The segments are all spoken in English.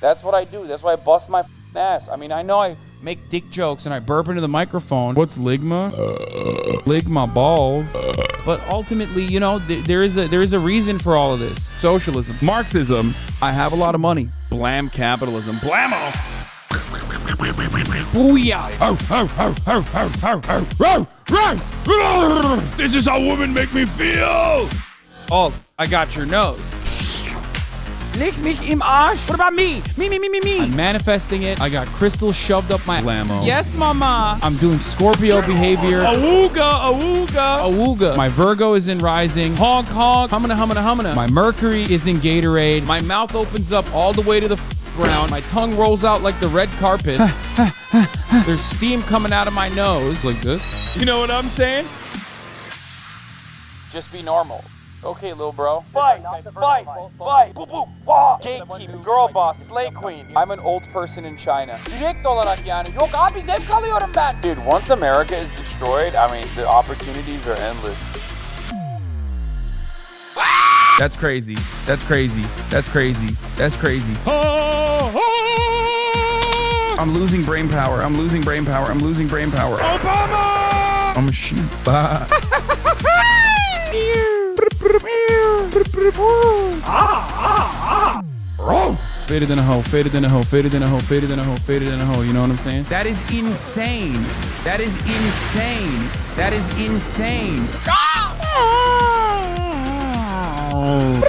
That's what I do. That's why I bust my ass. I mean, I know I make dick jokes and I burp into the microphone. What's ligma? Ligma balls. But ultimately, you know, there is a reason for all of this. Socialism, Marxism. I have a lot of money. Blam capitalism. Blammo. Booyah. This is how women make me feel. Oh, I got your nose. Lick mich im Arsch. What about me? Me. I'm manifesting it. I got crystals shoved up my blammo. Yes, mama. I'm doing Scorpio behavior. Awooga. My Virgo is in rising. Honk. Humana. My Mercury is in Gatorade. My mouth opens up all the way to the ground. My tongue rolls out like the red carpet. There's steam coming out of my nose like this. You know what I'm saying? Just be normal. Okay, little bro. Fight. Boop, boop. Wah. Gatekeep, girl boss, slay queen. I'm an old person in China. Direkt olarak yani. Yok abi zevk alıyorum ben. Dude, once America is destroyed, I mean, the opportunities are endless. That's crazy. I'm losing brain power. Obama! I'm a sheep. Faded in a hoe. You know what I'm saying? That is insane. Oh.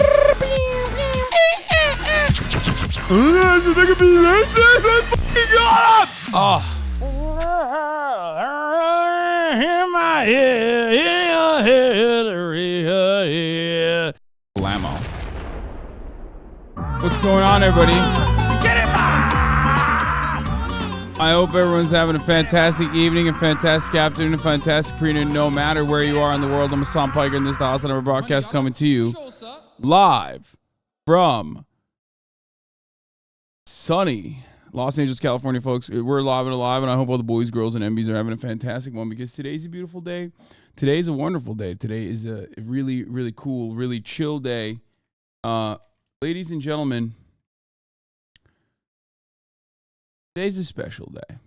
Blammo. What's going on, everybody? I hope everyone's having a fantastic evening, a fantastic afternoon, a fantastic pre-noon, no matter where you are in the world. I'm Hasan Piker, and this is the HasanAbi broadcast coming to you live from sunny Los Angeles, California, folks. We're live and alive, and I hope all the boys, girls, and MBs are having a fantastic one because today's a beautiful day. Today's a wonderful day. Today is a really, really cool, really chill day. Ladies and gentlemen, today's a special day.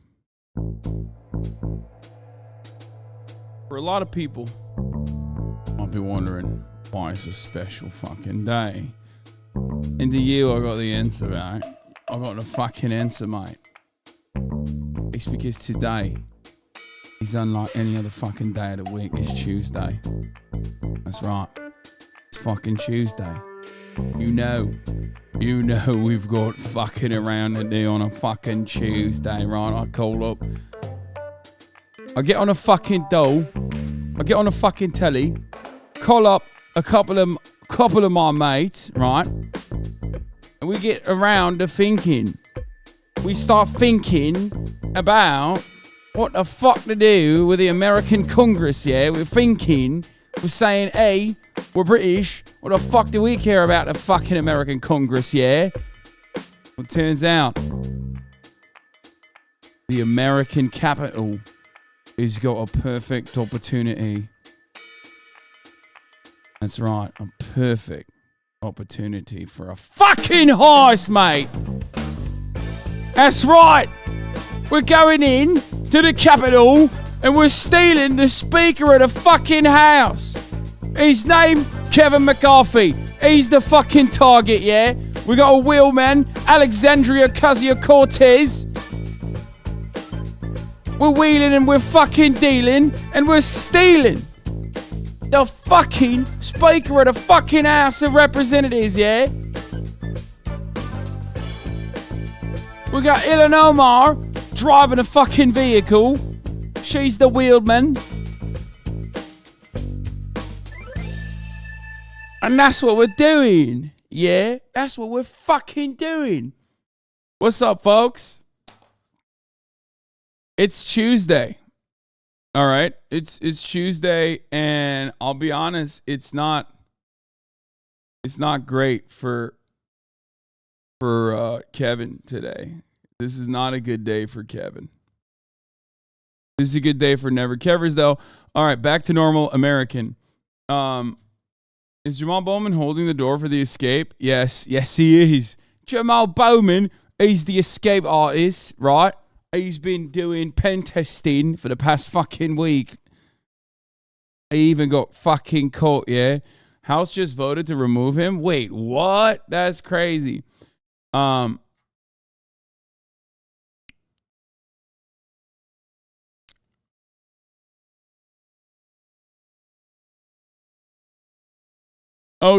For a lot of people, I'll be wondering why it's a special fucking day. And to you, I got the answer, right? I got the fucking answer, mate. It's because today is unlike any other fucking day of the week. It's Tuesday. That's right. It's fucking Tuesday. You know we've got fucking around to do on a fucking Tuesday, right? I call up. I get on a fucking doll. I get on a fucking telly. Call up a couple of my mates, right? And we get around to thinking. We start thinking about what the fuck to do with the American Congress, yeah? We're saying, hey, we're British. What the fuck do we care about the fucking American Congress, yeah? Well, it turns out the American capital has got a perfect opportunity. That's right, a perfect opportunity for a fucking heist, mate. That's right. We're going in to the Capitol and we're stealing the Speaker of the fucking House. His name, Kevin McCarthy. He's the fucking target, yeah? We got a wheelman, Alexandria Ocasio-Cortez. We're wheeling and we're fucking dealing and we're stealing the fucking Speaker of the fucking House of Representatives, yeah? We got Ilhan Omar driving a fucking vehicle. She's the wheelman. And that's what we're doing. Yeah, that's what we're fucking doing. What's up, folks? It's Tuesday. All right, it's Tuesday, and I'll be honest, it's not great for Kevin today. This is not a good day for Kevin. This is a good day for Never Kevers, though. All right, back to normal American. Is Jamal Bowman holding the door for the escape? Yes, he is. Jamal Bowman, he's the escape artist, right? He's been doing pen testing for the past fucking week. He even got fucking caught, yeah? House just voted to remove him? Wait, what? That's crazy. Oh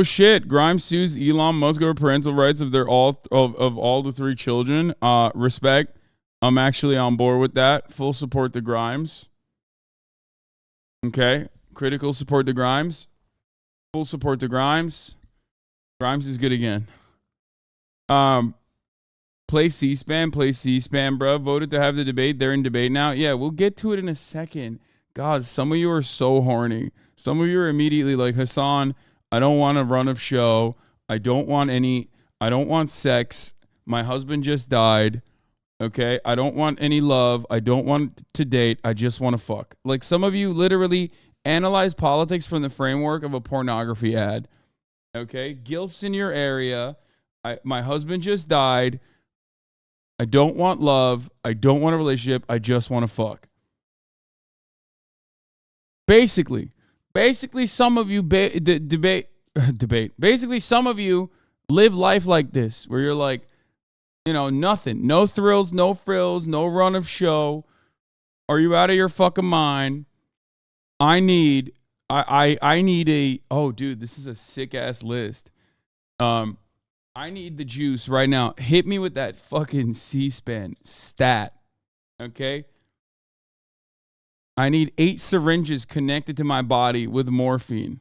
shit! Grimes sues Elon Musk over parental rights of all the three children. Respect. I'm actually on board with that. Full support to Grimes. Okay. Critical support to Grimes. Full support to Grimes. Grimes is good again. Play C-SPAN, bro. Voted to have the debate. They're in debate now. Yeah, we'll get to it in a second. God, some of you are so horny. Some of you are immediately like, Hasan, I don't want a run of show. I don't want sex. My husband just died. Okay? I don't want any love. I don't want to date. I just want to fuck. Like, some of you literally analyze politics from the framework of a pornography ad. Okay? Gilfs in your area. My husband just died. I don't want love. I don't want a relationship. I just want to fuck. Basically, some of you debate. Basically, some of you live life like this, where you're like, nothing, no thrills, no frills, no run of show. Are you out of your fucking mind? I need a. Oh, dude, this is a sick ass list. I need the juice right now. Hit me with that fucking C-SPAN stat. Okay. I need 8 syringes connected to my body with morphine.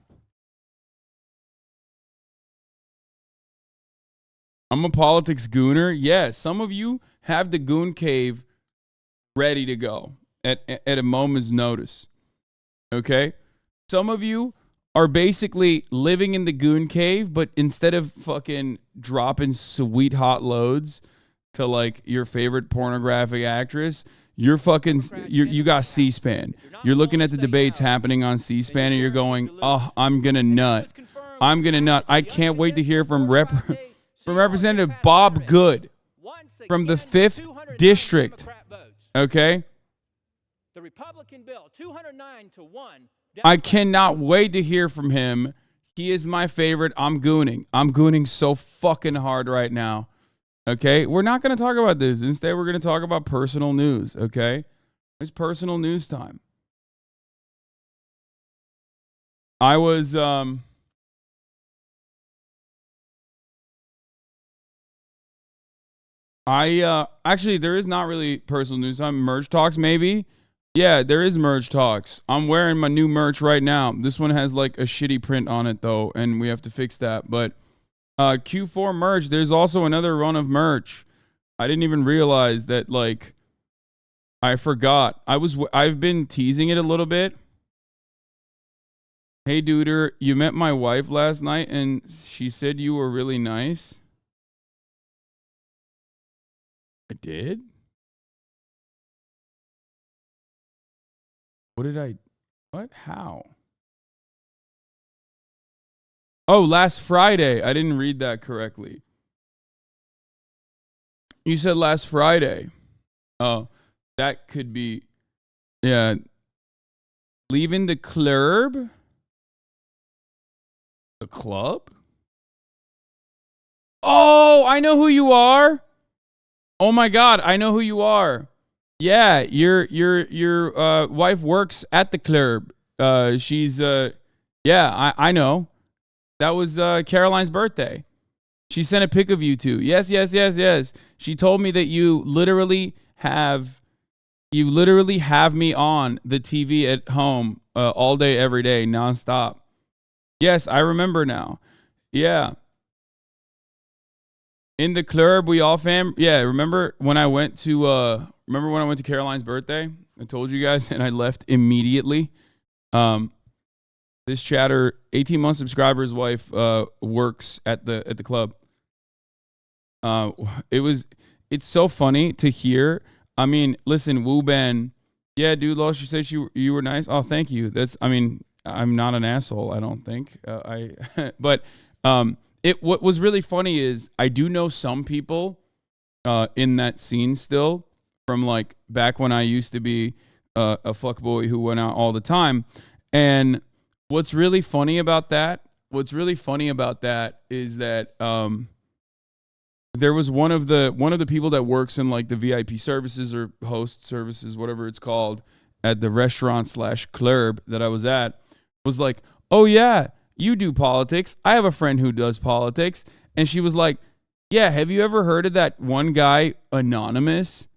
I'm a politics gooner. Yeah, some of you have the goon cave ready to go at a moment's notice. Okay? Some of you are basically living in the goon cave, but instead of fucking dropping sweet hot loads to like your favorite pornographic actress, you got C-SPAN. You're looking at the debates happening on C-SPAN and you're going, oh, I'm going to nut. I can't wait to hear from Representative Bob Good from the 5th District. Okay? The Republican bill, 209-1. I cannot wait to hear from him. He is my favorite. I'm gooning so fucking hard right now. Okay? We're not going to talk about this. Instead, we're going to talk about personal news. Okay? It's personal news time. I was, actually, there is not really personal news time. Merch talks, maybe. Yeah, there is merch talks. I'm wearing my new merch right now. This one has like a shitty print on it though, and we have to fix that. But Q4 merch, there's also another run of merch. I didn't even realize that, like, I forgot. I've been teasing it a little bit. Hey, duder, you met my wife last night and she said you were really nice. I did? What did I? What? How? Oh, last Friday. I didn't read that correctly. You said last Friday. Oh, that could be. Yeah. Leaving the club? The club? Oh, I know who you are. Oh my God, I know who you are. Yeah, your wife works at the club. She's yeah, I know. That was Caroline's birthday. She sent a pic of you two. Yes. She told me that you literally have me on the TV at home all day, every day, nonstop. Yes, I remember now. Yeah. In the club, we all yeah, remember when I went to Caroline's birthday? I told you guys and I left immediately. This chatter, 18-month subscriber's wife works at the club. It's so funny to hear. I mean, listen, Wu Ben. Yeah, dude, Lo, she said you were nice. Oh, thank you. I'm not an asshole, I don't think. But what was really funny is I do know some people in that scene still from like back when I used to be a fuckboy who went out all the time. And what's really funny about that is that there was one of the people that works in like the VIP services or host services, whatever it's called, at the restaurant / club that I was at, was like, oh yeah, you do politics. I have a friend who does politics. And she was like, yeah, have you ever heard of that one guy, Anonymous?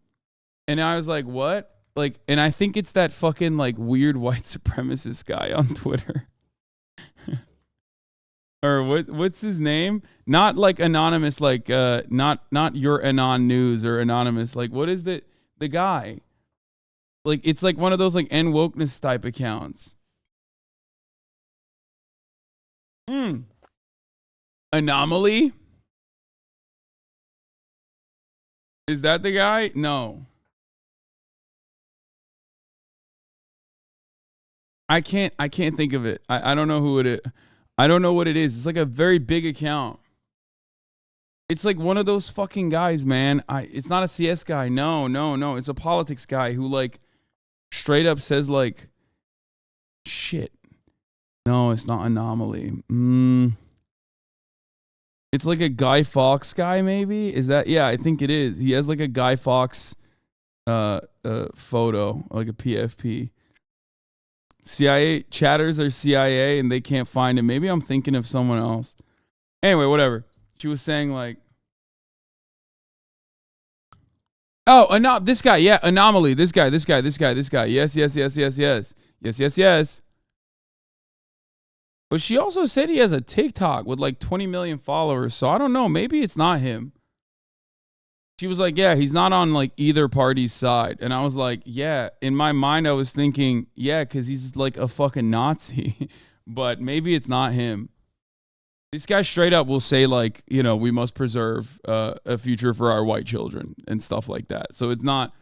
And I was like, what? Like, and I think it's that fucking like weird white supremacist guy on Twitter. Or what's his name? Not like Anonymous, like not your Anon News or Anonymous. Like, what is the guy? Like, it's like one of those like N wokeness type accounts. Anomaly? Is that the guy? No. I can't think of it. I don't know who it is. I don't know what it is. It's like a very big account. It's like one of those fucking guys, man. It's not a CS guy. No. It's a politics guy who like straight up says like shit. No, it's not Anomaly. It's like a Guy Fawkes guy, maybe? Is that? Yeah, I think it is. He has like a Guy Fawkes photo, like a PFP. CIA chatters are CIA and they can't find him. Maybe I'm thinking of someone else. Anyway, whatever. She was saying like, oh, this guy, yeah, Anomaly. This guy. Yes. But she also said he has a TikTok with like 20 million followers. So I don't know. Maybe it's not him. She was like, yeah, he's not on like either party's side. And I was like, yeah, in my mind, I was thinking, yeah, because he's like a fucking Nazi. But maybe it's not him. This guy straight up will say like, you know, we must preserve a future for our white children and stuff like that. So it's not,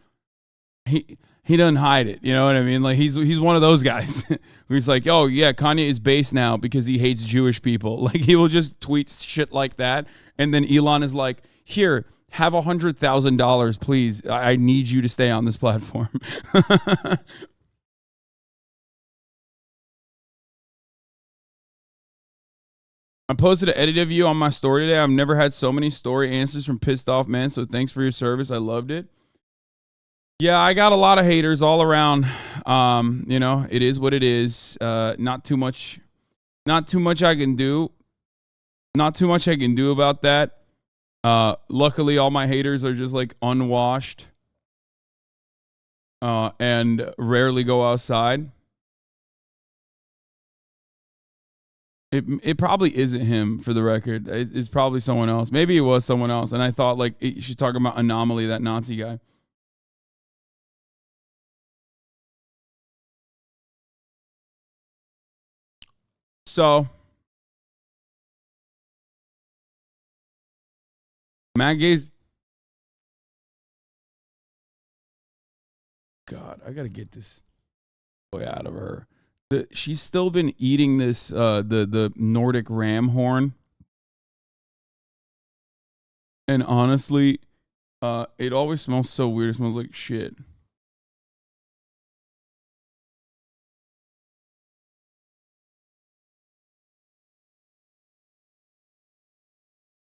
he doesn't hide it. You know what I mean? Like he's one of those guys where he's like, oh yeah, Kanye is based now because he hates Jewish people. Like he will just tweet shit like that. And then Elon is like, here, have $100,000, please. I need you to stay on this platform. I posted an edit of you on my story today. I've never had so many story answers from pissed off men. So thanks for your service. I loved it. Yeah, I got a lot of haters all around. You know, it is what it is. Not too much I can do. Not too much I can do about that. Luckily, all my haters are just like unwashed and rarely go outside. It probably isn't him, for the record. It's probably someone else. Maybe it was someone else. And I thought like she's talking about Anomaly, that Nazi guy. So Matt Gaetz. God, I gotta get this out of her. She's still been eating this the Nordic ram horn, and honestly, it always smells so weird. It smells like shit.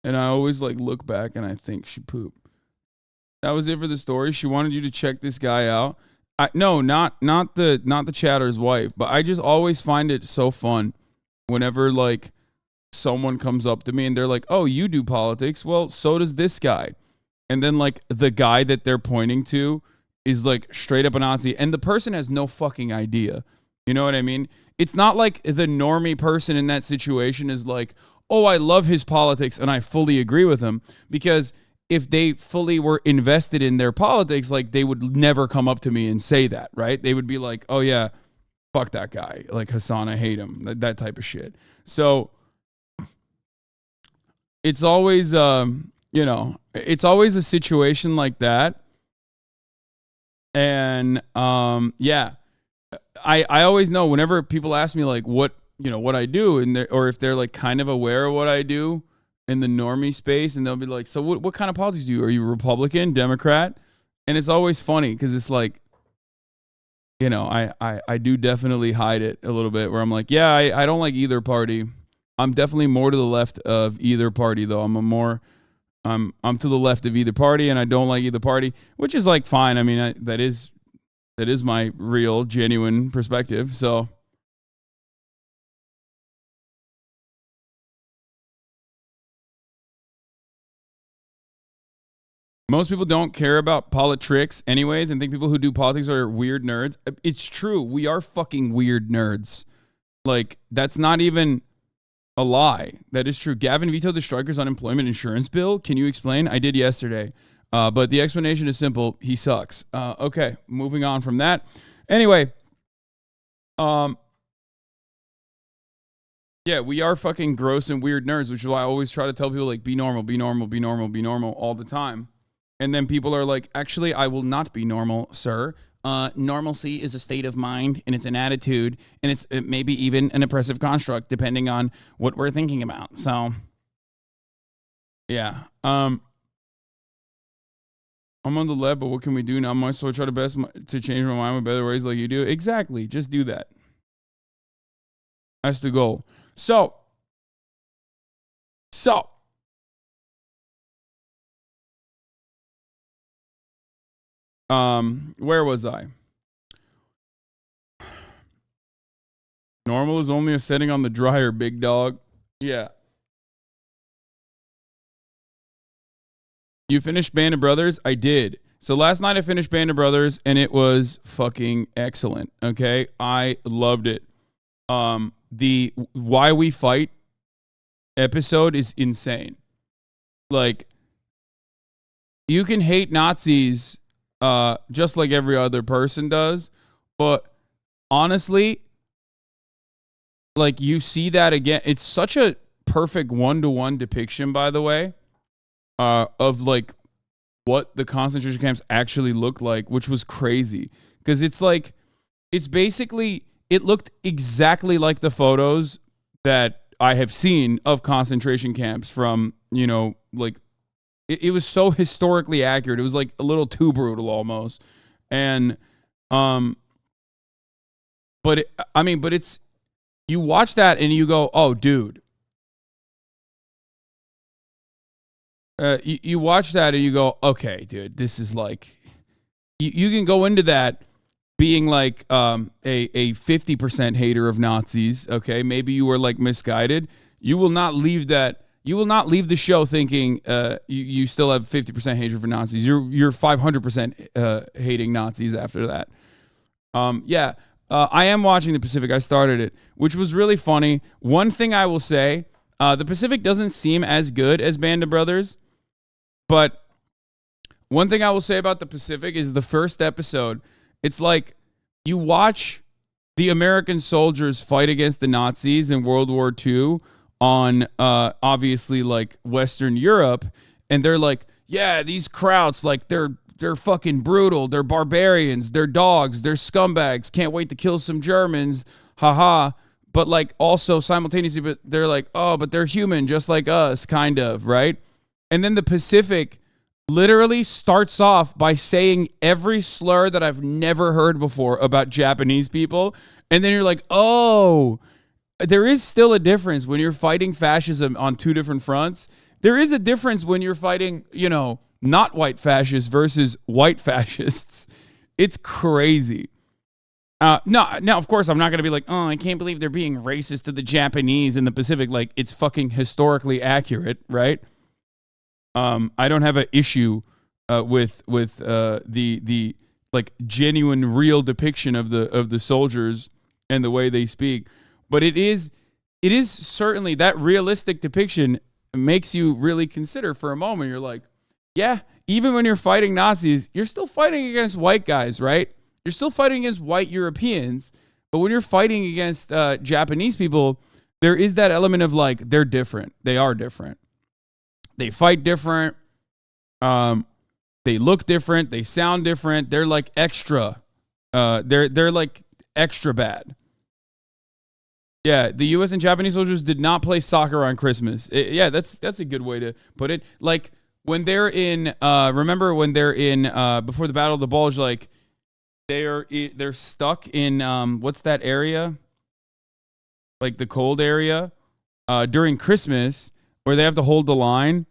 And I always like look back and I think she pooped. That was it for the story. She wanted you to check this guy out. No, not the chatter's wife, but I just always find it so fun whenever like someone comes up to me and they're like, "Oh, you do politics? Well, so does this guy." And then like the guy that they're pointing to is like straight up a Nazi, and the person has no fucking idea. You know what I mean? It's not like the normie person in that situation is like, "Oh, I love his politics and I fully agree with him," because if they fully were invested in their politics, like they would never come up to me and say that, right? They would be like, "Oh yeah, fuck that guy. Like Hasan, I hate him." That type of shit. So it's always, it's always a situation like that. And yeah, I always know whenever people ask me like what I do, and or if they're like kind of aware of what I do in the normie space, and they'll be like, "So what kind of politics do you? Are you Republican, Democrat?" And it's always funny because it's like, I do definitely hide it a little bit where I'm like, yeah, I don't like either party. I'm definitely more to the left of either party though. I'm to the left of either party, and I don't like either party, which is like fine. I mean, that is my real, genuine perspective. So most people don't care about politics anyways and think people who do politics are weird nerds. It's true. We are fucking weird nerds. Like, that's not even a lie. That is true. Gavin vetoed the strikers' unemployment insurance bill. Can you explain? I did yesterday. But the explanation is simple. He sucks. Okay, moving on from that. Anyway, yeah, we are fucking gross and weird nerds, which is why I always try to tell people, like, be normal, be normal, be normal, be normal all the time. And then people are like, actually, I will not be normal, sir. Normalcy is a state of mind, and it's an attitude, and it's maybe even an oppressive construct, depending on what we're thinking about. So, yeah. I'm on the left, but what can we do now? So I try to change my mind with better ways like you do. Exactly. Just do that. That's the goal. So. Where was I? Normal is only a setting on the dryer, big dog. Yeah. You finished Band of Brothers? I did. So last night I finished Band of Brothers, and it was fucking excellent. Okay? I loved it. The Why We Fight episode is insane. Like, you can hate Nazis just like every other person does, but honestly, like, you see that again. It's such a perfect one-to-one depiction, by the way, of like what the concentration camps actually looked like, which was crazy. Because it's like, it's basically, it looked exactly like the photos that I have seen of concentration camps from, like, it was so historically accurate. It was like a little too brutal almost. And, but it's, you watch that and you go, oh, dude. You watch that and you go, okay, dude, this is like, you can go into that being like a 50% hater of Nazis. Okay, maybe you were like misguided. You will not leave that. You will not leave the show thinking you still have 50% hatred for Nazis. You're 500% hating Nazis after that. I am watching The Pacific. I started it, which was really funny. One thing I will say, The Pacific doesn't seem as good as Band of Brothers, but one thing I will say about The Pacific is the first episode, it's like you watch the American soldiers fight against the Nazis in World War II on obviously like Western Europe, and they're like, yeah, these Krauts, like they're they're fucking brutal. They're barbarians. They're dogs. They're scumbags. Can't wait to kill some Germans. Haha. But like also simultaneously, but they're like, oh, but they're human just like us, kind of, right? And then the Pacific literally starts off by saying every slur that I've never heard before about Japanese people. And then you're like, oh, there is still a difference when you're fighting fascism on two different fronts. There is a difference when you're fighting, you know, not white fascists versus white fascists. It's crazy. No, of course, I'm not going to be like, oh, I can't believe they're being racist to the Japanese in the Pacific. Like, it's fucking historically accurate, right? I don't have an issue with the like genuine, real depiction of the soldiers and the way they speak. But it is certainly that realistic depiction makes you really consider for a moment. You're like, yeah, even when you're fighting Nazis, you're still fighting against white guys, right? You're still fighting against white Europeans. But when you're fighting against Japanese people, there is that element of like, they're different. They are different. They fight different. They look different. They sound different. They're like extra. They're like extra bad. Yeah, the U.S. and Japanese soldiers did not play soccer on Christmas. Yeah, that's a good way to put it. Like when they're in, remember when they're in before the Battle of the Bulge, like they're stuck in what's that area? Like the cold area during Christmas, where they have to hold the line,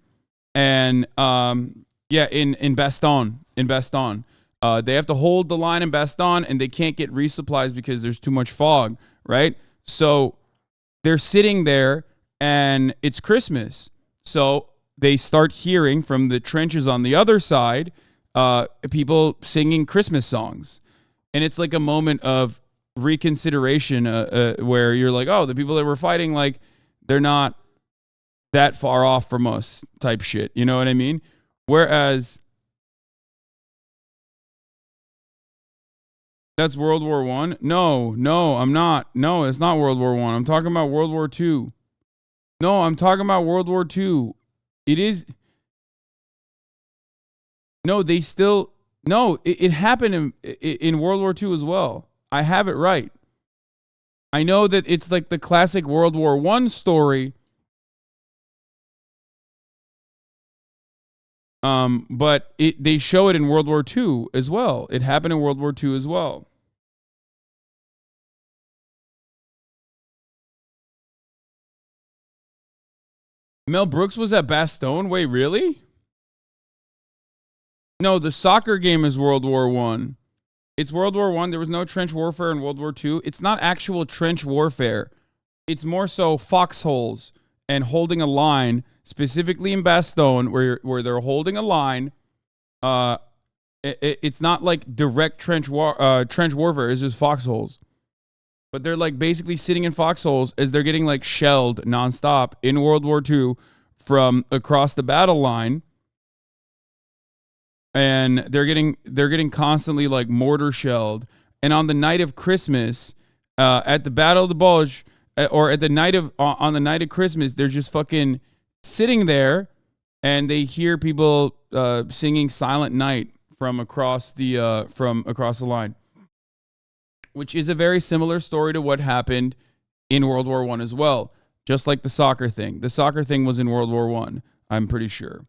and in Bastogne, they have to hold the line in Bastogne, and they can't get resupplies because there's too much fog, right? So they're sitting there, and it's Christmas. So they start hearing from the trenches on the other side, people singing Christmas songs, and it's like a moment of reconsideration, where you're like, oh, the people that we're fighting, like they're not that far off from us type shit. You know what I mean? Whereas that's World War I? No, I'm not. No, it's not World War I. I'm talking about World War II. No, I'm talking about World War II. It is. No, they still. No, it happened in World War II as well. I have it right. I know that it's like the classic World War I story. But they show it in World War II as well. It happened in World War II as well. Mel Brooks was at Bastogne? Wait, really? No, the soccer game is World War I. It's World War I. There was no trench warfare in World War II. It's not actual trench warfare. It's more so foxholes and holding a line, specifically in Bastogne, where they're holding a line. It's not like direct trench warfare. It's just foxholes. But they're like basically sitting in foxholes as they're getting like shelled nonstop in World War II from across the battle line. And they're getting constantly like mortar shelled. And on the night of Christmas, at the Battle of the Bulge, or at the night of on the night of Christmas, they're just fucking sitting there, and they hear people singing Silent Night from across the line, which is a very similar story to what happened in World War I as well. Just like the soccer thing. The soccer thing was in World War I, I'm pretty sure.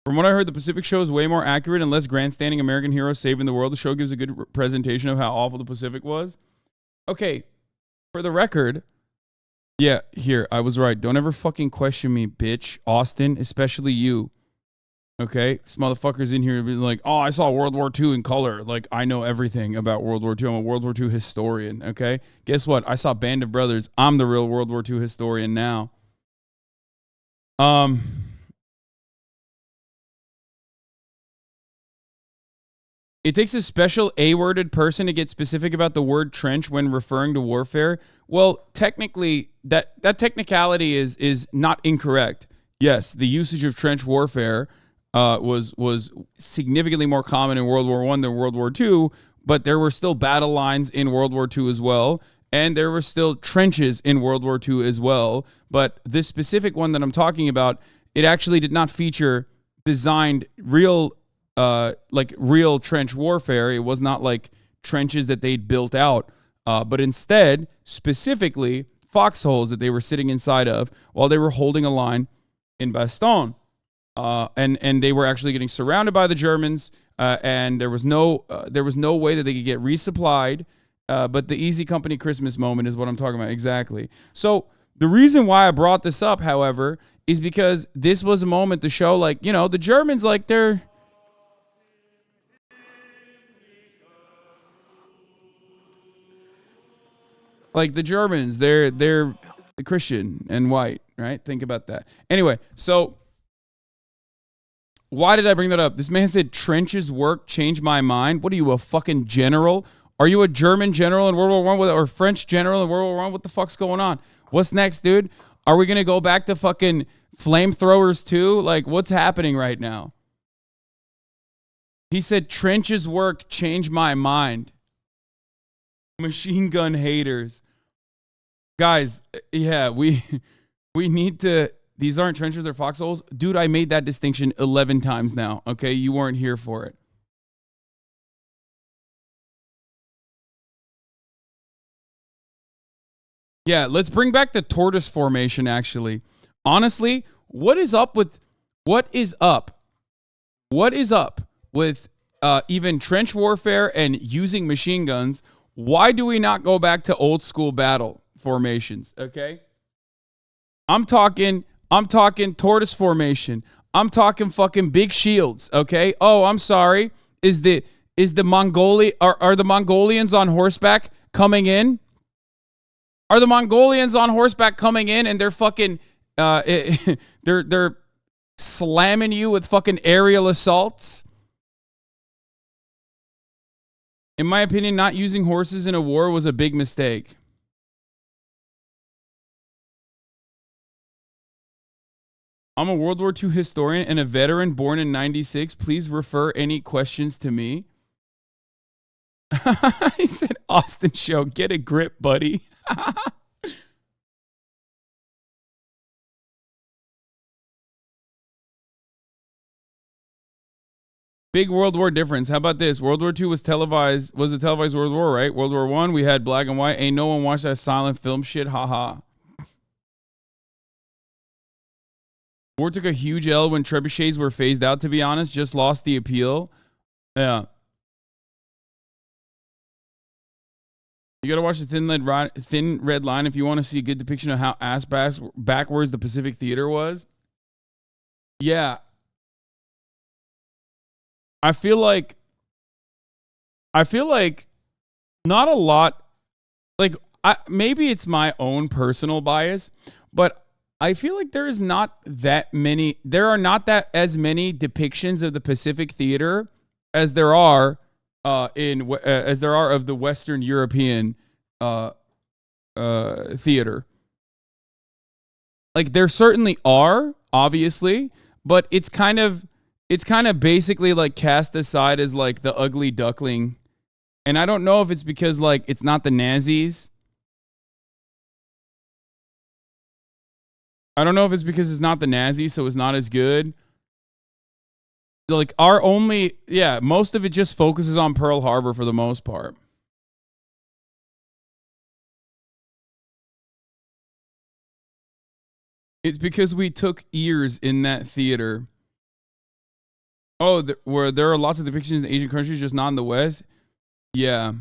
From what I heard, the Pacific show is way more accurate and less grandstanding American heroes saving the world. The show gives a good presentation of how awful the Pacific was. Okay, for the record, yeah, here, I was right. Don't ever fucking question me, bitch. Austin, especially you. Okay? This motherfucker's in here being like, oh, I saw World War II in color. Like, I know everything about World War II. I'm a World War II historian, okay? Guess what? I saw Band of Brothers. I'm the real World War II historian now. It takes a special A-worded person to get specific about the word trench when referring to warfare. Well, technically, that technicality is not incorrect. Yes, the usage of trench warfare was significantly more common in World War I than World War II, but there were still battle lines in World War II as well, and there were still trenches in World War II as well. But this specific one that I'm talking about, it actually did not feature designed real trench warfare. It was not like trenches that they'd built out, but instead, specifically, foxholes that they were sitting inside of while they were holding a line in Bastogne. And they were actually getting surrounded by the Germans, and there was no way that they could get resupplied. But the Easy Company Christmas moment is what I'm talking about exactly. So the reason why I brought this up, however, is because this was a moment to show, like, you know, the Germans, like, they're like the Germans, they're Christian and white, right? Think about that. Anyway, so why did I bring that up? This man said trenches work changed my mind. What are you, a fucking general? Are you a German general in World War I or French general in World War I? What the fuck's going on? What's next, dude? Are we going to go back to fucking flamethrowers too? Like, what's happening right now? He said trenches work changed my mind. Machine gun haters. Guys, yeah, we need to... These aren't trenches, they're foxholes. Dude, I made that distinction 11 times now, okay? You weren't here for it. Yeah, let's bring back the tortoise formation, actually. Honestly, what is up with even trench warfare and using machine guns? Why do we not go back to old school battle formations, okay? I'm talking tortoise formation. I'm talking fucking big shields, okay? Oh, I'm sorry. Are the Mongolians on horseback coming in? Are the Mongolians on horseback coming in and they're fucking they're slamming you with fucking aerial assaults? In my opinion, not using horses in a war was a big mistake. I'm a World War II historian and a veteran born in 96. Please refer any questions to me. He said, Austin show, get a grip, buddy. Big World War difference. How about this? World War II was a televised World War, right? World War I, we had black and white. Ain't no one watched that silent film shit. Haha. War took a huge L when trebuchets were phased out, to be honest. Just lost the appeal. Yeah. You got to watch the Thin Red Line if you want to see a good depiction of how ass backwards the Pacific Theater was. Yeah. I feel like not a lot, like, maybe it's my own personal bias, but I feel like there are not that many depictions of the Pacific Theater as there are of the Western European theater. Like, there certainly are, obviously, but it's kind of basically like cast aside as like the ugly duckling. And I don't know if it's because like it's not the Nazis. I don't know if it's because it's not the Nazis, so it's not as good. Like most of it just focuses on Pearl Harbor for the most part. It's because we took ears in that theater. Oh, where there are lots of depictions in Asian countries, just not in the West. Yeah.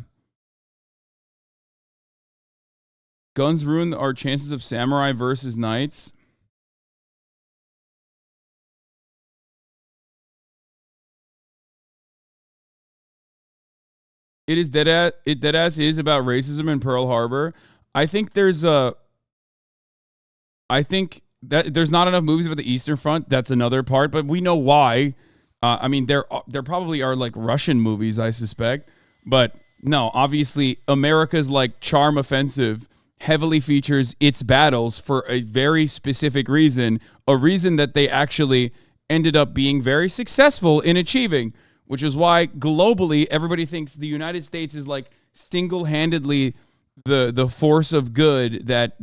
Guns ruin our chances of samurai versus knights. It is deadass is about racism in Pearl Harbor. I think there's not enough movies about the Eastern Front. That's another part, but we know why. I mean, there probably are like Russian movies, I suspect, but no, obviously America's like charm offensive heavily features its battles for a very specific reason, a reason that they actually ended up being very successful in achieving, which is why globally everybody thinks the United States is like single-handedly the force of good that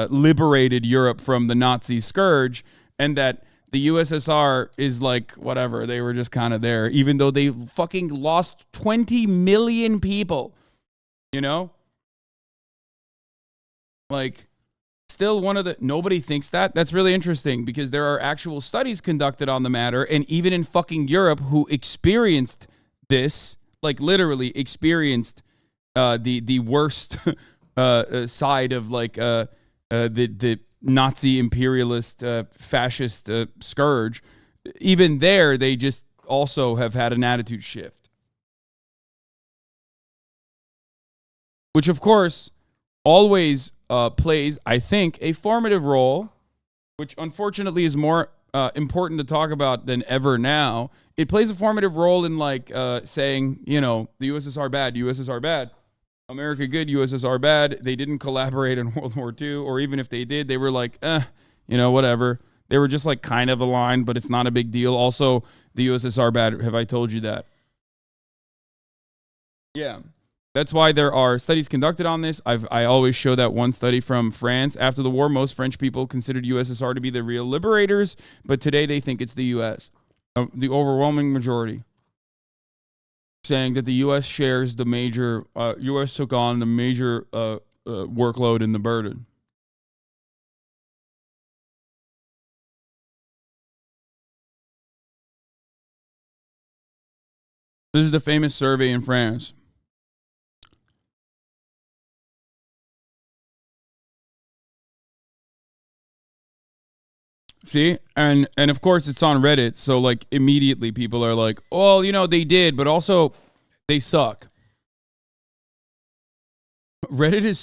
liberated Europe from the Nazi scourge, and that the USSR is like whatever, they were just kind of there, even though they fucking lost 20 million people, you know? Like, still one of the, nobody thinks that. That's really interesting because there are actual studies conducted on the matter, and even in fucking Europe, who experienced this, like literally experienced the worst side of like the Nazi imperialist fascist scourge. Even there, they just also have had an attitude shift, which of course always plays, I think, a formative role, which unfortunately is more important to talk about than ever now. It plays a formative role in like saying, you know, the USSR bad, USSR bad, America good, USSR bad. They didn't collaborate in World War II, or even if they did, they were like, you know, whatever. They were just like kind of aligned, but it's not a big deal. Also, the USSR bad. Have I told you that? Yeah. That's why there are studies conducted on this. I always show that one study from France. After the war, most French people considered USSR to be the real liberators, but today they think it's the U.S., the overwhelming majority, saying that the U.S. shares the major, U.S. took on the major workload and the burden. This is the famous survey in France. See? And of course it's on Reddit, so like immediately people are like, well, you know, they did, but also they suck. Reddit is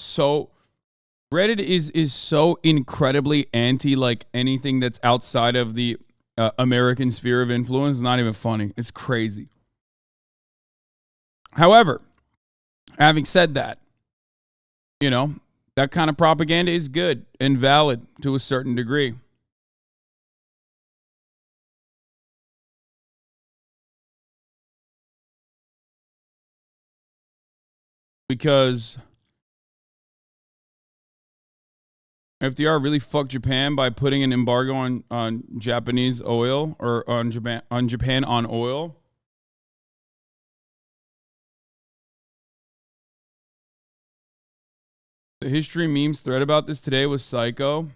so incredibly anti like anything that's outside of the American sphere of influence. It's not even funny. It's crazy. However, having said that, you know, that kind of propaganda is good and valid to a certain degree. Because FDR really fucked Japan by putting an embargo on Japanese oil, or on Japan on oil. The history memes thread about this today was psycho.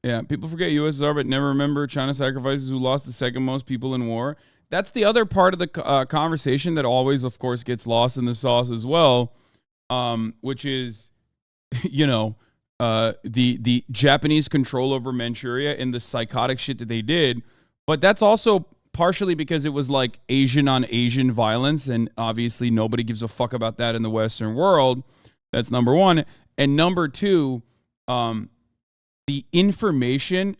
Yeah, people forget USSR but never remember China sacrifices who lost the second most people in war. That's the other part of the conversation that always, of course, gets lost in the sauce as well, which is, you know, the Japanese control over Manchuria and the psychotic shit that they did. But that's also partially because it was like Asian on Asian violence, and obviously nobody gives a fuck about that in the Western world. That's number one. And number two, the information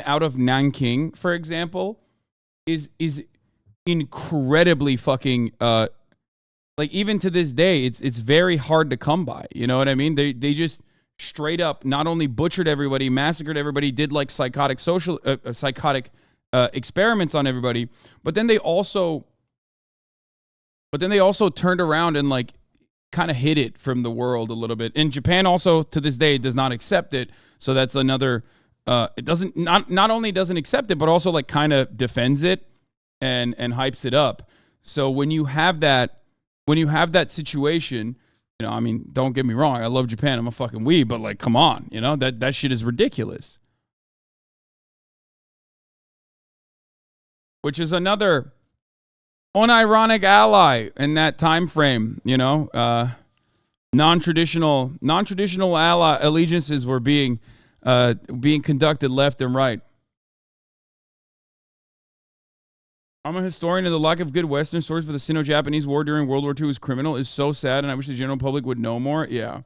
out of Nanking, for example, is incredibly fucking like even to this day, it's very hard to come by. You know what I mean? They just straight up not only butchered everybody, massacred everybody, did like psychotic experiments on everybody, but then they also turned around and like kind of hid it from the world a little bit. And Japan also to this day does not accept it. So that's another. It doesn't not only doesn't accept it, but also like kind of defends it and hypes it up. So when you have that situation, you know, I mean, don't get me wrong, I love Japan, I'm a fucking weeb, but like, come on, you know, that shit is ridiculous. Which is another unironic ally in that time frame, you know. Non-traditional ally allegiances were being conducted left and right. I'm a historian, and the lack of good Western stories for the Sino-Japanese War during World War II is criminal, is so sad, and I wish the general public would know more. Yeah.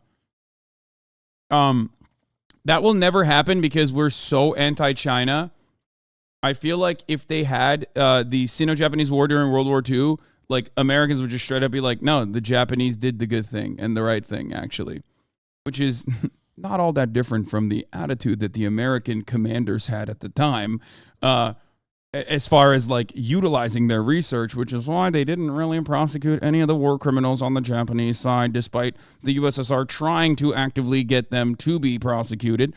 That will never happen because we're so anti-China. I feel like if they had the Sino-Japanese War during World War II, like Americans would just straight up be like, no, the Japanese did the good thing and the right thing, actually, which is not all that different from the attitude that the American commanders had at the time. as far as like utilizing their research, which is why they didn't really prosecute any of the war criminals on the Japanese side, despite the USSR trying to actively get them to be prosecuted.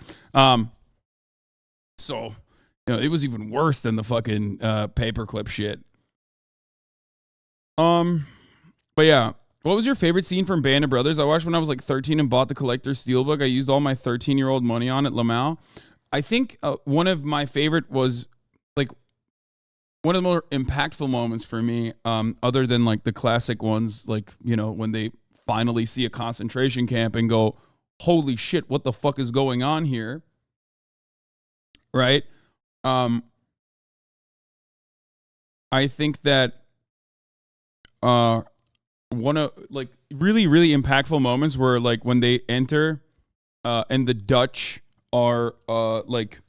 So, it was even worse than the fucking paperclip shit. But yeah, what was your favorite scene from Band of Brothers? I watched when I was like 13 and bought the collector's steelbook. I used all my 13-year-old money on it, Lamau. I think one of my favorite was like one of the more impactful moments for me, other than like the classic ones, like, when they finally see a concentration camp and go, holy shit, what the fuck is going on here? Right? I think that one of like really, really impactful moments were like when they enter and the Dutch are like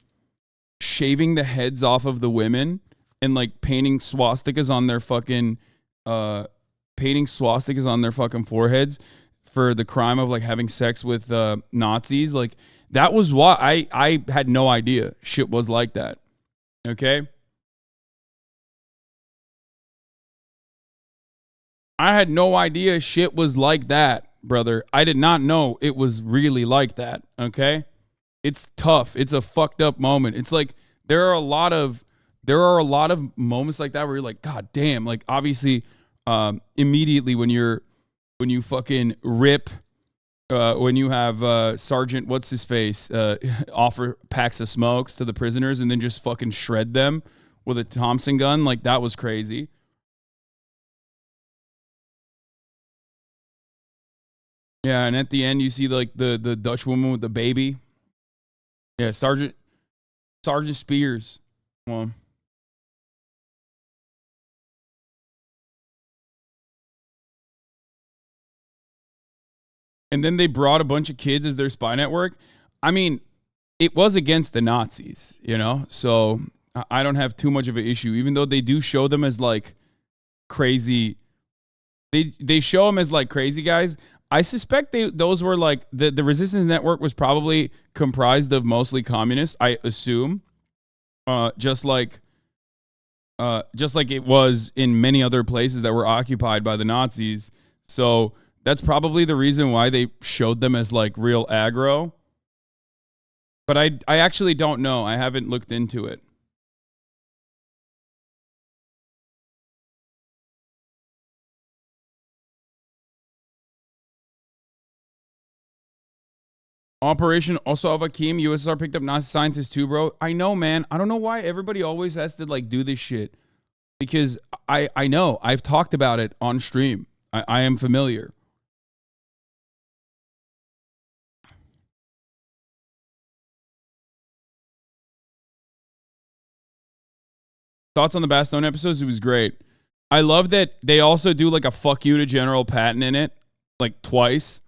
shaving the heads off of the women and like painting swastikas on their fucking foreheads for the crime of like having sex with Nazis. Like that was why I had no idea shit was like that. Okay. I had no idea shit was like that, brother. I did not know it was really like that, okay? It's tough. It's a fucked up moment. It's like there are a lot of moments like that where you're like, God damn, like obviously immediately when you fucking rip when you have Sergeant what's his face offer packs of smokes to the prisoners and then just fucking shred them with a Thompson gun, like that was crazy. Yeah, and at the end you see like the Dutch woman with the baby. Yeah, Sergeant Spears. Well, and then they brought a bunch of kids as their spy network. I mean, it was against the Nazis, so I don't have too much of an issue, even though they do show them as like crazy. They show them as like crazy guys. I suspect those were like the resistance network was probably comprised of mostly communists, I assume, just like it was in many other places that were occupied by the Nazis. So that's probably the reason why they showed them as like real aggro. But I actually don't know. I haven't looked into it. Operation Osava Kim, USSR picked up Nazi scientists too, bro. I know, man. I don't know why everybody always has to like do this shit. Because I know. I've talked about it on stream. I am familiar. Thoughts on the Bastogne episodes? It was great. I love that they also do like a fuck you to General Patton in it, like twice,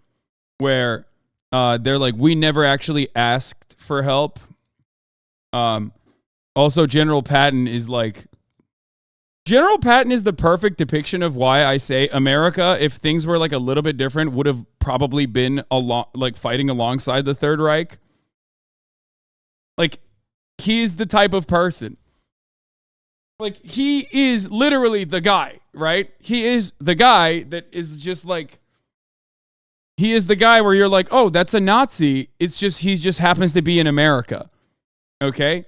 where they're like, we never actually asked for help. Also, General Patton is the perfect depiction of why I say America, if things were like a little bit different, would have probably been fighting alongside the Third Reich. Like, he's the type of person. Like, he is literally the guy, right? He is the guy that is just like, he is the guy where you're like, oh, that's a Nazi. It's just, he just happens to be in America. Okay?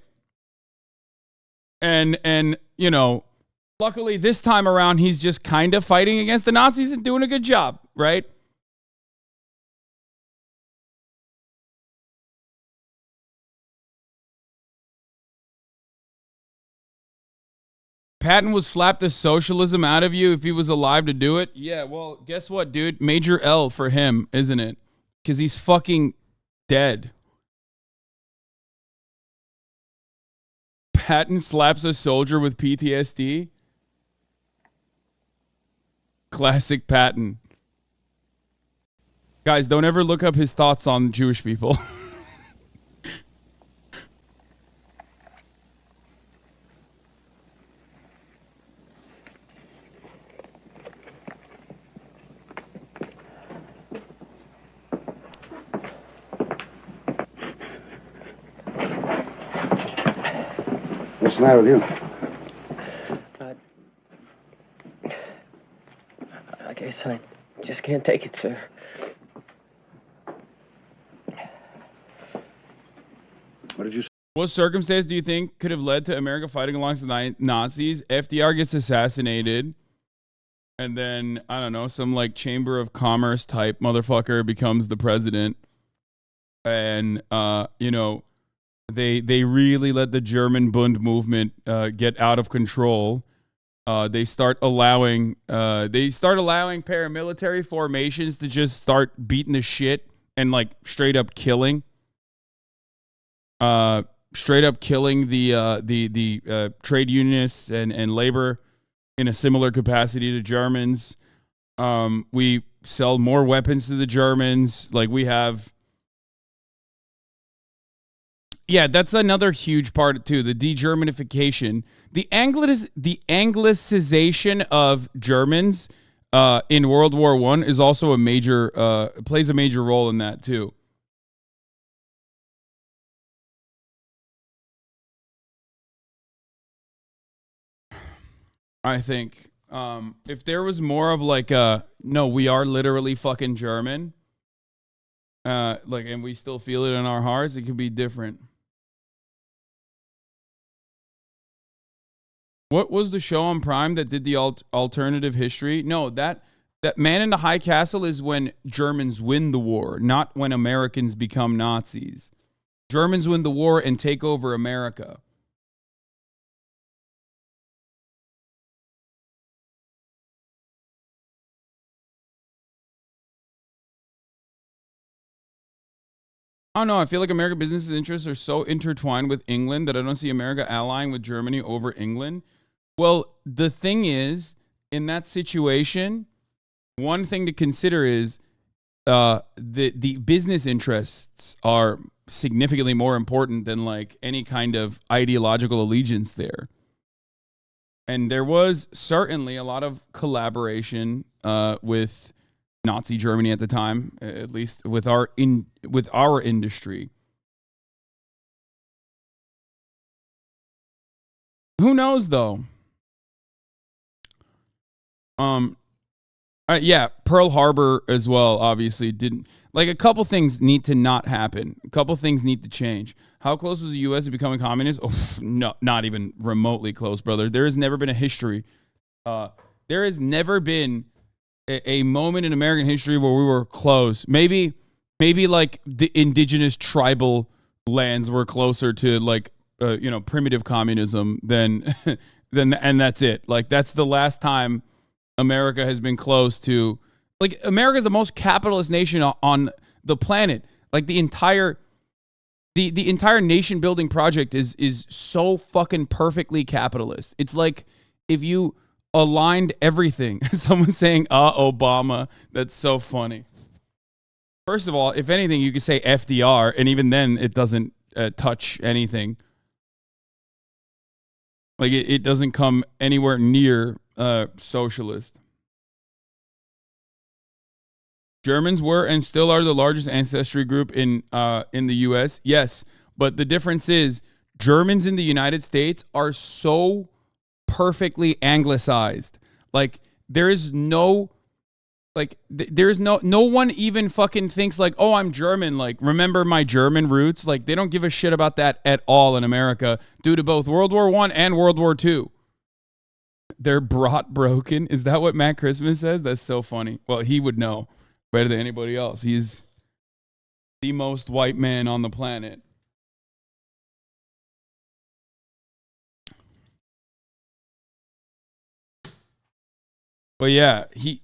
And luckily this time around, he's just kind of fighting against the Nazis and doing a good job, right? Patton would slap the socialism out of you if he was alive to do it. Yeah, well, guess what, dude? Major L for him, isn't it? Because he's fucking dead. Patton slaps a soldier with PTSD. Classic Patton. Guys, don't ever look up his thoughts on Jewish people. What's the matter with you? guess I just can't take it, sir. What did you say? What circumstance do you think could have led to America fighting alongside the Nazis? FDR gets assassinated. And then, I don't know, some like Chamber of Commerce type motherfucker becomes the president. And, you know, they really let the German Bund movement get out of control. They start allowing paramilitary formations to just start beating the shit and like straight up killing the trade unionists and labor in a similar capacity to Germans. We sell more weapons to the Germans. Like we have. Yeah, that's another huge part too. The de-Germanification, the Anglicization of Germans in World War I is also a major plays a major role in that too. I think if there was more of like no, we are literally fucking German, like, and we still feel it in our hearts, it could be different. What was the show on Prime that did the alternative history? No, that Man in the High Castle is when Germans win the war, not when Americans become Nazis. Germans win the war and take over America. I don't know. I feel like American business interests are so intertwined with England that I don't see America allying with Germany over England. Well, the thing is, in that situation, one thing to consider is the business interests are significantly more important than like any kind of ideological allegiance there. And there was certainly a lot of collaboration with Nazi Germany at the time, at least with our industry. Who knows though? Yeah, Pearl Harbor as well, obviously didn't, like, a couple things need to not happen. A couple things need to change. How close was the U.S. to becoming communist? Oh, no, not even remotely close, brother. There has never been a history. There has never been a moment in American history where we were close. Maybe like the indigenous tribal lands were closer to like, primitive communism than, and that's it. Like, that's the last time America has been close to, like, America is the most capitalist nation on the planet. Like, the entire nation building project is so fucking perfectly capitalist. It's like if you aligned everything. Someone's saying, Obama. That's so funny. First of all, if anything, you could say FDR, and even then it doesn't touch anything. Like, it doesn't come anywhere near socialist. Germans were and still are the largest ancestry group in the U.S. Yes, but the difference is Germans in the United States are so perfectly anglicized. Like, there is no, like, there's no one even fucking thinks like, oh, I'm German. Like, remember my German roots? Like, they don't give a shit about that at all in America due to both World War I and World War II. They're brought broken. Is that what Matt Christmas says? That's so funny. Well, he would know better than anybody else. He's the most white man on the planet. But yeah, he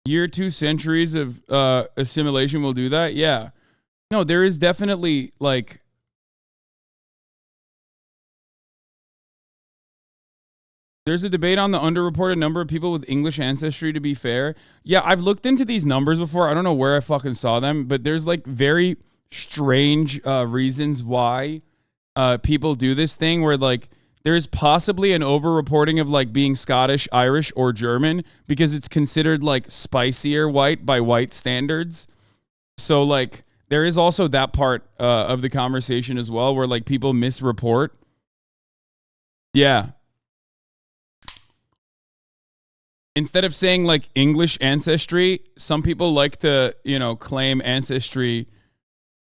year 2 centuries of assimilation will do that. Yeah. No, there is definitely like there's a debate on the underreported number of people with English ancestry, to be fair. Yeah, I've looked into these numbers before. I don't know where I fucking saw them, but there's like very strange reasons why people do this thing where like there's possibly an overreporting of like being Scottish, Irish, or German because it's considered like spicier white by white standards. So like there is also that part of the conversation as well where like people misreport. Yeah. Instead of saying like English ancestry, some people like to, claim ancestry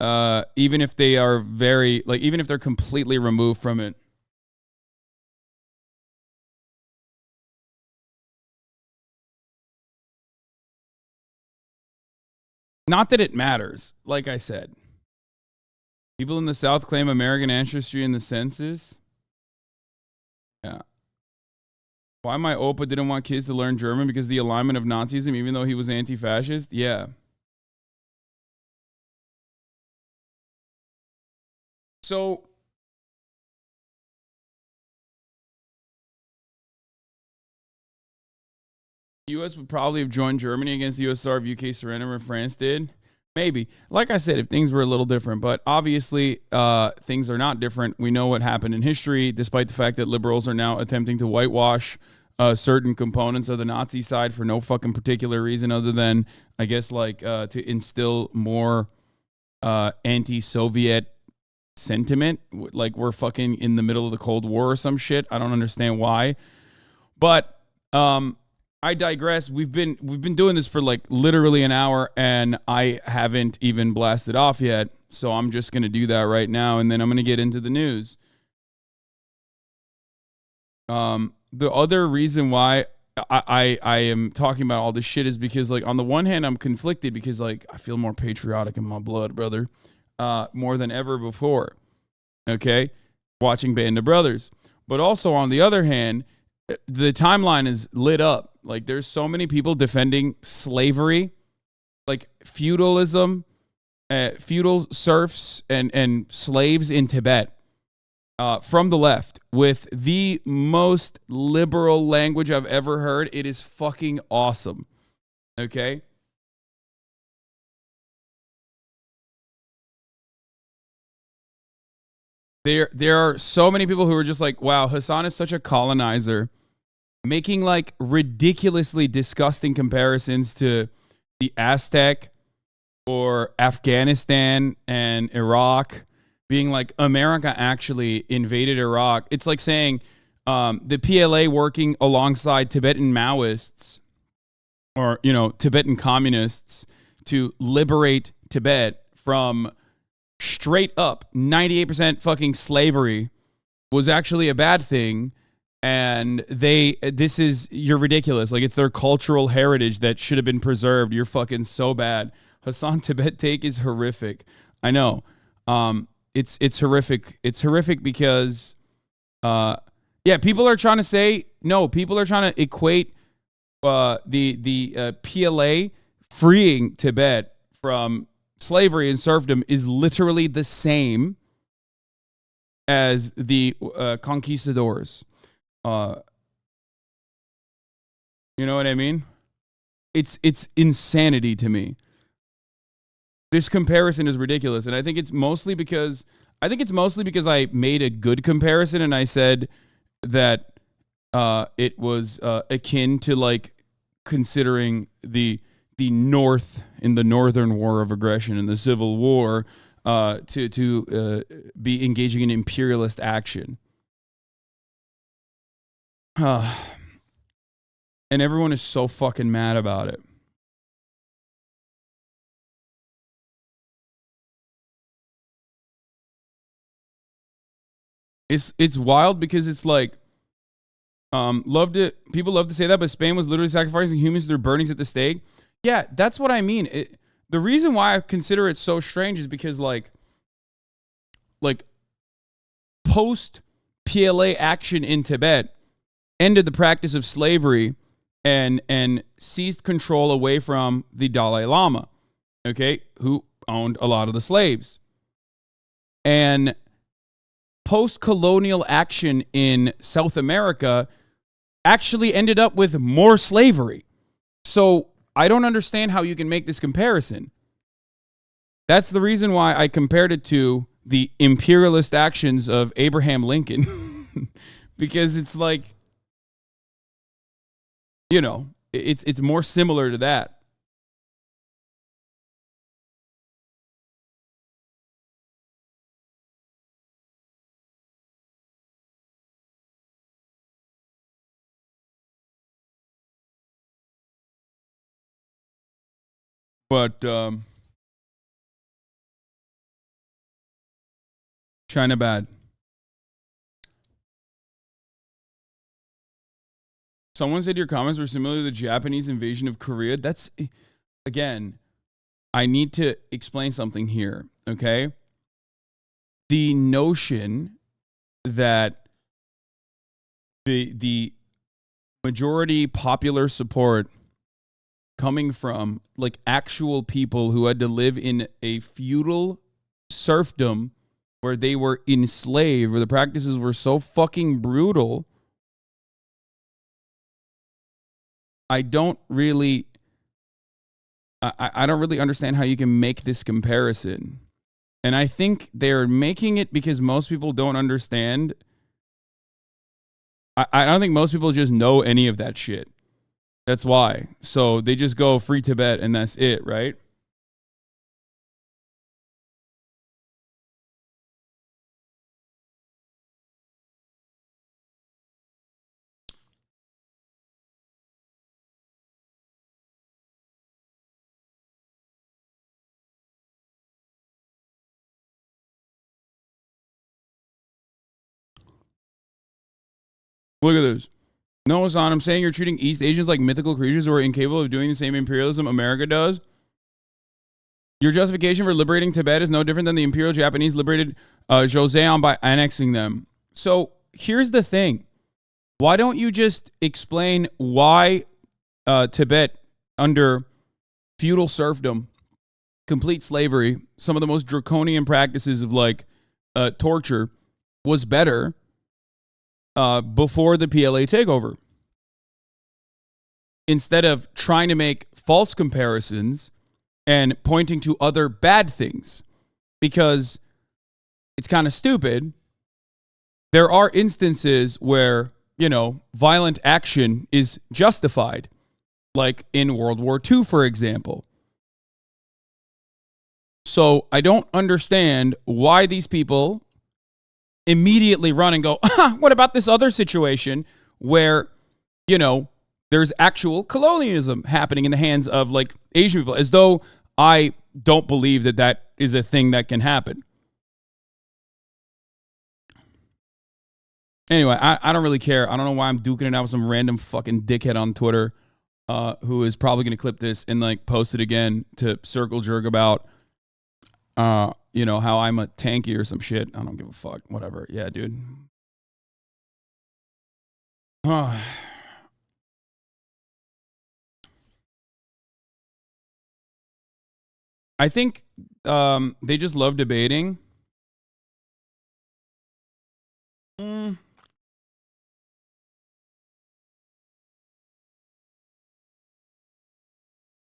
even if they are even if they're completely removed from it. Not that it matters, like I said. People in the South claim American ancestry in the census. Yeah. Why my Opa didn't want kids to learn German because the alignment of Nazism, even though he was anti-fascist? Yeah. So, U.S. would probably have joined Germany against the USSR if UK surrendered when France did. Maybe. Like I said, if things were a little different. But obviously, things are not different. We know what happened in history, despite the fact that liberals are now attempting to whitewash certain components of the Nazi side for no fucking particular reason other than, I guess, to instill more anti-Soviet sentiment. Like we're fucking in the middle of the Cold War or some shit. I don't understand why. But I digress. We've been doing this for like literally an hour, and I haven't even blasted off yet. So I'm just gonna do that right now, and then I'm gonna get into the news. The other reason why I am talking about all this shit is because, like, on the one hand, I'm conflicted because, like, I feel more patriotic in my blood, brother, more than ever before. Okay, watching Band of Brothers, but also on the other hand, the timeline is lit up. Like, there's so many people defending slavery, like feudalism, feudal serfs and slaves in Tibet. From the left with the most liberal language I've ever heard. It is fucking awesome. Okay? There are so many people who are just like, wow, Hasan is such a colonizer, making like ridiculously disgusting comparisons to the Aztec or Afghanistan and Iraq, being like, America actually invaded Iraq. It's like saying the PLA working alongside Tibetan Maoists or, Tibetan communists to liberate Tibet from straight up 98% fucking slavery was actually a bad thing. And you're ridiculous. Like, it's their cultural heritage that should have been preserved. You're fucking so bad. Hasan Tibet take is horrific. I know. It's horrific. It's horrific because, people are trying to say, no, people are trying to equate the PLA freeing Tibet from slavery and serfdom is literally the same as the conquistadors. You know what I mean? It's insanity to me. This comparison is ridiculous, and I think it's mostly because I made a good comparison, and I said that it was akin to like considering the North in the Northern War of Aggression and the Civil War to be engaging in imperialist action. And everyone is so fucking mad about it. It's wild because it's like, people love to say that, but Spain was literally sacrificing humans through burnings at the stake. Yeah, that's what I mean. The reason why I consider it so strange is because like post PLA action in Tibet ended the practice of slavery and seized control away from the Dalai Lama, okay, who owned a lot of the slaves. And post-colonial action in South America actually ended up with more slavery. So I don't understand how you can make this comparison. That's the reason why I compared it to the imperialist actions of Abraham Lincoln. Because it's like, it's more similar to that. But China bad. Someone said your comments were similar to the Japanese invasion of Korea. That's, again, I need to explain something here, okay? The notion that the majority popular support coming from like actual people who had to live in a feudal serfdom where they were enslaved, where the practices were so fucking brutal, I don't really understand how you can make this comparison. And I think they're making it because most people don't understand. I don't think most people just know any of that shit. That's why. So they just go free Tibet and that's it, right? Look at this. No, Hasan, I'm saying you're treating East Asians like mythical creatures who are incapable of doing the same imperialism America does. Your justification for liberating Tibet is no different than the Imperial Japanese liberated Joseon by annexing them. So here's the thing. Why don't you just explain why Tibet, under feudal serfdom, complete slavery, some of the most draconian practices of like torture, was better before the PLA takeover? Instead of trying to make false comparisons and pointing to other bad things, because it's kind of stupid. There are instances where, you know, violent action is justified, like in World War II, for example. So I don't understand why these people immediately run and go, what about this other situation where, you know, there's actual colonialism happening in the hands of like Asian people, as though I don't believe that that is a thing that can happen. Anyway, I don't really care. I don't know why I'm duking it out with some random fucking dickhead on Twitter who is probably going to clip this and like post it again to circle jerk about you know, how I'm a tanky or some shit. I don't give a fuck. Whatever. Yeah, dude. I think they just love debating.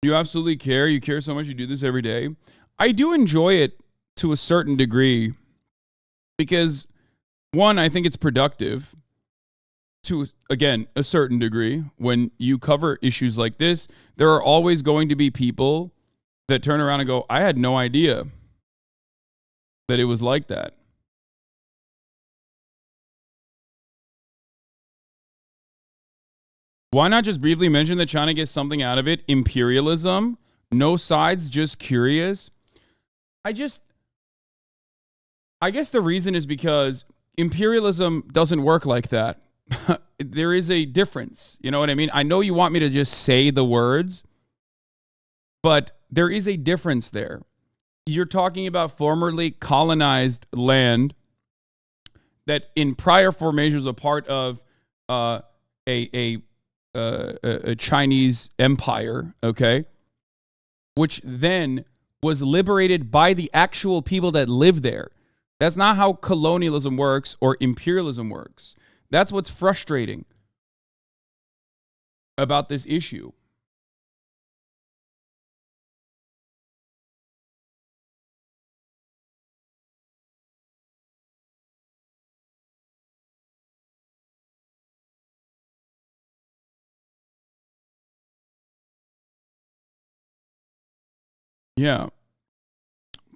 You absolutely care. You care so much. You do this every day. I do enjoy it to a certain degree because, one, I think it's productive to, again, a certain degree. When you cover issues like this, there are always going to be people that turn around and go, I had no idea that it was like that. Why not just briefly mention that China gets something out of it? Imperialism, no sides, just curious. I guess the reason is because imperialism doesn't work like that. There is a difference. You know what I mean? I know you want me to just say the words, but there is a difference there. You're talking about formerly colonized land that in prior formations was a part of a Chinese empire, okay, which then was liberated by the actual people that live there. That's not how colonialism works or imperialism works. That's what's frustrating about this issue. Yeah.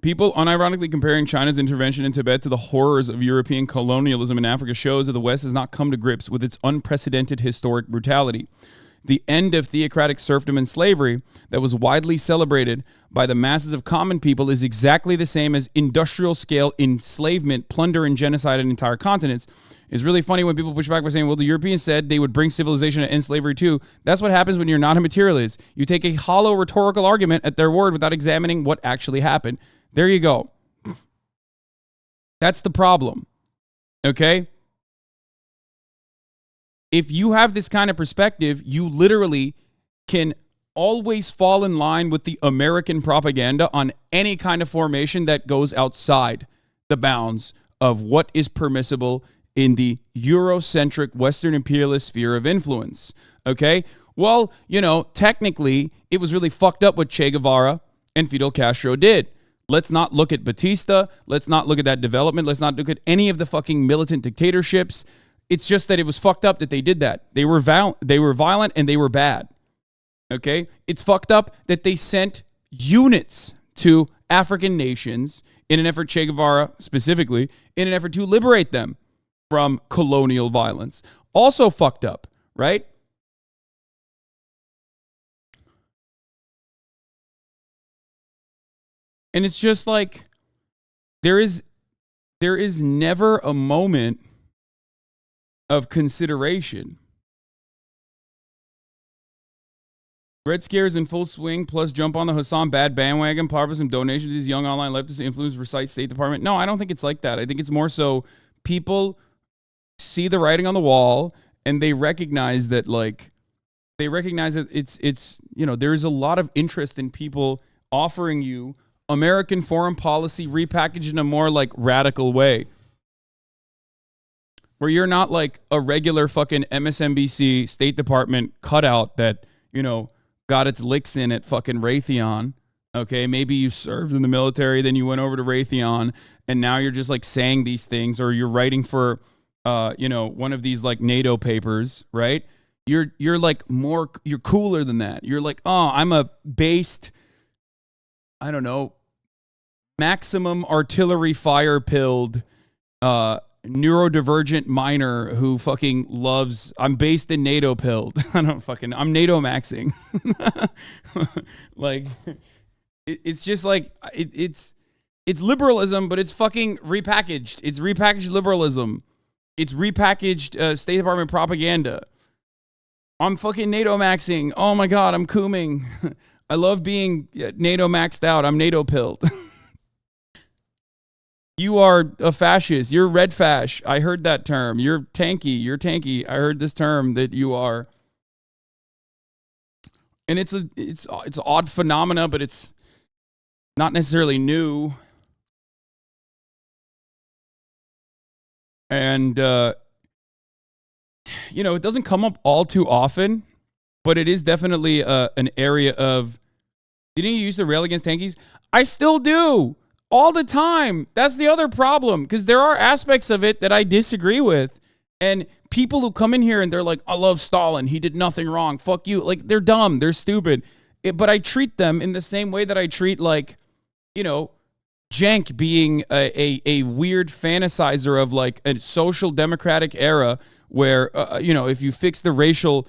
People unironically comparing China's intervention in Tibet to the horrors of European colonialism in Africa shows that the West has not come to grips with its unprecedented historic brutality. the end of theocratic serfdom and slavery that was widely celebrated by the masses of common people is exactly the same as industrial scale enslavement, plunder, and genocide in entire continents. It's really funny when people push back by saying, well, the Europeans said they would bring civilization and end slavery too. That's what happens when you're not a materialist. You take a hollow rhetorical argument at their word without examining what actually happened. There you go. That's the problem. Okay? If you have this kind of perspective, you literally can always fall in line with the American propaganda on any kind of formation that goes outside the bounds of what is permissible in the Eurocentric Western imperialist sphere of influence. Okay? Well, you know, technically, it was really fucked up what Che Guevara and Fidel Castro did. Let's not look at Batista. Let's not look at that development. Let's not look at any of the fucking militant dictatorships. It's just that it was fucked up that they did that. They were violent and they were bad. Okay? It's fucked up that they sent units to African nations in an effort, Che Guevara specifically, in an effort to liberate them from colonial violence. Also fucked up, right? And it's just like there is never a moment of consideration. Red Scare is in full swing, plus jump on the Hasan bad bandwagon, power some donations to these young online leftists to influence recite State Department. No, I don't think it's like that. I think it's more so people see the writing on the wall and they recognize that it's you know, there's a lot of interest in people offering you American foreign policy repackaged in a more like radical way. Where you're not like a regular fucking MSNBC State Department cutout that, you know, got its licks in at fucking Raytheon. Okay, maybe you served in the military, then you went over to Raytheon, and now you're just like saying these things, or you're writing for, you know, one of these like NATO papers, right? You're like more, you're cooler than that. You're like, oh, I'm a based, I don't know, maximum artillery fire pilled, neurodivergent minor who fucking loves, I'm based in NATO pilled. I'm NATO maxing. Like, it's just like, it's liberalism, but it's fucking repackaged. It's repackaged liberalism. It's repackaged State Department propaganda. I'm fucking NATO maxing. Oh my God, I'm cooming. I love being NATO maxed out. I'm NATO pilled. You are a fascist. You're red fash. I heard that term. You're tanky. You're tanky. I heard this term that you are. And it's odd phenomena, but it's not necessarily new. And you know, it doesn't come up all too often, but it is definitely an area of, didn't you used to rail against tankies? I still do. All the time. That's the other problem, because there are aspects of it that I disagree with. And people who come in here and they're like, I love Stalin. He did nothing wrong. Fuck you. Like, they're dumb. They're stupid. But I treat them in the same way that I treat, like, you know, Cenk being a weird fantasizer of like a social democratic era where, you know, if you fix the racial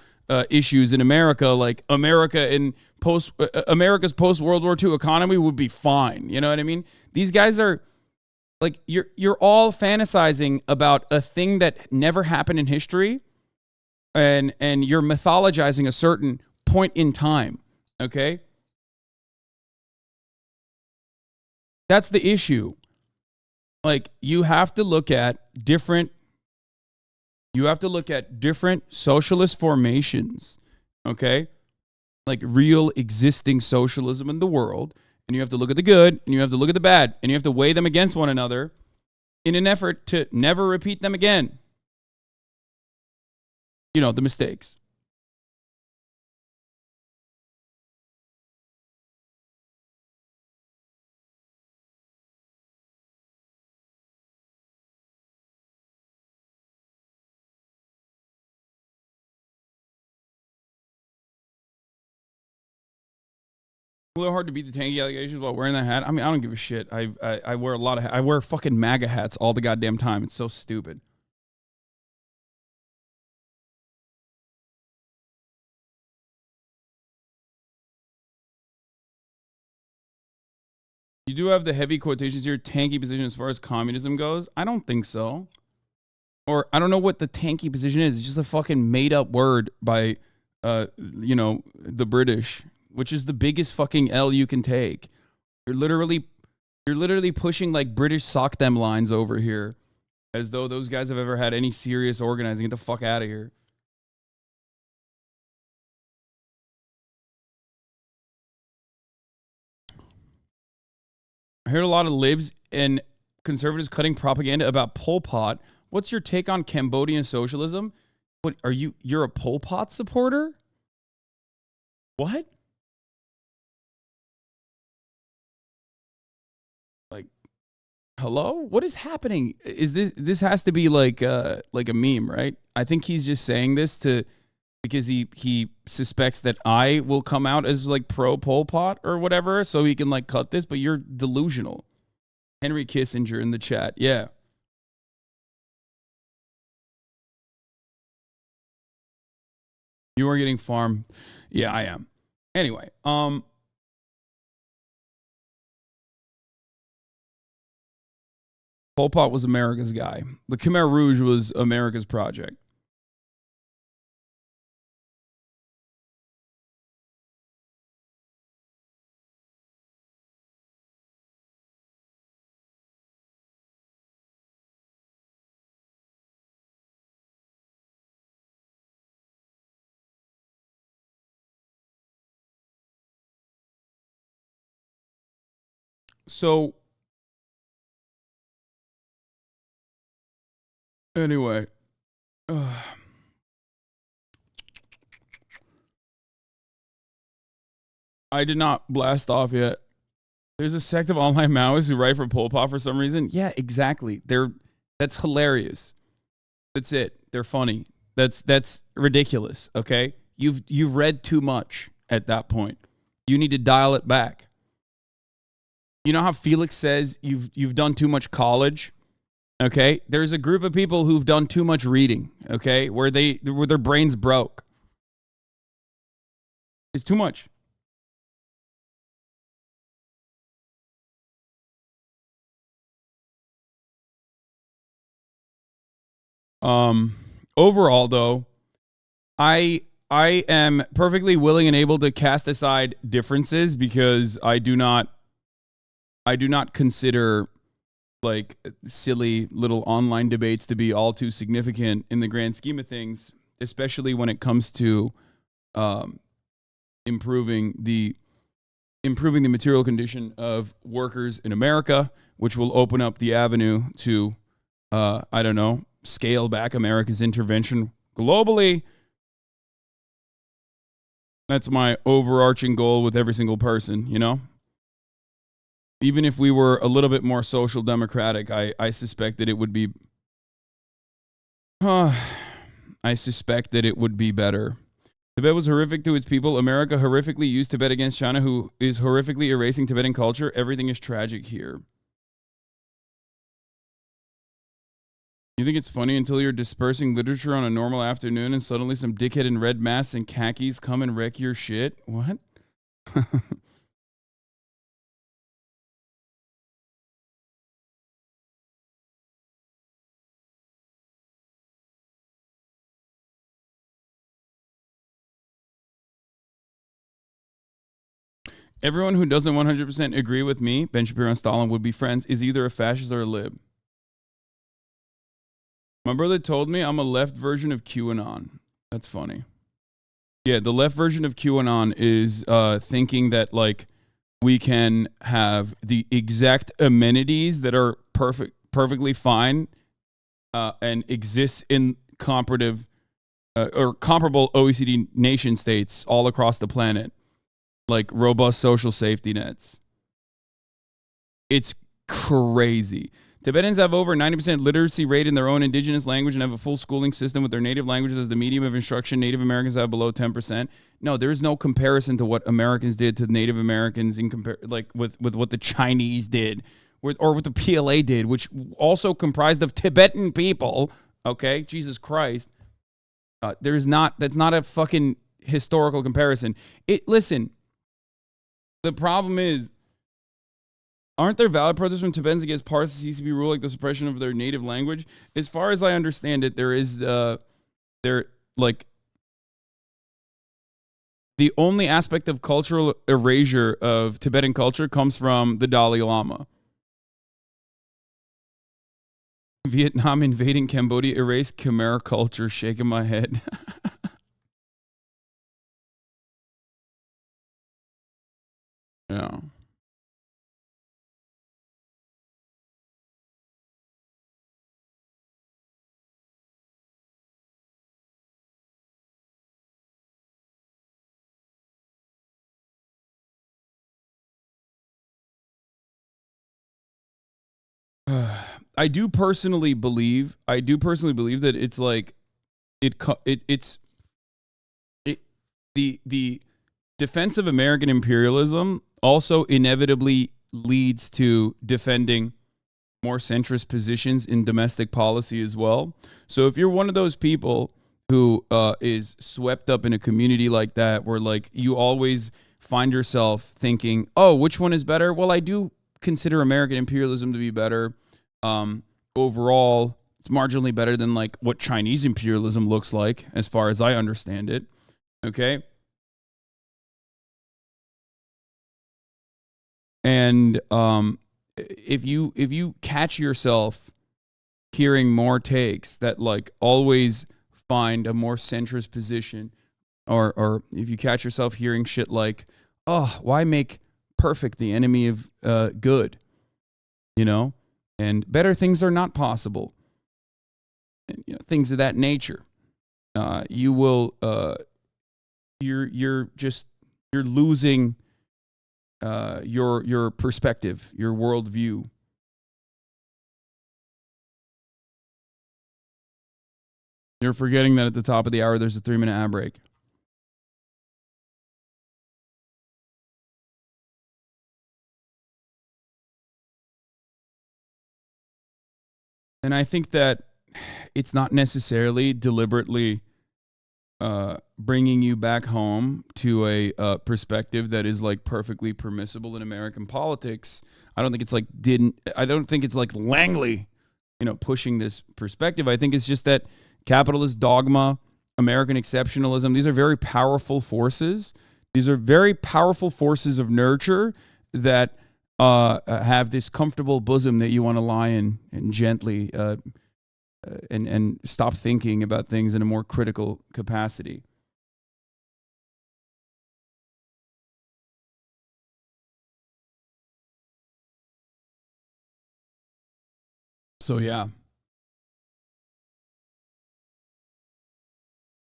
issues in America, like America in America's post-World War II economy would be fine. You know what I mean? These guys are like, you're all fantasizing about a thing that never happened in history, and you're mythologizing a certain point in time. Okay? That's the issue. Like, you have to look at different socialist formations. Okay? Like real existing socialism in the world, and you have to look at the good and you have to look at the bad, and you have to weigh them against one another in an effort to never repeat them again. You know, the mistakes. A little hard to beat the tanky allegations while wearing that hat. I mean, I don't give a shit. I wear a lot of I wear fucking MAGA hats all the goddamn time. It's so stupid. You do have the heavy quotations here, tanky position as far as communism goes. I don't think so. Or I don't know what the tanky position is. It's just a fucking made up word by, the British, which is the biggest fucking L you can take. You're literally pushing like British sock them lines over here, as though those guys have ever had any serious organizing. Get the fuck out of here. I heard a lot of libs and conservatives cutting propaganda about Pol Pot. What's your take on Cambodian socialism? What are you're a Pol Pot supporter? What? Like, hello? What is happening? Is this has to be like a meme, right? I think he's just saying this because he suspects that I will come out as like pro Pol Pot or whatever, so he can like cut this, but you're delusional. Henry Kissinger in the chat. Yeah. You are getting farmed. Yeah, I am. Anyway, Pol Pot was America's guy. The Khmer Rouge was America's project. So, anyway, I did not blast off yet. There's a sect of online Maoists who write for Pol Pot for some reason. Yeah, exactly. That's hilarious. That's it. They're funny. That's ridiculous. Okay, you've read too much at that point. You need to dial it back. You know how Felix says you've done too much college? Okay? There's a group of people who've done too much reading, okay? Where their brains broke. It's too much. Overall though, I am perfectly willing and able to cast aside differences because I do not consider like silly little online debates to be all too significant in the grand scheme of things, especially when it comes to improving the material condition of workers in America, which will open up the avenue to scale back America's intervention globally. That's my overarching goal with every single person, you know? Even if we were a little bit more social democratic, I suspect that it would be I suspect that it would be better. Tibet was horrific to its people. America horrifically used Tibet against China, who is horrifically erasing Tibetan culture. Everything is tragic here. You think it's funny until you're dispersing literature on a normal afternoon and suddenly some dickhead in red masks and khakis come and wreck your shit? What? Everyone who doesn't 100% agree with me, Ben Shapiro and Stalin would be friends, is either a fascist or a lib. My brother told me I'm a left version of QAnon. That's funny. Yeah, the left version of QAnon is thinking that like we can have the exact amenities that are perfectly fine and exists in comparable OECD nation states all across the planet. Like robust social safety nets. It's crazy. Tibetans have over 90% literacy rate in their own indigenous language and have a full schooling system with their native languages as the medium of instruction. Native Americans have below 10%. No, there's no comparison to what Americans did to Native Americans in with what the Chinese did or what the PLA did, which also comprised of Tibetan people. Okay, Jesus Christ. That's not a fucking historical comparison. Listen. The problem is Aren't there valid protests from Tibetans against parts of CCP rule, like the suppression of their native language? As far as I understand it, there is like the only aspect of cultural erasure of Tibetan culture comes from the Dalai Lama. Vietnam invading Cambodia erased Khmer culture. Shaking my head. Yeah. I do personally believe that it's like it's the defense of American imperialism also inevitably leads to defending more centrist positions in domestic policy as well. So if you're one of those people who is swept up in a community like that, where like you always find yourself thinking, oh, which one is better? Well, I do consider American imperialism to be better. Overall, it's marginally better than like what Chinese imperialism looks like, as far as I understand it. Okay. And if you catch yourself hearing more takes that like always find a more centrist position, or if you catch yourself hearing shit like, oh, why make perfect the enemy of good, you know, and better things are not possible, and, you know, things of that nature, you will you're losing your perspective, your worldview. You're forgetting that at the top of the hour, there's a 3-minute ad break. And I think that it's not necessarily deliberately bringing you back home to a perspective that is like perfectly permissible in American politics. I don't think it's like Langley, you know, pushing this perspective. I think it's just that capitalist dogma, American exceptionalism, these are very powerful forces. These are very powerful forces of nurture that have this comfortable bosom that you want to lie in and gently and stop thinking about things in a more critical capacity. So yeah,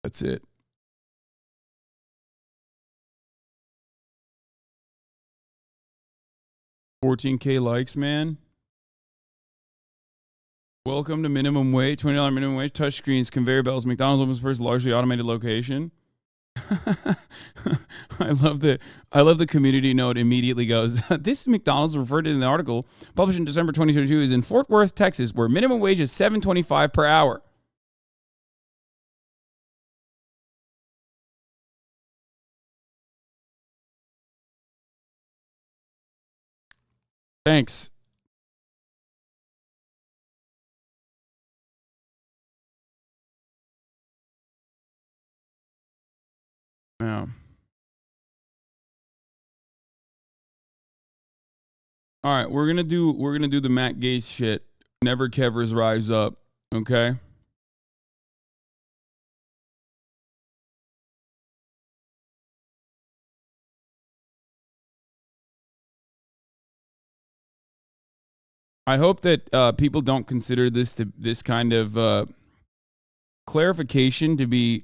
that's it. 14K likes, man. Welcome to minimum wage, $20 minimum wage, touchscreens, conveyor belts. McDonald's opens first largely automated location. I love the community note immediately goes, this McDonald's referred to in the article published in December 2022 is in Fort Worth, Texas, where minimum wage is $7.25 per hour. Thanks. Yeah. All right, we're gonna do the Matt Gaetz shit. Never Kevers rise up. Okay. I hope that people don't consider this kind of clarification to be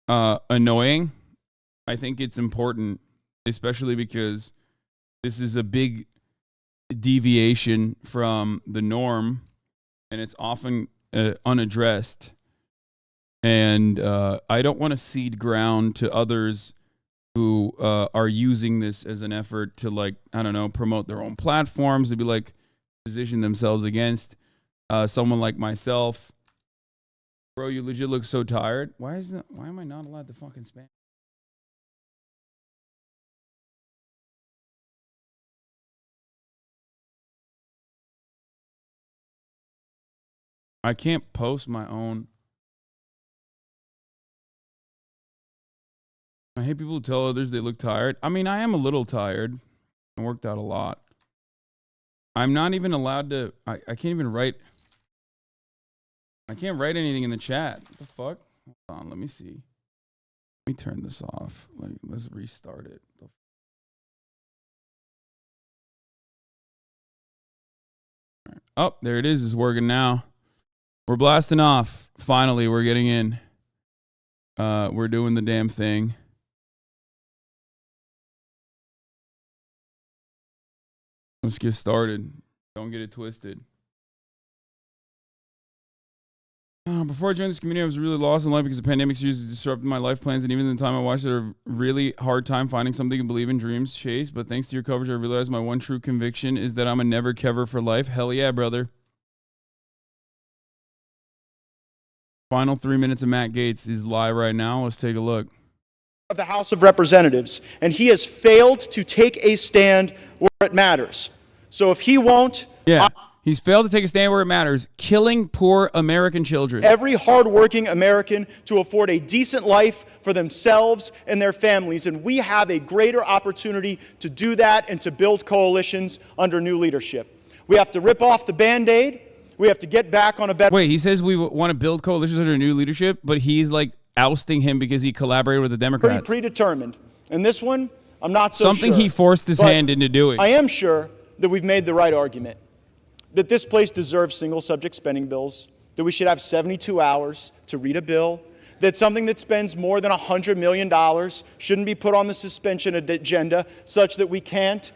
annoying. I think it's important, especially because this is a big deviation from the norm, and it's often unaddressed. And I don't want to cede ground to others who are using this as an effort to, like, I don't know, promote their own platforms, to be like, position themselves against someone like myself. Bro, you legit look so tired. Why am I not allowed to fucking spam? I can't post my own. I hate people who tell others they look tired. I mean, I am a little tired. I worked out a lot. I'm not even allowed to. I can't even write. I can't write anything in the chat. What the fuck? Hold on, let me see. Let me turn this off. Let's restart it. Right. Oh, there it is. It's working now. We're blasting off. Finally, we're getting in. We're doing the damn thing. Let's get started. Don't get it twisted. Before I joined this community, I was really lost in life because the pandemic seriously disrupted my life plans, and even the time I watched it, I had a really hard time finding something to believe in, dreams, chase. But thanks to your coverage, I realized my one true conviction is that I'm a never kever for life. Hell yeah, brother. Final 3 minutes of Matt Gaetz is live right now. Let's take a look. Of the House of Representatives, and he has failed to take a stand where it matters. So if he won't... Yeah. He's failed to take a stand where it matters, killing poor American children. Every hardworking American to afford a decent life for themselves and their families. And we have a greater opportunity to do that and to build coalitions under new leadership. We have to rip off the Band-Aid. We have to get back on a better... Wait, he says we want to build coalitions under new leadership, but he's like ousting him because he collaborated with the Democrats. Pretty predetermined. And this one, I'm not so Something sure. he forced his hand into doing. I am sure that we've made the right argument. That this place deserves single subject spending bills, that we should have 72 hours to read a bill, that something that spends more than $100 million shouldn't be put on the suspension agenda such that we can't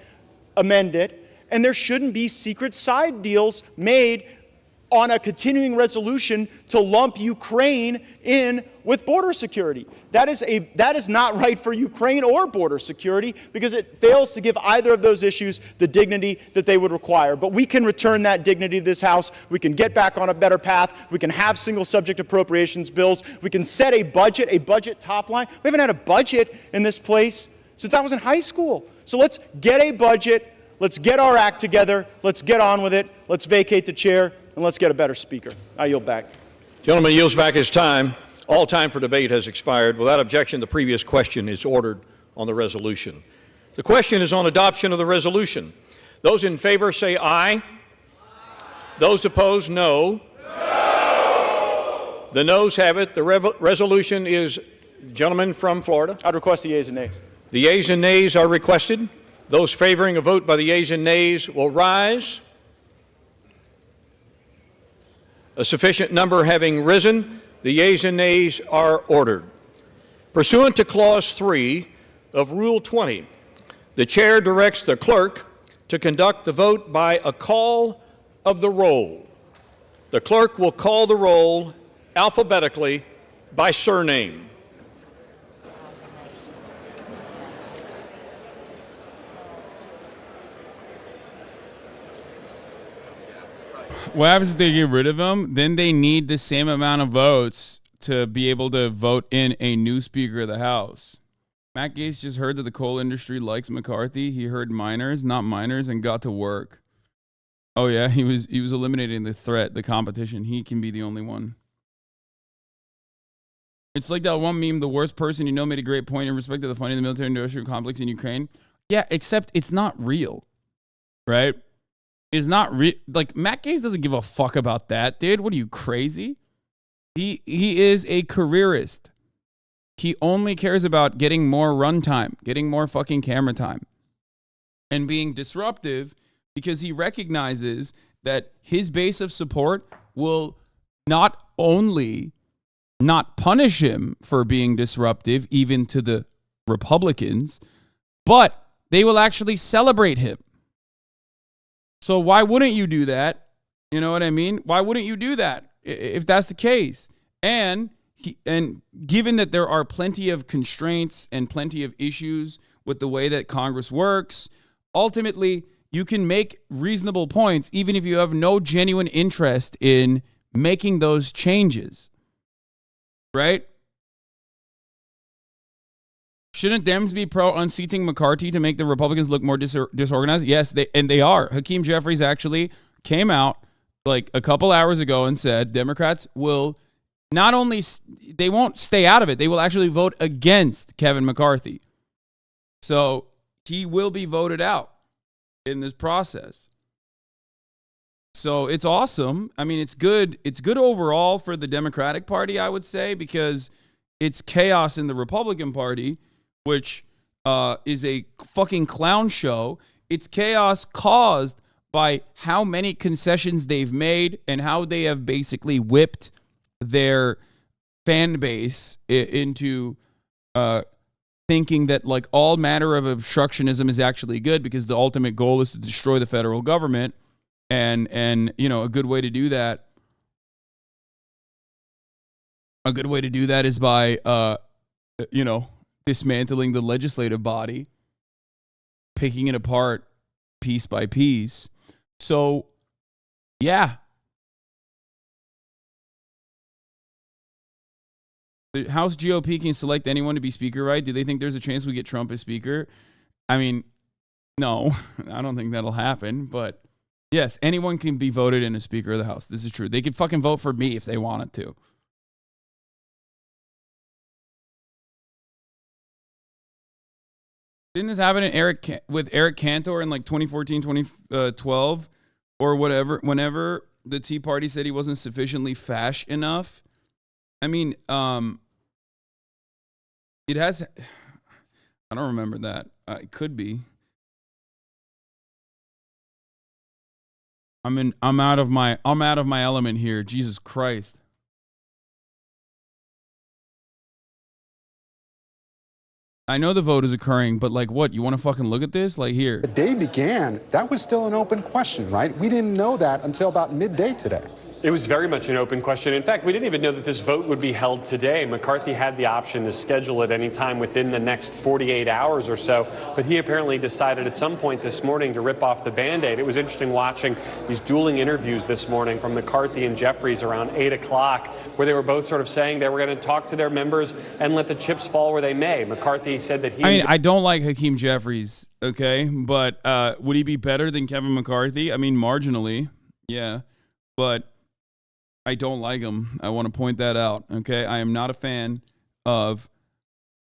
amend it, and there shouldn't be secret side deals made on a continuing resolution to lump Ukraine in with border security. That is not right for Ukraine or border security because it fails to give either of those issues the dignity that they would require. But we can return that dignity to this House. We can get back on a better path. We can have single subject appropriations bills. We can set a budget top line. We haven't had a budget in this place since I was in high school. So let's get a budget. Let's get our act together. Let's get on with it. Let's vacate the chair. And let's get a better speaker. I yield back. Gentleman yields back his time. All time for debate has expired. Without objection, the previous question is ordered on the resolution. The question is on adoption of the resolution. Those in favor say aye. Aye. Those opposed, no. No. The noes have it. The resolution is, gentleman from Florida. I'd request the yeas and nays. The yeas and nays are requested. Those favoring a vote by the yeas and nays will rise. A sufficient number having risen, the yeas and nays are ordered. Pursuant to Clause 3 of Rule 20, the chair directs the clerk to conduct the vote by a call of the roll. The clerk will call the roll alphabetically by surname. What happens if they get rid of him? Then they need the same amount of votes to be able to vote in a new Speaker of the House. Matt Gaetz just heard that the coal industry likes McCarthy. He heard miners, not miners, and got to work. Oh yeah, he was eliminating the threat, the competition. He can be the only one. It's like that one meme, the worst person you know made a great point in respect to the funding of the military-industrial complex in Ukraine. Yeah, except it's not real, right? Is not like Matt Gaetz doesn't give a fuck about that, dude. What are you, crazy? He is a careerist. He only cares about getting more runtime, getting more fucking camera time, and being disruptive because he recognizes that his base of support will not only not punish him for being disruptive, even to the Republicans, but they will actually celebrate him. So why wouldn't you do that? You know what I mean? Why wouldn't you do that if that's the case? And given that there are plenty of constraints and plenty of issues with the way that Congress works, ultimately you can make reasonable points even if you have no genuine interest in making those changes. Right? Shouldn't Dems be pro-unseating McCarthy to make the Republicans look more disorganized? Yes, they are. Hakeem Jeffries actually came out like a couple hours ago and said Democrats will not only, they won't stay out of it, they will actually vote against Kevin McCarthy. So he will be voted out in this process. So it's awesome. I mean, it's good. It's good overall for the Democratic Party, I would say, because it's chaos in the Republican Party, which is a fucking clown show. It's chaos caused by how many concessions they've made and how they have basically whipped their fan base into thinking that like all manner of obstructionism is actually good because the ultimate goal is to destroy the federal government. And you know, a good way to do that is by you know, dismantling the legislative body, picking it apart piece by piece. So yeah, the House GOP can select anyone to be speaker, right? Do they think there's a chance we get Trump as speaker? I mean, no, I don't think that'll happen, but yes, anyone can be voted in as Speaker of the House. This is true. They could fucking vote for me if they wanted to. Didn't this happen with Eric Cantor in like 2014, 2012 or whatever, whenever the Tea Party said he wasn't sufficiently fash enough? I mean, it has, I don't remember that. It could be. I'm out of my element here. Jesus Christ. I know the vote is occurring, but like what? You want to fucking look at this? Like here. The day began, that was still an open question, right? We didn't know that until about midday today. It was very much an open question. In fact, we didn't even know that this vote would be held today. McCarthy had the option to schedule it any time within the next 48 hours or so, but he apparently decided at some point this morning to rip off the Band-Aid. It was interesting watching these dueling interviews this morning from McCarthy and Jeffries around 8 o'clock, where they were both sort of saying they were going to talk to their members and let the chips fall where they may. McCarthy said that he... I mean, I don't like Hakeem Jeffries, okay? But would he be better than Kevin McCarthy? I mean, marginally, yeah. But I don't like him. I want to point that out, okay? I am not a fan of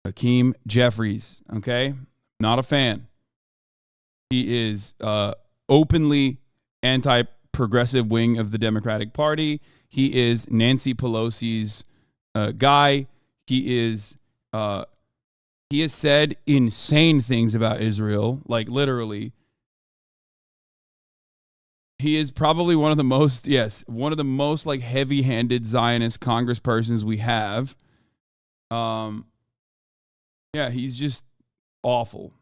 Hakeem Jeffries, okay? Not a fan. He is openly anti-progressive wing of the Democratic Party. He is Nancy Pelosi's guy. He has said insane things about Israel, like literally. He is probably one of the most like heavy-handed Zionist congresspersons we have. Yeah, he's just awful.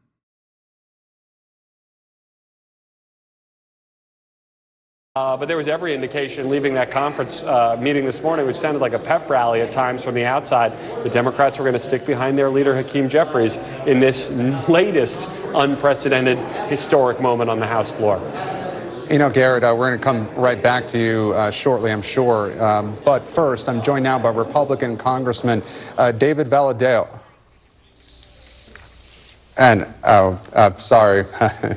But there was every indication leaving that conference meeting this morning, which sounded like a pep rally at times from the outside, the Democrats were going to stick behind their leader, Hakeem Jeffries, in this latest unprecedented historic moment on the House floor. You know, Garrett, we're going to come right back to you shortly, I'm sure. But first, I'm joined now by Republican Congressman David Valadao. And, sorry,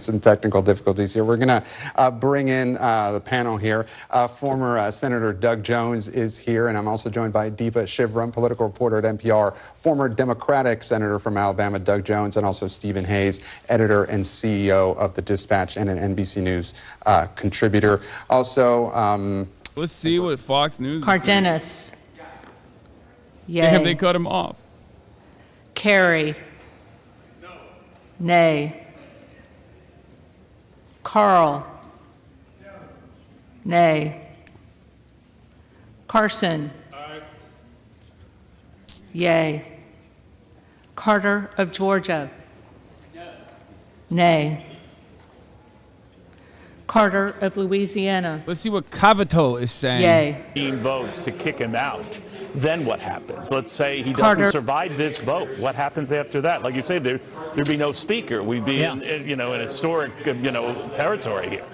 some technical difficulties here. We're going to bring in the panel here. Former Senator Doug Jones is here, and I'm also joined by Deepa Shivram, political reporter at NPR, former Democratic Senator from Alabama, Doug Jones, and also Stephen Hayes, editor and CEO of The Dispatch and an NBC News contributor. Also, let's see what Fox News Cardenas. Yay. Have they cut him off? Kerry. Nay. Carl. Nay. Carson. Aye. Yay. Carter of Georgia. Nay. Carter of Louisiana. Let's see what Cavato is saying. Yay. 15 votes to kick him out. Then what happens? Let's say he doesn't survive this vote. What happens after that? Like you say, there'd be no speaker. We'd be in historic, territory here.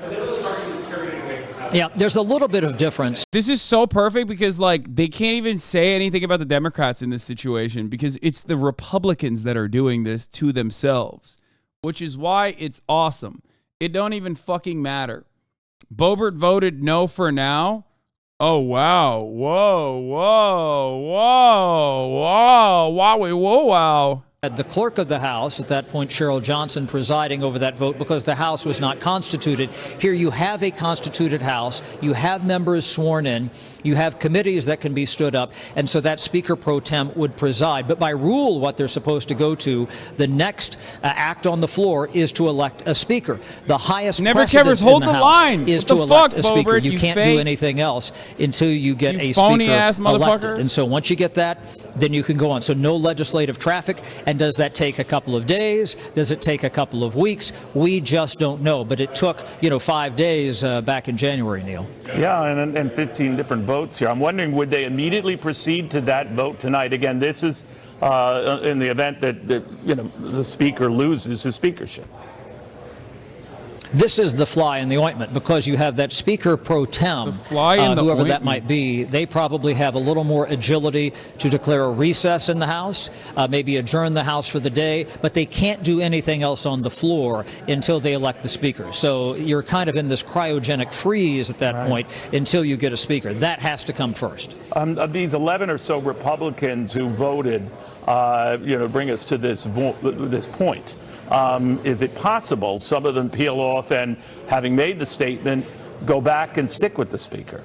Yeah, there's a little bit of difference. This is so perfect because, like, they can't even say anything about the Democrats in this situation because it's the Republicans that are doing this to themselves, which is why it's awesome. It don't even fucking matter. Boebert voted no for now. Oh, wow. Whoa, whoa, whoa, whoa, wowie, whoa, wow. The clerk of the House, at that point Cheryl Johnson, presiding over that vote because the House was not constituted. Here you have a constituted House, you have members sworn in, you have committees that can be stood up, and so that Speaker pro tem would preside. But by rule, what they're supposed to go to, the next act on the floor is to elect a Speaker. The highest precedence in the House is to elect a Speaker. You can't do anything else until you get a Speaker elected. And so once you get that, then you can go on. So no legislative traffic. And does that take a couple of days? Does it take a couple of weeks? We just don't know. But it took, 5 days back in January, Neil. Yeah, and 15 different votes here. I'm wondering, would they immediately proceed to that vote tonight? Again, this is in the event that the Speaker loses his speakership. This is the fly in the ointment because you have that Speaker pro tem, whoever that might be. They probably have a little more agility to declare a recess in the House, maybe adjourn the House for the day, but they can't do anything else on the floor until they elect the Speaker. So you're kind of in this cryogenic freeze at that point until you get a Speaker. That has to come first. Of these 11 or so Republicans who voted, bring us to this point. Is it possible some of them peel off and, having made the statement, go back and stick with the Speaker?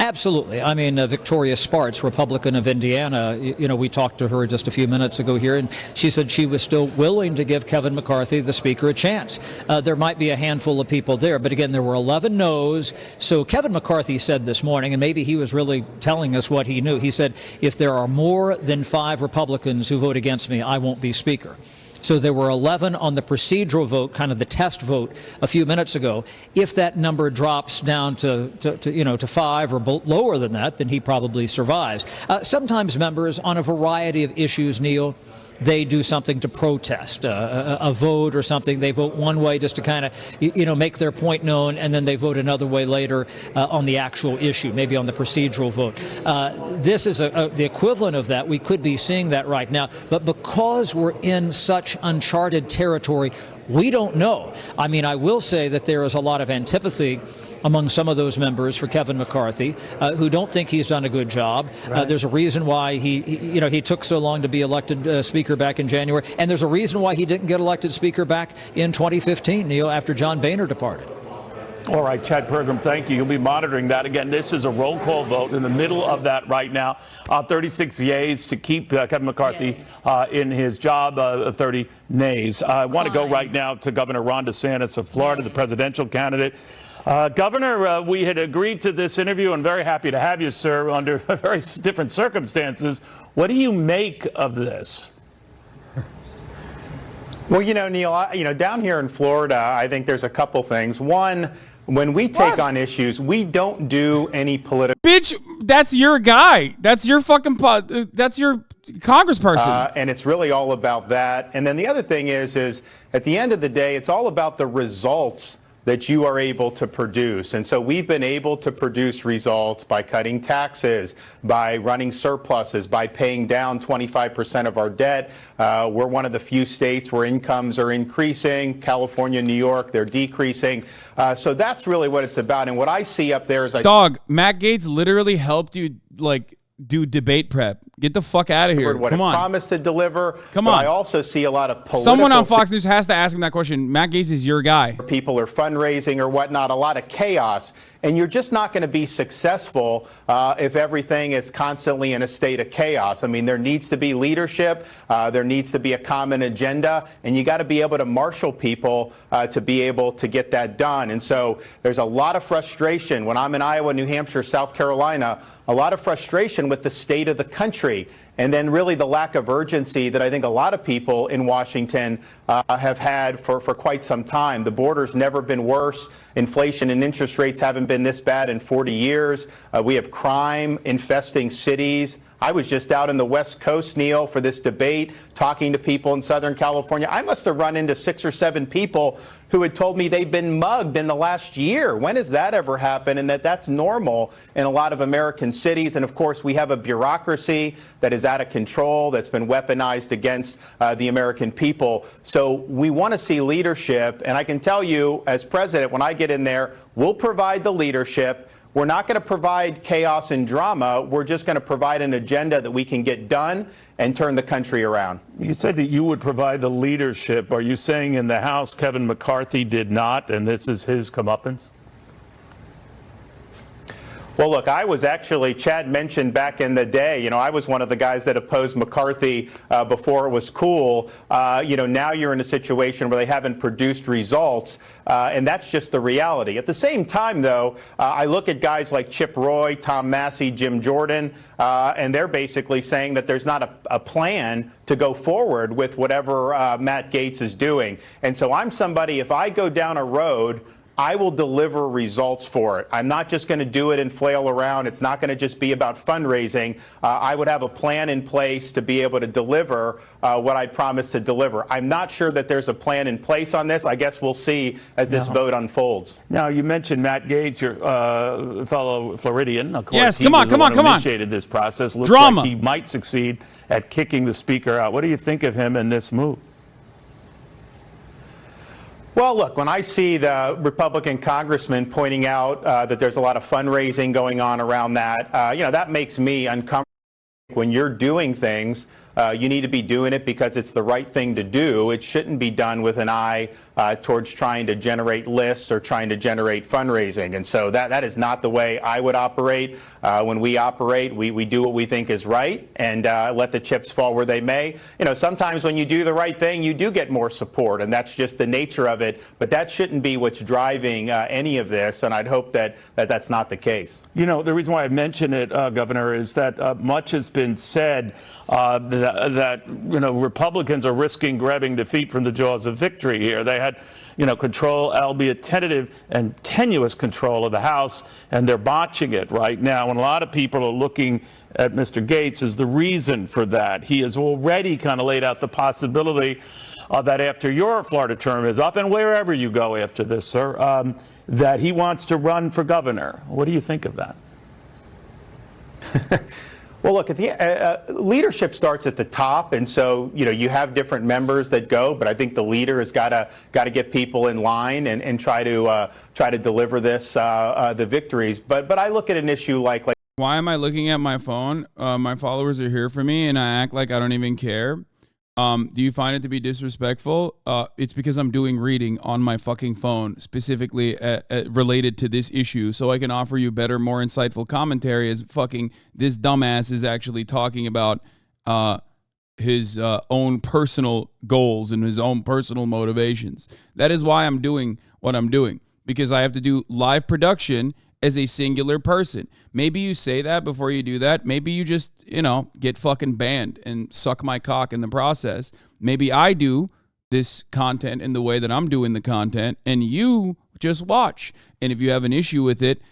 Absolutely. I mean, Victoria Spartz, Republican of Indiana, we talked to her just a few minutes ago here, and she said she was still willing to give Kevin McCarthy, the Speaker, a chance. There might be a handful of people there, but again, there were 11 no's. So Kevin McCarthy said this morning, and maybe he was really telling us what he knew. He said, if there are more than 5 Republicans who vote against me, I won't be Speaker. So there were 11 on the procedural vote, kind of the test vote a few minutes ago. If that number drops down to 5 or lower than that, then he probably survives. Sometimes members on a variety of issues, Neil, they do something to protest, a vote or something. They vote one way just to kind of, make their point known, and then they vote another way later on the actual issue, maybe on the procedural vote. This is the equivalent of that. We could be seeing that right now. But because we're in such uncharted territory, we don't know. I mean, I will say that there is a lot of antipathy among some of those members for Kevin McCarthy, who don't think he's done a good job. There's a reason why he took so long to be elected Speaker back in January, and there's a reason why he didn't get elected Speaker back in 2015, after John Boehner departed. All right, Chad Pergram, thank you. You'll be monitoring that. Again, this is a roll call vote in the middle of that right now. 36 yeas to keep Kevin McCarthy in his job, 30 nays. I want to go right now to Governor Ron DeSantis of Florida, the presidential candidate. Governor, we had agreed to this interview, and very happy to have you, sir, under very different circumstances. What do you make of this? Well, Neil, down here in Florida, I think there's a couple things. One, when we take on issues, we don't do any political. Bitch, that's your guy. That's your fucking. That's your congressperson. And it's really all about that. And then the other thing is at the end of the day, it's all about the results that you are able to produce. And so we've been able to produce results by cutting taxes, by running surpluses, by paying down 25% of our debt. We're one of the few states where incomes are increasing. California, New York, they're decreasing. So that's really what it's about. And what I see up there is Matt Gaetz literally helped you do debate prep. Get the fuck out of here. Come on. Promised to deliver. Come on. I also see a lot of political. Someone on Fox News has to ask him that question. Matt Gaetz is your guy. People are fundraising or whatnot, a lot of chaos. And you're just not going to be successful if everything is constantly in a state of chaos. I mean, there needs to be leadership. There needs to be a common agenda. And you got to be able to marshal people to be able to get that done. And so there's a lot of frustration when I'm in Iowa, New Hampshire, South Carolina, a lot of frustration with the state of the country. And then really the lack of urgency that I think a lot of people in Washington have had for quite some time. The border's never been worse. Inflation and interest rates haven't been this bad in 40 years. We have crime infesting cities. I was just out in the West Coast, Neil, for this debate, talking to people in Southern California. I must have run into 6 or 7 people who had told me they've been mugged in the last year. When has that ever happened? And that's normal in a lot of American cities. And of course, we have a bureaucracy that is is out of control, that's been weaponized against the American people. So we want to see leadership. And I can tell you, as president, when I get in there, we'll provide the leadership. We're not going to provide chaos and drama. We're just going to provide an agenda that we can get done and turn the country around. You said that you would provide the leadership. Are you saying in the House Kevin McCarthy did not, and this is his comeuppance? Well, look, I was actually, Chad mentioned back in the day, I was one of the guys that opposed McCarthy before it was cool. Now you're in a situation where they haven't produced results, and that's just the reality. At the same time, though, I look at guys like Chip Roy, Tom Massey, Jim Jordan, and they're basically saying that there's not a plan to go forward with whatever Matt Gaetz is doing. And so I'm somebody, if I go down a road, I will deliver results for it. I'm not just going to do it and flail around. It's not going to just be about fundraising. I would have a plan in place to be able to deliver what I promised to deliver. I'm not sure that there's a plan in place on this. I guess we'll see as this vote unfolds. Now, you mentioned Matt Gaetz, your fellow Floridian. Of course, yes, come on. Initiated this process. Looks Drama. like he might succeed at kicking the speaker out. What do you think of him in this move? Well, look, when I see the Republican congressman pointing out that there's a lot of fundraising going on around that, that makes me uncomfortable. When you're doing things, you need to be doing it because it's the right thing to do. It shouldn't be done with an eye towards trying to generate lists or trying to generate fundraising. And so that is not the way I would operate. When we operate, we do what we think is right and let the chips fall where they may. Sometimes when you do the right thing, you do get more support, and that's just the nature of it. But that shouldn't be what's driving any of this, and I'd hope that that's not the case. The reason why I mention it, Governor, is that much has been said that Republicans are risking grabbing defeat from the jaws of victory here. They had control, albeit tentative and tenuous control of the House, and they're botching it right now. And a lot of people are looking at Mr. Gaetz as the reason for that. He has already kind of laid out the possibility that after your Florida term is up, and wherever you go after this, sir, that he wants to run for governor. What do you think of that? Well, look, leadership starts at the top, and so you have different members that go, but I think the leader has got to get people in line and try to deliver the victories. But I look at an issue like. Why am I looking at my phone? My followers are here for me, and I act like I don't even care. Do you find it to be disrespectful? It's because I'm doing reading on my fucking phone, specifically related to this issue, so I can offer you better, more insightful commentary as fucking this dumbass is actually talking about his own personal goals and his own personal motivations. That is why I'm doing what I'm doing, because I have to do live production as a singular person. Maybe you say that before you do that. Maybe you just, get fucking banned and suck my cock in the process. Maybe I do this content in the way that I'm doing the content, and you just watch. And if you have an issue with it,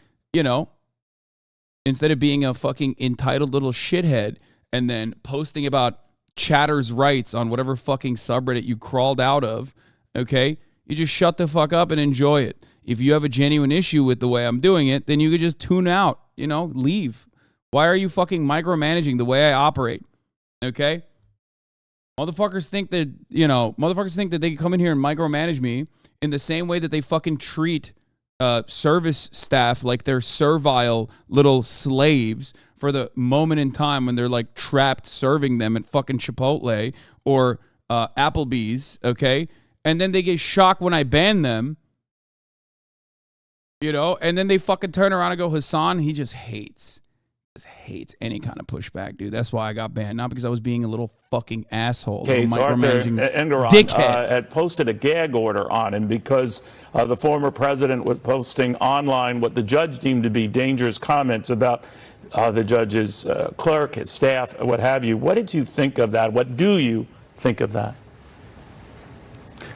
instead of being a fucking entitled little shithead and then posting about chatters' rights on whatever fucking subreddit you crawled out of, okay, you just shut the fuck up and enjoy it. If you have a genuine issue with the way I'm doing it, then you could just tune out, leave. Why are you fucking micromanaging the way I operate? Okay? Motherfuckers think that they can come in here and micromanage me in the same way that they fucking treat service staff like they're servile little slaves for the moment in time when they're like trapped serving them at fucking Chipotle or Applebee's, okay? And then they get shocked when I ban them. And then they fucking turn around and go, Hasan, he just hates any kind of pushback, dude. That's why I got banned, not because I was being a little fucking asshole. Okay, so Arthur Engeron had posted a gag order on him because the former president was posting online what the judge deemed to be dangerous comments about the judge's clerk, his staff, what have you. What did you think of that? What do you think of that?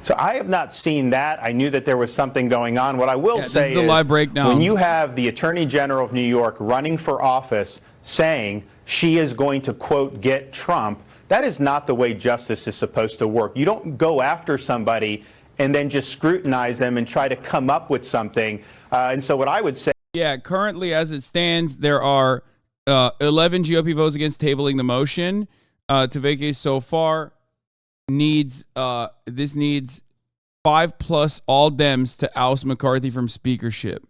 So I have not seen that. I knew that there was something going on. What I will say is, live breakdown. When you have the Attorney General of New York running for office saying she is going to, quote, get Trump, that is not the way justice is supposed to work. You don't go after somebody and then just scrutinize them and try to come up with something. And so what I would say. Yeah, currently as it stands, there are 11 GOP votes against tabling the motion to vacate so far. This needs 5+ all Dems to oust McCarthy from speakership.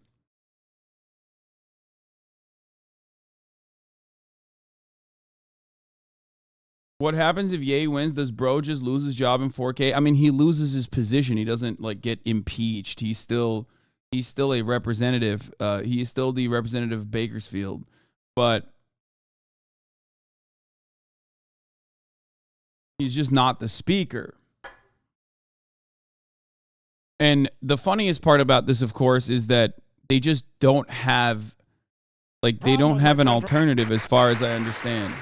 What happens if Ye wins? Does bro just lose his job in 4K? I mean, he loses his position. He doesn't like get impeached. He's still a representative. He is still the representative of Bakersfield, but he's just not the speaker. And the funniest part about this, of course, is that they just don't have, like, they don't have an alternative as far as I understand.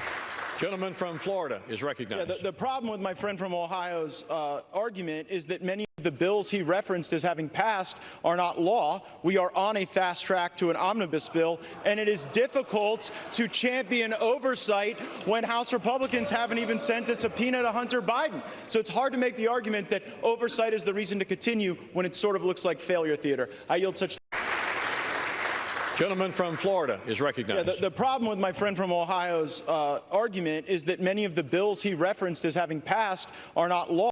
Gentleman from Florida is recognized. Yeah, the problem with my friend from Ohio's argument is that many of the bills he referenced as having passed are not law. We are on a fast track to an omnibus bill, and it is difficult to champion oversight when House Republicans haven't even sent a subpoena to Hunter Biden. So it's hard to make the argument that oversight is the reason to continue when it sort of looks like failure theater. I yield such. Gentleman from Florida is recognized. Yeah, the problem with my friend from Ohio's argument is that many of the bills he referenced as having passed are not law.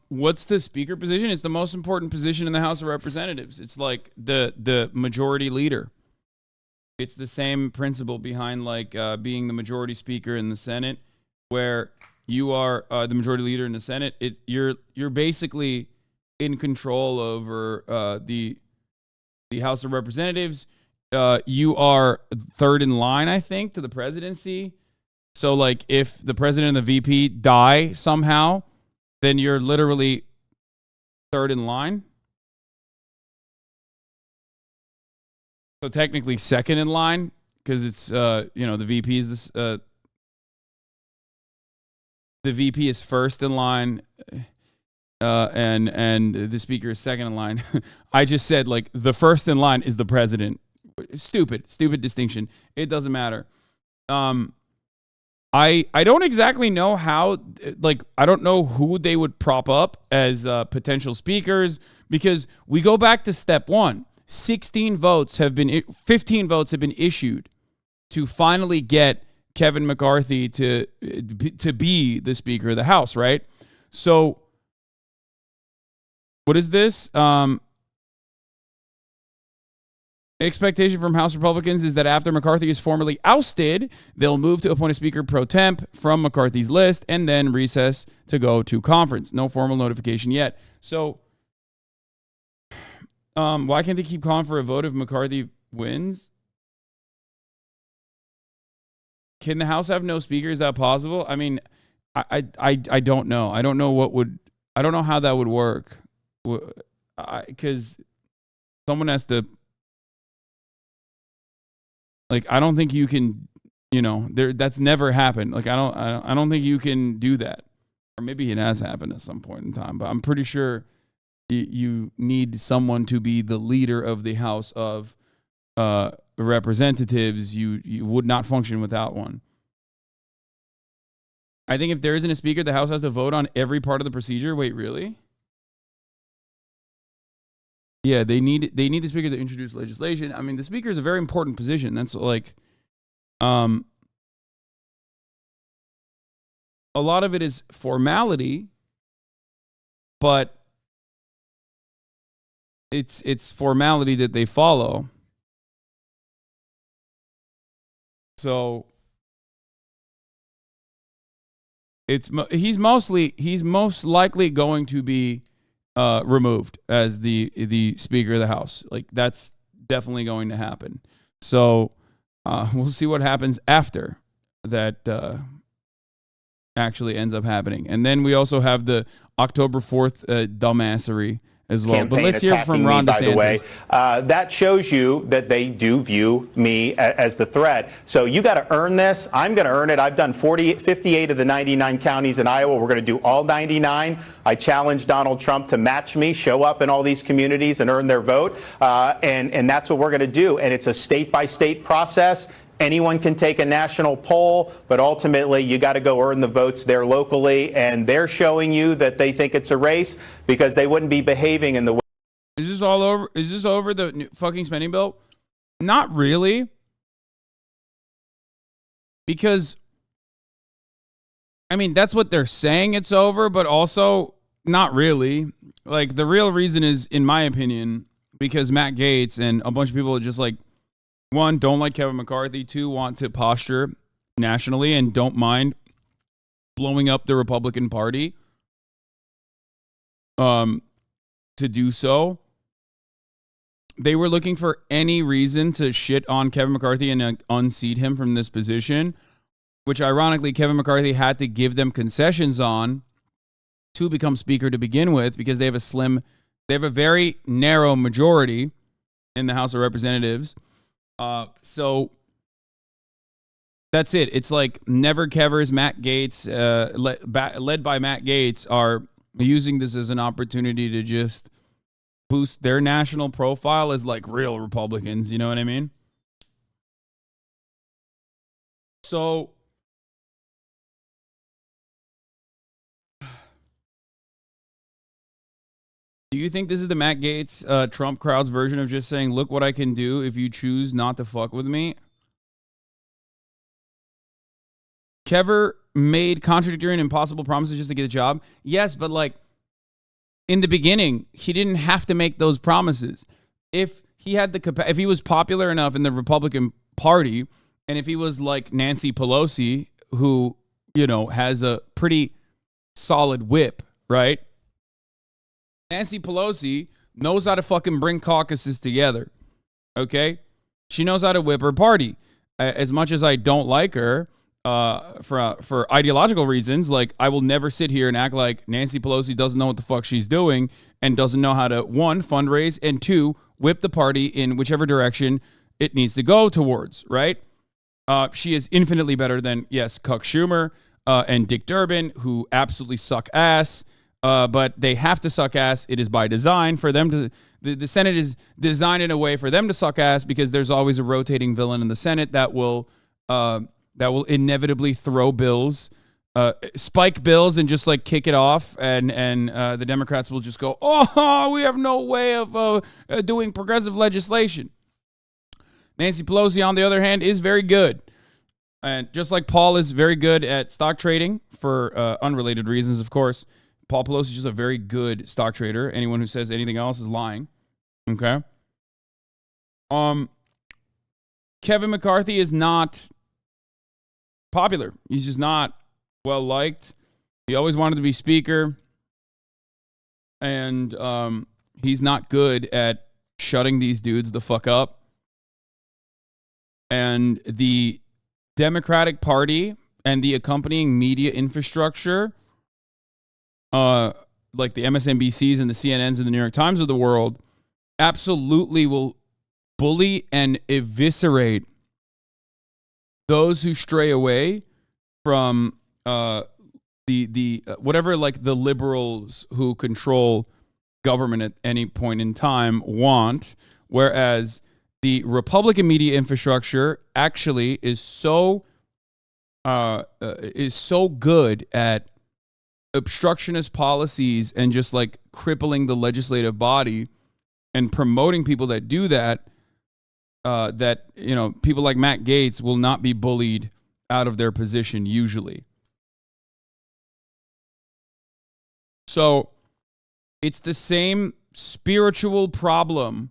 What's the speaker position? It's the most important position in the House of Representatives. It's like the majority leader. It's the same principle behind like being the majority speaker in the Senate, where you are the majority leader in the Senate. You're basically in control over the House of Representatives. You are third in line, I think, to the presidency. So, like, if the president and the VP die somehow, then you're literally third in line. So technically second in line, because it's the VP is this. The VP is first in line. And the speaker is second in line. I just said, like, the first in line is the president. Stupid distinction. It doesn't matter. I don't exactly know how, like, I don't know who they would prop up as potential speakers, because we go back to step one. 15 votes have been issued to finally get Kevin McCarthy to be the Speaker of the House, right? So what is this? Expectation from House Republicans is that after McCarthy is formally ousted, they'll move to appoint a Speaker pro temp from McCarthy's list and then recess to go to conference. No formal notification yet. So why can't they keep calling for a vote if McCarthy wins? Can the House have no Speaker? Is that possible? I mean, I don't know. I don't know how that would work. Because someone has to, like, I don't think you can, that's never happened. Like, I don't think you can do that. Or maybe it has happened at some point in time, but I'm pretty sure you need someone to be the leader of the House of Representatives. You would not function without one. I think if there isn't a Speaker, the House has to vote on every part of the procedure. Wait, really? Yeah, they need the Speaker to introduce legislation. I mean, the Speaker is a very important position. That's like, a lot of it is formality, but it's formality that they follow. So he's most likely going to be removed as the Speaker of the House. Like, that's definitely going to happen. So we'll see what happens after that actually ends up happening. And then we also have the October 4th dumbassery as well. But let's hear from Ron DeSantis. By the way, that shows you that they do view me as the threat. So you got to earn this. I'm going to earn it. I've done 58 of the 99 counties in Iowa. We're going to do all 99. I challenge Donald Trump to match me, show up in all these communities and earn their vote. And that's what we're going to do. And it's a state-by-state process. Anyone can take a national poll, but ultimately you got to go earn the votes there locally, and they're showing you that they think it's a race because they wouldn't be behaving in the way. Is this all over? Is this over the fucking spending bill? Not really. Because, I mean, that's what they're saying it's over, but also not really. Like, the real reason is, in my opinion, because Matt Gaetz and a bunch of people are just like, one, don't like Kevin McCarthy. Two, want to posture nationally and don't mind blowing up the Republican Party to do so. They were looking for any reason to shit on Kevin McCarthy and unseat him from this position, which ironically Kevin McCarthy had to give them concessions on to become speaker to begin with, because they have a very narrow majority in the House of Representatives. So that's it. It's like Never Kevers, Matt Gaetz, led by Matt Gaetz, are using this as an opportunity to just boost their national profile as like real Republicans. You know what I mean? So do you think this is the Matt Gaetz, Trump crowd's version of just saying, look what I can do if you choose not to fuck with me? Kever made contradictory and impossible promises just to get a job. Yes, but like in the beginning, he didn't have to make those promises. If he had if he was popular enough in the Republican Party, and if he was like Nancy Pelosi, who, you know, has a pretty solid whip, right? Nancy Pelosi knows how to fucking bring caucuses together, okay? She knows how to whip her party. As much as I don't like her for ideological reasons, like I will never sit here and act like Nancy Pelosi doesn't know what the fuck she's doing and doesn't know how to, one, fundraise, and two, whip the party in whichever direction it needs to go towards, right? She is infinitely better than, yes, Chuck Schumer and Dick Durbin, who absolutely suck ass. But they have to suck ass. It is by design for them to. The Senate is designed in a way for them to suck ass, because there's always a rotating villain in the Senate that will inevitably throw bills, spike bills, and just like kick it off, and the Democrats will just go, oh, we have no way of doing progressive legislation. Nancy Pelosi, on the other hand, is very good. And just like Paul is very good at stock trading for unrelated reasons, of course. Paul Pelosi is just a very good stock trader. Anyone who says anything else is lying. Okay. Kevin McCarthy is not popular. He's just not well liked. He always wanted to be speaker. And he's not good at shutting these dudes the fuck up. And the Democratic Party and the accompanying media infrastructure, like the MSNBCs and the CNNs and the New York Times of the world, absolutely will bully and eviscerate those who stray away from the whatever, like the liberals who control government at any point in time want, whereas the Republican media infrastructure actually is so good at obstructionist policies and just like crippling the legislative body and promoting people that do that, that, you know, people like Matt Gaetz will not be bullied out of their position usually. So it's the same spiritual problem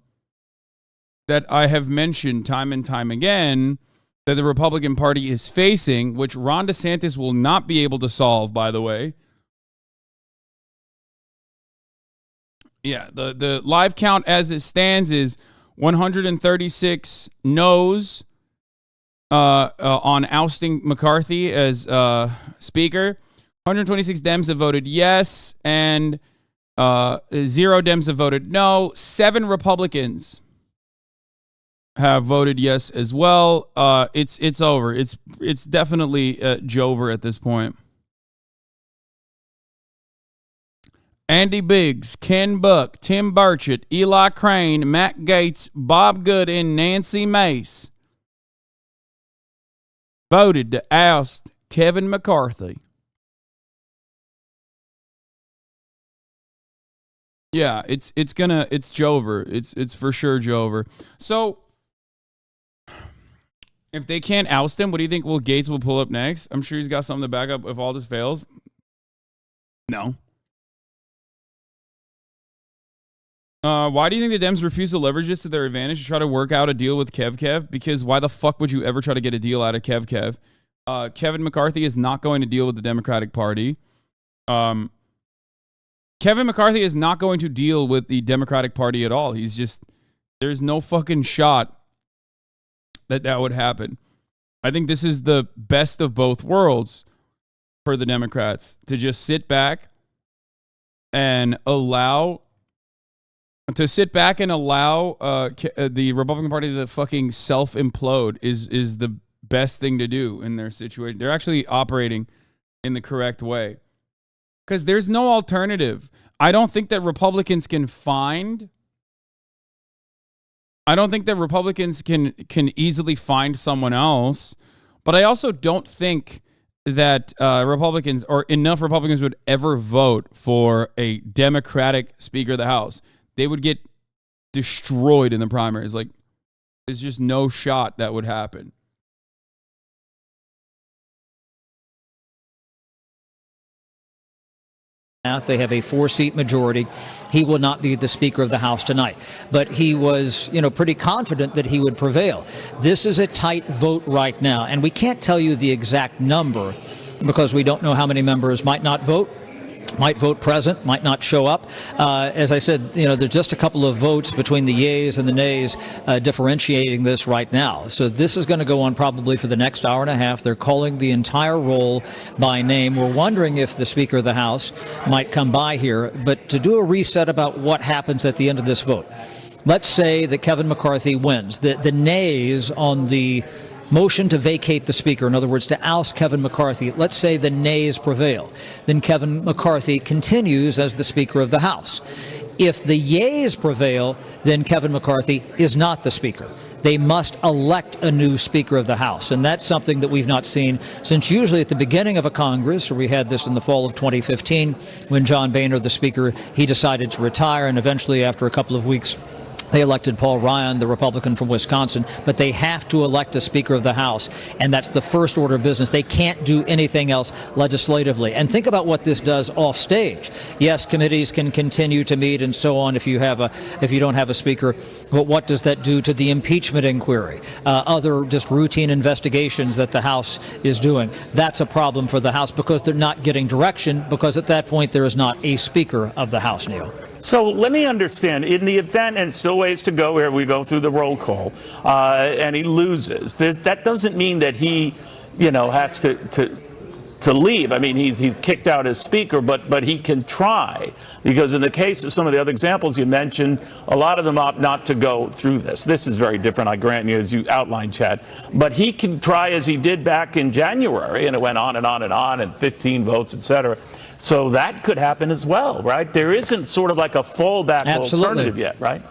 that I have mentioned time and time again that the Republican Party is facing, which Ron DeSantis will not be able to solve, by the way. Yeah, the live count as it stands is 136 no's on ousting McCarthy as speaker. 126 Dems have voted yes, and 0 Dems have voted no. 7 Republicans have voted yes as well. It's over. It's definitely Jover at this point. Andy Biggs, Ken Buck, Tim Burchett, Eli Crane, Matt Gaetz, Bob Good, and Nancy Mace voted to oust Kevin McCarthy. Yeah, it's Jover. It's for sure Jover. So If they can't oust him, what do you think Will Gaetz will pull up next? I'm sure he's got something to back up if all this fails. No. Why do you think the Dems refuse to leverage this to their advantage to try to work out a deal with Kev? Because why the fuck would you ever try to get a deal out of Kev? Kevin McCarthy is not going to deal with the Democratic Party. Kevin McCarthy is not going to deal with the Democratic Party at all. There's no fucking shot that would happen. I think this is the best of both worlds for the Democrats to just sit back and allow the Republican Party to fucking self-implode is the best thing to do in their situation. They're actually operating in the correct way because there's no alternative. I don't think that Republicans can easily find someone else, but I also don't think that Republicans or enough Republicans would ever vote for a Democratic Speaker of the House. They would get destroyed in the primaries. Like, there's just no shot that would happen. They have a 4-seat majority. He will not be the Speaker of the House tonight. But he was, pretty confident that he would prevail. This is a tight vote right now, and we can't tell you the exact number because we don't know how many members might not vote. Might vote present, might not show up. As I said, there's just a couple of votes between the yeas and the nays differentiating this right now. So this is going to go on probably for the next hour and a half. They're calling the entire roll by name. We're wondering if the Speaker of the House might come by here. But to do a reset about what happens at the end of this vote, let's say that Kevin McCarthy wins. The nays on the motion to vacate the Speaker, in other words, to oust Kevin McCarthy, let's say the nays prevail. Then Kevin McCarthy continues as the Speaker of the House. If the yeas prevail, then Kevin McCarthy is not the Speaker. They must elect a new Speaker of the House, and that's something that we've not seen since usually at the beginning of a Congress, or we had this in the fall of 2015 when John Boehner, the Speaker, he decided to retire, and eventually after a couple of weeks, they elected Paul Ryan, the Republican from Wisconsin, but they have to elect a Speaker of the House, and that's the first order of business. They can't do anything else legislatively. And think about what this does off stage. Yes, committees can continue to meet and so on if you don't have a Speaker, but what does that do to the impeachment inquiry? Other just routine investigations that the House is doing. That's a problem for the House because they're not getting direction, because at that point there is not a Speaker of the House, Neil. So let me understand, in the event, and still ways to go here, we go through the roll call, and he loses. That doesn't mean that he, has to leave. I mean, he's kicked out as Speaker, but he can try. Because in the case of some of the other examples you mentioned, a lot of them opt not to go through this. This is very different, I grant you, as you outlined, Chad. But he can try as he did back in January, and it went on and on and on, and 15 votes, et cetera. So that could happen as well, right? There isn't sort of like a fallback alternative yet, right?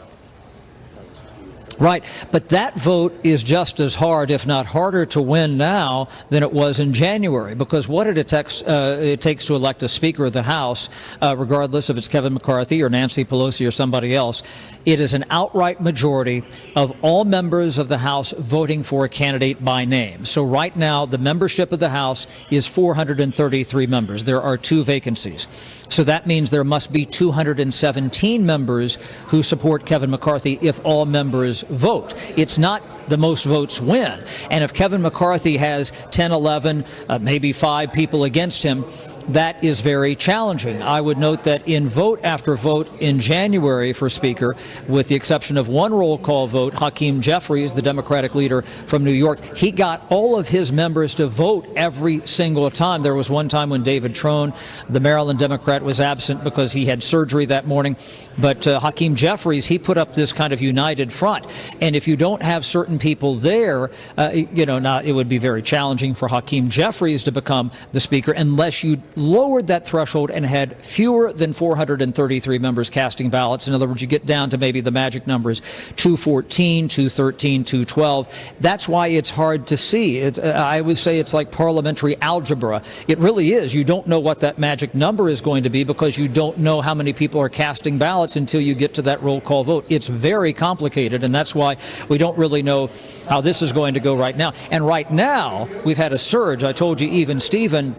Right, but that vote is just as hard, if not harder, to win now than it was in January, because what it takes to elect a Speaker of the House, regardless if it's Kevin McCarthy or Nancy Pelosi or somebody else, it is an outright majority of all members of the House voting for a candidate by name. So right now, the membership of the House is 433 members. There are 2 vacancies. So that means there must be 217 members who support Kevin McCarthy if all members vote. It's not the most votes win. And if Kevin McCarthy has 10, 11, maybe 5 people against him, that is very challenging. I would note that in vote after vote in January for Speaker, with the exception of one roll call vote, Hakeem Jeffries, the Democratic leader from New York, he got all of his members to vote every single time. There was one time when David Trone, the Maryland Democrat, was absent because he had surgery that morning. But Hakeem Jeffries, he put up this kind of united front. And if you don't have certain people there, now it would be very challenging for Hakeem Jeffries to become the Speaker unless you lowered that threshold and had fewer than 433 members casting ballots. In other words, you get down to maybe the magic numbers 214, 213, 212. That's why it's hard to see. I would say it's like parliamentary algebra. It really is. You don't know what that magic number is going to be because you don't know how many people are casting ballots until you get to that roll call vote. It's very complicated, and that's why we don't really know how this is going to go right now. And right now, we've had a surge. I told you, even Stephen,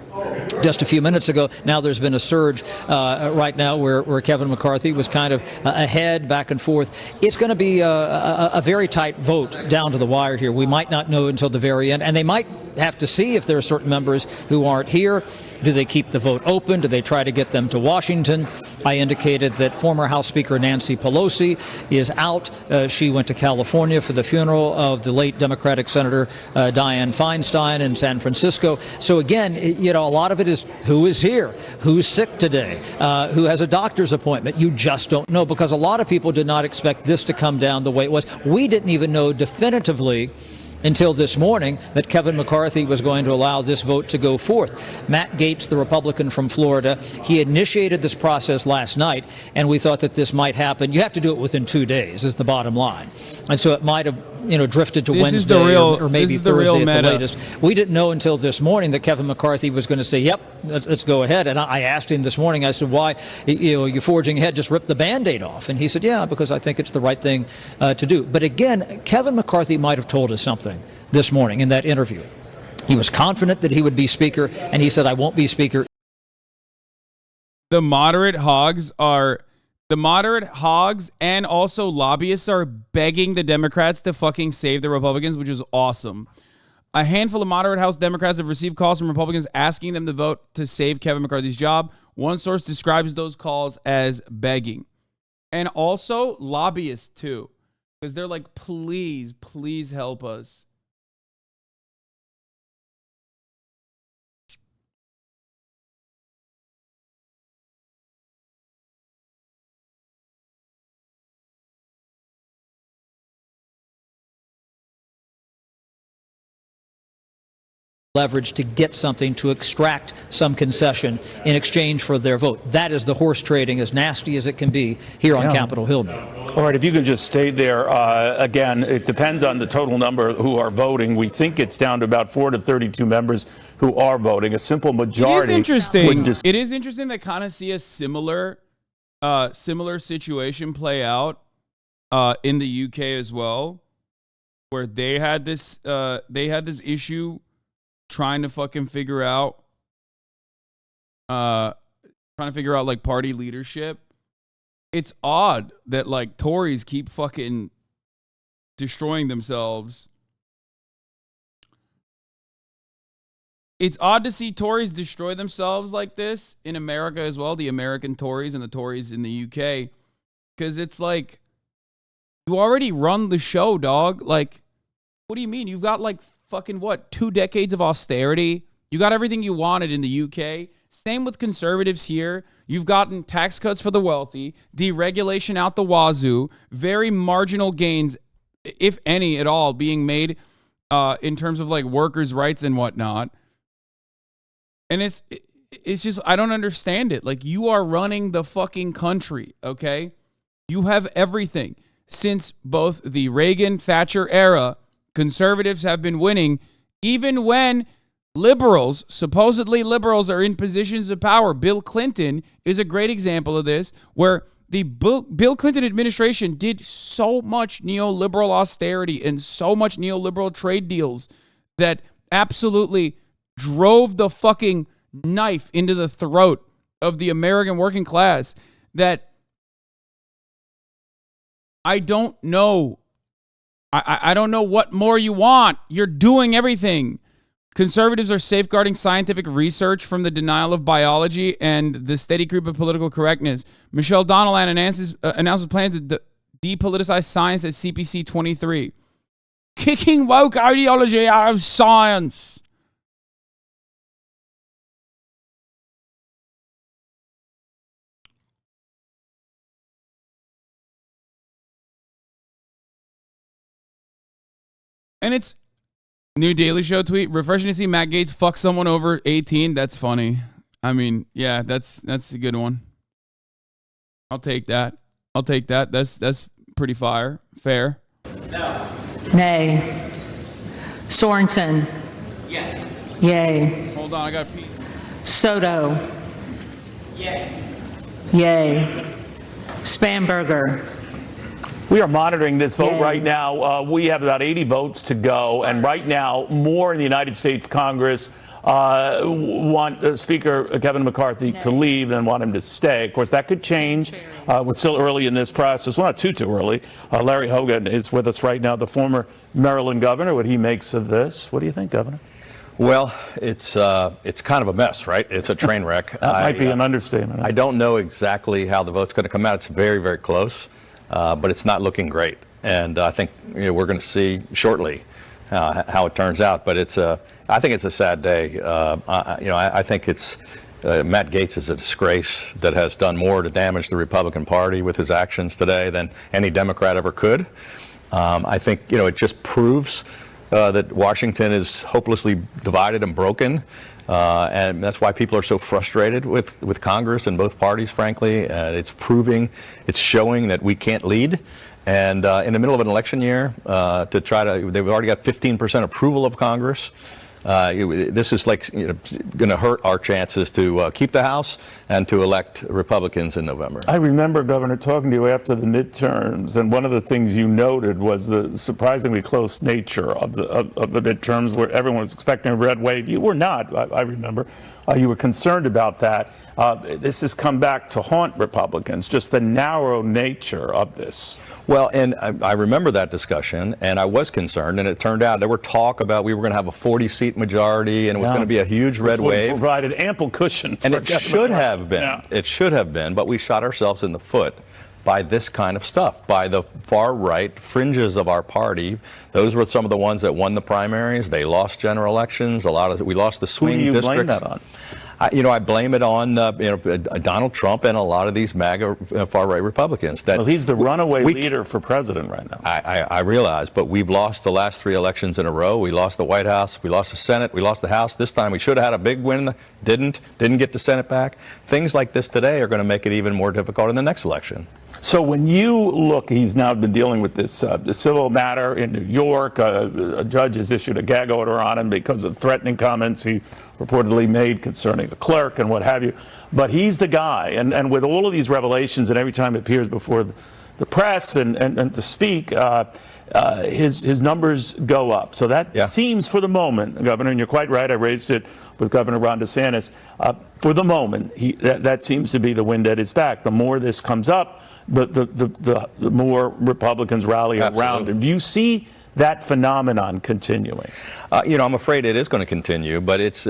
just a few minutes ago, now there's been a surge right now where Kevin McCarthy was kind of ahead, back and forth. It's going to be a very tight vote down to the wire here. We might not know until the very end, and they might have to see if there are certain members who aren't here. Do they keep the vote open? Do they try to get them to Washington? I indicated that former House Speaker Nancy Pelosi is out. She went to California for the funeral of the late Democratic Senator Dianne Feinstein in San Francisco. So again, a lot of it is who is here, who's sick today, who has a doctor's appointment. You just don't know, because a lot of people did not expect this to come down the way it was. We didn't even know definitively until this morning that Kevin McCarthy was going to allow this vote to go forth. Matt Gaetz, the Republican from Florida, he initiated this process last night, and we thought that this might happen. You have to do it within 2 days, is the bottom line. And so it might have drifted to Wednesday or maybe Thursday at the latest. We didn't know until this morning that Kevin McCarthy was going to say, yep, let's go ahead. And I asked him this morning, I said, why, you're forging ahead, just rip the Band-Aid off. And he said, yeah, because I think it's the right thing to do. But again, Kevin McCarthy might have told us something this morning in that interview. He was confident that he would be Speaker, and he said, I won't be Speaker. The moderate hogs and also lobbyists are begging the Democrats to fucking save the Republicans, which is awesome. A handful of moderate House Democrats have received calls from Republicans asking them to vote to save Kevin McCarthy's job. One source describes those calls as begging. And also lobbyists too, because they're like, please, please help us. Leverage to get something, to extract some concession in exchange for their vote. That is the horse trading, as nasty as it can be here on Capitol Hill now. All right, if you can just stay there. Again, it depends on the total number who are voting. We think it's down to about 4 to 32 members who are voting. A simple majority. It is interesting to kind of see a similar situation play out in the UK as well, where they had this issue trying to fucking figure out like party leadership. It's odd that like Tories keep fucking destroying themselves. It's odd to see Tories destroy themselves like this in America as well, the American Tories and the Tories in the UK, because it's like, you already run the show, dog. Like, what do you mean? You've got like fucking 2 decades of austerity. You got everything you wanted in the UK. Same with conservatives here. You've gotten tax cuts for the wealthy, deregulation out the wazoo, very marginal gains, if any at all, being made in terms of like workers' rights and whatnot. And it's just, I don't understand it. Like, you are running the fucking country, okay? You have everything. Since both the Reagan-Thatcher era, conservatives have been winning, even when liberals, supposedly liberals, are in positions of power. Bill Clinton is a great example of this, where the Bill Clinton administration did so much neoliberal austerity and so much neoliberal trade deals that absolutely drove the fucking knife into the throat of the American working class, that I don't know. I don't know what more you want. You're doing everything. Conservatives are safeguarding scientific research from the denial of biology and the steady creep of political correctness. Michelle Donelan announces plans to depoliticize science at CPC 23. Kicking woke ideology out of science. And it's new Daily Show tweet. Refreshing to see Matt Gaetz fuck someone over 18. That's funny. I mean, yeah, that's a good one. I'll take that. That's pretty fair. Nay. Sorensen. Yes. Yay. Hold on, I got Pete. Soto. Yay. Yay. Spamberger. We are monitoring this vote Yay. right now. We have about 80 votes to go, and right now, more in the United States Congress want Speaker Kevin McCarthy to leave than want him to stay. Of course, that could change. We're still early in this process. Well, not too early. Larry Hogan is with us right now, the former Maryland governor. What he makes of this? What do you think, Governor? Well, it's kind of a mess, right? It's a train wreck. That might be an understatement. I don't know exactly how the vote's going to come out. It's very, very close, but it's not looking great. And I think we're going to see shortly how it turns out. But I think it's a sad day. I think it's Matt Gaetz is a disgrace that has done more to damage the Republican Party with his actions today than any Democrat ever could. I think it just proves that Washington is hopelessly divided and broken, and that's why people are so frustrated with Congress and both parties, frankly. It's showing that we can't lead. And in the middle of an election year, they've already got 15% approval of Congress. This is going to hurt our chances to keep the House and to elect Republicans in November. I remember, Governor, talking to you after the midterms, and one of the things you noted was the surprisingly close nature of the midterms, where everyone was expecting a red wave. You were not, I remember. You were concerned about that. This has come back to haunt Republicans, just the narrow nature of this. Well, and I remember that discussion, and I was concerned, and it turned out there were talk about we were going to have a 40-seat majority, and it was going to be a huge red wave. Provided ample cushion for and it should have been. Yeah. It should have been, but we shot ourselves in the foot by this kind of stuff, by the far right fringes of our party. Those were some of the ones that won the primaries. They lost general elections. We lost the swing districts. Who do you blame that on? I blame it on Donald Trump and a lot of these MAGA far-right Republicans. Well, he's the runaway leader for president right now. I realize, but we've lost the last 3 elections in a row. We lost the White House, we lost the Senate, we lost the House. This time we should have had a big win, didn't get the Senate back. Things like this today are going to make it even more difficult in the next election. So when you look, he's now been dealing with this civil matter in New York. A judge has issued a gag order on him because of threatening comments he reportedly made concerning the clerk and what have you. But he's the guy. And with all of these revelations, and every time it appears before the press and to speak, his numbers go up. So that seems, for the moment, Governor, and you're quite right, I raised it with Governor Ron Desantis, for the moment, that seems to be the wind at his back. The more this comes up, the more Republicans rally around him. Do you see that phenomenon continuing? I'm afraid it is going to continue, but it's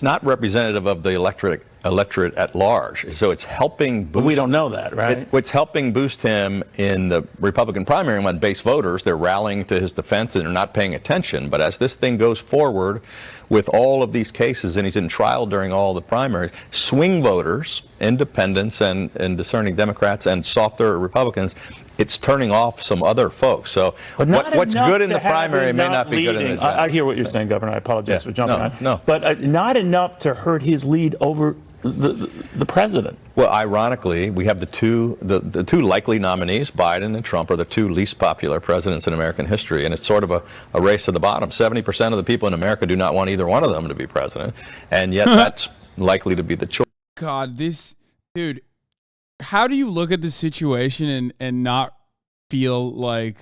not representative of the electorate at large. So it's helping boost. But we don't know that, right? It's helping boost him in the Republican primary when base voters, they're rallying to his defense and they're not paying attention. But as this thing goes forward with all of these cases, and he's in trial during all the primaries, swing voters, independents and discerning Democrats and softer Republicans, it's turning off some other folks. So what's good in the primary may not be good in the general. I hear what you're saying, Governor. I apologize for jumping on. No. But not enough to hurt his lead over the president. Well, ironically, we have the two likely nominees, Biden and Trump, are the 2 least popular presidents in American history, and it's sort of a race to the bottom. 70% of the people in America do not want either one of them to be president, and yet that's likely to be the choice. God, dude, how do you look at the situation and not feel like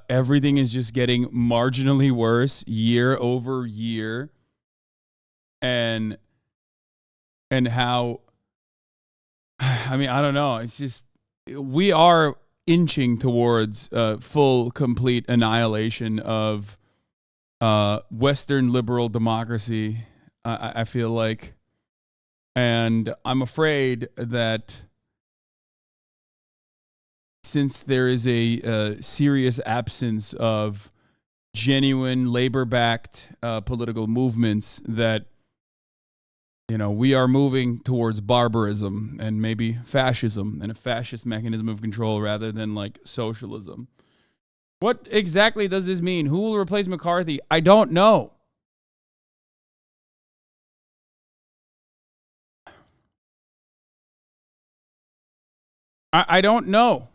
everything is just getting marginally worse year over year, and how, I mean, I don't know. It's just, we are inching towards full, complete annihilation of Western liberal democracy, I feel like. And I'm afraid that since there is a serious absence of genuine labor-backed political movements, that we are moving towards barbarism and maybe fascism, and a fascist mechanism of control rather than like socialism. What exactly does this mean? Who will replace McCarthy? I don't know. I don't know.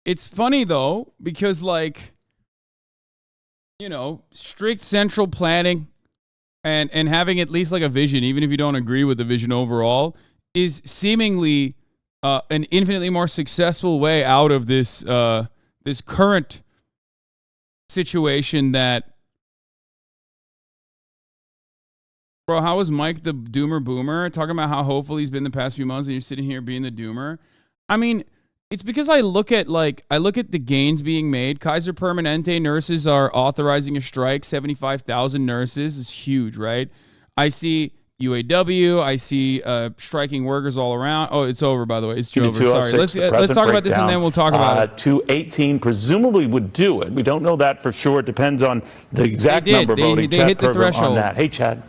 It's funny though, because like, you know, strict central planning and having at least like a vision, even if you don't agree with the vision overall, is seemingly an infinitely more successful way out of this this current situation that. Bro, how was Mike the doomer boomer talking about how hopeful he's been the past few months and you're sitting here being the doomer? I mean, it's because I look at the gains being made. Kaiser Permanente nurses are authorizing a strike, 75,000 nurses is huge, right? I see UAW, I see striking workers all around. Oh, it's over, by the way. It's over. Sorry. Let's talk about this and then we'll talk about it. 218 presumably would do it. We don't know that for sure. It depends on the exact number of voting. They hit the threshold. On that. Hey, Chad.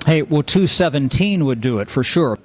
Hey, well, 217 would do it for sure.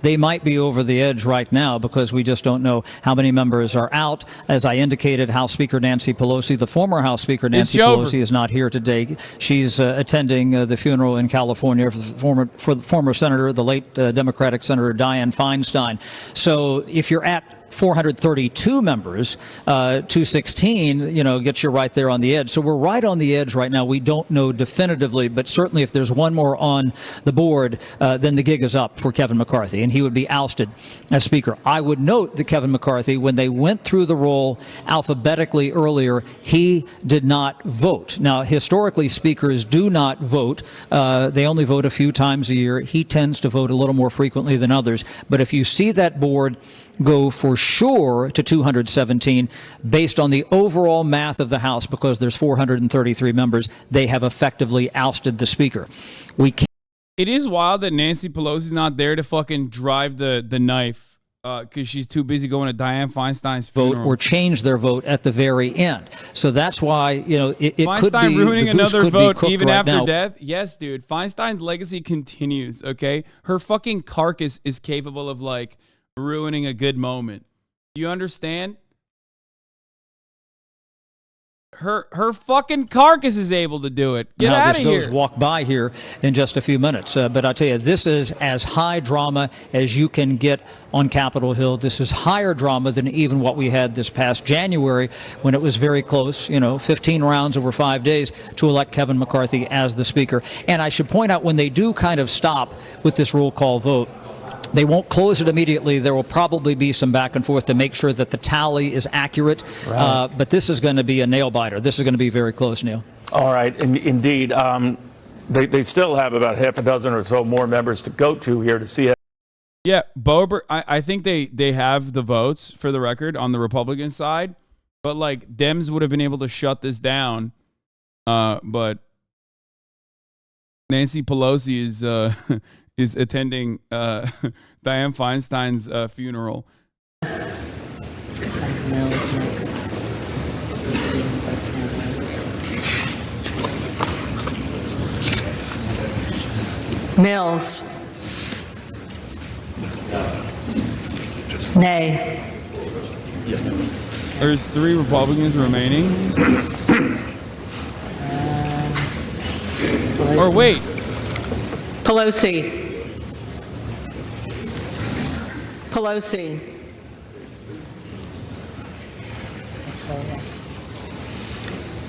They might be over the edge right now because we just don't know how many members are out. As I indicated, House Speaker Nancy Pelosi, the former House Speaker Nancy Pelosi, is not here today. She's attending the funeral in California for the former senator, the late Democratic Senator Dianne Feinstein. So if you're at 432 members, 216, gets you right there on the edge. So we're right on the edge right now. We don't know definitively, but certainly if there's one more on the board, then the gig is up for Kevin McCarthy, and he would be ousted as Speaker. I would note that Kevin McCarthy, when they went through the roll alphabetically earlier, he did not vote. Now, historically, speakers do not vote. They only vote a few times a year. He tends to vote a little more frequently than others. But if you see that board go for sure to 217 based on the overall math of the House, because there's 433 members, they have effectively ousted the Speaker. It is wild that Nancy Pelosi's not there to fucking drive the knife because she's too busy going to Dianne Feinstein's funeral. Vote or change their vote at the very end. So that's why, it could be ruining another vote even right after now. death. Yes, dude. Feinstein's legacy continues, okay? Her fucking carcass is capable of like ruining a good moment. You understand? Her fucking carcass is able to do it. Get out of here. This goes walk by here in just a few minutes. But I tell you, this is as high drama as you can get on Capitol Hill. This is higher drama than even what we had this past January when it was very close, 15 rounds over 5 days to elect Kevin McCarthy as the Speaker. And I should point out, when they do kind of stop with this roll call vote, they won't close it immediately. There will probably be some back and forth to make sure that the tally is accurate. Right. But this is going to be a nail biter. This is going to be very close, Neil. All right. Indeed. They still have about half a dozen or so more members to go to here to see it. Yeah, Boebert, I think they have the votes, for the record, on the Republican side. But, like, Dems would have been able to shut this down. But Nancy Pelosi is attending Dianne Feinstein's funeral. Mills. Nay. There's 3 Republicans remaining. Or wait. Pelosi.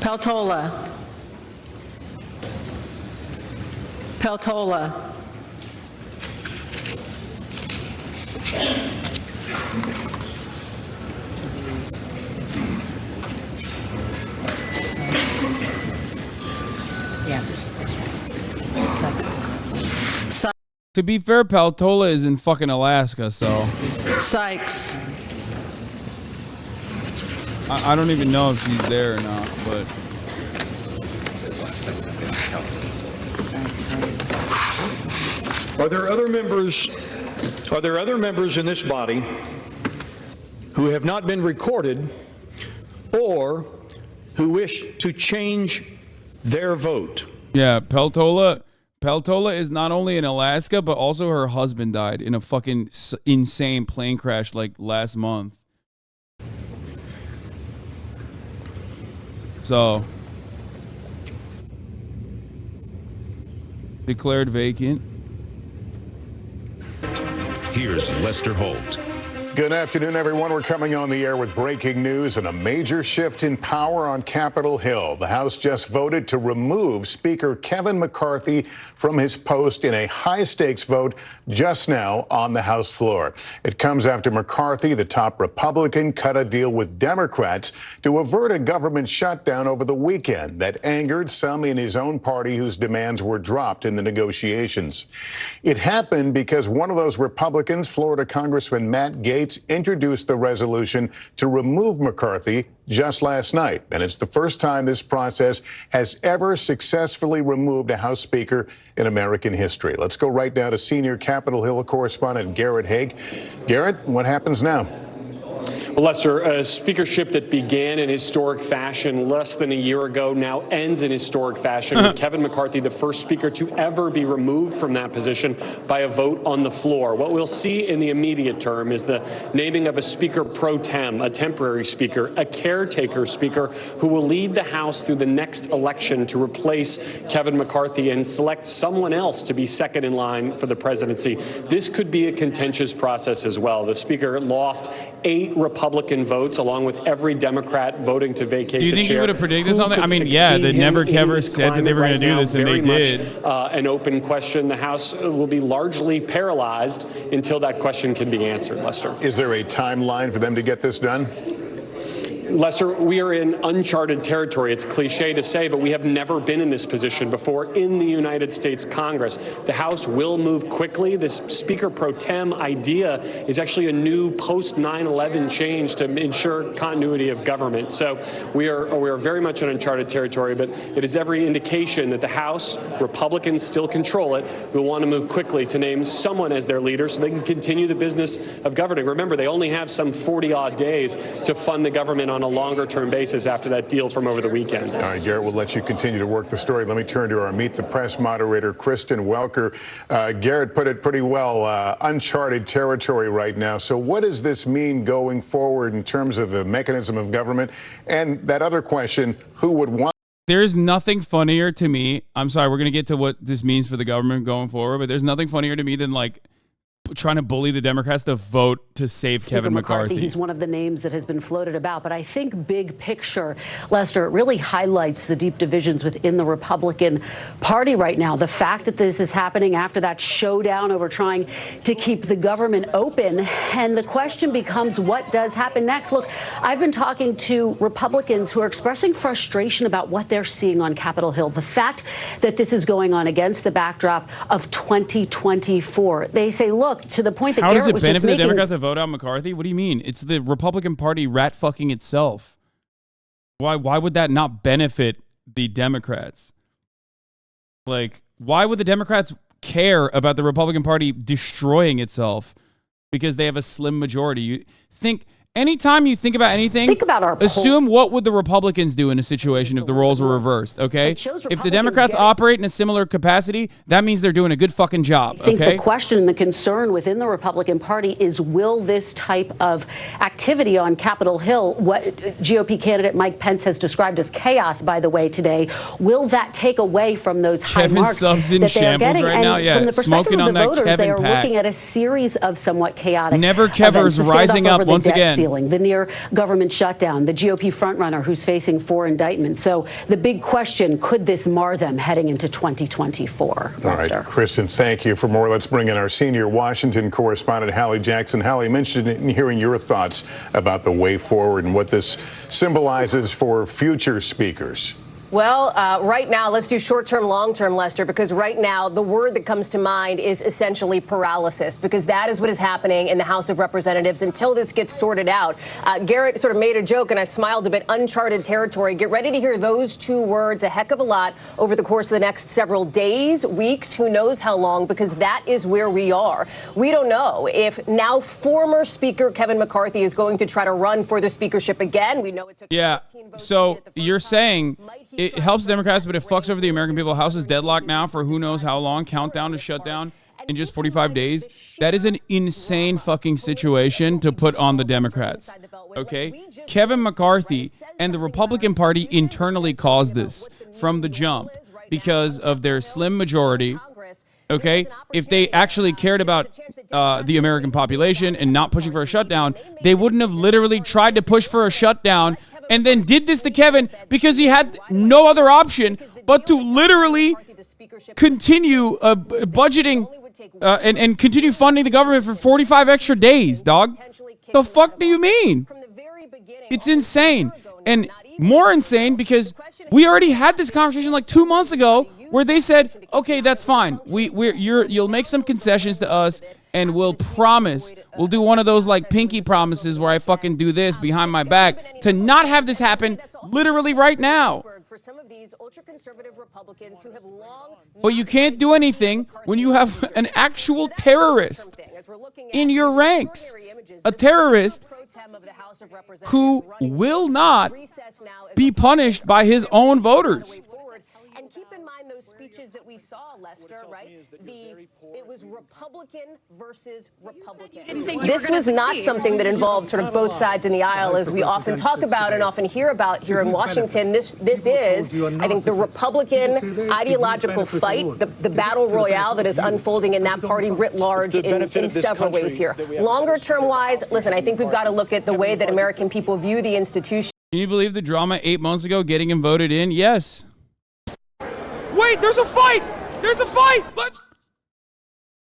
Peltola. Yeah. To be fair, Peltola is in fucking Alaska, so. Sykes. I don't even know if she's there or not, but. Are there other members in this body who have not been recorded or who wish to change their vote? Yeah, Peltola is not only in Alaska, but also her husband died in a fucking insane plane crash like last month. So, declared vacant. Here's Lester Holt. Good afternoon, everyone. We're coming on the air with breaking news and a major shift in power on Capitol Hill. The House just voted to remove Speaker Kevin McCarthy from his post in a high-stakes vote just now on the House floor. It comes after McCarthy, the top Republican, cut a deal with Democrats to avert a government shutdown over the weekend that angered some in his own party whose demands were dropped in the negotiations. It happened because one of those Republicans, Florida Congressman Matt Gaetz, introduced the resolution to remove McCarthy just last night. And it's the first time this process has ever successfully removed a House Speaker in American history. Let's go right now to senior Capitol Hill correspondent Garrett Haig. Garrett, what happens now? Well, Lester, a speakership that began in historic fashion less than a year ago now ends in historic fashion with Kevin McCarthy, the first speaker to ever be removed from that position by a vote on the floor. What we'll see in the immediate term is the naming of a speaker pro tem, a temporary speaker, a caretaker speaker who will lead the House through the next election to replace Kevin McCarthy and select someone else to be second in line for the presidency. This could be a contentious process as well. The speaker lost 8 Republican votes, along with every Democrat voting to vacate the chair. Do you think you would have predicted something? I mean, yeah, the Never Kevers said that they were going to do this, and they did. An open question. The House will be largely paralyzed until that question can be answered, Lester. Is there a timeline for them to get this done? Lester, we are in uncharted territory. It's cliche to say, but we have never been in this position before in the United States Congress. The House will move quickly. This Speaker pro tem idea is actually a new post 9/11 change to ensure continuity of government. So we are very much in uncharted territory, but it is every indication that the House, Republicans still control it, will want to move quickly to name someone as their leader so they can continue the business of governing. Remember, they only have some 40-odd days to fund the government on a longer-term basis after that deal from over the weekend. All right, Garrett, we'll let you continue to work the story. Let me turn to our Meet the Press moderator, Kristen Welker. Garrett put it pretty well, uncharted territory right now. So what does this mean going forward in terms of the mechanism of government? And that other question, who would want... There's nothing funnier to me. I'm sorry, we're going to get to what this means for the government going forward, but there's nothing funnier to me than, like, trying to bully the Democrats to vote to save Kevin McCarthy. He's one of the names that has been floated about. But I think big picture, Lester, it really highlights the deep divisions within the Republican Party right now. The fact that this is happening after that showdown over trying to keep the government open. And the question becomes, what does happen next? Look, I've been talking to Republicans who are expressing frustration about what they're seeing on Capitol Hill. The fact that this is going on against the backdrop of 2024. They say, look, to the point that how does Garrett it was benefit just the making, Democrats to vote out McCarthy? What do you mean? It's the Republican Party rat fucking itself. Why would that not benefit the Democrats? Like, why would the Democrats care about the Republican Party destroying itself because they have a slim majority? You think anytime you think about anything, think about our assume what would the Republicans do in a situation if the roles were reversed, okay? If the Democrats operate in a similar capacity, that means they're doing a good fucking job, I think okay? the question and the concern within the Republican Party is, will this type of activity on Capitol Hill, what GOP candidate Mike Pence has described as chaos, by the way, today, will that take away from those high Kevin marks Subs in that they are shambles getting? right And now, yeah, from the perspective smoking of on the that voters, Kevin they are pack. looking at a series of somewhat chaotic Never Kevers events. The rising standoff up over the once debt again. ceiling, the near government shutdown, the GOP frontrunner who's facing 4 indictments. So the big question, could this mar them heading into 2024? All right, Kristen, thank you. For more, let's bring in our senior Washington correspondent, Hallie Jackson. Hallie, mentioned in hearing your thoughts about the way forward and what this symbolizes for future speakers. Well, right now, let's do short-term, long-term, Lester, because right now the word that comes to mind is essentially paralysis, because that is what is happening in the House of Representatives until this gets sorted out. Garrett sort of made a joke, and I smiled a bit, uncharted territory. Get ready to hear those 2 words a heck of a lot over the course of the next several days, weeks, who knows how long, because that is where we are. We don't know if now former Speaker Kevin McCarthy is going to try to run for the speakership again. We know it took 15 votes. So you're saying it helps Democrats, but it fucks over the American people. House is deadlocked now for who knows how long. Countdown to shutdown in just 45 days. That is an insane fucking situation to put on the Democrats. Okay? Kevin McCarthy and the Republican Party internally caused this from the jump because of their slim majority. Okay? If they actually cared about the American population and not pushing for a shutdown, they wouldn't have literally tried to push for a shutdown and then did this to Kevin because he had no other option but to literally continue budgeting and continue funding the government for 45 extra days, dog. The fuck do you mean? It's insane. And more insane because we already had this conversation like 2 months ago where they said, okay, that's fine. You'll make some concessions to us and we'll promise, we'll do one of those like pinky promises where I fucking do this behind my back to not have this happen literally right now. But you can't do anything when you have an actual terrorist in your ranks. A terrorist who will not be punished by his own voters. And keep in mind those speeches that we saw, Lester, right? It was Republican versus Republican. This was not something that involved sort of both sides in the aisle, as we often talk about and often hear about here in Washington. This is, I think, the Republican ideological fight, the battle royale that is unfolding in that party writ large in several ways here. Longer term wise, listen, I think we've got to look at the way that American people view the institution. Can you believe the drama 8 months ago getting him voted in? Yes. Wait, there's a fight! There's a fight! Let's...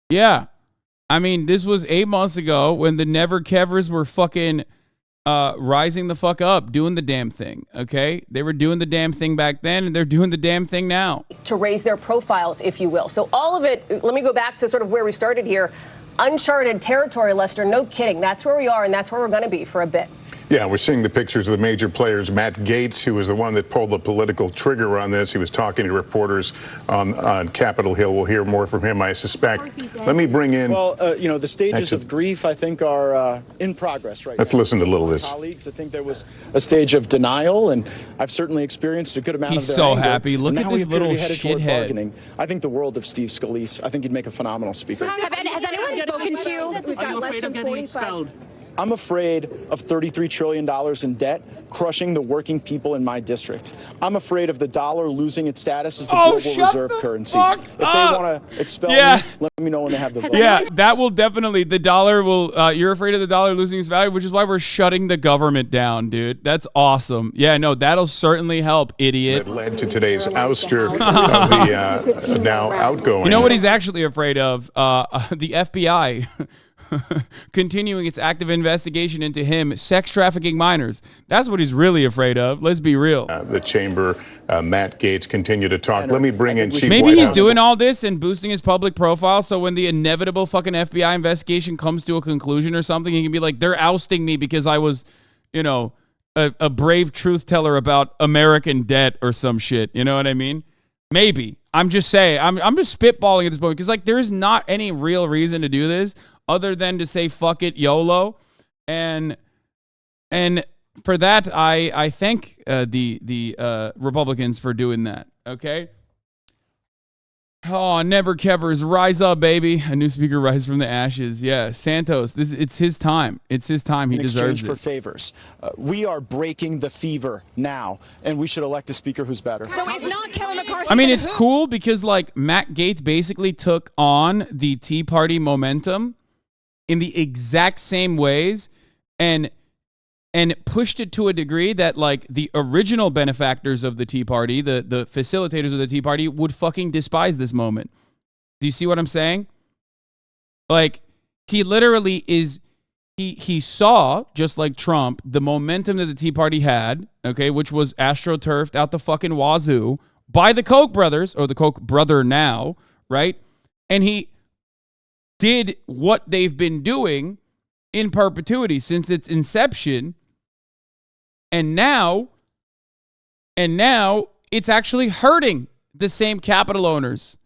Yeah. I mean, this was 8 months ago when the Never Kevers were fucking rising the fuck up, doing the damn thing, okay? They were doing the damn thing back then, and they're doing the damn thing now. To raise their profiles, if you will. So all of it, let me go back to sort of where we started here. Uncharted territory, Lester, no kidding. That's where we are, and that's where we're going to be for a bit. Yeah, we're seeing the pictures of the major players. Matt Gaetz, who was the one that pulled the political trigger on this. He was talking to reporters on Capitol Hill. We'll hear more from him, I suspect. Let me bring in... Well, the stages of grief, I think, are in progress right now. Let's listen to a little of this. Colleagues, I think there was a stage of denial, and I've certainly experienced a good amount He's of their so anger. happy. Look at this little shithead. I think the world of Steve Scalise. I think he'd make a phenomenal speaker. Has anyone spoken to you? We've got less than 45. I'm afraid of $33 trillion in debt crushing the working people in my district. I'm afraid of the dollar losing its status as the global reserve currency. If they want to expel me, let me know when they have the vote. Yeah, that will definitely, the dollar will, you're afraid of the dollar losing its value, which is why we're shutting the government down, dude. That's awesome. Yeah, no, that'll certainly help, idiot. It led to today's ouster of the now outgoing. You know what he's actually afraid of? The FBI. Continuing its active investigation into him sex trafficking minors. That's what he's really afraid of. Let's be real. The chamber, Matt Gaetz, continue to talk. Let me bring in Chief Maybe White he's House. doing all this and boosting his public profile so when the inevitable fucking FBI investigation comes to a conclusion or something, he can be like, they're ousting me because I was, a brave truth teller about American debt or some shit. You know what I mean? Maybe. I'm just saying. I'm just spitballing at this point because there's not any real reason to do this other than to say fuck it, YOLO, and for that I thank the Republicans for doing that. Okay. Oh, Never Kevers, rise up, baby! A new speaker rise from the ashes. Yeah, Santos. It's his time. It's his time. He deserves it. For favors, we are breaking the fever now, and we should elect a speaker who's better. So if not Kevin McCarthy, I mean, it's cool because Matt Gaetz basically took on the Tea Party momentum in the exact same ways and pushed it to a degree that the original benefactors of the Tea Party, the facilitators of the Tea Party, would fucking despise this moment. Do you see what I'm saying? He literally is, he saw, just like Trump, the momentum that the Tea Party had, okay, which was astroturfed out the fucking wazoo by the Koch brothers, or the Koch brother now, right? And he did what they've been doing in perpetuity since its inception. And now it's actually hurting the same capital owners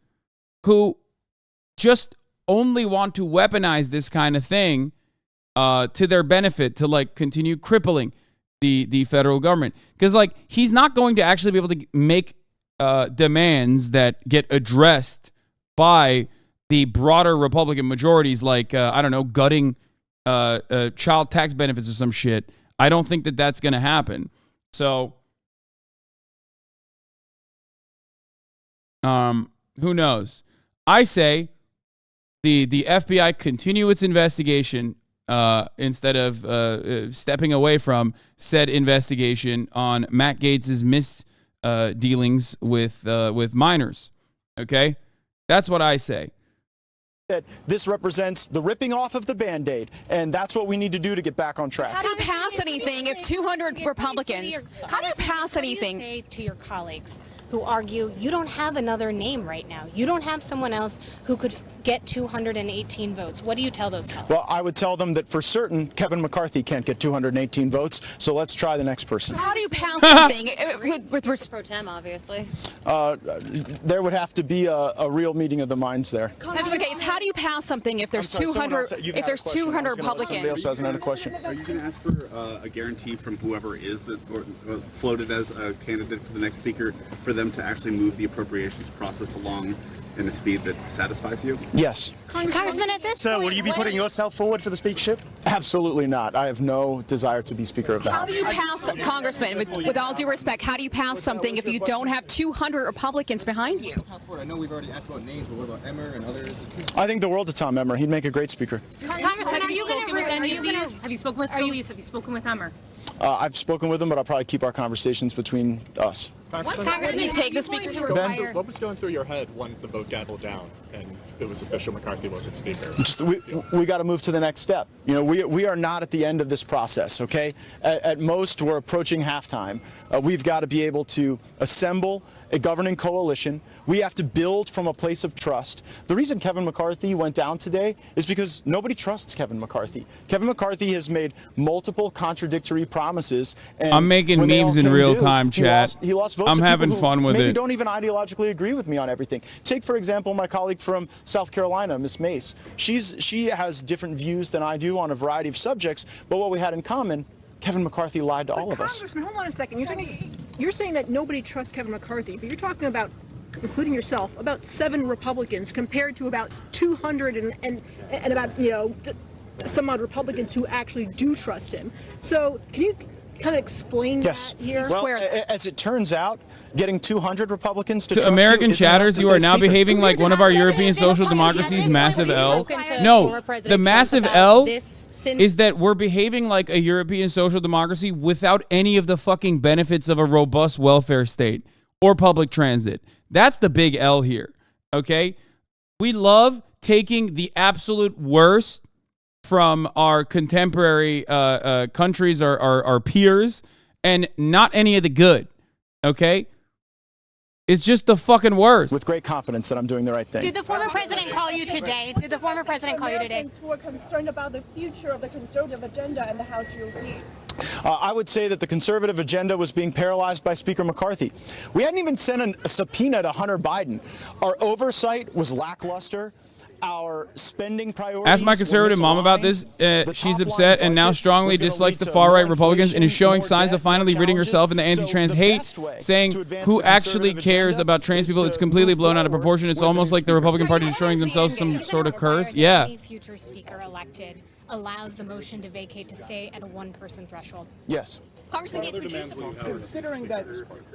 who just only want to weaponize this kind of thing to their benefit, to continue crippling the federal government. Because he's not going to actually be able to make demands that get addressed by the broader Republican majorities, gutting child tax benefits or some shit. I don't think that that's going to happen. So, who knows? I say the FBI continue its investigation instead of stepping away from said investigation on Matt Gaetz' misdealings with minors. Okay? That's what I say. That this represents the ripping off of the Band-Aid, and that's what we need to do to get back on track. How do you pass anything if 200 Republicans? How do you pass anything? What do you say to your colleagues who argue you don't have another name right now? You don't have someone else who could get 218 votes. What do you tell those colleagues? Well, I would tell them that for certain Kevin McCarthy can't get 218 votes, so let's try the next person. How do you pass something with pro tem, obviously? There would have to be a real meeting of the minds there. Congressman Gaetz, how do do you pass something if there's 200 Republicans? Somebody else has another question. Are you going to ask for a guarantee from whoever is or floated as a candidate for the next speaker for them to actually move the appropriations process along in a speed that satisfies you? Yes. Congressman, at this So, point, will you be putting yourself forward for the speakership? Absolutely not. I have no desire to be Speaker of the House. How do you pass, Congressman, with all due respect, how do you pass something if you don't have 200 Republicans behind you? I know we've already asked about names, but what about Emmer and others? I think the world of Tom Emmer. He'd make a great speaker. Congressman, have you spoken with any of these? Have you spoken with Scalise? Have you spoken with Emmer? I've spoken with him, but I'll probably keep our conversations between us. Congressman, take the speaker. Ben? What was going through your head when the vote gavelled down and it was official McCarthy wasn't speaker? Just we got to move to the next step. You know, we are not at the end of this process, okay? At most, we're approaching halftime. We've got to be able to assemble a governing coalition. We have to build from a place of trust. The reason Kevin McCarthy went down today is because nobody trusts Kevin McCarthy. Kevin McCarthy has made multiple contradictory promises. And I'm making memes in real time, chat. He lost votes. I'm having fun with maybe it. Don't even ideologically agree with me on everything. Take, for example, my colleague from South Carolina, Ms. Mace. She has different views than I do on a variety of subjects, but what we had in common, Kevin McCarthy lied to all of us. Congressman, hold on a second. You're saying that nobody trusts Kevin McCarthy, but you're talking about, including yourself, about 7 Republicans compared to about 200 and about, you know, some odd Republicans who actually do trust him. So can you kind of explain that here? Well, as it turns out, getting 200 Republicans to trust American you chatters, you are now behaving like one of our European social democracies' massive L. No, the massive L is that we're behaving like a European social democracy without any of the fucking benefits of a robust welfare state or public transit. That's the big L here, okay? We love taking the absolute worst from our contemporary countries, our peers, and not any of the good, okay? It's just the fucking worst. With great confidence that I'm doing the right thing. Did the former president call you today? Did the former president call you today? Americans who are concerned about the future of the conservative agenda in the House GOP. I would say that the conservative agenda was being paralyzed by Speaker McCarthy. We hadn't even sent a subpoena to Hunter Biden. Our oversight was lackluster. Our spending priorities. Ask my conservative mom about this. She's upset and now strongly dislikes the far-right Republicans and is showing signs of finally ridding herself in the anti-trans hate, saying who actually cares about trans people? It's completely blown out of proportion. It's almost like the Republican Party destroying themselves some sort of curse. Yeah. Any future speaker elected allows the motion to vacate to stay at a one-person threshold. Yes. Congressman Gaetz, considering that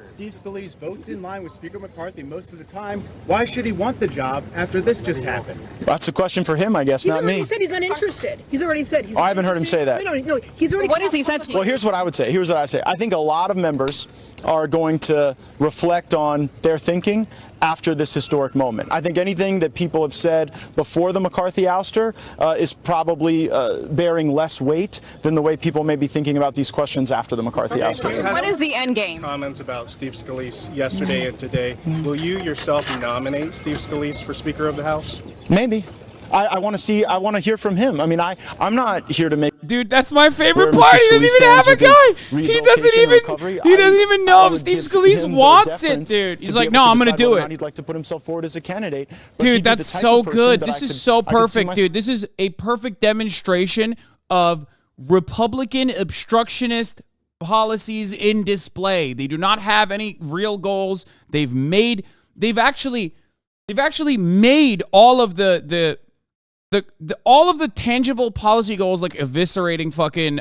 Steve Scalise votes in line with Speaker McCarthy most of the time, why should he want the job after this just happened? That's a question for him, I guess, not me. He said he's uninterested. He's already said he's I haven't heard him say that. No, he's already. What has he said to you? Well, here's what I would say. Here's what I say. I think a lot of members are going to reflect on their thinking after this historic moment. I think anything that people have said before the McCarthy ouster is probably bearing less weight than the way people may be thinking about these questions after the McCarthy ouster. What is the end game? Comments about Steve Scalise yesterday and today. Will you yourself nominate Steve Scalise for Speaker of the House? Maybe. I want to hear from him. I mean, I'm not here to make. Dude, that's my favorite part. He doesn't even have a guy. He doesn't even know if Steve Scalise wants it, dude. He's like, no, I'm going to do it. He'd like to put himself forward as a candidate. Dude, that's so good. This is so perfect, dude. This is a perfect demonstration of Republican obstructionist policies in display. They do not have any real goals. They've actually made all of the all of the tangible policy goals, like eviscerating fucking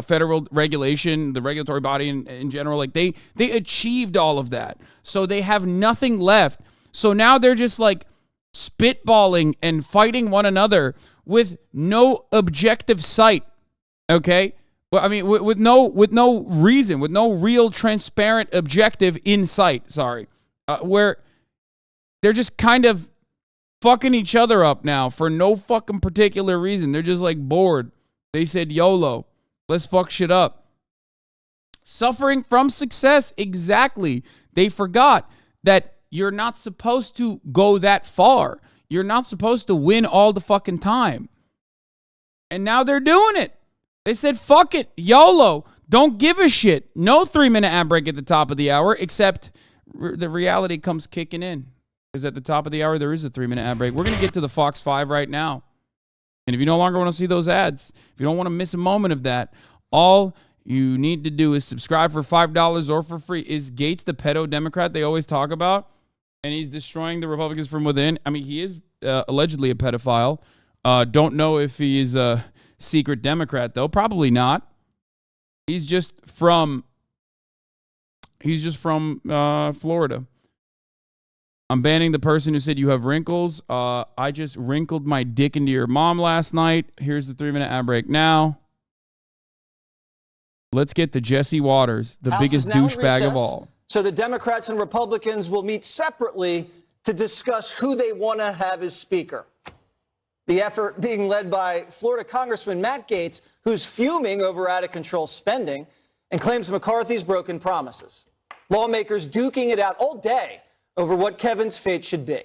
federal regulation, the regulatory body in general, like they achieved all of that. So they have nothing left. So now they're just like spitballing and fighting one another with no objective sight. Okay? Well, I mean, with no reason, with no real transparent objective in sight. Sorry, where they're just kind of fucking each other up now for no fucking particular reason. They're just like bored. They said YOLO. Let's fuck shit up. Suffering from success. Exactly. They forgot that you're not supposed to go that far. You're not supposed to win all the fucking time. And now they're doing it. They said, fuck it, YOLO, don't give a shit. No 3-minute ad break at the top of the hour, except the reality comes kicking in. Because at the top of the hour, there is a 3-minute ad break. We're going to get to the Fox 5 right now. And if you no longer want to see those ads, if you don't want to miss a moment of that, all you need to do is subscribe for $5 or for free. Is Gaetz the pedo Democrat they always talk about? And he's destroying the Republicans from within. I mean, he is allegedly a pedophile. Don't know if he is a secret Democrat, though. Probably not. He's just from Florida. I'm banning the person who said you have wrinkles. I just wrinkled my dick into your mom last night. Here's the 3-minute ad break now. Let's get to Jesse Waters, the biggest douchebag of all. So the Democrats and Republicans will meet separately to discuss who they want to have as Speaker. The effort being led by Florida Congressman Matt Gaetz, who's fuming over out-of-control spending and claims McCarthy's broken promises. Lawmakers duking it out all day over what Kevin's fate should be.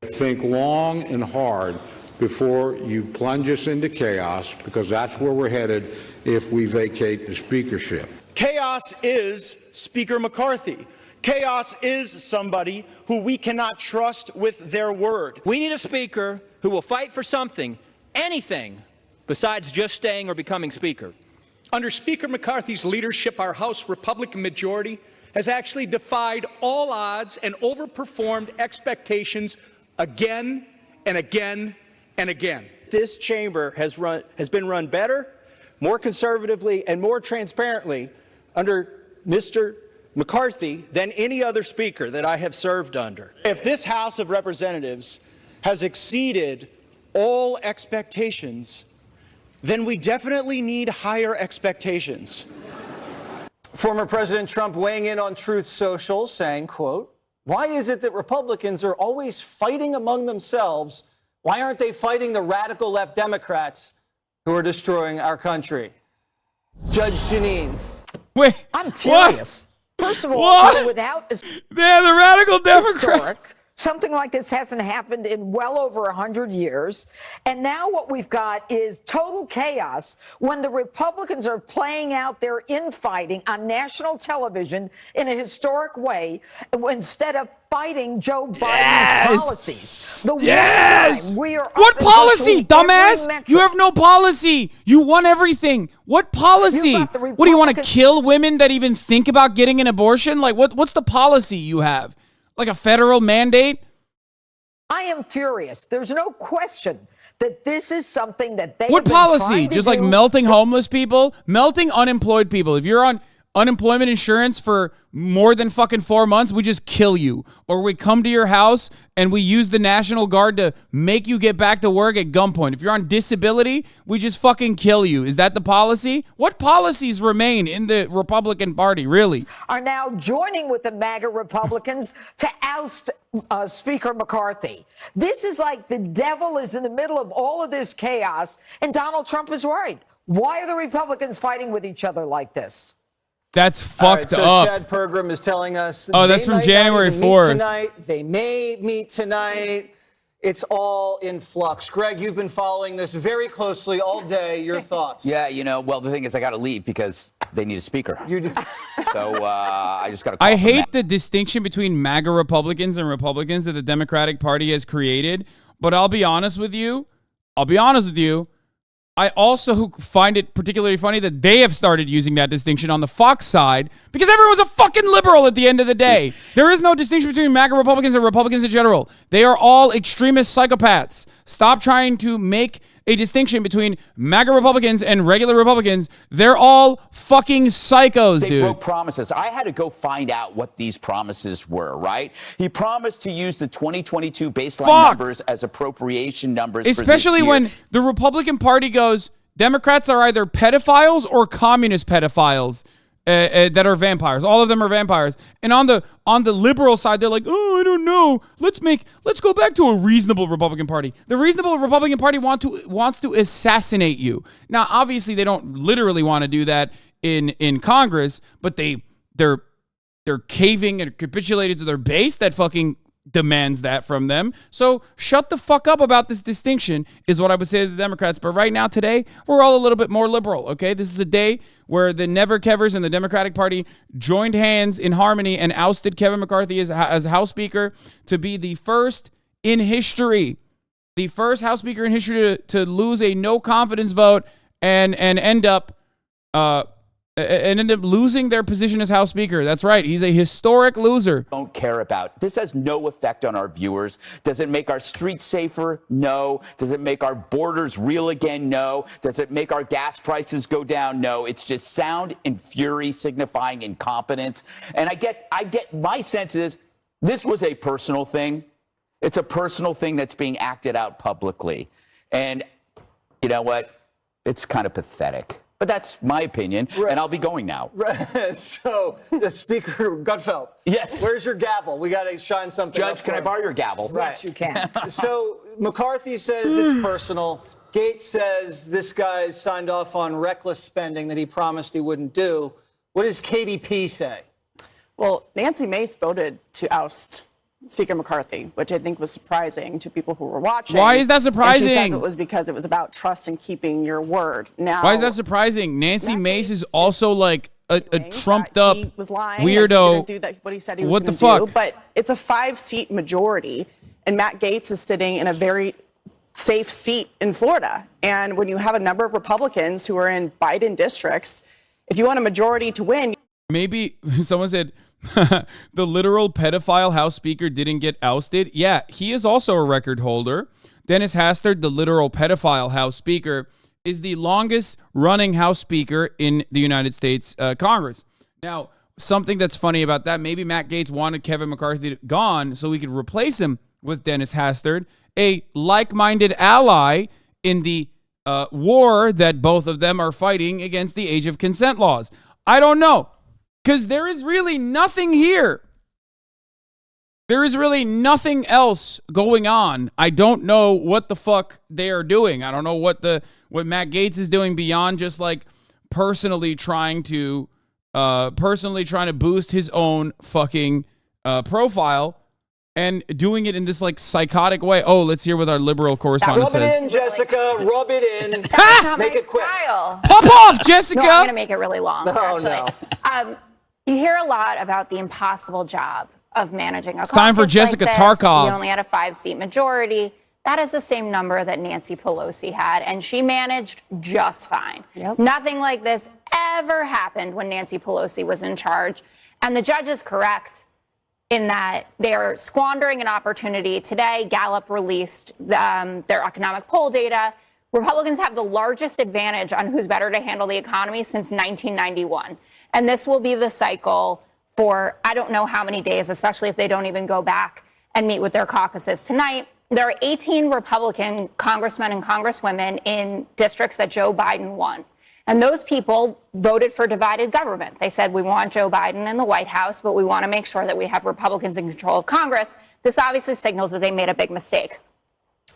Think long and hard before you plunge us into chaos, because that's where we're headed if we vacate the speakership. Chaos is Speaker McCarthy. Chaos is somebody who we cannot trust with their word. We need a speaker who will fight for something, anything, besides just staying or becoming speaker. Under Speaker McCarthy's leadership, our House Republican majority has actually defied all odds and overperformed expectations again and again and again. This chamber has been run better, more conservatively, and more transparently under Mr. McCarthy than any other speaker that I have served under. If this House of Representatives has exceeded all expectations, then we definitely need higher expectations. Former President Trump weighing in on Truth Social, saying, quote, "Why is it that Republicans are always fighting among themselves? Why aren't they fighting the radical left Democrats who are destroying our country?" Judge Janine. Wait, I'm furious. First of all, what? Without the radical Democrats. Something like this hasn't happened in well over 100 years. And now what we've got is total chaos when the Republicans are playing out their infighting on national television in a historic way instead of fighting Joe Biden's policies. The one time we are what policy, dumbass? You have no policy. You want everything. What policy? What do you want to kill women that even think about getting an abortion? Like what's the policy you have? Like a federal mandate? I am furious. There's no question that this is something that they What policy? Just like melting homeless people? Melting unemployed people. If you're on unemployment insurance for more than fucking 4 months, we just kill you. Or we come to your house and we use the National Guard to make you get back to work at gunpoint. If you're on disability, we just fucking kill you. Is that the policy? What policies remain in the Republican Party, really? Are now joining with the MAGA Republicans to oust Speaker McCarthy. This is like the devil is in the middle of all of this chaos, and Donald Trump is worried. Why are the Republicans fighting with each other like this? That's fucked so up. Chad Pergram is telling us. Oh, that's from January 4th. They may meet tonight. It's all in flux. Greg, you've been following this very closely all day. Your thoughts? Yeah, well, the thing is, I got to leave because they need a speaker. You do. So I just got to. I hate the distinction between MAGA Republicans and Republicans that the Democratic Party has created. But I'll be honest with you. I also find it particularly funny that they have started using that distinction on the Fox side because everyone's a fucking liberal at the end of the day. There is no distinction between MAGA Republicans and Republicans in general. They are all extremist psychopaths. Stop trying to make a distinction between MAGA Republicans and regular Republicans. They're all fucking psychos, dude. They broke promises. I had to go find out what these promises were, right? He promised to use the 2022 baseline numbers as appropriation numbers Especially for this year. when the Republican Party goes, Democrats are either pedophiles or communist pedophiles that are vampires. All of them are vampires. And on the liberal side, they're like, oh, I don't know. Let's go back to a reasonable Republican Party. The reasonable Republican Party wants to assassinate you. Now, obviously, they don't literally want to do that in Congress, but they're caving and capitulated to their base that fucking demands that from them. So shut the fuck up about this distinction is what I would say to the Democrats. But right now, today, we're all a little bit more liberal, okay? This is a day where the Never Kevers and the Democratic Party joined hands in harmony and ousted Kevin McCarthy as House Speaker to be the first in history, the first House Speaker in history to lose a no confidence vote and end up losing their position as House Speaker. That's right. He's a historic loser. Don't care about. This has no effect on our viewers. Does it make our streets safer? No. Does it make our borders real again? No. Does it make our gas prices go down? No. It's just sound and fury signifying incompetence. And I get my sense is this was a personal thing. It's a personal thing that's being acted out publicly. And you know what? It's kind of pathetic. But that's my opinion, and I'll be going now. So, the Speaker Gutfeld. Yes. Where's your gavel? We got to shine something Judge, can I borrow your gavel? Right. Yes, you can. So, McCarthy says it's personal. Gaetz says this guy's signed off on reckless spending that he promised he wouldn't do. What does KDP say? Well, Nancy Mace voted to oust Speaker McCarthy, which I think was surprising to people who were watching. Why is that surprising? And she says it was because it was about trust and keeping your word. Now, why is that surprising? Nancy Mace is also like a trumped up he was lying, weirdo. He didn't do what he said he was What the gonna fuck? do, but it's a 5-seat majority, and Matt Gaetz is sitting in a very safe seat in Florida. And when you have a number of Republicans who are in Biden districts, if you want a majority to win. Maybe someone said, the literal pedophile House Speaker didn't get ousted. Yeah, he is also a record holder. Dennis Hastert, the literal pedophile House Speaker, is the longest running House Speaker in the United States Congress. Now, something that's funny about that, maybe Matt Gaetz wanted Kevin McCarthy gone so he could replace him with Dennis Hastert, a like-minded ally in the war that both of them are fighting against the age of consent laws. I don't know. Because there is really nothing here. There is really nothing else going on. I don't know what the fuck they are doing. I don't know what Matt Gaetz is doing beyond just like personally trying to boost his own fucking profile and doing it in this like psychotic way. Oh, let's hear what our liberal correspondent says. Rub it in, Jessica. Rub it in. That's not Make my it quick. style. Pop off, Jessica. No, I'm going to make it really long, actually. No. You hear a lot about the impossible job of managing a It's time for caucus Jessica like this. Tarkov. You only had a 5-seat majority. That is the same number that Nancy Pelosi had, and she managed just fine. Yep. Nothing like this ever happened when Nancy Pelosi was in charge. And the judge is correct in that they are squandering an opportunity. Today, Gallup released their economic poll data. Republicans have the largest advantage on who's better to handle the economy since 1991. And this will be the cycle for I don't know how many days, especially if they don't even go back and meet with their caucuses tonight. There are 18 Republican congressmen and congresswomen in districts that Joe Biden won. And those people voted for divided government. They said, we want Joe Biden in the White House, but we want to make sure that we have Republicans in control of Congress. This obviously signals that they made a big mistake.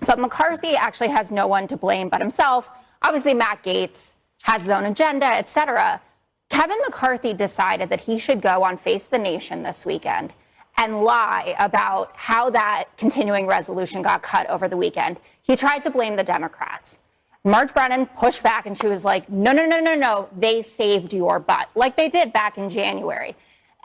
But McCarthy actually has no one to blame but himself. Obviously, Matt Gaetz has his own agenda, et cetera. Kevin McCarthy decided that he should go on Face the Nation this weekend and lie about how that continuing resolution got cut over the weekend. He tried to blame the Democrats. Marge Brennan pushed back and she was like, no, they saved your butt, like they did back in January.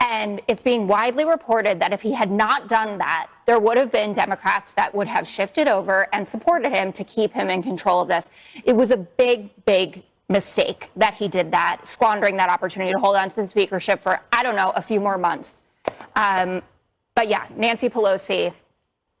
And it's being widely reported that if he had not done that, there would have been Democrats that would have shifted over and supported him to keep him in control of this. It was a big, big mistake that he did that, squandering that opportunity to hold on to the speakership for, I don't know, a few more months. But yeah, Nancy Pelosi,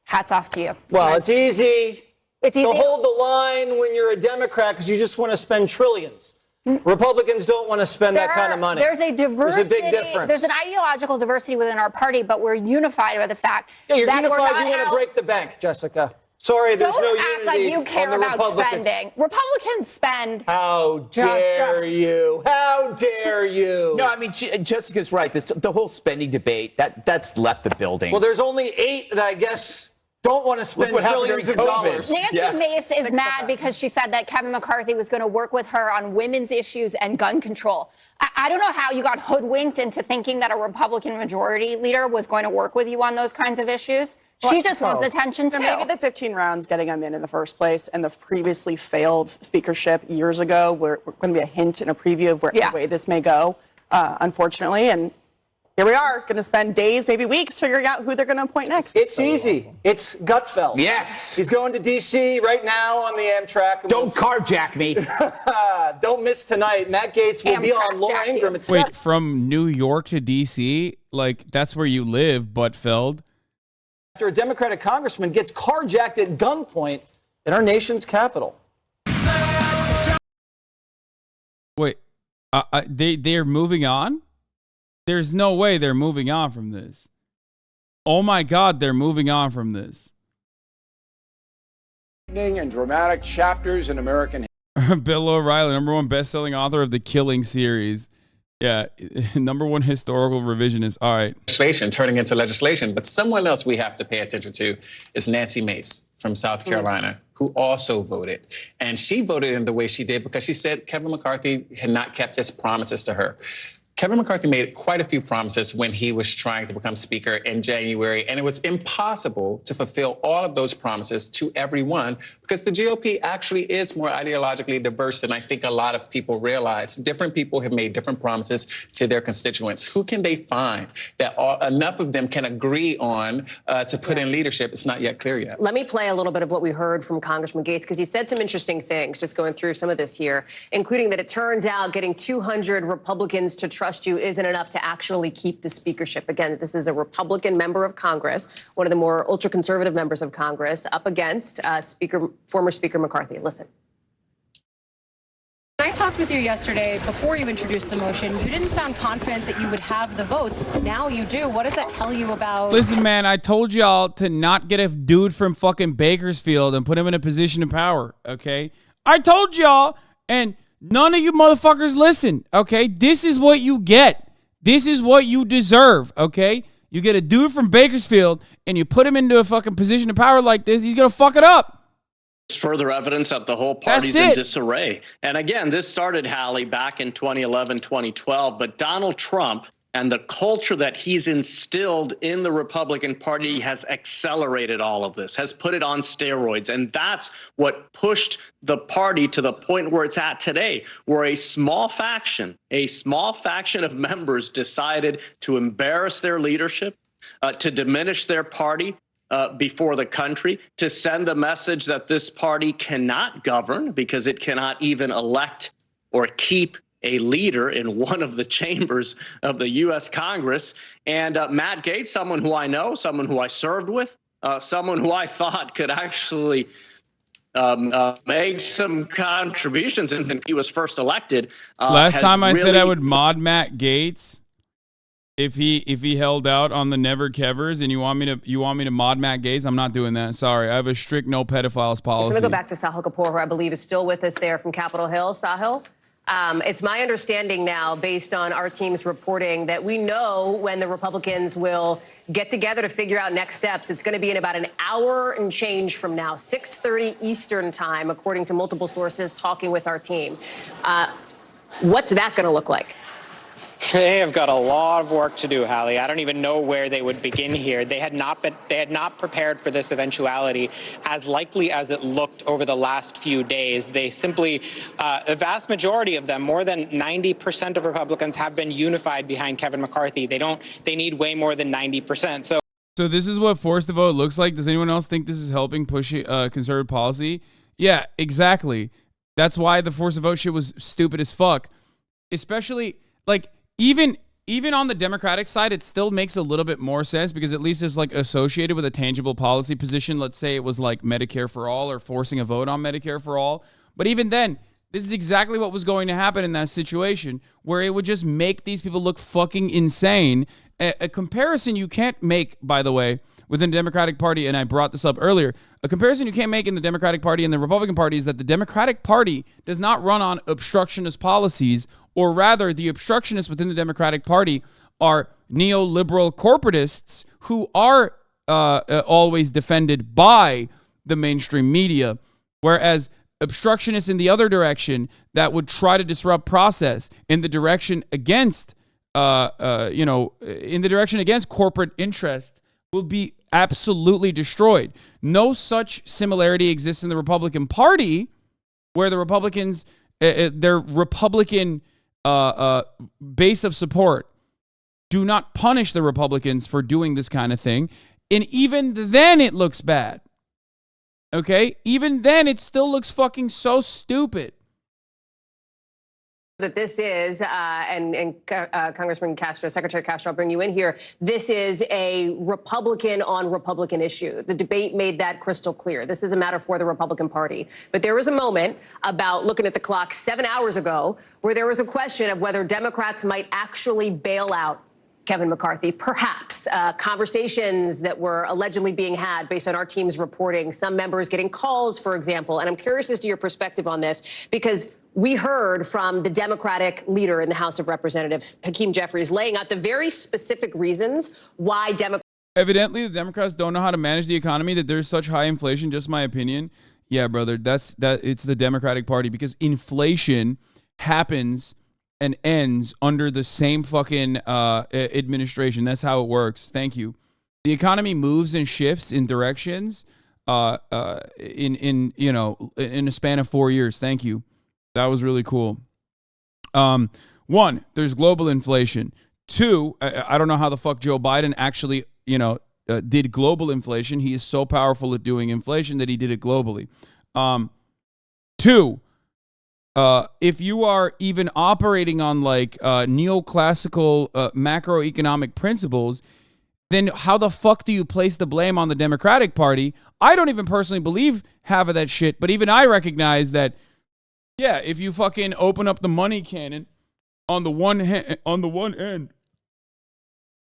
hats off to you. Well, it's easy to hold the line when you're a Democrat because you just want to spend trillions. Republicans don't want to spend that kind of money. There's a diversity. There's a big difference. There's an ideological diversity within our party, but we're unified by the fact that you're we're unified. not You want to break the bank, Jessica. Sorry, there's no unity. Don't act like you care on the about Republicans. spending. Republicans spend. How dare you? How dare you? No, I mean, Jessica's right. The whole spending debate, that's left the building. Well, there's only 8 that I guess don't want to spend trillions of dollars. Nancy Mace is mad because she said that Kevin McCarthy was going to work with her on women's issues and gun control. I don't know how you got hoodwinked into thinking that a Republican majority leader was going to work with you on those kinds of issues. She just wants attention, too. Maybe the 15 rounds getting him in the first place and the previously failed speakership years ago were going to be a hint and a preview of where the way this may go, unfortunately. And here we are, going to spend days, maybe weeks, figuring out who they're going to appoint next. It's easy. It's Gutfeld. Yes. He's going to D.C. right now on the Amtrak. Don't carjack me. Don't miss tonight. Matt Gaetz will be on Laura Ingraham at 7. Wait, from New York to D.C.? Like, that's where you live, Buttfeld. After a Democratic congressman gets carjacked at gunpoint in our nation's capital. Wait, they're moving on? There's no way they're moving on from this. Oh my God, they're moving on from this. And dramatic chapters in American Bill O'Reilly, #1 best-selling author of the Killing series. Yeah, #1 historical revisionist. All right. Legislation turning into legislation, but someone else we have to pay attention to is Nancy Mace from South Carolina, who also voted. And she voted in the way she did because she said Kevin McCarthy had not kept his promises to her. Kevin McCarthy made quite a few promises when he was trying to become Speaker in January, and it was impossible to fulfill all of those promises to everyone because the GOP actually is more ideologically diverse than I think a lot of people realize. Different people have made different promises to their constituents. Who can they find that enough of them can agree on to put in leadership? It's not yet clear yet. Let me play a little bit of what we heard from Congressman Gaetz, because he said some interesting things, just going through some of this here, including that it turns out getting 200 Republicans to trust you isn't enough to actually keep the speakership. Again, this is a Republican member of Congress, one of the more ultra-conservative members of Congress, up against former Speaker McCarthy. Listen. When I talked with you yesterday, before you introduced the motion, you didn't sound confident that you would have the votes. Now you do. What does that tell you about... Listen, man, I told y'all to not get a dude from fucking Bakersfield and put him in a position of power, okay? I told y'all, and none of you motherfuckers listen, okay? This is what you get. This is what you deserve, okay? You get a dude from Bakersfield and you put him into a fucking position of power like this, he's gonna fuck it up. Further evidence that the whole party's in disarray. And again, this started, Hallie, back in 2011, 2012, but Donald Trump and the culture that he's instilled in the Republican Party has accelerated all of this, has put it on steroids. And that's what pushed the party to the point where it's at today, where a small faction of members decided to embarrass their leadership, to diminish their party before the country, to send the message that this party cannot govern because it cannot even elect or keep a leader in one of the chambers of the U.S. Congress. And Matt Gaetz, someone who I know, someone who I served with, someone who I thought could actually make some contributions when he was first elected. Last time I said I would mod Matt Gaetz if he held out on the Never Kevers, and you want me to mod Matt Gaetz, I'm not doing that. Sorry, I have a strict no pedophiles policy. So I'm going to go back to Sahil Kapoor, who I believe is still with us there from Capitol Hill. Sahil? It's my understanding now, based on our team's reporting, that we know when the Republicans will get together to figure out next steps. It's going to be in about an hour and change from now, 6:30 Eastern time, according to multiple sources talking with our team. What's that going to look like? They have got a lot of work to do, Hallie. I don't even know where they would begin here. They had not prepared for this eventuality as likely as it looked over the last few days. They simply, a vast majority of them, more than 90% of Republicans, have been unified behind Kevin McCarthy. They need way more than 90%. So this is what force the vote looks like. Does anyone else think this is helping push conservative policy? Yeah, exactly. That's why the force the vote shit was stupid as fuck. Especially, like, even on the Democratic side, it still makes a little bit more sense because at least it's like associated with a tangible policy position. Let's say it was like Medicare for all or forcing a vote on Medicare for all. But even then, this is exactly what was going to happen in that situation where it would just make these people look fucking insane. A comparison you can't make, by the way, within the Democratic Party, and I brought this up earlier, a comparison you can't make in the Democratic Party and the Republican Party is that the Democratic Party does not run on obstructionist policies, or rather the obstructionists within the Democratic Party are neoliberal corporatists who are always defended by the mainstream media, whereas obstructionists in the other direction that would try to disrupt process in the direction against, in the direction against corporate interest will be absolutely destroyed. No such similarity exists in the Republican Party, where the Republicans, their Republican base of support, do not punish the Republicans for doing this kind of thing. And even then it looks bad. Okay? Even then it still looks fucking so stupid. That this is, and Congressman Castro, Secretary Castro, I'll bring you in here. This is a Republican on Republican issue. The debate made that crystal clear. This is a matter for the Republican Party. But there was a moment about looking at the clock 7 hours ago where there was a question of whether Democrats might actually bail out Kevin McCarthy, perhaps. Conversations that were allegedly being had based on our team's reporting, some members getting calls, for example. And I'm curious as to your perspective on this, because we heard from the Democratic leader in the House of Representatives, Hakeem Jeffries, laying out the very specific reasons why Democrats. Evidently, the Democrats don't know how to manage the economy, that there's such high inflation, just my opinion. Yeah, brother, it's the Democratic Party, because inflation happens and ends under the same fucking administration. That's how it works. Thank you. The economy moves and shifts in directions in a span of 4 years. Thank you. That was really cool. One, there's global inflation. Two, I don't know how the fuck Joe Biden actually, did global inflation. He is so powerful at doing inflation that he did it globally. Two, if you are even operating on like neoclassical macroeconomic principles, then how the fuck do you place the blame on the Democratic Party? I don't even personally believe half of that shit, but even I recognize that, yeah, if you fucking open up the money cannon on the one end,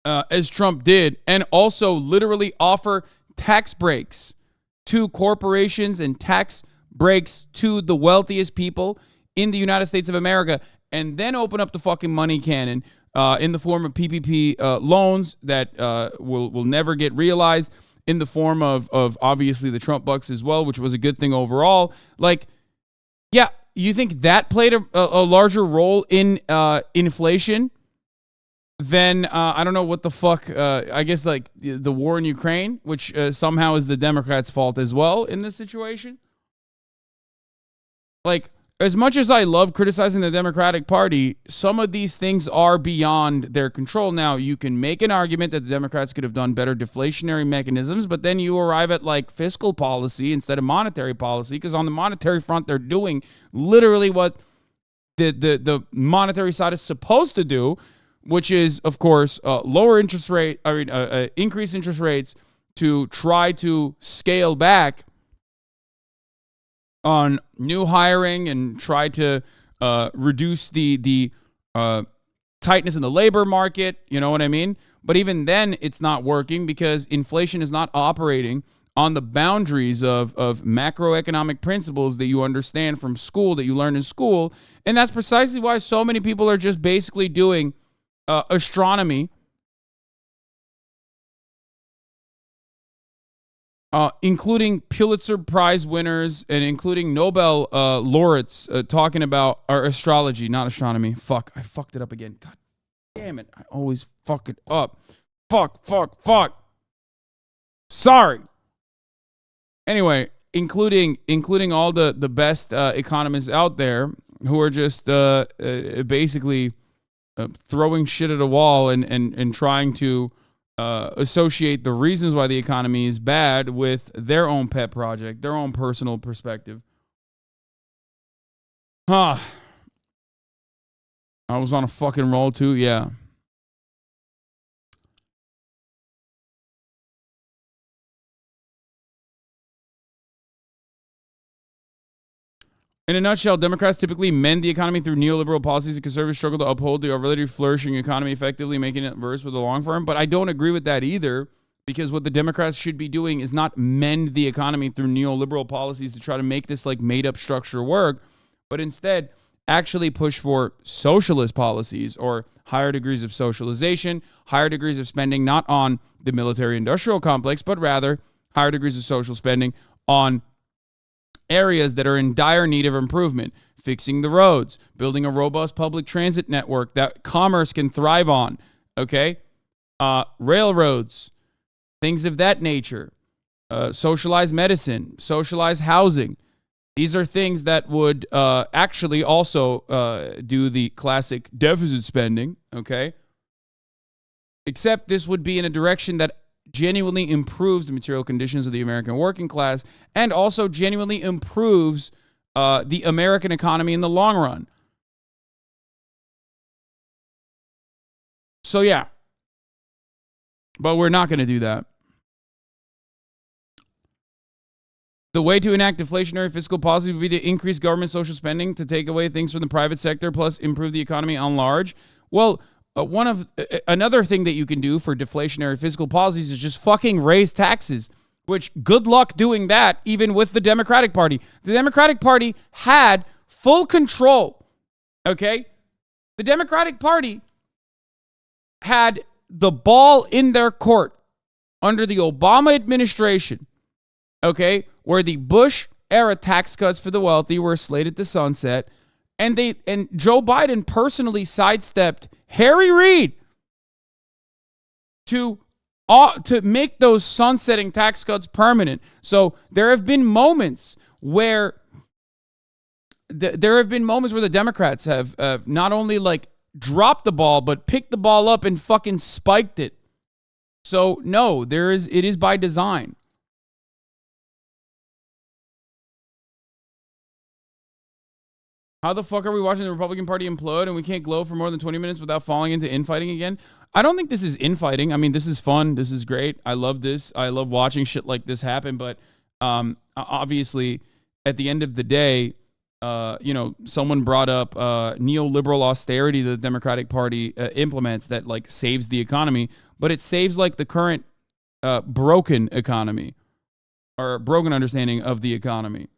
as Trump did, and also literally offer tax breaks to corporations and tax breaks to the wealthiest people in the United States of America, and then open up the fucking money cannon in the form of PPP loans that will never get realized, in the form of obviously the Trump bucks as well, which was a good thing overall. Like, yeah, you think that played a larger role in inflation than, I don't know what the fuck, I guess like the war in Ukraine, which somehow is the Democrats' fault as well in this situation? Like, as much as I love criticizing the Democratic Party, some of these things are beyond their control. Now, you can make an argument that the Democrats could have done better deflationary mechanisms, but then you arrive at like fiscal policy instead of monetary policy, because on the monetary front, they're doing literally what the monetary side is supposed to do, which is, of course, increase interest rates to try to scale back on new hiring and try to reduce the tightness in the labor market, you know what I mean? But even then, it's not working because inflation is not operating on the boundaries of macroeconomic principles that you understand from school, that you learn in school. And that's precisely why so many people are just basically doing astronomy, including Pulitzer Prize winners and including Nobel laureates talking about our astrology, not astronomy. Fuck, I fucked it up again. God Damn it. I always fuck it up. Fuck. Sorry. Anyway, including all the best economists out there who are just basically throwing shit at a wall and trying to associate the reasons why the economy is bad with their own pet project, their own personal perspective. I was on a fucking roll too, yeah. In a nutshell, Democrats typically mend the economy through neoliberal policies, and conservatives struggle to uphold the already flourishing economy, effectively making it worse for the long term. But I don't agree with that either, because what the Democrats should be doing is not mend the economy through neoliberal policies to try to make this like made-up structure work, but instead actually push for socialist policies or higher degrees of socialization, higher degrees of spending not on the military-industrial complex, but rather higher degrees of social spending on areas that are in dire need of improvement, fixing the roads, building a robust public transit network that commerce can thrive on, okay? Railroads, things of that nature, socialized medicine, socialized housing. These are things that would actually also do the classic deficit spending, okay? Except this would be in a direction that genuinely improves the material conditions of the American working class and also genuinely improves the American economy in the long run. So, yeah. But we're not going to do that. The way to enact deflationary fiscal policy would be to increase government social spending, to take away things from the private sector, plus improve the economy on large. Well, another thing that you can do for deflationary fiscal policies is just fucking raise taxes, which good luck doing that even with the Democratic Party. The Democratic Party had full control, okay? The Democratic Party had the ball in their court under the Obama administration, okay, where the Bush-era tax cuts for the wealthy were slated to sunset, and Joe Biden personally sidestepped Harry Reid to make those sunsetting tax cuts permanent. So there have been moments where the Democrats have not only like dropped the ball, but picked the ball up and fucking spiked it. So no, it is by design. How the fuck are we watching the Republican Party implode and we can't glow for more than 20 minutes without falling into infighting again? I don't think this is infighting. I mean, this is fun. This is great. I love this. I love watching shit like this happen. But obviously, at the end of the day, someone brought up neoliberal austerity that the Democratic Party implements that like saves the economy, but it saves like the current broken economy or broken understanding of the economy.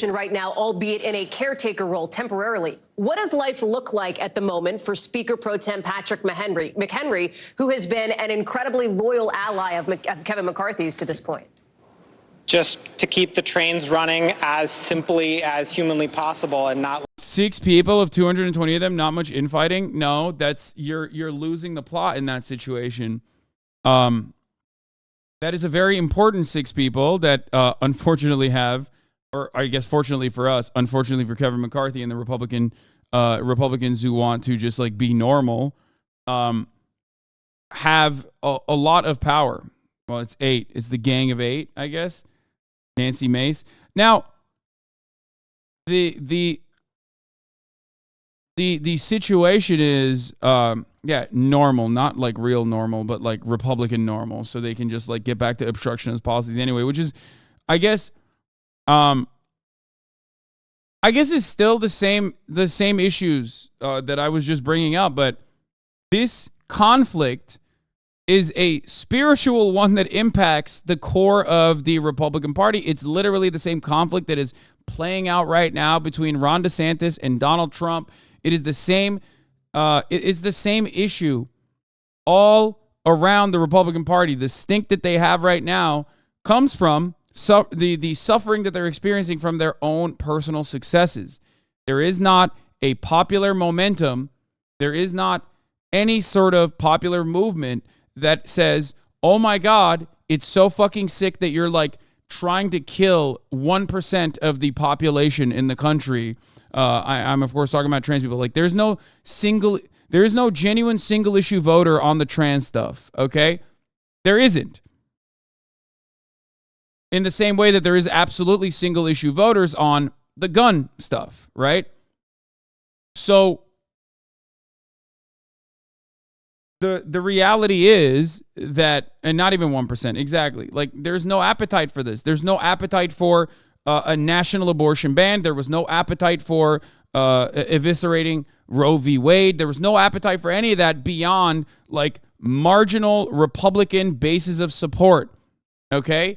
Right now, albeit in a caretaker role temporarily. What does life look like at the moment for Speaker Pro Tem Patrick McHenry, who has been an incredibly loyal ally of Kevin McCarthy's to this point? Just to keep the trains running as simply as humanly possible and not 6 people of 220 of them, not much infighting. No, that's you're losing the plot in that situation. That is a very important 6 people that unfortunately have, or I guess fortunately for us, unfortunately for Kevin McCarthy and the Republicans who want to just like be normal, have a lot of power. Well, it's 8. It's the gang of 8, I guess. Nancy Mace. Now, the situation is normal, not like real normal, but like Republican normal, so they can just like get back to obstructionist policies anyway, which is, I guess it's still the same issues that I was just bringing up, but this conflict is a spiritual one that impacts the core of the Republican Party. It's literally the same conflict that is playing out right now between Ron DeSantis and Donald Trump. It is the same. It's the same issue all around the Republican Party. The stink that they have right now comes from the suffering that they're experiencing from their own personal successes. There is not a popular momentum. There is not any sort of popular movement that says, oh my God, it's so fucking sick that you're like trying to kill 1% of the population in the country. I'm of course talking about trans people. Like there is no genuine single issue voter on the trans stuff. Okay. There isn't. In the same way that there is absolutely single issue voters on the gun stuff. Right. So the reality is that, and not even 1%, exactly. Like, there's no appetite for this. There's no appetite for a national abortion ban. There was no appetite for eviscerating Roe v. Wade. There was no appetite for any of that beyond, like, marginal Republican bases of support. Okay?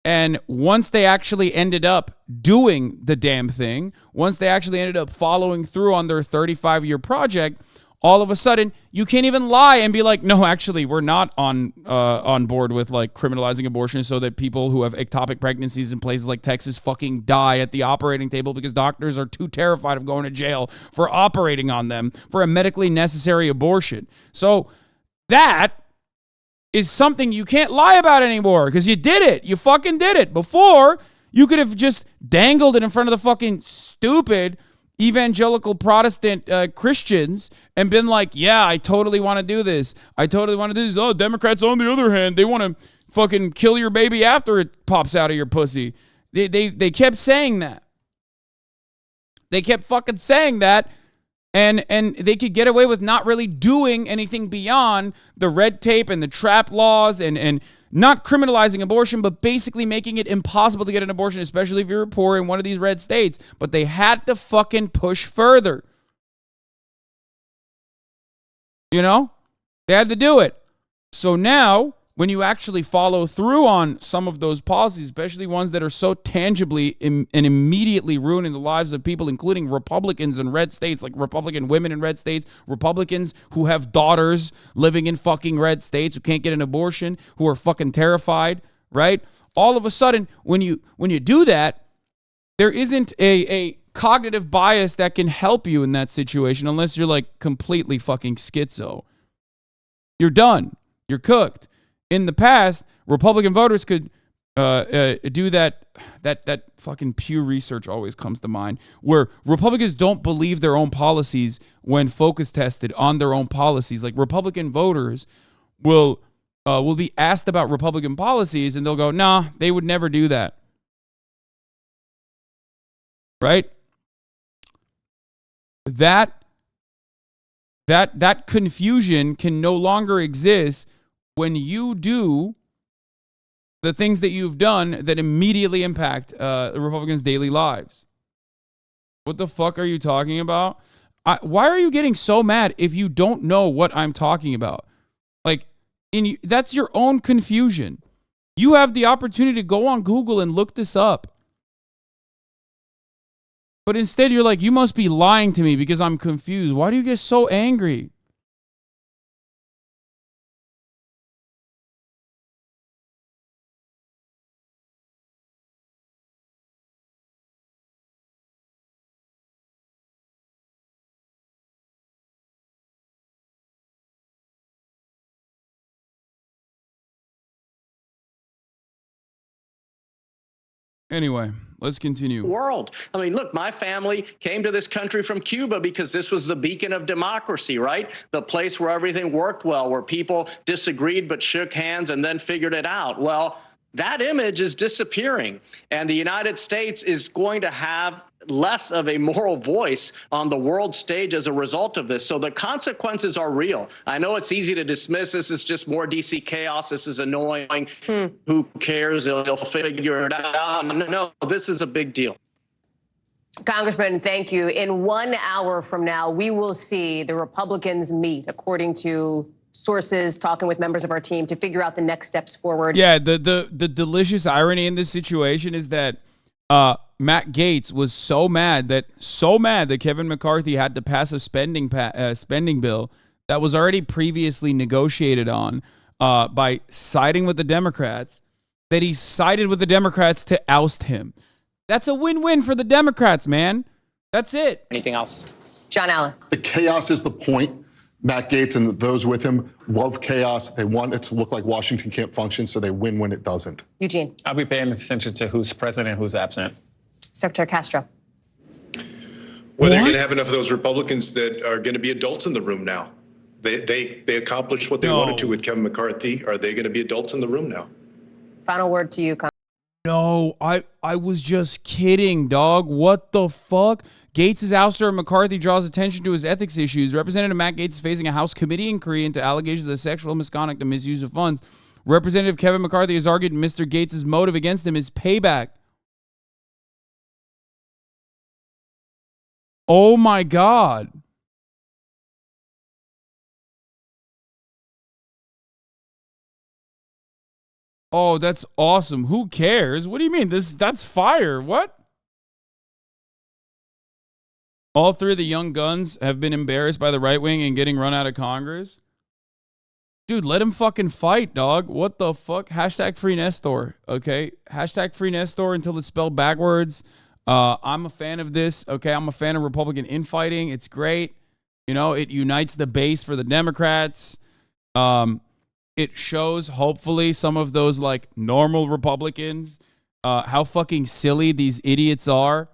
And once they actually ended up doing the damn thing, once they actually ended up following through on their 35-year project, all of a sudden, you can't even lie and be like, no, actually, we're not on board with like criminalizing abortion so that people who have ectopic pregnancies in places like Texas fucking die at the operating table because doctors are too terrified of going to jail for operating on them for a medically necessary abortion. So that is something you can't lie about anymore because you did it. You fucking did it. Before, you could have just dangled it in front of the fucking stupid evangelical Protestant Christians and been like, yeah, I totally want to do this. I totally want to do this. Oh, Democrats, on the other hand, they want to fucking kill your baby after it pops out of your pussy. They kept saying that. They kept fucking saying that. And they could get away with not really doing anything beyond the red tape and the trap laws and not criminalizing abortion, but basically making it impossible to get an abortion, especially if you're poor in one of these red states. But they had to fucking push further. You know? They had to do it. So now, when you actually follow through on some of those policies, especially ones that are so tangibly and immediately ruining the lives of people, including Republicans in red states, like Republican women in red states, Republicans who have daughters living in fucking red states who can't get an abortion, who are fucking terrified, right? All of a sudden, when you do that, there isn't a cognitive bias that can help you in that situation unless you're like completely fucking schizo. You're done. You're cooked. In the past, Republican voters could do that fucking Pew Research always comes to mind, where Republicans don't believe their own policies when focus tested on their own policies. Like Republican voters will be asked about Republican policies and they'll go, nah, they would never do that. Right? That confusion can no longer exist when you do the things that you've done that immediately impact the Republicans' daily lives. What the fuck are you talking about? Why are you getting so mad if you don't know what I'm talking about? Like, that's your own confusion. You have the opportunity to go on Google and look this up. But instead, you're like, you must be lying to me because I'm confused. Why do you get so angry? Anyway, let's continue. World. I mean, look, my family came to this country from Cuba because this was the beacon of democracy, right? The place where everything worked well, where people disagreed but shook hands and then figured it out. Well, that image is disappearing, and the United States is going to have less of a moral voice on the world stage as a result of this. So the consequences are real. I know it's easy to dismiss this as just more DC chaos. This is annoying. Who cares? They'll figure it out. No, this is a big deal. Congressman, thank you. In 1 hour from now, we will see the Republicans meet, according to sources talking with members of our team, to figure out the next steps forward. Yeah, the delicious irony in this situation is that Matt Gaetz was so mad that Kevin McCarthy had to pass a spending bill that was already previously negotiated on by siding with the Democrats, that he sided with the Democrats to oust him. That's a win-win for the Democrats, man. That's it. Anything else? John Allen. The chaos is the point. Matt Gaetz and those with him love chaos. They want it to look like Washington can't function, so they win when it doesn't. Eugene. I'll be paying attention to who's present and who's absent. Secretary Castro. Well, they're going to have enough of those Republicans that are going to be adults in the room now. They accomplished what they wanted to with Kevin McCarthy. Are they going to be adults in the room now? Final word to you, No, I was just kidding, dog. What the fuck? Gaetz' ouster of McCarthy draws attention to his ethics issues. Representative Matt Gaetz is facing a House committee inquiry into allegations of sexual misconduct and misuse of funds. Representative Kevin McCarthy has argued Mr. Gaetz' motive against him is payback. Oh my God. Oh, that's awesome. Who cares? What do you mean? That's fire. What? All three of the young guns have been embarrassed by the right wing and getting run out of Congress. Dude, let him fucking fight, dog. What the fuck? Hashtag free Nestor, okay? Hashtag free Nestor until it's spelled backwards. I'm a fan of this, okay? I'm a fan of Republican infighting. It's great. You know, it unites the base for the Democrats. It shows, hopefully, some of those, like, normal Republicans, how fucking silly these idiots are.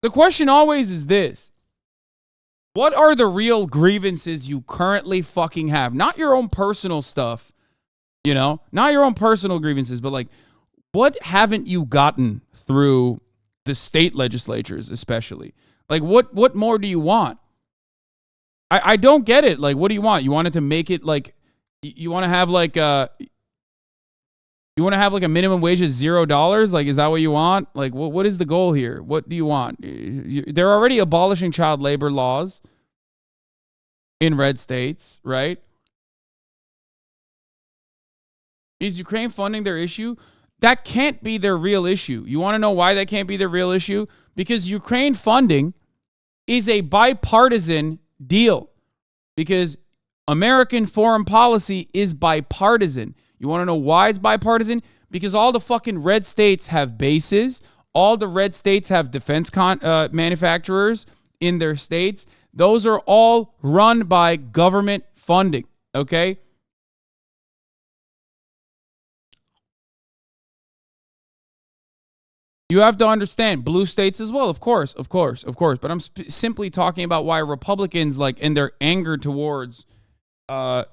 The question always is this. What are the real grievances you currently fucking have? Not your own personal stuff, you know? Not your own personal grievances, but, like, what haven't you gotten through the state legislatures, especially? Like, what more do you want? I don't get it. Like, what do you want? You want it to make it, like, you want to have, like, you want to have like a minimum wage of $0? Like, is that what you want? Like, what is the goal here? What do you want? They're already abolishing child labor laws in red states, right? Is Ukraine funding their issue? That can't be their real issue. You want to know why that can't be their real issue? Because Ukraine funding is a bipartisan deal. Because American foreign policy is bipartisan. You want to know why it's bipartisan? Because all the fucking red states have bases. All the red states have defense manufacturers in their states. Those are all run by government funding, okay? You have to understand blue states as well, of course. But I'm simply talking about why Republicans, like, in their anger towards the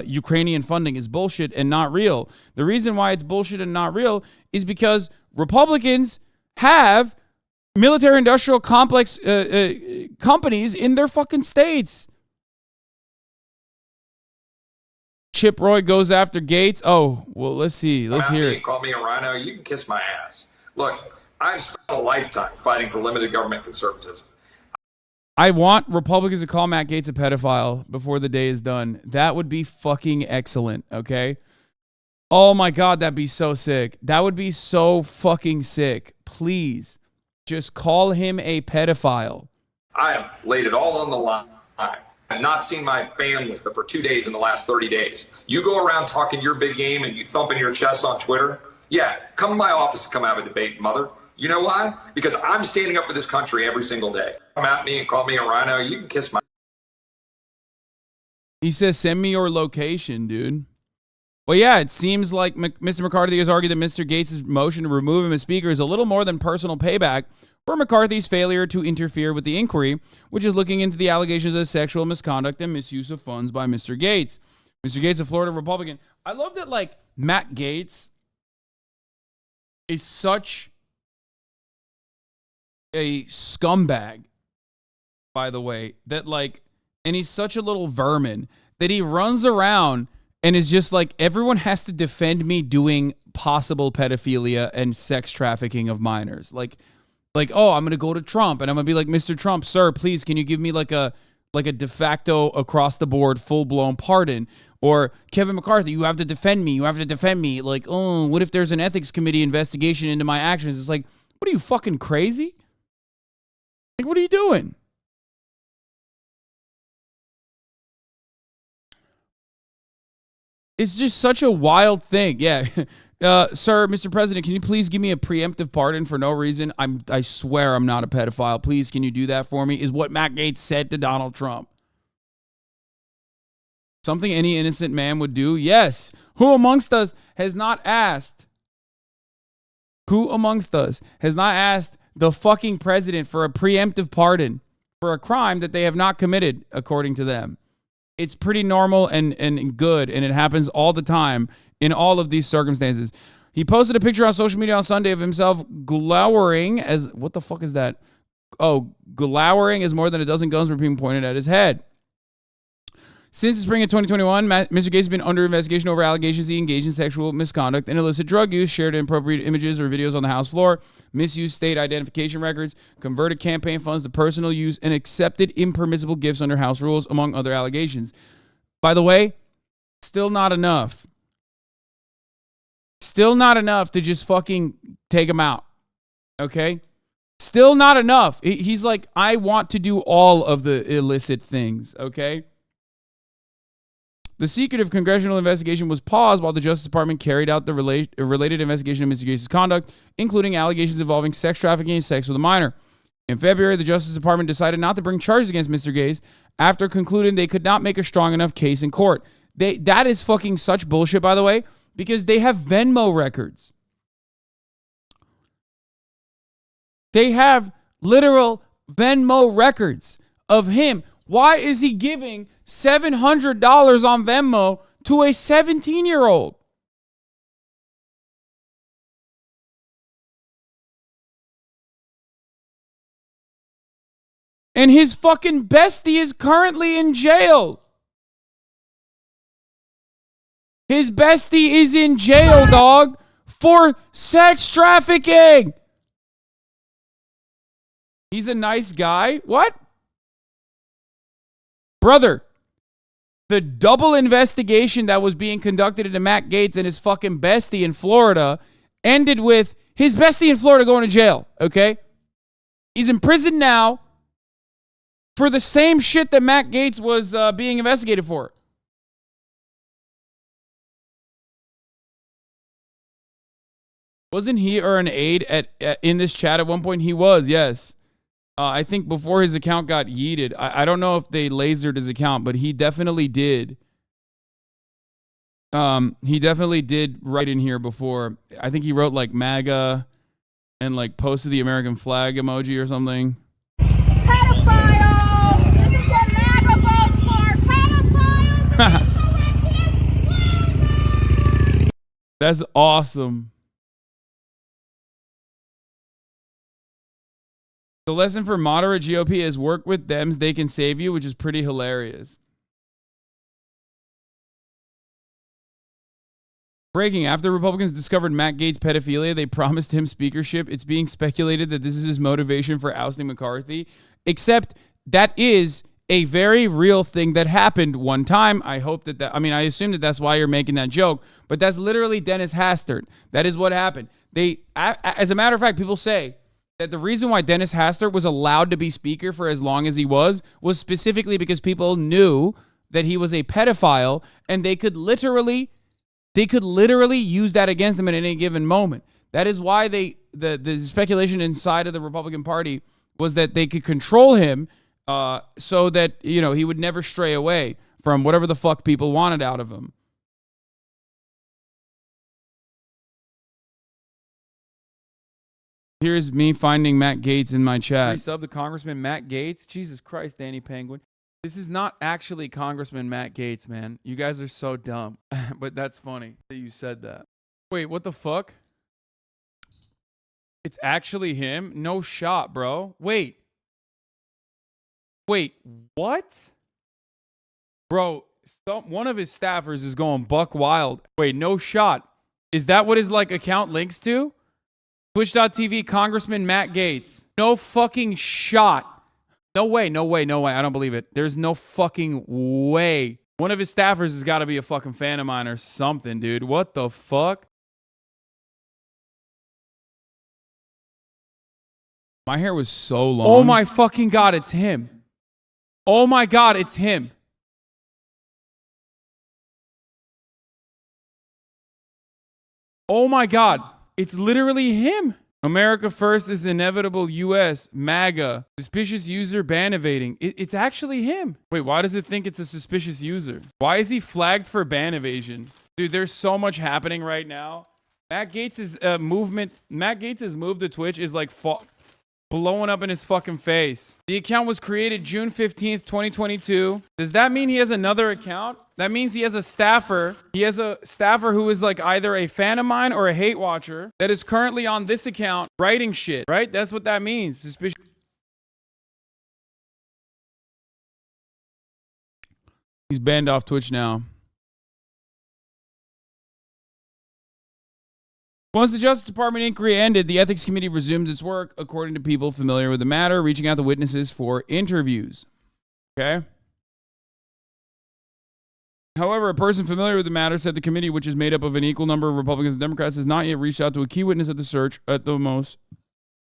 Ukrainian funding is bullshit and not real. The reason why it's bullshit and not real is because Republicans have military-industrial complex companies in their fucking states. Chip Roy goes after Gaetz. Oh, well, let's see. Let's hear it. Call me a rhino. You can kiss my ass. Look, I've spent a lifetime fighting for limited government conservatism. I want Republicans to call Matt Gaetz a pedophile before the day is done. That would be fucking excellent, okay? Oh my God, that'd be so sick. That would be so fucking sick. Please, just call him a pedophile. I have laid it all on the line. I've not seen my family but for 2 days in the last 30 days. You go around talking your big game and you thumping your chest on Twitter. Yeah, come to my office and come have a debate, mother. You know why? Because I'm standing up for this country every single day. Come at me and call me a rhino. You can kiss my... He says, send me your location, dude. Well, yeah, it seems like Mr. McCarthy has argued that Mr. Gaetz' motion to remove him as speaker is a little more than personal payback for McCarthy's failure to interfere with the inquiry, which is looking into the allegations of sexual misconduct and misuse of funds by Mr. Gaetz. Mr. Gaetz, a Florida Republican. I love that, like, Matt Gaetz is such a scumbag, by the way, that, like, and he's such a little vermin that he runs around and is just like, everyone has to defend me doing possible pedophilia and sex trafficking of minors. Like, oh, I'm going to go to Trump and I'm going to be like, Mr. Trump, sir, please, can you give me like a de facto across the board full-blown pardon? Or Kevin McCarthy, you have to defend me. You have to defend me. Like, oh, what if there's an ethics committee investigation into my actions? It's like, what are you, fucking crazy? Like, what are you doing? It's just such a wild thing. Yeah. Sir, Mr. President, can you please give me a preemptive pardon for no reason? I swear I'm not a pedophile. Please, can you do that for me? Is what Matt Gaetz said to Donald Trump. Something any innocent man would do? Yes. Who amongst us has not asked? Who amongst us has not asked the fucking president for a preemptive pardon for a crime that they have not committed, according to them? It's pretty normal and good, and it happens all the time in all of these circumstances. He posted a picture on social media on Sunday of himself glowering as, what the fuck is that? Oh, glowering as more than a dozen guns were being pointed at his head. Since the spring of 2021, Mr. Gaetz has been under investigation over allegations he engaged in sexual misconduct and illicit drug use, shared inappropriate images or videos on the House floor, misused state identification records, converted campaign funds to personal use, and accepted impermissible gifts under House rules, among other allegations. By the way, still not enough. Still not enough to just fucking take him out. Okay? Still not enough. He's like, I want to do all of the illicit things. Okay? The secretive congressional investigation was paused while the Justice Department carried out the related investigation of Mr. Gaetz's conduct, including allegations involving sex trafficking and sex with a minor. In February, the Justice Department decided not to bring charges against Mr. Gaetz after concluding they could not make a strong enough case in court. That is fucking such bullshit, by the way, because they have Venmo records. They have literal Venmo records of him. Why is he giving $700 on Venmo to a 17-year-old? And his fucking bestie is currently in jail. His bestie is in jail, dog, for sex trafficking. He's a nice guy. What? Brother, the double investigation that was being conducted into Matt Gaetz and his fucking bestie in Florida ended with his bestie in Florida going to jail, okay? He's in prison now for the same shit that Matt Gaetz was being investigated for. Wasn't he or an aide in this chat at one point? He was, yes. I think before his account got yeeted. I don't know if they lasered his account, but he definitely did. He definitely did write in here before. I think he wrote like MAGA and like posted the American flag emoji or something. Pedophile! This is what MAGA votes for! Pedophiles! That's awesome. The lesson for moderate GOP is work with Dems, they can save you, which is pretty hilarious. Breaking. After Republicans discovered Matt Gaetz' pedophilia, they promised him speakership. It's being speculated that this is his motivation for ousting McCarthy. Except that is a very real thing that happened one time. I hope that I assume that that's why you're making that joke. But that's literally Dennis Hastert. That is what happened. As a matter of fact, people say that the reason why Dennis Hastert was allowed to be speaker for as long as he was specifically because people knew that he was a pedophile and they could literally use that against him at any given moment. That is why the speculation inside of the Republican Party was that they could control him so that, he would never stray away from whatever the fuck people wanted out of him. Here's me finding Matt Gaetz in my chat. Resub to Congressman Matt Gaetz. Jesus Christ, Danny Penguin. This is not actually Congressman Matt Gaetz, man. You guys are so dumb. But that's funny that you said that. Wait, what the fuck? It's actually him? No shot, bro. Wait, what? Bro, one of his staffers is going buck wild. Wait, no shot. Is that what his account links to? Twitch.tv, Congressman Matt Gaetz. No fucking shot. No way. I don't believe it. There's no fucking way. One of his staffers has got to be a fucking fan of mine or something, dude. What the fuck? My hair was so long. Oh my fucking God, it's him. Oh my God, it's him. Oh my God. It's literally him. America First is inevitable US, MAGA, suspicious user ban evading. It's actually him. Wait, why does it think it's a suspicious user? Why is he flagged for ban evasion? Dude, there's so much happening right now. Matt Gaetz' move to Twitch is like blowing up in his fucking face. The account was created June 15th, 2022. Does that mean he has another account? That means he has a staffer. He has a staffer who is like either a fan of mine or a hate watcher that is currently on this account writing shit, right? That's what that means. Suspicious. He's banned off Twitch now. Once the Justice Department inquiry ended, the Ethics Committee resumed its work, according to people familiar with the matter, reaching out to witnesses for interviews. Okay? However, a person familiar with the matter said the committee, which is made up of an equal number of Republicans and Democrats, has not yet reached out to a key witness at the search at the most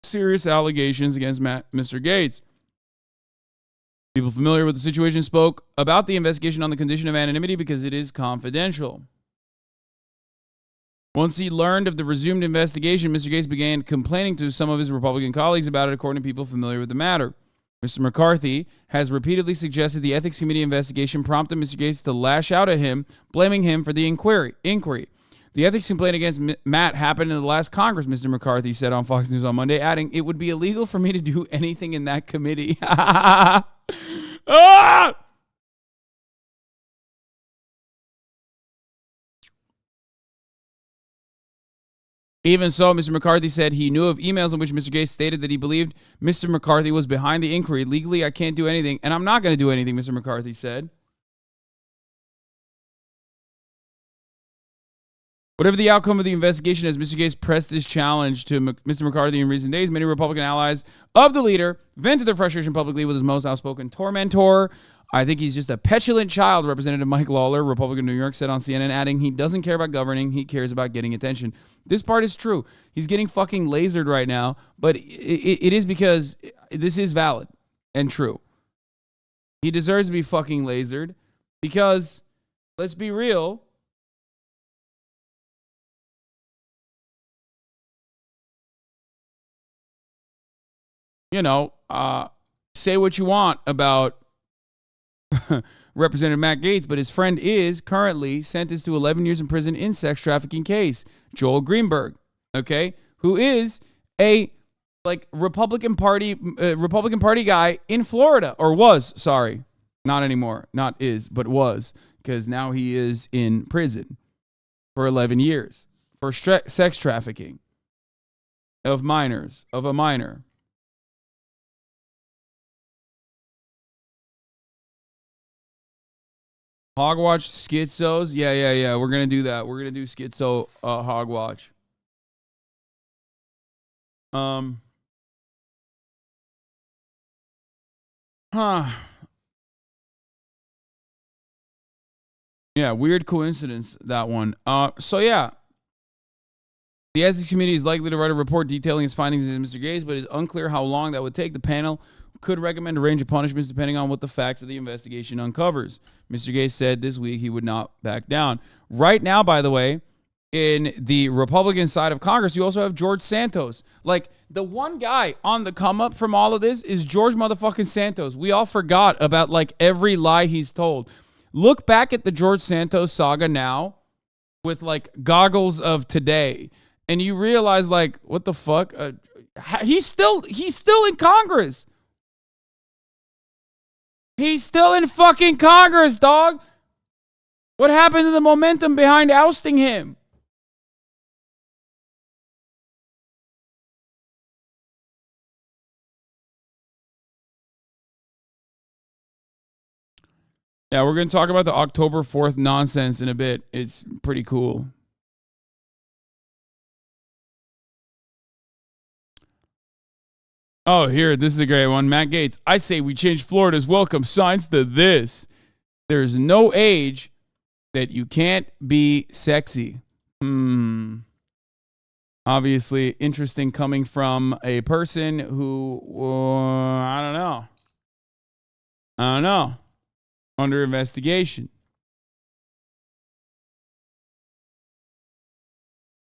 serious allegations against Mr. Gaetz. People familiar with the situation spoke about the investigation on the condition of anonymity because it is confidential. Once he learned of the resumed investigation, Mr. Gaetz began complaining to some of his Republican colleagues about it, according to people familiar with the matter. Mr. McCarthy has repeatedly suggested the Ethics Committee investigation prompted Mr. Gaetz to lash out at him, blaming him for the inquiry. The ethics complaint against Matt happened in the last Congress, Mr. McCarthy said on Fox News on Monday, adding, "It would be illegal for me to do anything in that committee." Ah! Even so, Mr. McCarthy said he knew of emails in which Mr. Gaetz stated that he believed Mr. McCarthy was behind the inquiry. Legally, I can't do anything, and I'm not going to do anything, Mr. McCarthy said. Whatever the outcome of the investigation, as Mr. Gaetz pressed his challenge to Mr. McCarthy in recent days, many Republican allies of the leader vented their frustration publicly with his most outspoken tormentor. "I think he's just a petulant child," Representative Mike Lawler, Republican of New York, said on CNN, adding, "He doesn't care about governing. He cares about getting attention." This part is true. He's getting fucking lasered right now, but it is because this is valid and true. He deserves to be fucking lasered because, let's be real, you know, say what you want about Representative Matt Gaetz, but his friend is currently sentenced to 11 years in prison in sex trafficking case. Joel Greenberg, okay, who is a Republican Party guy in Florida, or was, sorry, not anymore, not is, but was, because now he is in prison for 11 years for sex trafficking of minors, of a minor. Hogwatch schizos. Yeah. We're going to do that. We're going to do schizo Hogwatch. Yeah, weird coincidence, that one. So yeah. The Ethics Committee is likely to write a report detailing its findings in Mr. Gaetz, but it's unclear how long that would take. The panel could recommend a range of punishments depending on what the facts of the investigation uncovers. Mr. Gaetz said this week he would not back down. Right now, by the way, in the Republican side of Congress, you also have George Santos. Like, the one guy on the come up from all of this is George motherfucking Santos. We all forgot about like every lie he's told. Look back at the George Santos saga now with like goggles of today, and you realize like, what the fuck? He's still in Congress. He's still in fucking Congress, dog. What happened to the momentum behind ousting him? Yeah, we're going to talk about the October 4th nonsense in a bit. It's pretty cool. Oh, here, this is a great one. Matt Gaetz. "I say we change Florida's welcome signs to this. There's no age that you can't be sexy." Obviously, interesting coming from a person who, I don't know. Under investigation.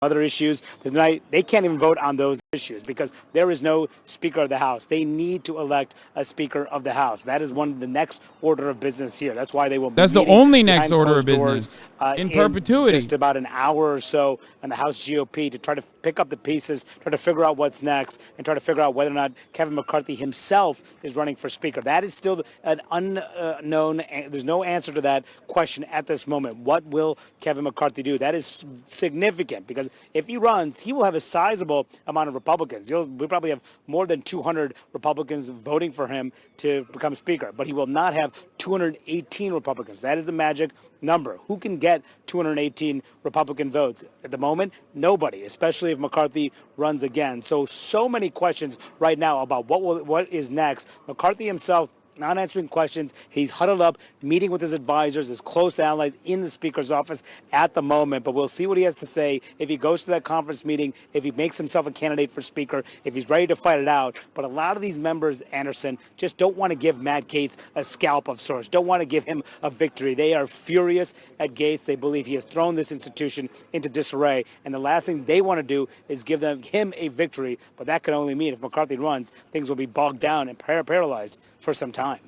other issues. Tonight, they can't even vote on those issues because there is no Speaker of the House. They need to elect a Speaker of the House. That is the next order of business here. That's why they will be That's the meeting only next behind order of closed business doors, in perpetuity. Just about an hour or so in the House GOP to try to pick up the pieces, try to figure out what's next, and try to figure out whether or not Kevin McCarthy himself is running for Speaker. That is still an unknown. There's no answer to that question at this moment. What will Kevin McCarthy do? That is significant because if he runs, he will have a sizable amount of Republicans. We probably have more than 200 Republicans voting for him to become Speaker, but he will not have 218 Republicans. That is the magic number. Who can get 218 Republican votes? At the moment, nobody, especially if McCarthy runs again. So many questions right now about what is next. McCarthy himself not answering questions. He's huddled up, meeting with his advisors, his close allies in the Speaker's office at the moment. But we'll see what he has to say if he goes to that conference meeting, if he makes himself a candidate for Speaker, if he's ready to fight it out. But a lot of these members, Anderson, just don't want to give Matt Gaetz a scalp of sorts, don't want to give him a victory. They are furious at Gaetz. They believe he has thrown this institution into disarray. And the last thing they want to do is give him a victory. But that could only mean if McCarthy runs, things will be bogged down and paralyzed for some time.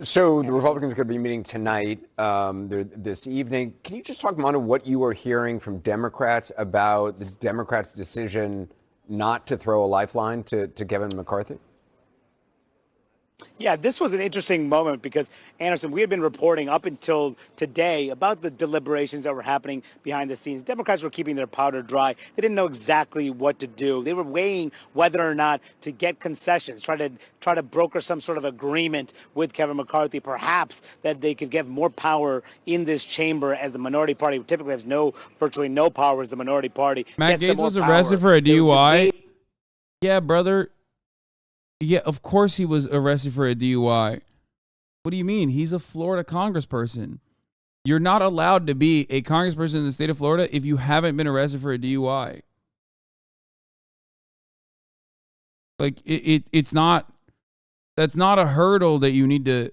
So the Republicans are going to be meeting tonight, this evening. Can you just talk, Manu, what you are hearing from Democrats about the Democrats' decision not to throw a lifeline to Kevin McCarthy? Yeah, this was an interesting moment because, Anderson, we had been reporting up until today about the deliberations that were happening behind the scenes. Democrats were keeping their powder dry. They didn't know exactly what to do. They were weighing whether or not to get concessions, try to broker some sort of agreement with Kevin McCarthy, perhaps that they could get more power in this chamber as the minority party, who typically has virtually no power as the minority party. Matt Gaetz was arrested for a DUI. Yeah, brother. Yeah, of course he was arrested for a DUI. What do you mean? He's a Florida congressperson. You're not allowed to be a congressperson in the state of Florida if you haven't been arrested for a DUI. Like, it's not, that's not a hurdle that you need to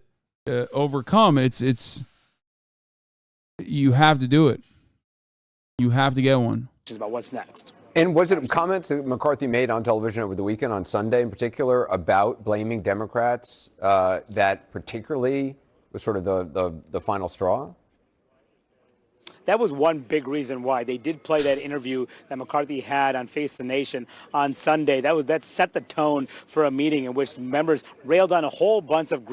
overcome. It's, you have to do it. You have to get one. Which is about what's next. And was it comments that McCarthy made on television over the weekend, on Sunday in particular, about blaming Democrats that particularly was sort of the final straw? That was one big reason why they did play that interview that McCarthy had on Face the Nation on Sunday. That set the tone for a meeting in which members railed on a whole bunch of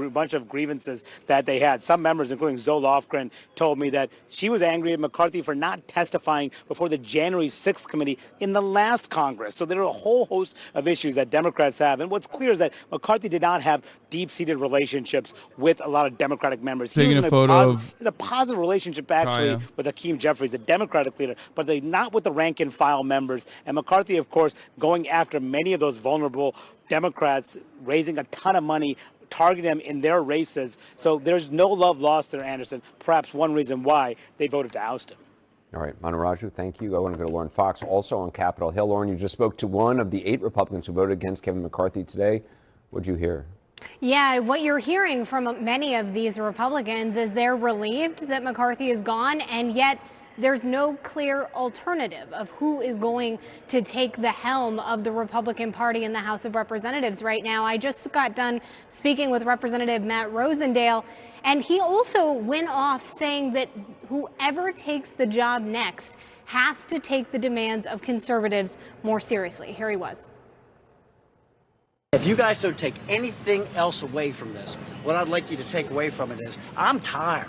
grievances that they had. Some members, including Zoe Lofgren, told me that she was angry at McCarthy for not testifying before the January 6th committee in the last Congress. So there are a whole host of issues that Democrats have. And what's clear is that McCarthy did not have deep-seated relationships with a lot of Democratic members. Taking a photo of a positive relationship, actually, Kaya. with Hakeem Jeffries, a Democratic leader, but not with the rank-and-file members. And McCarthy, of course, going after many of those vulnerable Democrats, raising a ton of money, targeting them in their races. So there's no love lost there, Anderson. Perhaps one reason why they voted to oust him. All right, Manu Raju, thank you. I want to go to Lauren Fox, also on Capitol Hill. Lauren, you just spoke to one of the 8 Republicans who voted against Kevin McCarthy today. What'd you hear? Yeah, what you're hearing from many of these Republicans is they're relieved that McCarthy is gone, and yet there's no clear alternative of who is going to take the helm of the Republican Party in the House of Representatives right now. I just got done speaking with Representative Matt Rosendale, and he also went off saying that whoever takes the job next has to take the demands of conservatives more seriously. Here he was. If you guys don't take anything else away from this, what I'd like you to take away from it is I'm tired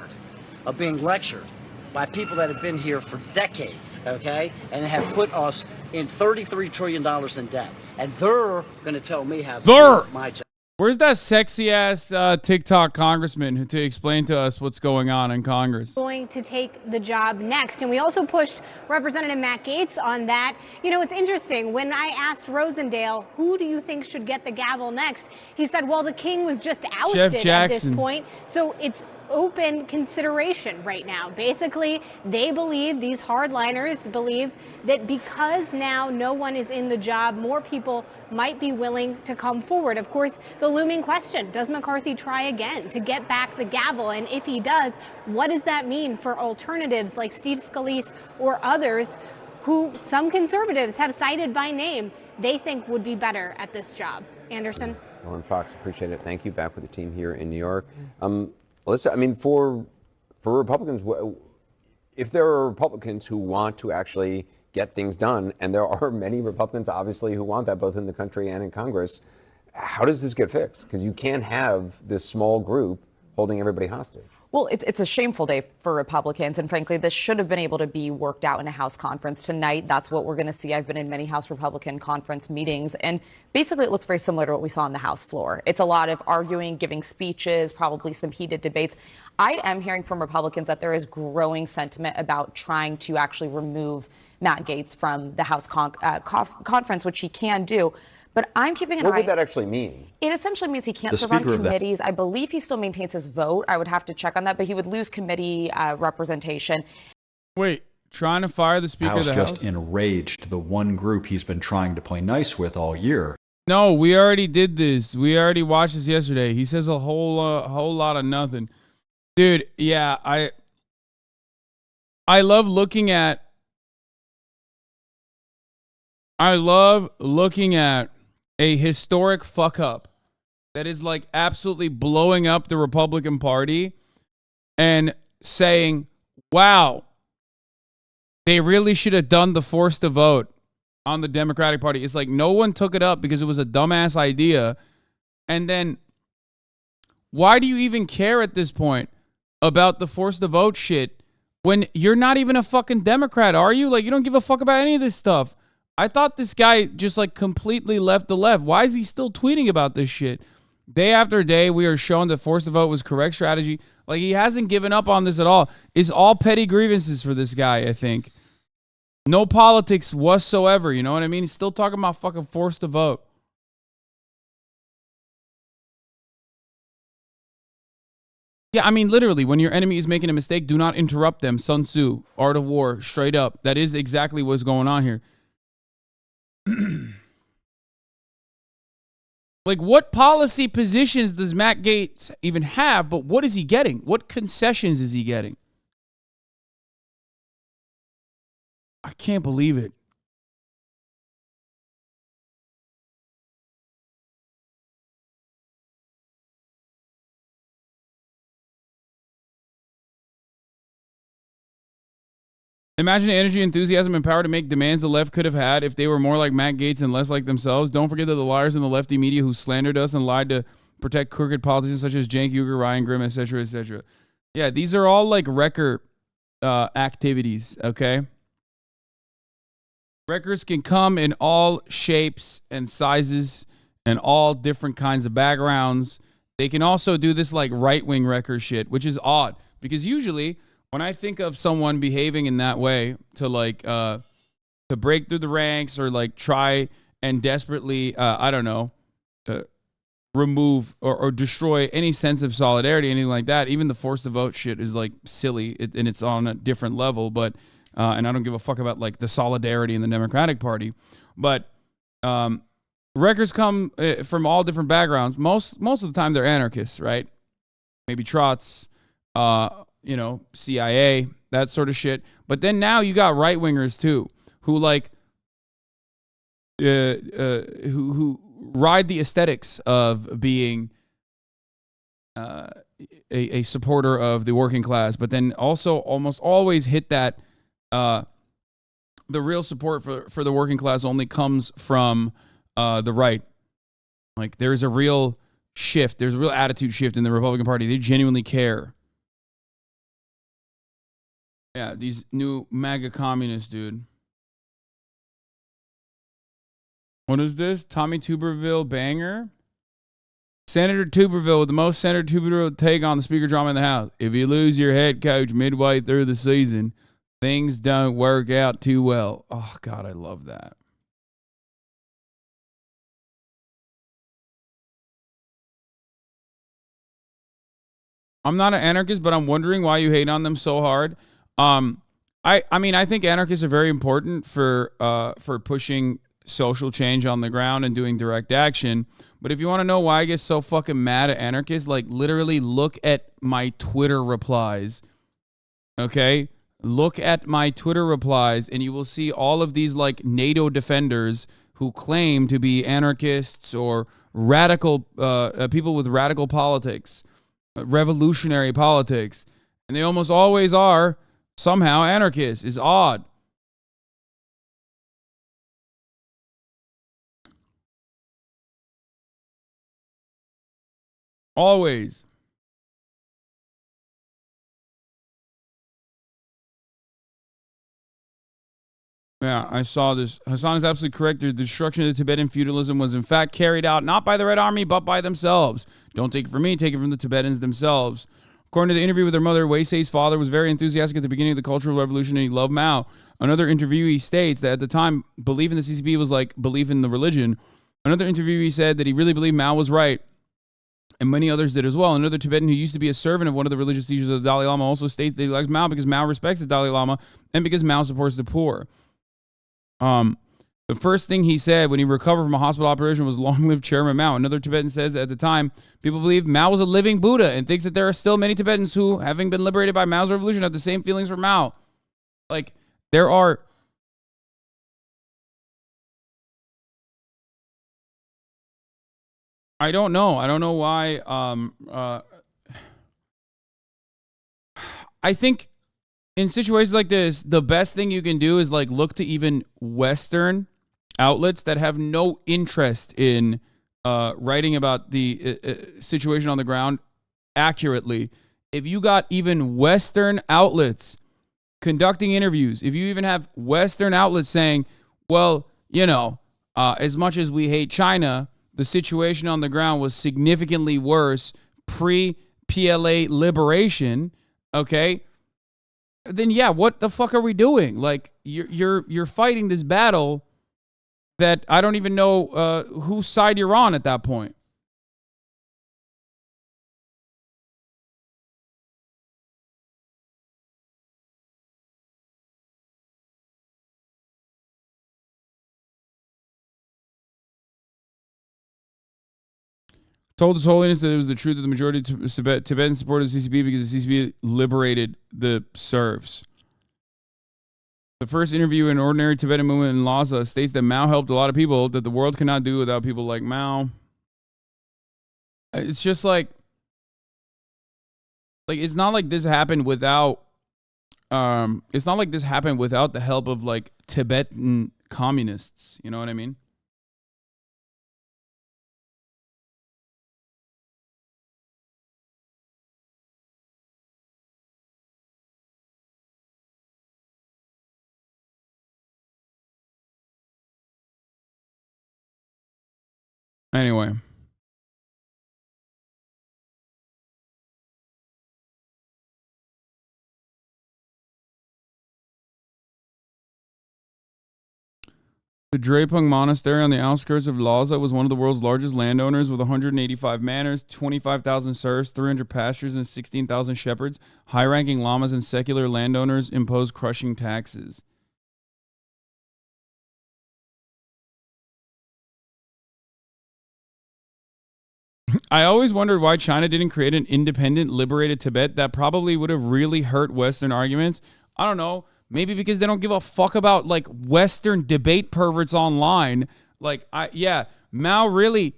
of being lectured by people that have been here for decades, okay, and have put us in $33 trillion in debt. And they're going to tell me how to do my job. Where's that sexy ass TikTok congressman to explain to us what's going on in Congress? Going to take the job next. And we also pushed Representative Matt Gaetz on that. You know, it's interesting. When I asked Rosendale, who do you think should get the gavel next? He said, well, the king was just ousted at this point. So it's open consideration right now. Basically, they believe, these hardliners believe, that because now no one is in the job, more people might be willing to come forward. Of course, the looming question, does McCarthy try again to get back the gavel? And if he does, what does that mean for alternatives like Steve Scalise or others who some conservatives have cited by name they think would be better at this job. Anderson? Lauren Fox, appreciate it. Thank you. Back with the team here in New York. Listen, I mean, for Republicans, if there are Republicans who want to actually get things done, and there are many Republicans, obviously, who want that both in the country and in Congress, how does this get fixed? Because you can't have this small group holding everybody hostage. Well, it's a shameful day for Republicans, and frankly, this should have been able to be worked out in a House conference tonight. That's what we're going to see. I've been in many House Republican conference meetings, and basically it looks very similar to what we saw on the House floor. It's a lot of arguing, giving speeches, probably some heated debates. I am hearing from Republicans that there is growing sentiment about trying to actually remove Matt Gaetz from the House conference, which he can do. But I'm keeping an eye. What would that actually mean? It essentially means he can't serve on committees. I believe he still maintains his vote. I would have to check on that, but he would lose committee representation. Wait, trying to fire the Speaker of the House? Just enraged the one group he's been trying to play nice with all year. No, we already did this. We already watched this yesterday. He says a whole lot of nothing. Dude, yeah, I love looking at a historic fuck up that is like absolutely blowing up the Republican Party and saying, wow, they really should have done the force to vote on the Democratic Party. It's like no one took it up because it was a dumbass idea. And then why do you even care at this point about the force to vote shit when you're not even a fucking Democrat, are you? Like, you don't give a fuck about any of this stuff. I thought this guy just like completely left the left. Why is he still tweeting about this shit? Day after day, we are shown that force to vote was correct strategy. Like, he hasn't given up on this at all. It's all petty grievances for this guy, I think. No politics whatsoever, you know what I mean? He's still talking about fucking force to vote. Yeah, I mean, literally, when your enemy is making a mistake, do not interrupt them. Sun Tzu, Art of War, straight up. That is exactly what's going on here. Like, what policy positions does Matt Gaetz even have, but what is he getting? What concessions is he getting? I can't believe it. Imagine the energy, enthusiasm, and power to make demands the left could have had if they were more like Matt Gaetz and less like themselves. Don't forget that the liars in the lefty media who slandered us and lied to protect crooked politicians such as Cenk Uygur, Ryan Grim, etc., etc. Yeah, these are all like wrecker activities, okay? Wreckers can come in all shapes and sizes and all different kinds of backgrounds. They can also do this like right-wing wrecker shit, which is odd because usually when I think of someone behaving in that way to like to break through the ranks or like try and desperately, remove or destroy any sense of solidarity, anything like that, even the force to vote shit is like silly and it's on a different level. But and I don't give a fuck about like the solidarity in the Democratic Party. But wreckers come from all different backgrounds. Most of the time they're anarchists, right? Maybe Trots. CIA, that sort of shit. But then now you got right wingers too, who like, who ride the aesthetics of being a supporter of the working class, but then also almost always hit that the real support for the working class only comes from the right. Like there's a real shift, there's a real attitude shift in the Republican Party. They genuinely care. Yeah, these new MAGA communists, dude. What is this? Tommy Tuberville banger? Senator Tuberville with the most Senator Tuberville take on the speaker drama in the House. If you lose your head coach midway through the season, things don't work out too well. Oh, God, I love that. I'm not an anarchist, but I'm wondering why you hate on them so hard. I mean, I think anarchists are very important for pushing social change on the ground and doing direct action. But if you want to know why I get so fucking mad at anarchists, like literally look at my Twitter replies. Okay? look at my Twitter replies, and you will see all of these like NATO defenders who claim to be anarchists or radical people with radical politics, revolutionary politics, and they almost always are somehow anarchists. It's odd. Always. Yeah, I saw this. Hasan is absolutely correct. The destruction of the Tibetan feudalism was in fact carried out not by the Red Army, but by themselves. Don't take it from me, take it from the Tibetans themselves. According to the interview with their mother, Wei Sei's father was very enthusiastic at the beginning of the Cultural Revolution and he loved Mao. Another interviewee states that at the time, belief in the CCP was like belief in the religion. Another interviewee said that he really believed Mao was right, and many others did as well. Another Tibetan who used to be a servant of one of the religious teachers of the Dalai Lama also states that he likes Mao because Mao respects the Dalai Lama and because Mao supports the poor. The first thing he said when he recovered from a hospital operation was long live Chairman Mao. Another Tibetan says at the time, people believed Mao was a living Buddha and thinks that there are still many Tibetans who, having been liberated by Mao's revolution, have the same feelings for Mao. Like, there are... I don't know. I don't know why. I think in situations like this, the best thing you can do is like look to even Western outlets that have no interest in writing about the situation on the ground accurately. If you got even Western outlets conducting interviews, if you even have Western outlets saying, well, you know, as much as we hate China, the situation on the ground was significantly worse pre-PLA liberation, okay? Then yeah, what the fuck are we doing? Like you're fighting this battle that I don't even know whose side you're on at that point. Told His Holiness that it was the truth that the majority of Tibetans supported the CCP because the CCP liberated the serfs. The first interview in Ordinary Tibetan Movement in Lhasa states that Mao helped a lot of people that the world cannot do without people like Mao. It's just like it's not like this happened without it's not like this happened without the help of like Tibetan communists, you know what I mean? Anyway. The Drepung Monastery on the outskirts of Lhasa was one of the world's largest landowners with 185 manors, 25,000 serfs, 300 pastures, and 16,000 shepherds. High-ranking lamas and secular landowners imposed crushing taxes. I always wondered why China didn't create an independent, liberated Tibet. That probably would have really hurt Western arguments. I don't know. Maybe because they don't give a fuck about like Western debate perverts online. Like, Mao really,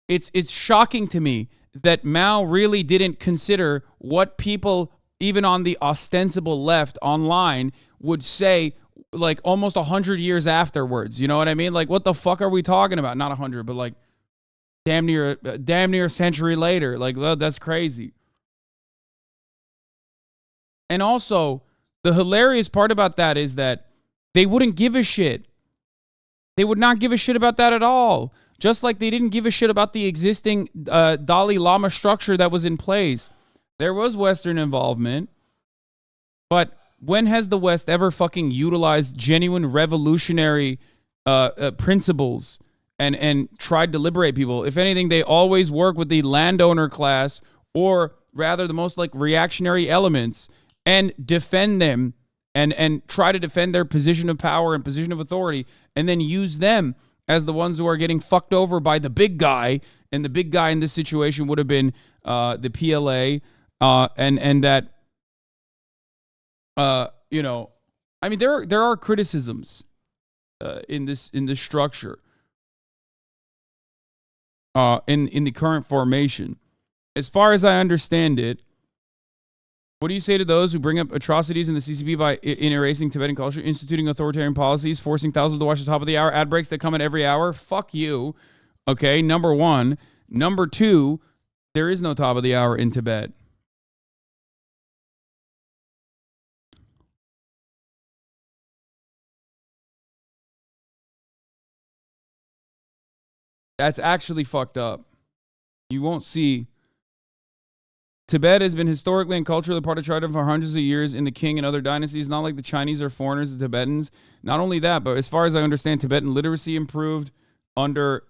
it's shocking to me that Mao really didn't consider what people, even on the ostensible left online, would say like almost 100 years afterwards. You know what I mean? Like, what the fuck are we talking about? Not 100, but like damn near a century later. Like, well, that's crazy. And also, the hilarious part about that is that they wouldn't give a shit. They would not give a shit about that at all. Just like they didn't give a shit about the existing Dalai Lama structure that was in place. There was Western involvement. But when has the West ever fucking utilized genuine revolutionary principles and tried to liberate people? If anything, they always work with the landowner class, or rather the most like reactionary elements, and defend them and try to defend their position of power and position of authority, and then use them as the ones who are getting fucked over by the big guy. And the big guy in this situation would have been the PLA, and that you know, I mean, there are criticisms in this structure in the current formation. As far as I understand it, what do you say to those who bring up atrocities in the CCP in erasing Tibetan culture, instituting authoritarian policies, forcing thousands to watch the top of the hour ad breaks that come at every hour? Fuck you. Okay, number one. Number two, there is no top of the hour in Tibet. That's actually fucked up. You won't see. Tibet has been historically and culturally part of China for hundreds of years in the Qing and other dynasties. Not like the Chinese are foreigners, the Tibetans. Not only that, but as far as I understand, Tibetan literacy improved under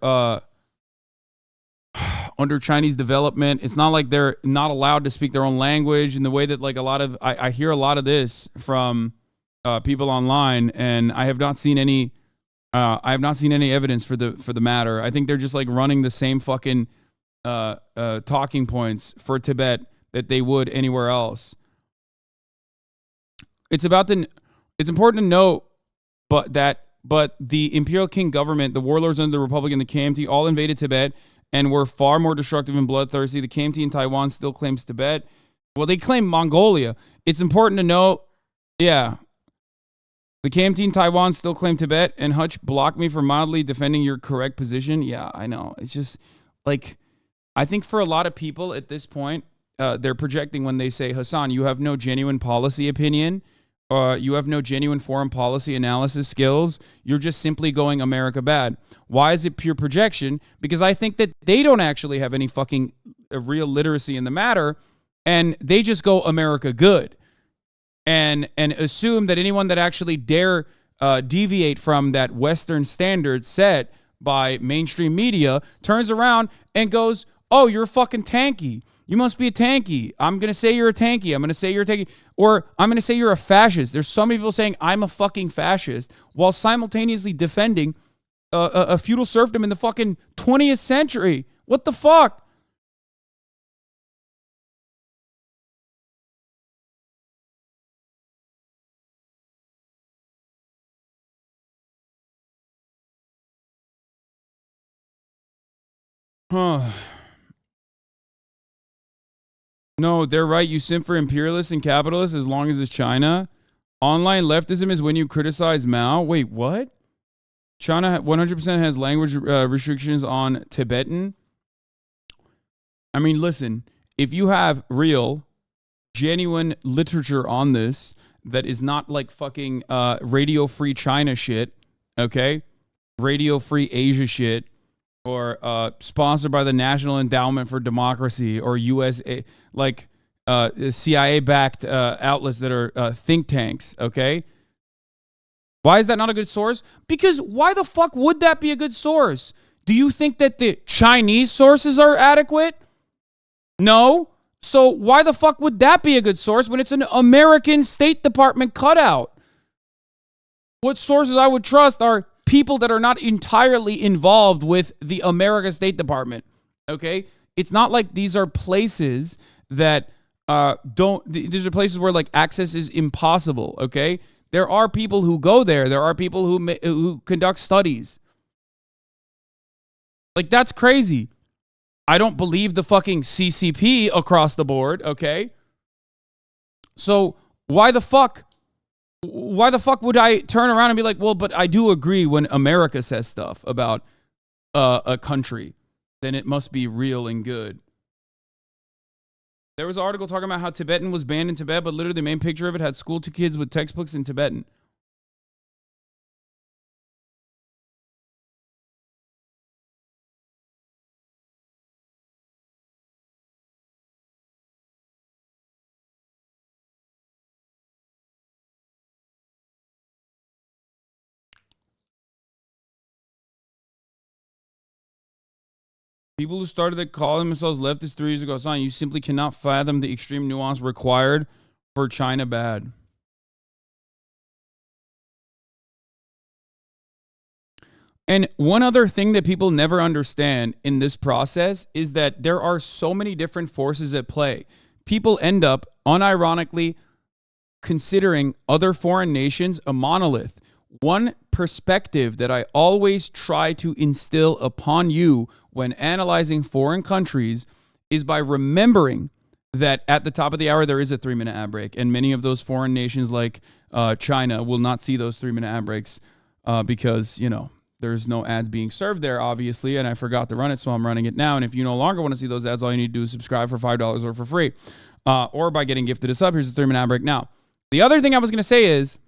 Chinese development. It's not like they're not allowed to speak their own language in the way that like a lot of I hear a lot of this from people online, and I have not seen any evidence for the matter. I think they're just like running the same fucking talking points for Tibet that they would anywhere else. It's important to note, but the Imperial King government, the warlords under the Republic, and the KMT all invaded Tibet and were far more destructive and bloodthirsty. The KMT in Taiwan still claims Tibet. Well, they claim Mongolia. It's important to note, yeah. The KMT in Taiwan still claim Tibet, and Hutch blocked me for mildly defending your correct position. Yeah, I know. It's just like, I think for a lot of people at this point, they're projecting when they say, Hasan, you have no genuine policy opinion, you have no genuine foreign policy analysis skills. You're just simply going America bad. Why is it pure projection? Because I think that they don't actually have any fucking real literacy in the matter, and they just go America good. And assume that anyone that actually dare deviate from that Western standard set by mainstream media turns around and goes, oh, you're fucking tanky. You must be a tanky. I'm going to say you're a tanky. I'm going to say you're a tanky. Or I'm going to say you're a fascist. There's so many people saying I'm a fucking fascist while simultaneously defending a feudal serfdom in the fucking 20th century. What the fuck? Huh. No, they're right. You simp for imperialists and capitalists as long as it's China. Online leftism is when you criticize Mao. Wait, what? China 100% has language restrictions on Tibetan. I mean, listen, if you have real, genuine literature on this that is not like fucking Radio Free China shit, okay? Radio Free Asia shit, or sponsored by the National Endowment for Democracy, or USA, like CIA-backed outlets that are think tanks, okay? Why is that not a good source? Because why the fuck would that be a good source? Do you think that the Chinese sources are adequate? No. So why the fuck would that be a good source when it's an American State Department cutout? What sources I would trust are people that are not entirely involved with the American State Department, okay? It's not like these are places that these are places where like access is impossible, okay? There are people who go there. There are people who conduct studies. Like, that's crazy. I don't believe the fucking CCP across the board, okay? So why the fuck would I turn around and be like, well, but I do agree when America says stuff about a country, then it must be real and good. There was an article talking about how Tibetan was banned in Tibet, but literally the main picture of it had school to kids with textbooks in Tibetan. People who started to call themselves leftists 3 years ago, Hasan, you simply cannot fathom the extreme nuance required for China bad. And one other thing that people never understand in this process is that there are so many different forces at play. People end up unironically considering other foreign nations a monolith. One perspective that I always try to instill upon you when analyzing foreign countries is by remembering that at the top of the hour, there is a 3-minute ad break. And many of those foreign nations like China will not see those 3-minute ad breaks because, you know, there's no ads being served there, obviously. And I forgot to run it, so I'm running it now. And if you no longer want to see those ads, all you need to do is subscribe for $5 or for free. Or by getting gifted a sub. Here's the 3-minute ad break now. The other thing I was going to say is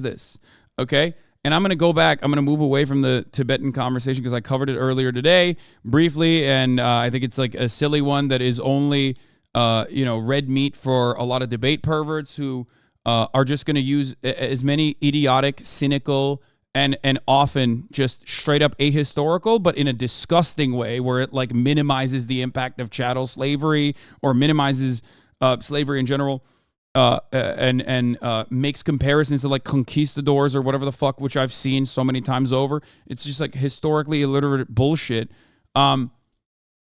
this, okay? And I'm going to go back. I'm going to move away from the Tibetan conversation because I covered it earlier today briefly, and I think it's like a silly one that is only, red meat for a lot of debate perverts who are just going to use as many idiotic, cynical, and often just straight up ahistorical, but in a disgusting way where it like minimizes the impact of chattel slavery or minimizes slavery in general. And makes comparisons to like conquistadors or whatever the fuck, which I've seen so many times over. It's just like historically illiterate bullshit.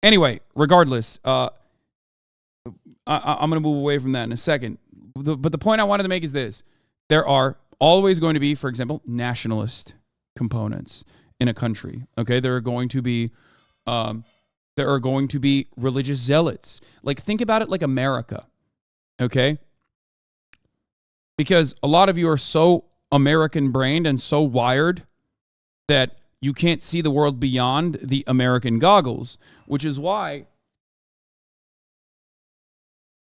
Anyway, regardless, I'm going to move away from that in a second. But the point I wanted to make is this. There are always going to be, for example, nationalist components in a country. Okay, there are going to be religious zealots. Like, think about it like America. Okay? Because a lot of you are so American-brained and so wired that you can't see the world beyond the American goggles, which is why...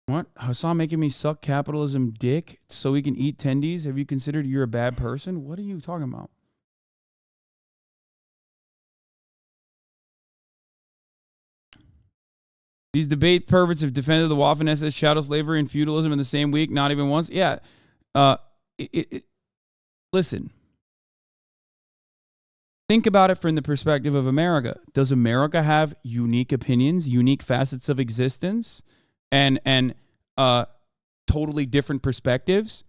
What? Hasan making me suck capitalism dick so he can eat tendies? Have you considered you're a bad person? What are you talking about? These debate perverts have defended the Waffen-SS, chattel slavery, and feudalism in the same week, not even once. Yeah. Listen. Think about it from the perspective of America. Does America have unique opinions, unique facets of existence, and totally different perspectives?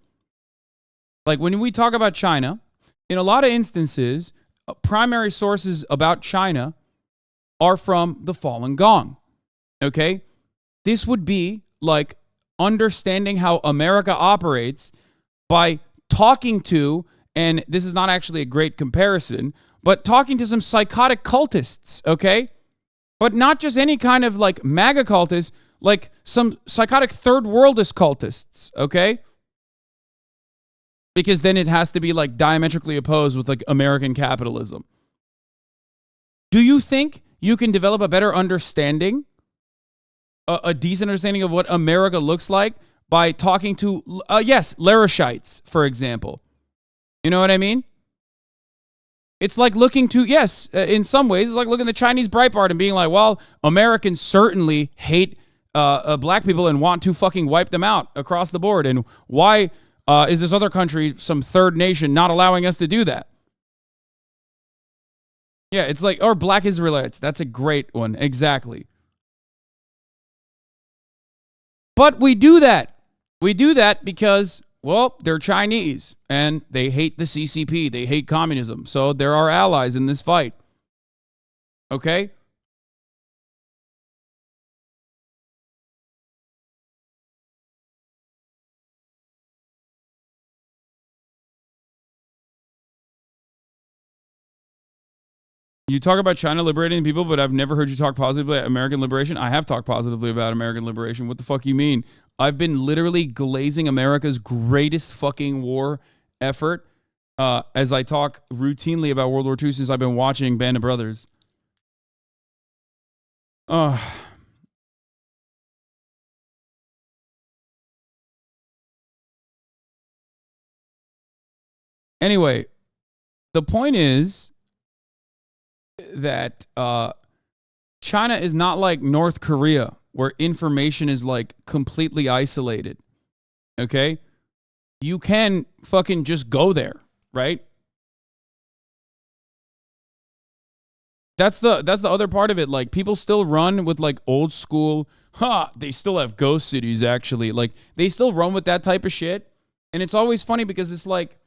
Like when we talk about China, in a lot of instances, primary sources about China are from the Falun Gong. Okay? This would be like understanding how America operates by talking to, and this is not actually a great comparison, but talking to some psychotic cultists, okay? But not just any kind of like MAGA cultists, like some psychotic third worldist cultists, okay? Because then it has to be like diametrically opposed with like American capitalism. Do you think you can develop a better understanding, a decent understanding of what America looks like by talking to, Larishites, for example? You know what I mean? It's like looking to, in some ways, it's like looking at the Chinese Breitbart and being like, well, Americans certainly hate black people and want to fucking wipe them out across the board. And why is this other country, some third nation, not allowing us to do that? Yeah, it's like, or black Israelites. That's a great one. Exactly. But we do that. We do that because, well, they're Chinese and they hate the CCP. They hate communism. So they're our allies in this fight. Okay? You talk about China liberating people, but I've never heard you talk positively about American liberation. I have talked positively about American liberation. What the fuck you mean? I've been literally glazing America's greatest fucking war effort as I talk routinely about World War II since I've been watching Band of Brothers. Anyway, the point is that China is not like North Korea, where information is like completely isolated. Okay? You can fucking just go there, right? That's the other part of it. Like, people still run with like old school, they still have ghost cities actually. Like, they still run with that type of shit. And it's always funny because it's like,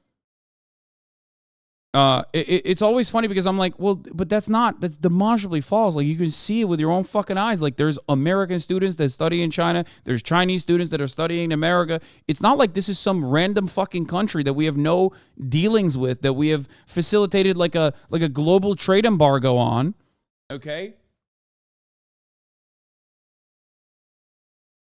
it's always funny because I'm like, well, but that's demonstrably false. Like, you can see it with your own fucking eyes. Like, there's American students that study in China. There's Chinese students that are studying in America. It's not like this is some random fucking country that we have no dealings with, that we have facilitated like a global trade embargo on. Okay?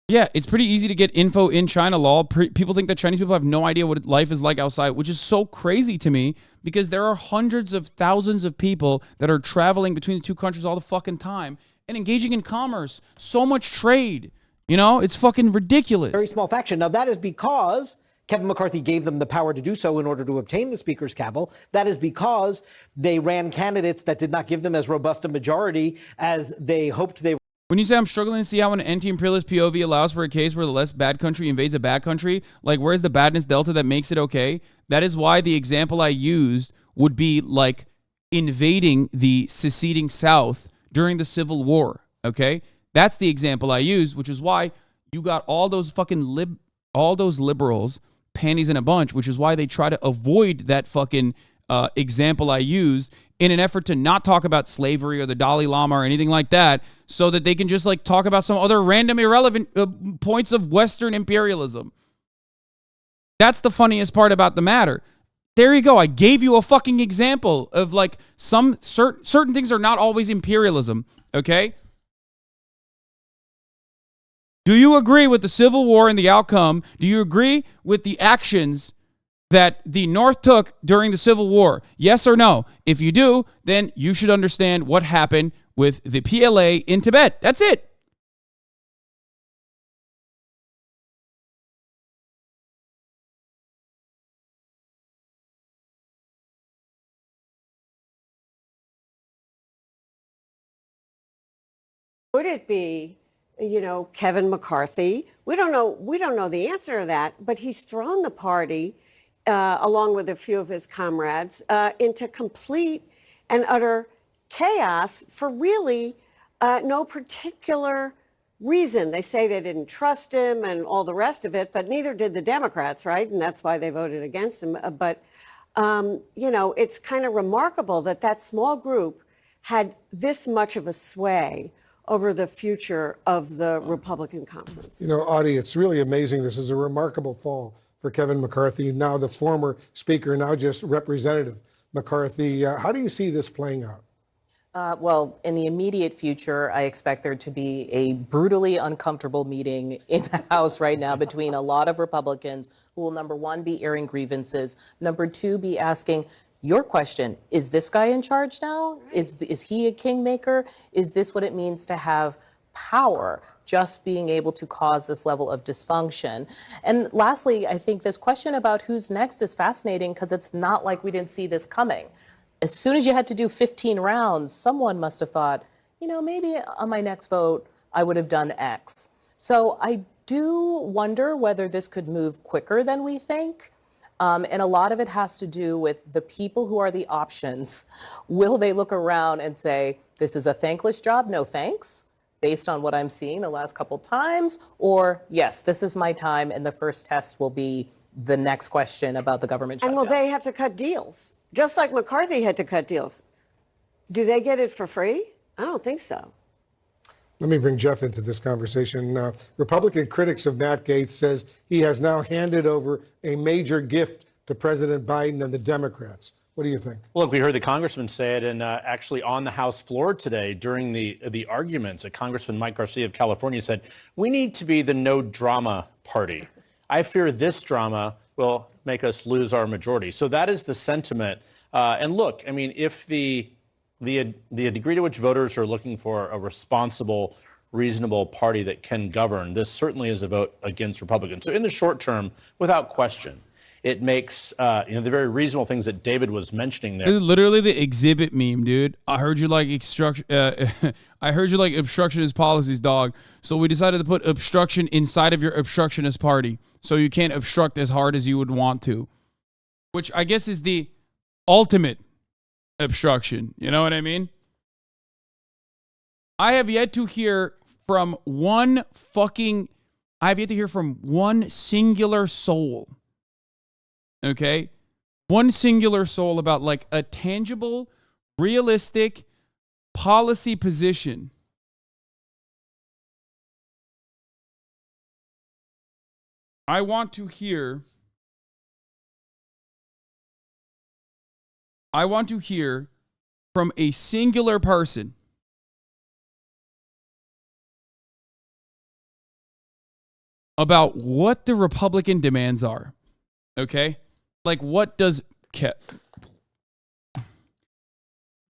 Yeah, it's pretty easy to get info in China law. People think that Chinese people have no idea what life is like outside, which is so crazy to me because there are hundreds of thousands of people that are traveling between the two countries all the fucking time and engaging in commerce. So much trade. You know, it's fucking ridiculous. Very small faction. Now, that is because Kevin McCarthy gave them the power to do so in order to obtain the Speaker's gavel. That is because they ran candidates that did not give them as robust a majority as they hoped they would. When you say I'm struggling to see how an anti-imperialist POV allows for a case where the less bad country invades a bad country, like where's the badness delta that makes it okay? That is why the example I used would be like invading the seceding South during the Civil War, okay? That's the example I used, which is why you got all those fucking all those liberals, panties in a bunch, which is why they try to avoid that fucking example I used in an effort to not talk about slavery or the Dalai Lama or anything like that, so that they can just like talk about some other random irrelevant points of Western imperialism. That's the funniest part about the matter. There you go. I gave you a fucking example of like some certain things are not always imperialism. Okay. Do you agree with the Civil War and the outcome? Do you agree with the actions that the North took during the Civil War? Yes or no? If you do, then you should understand what happened with the PLA in Tibet. That's it. Would it be, Kevin McCarthy? We don't know the answer to that, but he's thrown the party along with a few of his comrades, into complete and utter chaos for really no particular reason. They say they didn't trust him and all the rest of it, but neither did the Democrats, right? And that's why they voted against him. But it's kind of remarkable that that small group had this much of a sway over the future of the Republican conference. Audie, it's really amazing. This is a remarkable fall for Kevin McCarthy, now the former speaker, now just Representative McCarthy. How do you see this playing out? Well, in the immediate future, I expect there to be a brutally uncomfortable meeting in the House right now between a lot of Republicans who will, number one, be airing grievances, number two, be asking your question, is this guy in charge now? Is he a kingmaker? Is this what it means to have power, just being able to cause this level of dysfunction? And lastly, I think this question about who's next is fascinating because it's not like we didn't see this coming. As soon as you had to do 15 rounds, someone must have thought, maybe on my next vote, I would have done X. So I do wonder whether this could move quicker than we think. And a lot of it has to do with the people who are the options. Will they look around and say, this is a thankless job, no thanks, based on what I'm seeing the last couple times? Or, yes, this is my time, and the first test will be the next question about the government shutdown. And will they have to cut deals? Just like McCarthy had to cut deals. Do they get it for free? I don't think so. Let me bring Jeff into this conversation. Republican critics of Matt Gaetz says he has now handed over a major gift to President Biden and the Democrats. What do you think? Well, look, we heard the congressman say it, and actually on the House floor today during the arguments, Congressman Mike Garcia of California said, we need to be the no drama party. I fear this drama will make us lose our majority. So that is the sentiment. And look, I mean, if the degree to which voters are looking for a responsible, reasonable party that can govern, this certainly is a vote against Republicans. So in the short term, without question, it makes the very reasonable things that David was mentioning there. This is literally the exhibit meme, dude. I heard you like I heard you like obstructionist policies, dog. So we decided to put obstruction inside of your obstructionist party, so you can't obstruct as hard as you would want to, which I guess is the ultimate obstruction. You know what I mean? I have yet to hear from one singular soul, okay, one singular soul about like a tangible, realistic policy position. I want to hear from a singular person about what the Republican demands are. Okay? Like, what does...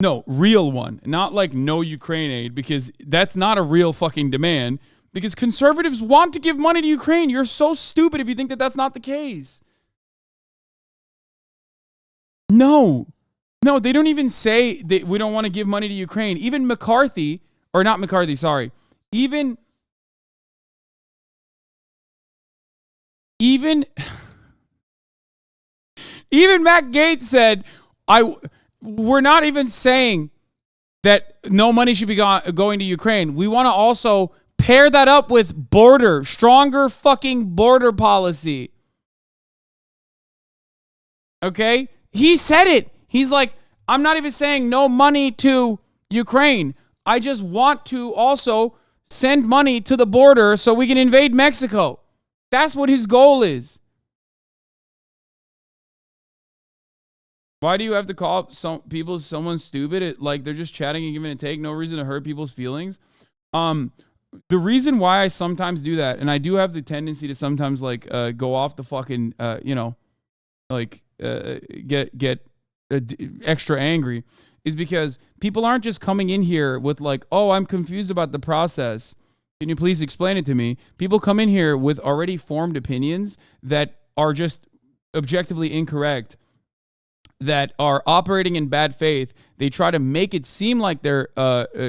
No, real one. Not like no Ukraine aid, because that's not a real fucking demand. Because conservatives want to give money to Ukraine. You're so stupid if you think that that's not the case. No, they don't even say that we don't want to give money to Ukraine. Even McCarthy, or not McCarthy, sorry. Even Matt Gaetz said, we're not even saying that no money should be going to Ukraine. We want to also pair that up with stronger fucking border policy. Okay? He said it. He's like, I'm not even saying no money to Ukraine. I just want to also send money to the border so we can invade Mexico. That's what his goal is. Why do you have to call someone stupid? Like they're just chatting and giving a take, no reason to hurt people's feelings. The reason why I sometimes do that, and I do have the tendency to sometimes like go off the fucking get extra angry, is because people aren't just coming in here with like, oh, I'm confused about the process. Can you please explain it to me? People come in here with already formed opinions that are just objectively incorrect, that are operating in bad faith. They try to make it seem like they're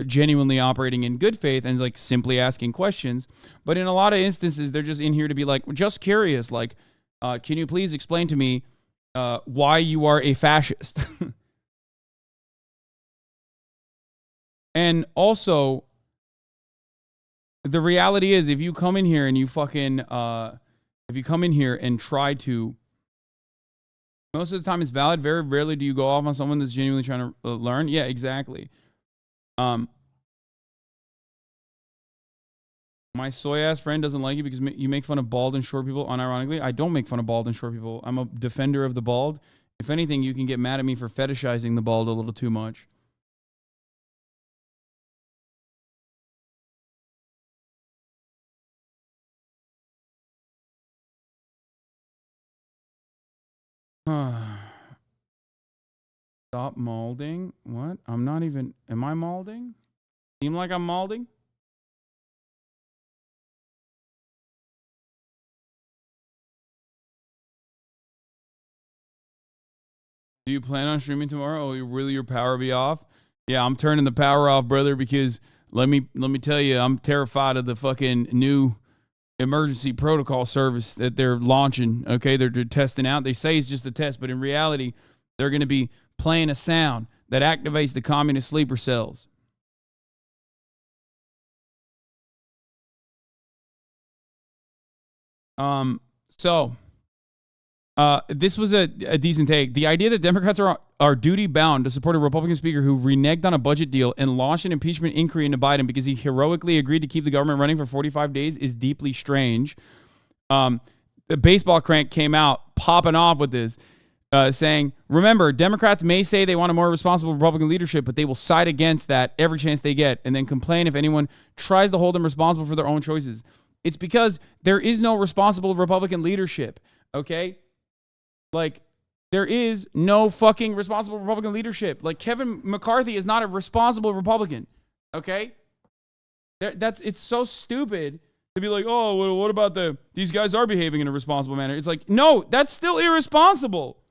genuinely operating in good faith and like simply asking questions. But in a lot of instances, they're just in here to be like, just curious, like, can you please explain to me why you are a fascist? And also, the reality is, if you come in here and you fucking, if you come in here and try to, most of the time it's valid. Very rarely do you go off on someone that's genuinely trying to learn. Yeah, exactly. My soy-ass friend doesn't like you because you make fun of bald and short people unironically. I don't make fun of bald and short people. I'm a defender of the bald. If anything, you can get mad at me for fetishizing the bald a little too much. Stop malding. What? I'm not even... Am I malding? Seem like I'm malding? Do you plan on streaming tomorrow? Oh, will your power be off? Yeah, I'm turning the power off, brother, because let me tell you, I'm terrified of the fucking new emergency protocol service that they're launching. Okay, they're testing out. They say it's just a test, but in reality, they're going to be playing a sound that activates the communist sleeper cells. This was a decent take. The idea that Democrats are duty-bound to support a Republican speaker who reneged on a budget deal and launched an impeachment inquiry into Biden because he heroically agreed to keep the government running for 45 days is deeply strange. The baseball crank came out popping off with this, saying, remember, Democrats may say they want a more responsible Republican leadership, but they will side against that every chance they get and then complain if anyone tries to hold them responsible for their own choices. It's because there is no responsible Republican leadership, okay? Like, there is no fucking responsible Republican leadership. Like, Kevin McCarthy is not a responsible Republican, okay? It's so stupid to be like, oh, well, what about these guys are behaving in a responsible manner? It's like, no, that's still irresponsible.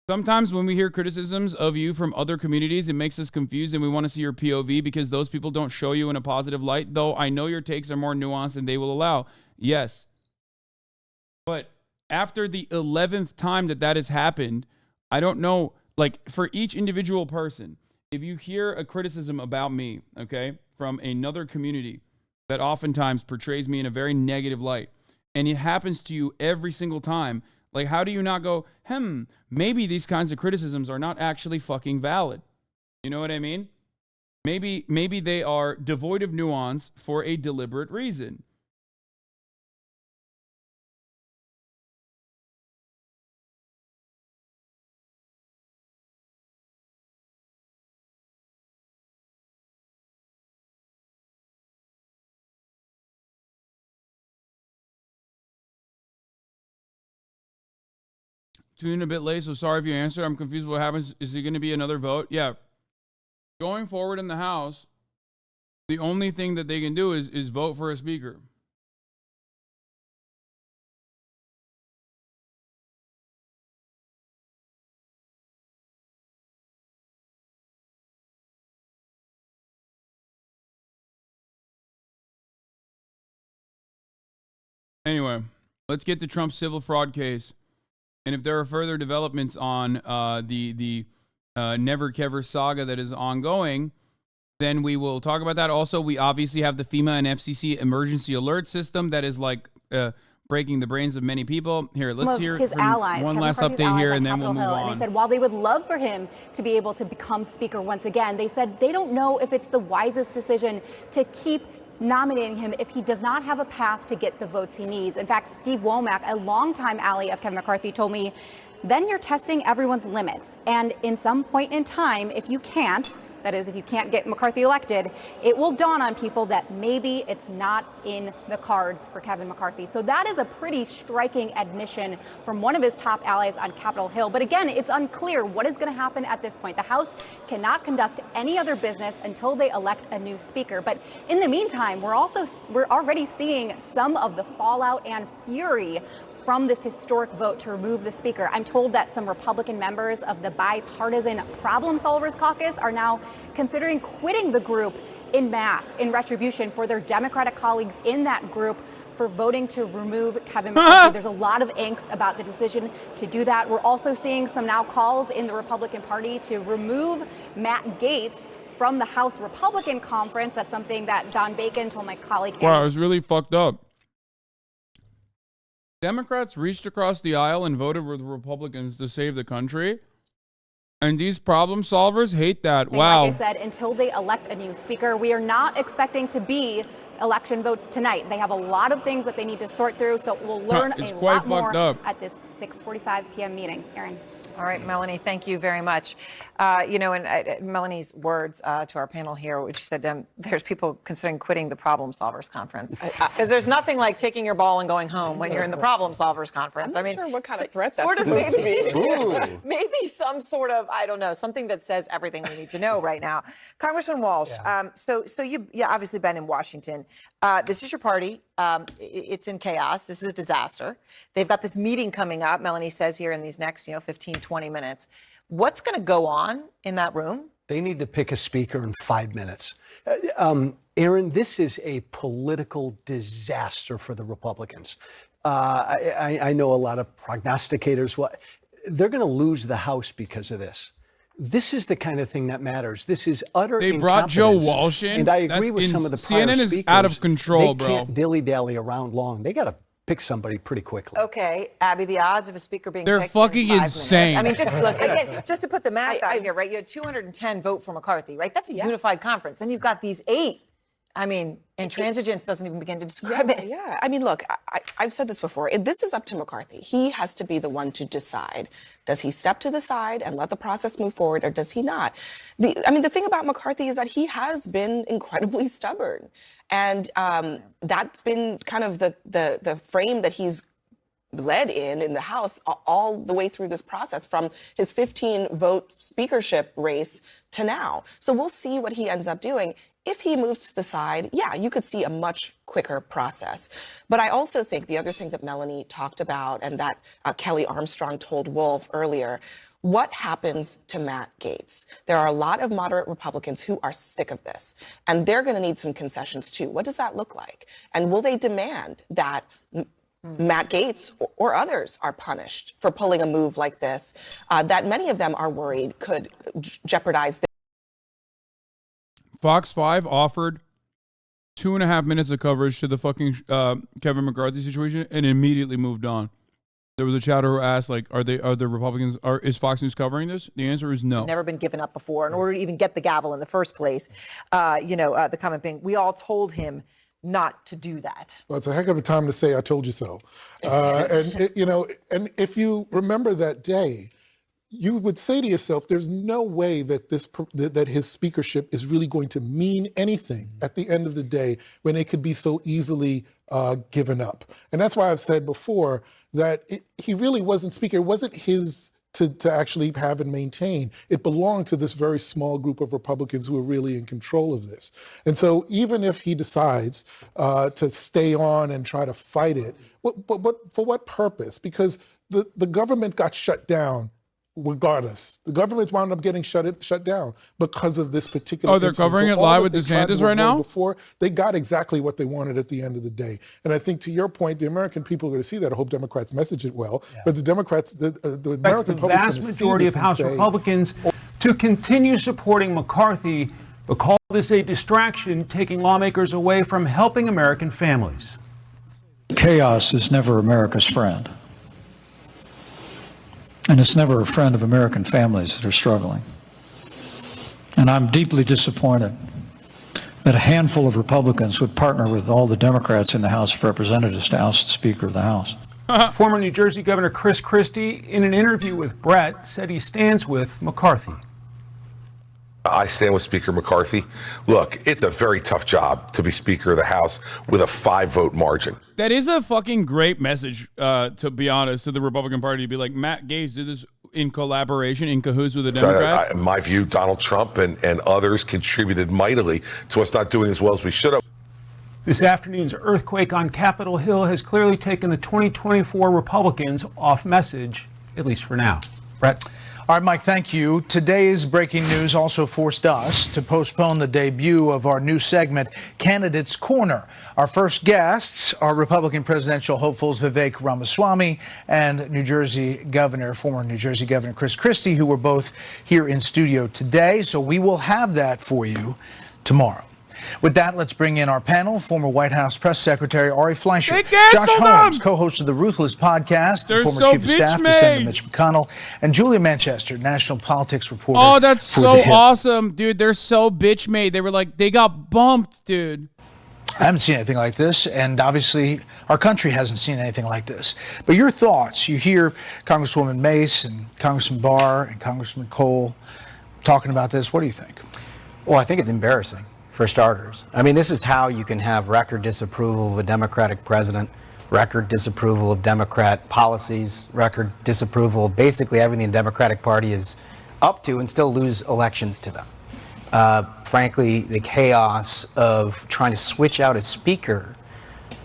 Sometimes when we hear criticisms of you from other communities, it makes us confused and we want to see your POV because those people don't show you in a positive light, though I know your takes are more nuanced than they will allow. Yes. But after the 11th time that has happened, I don't know, like for each individual person, if you hear a criticism about me, okay, from another community that oftentimes portrays me in a very negative light, and it happens to you every single time, like, how do you not go, maybe these kinds of criticisms are not actually fucking valid? You know what I mean? Maybe they are devoid of nuance for a deliberate reason. Tune in a bit late, so sorry if you answer. I'm confused what happens. Is it going to be another vote? Yeah. Going forward in the House, the only thing that they can do is vote for a speaker. Anyway, let's get to Trump's civil fraud case. And if there are further developments on the Never Kevers saga that is ongoing, then we will talk about that. Also, we obviously have the FEMA and FCC emergency alert system that is like breaking the brains of many people. Here, let's hear his allies, one Kevin last McCarthy's update here, allies and then Capitol we'll move Hill, on. And they said while they would love for him to be able to become speaker once again, they said they don't know if it's the wisest decision to keep nominating him if he does not have a path to get the votes he needs. In fact, Steve Womack, a longtime ally of Kevin McCarthy, told me, then you're testing everyone's limits. And in some point in time, if you can't, that is, if you can't get McCarthy elected, it will dawn on people that maybe it's not in the cards for Kevin McCarthy. So that is a pretty striking admission from one of his top allies on Capitol Hill. But again, it's unclear what is going to happen at this point. The House cannot conduct any other business until they elect a new speaker. But in the meantime, we're already seeing some of the fallout and fury from this historic vote to remove the speaker. I'm told that some Republican members of the bipartisan Problem Solvers Caucus are now considering quitting the group en masse in retribution for their Democratic colleagues in that group for voting to remove Kevin McCarthy. There's a lot of angst about the decision to do that. We're also seeing some now calls in the Republican Party to remove Matt Gaetz from the House Republican Conference. That's something that Don Bacon told my colleague. Wow, it was really fucked up. Democrats reached across the aisle and voted with Republicans to save the country. And these problem solvers hate that. Wow. Like I said, until they elect a new speaker, we are not expecting to be election votes tonight. They have a lot of things that they need to sort through, so we'll learn a lot more at this 6:45 p.m. meeting. Aaron. All right, Melanie, thank you very much. And Melanie's words to our panel here, which she said there's people considering quitting the Problem Solvers Conference. Because there's nothing like taking your ball and going home when you're in the Problem Solvers Conference. I'm not sure what kind of threat that's supposed to be. Maybe some sort of, I don't know, something that says everything we need to know right now. Congressman Walsh, so you obviously been in Washington. This is your party. It's in chaos. This is a disaster. They've got this meeting coming up, Melanie says here in these next 15, 20 minutes. What's going to go on in that room? They need to pick a speaker in 5 minutes. Aaron, this is a political disaster for the Republicans. I know a lot of prognosticators. They're going to lose the House because of this. This is the kind of thing that matters. This is utter They brought Joe incompetence. Walsh in. And I agree with some of the prior CNN speakers. is out of control, they bro. Can't dilly-dally around long. They got to pick somebody pretty quickly. Okay, Abby, the odds of a speaker being They're picked fucking in 5 insane. minutes. I mean, just look again, just to put the math out here, right? You had 210 vote for McCarthy, right? That's a unified conference. Then you've got these 8. I mean, intransigence doesn't even begin to describe it. Yeah, I mean, look, I've said this before. This is up to McCarthy. He has to be the one to decide. Does he step to the side and let the process move forward, or does he not? The thing about McCarthy is that he has been incredibly stubborn. And that's been kind of the frame that he's led in the House all the way through this process, from his 15-vote speakership race to now. So we'll see what he ends up doing. If he moves to the side, yeah, you could see a much quicker process. But I also think the other thing that Melanie talked about, and that Kelly Armstrong told Wolf earlier, what happens to Matt Gaetz? There are a lot of moderate Republicans who are sick of this, and they're going to need some concessions too. What does that look like? And will they demand that Matt Gaetz or others are punished for pulling a move like this that many of them are worried could jeopardize their Fox 5 offered 2.5 minutes of coverage to the fucking Kevin McCarthy situation and immediately moved on. There was a chatter who asked, like, are the Republicans, is Fox News covering this? The answer is no. Never been given up before. In order to even get the gavel in the first place, the comment being, we all told him not to do that. Well, it's a heck of a time to say, I told you so. And if you remember that day, you would say to yourself, there's no way that that his speakership is really going to mean anything at the end of the day when it could be so easily given up. And that's why I've said before that he really wasn't speaker. It wasn't his to actually have and maintain. It belonged to this very small group of Republicans who are really in control of this. And so even if he decides to stay on and try to fight it, for what purpose? Because the government got shut down regardless. The government wound up getting shut down because of this particular they're incident. covering it live with DeSantis right now? Before, they got exactly what they wanted at the end of the day. And I think to your point, the American people are going to see that. I hope Democrats message it well. Yeah. But the Democrats, the American public is going to see this and say... The vast majority of House Republicans to continue supporting McCarthy, but call this a distraction, taking lawmakers away from helping American families. Chaos is never America's friend. And it's never a friend of American families that are struggling. And I'm deeply disappointed that a handful of Republicans would partner with all the Democrats in the House of Representatives to oust the Speaker of the House. Former New Jersey Governor Chris Christie, in an interview with Brett, said he stands with McCarthy. I stand with Speaker McCarthy. Look, it's a very tough job to be Speaker of the House with a 5-vote margin. That is a fucking great message, to be honest, to the Republican Party, to be like, Matt Gaetz did this in collaboration, in cahoots with the Democrats. In my view, Donald Trump and others contributed mightily to us not doing as well as we should have. This afternoon's earthquake on Capitol Hill has clearly taken the 2024 Republicans off message, at least for now. Brett? All right, Mike, thank you. Today's breaking news also forced us to postpone the debut of our new segment, Candidates Corner. Our first guests are Republican presidential hopefuls Vivek Ramaswamy and former New Jersey Governor Chris Christie, who were both here in studio today. So we will have that for you tomorrow. With that, let's bring in our panel, former White House Press Secretary Ari Fleischer, Josh Holmes, co-host of the Ruthless podcast, former Chief of Staff to Senator Mitch McConnell, and Julia Manchester, national politics reporter. Oh, that's so awesome, dude. They're so bitch made. They were like, they got bumped, dude. I haven't seen anything like this, and obviously our country hasn't seen anything like this. But your thoughts, you hear Congresswoman Mace and Congressman Barr and Congressman Cole talking about this. What do you think? Well, I think it's embarrassing. For starters, I mean, this is how you can have record disapproval of a Democratic president, record disapproval of Democrat policies, record disapproval of basically everything the Democratic Party is up to, and still lose elections to them. Frankly, the chaos of trying to switch out a speaker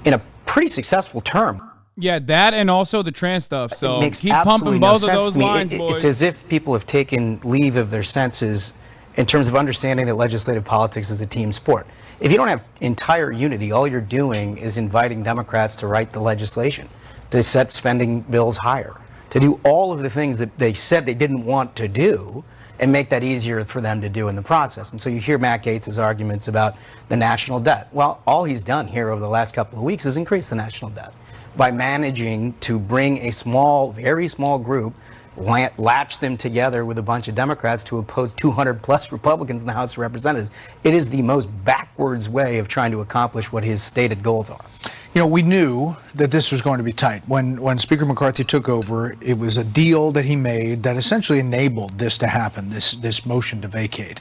in a pretty successful term. Yeah, that and also the trans stuff. So makes keep pumping both of those lines, boys. It's as if people have taken leave of their senses in terms of understanding that legislative politics is a team sport. If you don't have entire unity, all you're doing is inviting Democrats to write the legislation, to set spending bills higher, to do all of the things that they said they didn't want to do, and make that easier for them to do in the process. And so you hear Matt Gaetz' arguments about the national debt. Well, all he's done here over the last couple of weeks is increase the national debt by managing to bring a small, very small group, latch them together with a bunch of Democrats to oppose 200 plus Republicans in the House of Representatives. It is the most backwards way of trying to accomplish what his stated goals are. You know, we knew that this was going to be tight. When Speaker McCarthy took over, it was a deal that he made that essentially enabled this to happen, this motion to vacate.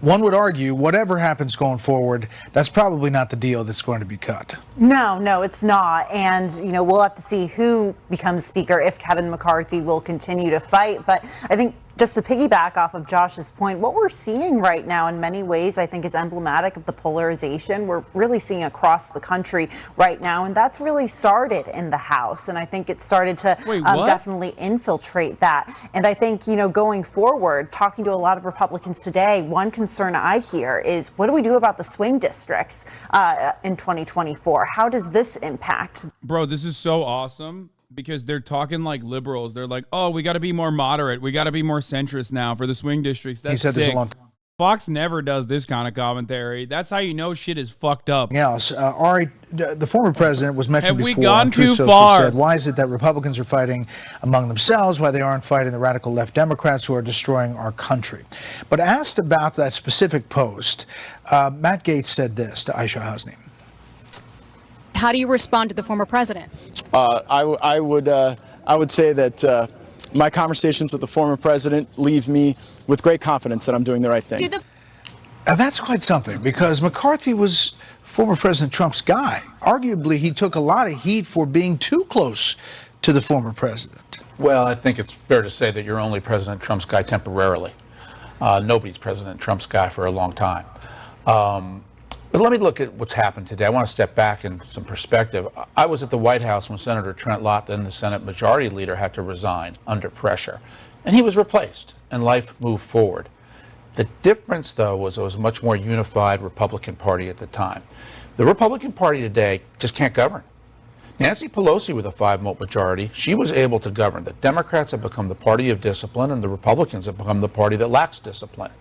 One would argue, whatever happens going forward, that's probably not the deal that's going to be cut. No, it's not. And, we'll have to see who becomes Speaker, if Kevin McCarthy will continue to fight. But I think just to piggyback off of Josh's point, what we're seeing right now in many ways, I think, is emblematic of the polarization we're really seeing across the country right now. And that's really started in the House. And I think it started to definitely infiltrate that. And I think, going forward, talking to a lot of Republicans today, one concern I hear is, what do we do about the swing districts in 2024? How does this impact? Bro, this is so awesome. Because they're talking like liberals. They're like, oh, we got to be more moderate. We got to be more centrist now for the swing districts. That's he said sick. This a long time. Fox never does this kind of commentary. That's how you know shit is fucked up. Else, Ari, the former president was mentioned Have we before. gone on Truth too Social far? Said, why is it that Republicans are fighting among themselves, why they aren't fighting the radical left Democrats who are destroying our country? But asked about that specific post, Matt Gaetz said this to Aisha Hasni. How do you respond to the former president? I would say that my conversations with the former president leave me with great confidence that I'm doing the right thing. And that's quite something, because McCarthy was former President Trump's guy. Arguably, he took a lot of heat for being too close to the former president. Well, I think it's fair to say that you're only President Trump's guy temporarily. Nobody's President Trump's guy for a long time. But let me look at what's happened today. I want to step back in some perspective. I was at the White House when Senator Trent Lott, then the Senate Majority Leader, had to resign under pressure. And he was replaced, and life moved forward. The difference, though, was it was a much more unified Republican Party at the time. The Republican Party today just can't govern. Nancy Pelosi, with a 5-vote majority, she was able to govern. The Democrats have become the party of discipline, and the Republicans have become the party that lacks discipline.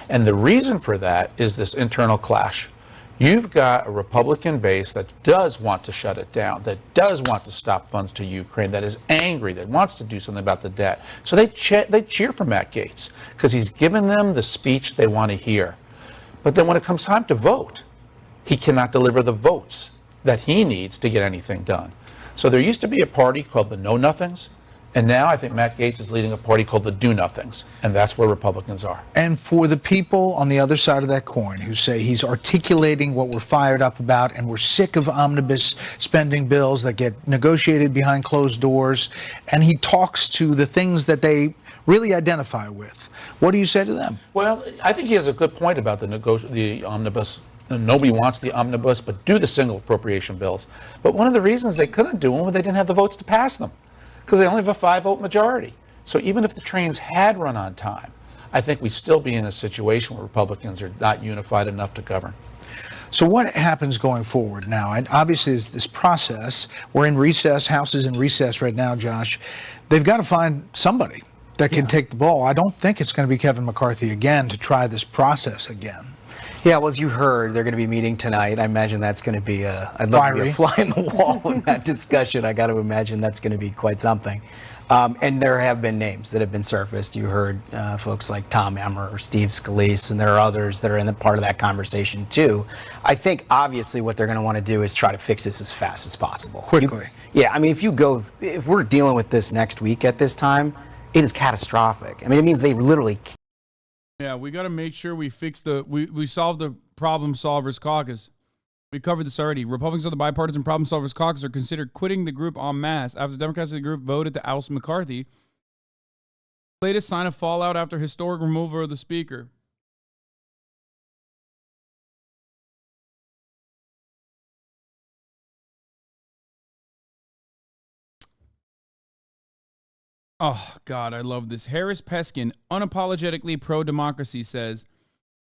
And the reason for that is this internal clash. You've got a Republican base that does want to shut it down, that does want to stop funds to Ukraine, that is angry, that wants to do something about the debt. So they cheer for Matt Gaetz because he's given them the speech they want to hear. But then when it comes time to vote, he cannot deliver the votes that he needs to get anything done. So there used to be a party called the Know Nothings, and now I think Matt Gaetz is leading a party called the Do Nothings, and that's where Republicans are. And for the people on the other side of that coin who say he's articulating what we're fired up about and we're sick of omnibus spending bills that get negotiated behind closed doors, and he talks to the things that they really identify with, what do you say to them? Well, I think he has a good point about the omnibus. Nobody wants the omnibus, but do the single appropriation bills. But one of the reasons they couldn't do them was they didn't have the votes to pass them, because they only have a 5-vote majority. So even if the trains had run on time, I think we'd still be in a situation where Republicans are not unified enough to govern. So what happens going forward now? And obviously, is this process, we're in recess, House is in recess right now, Josh. They've got to find somebody that can take the ball. I don't think it's going to be Kevin McCarthy again to try this process again. Yeah, well, as you heard, they're going to be meeting tonight. I imagine that's going to be I'd love to be a fly in the wall in that discussion. I got to imagine that's going to be quite something. And there have been names that have been surfaced. You heard folks like Tom Emmer or Steve Scalise, and there are others that are in the part of that conversation too. I think obviously what they're going to want to do is try to fix this as fast as possible. Quickly. Yeah, I mean, if we're dealing with this next week at this time, it is catastrophic. I mean, it means they literally can't. Yeah, we got to make sure we fix we solve the problem solvers caucus. We covered this already. Republicans of the bipartisan problem solvers caucus are considered quitting the group en masse after the Democrats of the group voted to oust McCarthy. Latest sign of fallout after historic removal of the speaker. Oh, God, I love this. Harris Peskin, unapologetically pro-democracy, says,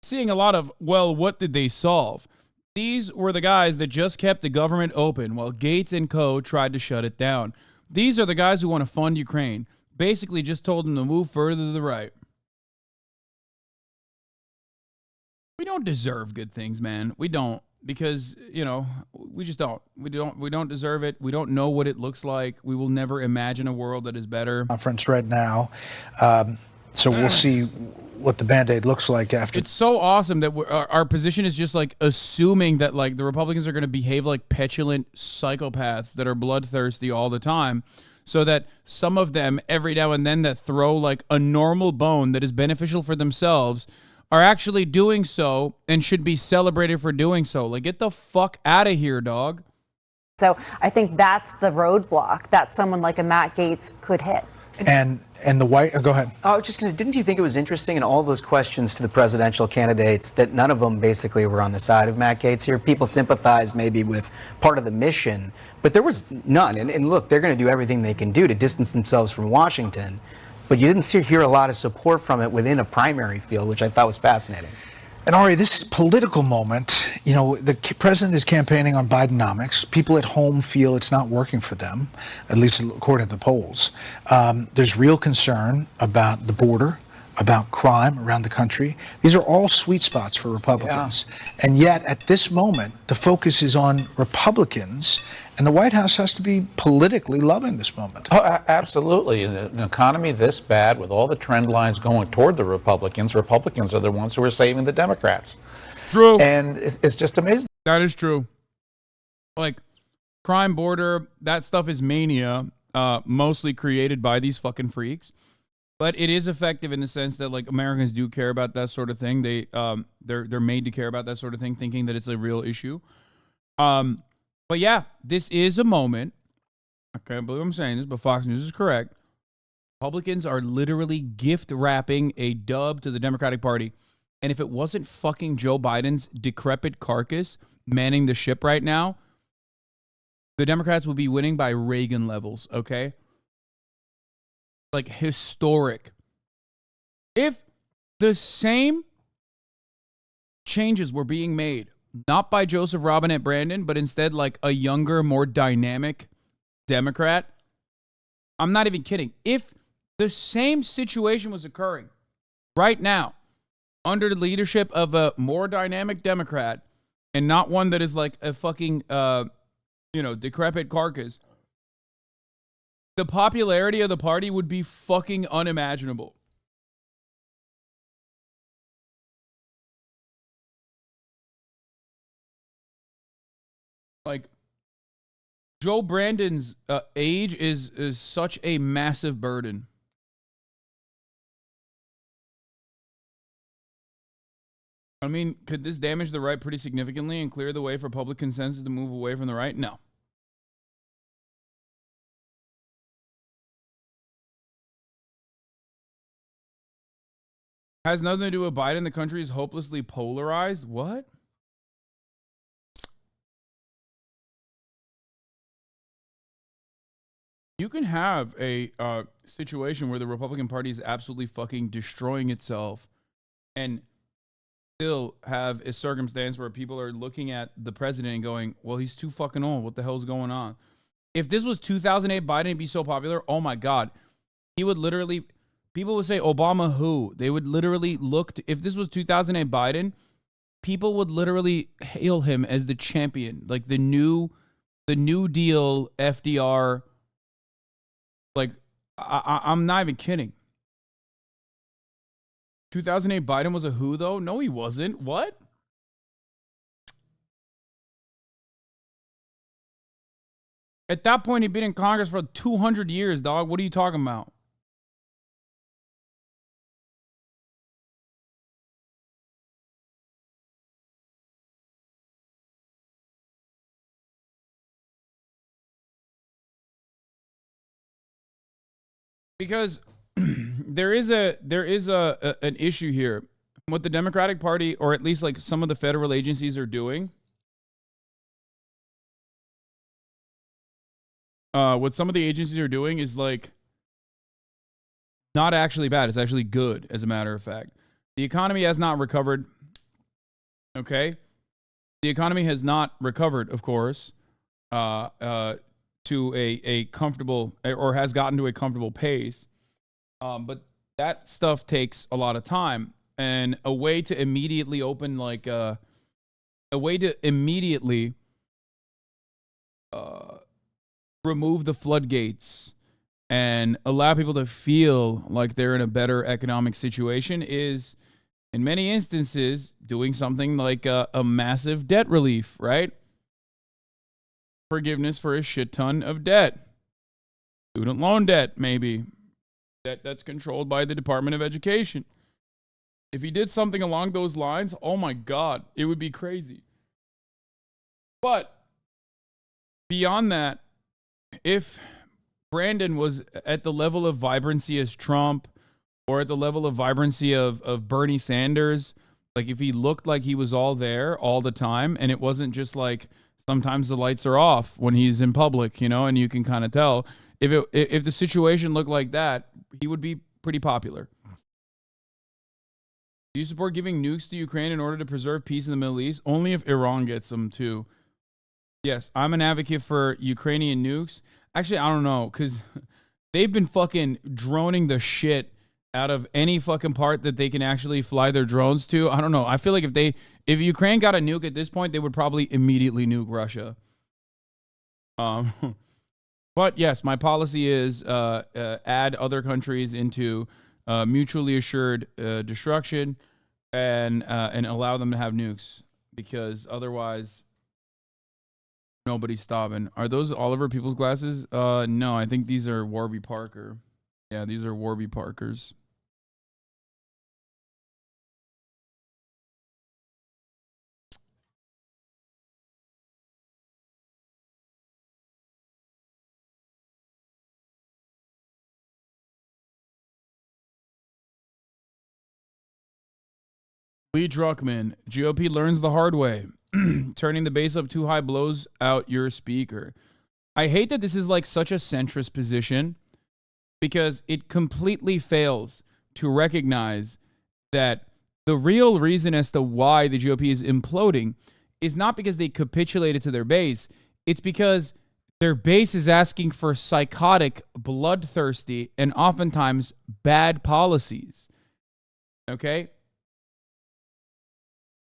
seeing a lot of, well, what did they solve? These were the guys that just kept the government open while Gaetz and co. tried to shut it down. These are the guys who want to fund Ukraine. Basically just told them to move further to the right. We don't deserve good things, man. We don't. Because, you know, we just don't. We don't deserve it. We don't know what it looks like. We will never imagine a world that is better. Conference right now. So we'll see what the Band-Aid looks like after. It's so awesome that our position is just like assuming that like the Republicans are going to behave like petulant psychopaths that are bloodthirsty all the time, so that some of them every now and then that throw like a normal bone that is beneficial for themselves are actually doing so and should be celebrated for doing so. Like, get the fuck out of here, dog. So I think that's the roadblock that someone like a Matt Gaetz could hit. And the white, go ahead. Oh, just because didn't you think it was interesting in all those questions to the presidential candidates that none of them basically were on the side of Matt Gaetz here? People sympathized maybe with part of the mission, but there was none. And look, they're going to do everything they can do to distance themselves from Washington. But you didn't hear a lot of support from it within a primary field, which I thought was fascinating. And Ari, this political moment, you know, the president is campaigning on Bidenomics. People at home feel it's not working for them, at least according to the polls. There's real concern about the border, about crime around the country. These are all sweet spots for Republicans. And yet, at this moment, the focus is on Republicans, and the White House has to be politically loving this moment. Oh, absolutely. In an economy this bad, with all the trend lines going toward the Republicans are the ones who are saving the Democrats. True. And it's just amazing. That is true. Like, crime, border, that stuff is mania, mostly created by these fucking freaks. But it is effective in the sense that, like, Americans do care about that sort of thing. They're made to care about that sort of thing, thinking that it's a real issue. But yeah, this is a moment. I can't believe I'm saying this, but Fox News is correct. Republicans are literally gift wrapping a dub to the Democratic Party. And if it wasn't fucking Joe Biden's decrepit carcass manning the ship right now, the Democrats would be winning by Reagan levels, okay? Like, historic. If the same changes were being made, not by Joseph Robinette Brandon, but instead like a younger, more dynamic Democrat, I'm not even kidding. If the same situation was occurring right now under the leadership of a more dynamic Democrat and not one that is like a fucking, decrepit carcass, the popularity of the party would be fucking unimaginable. Like, Joe Brandon's age is such a massive burden. I mean, could this damage the right pretty significantly and clear the way for public consensus to move away from the right? No. Has nothing to do with Biden. The country is hopelessly polarized. What? You can have a situation where the Republican Party is absolutely fucking destroying itself and still have a circumstance where people are looking at the president and going, well, he's too fucking old. What the hell's going on? If this was 2008 Biden, it'd be so popular. Oh my God. He would literally, people would say, Obama who? They would literally look to, if this was 2008 Biden, people would literally hail him as the champion, like the New Deal FDR. Like, I'm not even kidding. 2008 Biden was a who, though? No, he wasn't. What? At that point, he'd been in Congress for 200 years, dog. What are you talking about? Because there is an issue here. What the Democratic Party, or at least like some of the federal agencies, are doing. What some of the agencies are doing is like not actually bad. It's actually good, as a matter of fact. The economy has not recovered. Okay, the economy has not recovered, of course, to a comfortable, or has gotten to a comfortable pace. But that stuff takes a lot of time, and a way to immediately open, like a way to immediately remove the floodgates and allow people to feel like they're in a better economic situation is, in many instances, doing something like a massive debt relief, right? Forgiveness for a shit ton of debt. Student loan debt, maybe. Debt that's controlled by the Department of Education. If he did something along those lines, oh my God, it would be crazy. But beyond that, if Brandon was at the level of vibrancy as Trump, or at the level of vibrancy of Bernie Sanders, like if he looked like he was all there all the time, and it wasn't just like sometimes the lights are off when he's in public, you know, and you can kind of tell. If the situation looked like that, he would be pretty popular. Do you support giving nukes to Ukraine in order to preserve peace in the Middle East? Only if Iran gets them too. Yes, I'm an advocate for Ukrainian nukes. Actually, I don't know, because they've been fucking droning the shit out of any fucking part that they can actually fly their drones to. I don't know. I feel like if Ukraine got a nuke at this point, they would probably immediately nuke Russia. But yes, my policy is add other countries into mutually assured destruction and allow them to have nukes, because otherwise nobody's stopping. Are those Oliver People's glasses? No, I think these are Warby Parker. Yeah, these are Warby Parkers. Lee Druckmann, GOP learns the hard way. Turning the bass up too high blows out your speaker. I hate that this is like such a centrist position, because it completely fails to recognize that the real reason as to why the GOP is imploding is not because they capitulated to their base. It's because their base is asking for psychotic, bloodthirsty, and oftentimes bad policies. Okay?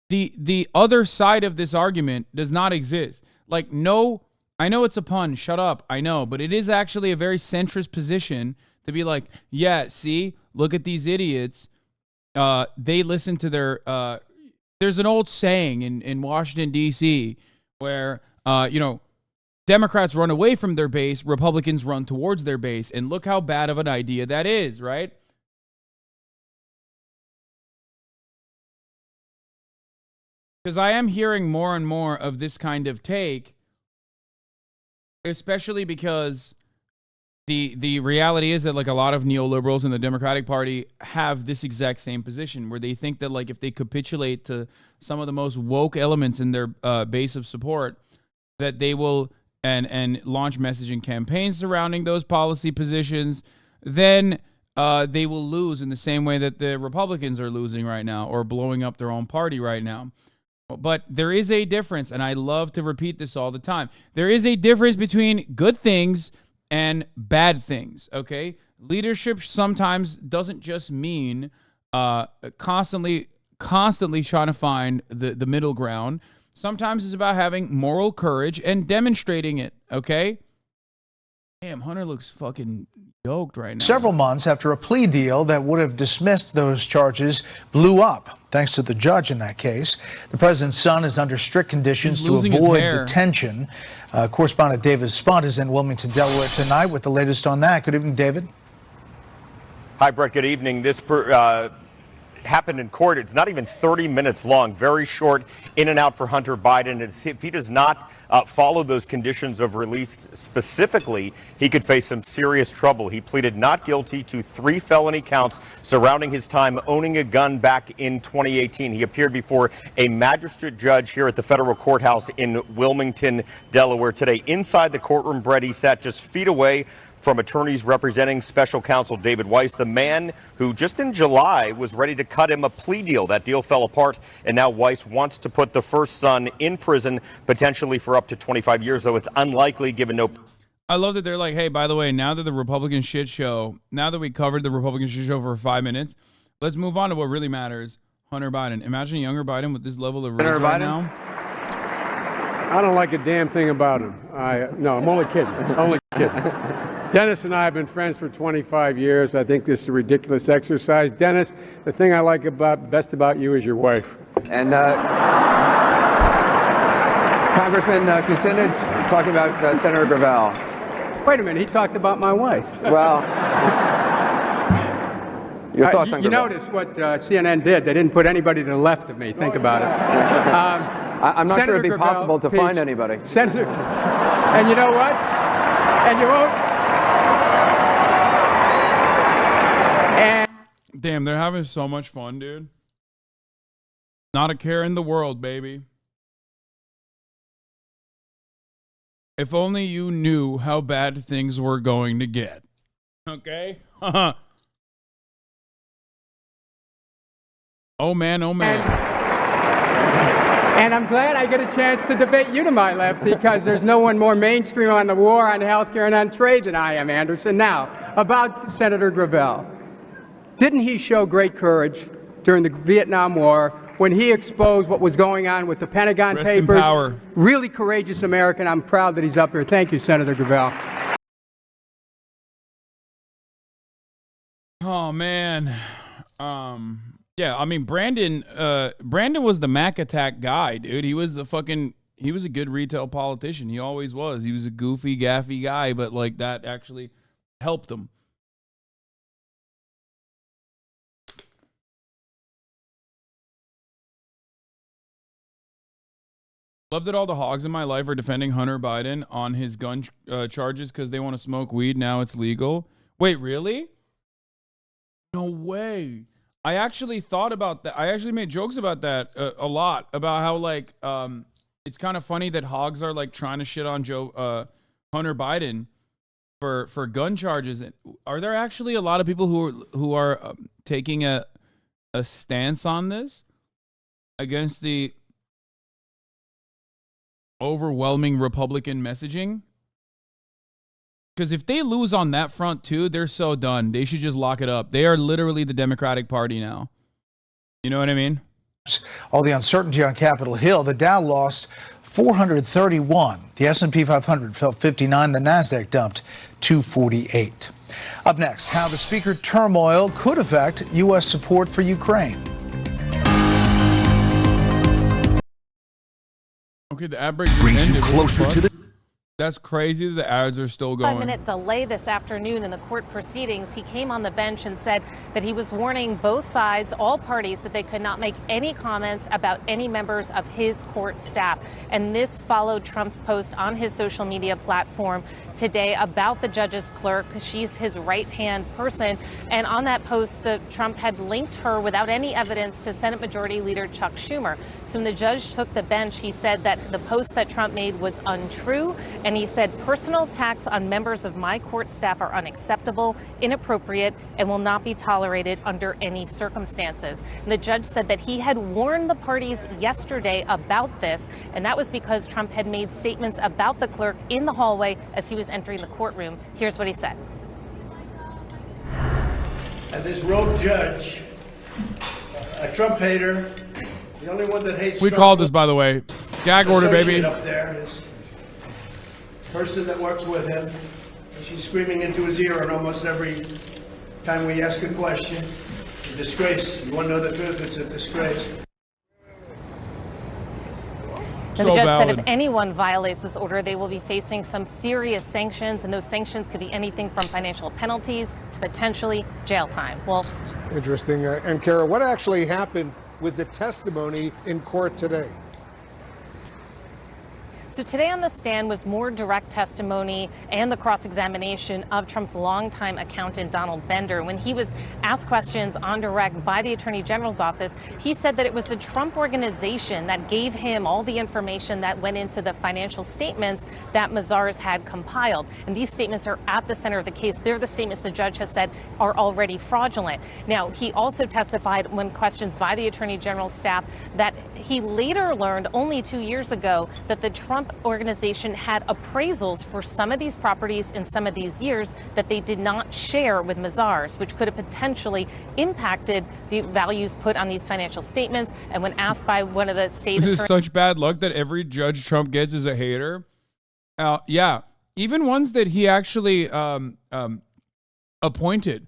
The other side of this argument does not exist. Like, no, I know it's a pun. Shut up. I know. But it is actually a very centrist position to be like, yeah, see, look at these idiots. They listen to their, there's an old saying in Washington, D.C. where, Democrats run away from their base, Republicans run towards their base. And look how bad of an idea that is, right? Because I am hearing more and more of this kind of take, especially because the reality is that like a lot of neoliberals in the Democratic Party have this exact same position, where they think that like if they capitulate to some of the most woke elements in their base of support, that they will and launch messaging campaigns surrounding those policy positions, then they will lose in the same way that the Republicans are losing right now, or blowing up their own party right now. But there is a difference, and I love to repeat this all the time. There is a difference between good things and bad things, okay? Leadership sometimes doesn't just mean constantly trying to find the middle ground. Sometimes it's about having moral courage and demonstrating it, okay? Damn, Hunter looks fucking yoked right now. Several months after a plea deal that would have dismissed those charges blew up, thanks to the judge in that case. The president's son is under strict conditions to avoid detention. Correspondent David Spunt is in Wilmington, Delaware tonight with the latest on that. Good evening, David. Hi, Brett. Good evening. This happened in court. It's not even 30 minutes long, very short, in and out for Hunter Biden. If he does not follow those conditions of release specifically, he could face some serious trouble. He pleaded not guilty to 3 felony counts surrounding his time owning a gun back in 2018. He appeared before a magistrate judge here at the federal courthouse in Wilmington, Delaware today. Inside the courtroom, Brett, he sat just feet away from attorneys representing special counsel David Weiss, the man who just in July was ready to cut him a plea deal. That deal fell apart, and now Weiss wants to put the first son in prison, potentially for up to 25 years, though it's unlikely given no... I love that they're like, hey, by the way, now that we covered the Republican shit show for 5 minutes, let's move on to what really matters, Hunter Biden. Imagine a younger Biden with this level of risk right now. I don't like a damn thing about him. No, I'm only kidding. Only kidding. Dennis and I have been friends for 25 years. I think this is a ridiculous exercise. Dennis, the thing I like best about you is your wife. And Congressman Kucinich talking about Senator Gravel. Wait a minute, he talked about my wife. Well, your thoughts on You Gravel? notice what CNN did. They didn't put anybody to the left of me. Think about it. I'm not Senator sure it'd be Gravel, possible to find anybody. Senator, and you know what? And you won't. Damn, they're having so much fun, dude. Not a care in the world, baby. If only you knew how bad things were going to get. Okay? Oh, man, oh, man. And I'm glad I get a chance to debate you to my left, because there's no one more mainstream on the war, on health care, and on trade than I am, Anderson. Now, about Senator Gravel. Didn't he show great courage during the Vietnam War when he exposed what was going on with the Pentagon Rest in Papers? power. Really courageous American. I'm proud that he's up here. Thank you, Senator Gravel. Oh man. Yeah, I mean Brandon was the Mac attack guy, dude. He was a good retail politician. He always was. He was a goofy, gaffy guy, but like that actually helped him. Love that all the hogs in my life are defending Hunter Biden on his gun charges because they want to smoke weed. Now it's legal. Wait, really? No way. I actually thought about that. I actually made jokes about that a lot, about how like it's kind of funny that hogs are like trying to shit on Hunter Biden for gun charges. Are there actually a lot of people who are taking a stance on this against the overwhelming Republican messaging? Because if they lose on that front too, they're so done. They should just lock it up. They are literally the Democratic Party now. You know what I mean? All the uncertainty on Capitol Hill, the Dow lost 431. The S&P 500 fell 59. The Nasdaq dumped 248. Up next, how the speaker turmoil could affect U.S. support for Ukraine. Okay, the ad break brings you closer to the. That's crazy that the ads are still going. 5-minute delay this afternoon in the court proceedings. He came on the bench and said that he was warning both sides, all parties, that they could not make any comments about any members of his court staff. And this followed Trump's post on his social media platform today about the judge's clerk. She's his right-hand person. And on that post, Trump had linked her without any evidence to Senate Majority Leader Chuck Schumer. So when the judge took the bench, he said that the post that Trump made was untrue. And he said personal attacks on members of my court staff are unacceptable, inappropriate, and will not be tolerated under any circumstances. And the judge said that he had warned the parties yesterday about this, and that was because Trump had made statements about the clerk in the hallway as he was entering the courtroom. Here's what he said. And this rogue judge, a Trump hater, the only one that hates We Trump, called this, by the way. Gag order, baby. Up there is person that works with him. She's screaming into his ear on almost every time we ask a question. A disgrace. You want to know the truth? It's a disgrace. The judge said if anyone violates this order, they will be facing some serious sanctions, and those sanctions could be anything from financial penalties to potentially jail time. Wolf. Interesting. And Kara, what actually happened with the testimony in court today? So today on the stand was more direct testimony and the cross-examination of Trump's longtime accountant, Donald Bender. When he was asked questions on direct by the Attorney General's office, he said that it was the Trump organization that gave him all the information that went into the financial statements that Mazars had compiled. And these statements are at the center of the case. They're the statements the judge has said are already fraudulent. Now, he also testified when questions by the Attorney General's staff that he later learned only 2 years ago that the Trump organization had appraisals for some of these properties in some of these years that they did not share with Mazars, which could have potentially impacted the values put on these financial statements. And when asked by one of the state This is such bad luck that every judge Trump gets is a hater. Yeah, even ones that he actually appointed.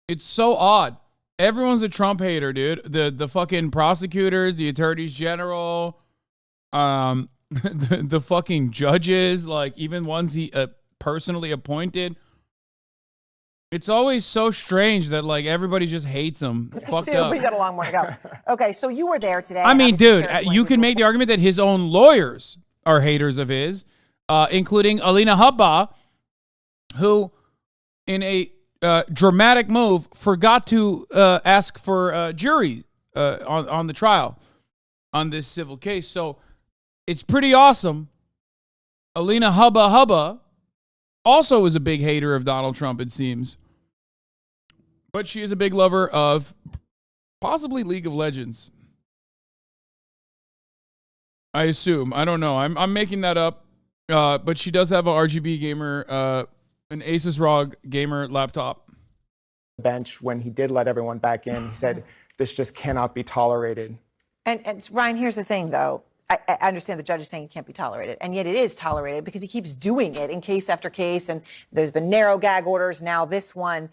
It's so odd. Everyone's a Trump hater, dude. The fucking prosecutors, the attorneys general, the fucking judges, like even ones he personally appointed. It's always so strange that like everybody just hates him. Fucked up. We got a long way to go. Okay, so you were there today. I mean, dude, you can make the argument that his own lawyers are haters of his, including Alina Habba, who in a dramatic move forgot to ask for a jury on the trial on this civil case. So it's pretty awesome. Alina Habba also is a big hater of Donald Trump, it seems. But she is a big lover of possibly League of Legends. I assume. I don't know. I'm making that up. But she does have a RGB gamer, an Asus ROG gamer laptop. bench when he did let everyone back in. He said, this just cannot be tolerated. And Ryan, here's the thing, though. I understand the judge is saying it can't be tolerated, and yet it is tolerated because he keeps doing it in case after case, and there's been narrow gag orders, now this one.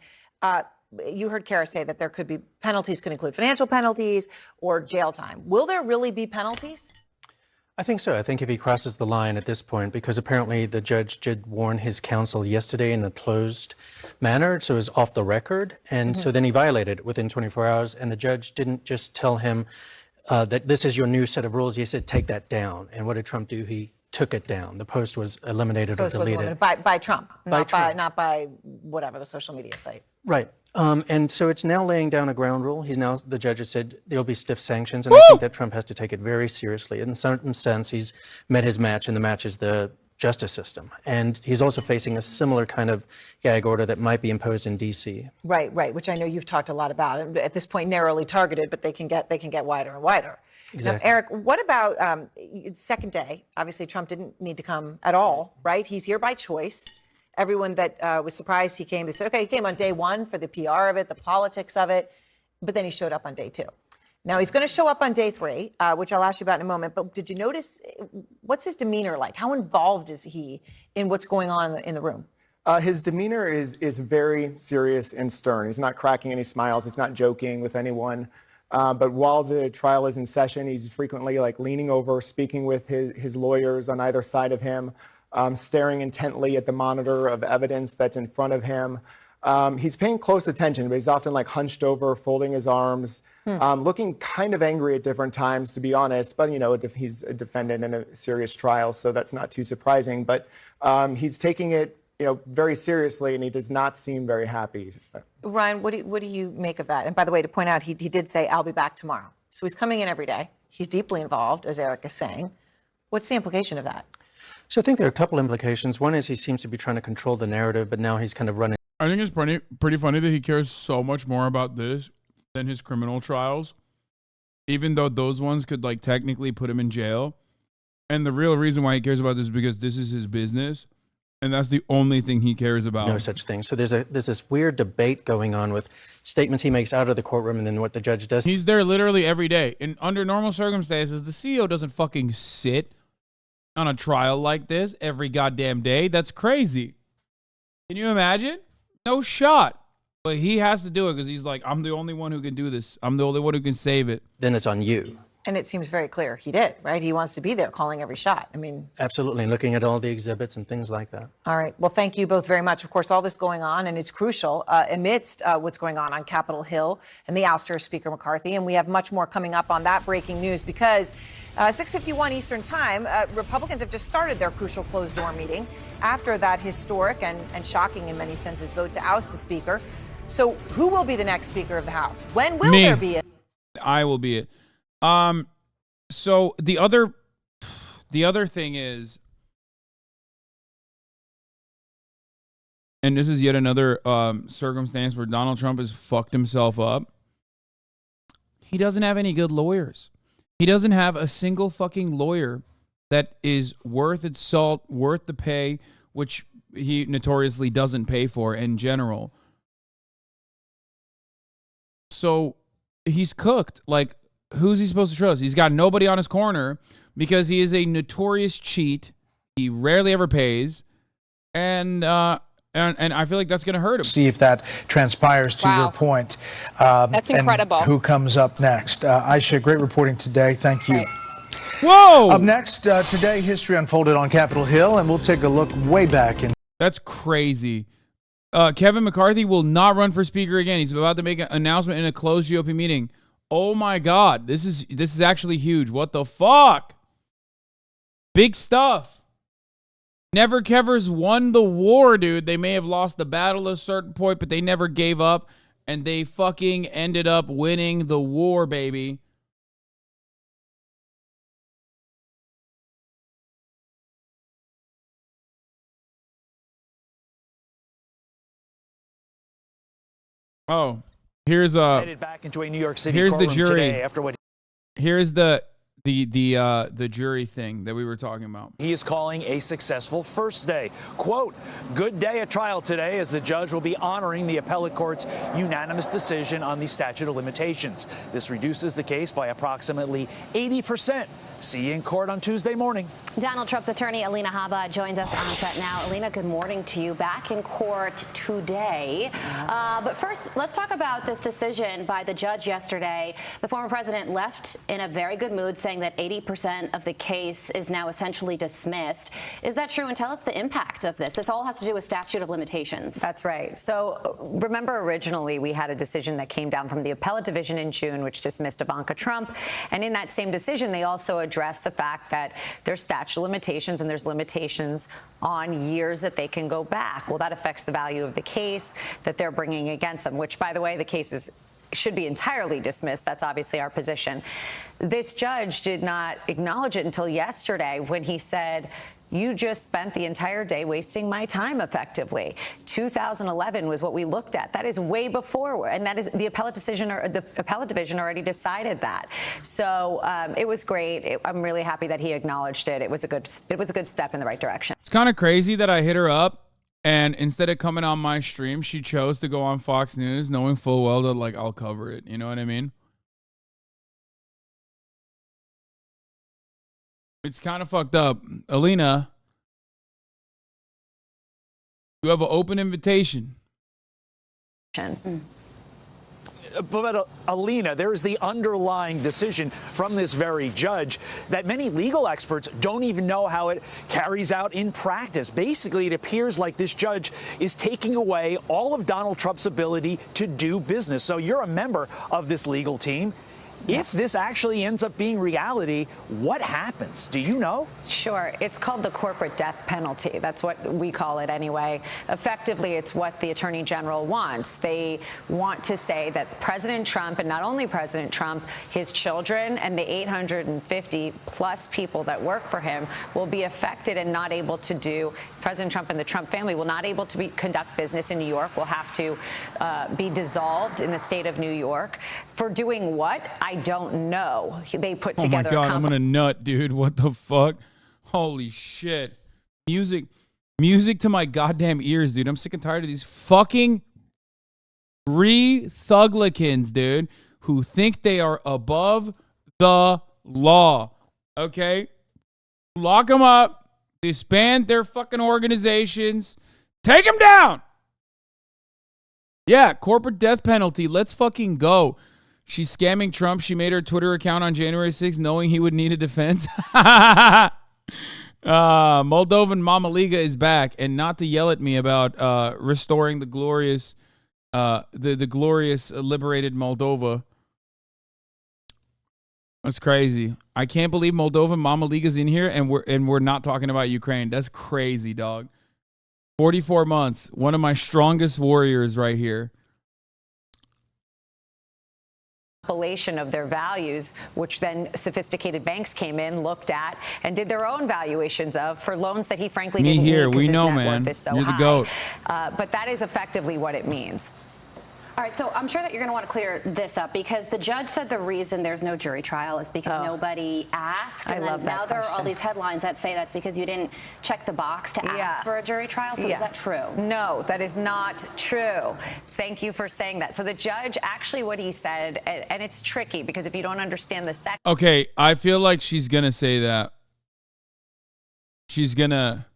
You heard Kara say that there could be penalties, could include financial penalties or jail time. Will there really be penalties? I think so. I think if he crosses the line at this point, because apparently the judge did warn his counsel yesterday in a closed manner, so it was off the record, and so then he violated it within 24 hours, and the judge didn't just tell him that this is your new set of rules. He said, take that down. And what did Trump do? He took it down. The post was eliminated or deleted. Was eliminated by Trump, not by whatever, the social media site. Right. And so it's now laying down a ground rule. The judge has said there'll be stiff sanctions, and I think that Trump has to take it very seriously. In a certain sense, he's met his match, and the match is the justice system. And he's also facing a similar kind of gag order that might be imposed in D.C. Right, which I know you've talked a lot about. At this point, narrowly targeted, but they can get wider and wider. Exactly. Now, Eric, what about second day? Obviously, Trump didn't need to come at all, right? He's here by choice. Everyone that was surprised he came, they said, okay, he came on day one for the PR of it, the politics of it, but then he showed up on day two. Now he's going to show up on day three, which I'll ask you about in a moment, but did you notice, what's his demeanor like? How involved is he in what's going on in the room? His demeanor is very serious and stern. He's not cracking any smiles. He's not joking with anyone. But while the trial is in session, he's frequently leaning over, speaking with his lawyers on either side of him, staring intently at the monitor of evidence that's in front of him. He's paying close attention, but he's often hunched over, folding his arms, looking kind of angry at different times, to be honest. But, he's a defendant in a serious trial, so that's not too surprising. But he's taking it, very seriously, and he does not seem very happy. Ryan, what do you make of that? And by the way, to point out, he did say, I'll be back tomorrow. So he's coming in every day. He's deeply involved, as Eric is saying. What's the implication of that? So I think there are a couple implications. One is he seems to be trying to control the narrative, but now he's kind of running. I think it's pretty funny that he cares so much more about this than his criminal trials, even though those ones could technically put him in jail. And the real reason why he cares about this is because this is his business, and that's the only thing he cares about. No such thing. So there's this weird debate going on with statements he makes out of the courtroom and then what the judge does. He's there literally every day. And under normal circumstances, the CEO doesn't fucking sit on a trial like this every goddamn day. That's crazy. Can you imagine? No shot. But he has to do it because he's like, I'm the only one who can do this. I'm the only one who can save it. Then it's on you. And it seems very clear he did, right? He wants to be there calling every shot. I mean, absolutely. And looking at all the exhibits and things like that. All right. Well, thank you both very much. Of course, all this going on, and it's crucial amidst what's going on Capitol Hill and the ouster of Speaker McCarthy. And we have much more coming up on that breaking news because 6:51 Eastern Time, Republicans have just started their crucial closed-door meeting after that historic and shocking in many senses vote to oust the Speaker. So who will be the next Speaker of the House? When will there be it? I will be it. So the other thing is, and this is yet another circumstance where Donald Trump has fucked himself up. He doesn't have any good lawyers. He doesn't have a single fucking lawyer that is worth its salt, worth the pay, which he notoriously doesn't pay for in general. So he's cooked. Who's he supposed to trust? He's got nobody on his corner because he is a notorious cheat. He rarely ever pays. And I feel like that's going to hurt him. See if that transpires to your point. That's incredible. Who comes up next? Aisha, great reporting today. Thank you. Right. Whoa! Up next, today history unfolded on Capitol Hill, and we'll take a look way back. That's crazy. Kevin McCarthy will not run for speaker again. He's about to make an announcement in a closed GOP meeting. Oh my God, this is actually huge. What the fuck? Big stuff. Never Kevers won the war, dude. They may have lost the battle at a certain point, but they never gave up, and they fucking ended up winning the war, baby. Oh, here's headed back into a New York City here's the courtroom jury. today after what Here's the the jury thing that we were talking about. He is calling a successful first day. Quote, good day at trial today as the judge will be honoring the appellate court's unanimous decision on the statute of limitations. This reduces the case by approximately 80%. See you in court on Tuesday morning. Donald Trump's attorney, Alina Habba, joins us on set now. Alina, good morning to you. Back in court today. Yes. But first, let's talk about this decision by the judge yesterday. The former president left in a very good mood, saying that 80% of the case is now essentially dismissed. Is that true? And tell us the impact of this. This all has to do with statute of limitations. That's right. So remember, originally we had a decision that came down from the appellate division in June, which dismissed Ivanka Trump. And in that same decision, they also addressed the fact that there's statute of limitations and there's limitations on years that they can go back. Well, that affects the value of the case that they're bringing against them, which, by the way, the case should be entirely dismissed. That's obviously our position. This judge did not acknowledge it until yesterday when he said, you just spent the entire day wasting my time effectively. 2011 was what we looked at. That is way before, and that is the appellate decision, or the appellate division already decided that. So it was great. I'm really happy that he acknowledged it. It was a good step in the right direction. It's kind of crazy that I hit her up, and instead of coming on my stream, she chose to go on Fox News, knowing full well that, like, I'll cover it. You know what I mean? It's kind of fucked up. Alina, you have an open invitation. But Alina, there is the underlying decision from this very judge that many legal experts don't even know how it carries out in practice. Basically, it appears like this judge is taking away all of Donald Trump's ability to do business. So you're a member of this legal team. If this actually ends up being reality, what happens? Do you know? Sure. It's called the corporate death penalty. That's what we call it anyway. Effectively, it's what the Attorney General wants. They want to say that President Trump, and not only President Trump, his children and the 850 plus people that work for him will be affected and not able to do. President Trump and the Trump family will not able to conduct business in New York, will have to be dissolved in the state of New York. For doing what? I don't know. They put together. Oh my God, I'm gonna nut, dude. What the fuck? Holy shit. Music to my goddamn ears, dude. I'm sick and tired of these fucking Thugglikins, dude, who think they are above the law. Okay? Lock them up. Disband their fucking organizations. Take them down. Yeah, corporate death penalty. Let's fucking go. She's scamming Trump. She made her Twitter account on January 6th knowing he would need a defense. Moldovan Mama Liga is back. And not to yell at me about restoring the glorious glorious liberated Moldova. That's crazy. I can't believe Moldovan Mama Liga's in here and we're not talking about Ukraine. That's crazy, dog. 44 months. One of my strongest warriors right here. Of their values, which then sophisticated banks came in, looked at, and did their own valuations of for loans that he frankly didn't need because his net worth is so high. You're the GOAT. But that is effectively what it means. All right, so I'm sure that you're going to want to clear this up because the judge said the reason there's no jury trial is because nobody asked. And then now there are all these headlines that say that's because you didn't check the box to ask for a jury trial. So is that true? No, that is not true. Thank you for saying that. So the judge, actually what he said, and it's tricky because if you don't understand the second. Okay, I feel like she's going to say that. She's going to.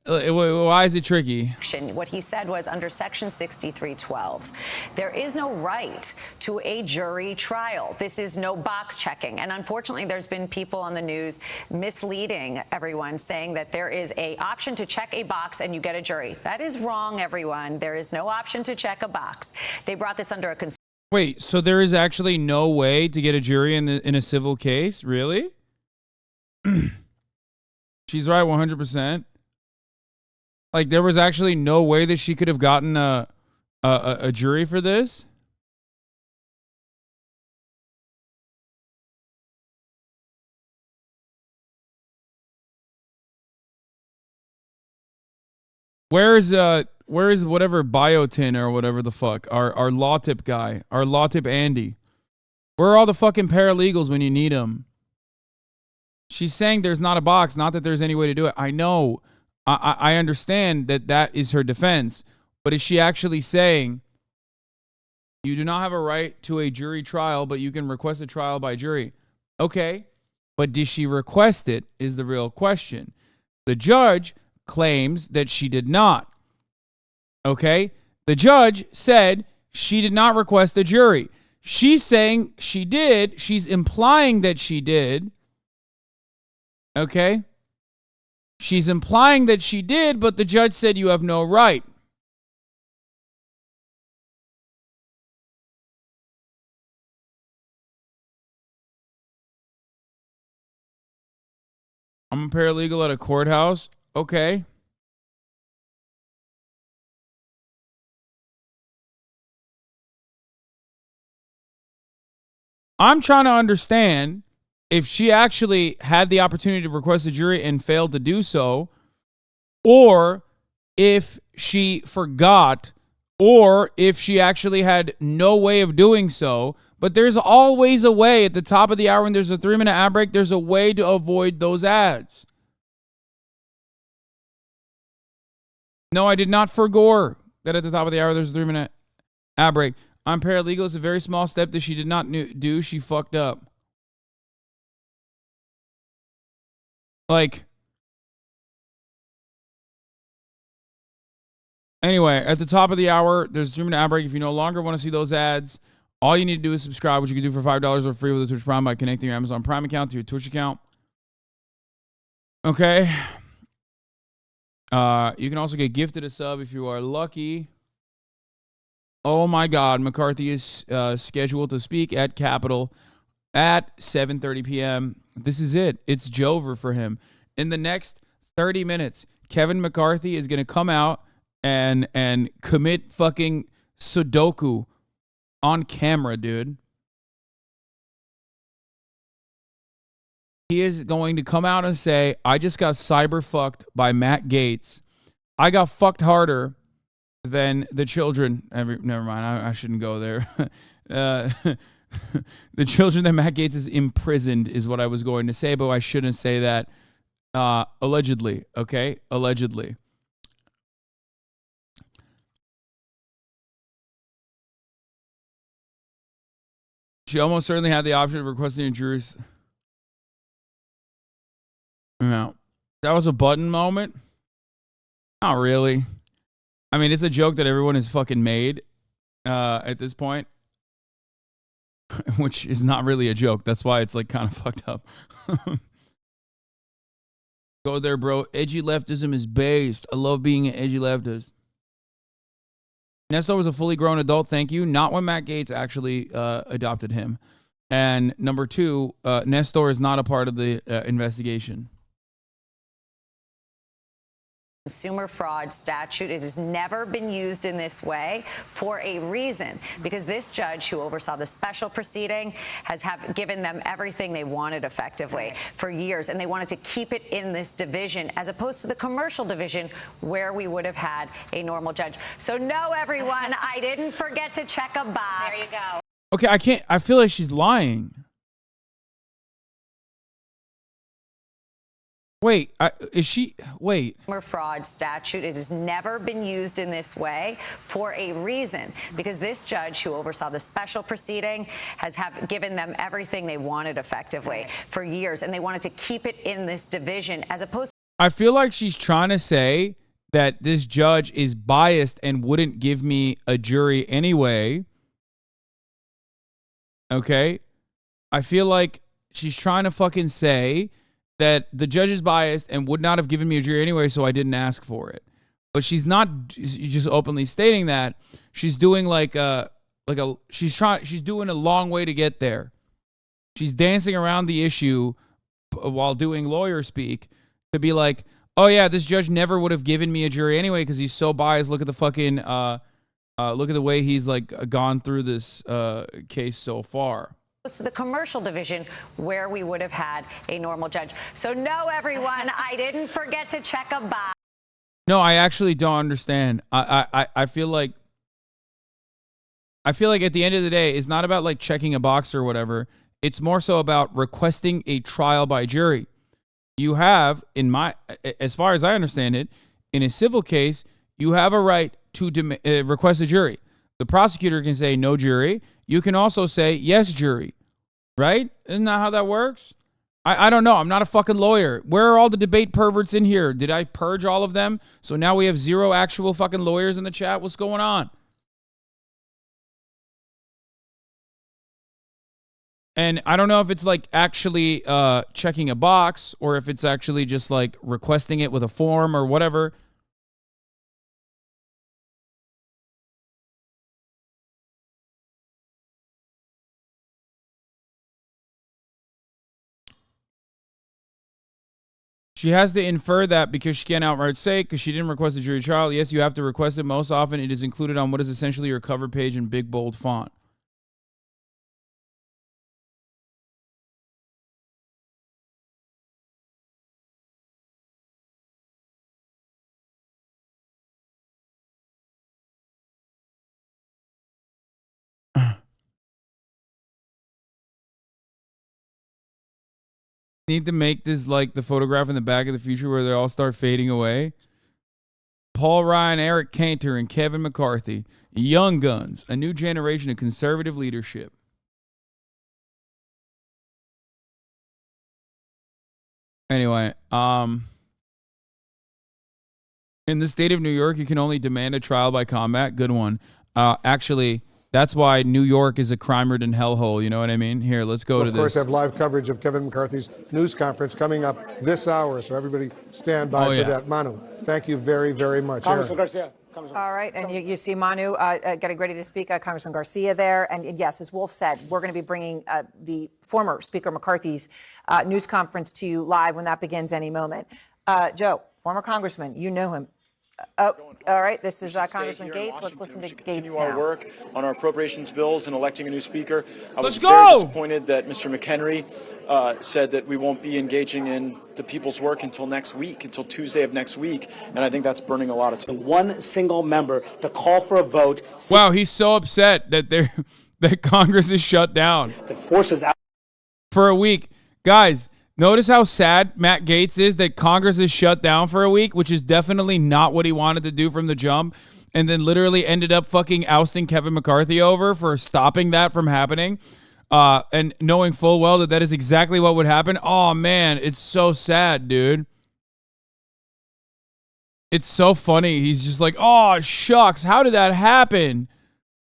Why is it tricky? What he said was under Section 6312, there is no right to a jury trial. This is no box checking. And unfortunately, there's been people on the news misleading everyone, saying that there is an option to check a box and you get a jury. That is wrong, everyone. There is no option to check a box. They brought this under a Wait, so there is actually no way to get a jury in a civil case? Really? She's right 100%. Like, there was actually no way that she could have gotten a jury for this? Where is whatever Biotin or whatever the fuck, our law tip guy, our law tip Andy? Where are all the fucking paralegals when you need them? She's saying there's not a box, not that there's any way to do it. I know. I understand that that is her defense. But is she actually saying you do not have a right to a jury trial, but you can request a trial by jury? Okay. But did she request it is the real question. The judge claims that she did not. Okay? The judge said she did not request a jury. She's saying she did. She's implying that she did. Okay? She's implying that she did, but the judge said you have no right. I'm a paralegal at a courthouse. Okay. I'm trying to understand if she actually had the opportunity to request a jury and failed to do so, or if she forgot, or if she actually had no way of doing so. But there's always a way. At the top of the hour when there's a 3-minute ad break, there's a way to avoid those ads. No, I did not forgo that at the top of the hour there's a 3-minute ad break. I'm paralegal. It's a very small step that she did not do. She fucked up. Like, anyway, at the top of the hour, there's a 3-minute ad break. If you no longer want to see those ads, all you need to do is subscribe, which you can do for $5 or free with a Twitch Prime by connecting your Amazon Prime account to your Twitch account. Okay. You can also get gifted a sub if you are lucky. Oh my God, McCarthy is scheduled to speak at Capitol at 7:30 p.m. This is it. It's Jover for him. In the next 30 minutes, Kevin McCarthy is going to come out and commit fucking Sudoku on camera, dude. He is going to come out and say, I just got cyber fucked by Matt Gaetz. I got fucked harder than the children. Never mind. I shouldn't go there. The children that Matt Gaetz is imprisoned is what I was going to say, but I shouldn't say that. Allegedly. Okay? Allegedly. She almost certainly had the option of requesting a jury's. No. That was a button moment? Not really. I mean, it's a joke that everyone has fucking made at this point. Which is not really a joke. That's why it's like kind of fucked up. Go there, bro. Edgy leftism is based. I love being an edgy leftist. Nestor was a fully grown adult, thank you. Not when Matt Gaetz actually adopted him. And number two, Nestor is not a part of the investigation. Consumer fraud statute. It has never been used in this way for a reason, because this judge who oversaw the special proceeding has given them everything they wanted effectively for years, and they wanted to keep it in this division as opposed to the commercial division where we would have had a normal judge. So no, everyone, I didn't forget to check a box. There you go. Okay, I feel like she's lying. Wait, is she? Wait. Consumer fraud statute. It has never been used in this way for a reason, because this judge who oversaw the special proceeding has given them everything they wanted effectively for years, and they wanted to keep it in this division as opposed. I feel like she's trying to say that this judge is biased and wouldn't give me a jury anyway. Okay? I feel like she's trying to fucking say that the judge is biased and would not have given me a jury anyway, so I didn't ask for it. But she's not just openly stating that. She's doing she's doing a long way to get there. She's dancing around the issue while doing lawyer speak to be like, oh yeah, this judge never would have given me a jury anyway because he's so biased. Look at the fucking look at the way he's like gone through this case so far. To the commercial division where we would have had a normal judge. So no, everyone, I didn't forget to check a box. No, I actually don't understand. I feel like I feel like at the end of the day, it's not about like checking a box or whatever. It's more so about requesting a trial by jury. You have, as far as I understand it, in a civil case, you have a right to request a jury. The prosecutor can say no jury. You can also say yes jury, right? Isn't that how that works? I don't know. I'm not a fucking lawyer. Where are all the debate perverts in here? Did I purge all of them? So now we have 0 actual fucking lawyers in the chat. What's going on? And I don't know if it's like actually checking a box or if it's actually just like requesting it with a form or whatever. She has to infer that because she can't outright say because she didn't request a jury trial. Yes, you have to request it. Most often it is included on what is essentially your cover page in big, bold font. Need to make this like the photograph in the Back of the Future where they all start fading away. Paul Ryan, Eric Cantor, and Kevin McCarthy. Young guns. A new generation of conservative leadership. Anyway, in the state of New York, you can only demand a trial by combat. Good one. Actually, that's why New York is a crime-ridden hellhole. You know what I mean? Here, let's go to this. Of course, have live coverage of Kevin McCarthy's news conference coming up this hour. So everybody stand by for that. Manu, thank you very, very much. Congressman Garcia. All right, and you see Manu getting ready to speak, Congressman Garcia there. And yes, as Wolf said, we're going to be bringing the former Speaker McCarthy's news conference to you live when that begins any moment. Joe, former congressman, you know him. All right, this is Congressman Gaetz. Let's listen to Gaetz continue now. our work on our appropriations bills and electing a new speaker. I was Let's very go! disappointed that Mr. McHenry said that we won't be engaging in the people's work until next week, until Tuesday of next week, and I think that's burning a lot of time. One single member to call for a vote. Wow, he's so upset that that Congress is shut down. The forces out for a week. Guys, notice how sad Matt Gaetz is that Congress is shut down for a week, which is definitely not what he wanted to do from the jump, and then literally ended up fucking ousting Kevin McCarthy over for stopping that from happening, and knowing full well that that is exactly what would happen. Oh, man, it's so sad, dude. It's so funny. He's just like, oh, shucks, how did that happen?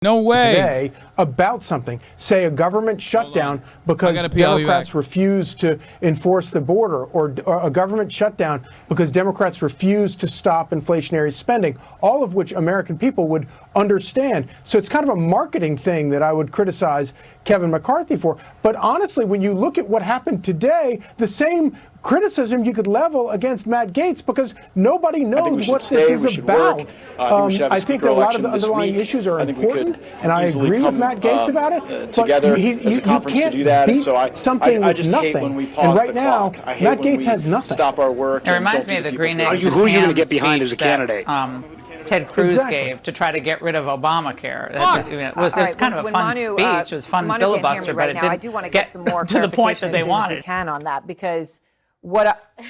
No way. Today about something, say a government shutdown because Democrats refuse to enforce the border, or a government shutdown because Democrats refuse to stop inflationary spending, all of which American people would understand. So it's kind of a marketing thing that I would criticize Kevin McCarthy for. But honestly, when you look at what happened today, the same criticism you could level against Matt Gaetz, because nobody knows what this is about. I think that a lot of the underlying issues are important, and I agree with Matt Gaetz about it. Together but as a conference to do that, and so I just nothing. hate when we pause and right the now, clock. I hate Matt when Gaetz we has nothing. Stop our work. It reminds me of the Green Eggs Who are you going to get behind as a candidate? Ted Cruz gave to try to get rid of Obamacare. It was kind of a fun speech. It was fun filibuster, but it didn't I do want to get some more to the point that they as soon as we wanted. can on that, because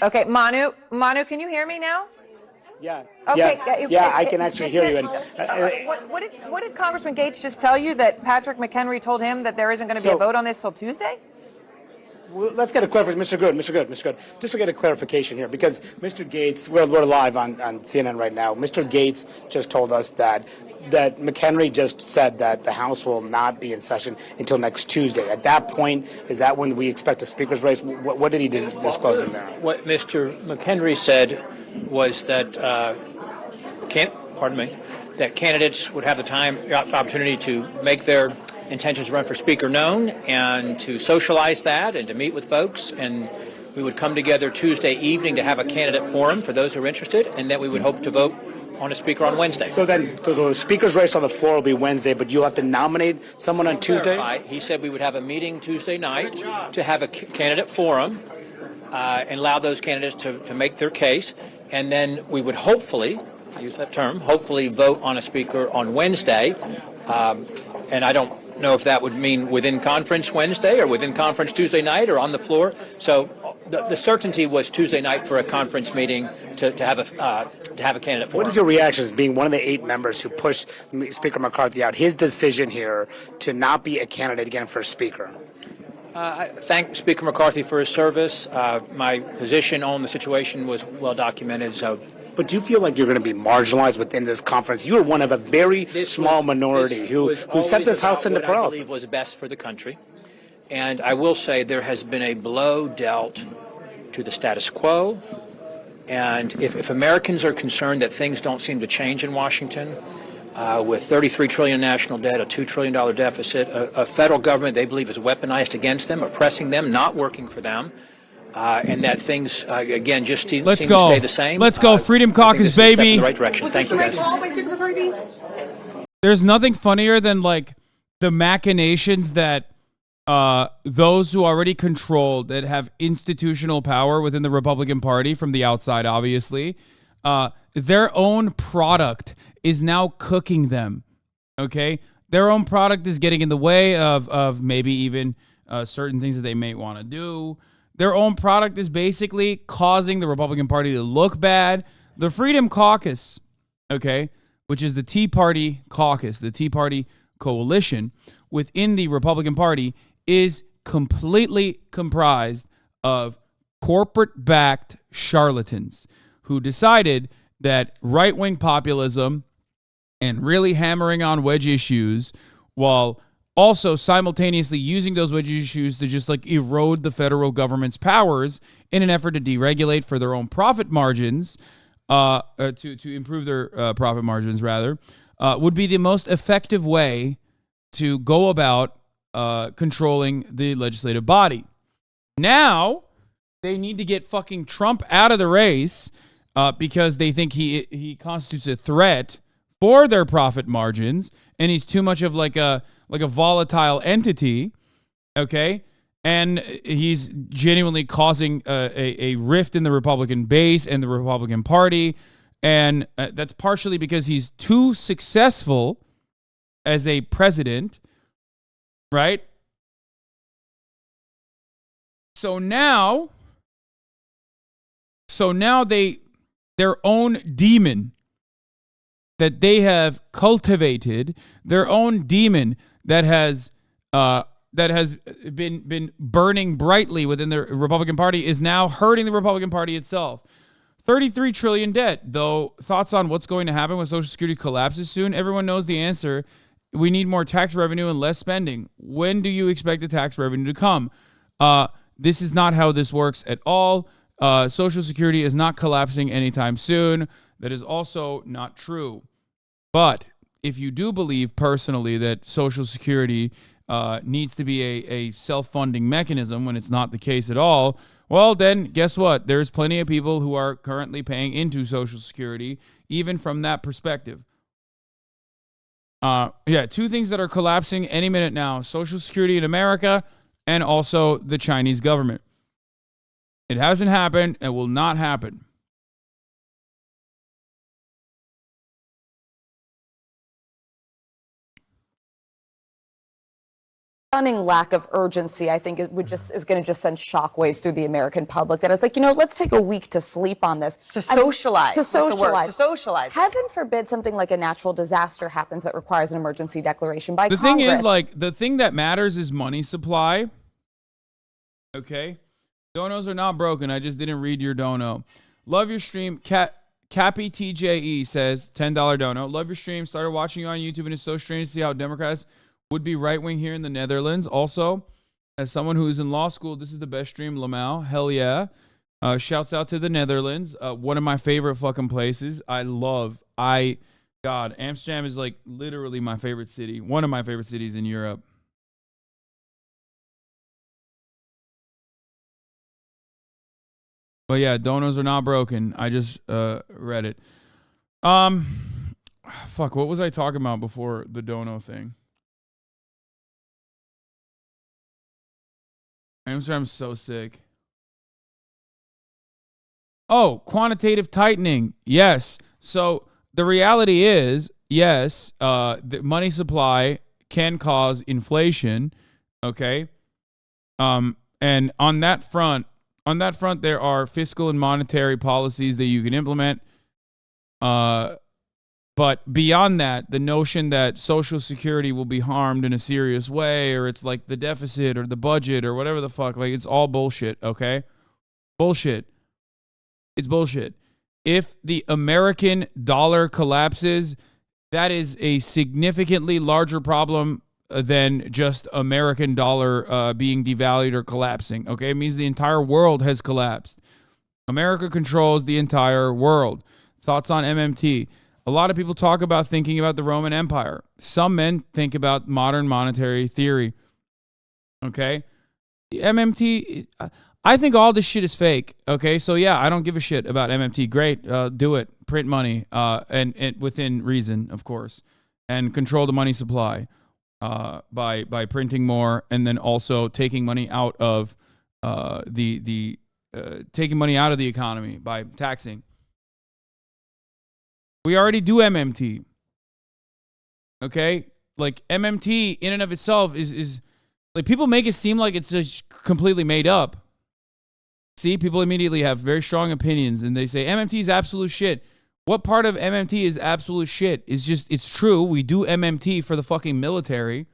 okay, Manu, can you hear me now? Yeah. Okay. Yeah, I can actually hear you. And what did Congressman Gaetz just tell you, that Patrick McHenry told him that there isn't going to be a vote on this till Tuesday? Well, let's get a clarification. Mr. Good. Just to get a clarification here, because Mr. Gaetz, we're live on CNN right now. Mr. Gaetz just told us that McHenry just said that the House will not be in session until next Tuesday. At that point, is that when we expect a speaker's race? What did he disclose in there? What Mr. McHenry said was that that candidates would have the opportunity to make their intentions to run for speaker known, and to socialize that, and to meet with folks, and we would come together Tuesday evening to have a candidate forum for those who are interested, and that we would hope to vote on a speaker on Wednesday. So the speaker's race on the floor will be Wednesday, but you'll have to nominate someone on Tuesday? He said we would have a meeting Tuesday night to have a candidate forum, and allow those candidates to make their case, and then we would hopefully, I use that term, hopefully vote on a speaker on Wednesday. And I don't know if that would mean within conference Wednesday or within conference Tuesday night or on the floor. So the certainty was Tuesday night for a conference meeting to have a candidate for. What is your reaction as being one of the 8 members who pushed Speaker McCarthy out? His decision here to not be a candidate again for Speaker. I thank Speaker McCarthy for his service. My position on the situation was well documented. But do you feel like you're going to be marginalized within this conference? You are one of a very small minority who set this House into paralysis. I believe was best for the country. And I will say there has been a blow dealt to the status quo. And if Americans are concerned that things don't seem to change in Washington, with $33 trillion national debt, a $2 trillion deficit, a federal government they believe is weaponized against them, oppressing them, not working for them, and that things, again, just seem to stay the same. Let's go. Freedom Caucus, baby. In the right direction. Thank you, guys. There's nothing funnier than like the machinations that those who already control, that have institutional power within the Republican Party from the outside, obviously, their own product is now cooking them. Okay, their own product is getting in the way of maybe even certain things that they may want to do. Their own product is basically causing the Republican Party to look bad. The Freedom Caucus, okay, which is the Tea Party caucus, the Tea Party coalition within the Republican Party, is completely comprised of corporate-backed charlatans who decided that right-wing populism and really hammering on wedge issues while also simultaneously using those wedge issues to just like erode the federal government's powers in an effort to deregulate for their own profit margins, to improve their profit margins rather, would be the most effective way to go about controlling the legislative body. Now they need to get fucking Trump out of the race because they think he constitutes a threat for their profit margins, and he's too much of like a volatile entity, okay? And he's genuinely causing a rift in the Republican base and the Republican Party, and that's partially because he's too successful as a president, right? So now their own demon that they have cultivated, their own demon that has been burning brightly within the Republican Party, is now hurting the Republican Party itself. $33 trillion debt, though. Thoughts on what's going to happen when Social Security collapses soon? Everyone knows the answer. We need more tax revenue and less spending. When do you expect the tax revenue to come? This is not how this works at all. Social Security is not collapsing anytime soon. That is also not true. But if you do believe personally that Social Security needs to be a self-funding mechanism when it's not the case at all, well, then guess what? There's plenty of people who are currently paying into Social Security, even from that perspective. Two things that are collapsing any minute now: Social Security in America and also the Chinese government. It hasn't happened and will not happen. Stunning lack of urgency, I think, is going to just send shockwaves through the American public. That it's like, let's take a week to sleep on this. To socialize. To socialize. To socialize. Heaven forbid something like a natural disaster happens that requires an emergency declaration by Congress. The thing is, like, the thing that matters is money supply. Okay? Donos are not broken. I just didn't read your dono. Love your stream. Cappy TJE says, $10 dono. Love your stream. Started watching you on YouTube, and it's so strange to see how Democrats would be right-wing here in the Netherlands. Also, as someone who's in law school, this is the best stream, Lamau. Hell yeah. Shouts out to the Netherlands. One of my favorite fucking places. God, Amsterdam is like literally my favorite city. One of my favorite cities in Europe. But yeah, donos are not broken. I just read it. Fuck, what was I talking about before the dono thing? Amsterdam's so sick. Oh, quantitative tightening. Yes. So the reality is, yes, the money supply can cause inflation. Okay. And on that front, there are fiscal and monetary policies that you can implement. But beyond that, the notion that Social Security will be harmed in a serious way, or it's like the deficit or the budget or whatever the fuck, like it's all bullshit, okay? Bullshit. It's bullshit. If the American dollar collapses, that is a significantly larger problem than just American dollar being devalued or collapsing, okay? It means the entire world has collapsed. America controls the entire world. Thoughts on MMT? A lot of people talk about thinking about the Roman Empire. Some men think about modern monetary theory. Okay? MMT, I think all this shit is fake. Okay? So yeah, I don't give a shit about MMT. Great. Do it. Print money. And within reason, of course. And control the money supply by printing more, and then also taking money out of taking money out of the economy by taxing. We already do MMT. Okay? Like MMT in and of itself is like, people make it seem like it's just completely made up. See, people immediately have very strong opinions and they say MMT is absolute shit. What part of MMT is absolute shit? It's true. We do MMT for the fucking military.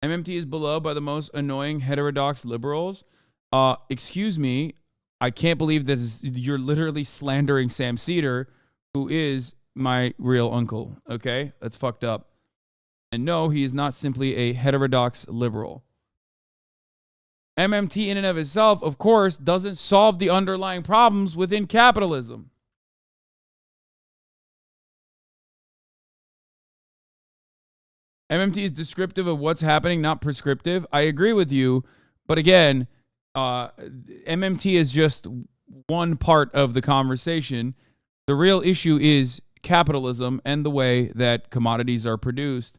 MMT is beloved by the most annoying heterodox liberals. Excuse me. I can't believe that you're literally slandering Sam Cedar, who is my real uncle. Okay? That's fucked up. And no, he is not simply a heterodox liberal. MMT in and of itself, of course, doesn't solve the underlying problems within capitalism. MMT is descriptive of what's happening, not prescriptive. I agree with you. But again, MMT is just one part of the conversation. The real issue is capitalism and the way that commodities are produced.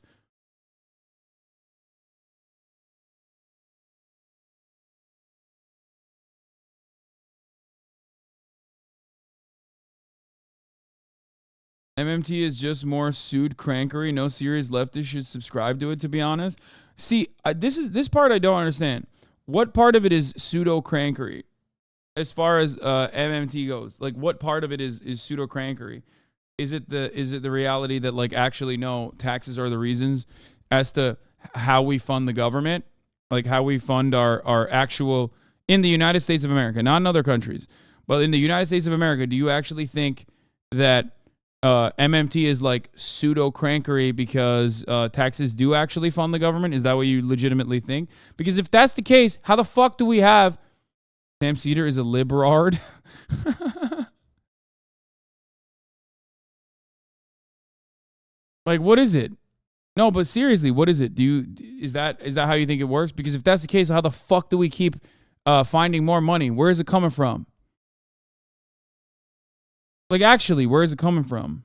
MMT is just more sued crankery. No serious leftist should subscribe to it, to be honest. See, this part I don't understand. What part of it is pseudo crankery as far as MMT goes? Like, what part of it is pseudo crankery? Is it the reality that, like, actually no, taxes are the reasons as to how we fund the government, like how we fund our actual, in the United States of America, not in other countries, but in the United States of America, do you actually think that MMT is like pseudo crankery because taxes do actually fund the government? Is that what you legitimately think? Because if that's the case, how the fuck do we have Sam Cedar is a liberard? Like, what is it? No, but seriously, what is it? Is that how you think it works? Because if that's the case, how the fuck do we keep finding more money? Where is it coming from? Like, actually, where is it coming from?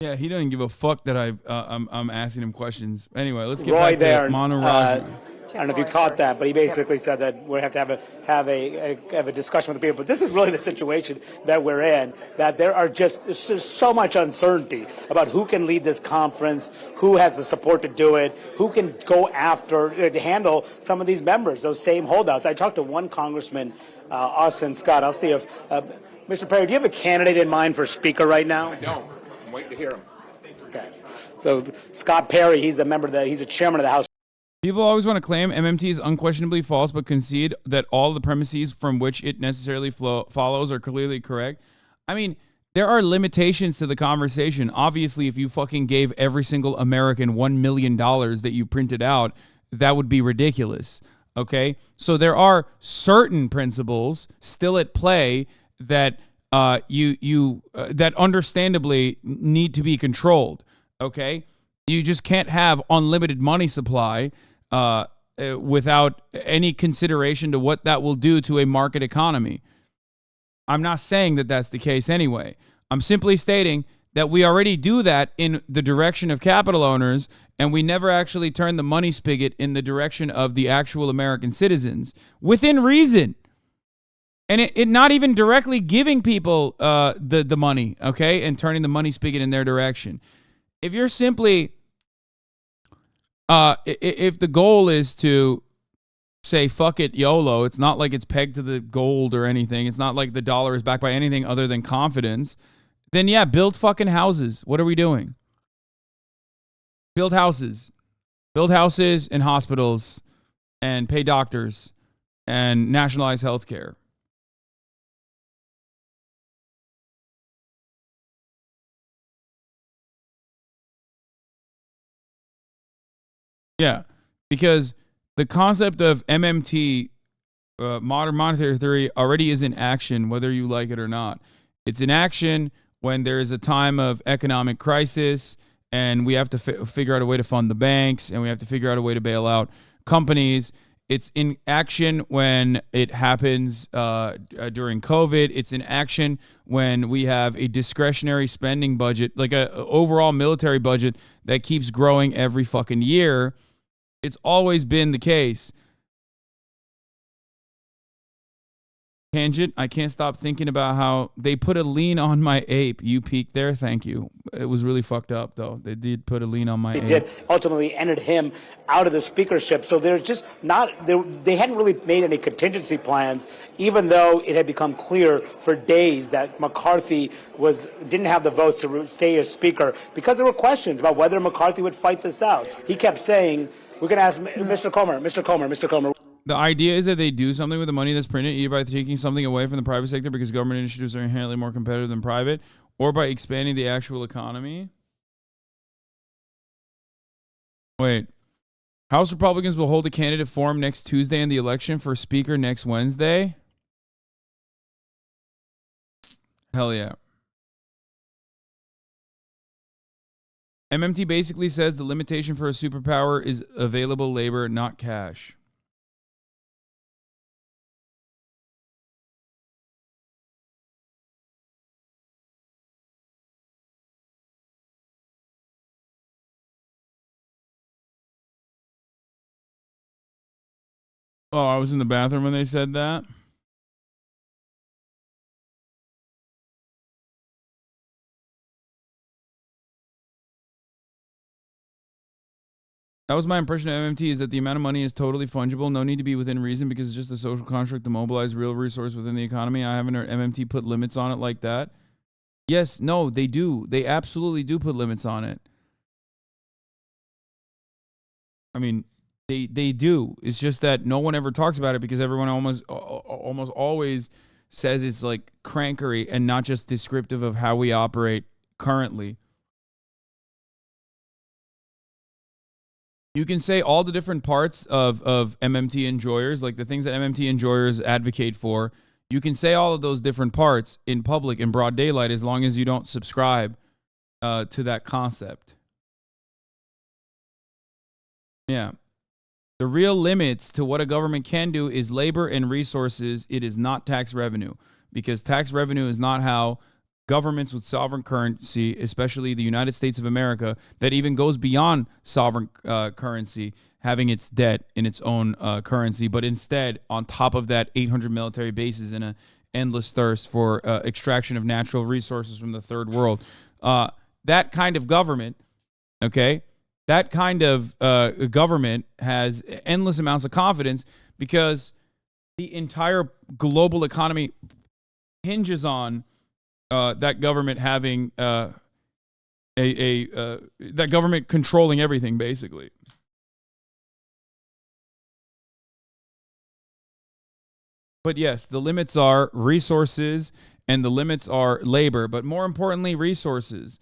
Yeah, he doesn't give a fuck that I'm asking him questions. Anyway, let's get back to Manu Raju. I don't know if you caught that, but he basically said that we have to have a discussion with the people. But this is really the situation that we're in, that there are just so much uncertainty about who can lead this conference, who has the support to do it, who can go after, to handle some of these members, those same holdouts. I talked to one congressman, Austin Scott. I'll see if, Mr. Perry, do you have a candidate in mind for speaker right now? I don't. I'm waiting to hear him. Okay. So Scott Perry, he's a chairman of the House. People always want to claim MMT is unquestionably false, but concede that all the premises from which it necessarily follows are clearly correct. I mean, there are limitations to the conversation. Obviously, if you fucking gave every single American $1 million that you printed out, that would be ridiculous. Okay? So there are certain principles still at play that that understandably need to be controlled. Okay? You just can't have unlimited money supply without any consideration to what that will do to a market economy. I'm not saying that that's the case anyway. I'm simply stating that we already do that in the direction of capital owners, and we never actually turn the money spigot in the direction of the actual American citizens within reason. And it not even directly giving people the money, okay, and turning the money spigot in their direction. If you're simply, if the goal is to say, fuck it, YOLO, it's not like it's pegged to the gold or anything. It's not like the dollar is backed by anything other than confidence. Then yeah, build fucking houses. What are we doing? Build houses. Build houses and hospitals and pay doctors and nationalize healthcare. Yeah, because the concept of MMT, modern monetary theory, already is in action, whether you like it or not. It's in action when there is a time of economic crisis, and we have to figure out a way to fund the banks, and we have to figure out a way to bail out companies. It's in action when it happens during COVID. It's in action when we have a discretionary spending budget, like a overall military budget that keeps growing every fucking year. It's always been the case. Tangent, I can't stop thinking about how they put a lien on my ape. You peaked there, thank you. It was really fucked up, though. They did put a lien on my ape. They did ultimately ended him out of the speakership. So they're just not, they hadn't really made any contingency plans, even though it had become clear for days that McCarthy didn't have the votes to stay as speaker, because there were questions about whether McCarthy would fight this out. He kept saying, we're going to ask Mr. Comer. The idea is that they do something with the money that's printed, either by taking something away from the private sector because government initiatives are inherently more competitive than private, or by expanding the actual economy. Wait. House Republicans will hold a candidate forum next Tuesday in the election for Speaker next Wednesday. Hell yeah. MMT basically says the limitation for a superpower is available labor, not cash. Oh, I was in the bathroom when they said that. That was my impression of MMT, is that the amount of money is totally fungible. No need to be within reason because it's just a social construct to mobilize real resource within the economy. I haven't heard MMT put limits on it like that. Yes, no, they do. They absolutely do put limits on it. I mean, they do. It's just that no one ever talks about it because everyone almost always says it's like crankery and not just descriptive of how we operate currently. You can say all the different parts of MMT enjoyers, like the things that MMT enjoyers advocate for. You can say all of those different parts in public in broad daylight as long as you don't subscribe to that concept. Yeah. The real limits to what a government can do is labor and resources. It is not tax revenue, because tax revenue is not how governments with sovereign currency, especially the United States of America, that even goes beyond sovereign currency, having its debt in its own currency, but instead, on top of that, 800 military bases and an endless thirst for extraction of natural resources from the third world. That kind of government, okay, that kind of government has endless amounts of confidence because the entire global economy hinges on that government having that government controlling everything, basically. But yes, the limits are resources and the limits are labor, but more importantly, resources.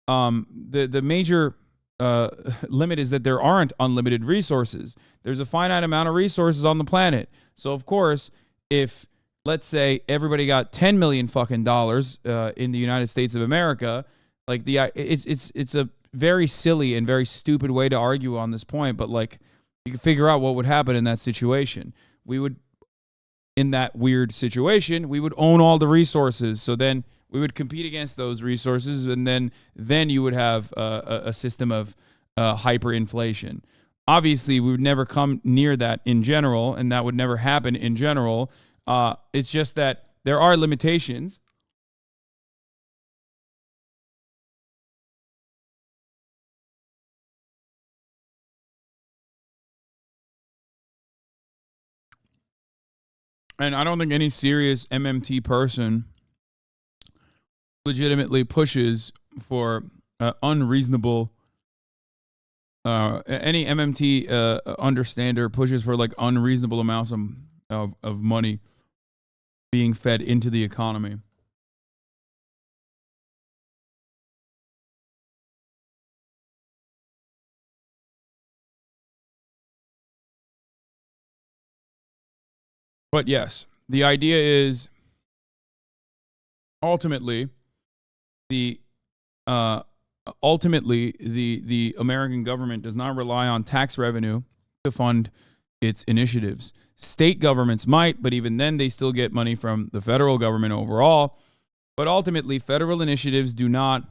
The major limit is that there aren't unlimited resources. There's a finite amount of resources on the planet. So of course, if let's say everybody got $10 million fucking dollars in the United States of America, like it's a very silly and very stupid way to argue on this point, but like You can figure out what would happen in that situation. In that weird situation, we would own all the resources. So then we would compete against those resources, and then you would have a system of hyperinflation. Obviously, we would never come near that in general, and that would never happen in general. It's just that there are limitations. And I don't think any serious MMT person legitimately pushes for unreasonable. Any MMT understander pushes for like unreasonable amounts of money being fed into the economy. But yes, the idea is ultimately the American government does not rely on tax revenue to fund its initiatives. State governments might, but even then they still get money from the federal government overall. But ultimately, federal initiatives do not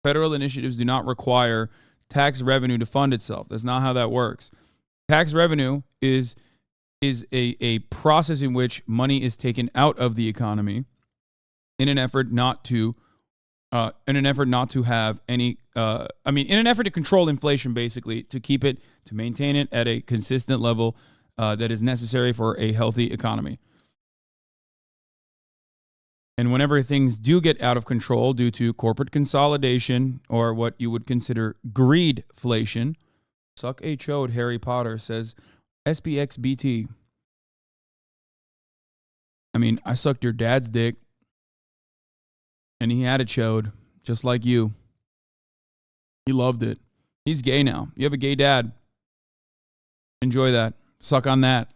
require tax revenue to fund itself. That's not how that works. Tax revenue is a process in which money is taken out of the economy in an effort not to have any, in an effort to control inflation, basically, to maintain it at a consistent level that is necessary for a healthy economy. And whenever things do get out of control due to corporate consolidation or what you would consider greedflation, suck a chode, Harry Potter, says SBXBT. I mean, I sucked your dad's dick, and he had a chode, just like you. He loved it. He's gay now. You have a gay dad. Enjoy that. Suck on that.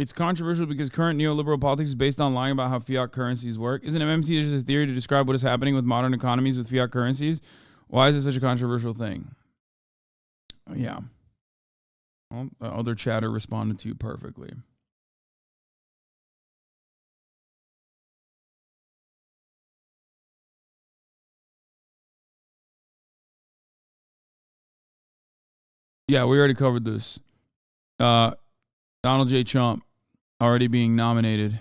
It's controversial because current neoliberal politics is based on lying about how fiat currencies work. Isn't MMT just a theory to describe what is happening with modern economies with fiat currencies? Why is it such a controversial thing? Yeah. Well, the other chatter responded to you perfectly. Yeah, we already covered this. Donald J. Trump already being nominated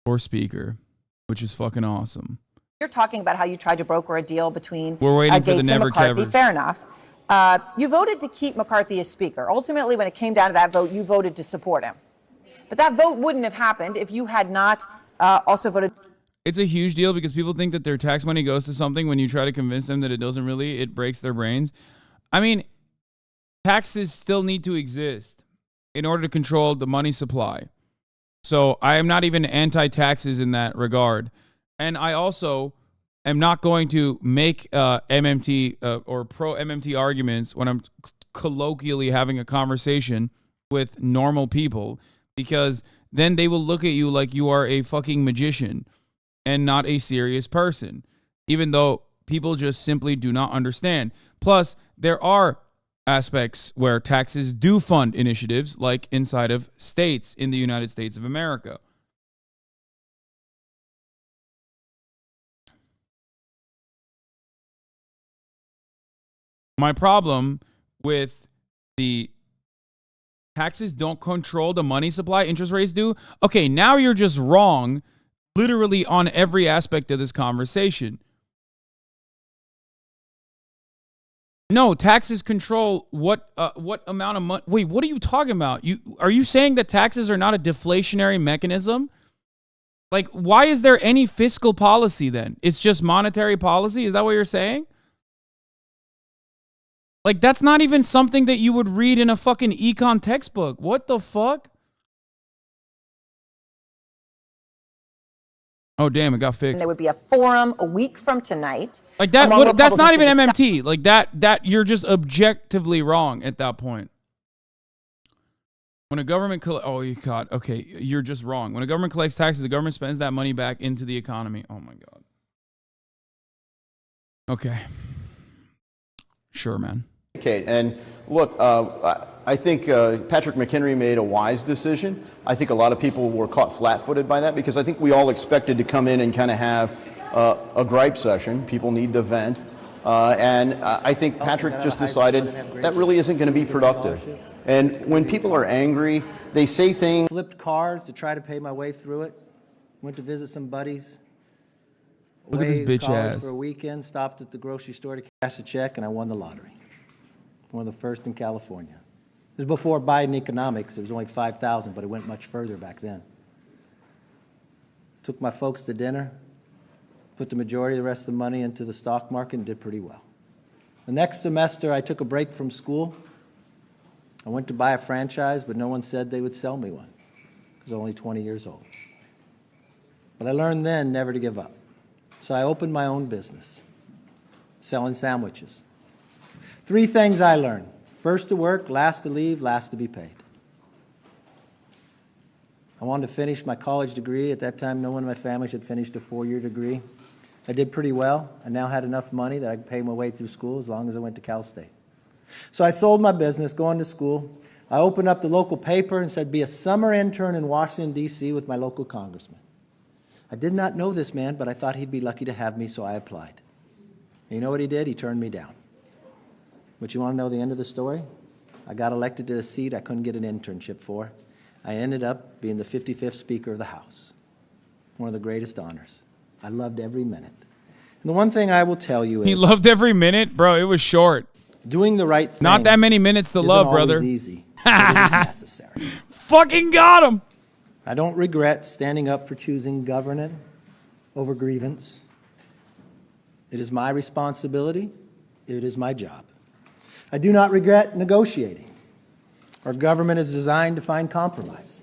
for speaker, which is fucking awesome. You're talking about how you tried to broker a deal between We're waiting for the Gaetz and Never McCarthy. Kevers. Fair enough. You voted to keep McCarthy as speaker. Ultimately, when it came down to that vote, you voted to support him. But that vote wouldn't have happened if you had not also voted. It's a huge deal because people think that their tax money goes to something. When you try to convince them that it doesn't really, it breaks their brains. I mean, taxes still need to exist in order to control the money supply. So I am not even anti-taxes in that regard. And I also am not going to make MMT or pro-MMT arguments when I'm colloquially having a conversation with normal people, because then they will look at you like you are a fucking magician and not a serious person, even though people just simply do not understand. Plus, there are aspects where taxes do fund initiatives, like inside of states in the United States of America. My problem with the taxes don't control the money supply, interest rates do. Okay, now you're just wrong literally on every aspect of this conversation. No, taxes control what amount of money. Wait, what are you talking about? Are you saying that taxes are not a deflationary mechanism? Like, why is there any fiscal policy then? It's just monetary policy? Is that what you're saying? Like, that's not even something that you would read in a fucking econ textbook. What the fuck? Oh, damn, it got fixed. And there would be a forum a week from tonight. Like that, that's not even MMT. Like that you're just objectively wrong at that point. When a government oh, you caught. Okay, you're just wrong. When a government collects taxes, the government spends that money back into the economy. Oh my God. Okay. Sure, man. And look, I think Patrick McHenry made a wise decision. I think a lot of people were caught flat-footed by that because I think we all expected to come in and kind of have a gripe session. People need to vent. And I think Patrick just decided that really isn't going to be productive. And when people are angry, they say things. Flipped cars to try to pay my way through it. Went to visit some buddies. Look at this bitch ass. For a weekend, stopped at the grocery store to cash a check, and I won the lottery. One of the first in California. It was before Biden economics. It was only 5,000, but it went much further back then. Took my folks to dinner, put the majority of the rest of the money into the stock market, and did pretty well. The next semester, I took a break from school. I went to buy a franchise, but no one said they would sell me one because I was only 20 years old. But I learned then never to give up. So I opened my own business, selling sandwiches. 3 things I learned. First to work, last to leave, last to be paid. I wanted to finish my college degree. At that time, no one in my family had finished a 4-year degree. I did pretty well. I now had enough money that I could pay my way through school as long as I went to Cal State. So I sold my business, going to school. I opened up the local paper and said, be a summer intern in Washington, D.C. with my local congressman. I did not know this man, but I thought he'd be lucky to have me, so I applied. And you know what he did? He turned me down. But you want to know the end of the story? I got elected to a seat I couldn't get an internship for. I ended up being the 55th Speaker of the House. One of the greatest honors. I loved every minute. And the one thing I will tell you is... He loved every minute? Bro, it was short. Doing the right thing. Not that many minutes to love, brother. Easy, but it is necessary. Fucking got him. I don't regret standing up for choosing governance over grievance. It is my responsibility. It is my job. I do not regret negotiating. Our government is designed to find compromise.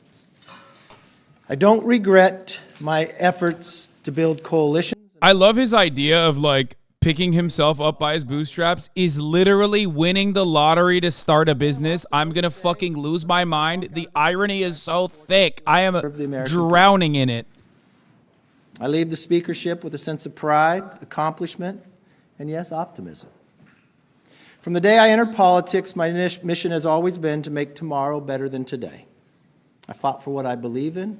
I don't regret my efforts to build coalitions. I love his idea of like picking himself up by his bootstraps is literally winning the lottery to start a business. I'm going to fucking lose my mind. The irony is so thick. I am drowning in it. I leave the speakership with a sense of pride, accomplishment, and yes, optimism. From the day I entered politics, my mission has always been to make tomorrow better than today. I fought for what I believe in,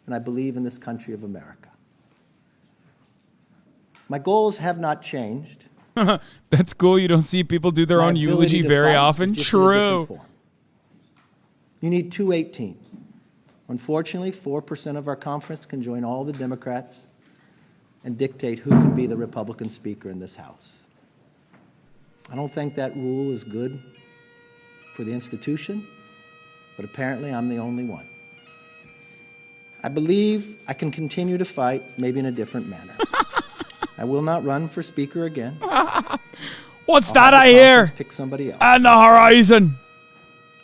and I believe in this country of America. My goals have not changed. That's cool. You don't see people do their own eulogy very often. True. You need 218. Unfortunately, 4% of our conference can join all the Democrats and dictate who can be the Republican Speaker in this House. I don't think that rule is good for the institution, but apparently I'm the only one. I believe I can continue to fight, maybe in a different manner. I will not run for Speaker again. What's that I hear? Pick somebody else. On the horizon.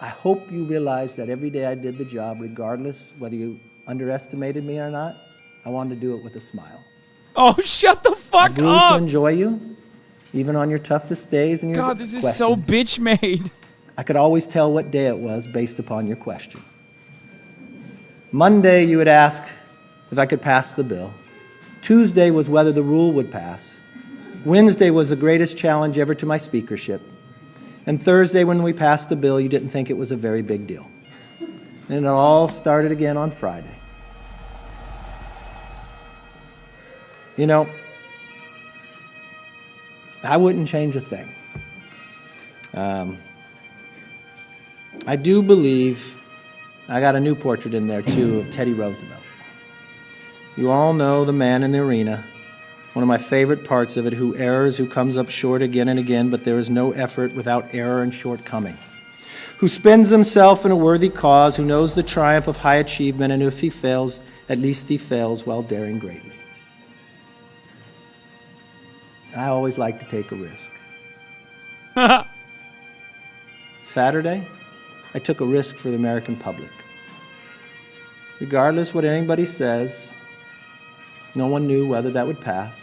I hope you realize that every day I did the job, regardless whether you underestimated me or not, I wanted to do it with a smile. Oh, shut the fuck I grew up. to enjoy you, even on your toughest days and your God, this questions. is so bitch made. I could always tell what day it was based upon your question. Monday, you would ask if I could pass the bill. Tuesday was whether the rule would pass. Wednesday was the greatest challenge ever to my speakership. And Thursday, when we passed the bill, you didn't think it was a very big deal. And it all started again on Friday. You know, I wouldn't change a thing. I do believe, I got a new portrait in there too of Teddy Roosevelt. You all know the man in the arena, one of my favorite parts of it, who errs, who comes up short again and again, but there is no effort without error and shortcoming. Who spends himself in a worthy cause, who knows the triumph of high achievement, and if he fails, at least he fails while daring greatly. I always like to take a risk. Saturday, I took a risk for the American public. Regardless what anybody says, no one knew whether that would pass.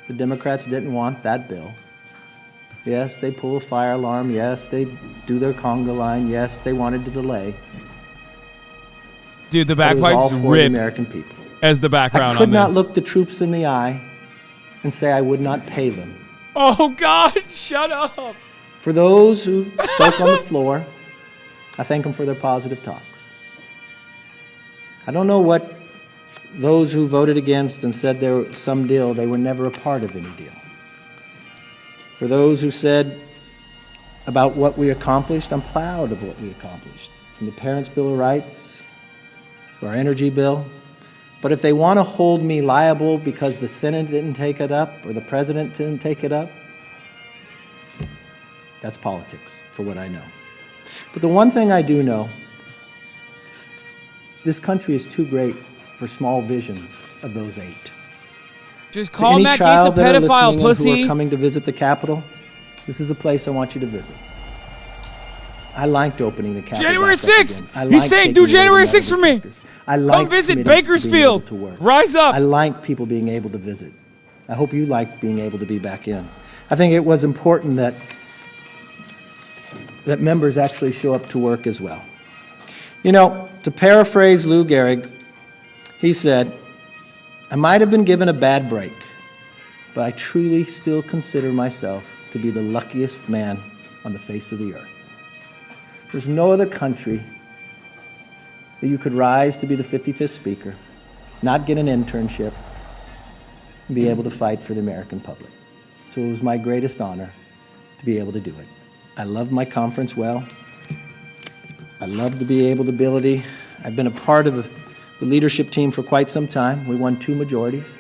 The Democrats didn't want that bill. Yes, they pull a fire alarm. Yes, they do their conga line. Yes, they wanted to delay. Dude, the But it was all bagpipes for the rip American people. as the background I could on not this. look the troops in the eye and say I would not pay them. Oh, God, shut up. For those who spoke on the floor, I thank them for their positive talks. I don't know what those who voted against and said there was some deal, they were never a part of any deal. For those who said about what we accomplished, I'm proud of what we accomplished. From the Parents' Bill of Rights, to our energy bill. But if they want to hold me liable because the Senate didn't take it up or the President didn't take it up, that's politics, for what I know. But the one thing I do know, this country is too great for small visions of those 8. Just call Matt Gaetz a pedophile, pussy. Who are coming to visit the Capitol, this is a place I want you to visit. I liked opening the Capitol. January 6th. He's saying, do January 6th for me. Come visit Bakersfield. Rise up. I like people being able to visit. I hope you like being able to be back in. I think it was important that members actually show up to work as well. You know, to paraphrase Lou Gehrig, he said, I might have been given a bad break, but I truly still consider myself to be the luckiest man on the face of the earth. There's no other country that you could rise to be the 55th speaker, not get an internship, and be able to fight for the American public. So it was my greatest honor to be able to do it. I love my conference well. I love to be able to ability. I've been a part of the leadership team for quite some time. We won 2 majorities.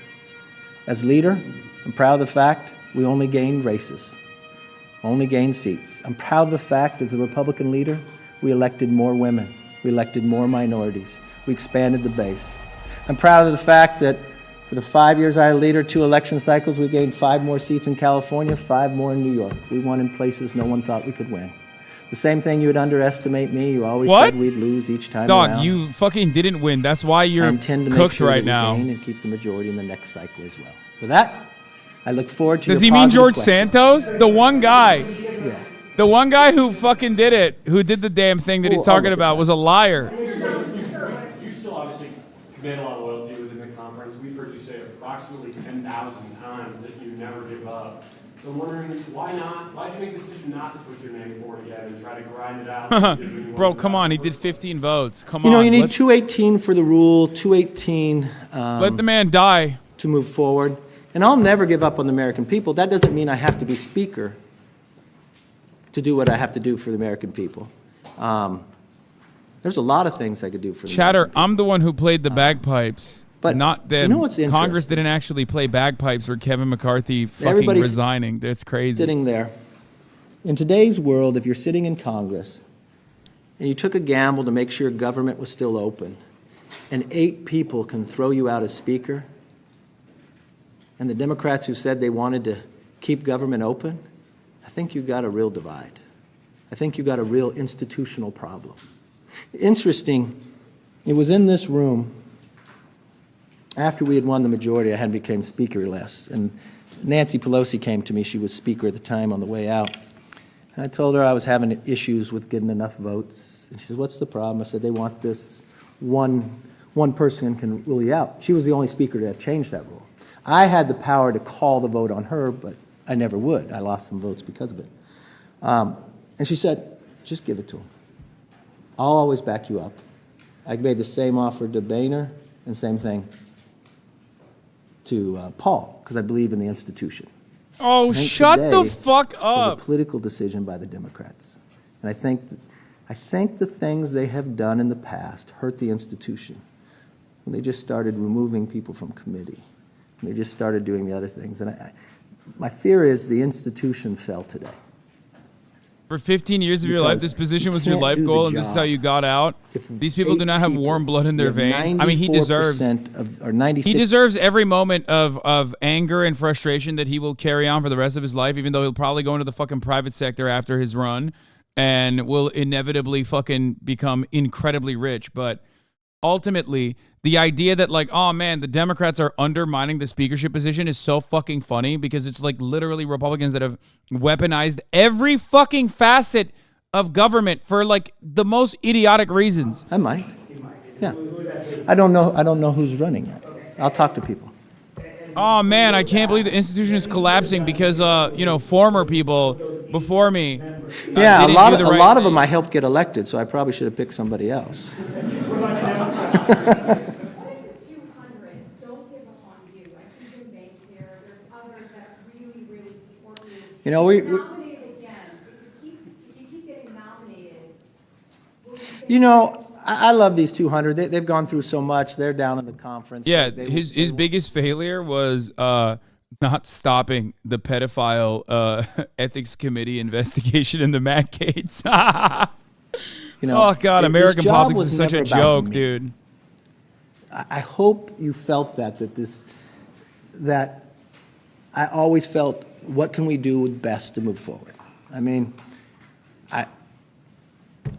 As leader, I'm proud of the fact we only gained races, only gained seats. I'm proud of the fact as a Republican leader, we elected more women. We elected more minorities. We expanded the base. I'm proud of the fact that for the 5 years I was leader, 2 election cycles, we gained 5 more seats in California, 5 more in New York. We won in places no one thought we could win. The same thing, you would underestimate me. You always said we'd lose each time Dog, around. you fucking didn't win. That's why you're I intend to make cooked sure right that now. we gain and keep the majority in the next cycle as well. With that, I look forward to Does your he mean positive George questions. Santos? The one guy. Yes. The one guy who fucking did it, who did the damn thing that he's talking about, was a liar. You still obviously command a lot of loyalty within the conference. We've heard you say approximately 10,000 times that you never give up. So I'm wondering, why not? Why did you make the decision not to put your name forward again and try to grind it out? Bro, come on. He did 15 votes. Come You on. know, you need let's- 218 for the rule, 218 Let the man die. to move forward. And I'll never give up on the American people. That doesn't mean I have to be speaker to do what I have to do for the American people. There's a lot of things I could do for the Chatter, I'm the one who played the bagpipes. But not them. you know what's Congress interesting? didn't actually play bagpipes for Kevin McCarthy fucking Everybody's resigning. That's crazy. sitting there. In today's world, if you're sitting in Congress and you took a gamble to make sure government was still open, and 8 people can throw you out as speaker, and the Democrats who said they wanted to keep government open, I think you got a real divide. I think you got a real institutional problem. Interesting, it was in this room after we had won the majority, I hadn't become speaker last, and Nancy Pelosi came to me. She was speaker at the time on the way out. And I told her I was having issues with getting enough votes. And she said, what's the problem? I said, they want this one person can rule you out. She was the only speaker to have changed that rule. I had the power to call the vote on her, but I never would. I lost some votes because of it. And she said, just give it to him. I'll always back you up. I made the same offer to Boehner and same thing to Paul, because I believe in the institution. Oh, I think shut the today fuck was up. a political decision by the Democrats. And I think the things they have done in the past hurt the institution. When they just started removing people from committee, and they just started doing the other things. And my fear is the institution fell today. For 15 years of your life, this position was your can't life do the goal, and this is how job. you got out. These people do not have warm blood in their veins. I mean, he deserves. 96 He deserves every moment of anger and frustration that he will carry on for the rest of his life, even though he'll probably go into the fucking private sector after his run and will inevitably fucking become incredibly rich. But ultimately, the idea that like, oh man, the Democrats are undermining the speakership position is so fucking funny because it's like literally Republicans that have weaponized every fucking facet of government for like the most idiotic reasons. I might. Yeah. I don't know who's running it. I'll talk to people. Oh man, I can't believe the institution is collapsing because former people before me. Yeah, a lot of them I helped get elected, so I probably should have picked somebody else. You know, I love these 200. They've gone through so much. They're down in the conference. Yeah, his biggest failure was not stopping the pedophile ethics committee investigation in the Matt Gaetz. Oh God, American politics is such a joke, dude. I hope you felt that I always felt, what can we do best to move forward? I mean, I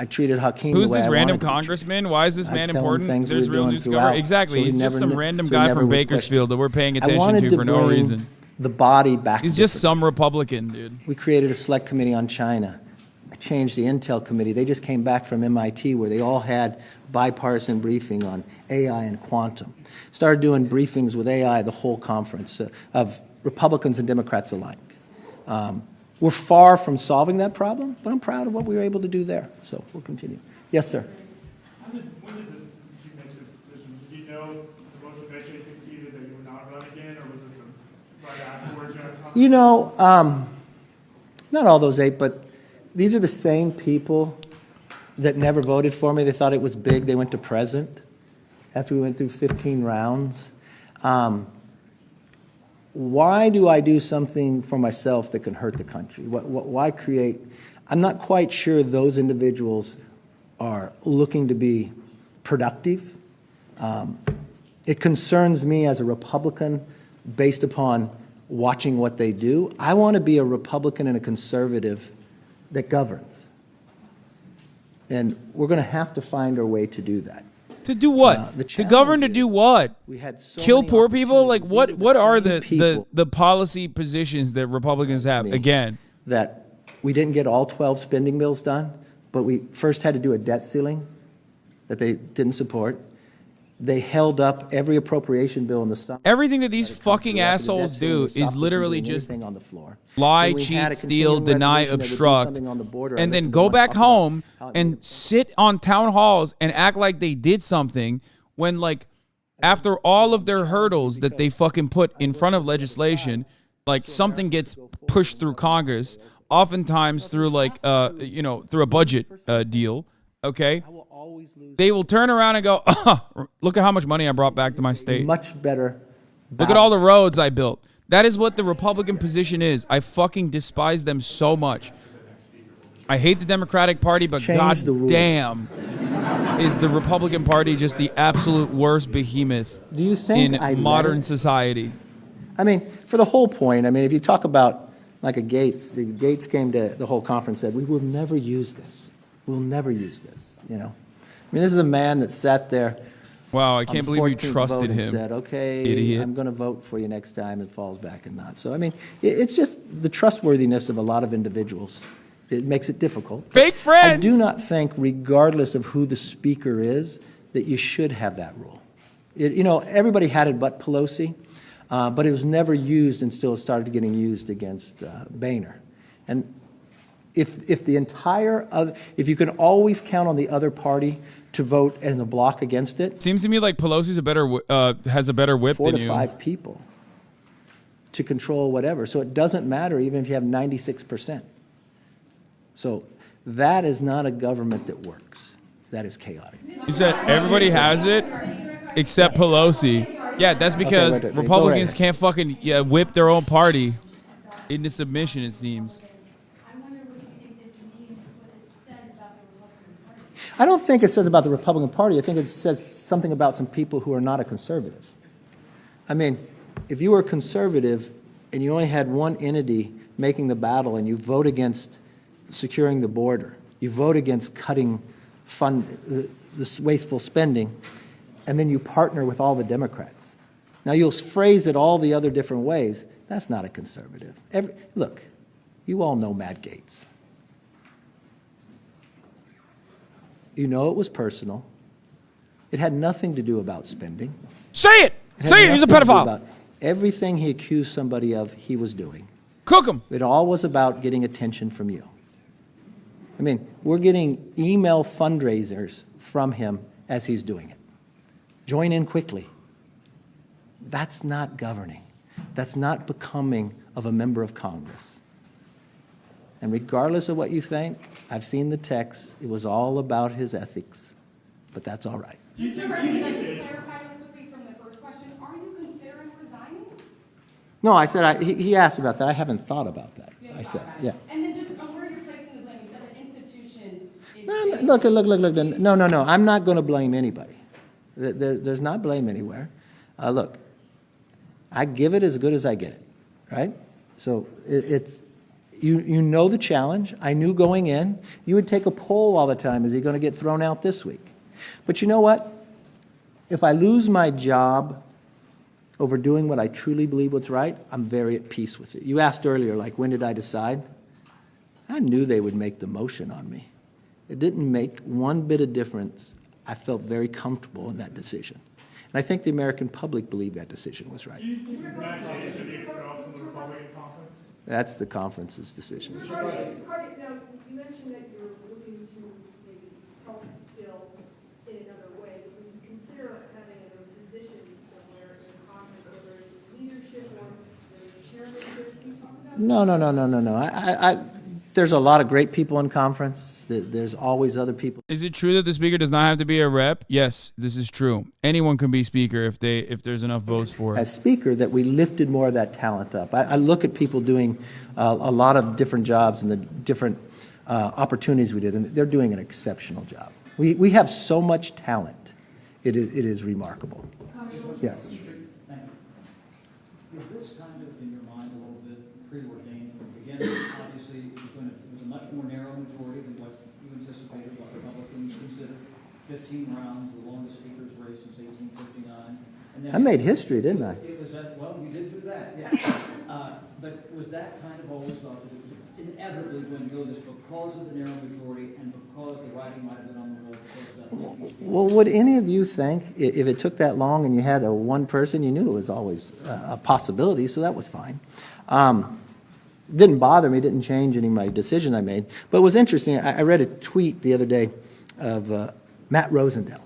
treated Hakeem Who's the way this I random wanted to. congressman? Why is this I man tell him important? things There's we're real doing news throughout, cover. Exactly. so He's he just never some kn- random so he guy never from was Bakersfield that we're paying I attention wanted to for no bring reason. The body back. He's just some Republican, dude. We created a select committee on China. I changed the Intel committee. They just came back from MIT where they all had bipartisan briefing on AI and quantum. Started doing briefings with AI the whole conference of Republicans and Democrats alike. We're far from solving that problem, but I'm proud of what we were able to do there. So we'll continue. Yes, sir. When did you make this decision? Did you know the most eventually succeeded that you would not run again, or was this right afterwards? You know, not all those 8, but these are the same people that never voted for me. They thought it was big. They went to present after we went through 15 rounds. Why do I do something for myself that can hurt the country? Why create? I'm not quite sure those individuals are looking to be productive. It concerns me as a Republican based upon watching what they do. I want to be a Republican and a conservative that governs. And we're going to have to find our way to do that. To do what? To govern to do what? Kill poor people? Like what are the policy positions that Republicans have? Again, that we didn't get all 12 spending bills done, but we first had to do a debt ceiling that they didn't support. They held up every appropriation bill in the summer. Everything that these fucking assholes do is literally just lie, cheat, steal, deny, obstruct, and then go back home and sit on town halls and act like they did something when, like, after all of their hurdles that they fucking put in front of legislation, like something gets pushed through Congress, oftentimes through like, through a budget deal, okay? They will turn around and go, oh, look at how much money I brought back to my state. Much better. Look at all the roads I built. That is what the Republican position is. I fucking despise them so much. I hate the Democratic Party, but goddamn, is the Republican Party just the absolute worst behemoth in modern society. I mean, for the whole point, I mean, if you talk about like a Gaetz, Gaetz came to the whole conference and said, we will never use this. We'll never use this, you know. I mean, this is a man that sat there. Wow, I can't believe you trusted him. Said, okay, idiot. I'm going to vote for you next time, and falls back and not. So, I mean, it's just the trustworthiness of a lot of individuals. It makes it difficult. Fake friends! I do not think, regardless of who the speaker is, that you should have that rule. Everybody had it but Pelosi, but it was never used until it started getting used against Boehner. And if you can always count on the other party to vote in a block against it. Seems to me like Pelosi's has a better whip than you. 4 to 5 people to control whatever. So it doesn't matter even if you have 96%. So that is not a government that works. That is chaotic. You said everybody has it except Pelosi. Yeah, that's because Republicans can't fucking whip their own party into submission, it seems. I don't think it says about the Republican Party. I think it says something about some people who are not a conservative. I mean, if you were a conservative and you only had one entity making the battle and you vote against securing the border, you vote against cutting this wasteful spending, and then you partner with all the Democrats. Now, you'll phrase it all the other different ways. That's not a conservative. Look, you all know Matt Gaetz. You know it was personal. It had nothing to do about spending. Say it! Say it! He's a pedophile! Everything he accused somebody of, he was doing. Cook him! It all was about getting attention from you. I mean, we're getting email fundraisers from him as he's doing it. Join in quickly. That's not governing. That's not becoming of a member of Congress. And regardless of what you think, I've seen the text. It was all about his ethics. But that's all right. Mr. President, can I just clarify really quickly from the first question? Are you considering resigning? No, I said, he asked about that. I haven't thought about that. I said, yeah. And then just on where you're placing the blame, you said the institution is... Look. No. I'm not going to blame anybody. There's not blame anywhere. Look, I give it as good as I get it, right? So you know the challenge. I knew going in, you would take a poll all the time. Is he going to get thrown out this week? But you know what? If I lose my job over doing what I truly believe what's right, I'm very at peace with it. You asked earlier, like, when did I decide? I knew they would make the motion on me. It didn't make one bit of difference. I felt very comfortable in that decision. And I think the American public believed that decision was right. That's the conference's decision. Mr. Cardi, now, you mentioned that you're looking to maybe help instill in another way, but would you consider having another position somewhere in Congress, whether it's leadership or the chairmanship? Can you talk about No. There's a lot of great people in conference. There's always other people. Is it true that the speaker does not have to be a rep? Yes, this is true. Anyone can be speaker if there's enough votes for it. As speaker, that we lifted more of that talent up. I look at people doing a lot of different jobs and the different opportunities we did, and they're doing an exceptional job. We have so much talent. It is remarkable. Yes. Is this kind of, in your mind, a little bit preordained from the beginning? Obviously, it was a much more narrow majority than what you anticipated, what Republicans considered. 15 rounds, the longest speaker's race since 1859. And then I made history, didn't I? It was that, well, we did do that, yeah. But was that kind of always thought that it was inevitably going to go this because of the narrow majority and because the writing might have been on the wall? Well, would any of you think if it took that long and you had one person, you knew it was always a possibility, so that was fine. Didn't bother me, didn't change any of my decision I made. But it was interesting. I read a tweet the other day of Matt Rosendale.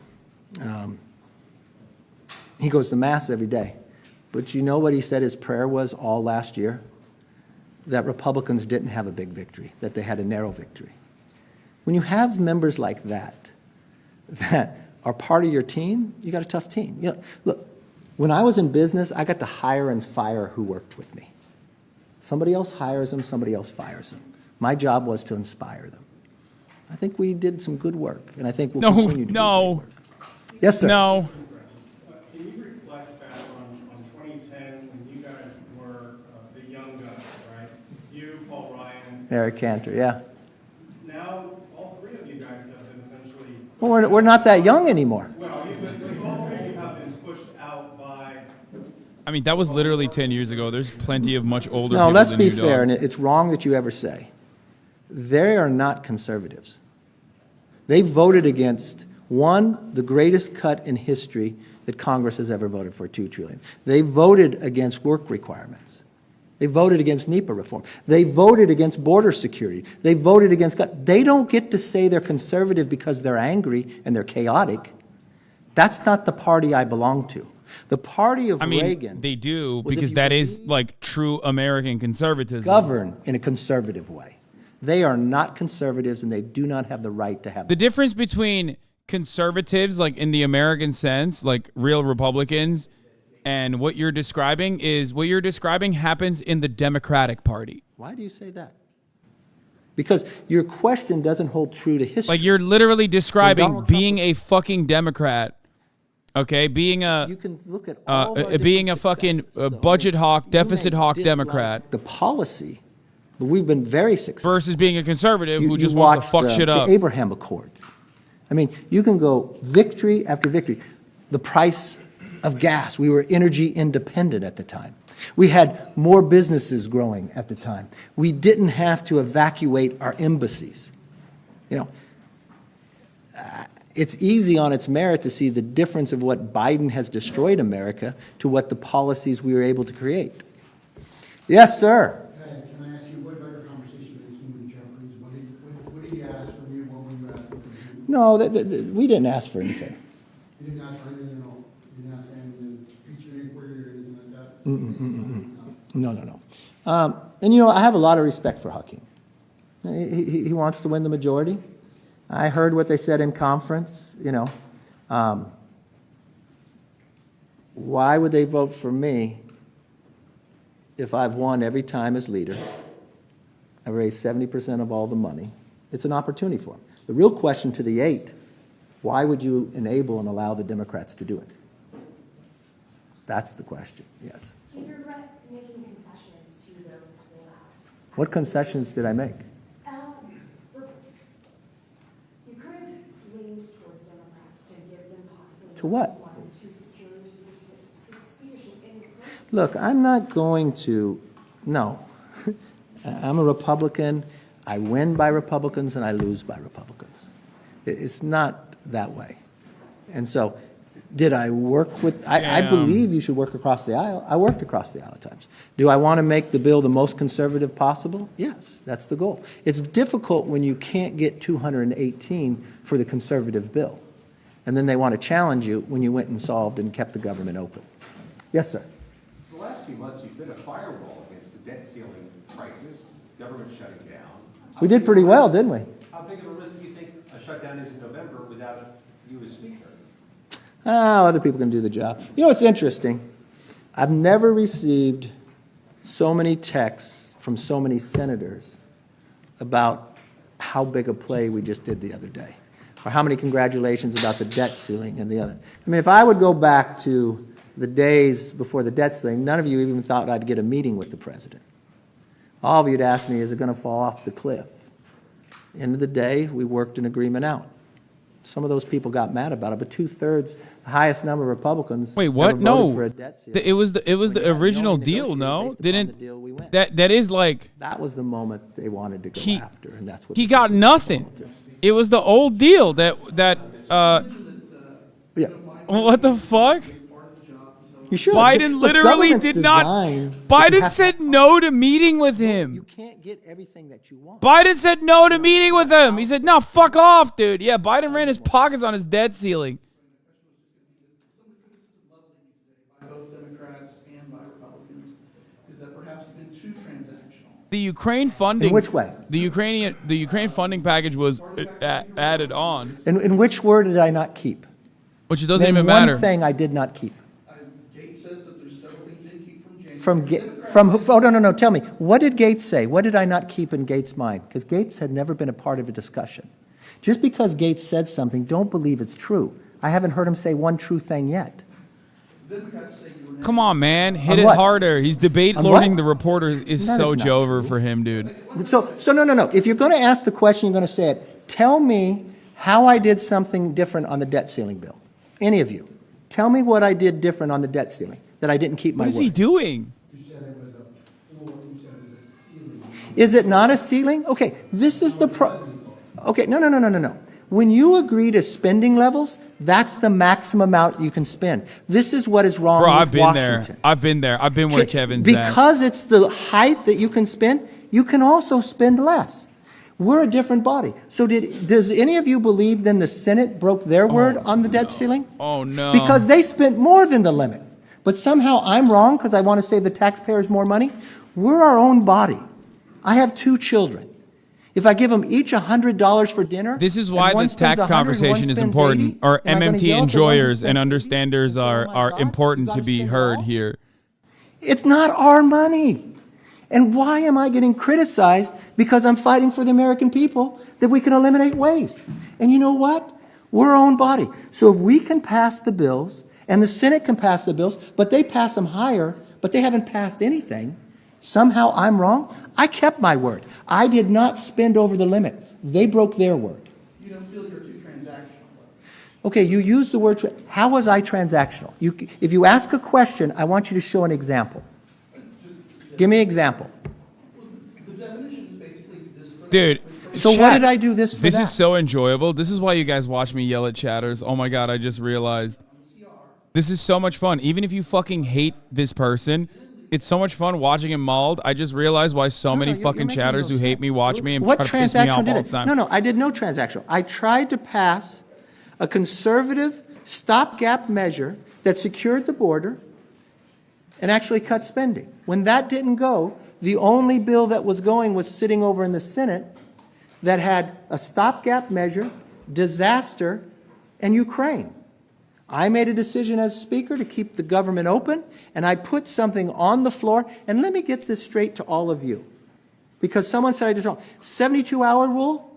He goes to Mass every day. But you know what he said his prayer was all last year? That Republicans didn't have a big victory, that they had a narrow victory. When you have members like that are part of your team, you got a tough team. You know, look, when I was in business, I got to hire and fire who worked with me. Somebody else hires them, somebody else fires them. My job was to inspire them. I think we did some good work, and I think we'll continue to do good work. Yes, sir. No. Can you reflect back on 2010 when you guys were the young guys, right? You, Paul Ryan. Eric Cantor, yeah. Now, all three of you guys have been essentially... Well, we're not that young anymore. Well, all three of you have been pushed out by... I mean, that was literally 10 years ago. There's plenty of much older No, people let's than be you, fair, dog. and it's wrong that you ever say. They are not conservatives. They voted against, one, the greatest cut in history that Congress has ever voted for, $2 trillion. They voted against work requirements. They voted against NEPA reform. They voted against border security. They voted against... They don't get to say they're conservative because they're angry and they're chaotic. That's not the party I belong to. The party of Reagan... They do, because that is like true American conservatism. Govern in a conservative way. They are not conservatives, and they do not have the right to have... The difference between conservatives, like in the American sense, like real Republicans, and what you're describing is what you're describing happens in the Democratic Party. Why do you say that? Because your question doesn't hold true to history. Like you're literally describing being a fucking Democrat. Okay, being a you can look at all of our being a fucking budget hawk, deficit hawk Democrat. The policy, but we've been very successful. Versus being a conservative who just wants to fuck shit up. The Abraham Accords. I mean, you can go victory after victory. the price of gas. We were energy independent at the time. We had more businesses growing at the time. We didn't have to evacuate our embassies. You know, it's easy on its merit to see the difference of what Biden has destroyed America to what the policies we were able to create. Yes, sir. Can I ask you, what about your conversation with King Jeffries? What did he ask from you? What were you asking from him? No, we didn't ask for anything. You didn't ask for anything at all? You didn't ask for anything, impeachment inquiry or anything like that? No. And you know, I have a lot of respect for Hakeem. He wants to win the majority. I heard what they said in conference, you know. Why would they vote for me if I've won every time as leader? I raised 70% of all the money. It's an opportunity for them. The real question to the 8, why would you enable and allow the Democrats to do it? That's the question, yes. Do you regret making concessions to those holdouts? What concessions did I make? You could have leaned towards Democrats to give them possibly To what? to secure speakership in the first. Look, I'm not going to, no. I'm a Republican. I win by Republicans and I lose by Republicans. It's not that way. And so, did I work with, I believe you should work across the aisle. I worked across the aisle at times. Do I want to make the bill the most conservative possible? Yes, that's the goal. It's difficult when you can't get 218 for the conservative bill. And then they want to challenge you when you went and solved and kept the government open. Yes, sir. The last few months, you've been a firewall against the debt ceiling crisis, government shutting down. We did pretty well, didn't we? How big of a risk do you think a shutdown is in November without you as speaker? Oh, other people can do the job. You know, it's interesting. I've never received so many texts from so many senators about how big a play we just did the other day, or how many congratulations about the debt ceiling and the other. I mean, if I would go back to the days before the debt ceiling, none of you even thought I'd get a meeting with the president. All of you'd ask me, is it going to fall off the cliff? End of the day, we worked an agreement out. Some of those people got mad about it, but 2/3, the highest number of Republicans. Wait, what? never voted No, for a debt ceiling. it was the original deal. No, didn't that is like that was the moment they wanted to go after, and that's what he got nothing. It was the old deal that yeah. What the fuck? You should. Biden Look, literally government's did not. designed, Biden said no to meeting with him. You can't get everything that you want. Biden said no to meeting with him. He said, no, fuck off, dude. Yeah, Biden ran his pockets on his debt ceiling. By both Democrats and by Republicans is that perhaps it's been too transactional. The Ukraine funding. In which way? The Ukraine funding package was added on. In which word did I not keep? Which it doesn't Name even matter. one thing I did not keep. Gaetz says that there's several things you didn't keep from January. Oh, no. Tell me. What did Gaetz say? What did I not keep in Gaetz' mind? Because Gaetz had never been a part of a discussion. Just because Gaetz said something, don't believe it's true. I haven't heard him say one true thing yet. Democrats say you were Come on, man. Hit On it what? harder. He's debate On lording what? the reporter is That so is not Jover for him, dude. So no. If you're going to ask the question, you're going to say it. Tell me how I did something different on the debt ceiling bill. Any of you. Tell me what I did different on the debt ceiling, that I didn't keep my word. What is he doing? You said it was a floor, you said it was a ceiling. Is it not a ceiling? Okay, this is the Okay, no. When you agree to spending levels, that's the maximum amount you can spend. This is what is wrong Bro, with I've been Washington. there. I've been there. I've been where Kevin's at. Because it's the height that you can spend, you can also spend less. We're a different body. So does any of you believe then the Senate broke their word on the debt ceiling? Oh, no. Because they spent more than the limit. But somehow I'm wrong because I want to save the taxpayers more money. We're our own body. I have 2 children. If I give them each $100 for dinner, This is why this tax conversation is important. Our MMT enjoyers and understanders are important to be heard here. It's not our money. And why am I getting criticized because I'm fighting for the American people that we can eliminate waste? And you know what? We're our own body. So if we can pass the bills, and the Senate can pass the bills, but they pass them higher, but they haven't passed anything, somehow I'm wrong? I kept my word. I did not spend over the limit. They broke their word. You don't feel you're too transactional? Okay, you use the word, how was I transactional? If you ask a question, I want you to show an example. Give me an example. Dude. So what did I do this for? This is so enjoyable. This is why you guys watch me yell at chatters. Oh my God, I just realized. This is so much fun. Even if you fucking hate this person, it's so much fun watching him mauled. I just realized why so many fucking chatters who hate me watch me and try to piss me off all the time. No, I did no transactional. I tried to pass a conservative stopgap measure that secured the border and actually cut spending. When that didn't go, the only bill that was going was sitting over in the Senate that had a stopgap measure, disaster, and Ukraine. I made a decision as Speaker to keep the government open, and I put something on the floor. And let me get this straight to all of you, because someone said I did wrong. 72-hour rule,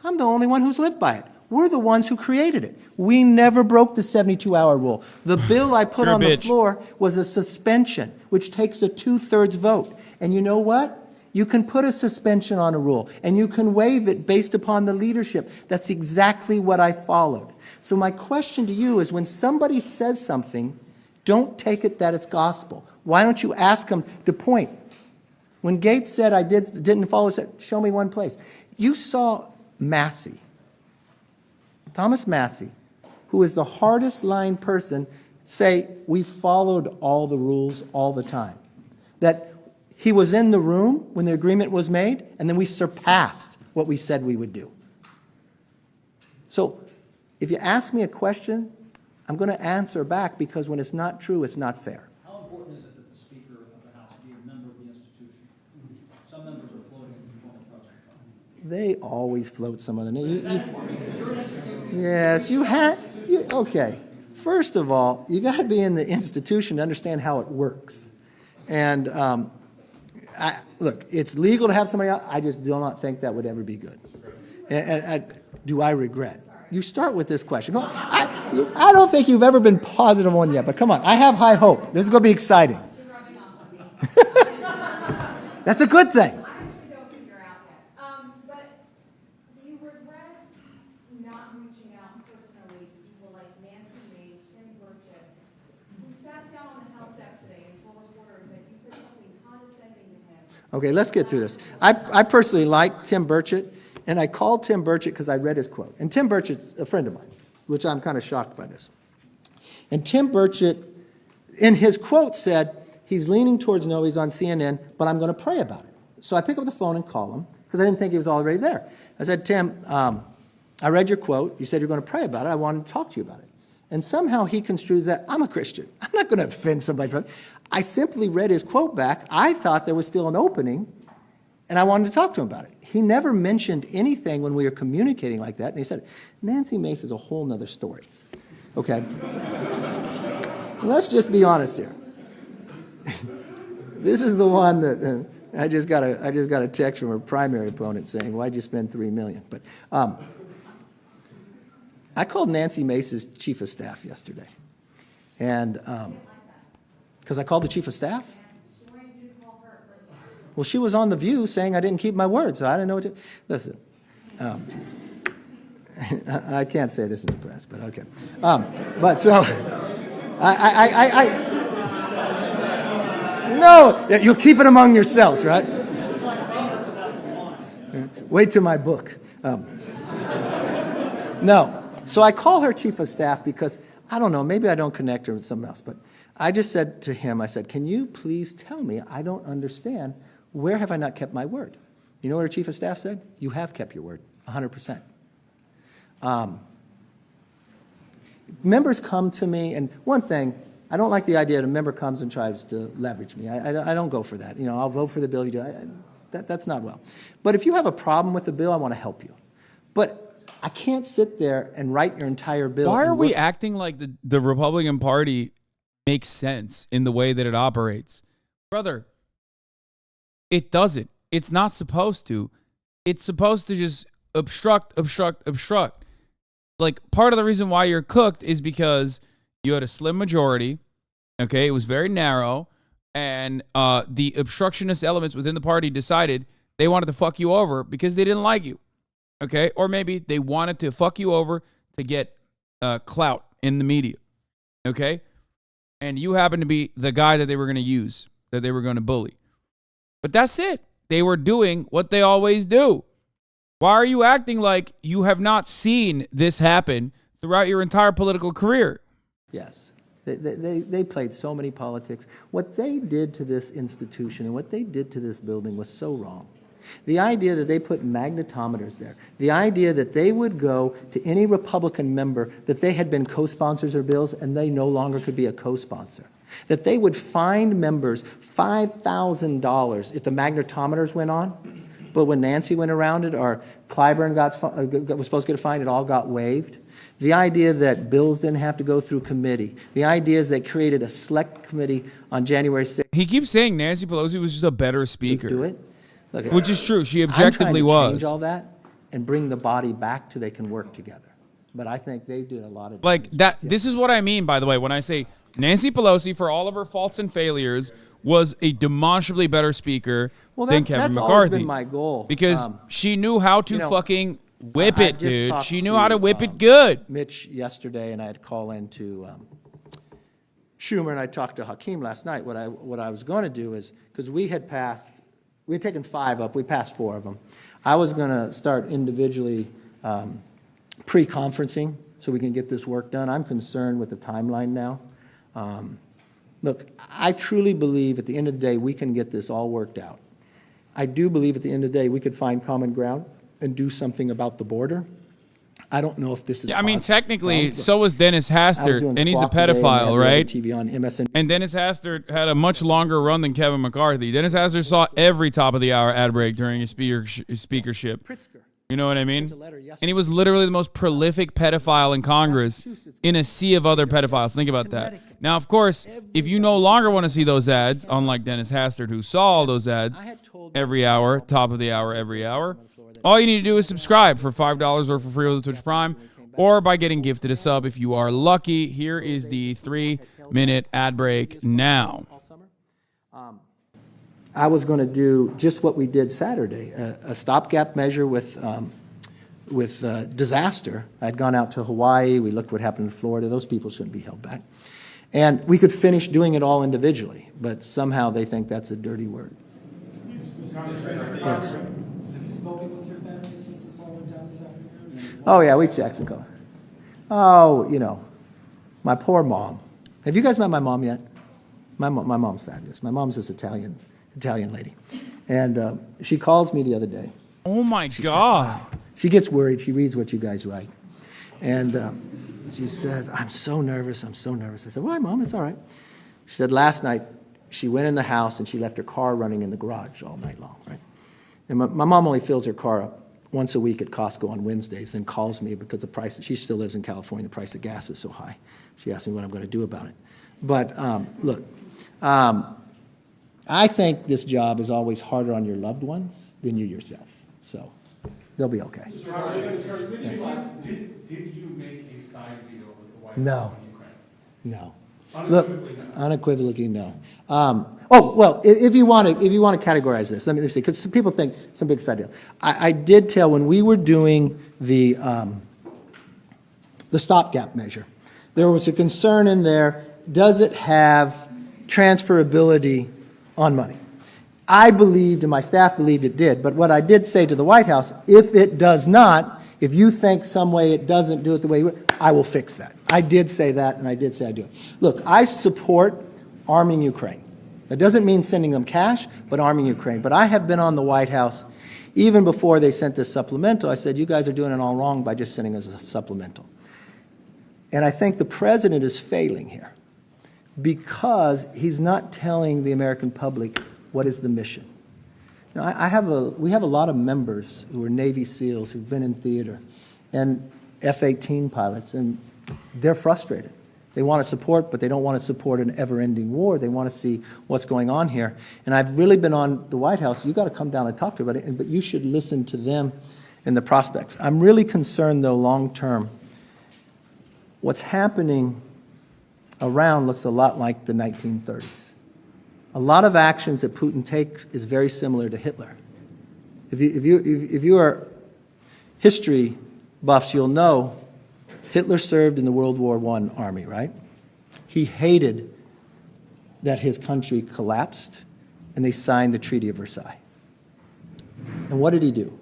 I'm the only one who's lived by it. We're the ones who created it. We never broke the 72-hour rule. The bill I put on the floor was a suspension, which takes a 2/3 vote. And you know what? You can put a suspension on a rule, and you can waive it based upon the leadership. That's exactly what I followed. So my question to you is, when somebody says something, don't take it that it's gospel. Why don't you ask them to point? When Gaetz said I didn't follow, said, show me one place. You saw Massey, Thomas Massey, who is the hardest line person, say we followed all the rules all the time. That he was in the room when the agreement was made, and then we surpassed what we said we would do. So if you ask me a question, I'm going to answer back, because when it's not true, it's not fair. How important is it that the Speaker of the House be a member of the institution? Some members are floating in the former President Trump. They always float some other name. Yes, you had. Okay. First of all, you got to be in the institution to understand how it works. And look, it's legal to have somebody else. I just do not think that would ever be good. Do I regret? You start with this question. I don't think you've ever been positive on yet, but come on. I have high hope. This is going to be exciting. That's a good thing. But do you regret not reaching out personally to people like Nancy Mace, Tim Burchett, who sat down on the House steps today and told reporters that you said something condescending to him? Okay, let's get through this. I personally like Tim Burchett, and I called Tim Burchett because I read his quote. And Tim Burchett's a friend of mine, which I'm kind of shocked by this. And Tim Burchett, in his quote, said he's leaning towards no, he's on CNN, but I'm going to pray about it. So I pick up the phone and call him, because I didn't think he was already there. I said, Tim, I read your quote. You said you're going to pray about it. I wanted to talk to you about it. And somehow he construes that I'm a Christian. I'm not going to offend somebody. I simply read his quote back. I thought there was still an opening, and I wanted to talk to him about it. He never mentioned anything when we were communicating like that. And he said, Nancy Mace is a whole nother story. Okay. Let's just be honest here. This is the one that I just got a text from her primary opponent saying, "Why'd you spend $3 million?" But I called Nancy Mace's chief of staff yesterday, and because I called the chief of staff. Well, she was on The View saying I didn't keep my word, so I didn't know what to... Listen, I can't say this in the press, but okay. But so, no, you'll keep it among yourselves, right? Wait till my book. No, so I call her chief of staff because, I don't know, maybe I don't connect her with something else, but I just said to him, I said, can you please tell me, I don't understand, where have I not kept my word? You know what her chief of staff said? You have kept your word, 100%. Members come to me, and one thing, I don't like the idea that a member comes and tries to leverage me. I don't go for that. You know, I'll vote for the bill you do. That's not well. But if you have a problem with the bill, I want to help you. But I can't sit there and write your entire bill. Why are we acting like the Republican Party makes sense in the way that it operates? Brother, it doesn't. It's not supposed to. It's supposed to just obstruct. Like, part of the reason why you're cooked is because you had a slim majority, okay? It was very narrow, and the obstructionist elements within the party decided they wanted to fuck you over because they didn't like you, okay? Or maybe they wanted to fuck you over to get clout in the media, okay? And you happen to be the guy that they were going to use, that they were going to bully. But that's it. They were doing what they always do. Why are you acting like you have not seen this happen throughout your entire political career? Yes. They played so many politics. What they did to this institution and what they did to this building was so wrong. The idea that they put magnetometers there, the idea that they would go to any Republican member that they had been co-sponsors of bills and they no longer could be a co-sponsor, that they would fine members $5,000 if the magnetometers went on, but when Nancy went around it or Clyburn was supposed to get a fine, it all got waived. The idea that bills didn't have to go through committee. The idea is they created a select committee on January 6th. He keeps saying Nancy Pelosi was just a better speaker. Do it. Look, which is true. She objectively was. I'm trying to change was. all that and bring the body back to they can work together. But I think they did a lot of like that. Yeah. This is what I mean, by the way, when I say Nancy Pelosi, for all of her faults and failures, was a demonstrably better speaker than Kevin McCarthy. That's always been my goal. Because she knew how to fucking whip it, dude. She knew how to whip it good. Mitch yesterday, and I had to call into Schumer, and I talked to Hakeem last night. What I was going to do is, because we had taken 5 up, we passed 4 of them. I was going to start individually pre-conferencing so we can get this work done. I'm concerned with the timeline now. Look, I truly believe at the end of the day we can get this all worked out. I do believe at the end of the day we could find common ground and do something about the border. I don't know if this is. Yeah, I mean, technically, so was Dennis Hastert, and he's a pedophile, right? TV on MSN. And Dennis Hastert had a much longer run than Kevin McCarthy. Dennis Hastert saw every top of the hour ad break during his speakership. You know what I mean? And he was literally the most prolific pedophile in Congress in a sea of other pedophiles. Think about that. Now, of course, if you no longer want to see those ads, unlike Dennis Hastert, who saw all those ads every hour, top of the hour, every hour, all you need to do is subscribe for $5 or for free with the Twitch Prime, or by getting gifted a sub if you are lucky. Here is the 3-minute ad break now. I was going to do just what we did Saturday, a stopgap measure with disaster. I'd gone out to Hawaii. We looked what happened in Florida. Those people shouldn't be held back. And we could finish doing it all individually, but somehow they think that's a dirty word. Yes. Have you spoken with your family since this all went down this afternoon? Oh, yeah, we Jackson Color. Oh, my poor mom. Have you guys met my mom yet? My mom's fabulous. My mom's this Italian lady. And she calls me the other day. Oh, my God. Said, wow. She gets worried. She reads what you guys write. And she says, I'm so nervous. I'm so nervous. I said, why, Mom? It's all right. She said, last night, she went in the house and she left her car running in the garage all night long, right? And my mom only fills her car up once a week at Costco on Wednesdays, then calls me because the price, she still lives in California, the price of gas is so high. She asked me what I'm going to do about it. But look, I think this job is always harder on your loved ones than you yourself. So they'll be okay. Did you make a side deal with the White House No. on Ukraine? No. Look, unequivocally no. Well, if you want to categorize this, let me see, because some people think some big side deal. I did tell when we were doing the stopgap measure, there was a concern in there. Does it have transferability on money? I believed, and my staff believed it did. But what I did say to the White House, if it does not, if you think some way it doesn't do it the way you would, I will fix that. I did say that, and I did say I do it. Look, I support arming Ukraine. That doesn't mean sending them cash, but arming Ukraine. But I have been on the White House even before they sent this supplemental. I said, you guys are doing it all wrong by just sending us a supplemental. And I think the president is failing here because he's not telling the American public what is the mission. Now, we have a lot of members who are Navy SEALs who've been in theater and F-18 pilots, and they're frustrated. They want to support, but they don't want to support an ever-ending war. They want to see what's going on here. And I've really been on the White House. You've got to come down and talk to everybody, but you should listen to them and the prospects. I'm really concerned, though, long-term. What's happening around looks a lot like the 1930s. A lot of actions that Putin takes is very similar to Hitler. If you are history buffs, you'll know Hitler served in the World War I army, right? He hated that his country collapsed, and they signed the Treaty of Versailles. And what did he do?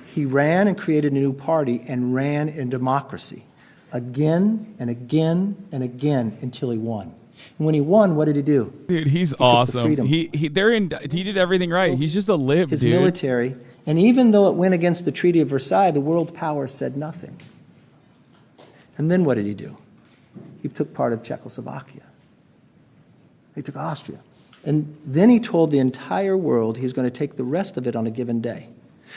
He ran and created a new party and ran in democracy again and again and again until he won. And when he won, what did he do? Dude, he's awesome. He did everything right. He's just a lib, his dude. Military, and even though it went against the Treaty of Versailles, the world powers said nothing. And then what did he do? He took part of Czechoslovakia. He took Austria. And then he told the entire world he was going to take the rest of it on a given day.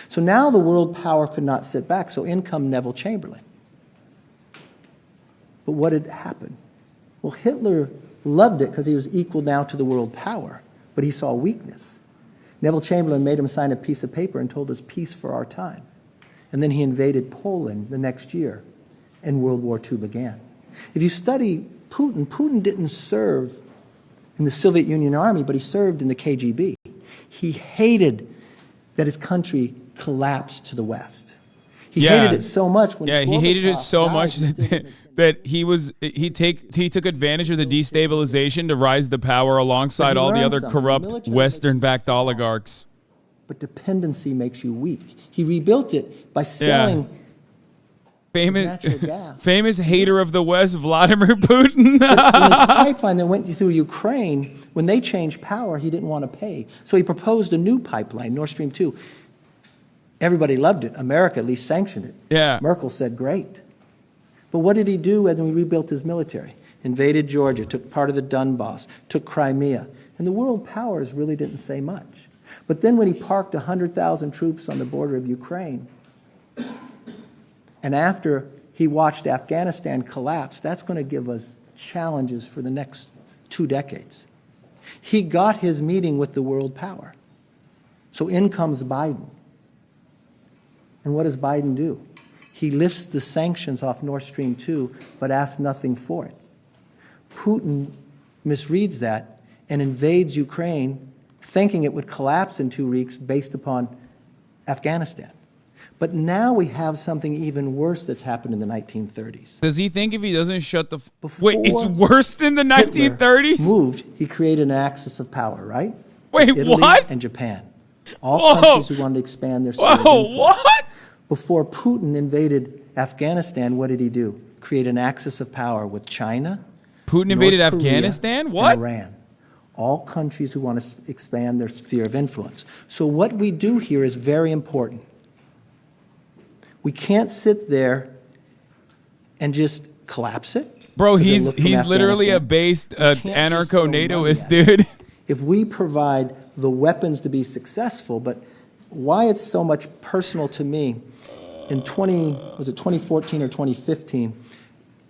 So now the world power could not sit back, so in come Neville Chamberlain. But what had happened? Well, Hitler loved it because he was equal now to the world power, but he saw weakness. Neville Chamberlain made him sign a piece of paper and told us peace for our time. And then he invaded Poland the next year, and World War II began. If you study Putin, Putin didn't serve in the Soviet Union army, but he served in the KGB. He hated that his country collapsed to the West. He hated it so much. When he hated it so much that he took advantage of the destabilization to rise to power alongside all the other corrupt Western-backed oligarchs. But dependency makes you weak. He rebuilt it by selling natural gas. Famous hater of the West, Vladimir Putin. In his pipeline that went through Ukraine, when they changed power, he didn't want to pay. So he proposed a new pipeline, Nord Stream 2. Everybody loved it. America at least sanctioned it. Yeah. Merkel said, great. But what did he do when he rebuilt his military? Invaded Georgia, took part of the Donbass, took Crimea. And the world powers really didn't say much. But then when he parked 100,000 troops on the border of Ukraine, and after he watched Afghanistan collapse, that's going to give us challenges for the next 2 decades. He got his meeting with the world power. So in comes Biden. And what does Biden do? He lifts the sanctions off Nord Stream 2, but asks nothing for it. Putin misreads that and invades Ukraine, thinking it would collapse in 2 weeks based upon Afghanistan. But now we have something even worse that's happened in the 1930s. Does he think if he doesn't shut the... Wait, it's worse than the 1930s? Moved, he created an axis of power, right? Wait, Italy what? And Japan. All countries who wanted to expand their sphere of influence. What? Before Putin invaded Afghanistan, what did he do? Create an axis of power with China, Putin invaded Afghanistan? What? And Iran. All countries who want to expand their sphere of influence. So what we do here is very important. We can't sit there and just collapse it. Bro, he's literally a based anarcho-NATOist, dude. If we provide the weapons to be successful, but why it's so much personal to me, in 2014 or 2015,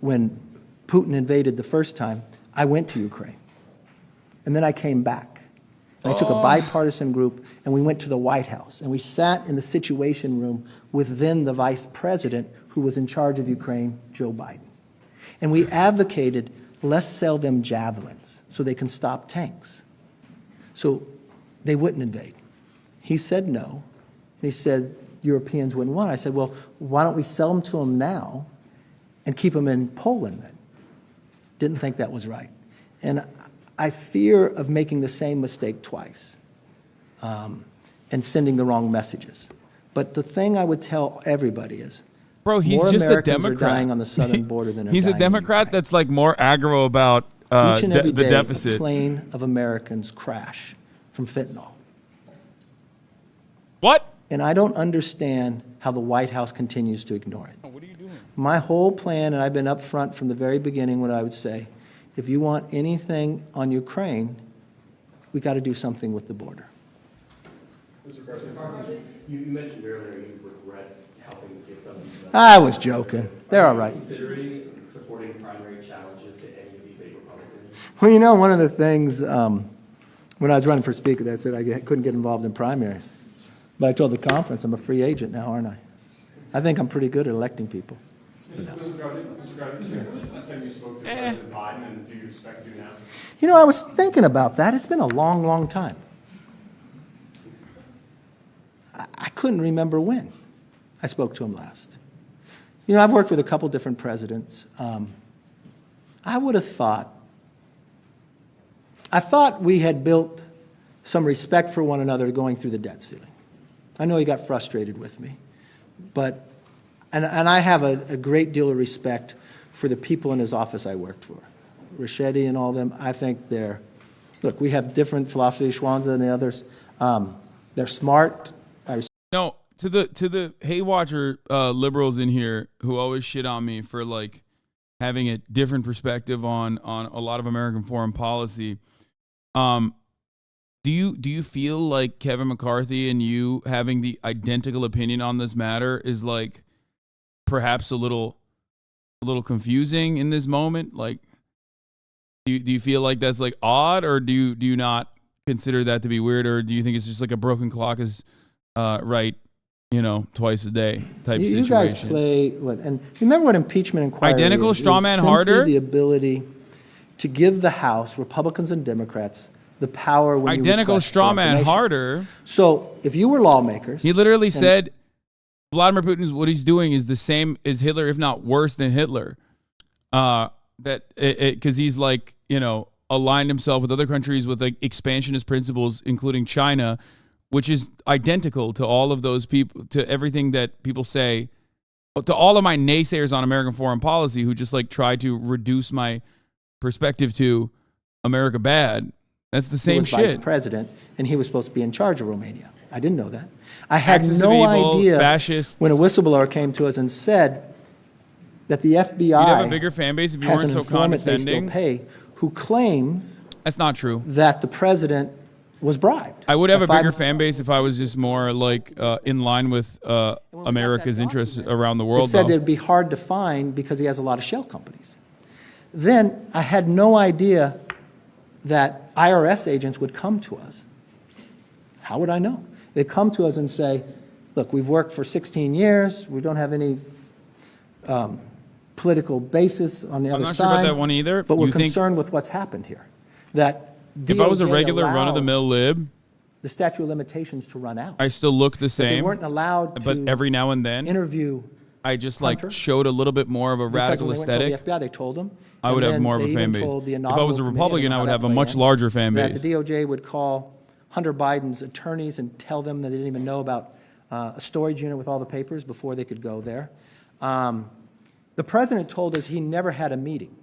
when Putin invaded the first time, I went to Ukraine. And then I came back. And I took a bipartisan group, and we went to the White House. And we sat in the Situation Room with then the vice president who was in charge of Ukraine, Joe Biden. And we advocated, let's sell them javelins so they can stop tanks. So they wouldn't invade. He said no. And he said, Europeans wouldn't want it. I said, well, why don't we sell them to them now and keep them in Poland then? Didn't think that was right. And I fear of making the same mistake twice and sending the wrong messages. But the thing I would tell everybody is, bro, he's more just Americans a Democrat. are dying on the southern border than are He's a dying Democrat that's like more aggro about Each and every the day, deficit. a plane of Americans crash from fentanyl. What? And I don't understand how the White House continues to ignore it. What are you doing? My whole plan, and I've been up front from the very beginning, what I would say, if you want anything on Ukraine, we got to do something with the border. Mr. President, you mentioned earlier you regret helping get some of these. I was joking. They're all right. Considering supporting primary challenges to any of these 8 Republicans? Well, you know, one of the things, when I was running for Speaker, that said I couldn't get involved in primaries. But I told the conference I'm a free agent now, aren't I? I think I'm pretty good at electing people. Mr. Garvey, when was the last time you spoke to President Biden, and do you expect to now? You know, I was thinking about that. It's been a long, long time. I couldn't remember when I spoke to him last. You know, I've worked with a couple different presidents. I would have thought, we had built some respect for one another going through the debt ceiling. I know he got frustrated with me, but, and I have a great deal of respect for the people in his office I worked for. Rachetti and all them, I think they're, look, we have different philosophies, Schwanza and the others. They're smart. No, to the Haywatcher liberals in here who always shit on me for like having a different perspective on a lot of American foreign policy. Do you feel like Kevin McCarthy and you having the identical opinion on this matter is like perhaps a little confusing in this moment? Like, do you feel like that's like odd, or do you not consider that to be weird, or do you think it's just like a broken clock is right, twice a day type situation? You guys play what? And remember what impeachment inquiry identical is? straw man It's simply harder. The ability to give the House, Republicans and Democrats, the power when Identical you request straw for man information. harder. So if you were lawmakers, He literally said Vladimir Putin's what he's doing is the same as Hitler, if not worse than Hitler. Because he's like, aligned himself with other countries with like expansionist principles, including China, which is identical to all of those people, to everything that people say, to all of my naysayers on American foreign policy who just like try to reduce my perspective to America bad. That's the same he was shit. vice president, and he was supposed to be in charge of Romania. I didn't know that. I had Axis no of evil, idea fascists. when a whistleblower came to us and said that the FBI You'd have a bigger fan base if you has weren't an so informant they condescending. still pay who claims That's not true. that the president was bribed. I would have a If I- bigger fan base if I was just more like in line with America's interests around the He world. said Though. it'd be hard to find because he has a lot of shell companies. Then I had no idea that IRS agents would come to us. How would I know? They'd come to us and say, look, we've worked for 16 years. We don't have any political basis on the I'm other not side. sure about that one either. But we're You think- concerned with what's happened here. That If I was a DOJ regular allowed run-of-the-mill lib, the statute of limitations to run out. I still look the But they same. weren't allowed But to every now and then, interview I just Hunter. like showed a little bit more of a Because radical when they went to aesthetic. the FBI, they told them. I and would have then more of they a fan even base. told the If I was a inaugural committee, I Republican, don't know I how would that have a played much in, larger fan that base. The DOJ would call Hunter Biden's attorneys and tell them that they didn't even know about a storage unit with all the papers before they could go there. The president told us he never had a meeting.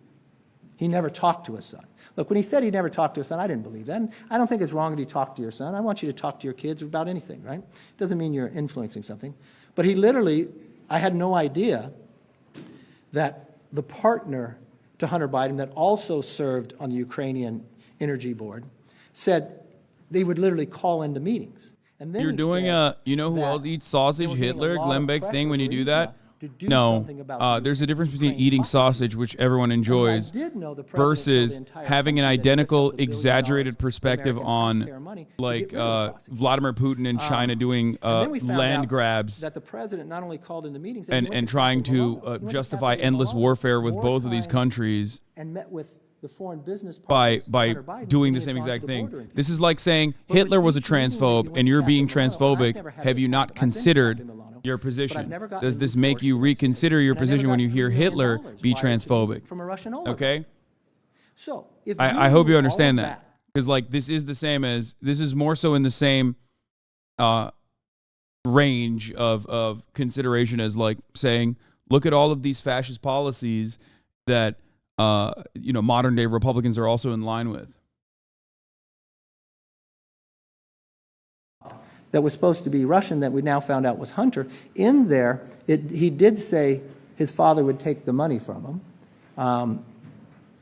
He never talked to his son. Look, when he said he never talked to his son, I didn't believe that. And I don't think it's wrong if you talk to your son. I want you to talk to your kids about anything, right? Doesn't mean you're influencing something. But he literally, I had no idea that the partner to Hunter Biden that also served on the Ukrainian Energy Board said they would literally call into meetings. And then You're he doing said who that else eats sausage? they were getting a Hitler, lot Glenn of Beck pressure thing when you for do Israel that? to do No. something about There's a difference between eating sausage, which everyone enjoys, did know the president versus told the entire having an country that he took identical, $1 billion exaggerated perspective American on taxpayer money to like get rid of the Vladimir Putin and China doing And then we found land out grabs that the president not only called into meetings they and went to trying Capitol to Hill. He went to justify Capitol endless Hill warfare with more both of these times countries and met with the foreign business by partners, Hunter Biden, doing than the he same had gone to exact the thing. border and This is like saying But Hitler was a each meeting where transphobe he went and to you're being Capitol Milano, I've transphobic. never had Have this you not happen. I've been to considered Capitol Milano, your but I've position? never gotten Does this make endorsed you by the reconsider your and I never position when got you hear $3 Hitler million be wired to me transphobic? from a Russian oligarch. Okay? So if I hope you knew understand all of that. Because like this is more so in the same range of consideration as like saying, look at all of these fascist policies that modern day Republicans are also in line with. that was supposed to be Russian that we now found out was Hunter. In there, he did say his father would take the money from him.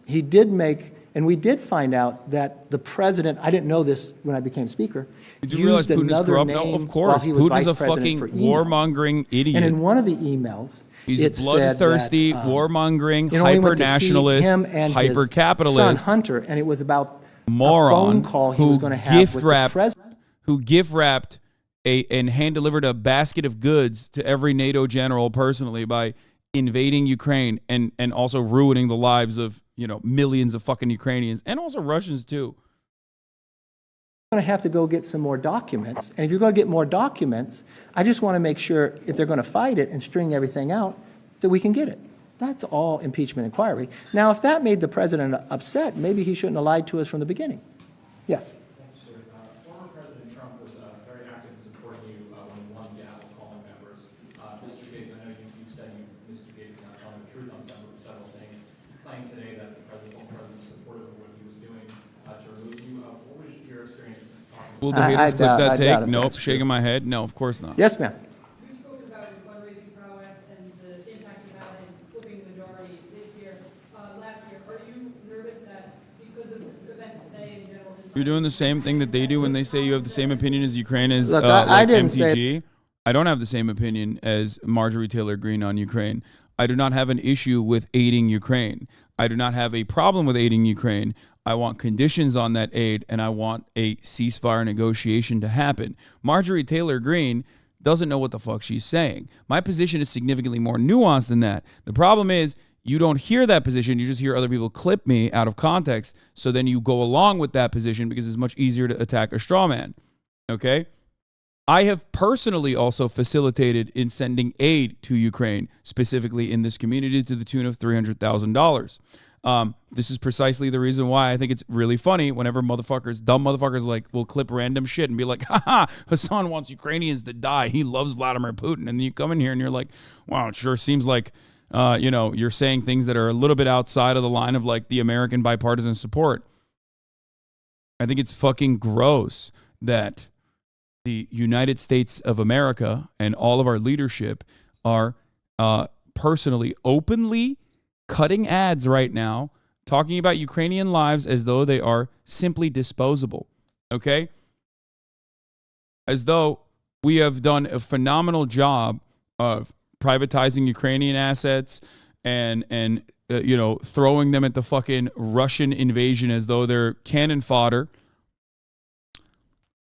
He did make, and we did find out that the president, I didn't know this when I became speaker, Did you realize used Putin is another corrupt? name No, of course. while he was Putin vice is a president fucking for emails. warmongering idiot. And in one of the emails, He's it bloodthirsty, said that, warmongering, it only went to hyper-nationalist, him and his hyper-capitalist, son Hunter, and it was about moron a phone call he was going to have with the president. who gift wrapped and hand delivered a basket of goods to every NATO general personally by invading Ukraine and also ruining the lives of millions of fucking Ukrainians and also Russians too. Going to have to go get some more documents, and if you're going to get more documents, I just want to make sure if they're going to fight it and string everything out, that we can get it. That's all impeachment inquiry. Now, if that made the president upset, maybe he shouldn't have lied to us from the beginning. Yes. Former President Trump was very active in supporting you when you won the gavel calling members. Mr. Gaetz, I know you said Mr. Gaetz is not telling the truth on several things. You claimed today that the president was supportive of what he was doing to remove you. What was your experience talking Will the haters clip that take? Nope. Shaking my head. No, of course not. Yes, ma'am. You spoke about your fundraising prowess and the impact you had in flipping the majority this year, last year. Are you nervous that because of events today in general? You're doing the same thing that they do when they say you have the same opinion as Ukraine as Look, like I didn't MTG. I don't have the same opinion as Marjorie Taylor Greene on Ukraine. I do not have an issue with aiding Ukraine. I do not have a problem with aiding Ukraine. I want conditions on that aid, and I want a ceasefire negotiation to happen. Marjorie Taylor Greene doesn't know what the fuck she's saying. My position is significantly more nuanced than that. The problem is you don't hear that position. You just hear other people clip me out of context. So then you go along with that position because it's much easier to attack a straw man. Okay? I have personally also facilitated in sending aid to Ukraine, specifically in this community, to the tune of $300,000. This is precisely the reason why I think it's really funny whenever dumb motherfuckers like will clip random shit and be like, haha, Hasan wants Ukrainians to die. He loves Vladimir Putin. And then you come in here and you're like, wow, it sure seems like, you're saying things that are a little bit outside of the line of like the American bipartisan support. I think it's fucking gross that the United States of America and all of our leadership are personally, openly cutting ads right now, talking about Ukrainian lives as though they are simply disposable, okay? As though we have done a phenomenal job of privatizing Ukrainian assets and throwing them at the fucking Russian invasion as though they're cannon fodder.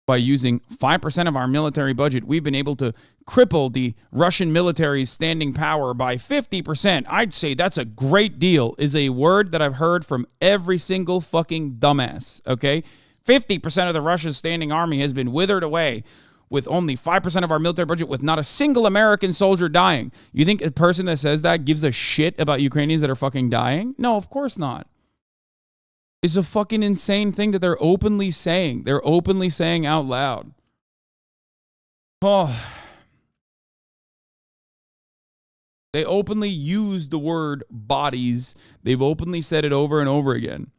By using 5% of our military budget, we've been able to cripple the Russian military's standing power by 50%. I'd say that's a great deal, is a word that I've heard from every single fucking dumbass, okay? 50% of the Russian standing army has been withered away with only 5% of our military budget, with not a single American soldier dying. You think a person that says that gives a shit about Ukrainians that are fucking dying? No, of course not. It's a fucking insane thing that they're openly saying. They're openly saying out loud. Oh. They openly use the word bodies. They've openly said it over and over again.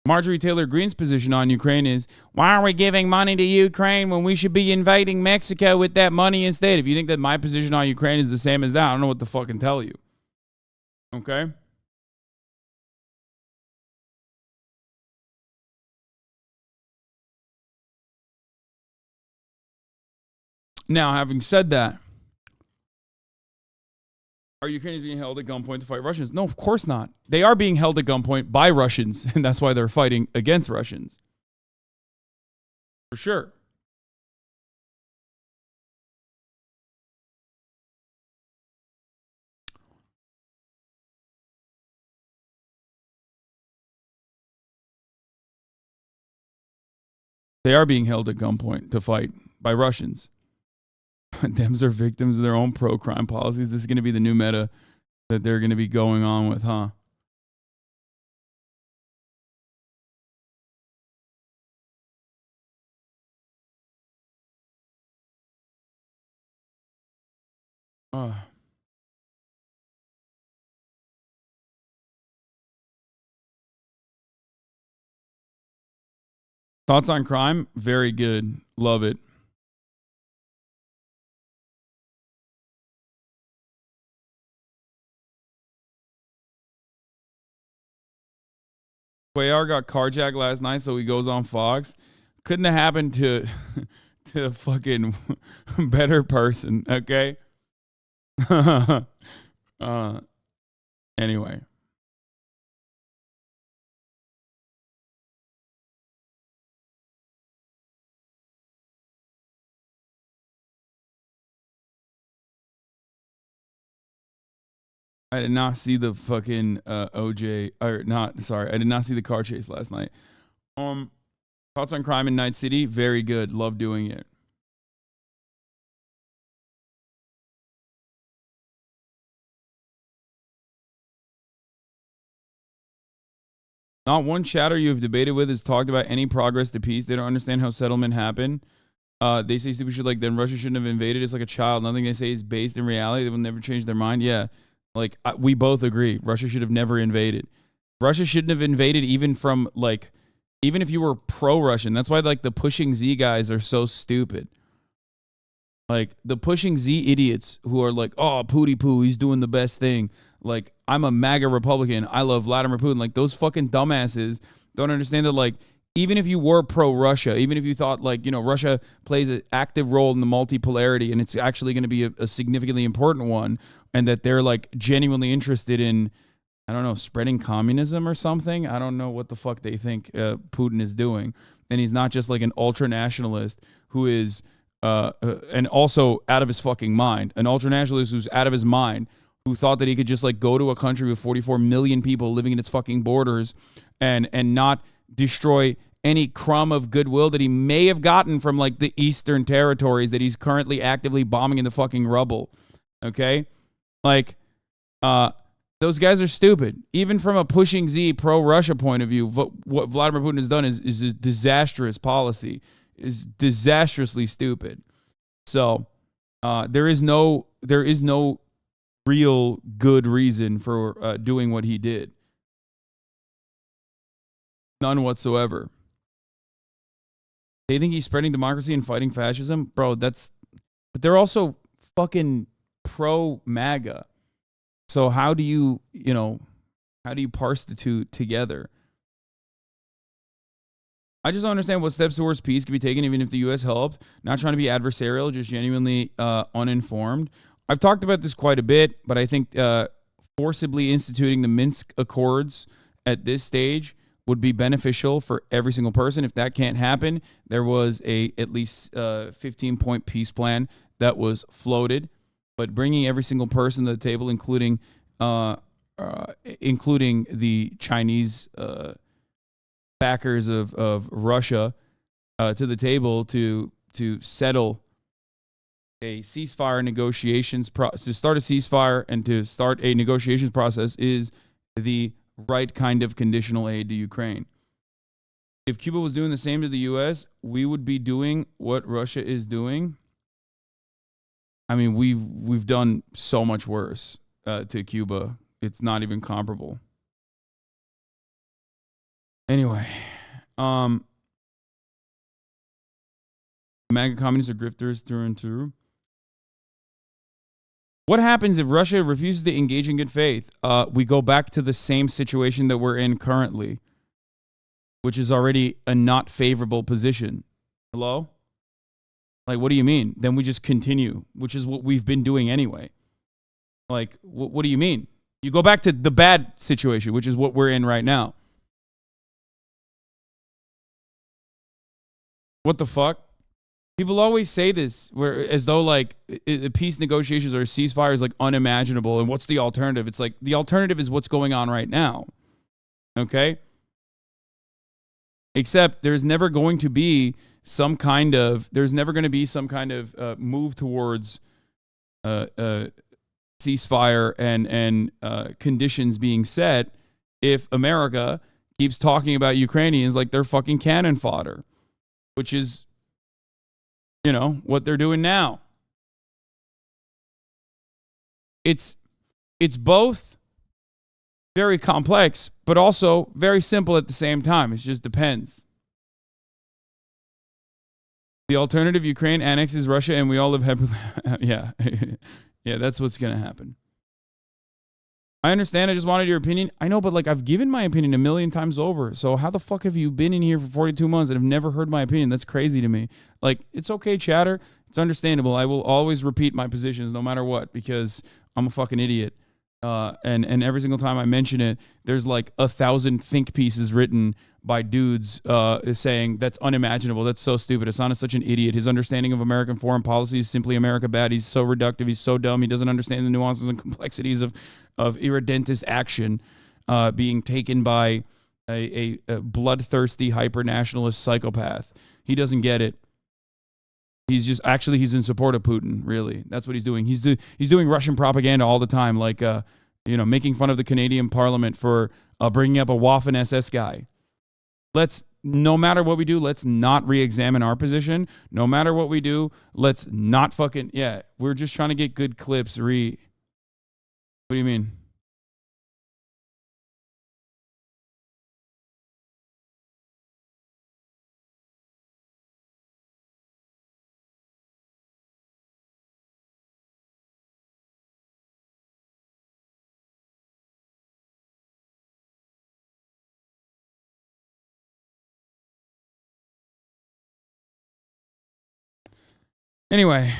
Marjorie Taylor Greene's position on Ukraine is, why are we giving money to Ukraine when we should be invading Mexico with that money instead? If you think that my position on Ukraine is the same as that, I don't know what to fucking tell you. Okay? Now, having said that, are Ukrainians being held at gunpoint to fight Russians? No, of course not. They are being held at gunpoint by Russians, and that's why they're fighting against Russians. For sure. They are being held at gunpoint to fight by Russians. Dems are victims of their own pro-crime policies. This is going to be the new meta that they're going to be going on with, huh? Thoughts on crime? Very good. Love it. Cuellar got carjacked last night, so he goes on Fox. Couldn't have happened to a fucking better person, okay? Anyway. I did not see the fucking OJ, or not, sorry, I did not see the car chase last night. Thoughts on crime in Night City? Very good. Love doing it. Not one chatter you have debated with has talked about any progress to peace. They don't understand how settlement happened. They say stupid shit like, then Russia shouldn't have invaded. It's like a child. Nothing they say is based in reality. They will never change their mind. Yeah, like we both agree. Russia should have never invaded. Russia shouldn't have invaded even from like, even if you were pro-Russian. That's why like the Pushing Z guys are so stupid. Like the Pushing Z idiots who are like, oh, Pooty Poo, he's doing the best thing. Like, I'm a MAGA Republican. I love Vladimir Putin. Like, those fucking dumbasses don't understand that, like, even if you were pro-Russia, even if you thought, like, you know, Russia plays an active role in the multipolarity and it's actually going to be a significantly important one, and that they're, like, genuinely interested in, I don't know, spreading communism or something. I don't know what the fuck they think Putin is doing. And he's not just, like, an ultra-nationalist who is, and also out of his fucking mind. An ultra-nationalist who's out of his mind, who thought that he could just like go to a country with 44 million people living in its fucking borders and not destroy any crumb of goodwill that he may have gotten from like the eastern territories that he's currently actively bombing in the fucking rubble. Okay? Like, those guys are stupid. Even from a Pushing Z pro-Russia point of view, what Vladimir Putin has done is a disastrous policy, is disastrously stupid. So there is no real good reason for doing what he did. None whatsoever. They think he's spreading democracy and fighting fascism? Bro, but they're also fucking pro-MAGA. So how do you parse the two together? I just don't understand what steps towards peace can be taken even if the U.S. helped. Not trying to be adversarial, just genuinely uninformed. I've talked about this quite a bit, but I think forcibly instituting the Minsk Accords at this stage would be beneficial for every single person. If that can't happen, there was at least 15-point peace plan that was floated, but bringing every single person to the table, including the Chinese backers of Russia, to the table to settle a ceasefire negotiations to start a ceasefire and to start a negotiations process is the right kind of conditional aid to Ukraine. If Cuba was doing the same to the U.S., we would be doing what Russia is doing. I mean, we've done so much worse to Cuba. It's not even comparable. Anyway, MAGA communists are grifters through and through. What happens if Russia refuses to engage in good faith? We go back to the same situation that we're in currently, which is already a not favorable position. Hello? Like, what do you mean? Then we just continue, which is what we've been doing anyway. Like, what do you mean? You go back to the bad situation, which is what we're in right now. What the fuck? People always say this, as though like peace negotiations or ceasefire is like unimaginable. And what's the alternative? It's like the alternative is what's going on right now. Okay? Except there's never going to be some kind of move towards ceasefire and conditions being set if America keeps talking about Ukrainians like they're fucking cannon fodder, which is, you know, what they're doing now. It's both very complex, but also very simple at the same time. It just depends. The alternative, Ukraine annexes Russia and we all live happily. Yeah. Yeah, that's what's going to happen. I understand. I just wanted your opinion. I know, but like I've given my opinion 1,000,000 times over. So how the fuck have you been in here for 42 months and have never heard my opinion? That's crazy to me. Like, it's okay, chatter. It's understandable. I will always repeat my positions no matter what because I'm a fucking idiot. And every single time I mention it, there's like 1,000 think pieces written by dudes saying that's unimaginable. That's so stupid. Hasan is such an idiot. His understanding of American foreign policy is simply America bad. He's so reductive. He's so dumb. He doesn't understand the nuances and complexities of irredentist action being taken by a bloodthirsty hyper-nationalist psychopath. He doesn't get it. He's in support of Putin, really. That's what he's doing. He's doing Russian propaganda all the time, like you know, making fun of the Canadian Parliament for bringing up a Waffen SS guy. No matter what we do, let's not re-examine our position. No matter what we do, let's not fucking, we're just trying to get good clips. What do you mean? Anyway,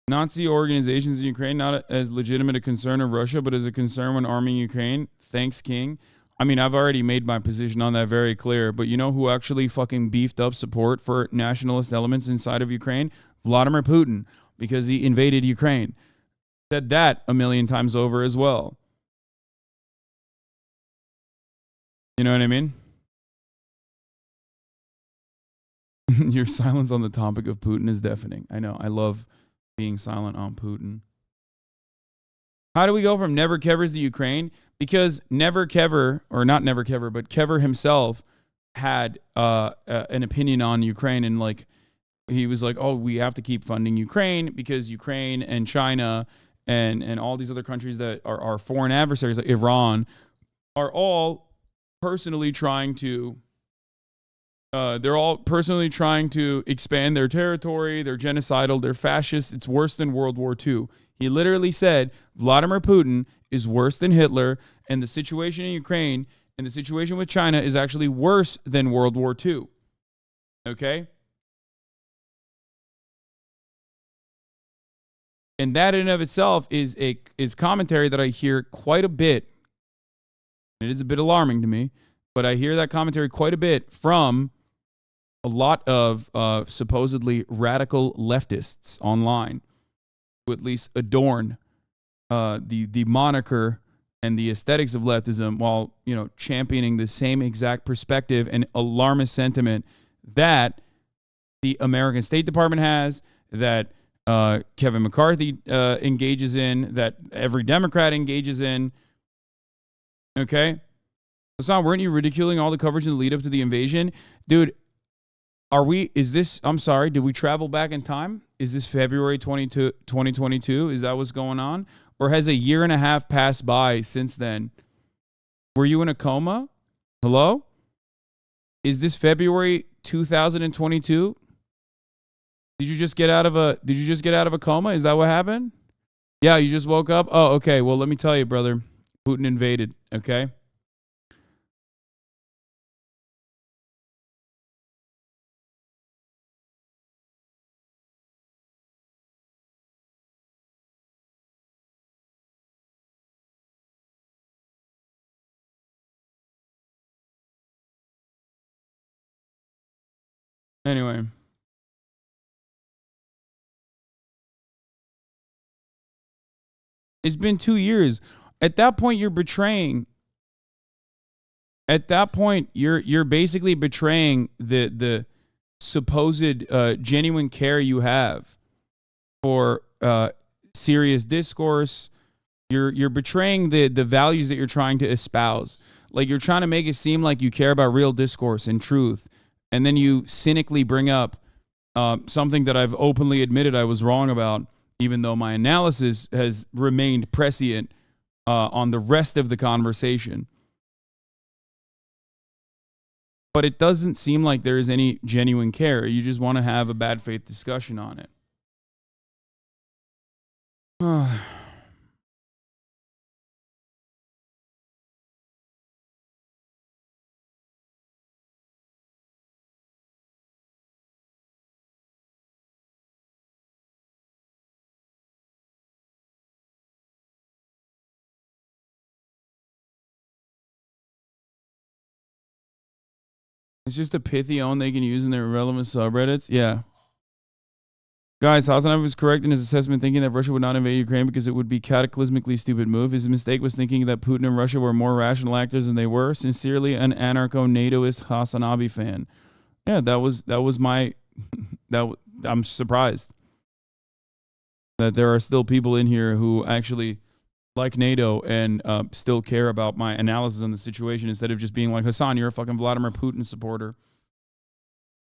Nazi organizations in Ukraine, not as legitimate a concern of Russia, but as a concern when arming Ukraine. Thanks, King. I mean, I've already made my position on that very clear, but you know who actually fucking beefed up support for nationalist elements inside of Ukraine? Vladimir Putin, because he invaded Ukraine. Said that a million times over as well. You know what I mean? Your silence on the topic of Putin is deafening. I know. I love being silent on Putin. How do we go from Never Kevers to Ukraine? Because Never Kever, or not Never Kever, but Kever himself had an opinion on Ukraine, and like he was like, oh, we have to keep funding Ukraine because Ukraine and China and all these other countries that are our foreign adversaries, like Iran, are all personally trying to expand their territory. They're genocidal. They're fascist. It's worse than World War II. He literally said Vladimir Putin is worse than Hitler, and the situation in Ukraine and the situation with China is actually worse than World War II. Okay? And that in and of itself is commentary that I hear quite a bit. It is a bit alarming to me, but I hear that commentary quite a bit from a lot of supposedly radical leftists online who at least adorn the moniker and the aesthetics of leftism while, you know, championing the same exact perspective and alarmist sentiment that the American State Department has, that Kevin McCarthy engages in, that every Democrat engages in. Okay? Hasan, weren't you ridiculing all the coverage in the lead up to the invasion? Dude, I'm sorry, did we travel back in time? Is this February 22, 2022? Is that what's going on? Or has a year and a half passed by since then? Were you in a coma? Hello? Is this February 2022? Did you just get out of a coma? Is that what happened? Yeah, you just woke up? Oh, okay. Well, let me tell you, brother. Putin invaded, okay? Anyway. It's been 2 years. At that point, you're betraying. At that point, you're basically betraying the supposed genuine care you have for serious discourse. You're betraying the values that you're trying to espouse. Like, you're trying to make it seem like you care about real discourse and truth, and then you cynically bring up something that I've openly admitted I was wrong about, even though my analysis has remained prescient on the rest of the conversation. But it doesn't seem like there is any genuine care. You just want to have a bad faith discussion on it. It's just a pithy own they can use in their irrelevant subreddits. Yeah. Guys, Hasan was correct in his assessment, thinking that Russia would not invade Ukraine because it would be cataclysmically stupid move. His mistake was thinking that Putin and Russia were more rational actors than they were. Sincerely, an anarcho-NATOist HasanAbi fan. Yeah, that was my I'm surprised. that there are still people in here who actually like NATO and still care about my analysis on the situation instead of just being like, Hasan, you're a fucking Vladimir Putin supporter.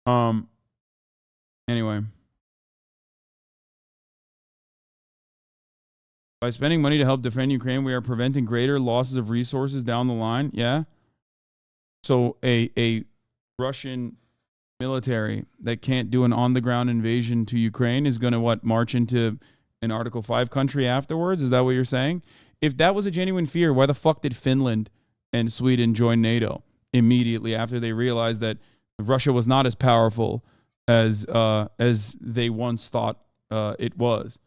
Anyway. By spending money to help defend Ukraine, we are preventing greater losses of resources down the line. Yeah. So a Russian military that can't do an on-the-ground invasion to Ukraine is going to, what, march into an Article 5 country afterwards? Is that what you're saying? If that was a genuine fear, why the fuck did Finland and Sweden join NATO immediately after they realized that Russia was not as powerful as they once thought it was?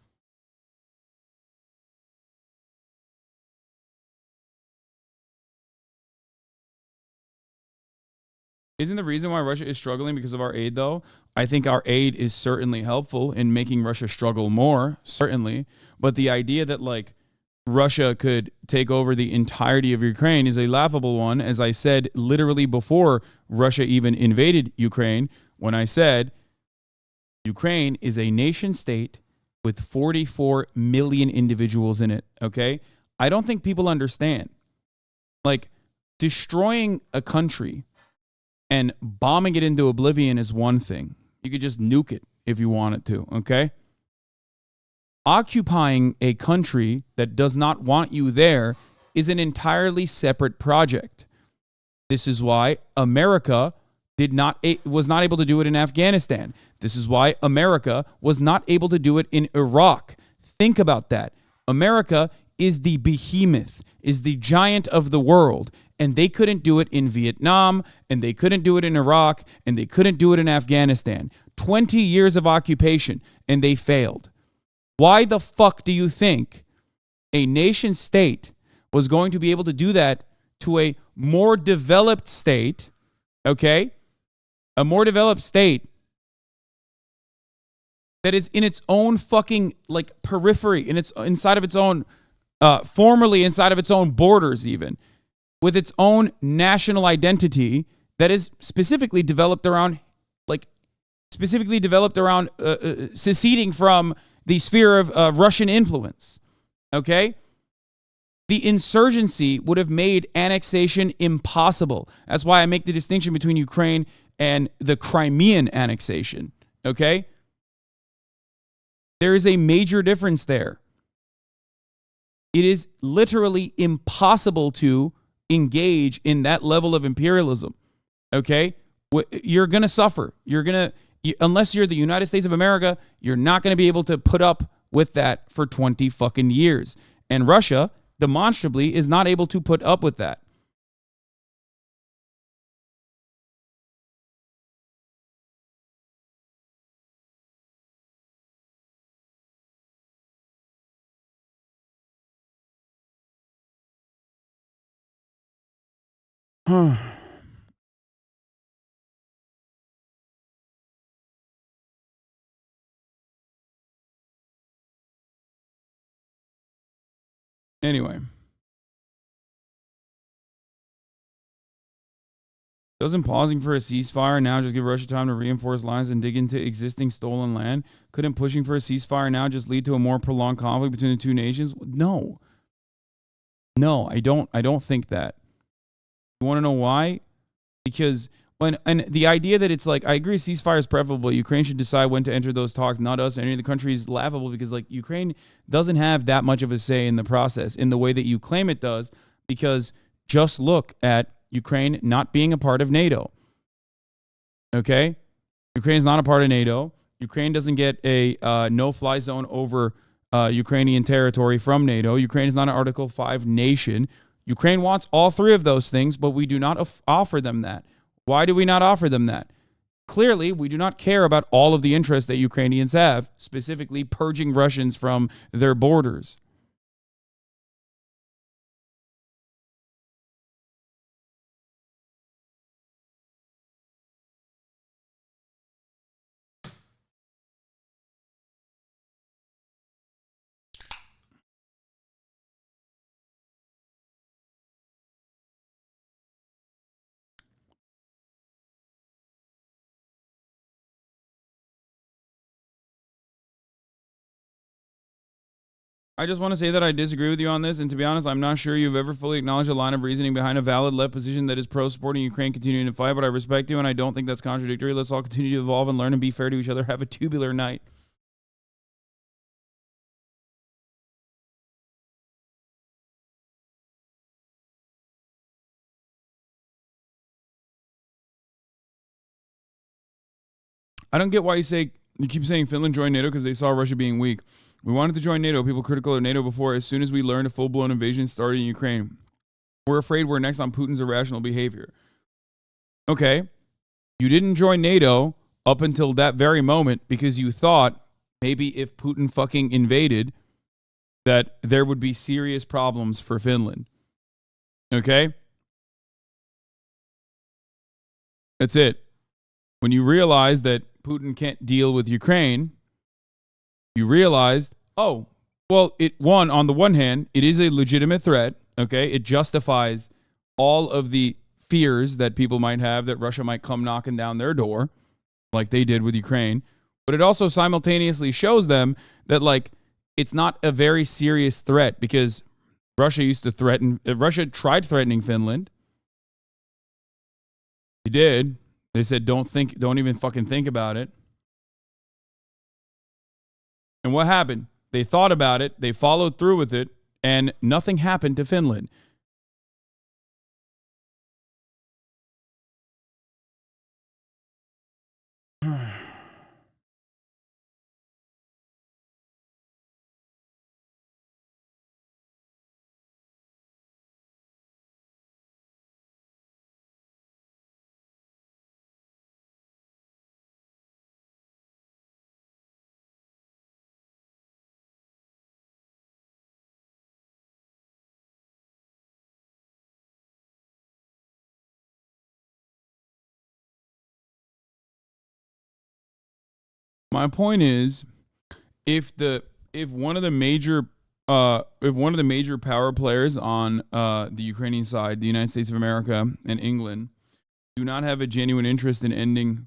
Isn't the reason why Russia is struggling because of our aid, though? I think our aid is certainly helpful in making Russia struggle more, certainly. But the idea that, like, Russia could take over the entirety of Ukraine is a laughable one. As I said literally before Russia even invaded Ukraine, when I said Ukraine is a nation state with 44 million individuals in it, okay? I don't think people understand. Like, destroying a country and bombing it into oblivion is one thing. You could just nuke it if you wanted to, okay? Occupying a country that does not want you there is an entirely separate project. This is why America was not able to do it in Afghanistan. This is why America was not able to do it in Iraq. Think about that. America is the behemoth, is the giant of the world. And they couldn't do it in Vietnam, and they couldn't do it in Iraq, and they couldn't do it in Afghanistan. 20 years of occupation, and they failed. Why the fuck do you think a nation state was going to be able to do that to a more developed state, okay? A more developed state that is in its own fucking, like, periphery, inside of its own, formerly inside of its own borders even, with its own national identity that is specifically developed around seceding from the sphere of Russian influence, okay? The insurgency would have made annexation impossible. That's why I make the distinction between Ukraine and the Crimean annexation, okay? There is a major difference there. It is literally impossible to engage in that level of imperialism, okay? You're going to suffer. Unless you're the United States of America, you're not going to be able to put up with that for 20 fucking years. And Russia, demonstrably, is not able to put up with that. Anyway. Doesn't pausing for a ceasefire now just give Russia time to reinforce lines and dig into existing stolen land? Couldn't pushing for a ceasefire now just lead to a more prolonged conflict between the two nations? No. No, I don't think that. You want to know why? Because and the idea that it's like, I agree ceasefire is preferable. Ukraine should decide when to enter those talks, not us. Any of the countries is laughable because, like, Ukraine doesn't have that much of a say in the process in the way that you claim it does, because just look at Ukraine not being a part of NATO. Okay? Ukraine's not a part of NATO. Ukraine doesn't get a no-fly zone over Ukrainian territory from NATO. Ukraine is not an Article 5 nation. Ukraine wants all three of those things, but we do not offer them that. Why do we not offer them that? Clearly, we do not care about all of the interests that Ukrainians have, specifically purging Russians from their borders. I just want to say that I disagree with you on this, and to be honest, I'm not sure you've ever fully acknowledged a line of reasoning behind a valid left position that is pro-supporting Ukraine continuing to fight, but I respect you, and I don't think that's contradictory. Let's all continue to evolve and learn and be fair to each other. Have a tubular night. I don't get why you keep saying Finland joined NATO because they saw Russia being weak. We wanted to join NATO. People critical of NATO before. As soon as we learned a full-blown invasion started in Ukraine, we're afraid we're next on Putin's irrational behavior. Okay, you didn't join NATO up until that very moment because you thought maybe if Putin fucking invaded that there would be serious problems for Finland. Okay? That's it. When you realize that Putin can't deal with Ukraine, you realized, oh, well, on the one hand, it is a legitimate threat, okay? It justifies all of the fears that people might have that Russia might come knocking down their door, like they did with Ukraine. But it also simultaneously shows them that, like, it's not a very serious threat because Russia Russia tried threatening Finland. They did. They said, don't even fucking think about it. And what happened? They thought about it, they followed through with it, and nothing happened to Finland. My point is, if one of the major power players on the Ukrainian side, the United States of America and England, do not have a genuine interest in ending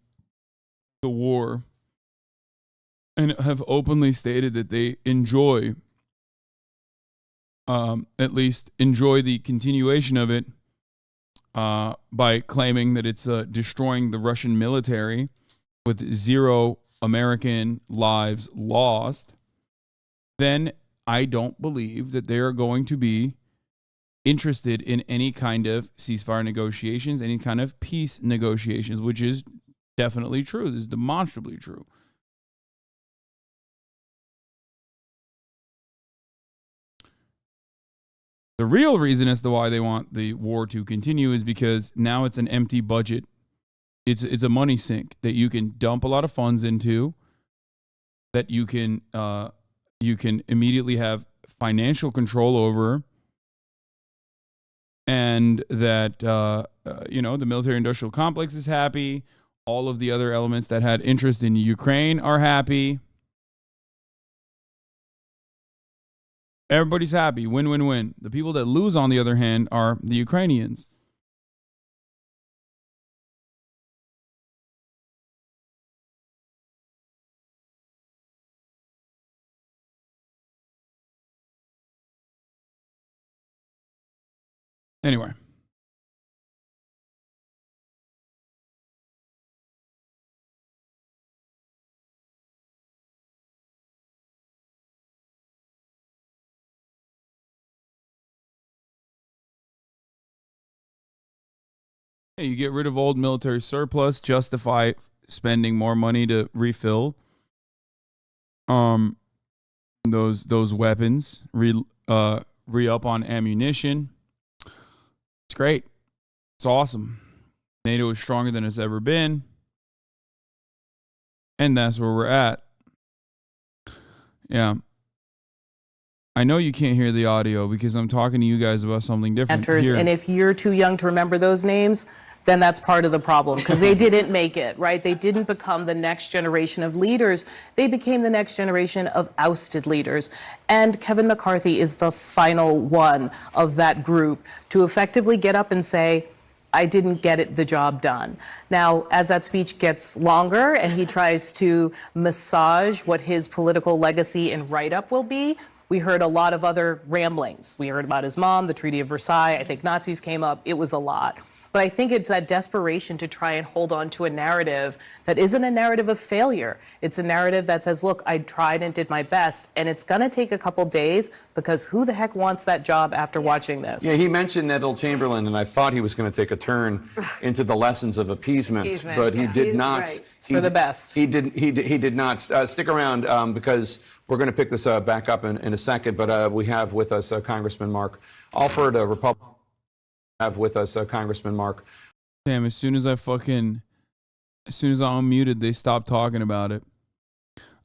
the war and have openly stated that they enjoy, at least enjoy the continuation of it by claiming that it's destroying the Russian military with 0 American lives lost, then I don't believe that they are going to be interested in any kind of ceasefire negotiations, any kind of peace negotiations, which is definitely true. This is demonstrably true. The real reason as to why they want the war to continue is because now it's an empty budget. It's a money sink that you can dump a lot of funds into, that you can immediately have financial control over, and that the military-industrial complex is happy. All of the other elements that had interest in Ukraine are happy. Everybody's happy. Win, win, win. The people that lose, on the other hand, are the Ukrainians. Anyway. You get rid of old military surplus, justify spending more money to refill those weapons, re-up on ammunition. It's great. It's awesome. NATO is stronger than it's ever been. And that's where we're at. Yeah. I know you can't hear the audio because I'm talking to you guys about something different. And if you're too young to remember those names, then that's part of the problem, because they didn't make it, right? They didn't become the next generation of leaders. They became the next generation of ousted leaders. And Kevin McCarthy is the final one of that group to effectively get up and say, I didn't get the job done. Now, as that speech gets longer and he tries to massage what his political legacy and write-up will be, We heard a lot of other ramblings. We heard about his mom, the Treaty of Versailles. I think Nazis came up. It was a lot. But I think it's that desperation to try and hold on to a narrative that isn't a narrative of failure. It's a narrative that says, look, I tried and did my best. And it's going to take a couple days because who the heck wants that job after watching this? Yeah, he mentioned Neville Chamberlain, and I thought he was going to take a turn into the lessons of appeasement, but he did not. Right. It's for the best. He did not. Stick around because we're going to pick this back up in a second, but we have with us Congressman Mark Alford, a Republican. Have with us Congressman Mark. Damn, as soon as I unmuted, they stopped talking about it.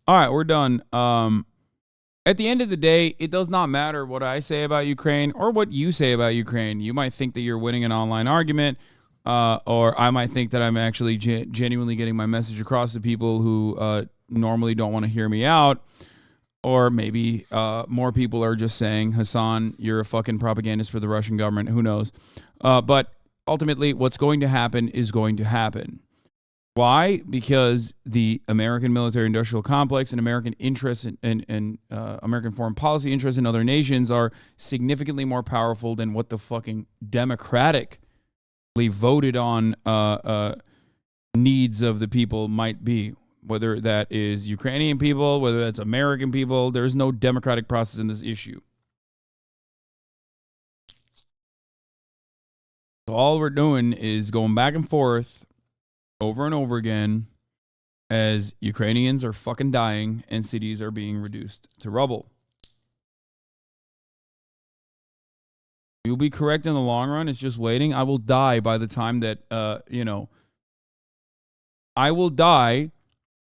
All right, we're done. At the end of the day, it does not matter what I say about Ukraine or what you say about Ukraine. You might think that you're winning an online argument, or I might think that I'm actually genuinely getting my message across to people who normally don't want to hear me out. Or maybe more people are just saying, Hasan, you're a fucking propagandist for the Russian government. Who knows? But ultimately, what's going to happen is going to happen. Why? Because the American military-industrial complex and American interests and American foreign policy interests in other nations are significantly more powerful than what the fucking democratically voted on needs of the people might be. Whether that is Ukrainian people, whether that's American people, there's no democratic process in this issue. So all we're doing is going back and forth over and over again as Ukrainians are fucking dying and cities are being reduced to rubble. You'll be correct in the long run. It's just waiting. I will die by the time that, I will die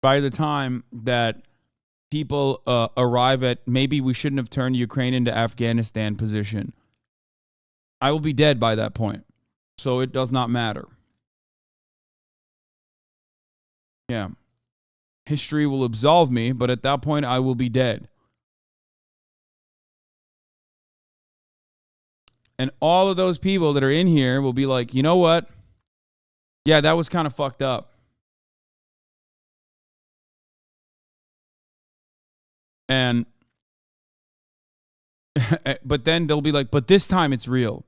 by the time that people arrive at maybe we shouldn't have turned Ukraine into Afghanistan position. I will be dead by that point. So it does not matter. Yeah. History will absolve me, but at that point I will be dead. And all of those people that are in here will be like, you know what? Yeah, that was kind of fucked up. And, but then they'll be like, but this time it's real.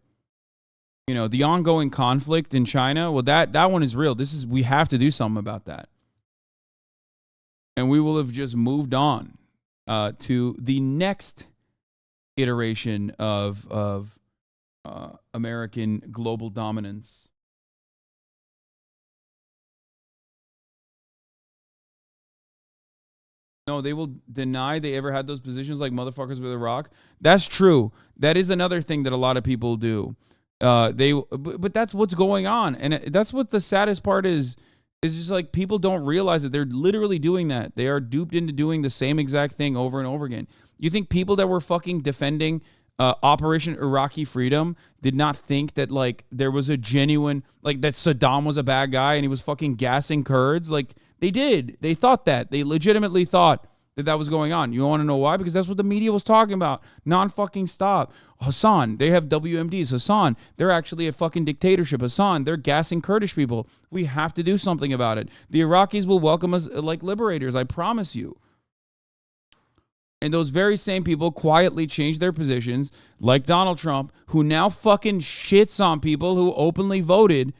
You know, the ongoing conflict in China, well, that one is real. We have to do something about that. And we will have just moved on to the next iteration of American global dominance. No, they will deny they ever had those positions like motherfuckers with Iraq. That's true. That is another thing that a lot of people do. But that's what's going on. And that's what the saddest part is just like people don't realize that they're literally doing that. They are duped into doing the same exact thing over and over again. You think people that were fucking defending Operation Iraqi Freedom did not think that like there was a genuine, like that Saddam was a bad guy and he was fucking gassing Kurds? Like, they did. They thought that. They legitimately thought that was going on. You want to know why? Because that's what the media was talking about. Non-fucking stop. Hasan, they have WMDs. Hasan, they're actually a fucking dictatorship. Hasan, they're gassing Kurdish people. We have to do something about it. The Iraqis will welcome us like liberators, I promise you. And those very same people quietly changed their positions, like Donald Trump, who now fucking shits on people who openly voted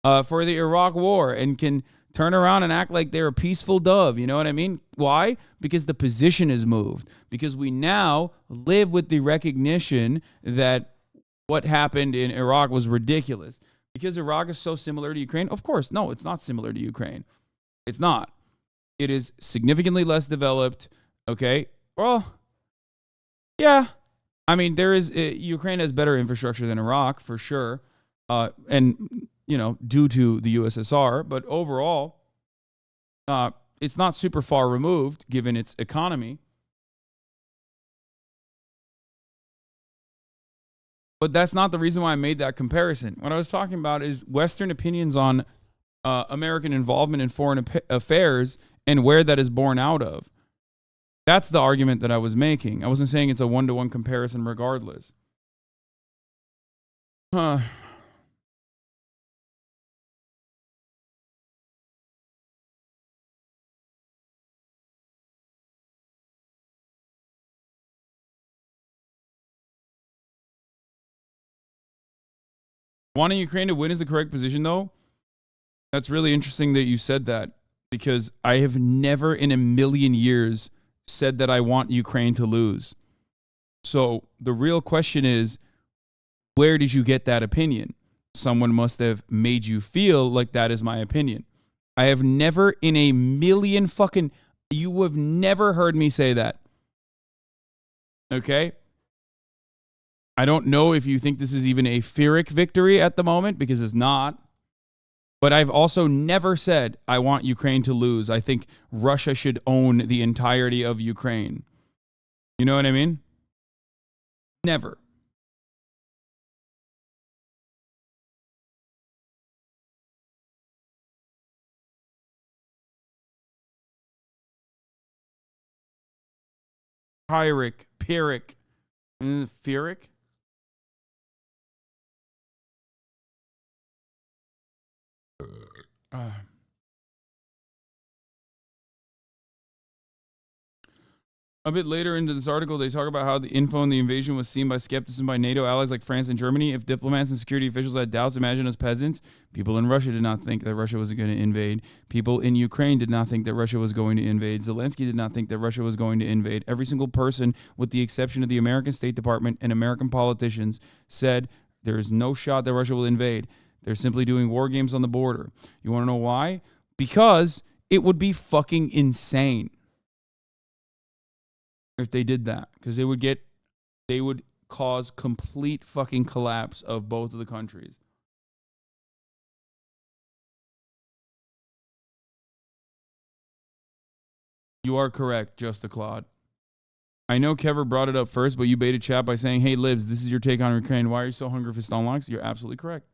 for the Iraq war and can turn around and act like they're a peaceful dove. You know what I mean? Why? Because the position is moved. Because we now live with the recognition that what happened in Iraq was ridiculous. Because Iraq is so similar to Ukraine? Of course. No, it's not similar to Ukraine. It's not. It is significantly less developed. Okay? Well, yeah. I mean, Ukraine has better infrastructure than Iraq, for sure. And due to the USSR, but overall, it's not super far removed given its economy. But that's not the reason why I made that comparison. What I was talking about is Western opinions on American involvement in foreign affairs and where that is born out of. That's the argument that I was making. I wasn't saying it's a one-to-one comparison regardless. Wanting Ukraine to win is the correct position, though. That's really interesting that you said that, because I have never in a million years said that I want Ukraine to lose. So the real question is, where did you get that opinion? Someone must have made you feel like that is my opinion. I have never in a million fucking... You have never heard me say that. Okay? I don't know if you think this is even a Pyrrhic victory at the moment, because it's not. But I've also never said I want Ukraine to lose. I think Russia should own the entirety of Ukraine. You know what I mean? Never. Pyrrhic. Pyrrhic? A bit later into this article, they talk about how the info on the invasion was seen by skepticism by NATO allies like France and Germany. If diplomats and security officials had doubts, imagine us peasants. People in Russia did not think that Russia was going to invade. People in Ukraine did not think that Russia was going to invade. Zelensky did not think that Russia was going to invade. Every single person, with the exception of the American State Department and American politicians, said there is no shot that Russia will invade. They're simply doing war games on the border. You want to know why? Because it would be fucking insane if they did that, because they would cause complete fucking collapse of both of the countries. You are correct, Just the Claude. I know Kever brought it up first, but you baited chat by saying, "Hey Libs, this is your take on Ukraine. Why are you so hungry for stone locks?" You're absolutely correct.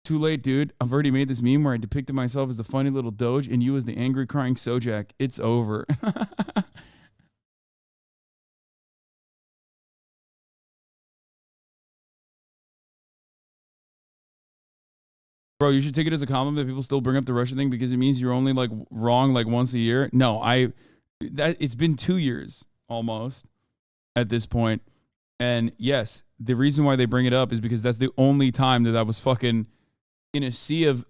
Too late, dude. I've already made this meme where I depicted myself as the funny little Doge and you as the angry crying Sojak. It's over. Bro, you should take it as a compliment that people still bring up the Russia thing, because it means you're only like wrong like once a year. No, it's been 2 years almost at this point. And yes, the reason why they bring it up is because that's the only time that I was fucking in a sea of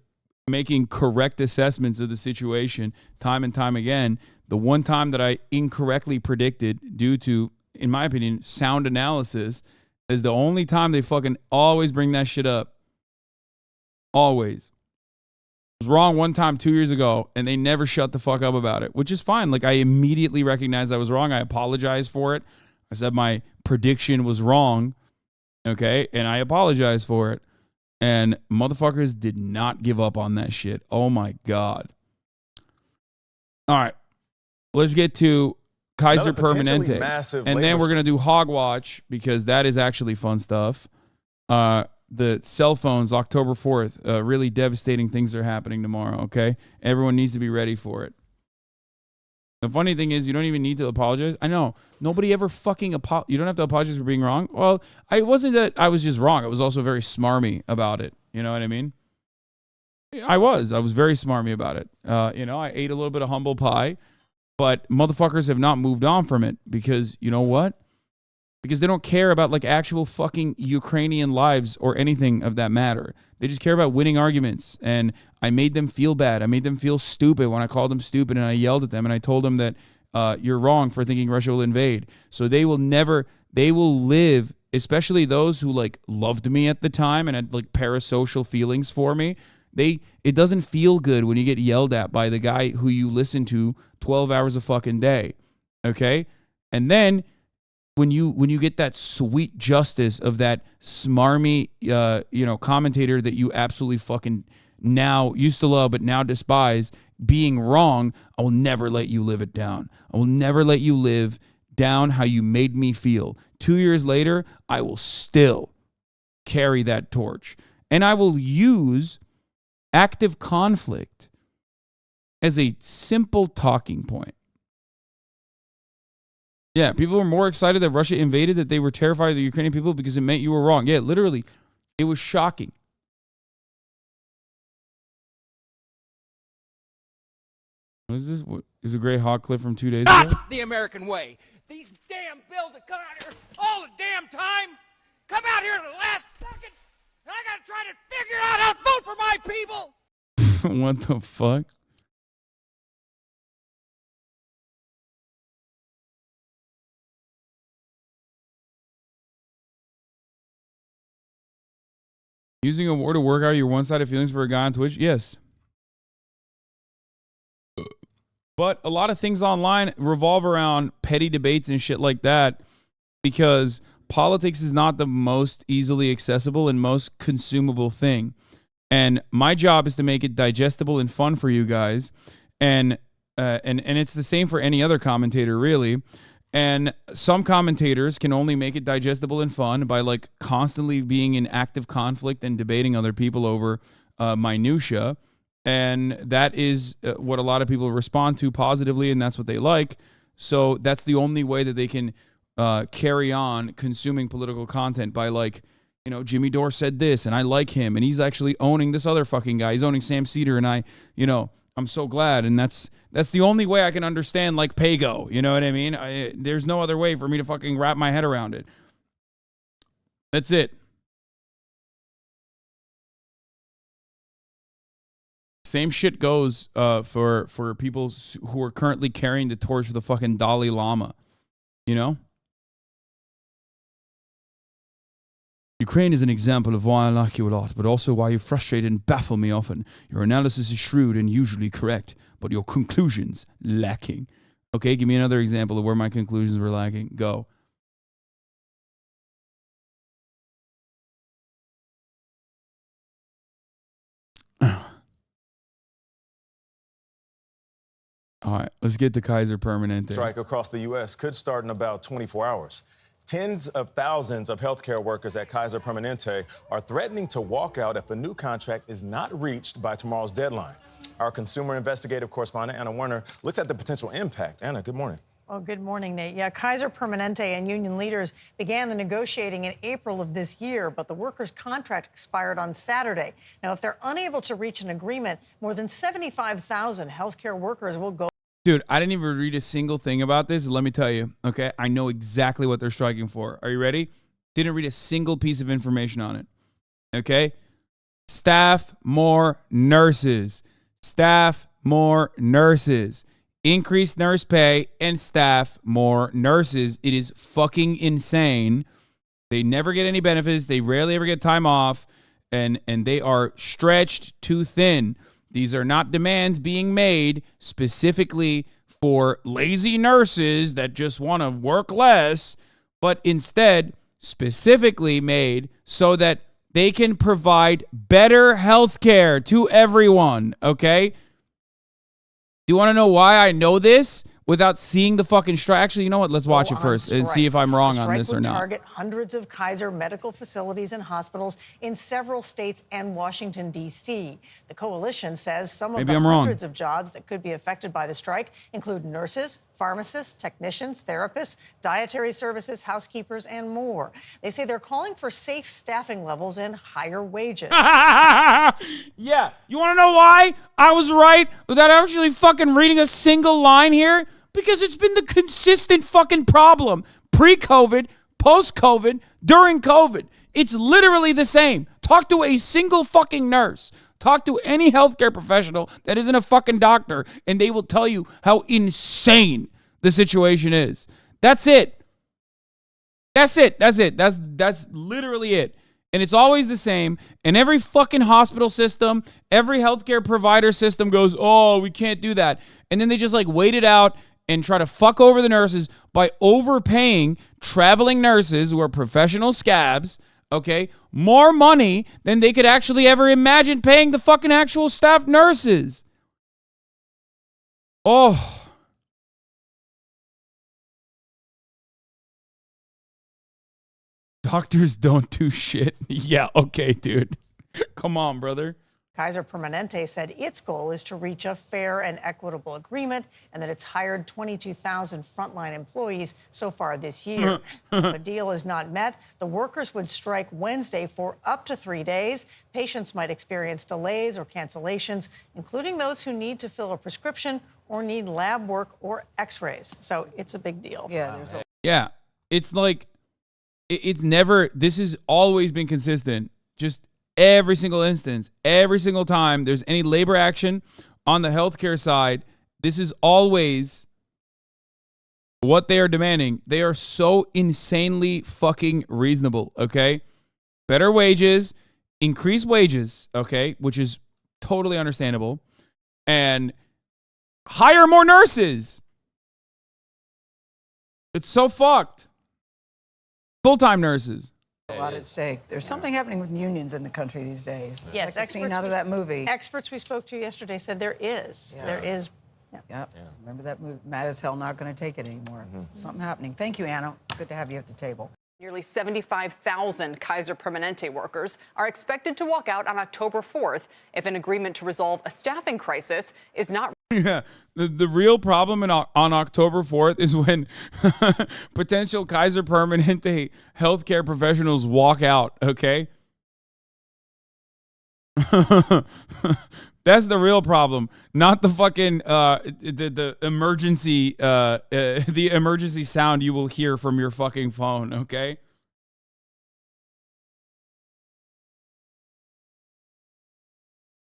making correct assessments of the situation time and time again. The one time that I incorrectly predicted due to, in my opinion, sound analysis is the only time they fucking always bring that shit up. Always. I was wrong one time 2 years ago and they never shut the fuck up about it, which is fine. Like, I immediately recognized I was wrong. I apologized for it. I said my prediction was wrong. Okay. And I apologized for it. And motherfuckers did not give up on that shit. Oh my God. All right. Let's get to Kaiser Permanente. And then we're going to do Hogwatch, because that is actually fun stuff. The cell phones, October 4th, really devastating things are happening tomorrow, okay? Everyone needs to be ready for it. The funny thing is, you don't even need to apologize. I know. Nobody ever fucking you don't have to apologize for being wrong. Well, it wasn't that I was just wrong. I was also very smarmy about it. You know what I mean? I was very smarmy about it. I ate a little bit of humble pie, but motherfuckers have not moved on from it, because you know what? Because they don't care about like actual fucking Ukrainian lives or anything of that matter. They just care about winning arguments. And I made them feel bad. I made them feel stupid when I called them stupid, and I yelled at them and I told them that you're wrong for thinking Russia will invade. So they will live, especially those who like loved me at the time and had like parasocial feelings for me. It doesn't feel good when you get yelled at by the guy who you listen to 12 hours a fucking day. Okay? And then when you get that sweet justice of that smarmy, commentator that you absolutely fucking now used to love but now despise being wrong, I will never let you live it down. I will never let you live down how you made me feel. 2 years later, I will still carry that torch. And I will use active conflict as a simple talking point. Yeah, people were more excited that Russia invaded, that they were terrified of the Ukrainian people because it meant you were wrong. Yeah, literally, it was shocking. What is this? What is a great hot clip from 2 days ago? Not the American way. These damn bills that come out here all the damn time come out here at the last second, and I gotta try to figure out how to vote for my people. What the fuck? Using a war to work out your one-sided feelings for a guy on Twitch? Yes. But a lot of things online revolve around petty debates and shit like that because politics is not the most easily accessible and most consumable thing. And my job is to make it digestible and fun for you guys. And it's the same for any other commentator, really. And some commentators can only make it digestible and fun by like constantly being in active conflict and debating other people over minutia. And that is what a lot of people respond to positively, and that's what they like. So that's the only way that they can carry on consuming political content by like, you know, Jimmy Dore said this, and I like him, and he's actually owning this other fucking guy. He's owning Sam Cedar, and I'm so glad. And that's the only way I can understand like Pago. You know what I mean? There's no other way for me to fucking wrap my head around it. That's it. Same shit goes for people who are currently carrying the torch for the fucking Dalai Lama. You know? Ukraine is an example of why I like you a lot, but also why you frustrate and baffle me often. Your analysis is shrewd and usually correct, but your conclusions lacking. Okay, give me another example of where my conclusions were lacking. Go. All right, let's get to Kaiser Permanente. Strike across the U.S. could start in about 24 hours. Tens of thousands of healthcare workers at Kaiser Permanente are threatening to walk out if a new contract is not reached by tomorrow's deadline. Our consumer investigative correspondent, Anna Werner, looks at the potential impact. Anna, good morning. Well, good morning, Nate. Yeah, Kaiser Permanente and union leaders began the negotiating in April of this year, but the workers' contract expired on Saturday. Now, if they're unable to reach an agreement, more than 75,000 healthcare workers will go. Dude, I didn't even read a single thing about this. Let me tell you, okay? I know exactly what they're striking for. Are you ready? Didn't read a single piece of information on it, okay? Staff more nurses. Staff more nurses. Increase nurse pay and staff more nurses. It is fucking insane. They never get any benefits. They rarely ever get time off, and they are stretched too thin. These are not demands being made specifically for lazy nurses that just want to work less, but instead specifically made so that they can provide better health care to everyone, okay? Do you want to know why I know this without seeing the fucking strike? Actually, you know what? Let's watch it first and see if I'm wrong on this or not. Target hundreds of Kaiser medical facilities and hospitals in several states and Washington, D.C. The coalition says some of the hundreds of jobs that could be affected by the strike include nurses, pharmacists, technicians, therapists, dietary services, housekeepers, and more. They say they're calling for safe staffing levels and higher wages. Yeah. You want to know why I was right without actually fucking reading a single line here? Because it's been the consistent fucking problem. Pre-COVID, post-COVID, during COVID. It's literally the same. Talk to a single fucking nurse. Talk to any healthcare professional that isn't a fucking doctor, and they will tell you how insane the situation is. That's it. That's it. That's it. That's literally it. And it's always the same. And every fucking hospital system, every healthcare provider system goes, oh, we can't do that. And then they just like wait it out and try to fuck over the nurses by overpaying traveling nurses who are professional scabs, okay, more money than they could actually ever imagine paying the fucking actual staff nurses. Oh. Doctors don't do shit. Yeah, okay, dude. Come on, brother. Kaiser Permanente said its goal is to reach a fair and equitable agreement and that it's hired 22,000 frontline employees so far this year. If a deal is not met, the workers would strike Wednesday for up to 3 days. Patients might experience delays or cancellations, including those who need to fill a prescription or need lab work or x-rays. So it's a big deal. Yeah, there's a Yeah. It's like, it's never, this has always been consistent. Just every single instance, every single time there's any labor action on the healthcare side, this is always what they are demanding. They are so insanely fucking reasonable, okay? Better wages, increased wages, okay, which is totally understandable, and hire more nurses. It's so fucked. Full-time nurses. A lot at stake. There's something happening with unions in the country these days. Yes, like the scene out of that movie. Experts we spoke to yesterday said there is. Yeah. There is. Yep. Remember that movie? Mad as hell, not going to take it anymore. Something happening. Thank you, Anna. Good to have you at the table. Nearly 75,000 Kaiser Permanente workers are expected to walk out on October 4th if an agreement to resolve a staffing crisis is not. Yeah, the real problem on October 4th is when potential Kaiser Permanente healthcare professionals walk out, okay? That's the real problem, not the fucking the emergency sound you will hear from your fucking phone, okay?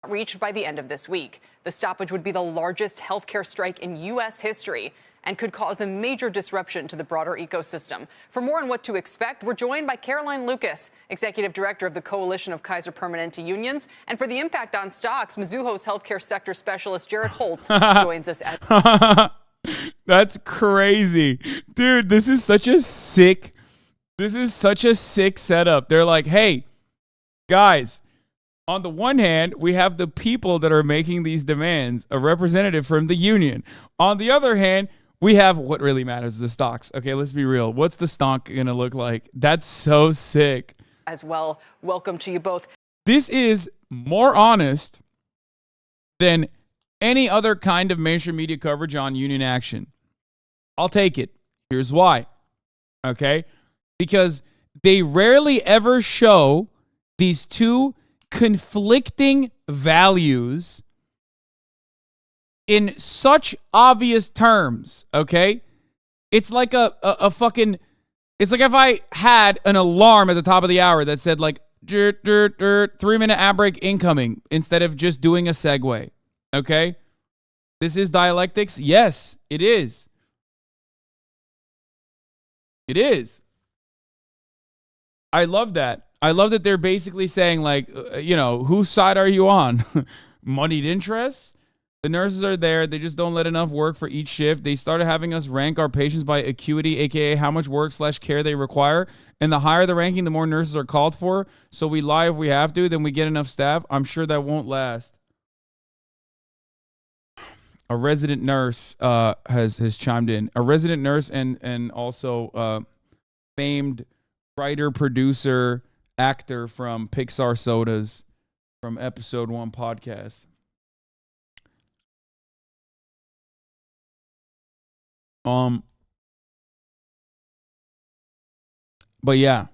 Reached by the end of this week. The stoppage would be the largest healthcare strike in U.S. history and could cause a major disruption to the broader ecosystem. For more on what to expect, we're joined by Caroline Lucas, Executive Director of the Coalition of Kaiser Permanente Unions. And for the impact on stocks, Mizuho's healthcare sector specialist Jared Holt joins us. That's crazy. Dude, this is such a sick setup. They're like, hey, guys, on the one hand, we have the people that are making these demands, a representative from the union. On the other hand, we have what really matters, the stocks. Okay, let's be real. What's the stock going to look like? That's so sick. As well, welcome to you both. This is more honest than any other kind of mainstream media coverage on union action. I'll take it. Here's why. Okay? Because they rarely ever show these two conflicting values in such obvious terms, okay? It's like a fucking, it's like if I had an alarm at the top of the hour that said like, 3-minute ad break incoming, instead of just doing a segue, okay? This is dialectics? Yes, it is. It is. I love that. I love that they're basically saying, like, whose side are you on? Moneyed interests? The nurses are there. They just don't let enough work for each shift. They started having us rank our patients by acuity, a.k.a. how much work/care they require. And the higher the ranking, the more nurses are called for. So we lie if we have to, then we get enough staff. I'm sure that won't last. A resident nurse has chimed in. A resident nurse and also famed writer, producer, actor from Pixar Sodas from episode 1 podcast. But yeah,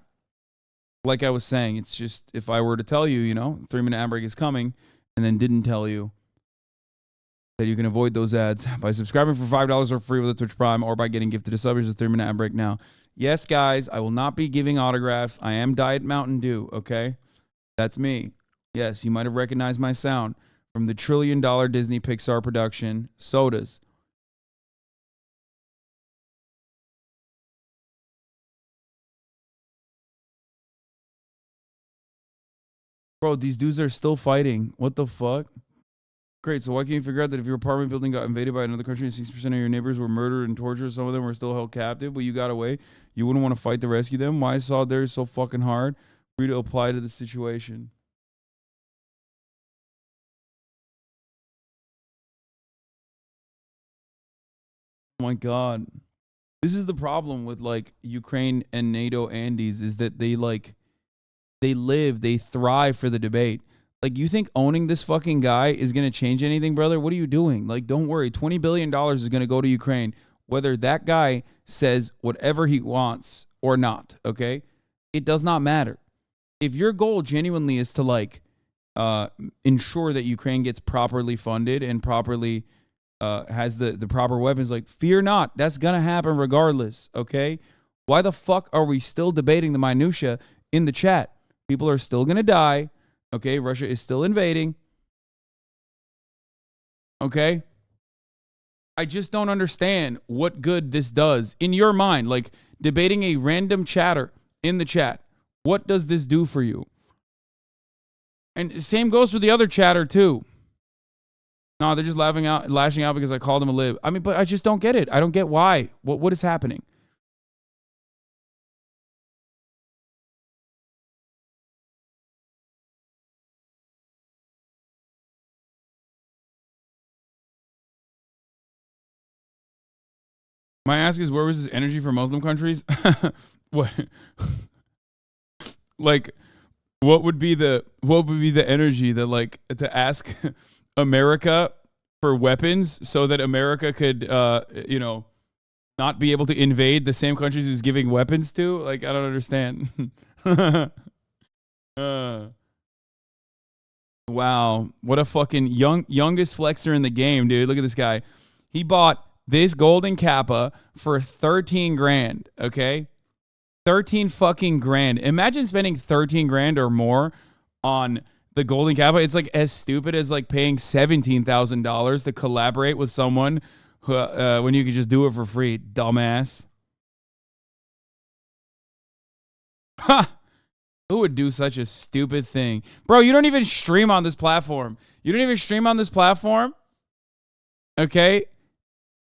like I was saying, it's just, if I were to tell you, 3-minute ad break is coming, and then didn't tell you that you can avoid those ads by subscribing for $5 or free with a Twitch Prime, or by getting gifted a sub. Here's a 3-minute ad break now. Yes, guys, I will not be giving autographs. I am Diet Mountain Dew, okay? That's me. Yes, you might have recognized my sound from the $1 trillion Disney Pixar production, Sodas. Bro, these dudes are still fighting. What the fuck? Great, so why can't you figure out that if your apartment building got invaded by another country and 60% of your neighbors were murdered and tortured, some of them were still held captive, but you got away, you wouldn't want to fight to rescue them? Why is solidarity so fucking hard for you to apply to the situation? Oh my God. This is the problem with like Ukraine and NATO Andes, is that they thrive for the debate. Like, you think owning this fucking guy is going to change anything, brother? What are you doing? Like, don't worry. $20 billion is going to go to Ukraine, whether that guy says whatever he wants or not, okay? It does not matter. If your goal genuinely is to, like, ensure that Ukraine gets properly funded and properly has the proper weapons. Like, fear not, that's gonna happen regardless. Okay, why the fuck are we still debating the minutia in the chat? People are still gonna die. Okay, Russia is still invading. Okay, I just don't understand what good this does in your mind. Like, debating a random chatter in the chat, what does this do for you? And the same goes for the other chatter too. No, they're just lashing out because I called him a lib. I mean, but I just don't get it. I don't get why. What is happening? My ask is, where was this energy for Muslim countries? What? Like, what would be the energy that, like, to ask America for weapons so that America could not be able to invade the same countries he's giving weapons to? Like, I don't understand. Wow, what a fucking youngest flexer in the game, dude. Look at this guy. He bought this golden kappa for 13 grand, okay? 13 fucking grand. Imagine spending 13 grand or more on the golden kappa. It's like as stupid as like paying $17,000 to collaborate with someone who, when you could just do it for free, dumbass. Ha! Who would do such a stupid thing? Bro, you don't even stream on this platform. You don't even stream on this platform? Okay?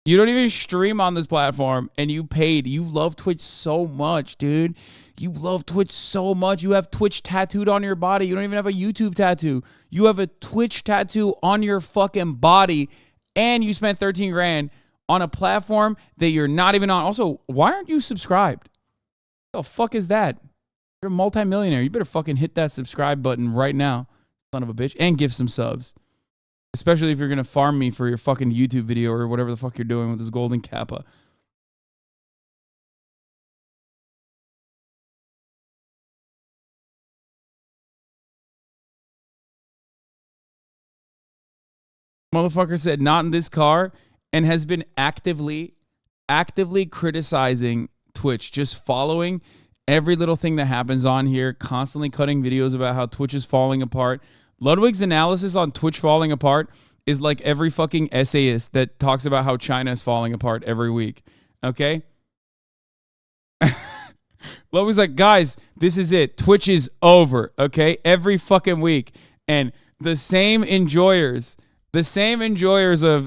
You don't even stream on this platform, and you paid. You love Twitch so much, dude. You love Twitch so much. You have Twitch tattooed on your body. You don't even have a YouTube tattoo. You have a Twitch tattoo on your fucking body, and you spent 13 grand on a platform that you're not even on. Also, why aren't you subscribed? What the fuck is that? You're a multimillionaire. You better fucking hit that subscribe button right now, son of a bitch, and give some subs. Especially if you're going to farm me for your fucking YouTube video or whatever the fuck you're doing with this golden kappa. Motherfucker said, not in this car, and has been actively criticizing Twitch, just following every little thing that happens on here, constantly cutting videos about how Twitch is falling apart. Ludwig's analysis on Twitch falling apart is like every fucking essayist that talks about how China is falling apart every week. Okay? Ludwig's like, guys, this is it. Twitch is over. Okay? Every fucking week. And the same enjoyers of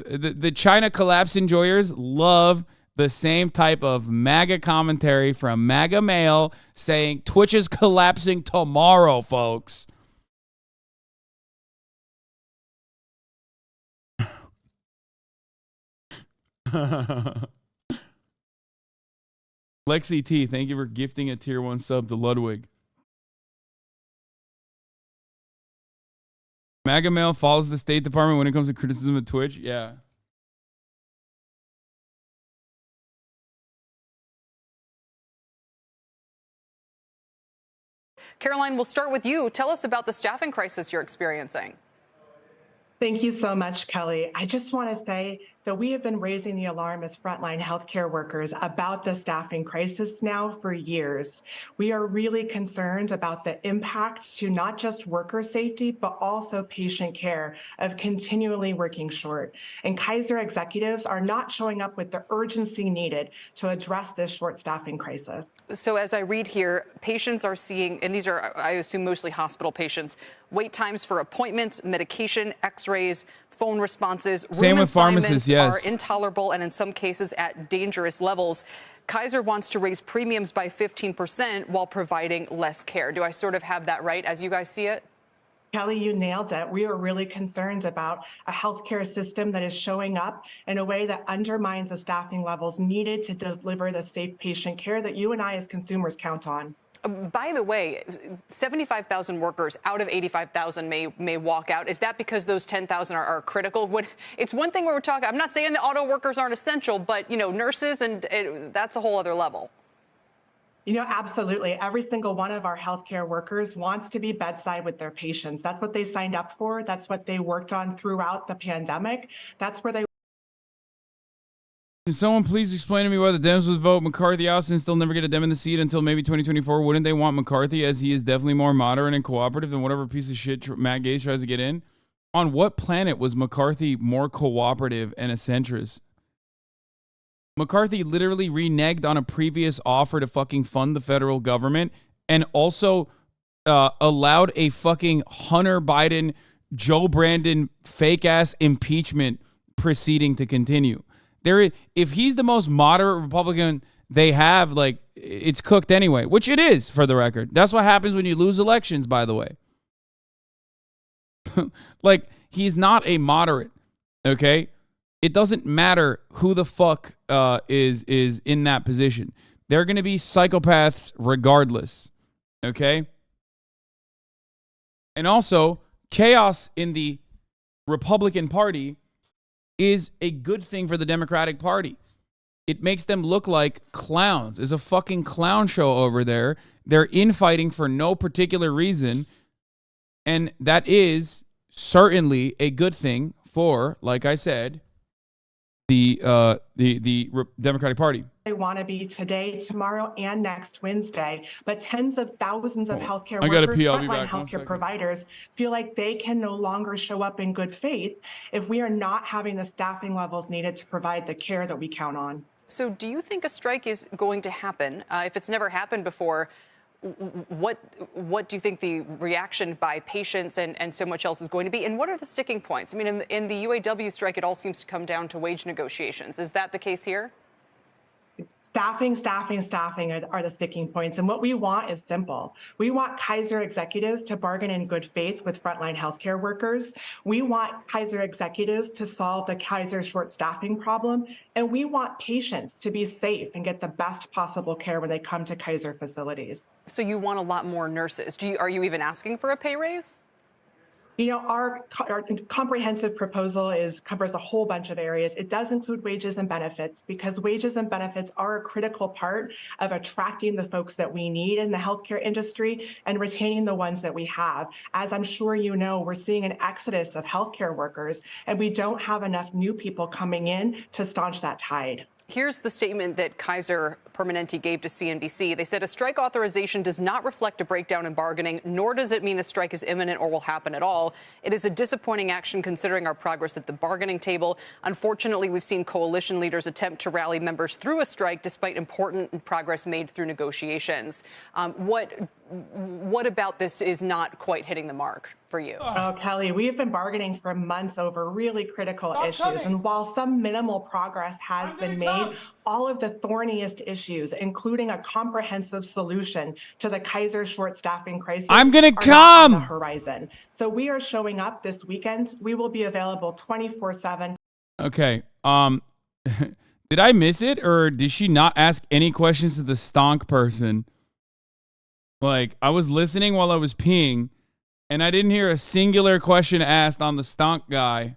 the China collapse enjoyers love the same type of MAGA commentary from MAGA male saying Twitch is collapsing tomorrow, folks. Lexi T, thank you for gifting a tier 1 sub to Ludwig. MAGA male follows the State Department when it comes to criticism of Twitch. Yeah. Caroline, we'll start with you. Tell us about the staffing crisis you're experiencing. Thank you so much, Kelly. I just want to say that we have been raising the alarm as frontline healthcare workers about the staffing crisis now for years. We are really concerned about the impact to not just worker safety, but also patient care of continually working short. And Kaiser executives are not showing up with the urgency needed to address this short staffing crisis. So as I read here, patients are seeing, and these are, I assume, mostly hospital patients, wait times for appointments, medication, x-rays, phone responses. Same with pharmacists, yes. Are intolerable and in some cases at dangerous levels. Kaiser wants to raise premiums by 15% while providing less care. Do I sort of have that right as you guys see it? Kelly, you nailed it. We are really concerned about a healthcare system that is showing up in a way that undermines the staffing levels needed to deliver the safe patient care that you and I as consumers count on. By the way, 75,000 workers out of 85,000 may walk out. Is that because those 10,000 are critical? It's one thing where we're talking, I'm not saying the auto workers aren't essential, but, you know, nurses, and that's a whole other level. You know, absolutely. Every single one of our healthcare workers wants to be bedside with their patients. That's what they signed up for. That's what they worked on throughout the pandemic. That's where they Can someone please explain to me why the Dems would vote McCarthy out since they'll never get a Dem in the seat until maybe 2024? Wouldn't they want McCarthy, as he is definitely more moderate and cooperative than whatever piece of shit Matt Gaetz tries to get in? On what planet was McCarthy more cooperative and a centrist? McCarthy literally reneged on a previous offer to fucking fund the federal government and also allowed a fucking Hunter Biden, Joe Brandon fake-ass impeachment proceeding to continue. If he's the most moderate Republican they have, like, it's cooked anyway, which it is, for the record. That's what happens when you lose elections, by the way. Like, he's not a moderate, okay? It doesn't matter who the fuck is in that position. They're going to be psychopaths regardless, okay? And also, chaos in the Republican Party is a good thing for the Democratic Party. It makes them look like clowns. It's a fucking clown show over there. They're infighting for no particular reason. And that is certainly a good thing for, like I said, the Democratic Party. They want to be today, tomorrow, and next Wednesday, but tens of thousands of healthcare I gotta workers, pee. I'll be frontline back. 1 healthcare second. providers feel like they can no longer show up in good faith if we are not having the staffing levels needed to provide the care that we count on. So do you think a strike is going to happen? If it's never happened before, what do you think the reaction by patients and so much else is going to be? And what are the sticking points? I mean, in the UAW strike, it all seems to come down to wage negotiations. Is that the case here? Staffing are the sticking points. And what we want is simple. We want Kaiser executives to bargain in good faith with frontline healthcare workers. We want Kaiser executives to solve the Kaiser short staffing problem. And we want patients to be safe and get the best possible care when they come to Kaiser facilities. So you want a lot more nurses. Are you even asking for a pay raise? You know, our comprehensive proposal covers a whole bunch of areas. It does include wages and benefits because wages and benefits are a critical part of attracting the folks that we need in the healthcare industry and retaining the ones that we have. As I'm sure you know, we're seeing an exodus of healthcare workers, and we don't have enough new people coming in to staunch that tide. Here's the statement that Kaiser Permanente gave to CNBC. They said a strike authorization does not reflect a breakdown in bargaining, nor does it mean a strike is imminent or will happen at all. It is a disappointing action considering our progress at the bargaining table. Unfortunately, we've seen coalition leaders attempt to rally members through a strike despite important progress made through negotiations. What about this is not quite hitting the mark for you? Oh, Kelly, we have been bargaining for months over really critical issues. And while some minimal progress has been made, all of the thorniest issues, including a comprehensive solution to the Kaiser short staffing crisis, I'm gonna are not come on the horizon. So we are showing up this weekend. We will be available 24/7. Okay. Did I miss it, or did she not ask any questions to the stonk person? Like, I was listening while I was peeing, and I didn't hear a singular question asked on the stonk guy.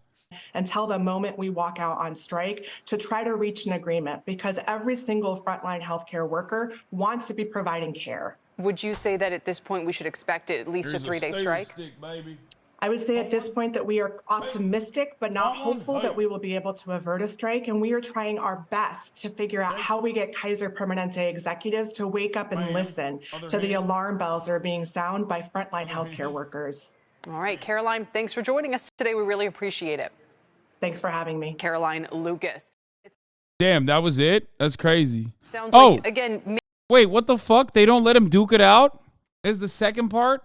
Until the moment we walk out on strike to try to reach an agreement, because every single frontline healthcare worker wants to be providing care. Would you say that at this point we should expect at least a 3-day strike? I would say at this point that we are optimistic, but not hopeful that we will be able to avert a strike. And we are trying our best to figure out how we get Kaiser Permanente executives to wake up and listen to the alarm bells that are being sounded by frontline healthcare workers. All right, Caroline, thanks for joining us today. We really appreciate it. Thanks for having me. Caroline Lucas. Damn, that was it? That's crazy. Sounds like, again... Wait, what the fuck? They don't let him duke it out? Is the second part?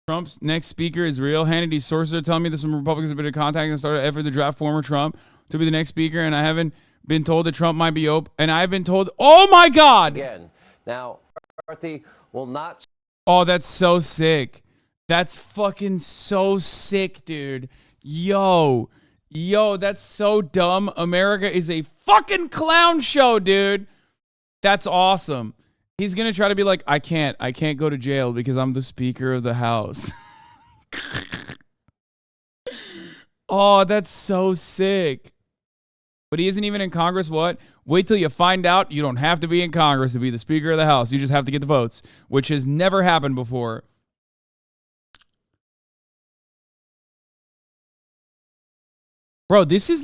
Trump's next speaker is real. Hannity sources are telling me that some Republicans have been in contact and started an effort to draft former Trump to be the next speaker, and I haven't been told that Trump might be open. And I've been told, oh my God! Again. Now, McCarthy will not... Oh, that's so sick. That's fucking so sick, dude. Yo, that's so dumb. America is a fucking clown show, dude. That's awesome. He's going to try to be like, I can't go to jail because I'm the Speaker of the House. Oh, that's so sick. But he isn't even in Congress. What? Wait till you find out you don't have to be in Congress to be the Speaker of the House. You just have to get the votes, which has never happened before. Bro, this is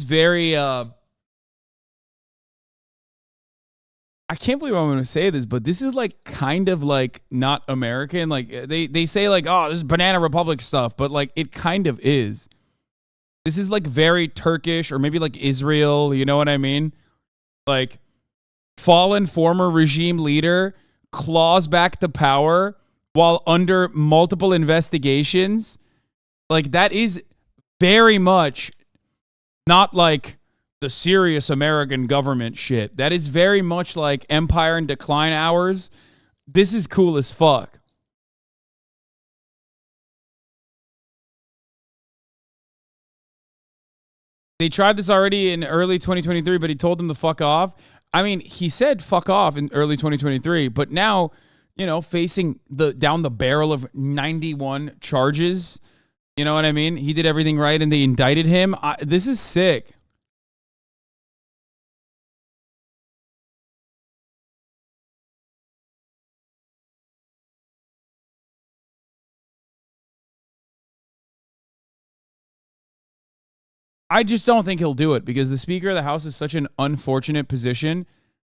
very, I can't believe I'm going to say this, but this is like kind of like not American. Like they say like, oh, this is banana republic stuff, but like it kind of is. This is like very Turkish or maybe like Israel. You know what I mean? Like fallen former regime leader claws back the power while under multiple investigations. Like that is very much not like the serious American government shit. That is very much like Empire in Decline hours. This is cool as fuck. They tried this already in early 2023, but he told them to fuck off. I mean, he said fuck off in early 2023, but now, you know, facing down the barrel of 91 charges, you know what I mean? He did everything right and they indicted him. This is sick. I just don't think he'll do it because the Speaker of the House is such an unfortunate position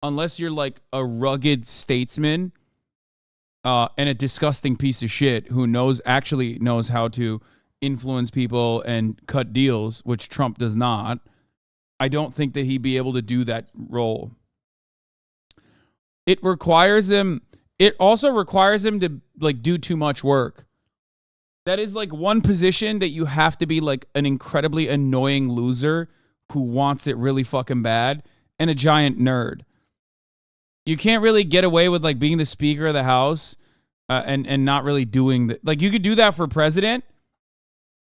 unless you're like a rugged statesman and a disgusting piece of shit who actually knows how to influence people and cut deals, which Trump does not. I don't think that he'd be able to do that role. It also requires him to like do too much work. That is like one position that you have to be like an incredibly annoying loser who wants it really fucking bad and a giant nerd. You can't really get away with like being the Speaker of the House and not really doing that. Like you could do that for president.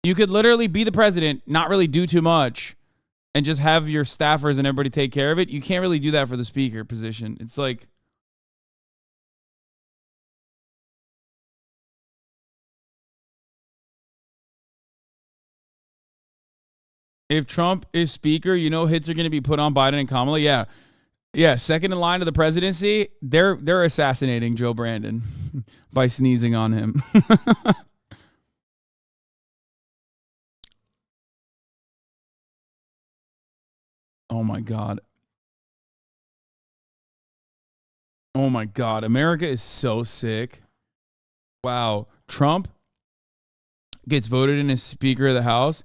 You could literally be the president, not really do too much and just have your staffers and everybody take care of it. You can't really do that for the Speaker position. It's like, if Trump is Speaker, you know hits are going to be put on Biden and Kamala. Yeah. Yeah, second in line to the presidency, they're assassinating Joe Brandon by sneezing on him. Oh my God. Oh my God. America is so sick. Wow. Trump gets voted in as Speaker of the House,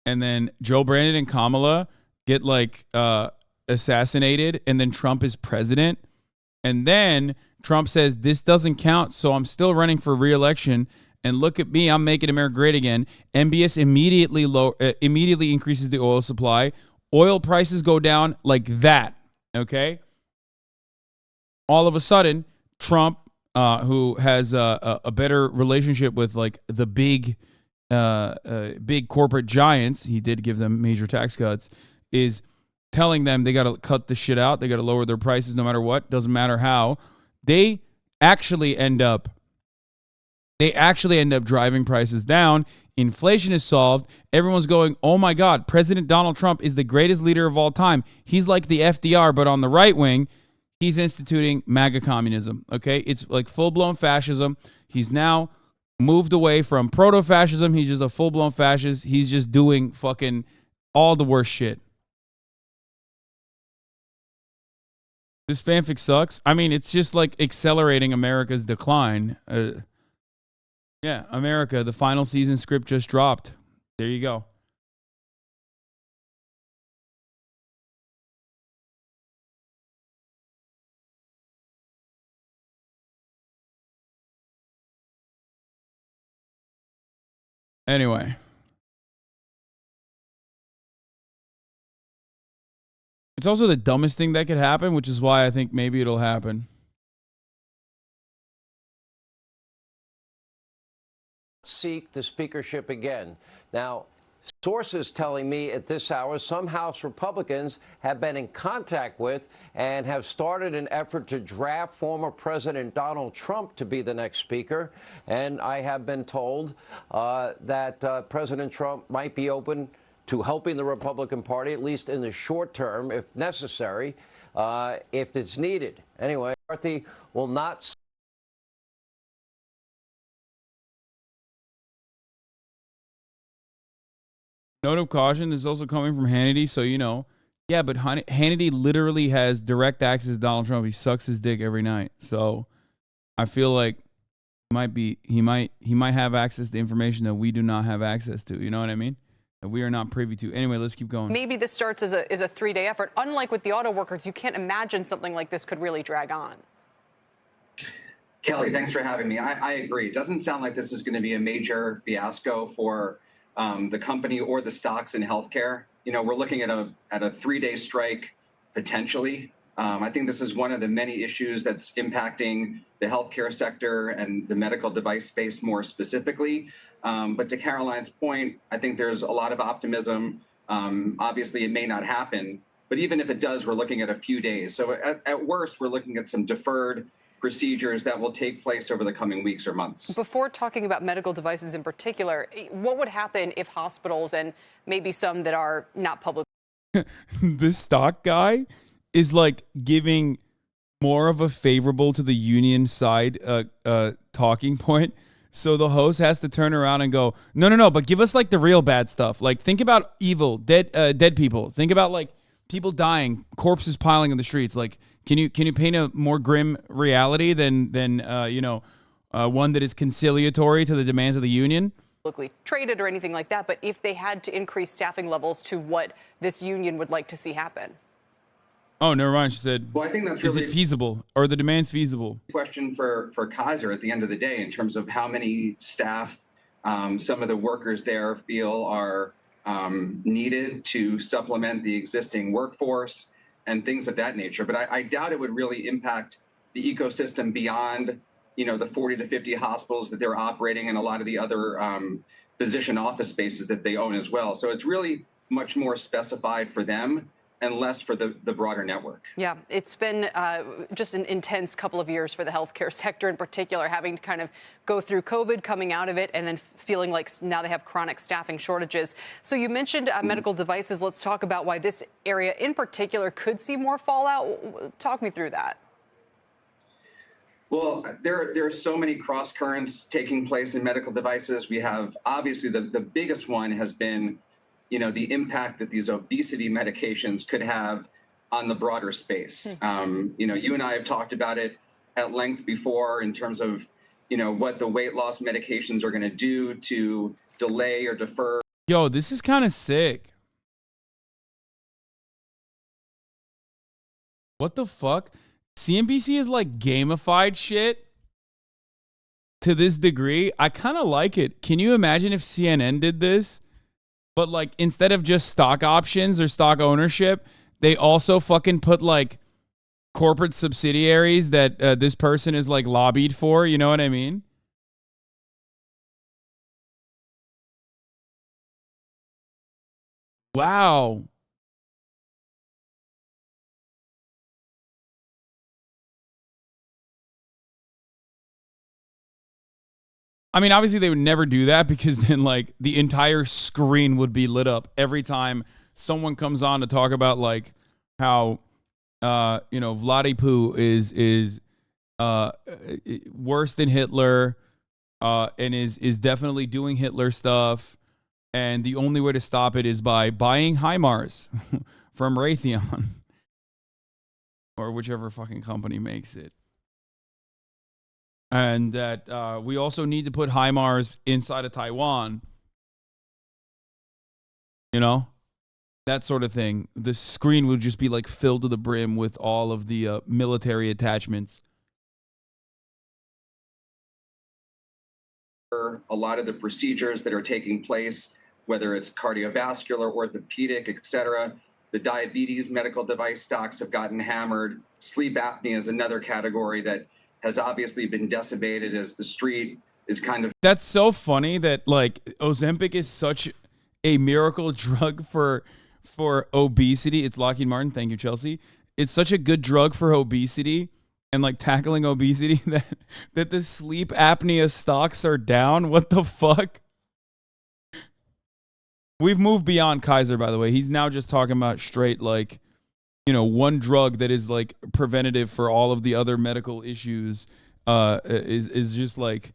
and then Joe Brandon and Kamala get like assassinated, and then Trump is president. And then Trump says, this doesn't count, so I'm still running for re-election. And look at me, I'm making America great again. MBS immediately increases the oil supply. Oil prices go down like that, okay? All of a sudden, Trump, who has a better relationship with like the big corporate giants, he did give them major tax cuts, is telling them they got to cut this shit out. They got to lower their prices no matter what. Doesn't matter how. They actually end up driving prices down. Inflation is solved. Everyone's going, oh my God, President Donald Trump is the greatest leader of all time. He's like the FDR, but on the right wing, he's instituting MAGA communism. Okay. It's like full-blown fascism. He's now moved away from proto-fascism. He's just a full-blown fascist. He's just doing fucking all the worst shit. This fanfic sucks. I mean, it's just like accelerating America's decline. Yeah, America, the final season script just dropped. There you go. Anyway. It's also the dumbest thing that could happen, which is why I think maybe it'll happen. Seek the speakership again. Now, sources telling me at this hour some House Republicans have been in contact with and have started an effort to draft former President Donald Trump to be the next speaker. And I have been told that President Trump might be open to helping the Republican Party, at least in the short term, if necessary, if it's needed. Anyway, McCarthy will not Note of caution, this is also coming from Hannity, so you know. Yeah, but Hannity literally has direct access to Donald Trump. He sucks his dick every night. So I feel like he might have access to information that we do not have access to. You know what I mean? That we are not privy to. Anyway, let's keep going. Maybe this starts as a 3-day effort. Unlike with the auto workers, you can't imagine something like this could really drag on. Kelly, thanks for having me. I agree. It doesn't sound like this is going to be a major fiasco for the company or the stocks in healthcare. You know, we're looking at a 3-day strike potentially. I think this is one of the many issues that's impacting the healthcare sector and the medical device space more specifically. But to Caroline's point, I think there's a lot of optimism. Obviously, it may not happen, but even if it does, we're looking at a few days. So at worst, we're looking at some deferred procedures that will take place over the coming weeks or months. Before talking about medical devices in particular, what would happen if hospitals and maybe some that are not public? This stock guy is like giving more of a favorable to the union side talking point. So the host has to turn around and go, no, but give us like the real bad stuff. Like think about evil, dead people. Think about like people dying, corpses piling in the streets. Like, can you paint a more grim reality than one that is conciliatory to the demands of the union? Publicly traded or anything like that, but if they had to increase staffing levels to what this union would like to see happen. Oh, never mind. She said, well, I think that's is really it feasible? Or the demand's feasible? Question for Kaiser at the end of the day in terms of how many staff some of the workers there feel are needed to supplement the existing workforce and things of that nature. But I doubt it would really impact the ecosystem beyond, the 40 to 50 hospitals that they're operating and a lot of the other physician office spaces that they own as well. So it's really much more specified for them and less for the broader network. Yeah, it's been just an intense couple of years for the healthcare sector in particular, having to kind of go through COVID, coming out of it, and then feeling like now they have chronic staffing shortages. So you mentioned medical devices. Let's talk about why this area in particular could see more fallout. Talk me through that. Well, there are so many cross currents taking place in medical devices. We have, obviously, the biggest one has been the impact that these obesity medications could have on the broader space. You and I have talked about it at length before in terms of, what the weight loss medications are going to do to delay or defer. Yo, this is kind of sick. What the fuck? CNBC is like gamified shit to this degree. I kind of like it. Can you imagine if CNN did this? But like instead of just stock options or stock ownership, they also fucking put like corporate subsidiaries that this person is like lobbied for. You know what I mean? Wow. I mean, obviously they would never do that because then like the entire screen would be lit up every time someone comes on to talk about like how Vladipu is worse than Hitler and is definitely doing Hitler stuff, and the only way to stop it is by buying HIMARS from Raytheon or whichever fucking company makes it. And that we also need to put HIMARS inside of Taiwan. That sort of thing. The screen would just be like filled to the brim with all of the military attachments. A lot of the procedures that are taking place, whether it's cardiovascular, orthopedic, et cetera, the diabetes medical device stocks have gotten hammered. Sleep apnea is another category that has obviously been decimated as the street is kind of... That's so funny that like Ozempic is such a miracle drug for obesity. It's Lockheed Martin. Thank you, Chelsea. It's such a good drug for obesity and like tackling obesity that the sleep apnea stocks are down. What the fuck? We've moved beyond Kaiser, by the way. He's now just talking about straight like, one drug that is like preventative for all of the other medical issues is just like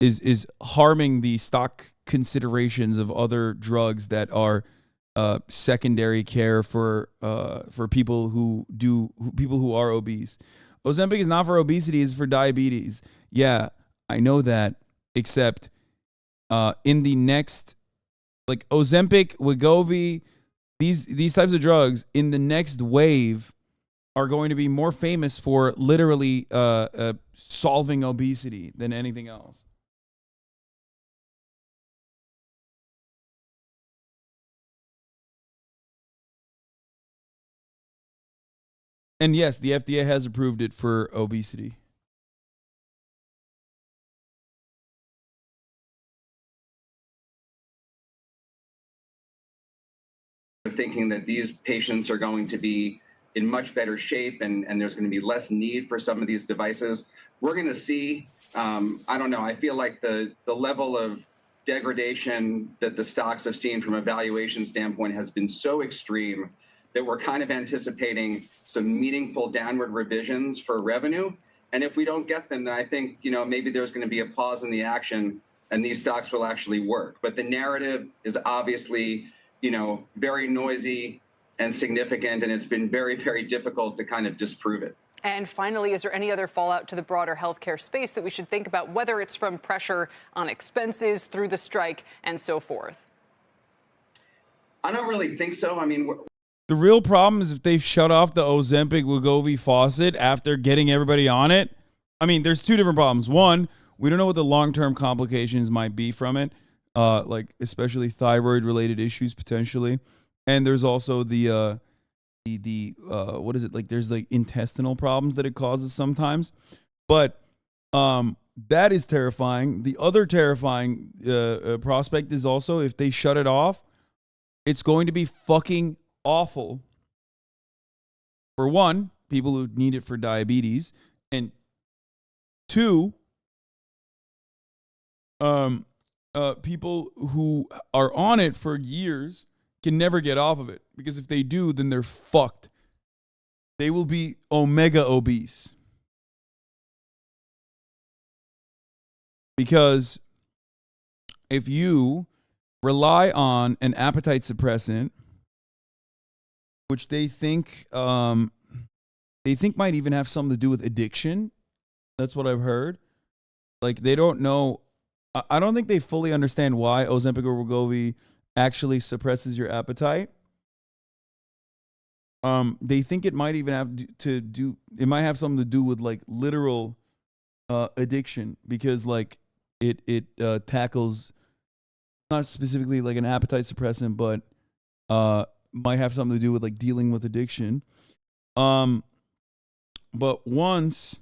is harming the stock considerations of other drugs that are secondary care for people who are obese. Ozempic is not for obesity; it's for diabetes. Yeah, I know that. Except in the next, like Ozempic, Wegovy, these types of drugs in the next wave are going to be more famous for literally solving obesity than anything else. And yes, the FDA has approved it for obesity. Thinking that these patients are going to be in much better shape and there's going to be less need for some of these devices. We're going to see, I don't know, I feel like the level of degradation that the stocks have seen from a valuation standpoint has been so extreme that we're kind of anticipating some meaningful downward revisions for revenue. And if we don't get them, then I think, maybe there's going to be a pause in the action and these stocks will actually work. But the narrative is obviously, very noisy and significant, and it's been very, very difficult to kind of disprove it. And finally, is there any other fallout to the broader healthcare space that we should think about, whether it's from pressure on expenses through the strike and so forth? I don't really think so. I mean, the real problem is if they've shut off the Ozempic Wegovy faucet after getting everybody on it. I mean, there's two different problems. One, we don't know what the long-term complications might be from it, like especially thyroid-related issues potentially. And there's also the what is it, like there's like intestinal problems that it causes sometimes. But that is terrifying. The other terrifying prospect is also if they shut it off, it's going to be fucking awful. For one, people who need it for diabetes, and two, people who are on it for years can never get off of it, because if they do, then they're fucked. They will be omega obese. Because if you rely on an appetite suppressant, which they think might even have something to do with addiction, that's what I've heard. Like they don't know. I don't think they fully understand why Ozempic or Wegovy actually suppresses your appetite. They think it might even have it might have something to do with like literal addiction, because like it tackles not specifically like an appetite suppressant, but might have something to do with like dealing with addiction. But once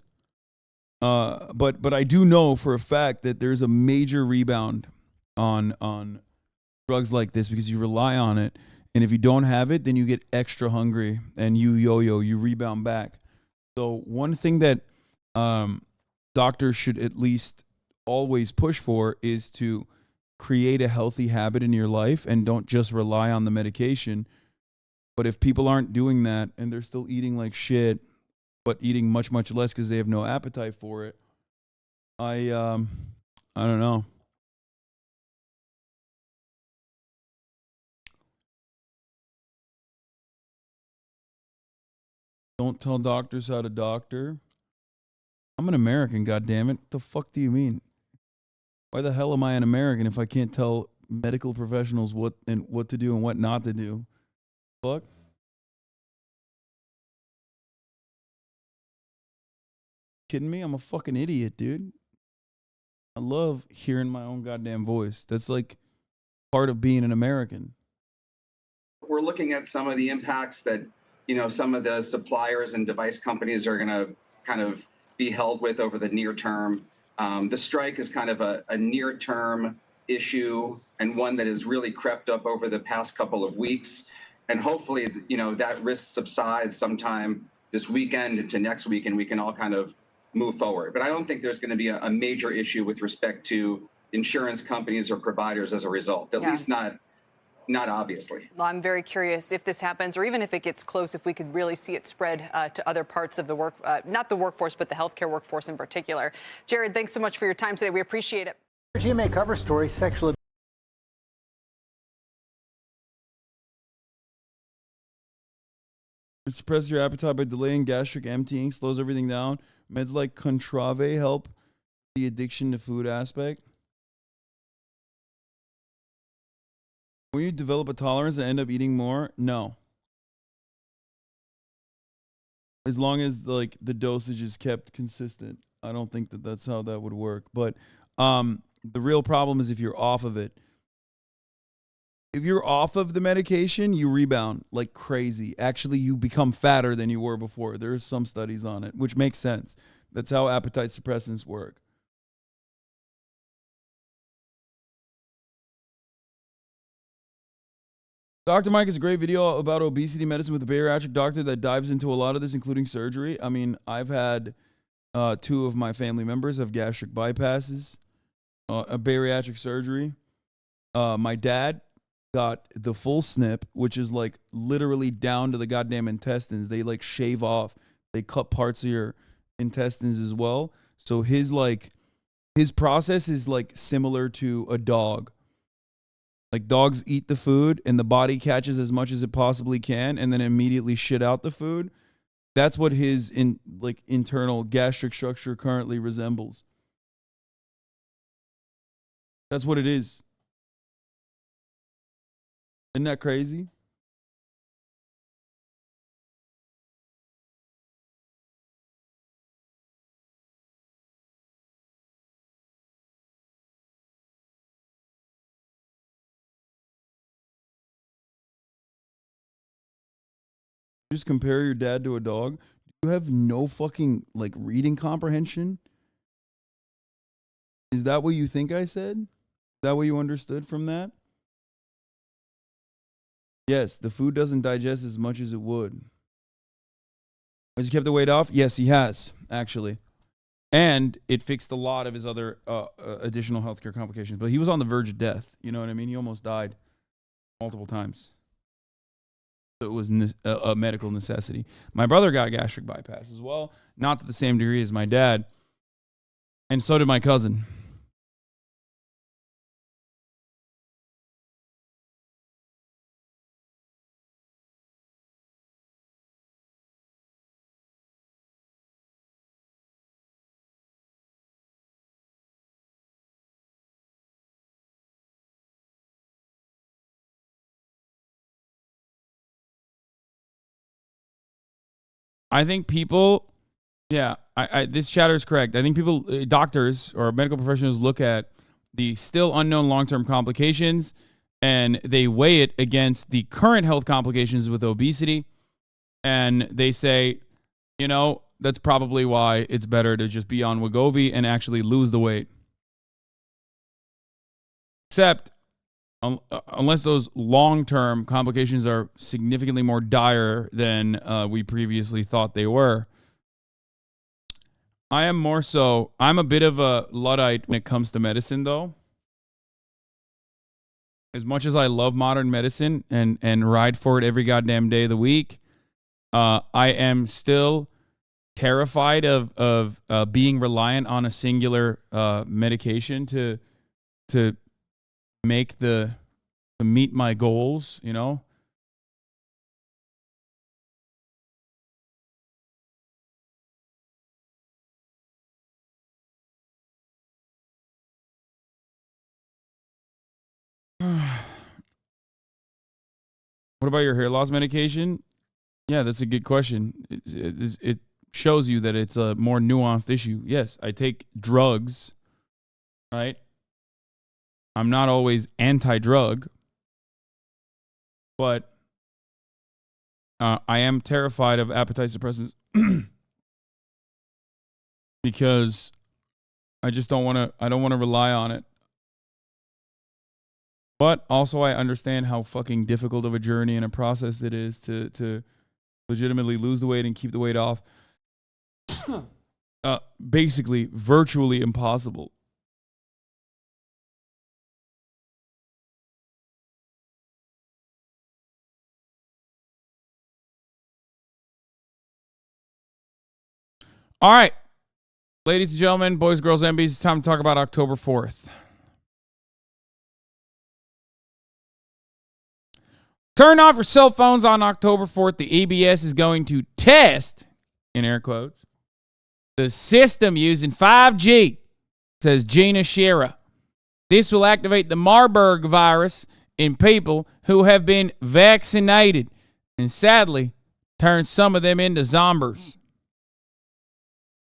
but I do know for a fact that there's a major rebound on drugs like this, because you rely on it, and if you don't have it, then you get extra hungry and you rebound back. So one thing that doctors should at least always push for is to create a healthy habit in your life and don't just rely on the medication. But if people aren't doing that and they're still eating like shit, but eating much, much less because they have no appetite for it, I don't know. Don't tell doctors how to doctor. I'm an American, goddammit. What the fuck do you mean? Why the hell am I an American if I can't tell medical professionals what to do and what not to do? Fuck. Kidding me? I'm a fucking idiot, dude. I love hearing my own goddamn voice. That's like part of being an American. We're looking at some of the impacts that, some of the suppliers and device companies are going to kind of be held with over the near term. The strike is kind of a near term issue, and one that has really crept up over the past couple of weeks. And hopefully, that risk subsides sometime this weekend into next week, and we can all kind of move forward. But I don't think there's going to be a major issue with respect to insurance companies or providers as a result, at least not obviously. Well, I'm very curious if this happens, or even if it gets close, if we could really see it spread to other parts of the not the workforce, but the healthcare workforce in particular. Jared, thanks so much for your time today. We appreciate it. GMA cover story, sexual It suppresses your appetite by delaying gastric emptying, slows everything down. Meds like Contrave help the addiction to food aspect. When you develop a tolerance and end up eating more, no. As long as like the dosage is kept consistent, I don't think that that's how that would work. But the real problem is if you're off of it. If you're off of the medication, you rebound like crazy. Actually, you become fatter than you were before. There's some studies on it, which makes sense. That's how appetite suppressants work. Dr. Mike is a great video about obesity medicine with a bariatric doctor that dives into a lot of this, including surgery. I mean, I've had 2 of my family members have gastric bypasses, a bariatric surgery. My dad got the full snip, which is like literally down to the goddamn intestines. They like shave off. They cut parts of your intestines as well. So his process is like similar to a dog. Like dogs eat the food and the body catches as much as it possibly can and then immediately shit out the food. That's what his internal gastric structure currently resembles. That's what it is. Isn't that crazy? Just compare your dad to a dog. You have no fucking like reading comprehension. Is that what you think I said? Is that what you understood from that? Yes, the food doesn't digest as much as it would. Has he kept the weight off? Yes, he has, actually. And it fixed a lot of his other additional healthcare complications. But he was on the verge of death. You know what I mean? He almost died multiple times. So it was a medical necessity. My brother got gastric bypass as well. Not to the same degree as my dad. And so did my cousin. I think people, this chatter is correct. I think people, doctors or medical professionals look at the still unknown long-term complications and they weigh it against the current health complications with obesity. And they say, you know, that's probably why it's better to just be on Wegovy and actually lose the weight. Except, unless those long-term complications are significantly more dire than we previously thought they were. I'm a bit of a Luddite when it comes to medicine, though. As much as I love modern medicine and ride for it every goddamn day of the week, I am still terrified of being reliant on a singular medication to make to meet my goals, you know? What about your hair loss medication? Yeah, that's a good question. It shows you that it's a more nuanced issue. Yes, I take drugs, right? I'm not always anti-drug, but I am terrified of appetite suppressants because I just don't want to rely on it. But also I understand how fucking difficult of a journey and a process it is to legitimately lose the weight and keep the weight off. Basically, virtually impossible. All right, ladies and gentlemen, boys, girls, MBs, it's time to talk about October 4th. Turn off your cell phones on October 4th. The EBS is going to test, in air quotes, the system using 5G, says Gina Shearer. This will activate the Marburg virus in people who have been vaccinated and sadly turn some of them into zombies,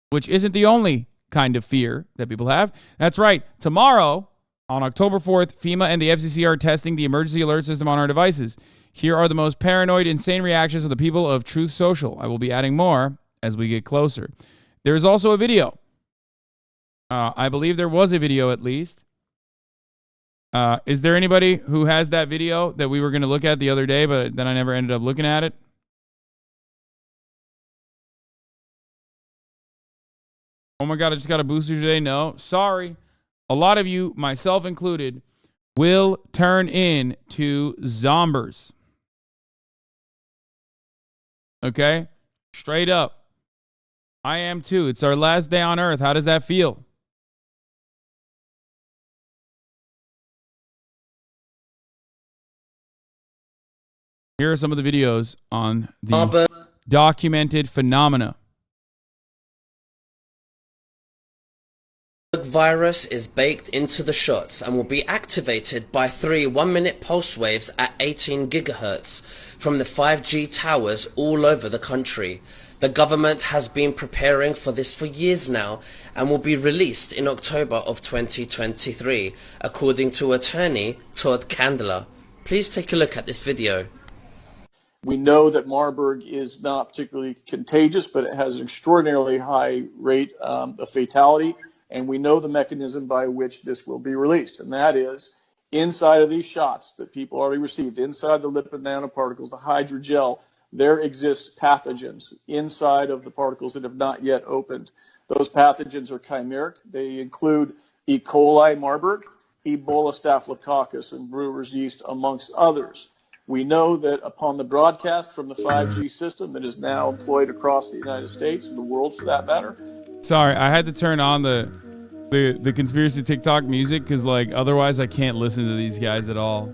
which isn't the only kind of fear that people have. That's right. Tomorrow, on October 4th, FEMA and the FCC are testing the emergency alert system on our devices. Here are the most paranoid, insane reactions of the people of Truth Social. I will be adding more as we get closer. There is also a video. I believe there was a video at least. Is there anybody who has that video that we were going to look at the other day, but then I never ended up looking at it? Oh my God, I just got a booster today. No, sorry. A lot of you, myself included, will turn into zombies. Okay? Straight up. I am too. It's our last day on Earth. How does that feel? Here are some of the videos on the documented phenomena. Virus is baked into the shots and will be activated by 3 1-minute pulse waves at 18 gigahertz from the 5G towers all over the country. The government has been preparing for this for years now and will be released in October of 2023, according to attorney Todd Candler. Please take a look at this video. We know that Marburg is not particularly contagious, but it has an extraordinarily high rate of fatality. And we know the mechanism by which this will be released. And that is inside of these shots that people already received, inside the lipid nanoparticles, the hydrogel, there exists pathogens inside of the particles that have not yet opened. Those pathogens are chimeric. They include E. coli Marburg, Ebola staphylococcus, and brewer's yeast, amongst others. We know that upon the broadcast from the 5G system that is now employed across the United States and the world for that matter. Sorry, I had to turn on the conspiracy TikTok music because like otherwise I can't listen to these guys at all.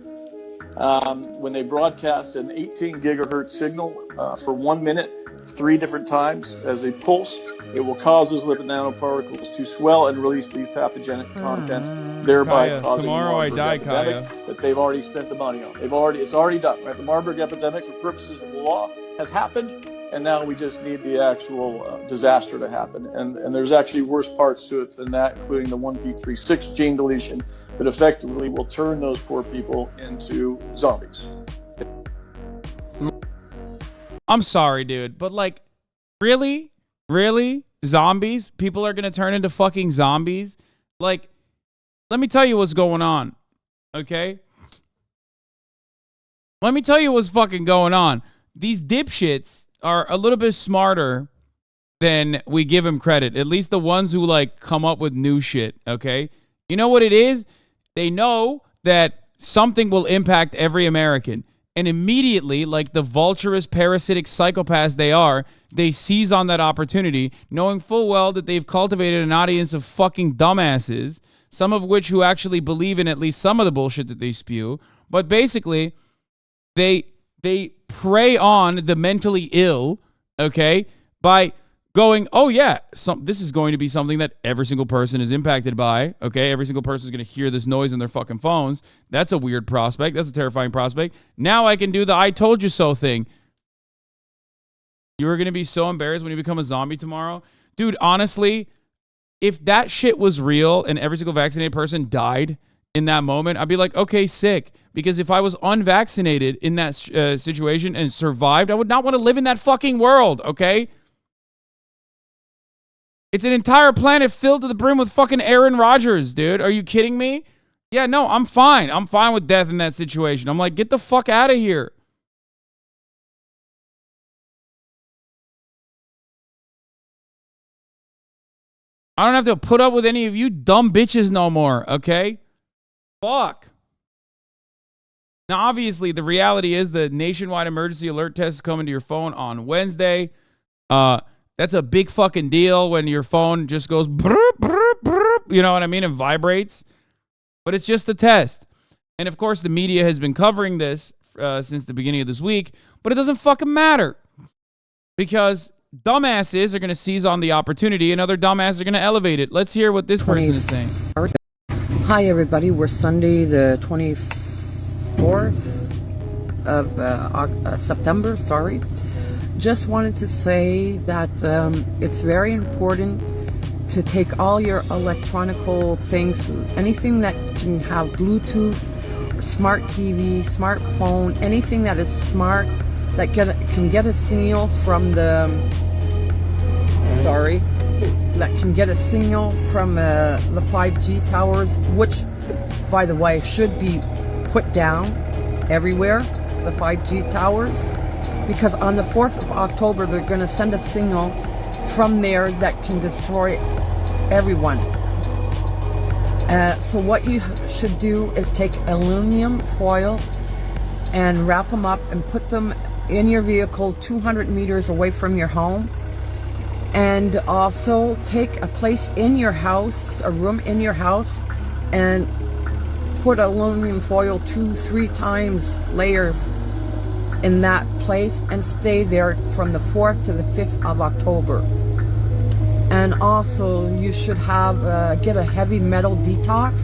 When they broadcast an 18 gigahertz signal for 1 minute, 3 different times as a pulse, it will cause those lipid nanoparticles to swell and release these pathogenic contents, thereby Kaya, causing tomorrow I Marburg die, epidemic Kaya. that they've already spent the money on. It's already done, right? The Marburg epidemic, for purposes of the law, has happened, and now we just need the actual disaster to happen. And there's actually worse parts to it than that, including the 1p36 gene deletion that effectively will turn those poor people into zombies. I'm sorry, dude, but like, really? Really? Zombies? People are going to turn into fucking zombies? Like, let me tell you what's going on, okay? Let me tell you what's fucking going on. These dipshits are a little bit smarter than we give them credit. At least the ones who like come up with new shit, okay? You know what it is? They know that something will impact every American. And immediately, like the vulturous, parasitic psychopaths they are, they seize on that opportunity, knowing full well that they've cultivated an audience of fucking dumbasses, some of which who actually believe in at least some of the bullshit that they spew. But basically, they prey on the mentally ill, okay, by going, oh yeah, this is going to be something that every single person is impacted by, okay? Every single person is going to hear this noise on their fucking phones. That's a weird prospect. That's a terrifying prospect. Now I can do the I told you so thing. You are going to be so embarrassed when you become a zombie tomorrow. Dude, honestly, if that shit was real and every single vaccinated person died in that moment, I'd be like, okay, sick. Because if I was unvaccinated in that situation and survived, I would not want to live in that fucking world, okay? It's an entire planet filled to the brim with fucking Aaron Rodgers, dude. Are you kidding me? Yeah, no, I'm fine. I'm fine with death in that situation. I'm like, get the fuck out of here. I don't have to put up with any of you dumb bitches no more, okay? Fuck. Now, obviously, the reality is the nationwide emergency alert test is coming to your phone on Wednesday. That's a big fucking deal when your phone just goes, brr, brr, brr, you know what I mean? It vibrates. But it's just a test. And, of course, the media has been covering this since the beginning of this week, but it doesn't fucking matter because dumbasses are going to seize on the opportunity and other dumbasses are going to elevate it. Let's hear what this person is saying. Hi, everybody. We're Sunday, the 24th of September. Sorry. Just wanted to say that it's very important to take all your electronical things, anything that can have Bluetooth, smart TV, smartphone, anything that is smart, that can get a signal from the, that can get a signal from the 5G towers, which, by the way, should be put down everywhere, the 5G towers, because on the 4th of October, they're going to send a signal from there that can destroy everyone. So what you should do is take aluminum foil and wrap them up and put them in your vehicle 200 meters away from your home. And also take a place in your house, a room in your house, and put aluminum foil 2-3 times layers in that place and stay there from the 4th to the 5th of October. And also you should have get a heavy metal detox,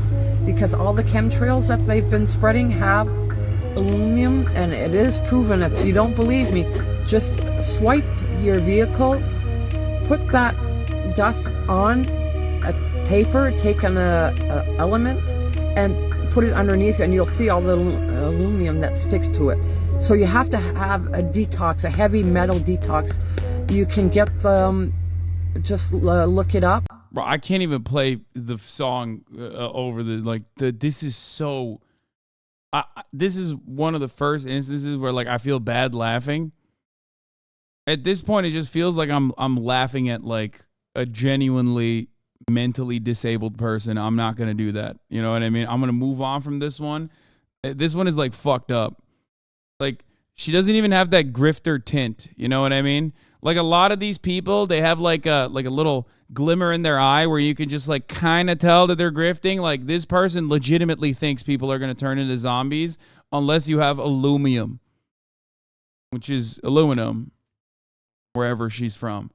because all the chemtrails that they've been spreading have aluminum, and it is proven. If you don't believe me, just swipe your vehicle, put that dust on a paper, take an element and put it underneath, and you'll see all the aluminum that sticks to it. So you have to have a detox, a heavy metal detox. You can get them, just look it up. Bro, I can't even play the song over this is so... this is one of the first instances where like I feel bad laughing. At this point, it just feels like I'm laughing at like a genuinely mentally disabled person. I'm not gonna do that. You know what I mean? I'm gonna move on from this one. This one is like fucked up. Like she doesn't even have that grifter tint. You know what I mean? Like a lot of these people, they have like a little glimmer in their eye where you can just like kind of tell that they're grifting. Like this person legitimately thinks people are going to turn into zombies unless you have aluminum, which is aluminum, wherever she's from.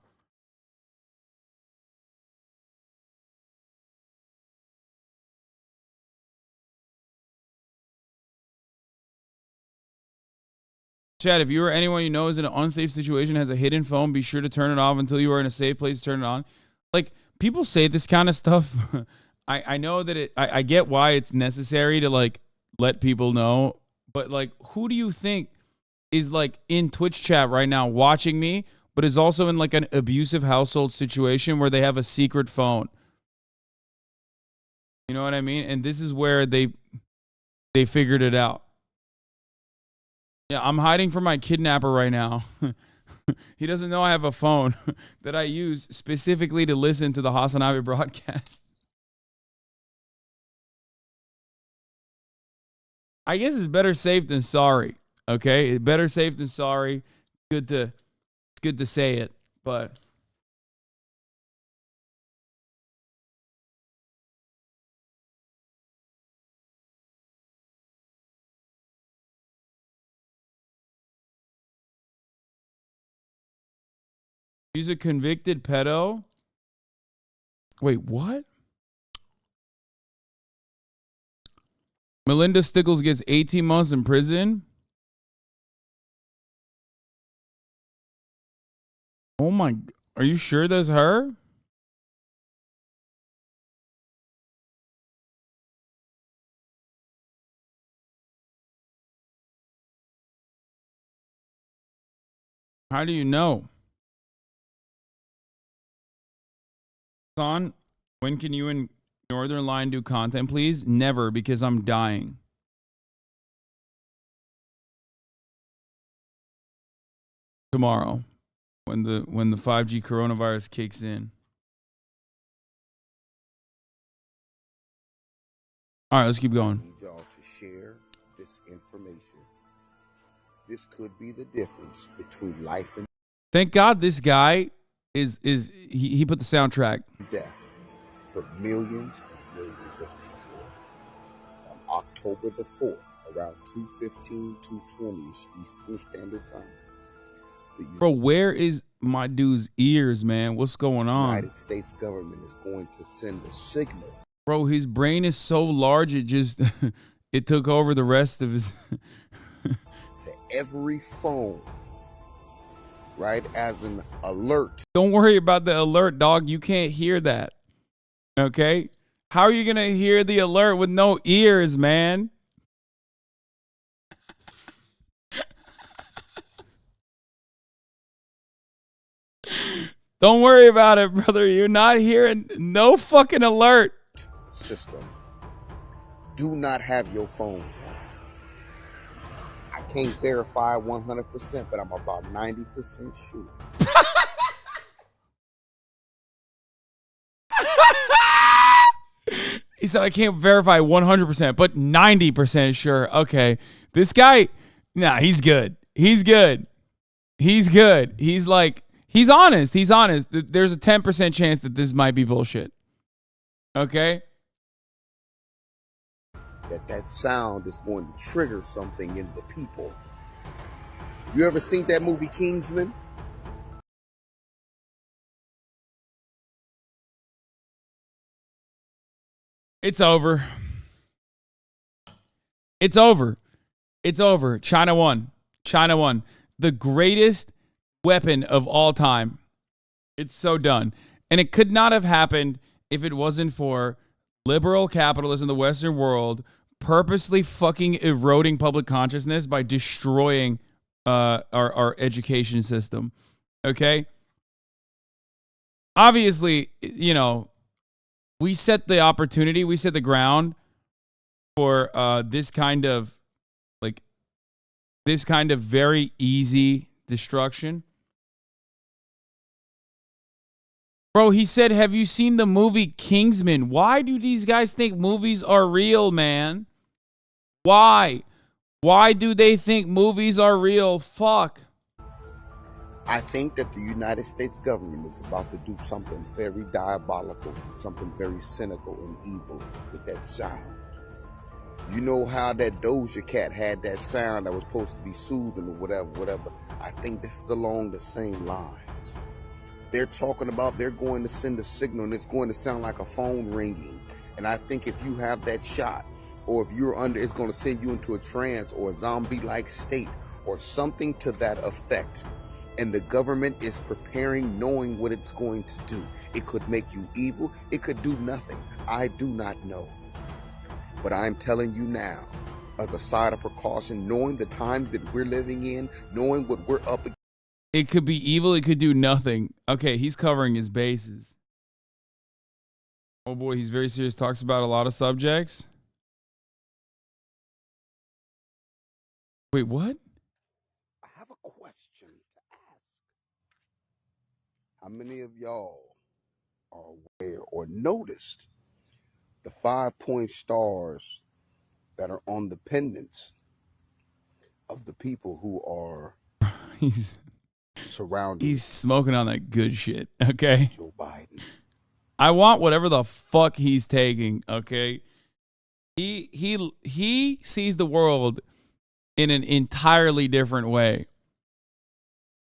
Chad, if you or anyone you know is in an unsafe situation, has a hidden phone, be sure to turn it off until you are in a safe place to turn it on. Like, people say this kind of stuff. I know that I get why it's necessary to, like, let people know. But, like, who do you think is, like, in Twitch chat right now watching me, but is also in, like, an abusive household situation where they have a secret phone? You know what I mean? And this is where they figured it out. Yeah, I'm hiding from my kidnapper right now. He doesn't know I have a phone that I use specifically to listen to the HasanAbi broadcast. I guess it's better safe than sorry. Okay, it's better safe than sorry. It's good to say it, but he's a convicted pedo. Wait, what? Melinda Stickles gets 18 months in prison. Oh my, are you sure that's her? How do you know? Hasan, when can you and Northern Line do content, please? Never, because I'm dying. Tomorrow, when the 5G coronavirus kicks in. All right, let's keep going. I need y'all to share this information. This could be the difference between life and Thank God this guy he put the soundtrack. Death for millions and millions of people. On October the 4th of around 2:15, 2:20 Eastern Standard Time. Bro, where is my dude's ears, man? What's going The on? United States government is going to send a signal. Bro, his brain is so large it just it took over the rest of his to every phone, right, as an alert. Don't worry about the alert, dog. You can't hear that. Okay? How are you going to hear the alert with no ears, man? Don't worry about it, brother. You're not hearing no fucking alert. System. Do not have your phones on. I can't verify 100%, but I'm about 90% sure. He said, I can't verify 100%, but 90% sure. Okay. This guy, nah, he's good. He's good. He's good. He's like, he's honest. He's honest. There's a 10% chance that this might be bullshit. Okay? That sound is going to trigger something in the people. You ever seen that movie Kingsman? It's over. It's over. It's over. China won. China won. The greatest weapon of all time. It's so done. And it could not have happened if it wasn't for liberal capitalists in the Western world purposely fucking eroding public consciousness by destroying our education system. Okay? Obviously, you know, we set the opportunity, we set the ground for this kind of very easy destruction. Bro, he said, have you seen the movie Kingsman? Why do these guys think movies are real, man? Why? Why do they think movies are real? Fuck. I think that the United States government is about to do something very diabolical, something very cynical and evil with that sound. You know how that Doja Cat had that sound that was supposed to be soothing or whatever. I think this is along the same lines. They're talking about they're going to send a signal and it's going to sound like a phone ringing. And I think if you have that shot, or if you're under, it's going to send you into a trance or a zombie-like state or something to that effect. And the government is preparing, knowing what it's going to do. It could make you evil. It could do nothing. I do not know. But I'm telling you now, as a side of precaution, knowing the times that we're living in, knowing what we're up against. It could be evil. It could do nothing. Okay, he's covering his bases. Oh boy, he's very serious. Talks about a lot of subjects. Wait, what? I have a question to ask. How many of y'all are aware or noticed the 5-point stars that are on the pendants of the people who are surrounded? He's smoking on that good shit, okay? Joe Biden. I want whatever the fuck he's taking, okay? He sees the world in an entirely different way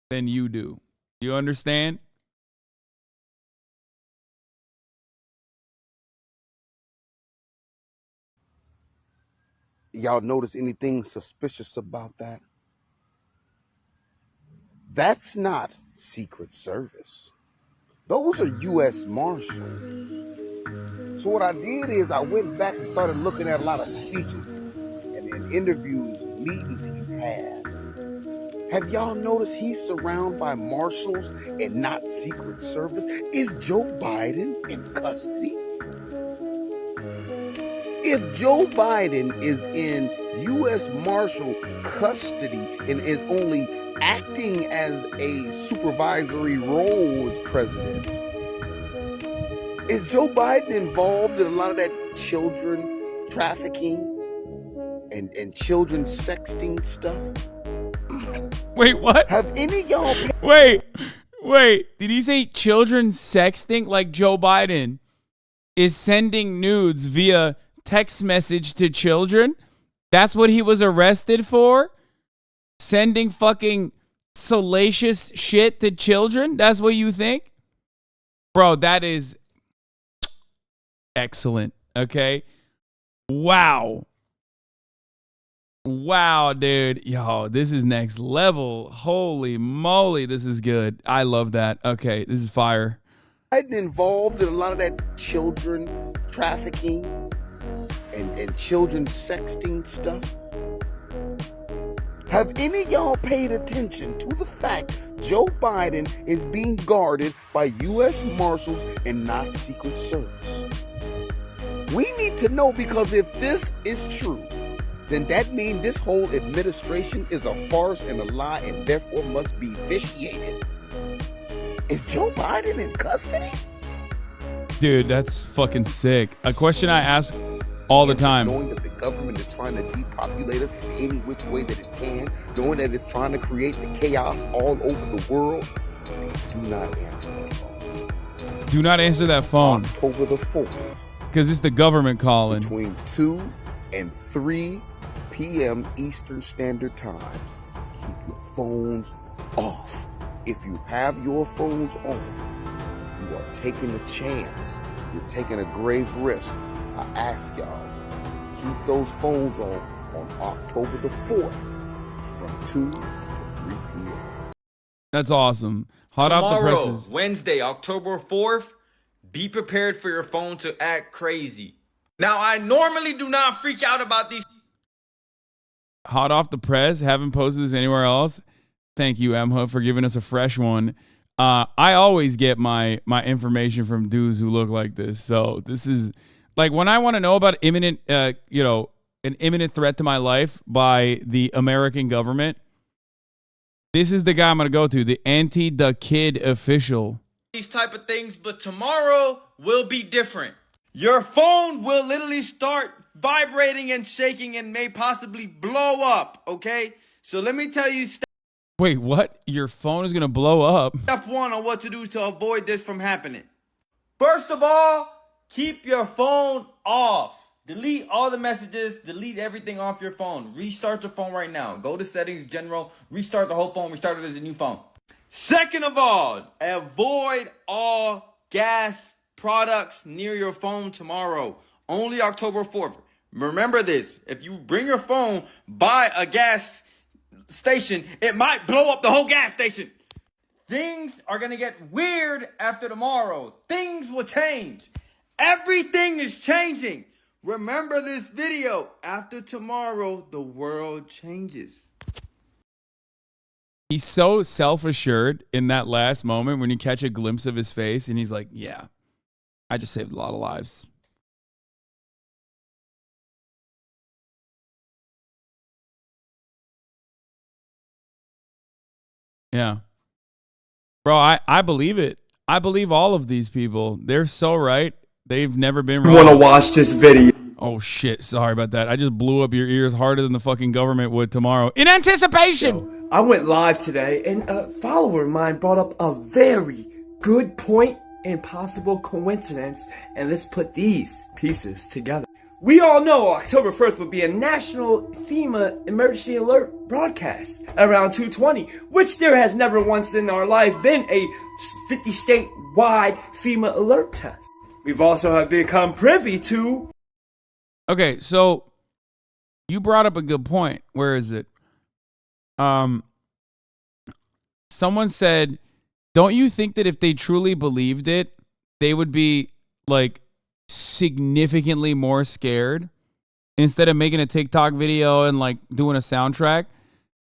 than you do. You understand? Y'all notice anything suspicious about that? That's not Secret Service. Those are U.S. Marshals. So what I did is I went back and started looking at a lot of speeches and interviews, meetings he's had. Have y'all noticed he's surrounded by marshals and not Secret Service? Is Joe Biden in custody? If Joe Biden is in U.S. Marshal custody and is only acting as a supervisory role as president, is Joe Biden involved in a lot of that children trafficking and children sexting stuff? Wait, what? Have any of y'all... Wait. Did he say children sexting? Like Joe Biden is sending nudes via text message to children? That's what he was arrested for? Sending fucking salacious shit to children? That's what you think? Bro, that is excellent. Okay? Wow. Wow, dude. Yo, this is next level. Holy moly, this is good. I love that. Okay, this is fire. Biden involved in a lot of that children trafficking and children sexting stuff? Have any of y'all paid attention to the fact Joe Biden is being guarded by U.S. Marshals and not Secret Service? We need to know, because if this is true, then that means this whole administration is a farce and a lie and therefore must be vitiated. Is Joe Biden in custody? Dude, that's fucking sick. A question I ask all the time. Knowing that the government is trying to depopulate us in any which way that it can, knowing that it's trying to create the chaos all over the world, do not answer that phone. Do not answer that phone. October the 4th. Because it's the government calling. Between 2 and 3 p.m. Eastern Standard Time. Keep your phones off. If you have your phones on, you are taking a chance. You're taking a grave risk. I ask y'all, keep those phones on October the 4th from 2 to 3 p.m. That's awesome. Hot off the presses. Wednesday, October 4th, be prepared for your phone to act crazy. Now, I normally do not freak out about these. Hot off the press. Haven't posted this anywhere else. Thank you, Emma, for giving us a fresh one. I always get my information from dudes who look like this. So this is like when I want to know about imminent, an imminent threat to my life by the American government. This is the guy I'm going to go to, the the kid official. These type of things, but tomorrow will be different. Your phone will literally start vibrating and shaking and may possibly blow up, okay? So let me tell you Wait, what? Your phone is going to blow up? Step 1 on what to do to avoid this from happening. First of all, keep your phone off. Delete all the messages, delete everything off your phone. Restart your phone right now. Go to settings, general, restart the whole phone, restart it as a new phone. Second of all, avoid all gas products near your phone tomorrow. Only October 4th. Remember this, if you bring your phone by a gas station, it might blow up the whole gas station. Things are going to get weird after tomorrow. Things will change. Everything is changing. Remember this video. After tomorrow, the world changes. He's so self-assured in that last moment when you catch a glimpse of his face and he's like, yeah, I just saved a lot of lives. Yeah. Bro, I believe it. I believe all of these people. They're so right. They've never been wrong. You want to watch this video? Oh, shit. Sorry about that. I just blew up your ears harder than the fucking government would tomorrow. In anticipation! I went live today, and a follower of mine brought up a very good point and possible coincidence, and let's put these pieces together. We all know October 1st would be a national FEMA emergency alert broadcast around 2:20, which there has never once in our life been a 50-state wide FEMA alert test. We've also have become privy to... Okay, so you brought up a good point. Where is it? Someone said, don't you think that if they truly believed it, they would be like significantly more scared instead of making a TikTok video and like doing a soundtrack?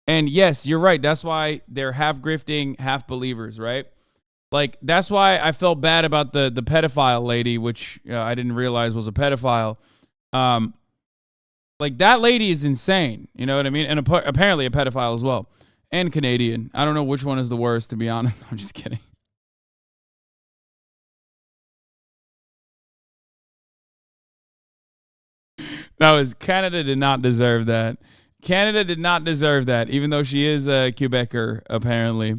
And yes, you're right. That's why they're half grifting, half believers, right? Like, that's why I felt bad about the pedophile lady, which I didn't realize was a pedophile. Like, that lady is insane. You know what I mean? And apparently a pedophile as well. And Canadian. I don't know which one is the worst, to be honest. I'm just kidding. That was, Canada did not deserve that. Canada did not deserve that, even though she is a Quebecer, apparently.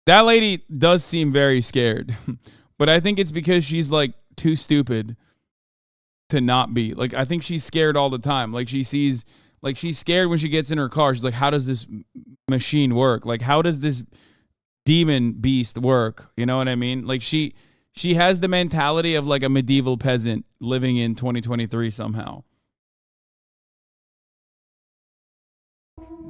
That lady does seem very scared, but I think it's because she's like too stupid to not be. Like, I think she's scared all the time. Like, she's scared when she gets in her car. She's like, how does this machine work? Like, how does this demon beast work? You know what I mean? Like, she has the mentality of like a medieval peasant living in 2023 somehow.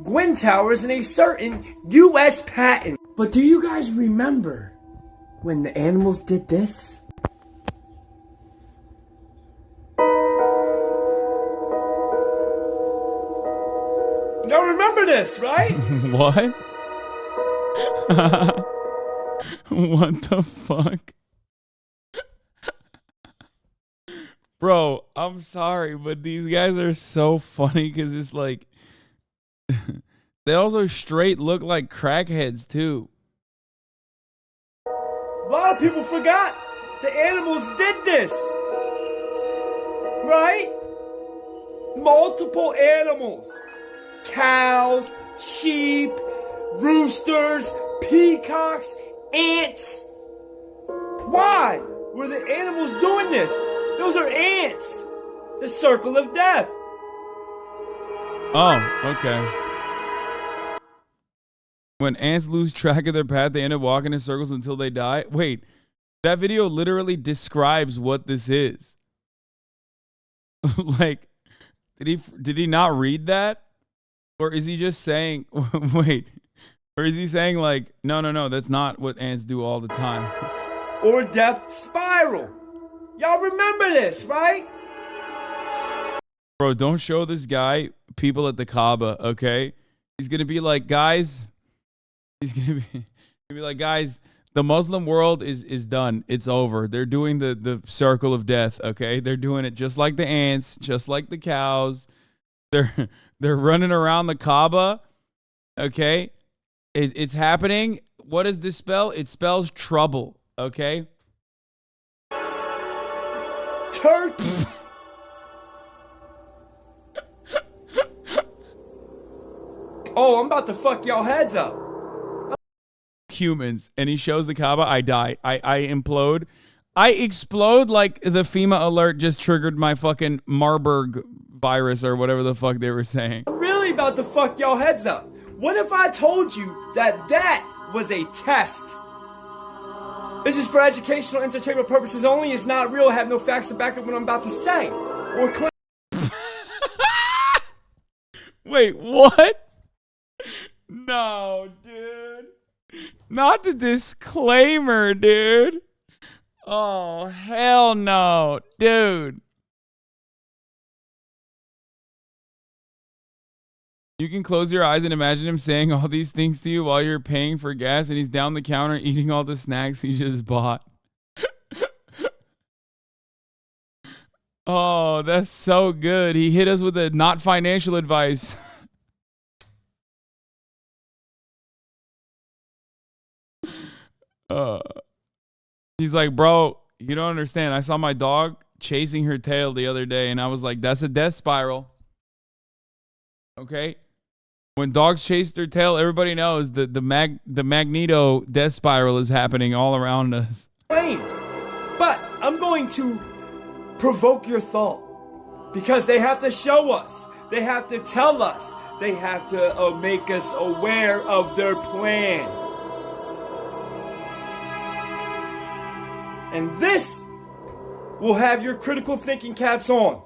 Gwyn Towers and a certain U.S. patent. But do you guys remember when the animals did this? Y'all remember this, right? What? What the fuck? Bro, I'm sorry, but these guys are so funny because it's like they also straight look like crackheads too. A lot of people forgot the animals did this. Right? Multiple animals. Cows, sheep, roosters, peacocks, ants. Why were the animals doing this? Those are ants. The circle of death. Oh, okay. When ants lose track of their path, they end up walking in circles until they die. Wait, that video literally describes what this is. Like, did he not read that? Or is he just saying, wait, or is he saying like, no, that's not what ants do all the time? Or death spiral. Y'all remember this, right? Bro, don't show this guy people at the Kaaba, okay? He's going to be like, guys, the Muslim world is done. It's over. They're doing the circle of death, okay? They're doing it just like the ants, just like the cows. They're running around the Kaaba, okay? It's happening. What does this spell? It spells trouble, okay? Turkeys. Oh, I'm about to fuck y'all heads up. Humans, and he shows the Kaaba, I die. I implode. I explode like the FEMA alert just triggered my fucking Marburg virus or whatever the fuck they were saying. I'm really about to fuck y'all heads up. What if I told you that was a test? This is for educational, entertainment purposes only. It's not real. I have no facts to back up what I'm about to say. Or claim. Wait, what? No, dude. Not the disclaimer, dude. Oh, hell no, dude. You can close your eyes and imagine him saying all these things to you while you're paying for gas and he's down the counter eating all the snacks he just bought. Oh, that's so good. He hit us with a not financial advice. He's like, bro, you don't understand. I saw my dog chasing her tail the other day and I was like, that's a death spiral. Okay? When dogs chase their tail, everybody knows that the Magneto death spiral is happening all around us. Claims. But I'm going to provoke your thought. Because they have to show us. They have to tell us. They have to make us aware of their plan. And this will have your critical thinking caps on.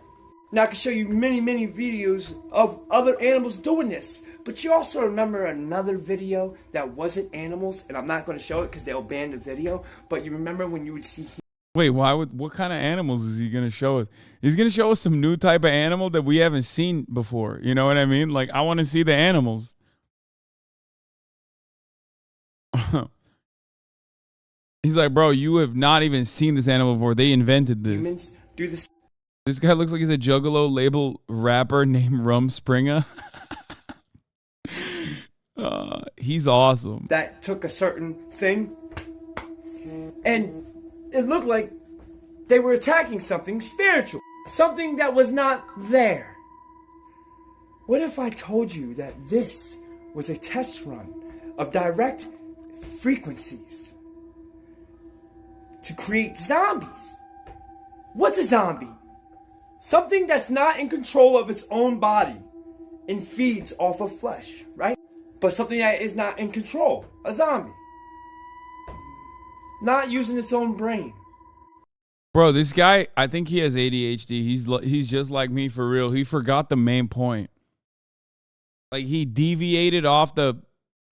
Now I can show you many, many videos of other animals doing this. But you also remember another video that wasn't animals, and I'm not going to show it because they'll ban the video. But you remember when you would see... Wait, what kind of animals is he going to show us? He's going to show us some new type of animal that we haven't seen before. You know what I mean? Like, I want to see the animals. He's like, bro, you have not even seen this animal before. They invented this. Humans do this. This guy looks like he's a Juggalo label rapper named Rumspringa. He's awesome. That took a certain thing, and it looked like they were attacking something spiritual, something that was not there. What if I told you that this was a test run of direct frequencies to create zombies. What's a zombie? Something that's not in control of its own body and feeds off of flesh, right? But something that is not in control, a zombie. Not using its own brain. Bro, this guy, I think he has ADHD. He's just like me for real. He forgot the main point. Like, he deviated off the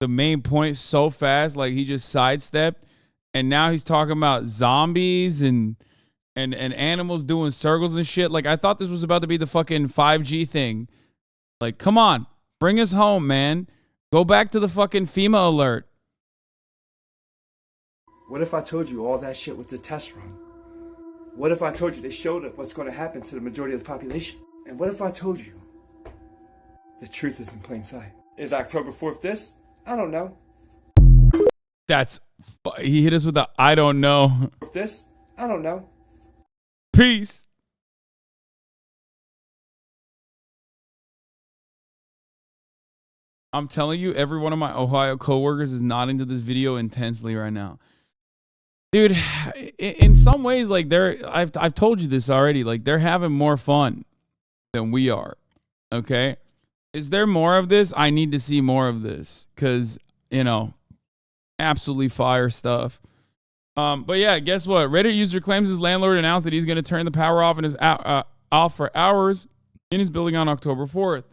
main point so fast, like he just sidestepped, and now he's talking about zombies and animals doing circles and shit. Like, I thought this was about to be the fucking 5G thing. Like, come on, bring us home, man. Go back to the fucking FEMA alert. What if I told you all that shit was a test run? What if I told you they showed up what's going to happen to the majority of the population? And what if I told you the truth is in plain sight? Is October 4th this? I don't know. He hit us with the I don't know. This? I don't know. Peace. I'm telling you, every one of my Ohio coworkers is nodding to this video intensely right now. Dude, in some ways, like, I've told you this already, like, they're having more fun than we are. Okay? Is there more of this? I need to see more of this because, you know, absolutely fire stuff. But yeah, guess what? Reddit user claims his landlord announced that he's going to turn the power off in his off for hours in his building on October 4th.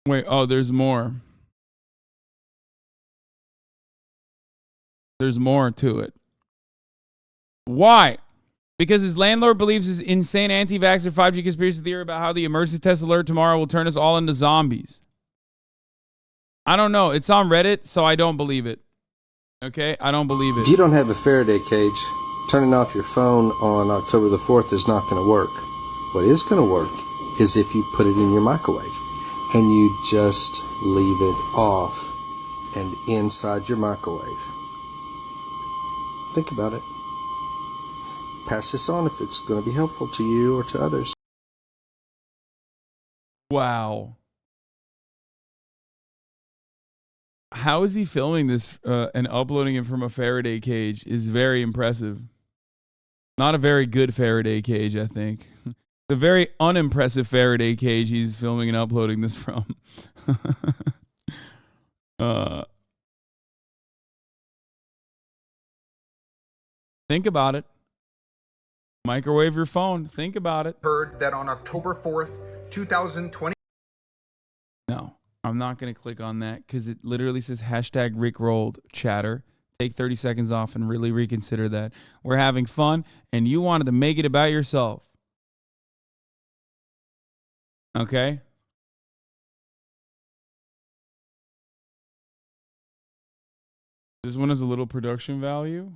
Wait, oh, there's more. There's more to it. Why? Because his landlord believes his insane anti-vaxxer 5G conspiracy theory about how the emergency test alert tomorrow will turn us all into zombies. I don't know. It's on Reddit, so I don't believe it. Okay? I don't believe it. If you don't have a Faraday cage, turning off your phone on October the 4th is not going to work. What is going to work is if you put it in your microwave and you just leave it off and inside your microwave. Think about it. Pass this on if it's going to be helpful to you or to others. Wow. How is he filming this and uploading it from a Faraday cage is very impressive. Not a very good Faraday cage, I think. The very unimpressive Faraday cage he's filming and uploading this from. Think about it. Microwave your phone. Think about it. Heard that on October 4th, 2020. No, I'm not going to click on that because it literally says hashtag Rickrolled chatter. Take 30 seconds off and really reconsider that. We're having fun and you wanted to make it about yourself. Okay? This one has a little production value.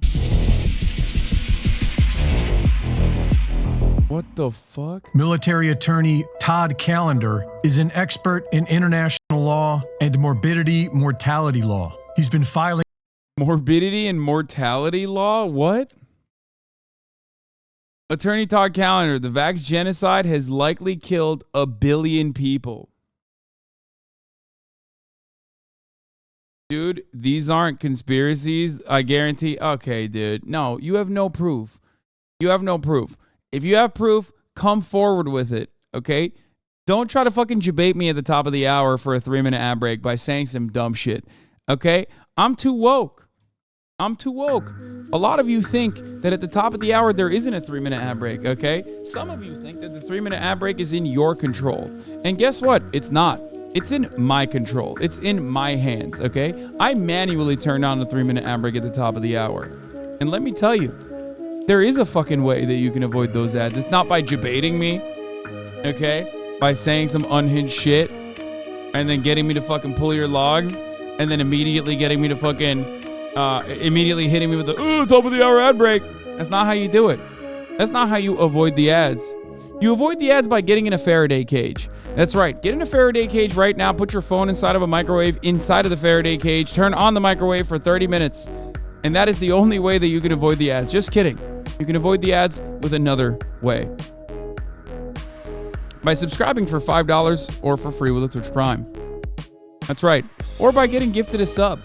What the fuck? Military attorney Todd Callender is an expert in international law and morbidity mortality law. He's been filing morbidity and mortality law? What? Attorney Todd Callender, the vax genocide has likely killed 1 billion people. Dude, these aren't conspiracies. I guarantee. Okay, dude. No, you have no proof. You have no proof. If you have proof, come forward with it, okay? Don't try to fucking debate me at the top of the hour for a 3-minute ad break by saying some dumb shit, okay? I'm too woke. I'm too woke. A lot of you think that at the top of the hour there isn't a 3-minute ad break, okay? Some of you think that the 3-minute ad break is in your control. And guess what? It's not. It's in my control. It's in my hands, okay? I manually turned on the 3-minute ad break at the top of the hour. And let me tell you, there is a fucking way that you can avoid those ads. It's not by debating me, okay? By saying some unhinged shit and then getting me to fucking pull your logs and then immediately getting me to fucking, immediately hitting me with the, top of the hour ad break. That's not how you do it. That's not how you avoid the ads. You avoid the ads by getting in a Faraday cage. That's right. Get in a Faraday cage right now. Put your phone inside of a microwave inside of the Faraday cage. Turn on the microwave for 30 minutes. And that is the only way that you can avoid the ads. Just kidding. You can avoid the ads with another way. By subscribing for $5 or for free with a Twitch Prime. That's right. or by getting gifted a sub.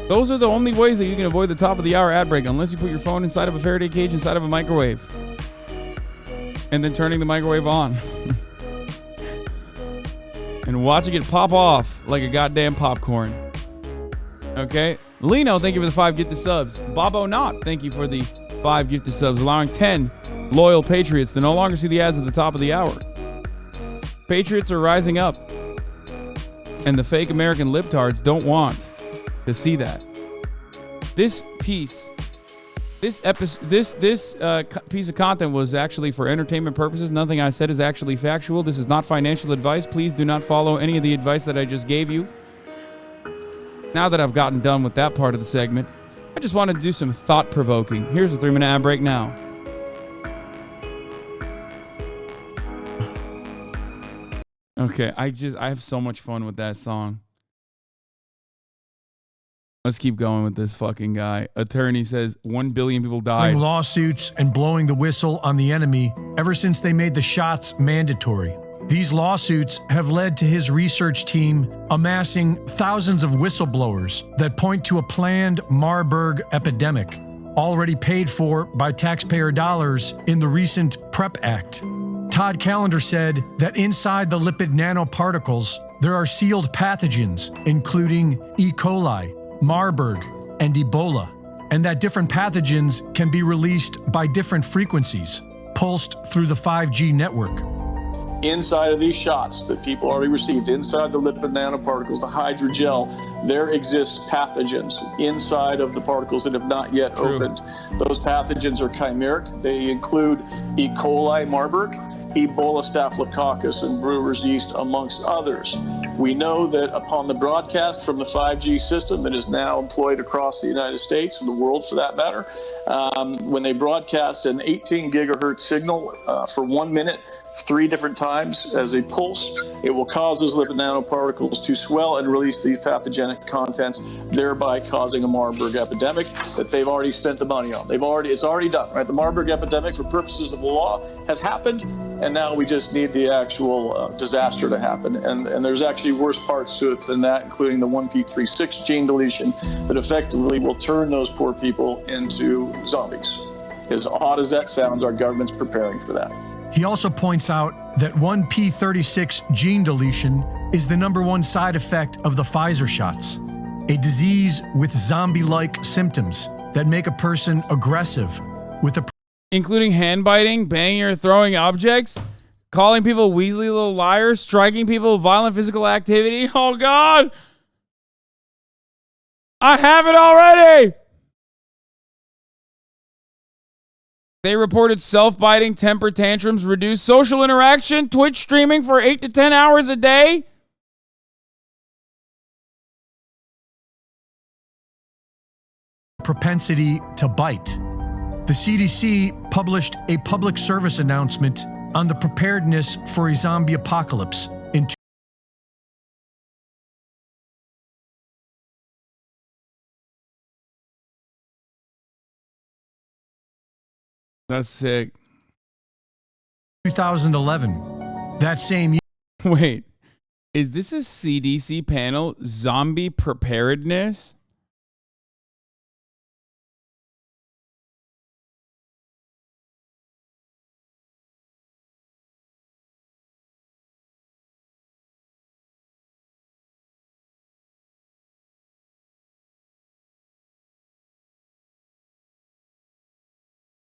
Those are the only ways that you can avoid the top of the hour ad break, unless you put your phone inside of a Faraday cage inside of a microwave and then turning the microwave on and watching it pop off like a goddamn popcorn. Okay? Lino, thank you for the 5 gifted subs. Bobo Not, thank you for the 5 gifted subs, allowing 10 loyal patriots to no longer see the ads at the top of the hour. Patriots are rising up, and the fake American libtards don't want to see that. This piece of content was actually for entertainment purposes. Nothing I said is actually factual. This is not financial advice. Please do not follow any of the advice that I just gave you. Now that I've gotten done with that part of the segment, I just wanted to do some thought-provoking. Here's a 3-minute ad break now. Okay, I have so much fun with that song. Let's keep going with this fucking guy. Attorney says 1 billion people died. Lawsuits and blowing the whistle on the enemy ever since they made the shots mandatory. These lawsuits have led to his research team amassing thousands of whistleblowers that point to a planned Marburg epidemic, already paid for by taxpayer dollars in the recent PrEP Act. Todd Callender said that inside the lipid nanoparticles, there are sealed pathogens, including E. coli, Marburg, and Ebola, and that different pathogens can be released by different frequencies, pulsed through the 5G network. Inside of these shots that people already received, inside the lipid nanoparticles, the hydrogel, there exists pathogens inside of the particles that have not yet opened. Those pathogens are chimeric. They include E. coli, Marburg, Ebola staphylococcus, and brewer's yeast, amongst others. We know that upon the broadcast from the 5G system that is now employed across the United States and the world for that matter, when they broadcast an 18 gigahertz signal for 1 minute, 3 different times as a pulse, it will cause those lipid nanoparticles to swell and release these pathogenic contents, thereby causing a Marburg epidemic that they've already spent the money on. It's already done, right? The Marburg epidemic, for purposes of the law, has happened, and now we just need the actual disaster to happen. And there's actually worse parts to it than that, including the 1p36 gene deletion that effectively will turn those poor people into zombies. As odd as that sounds, our government's preparing for that. He also points out that 1p36 gene deletion is the #1 side effect of the Pfizer shots, a disease with zombie-like symptoms that make a person aggressive, including hand biting, banging or throwing objects, calling people Weasley little liars, striking people with violent physical activity. Oh God, I have it already. They reported self-biting, temper tantrums, reduced social interaction, Twitch streaming for 8 to 10 hours a day. Propensity to bite. The CDC published a public service announcement on the preparedness for a zombie apocalypse in That's sick. 2011. That same year. Wait, is this a CDC panel? Zombie preparedness?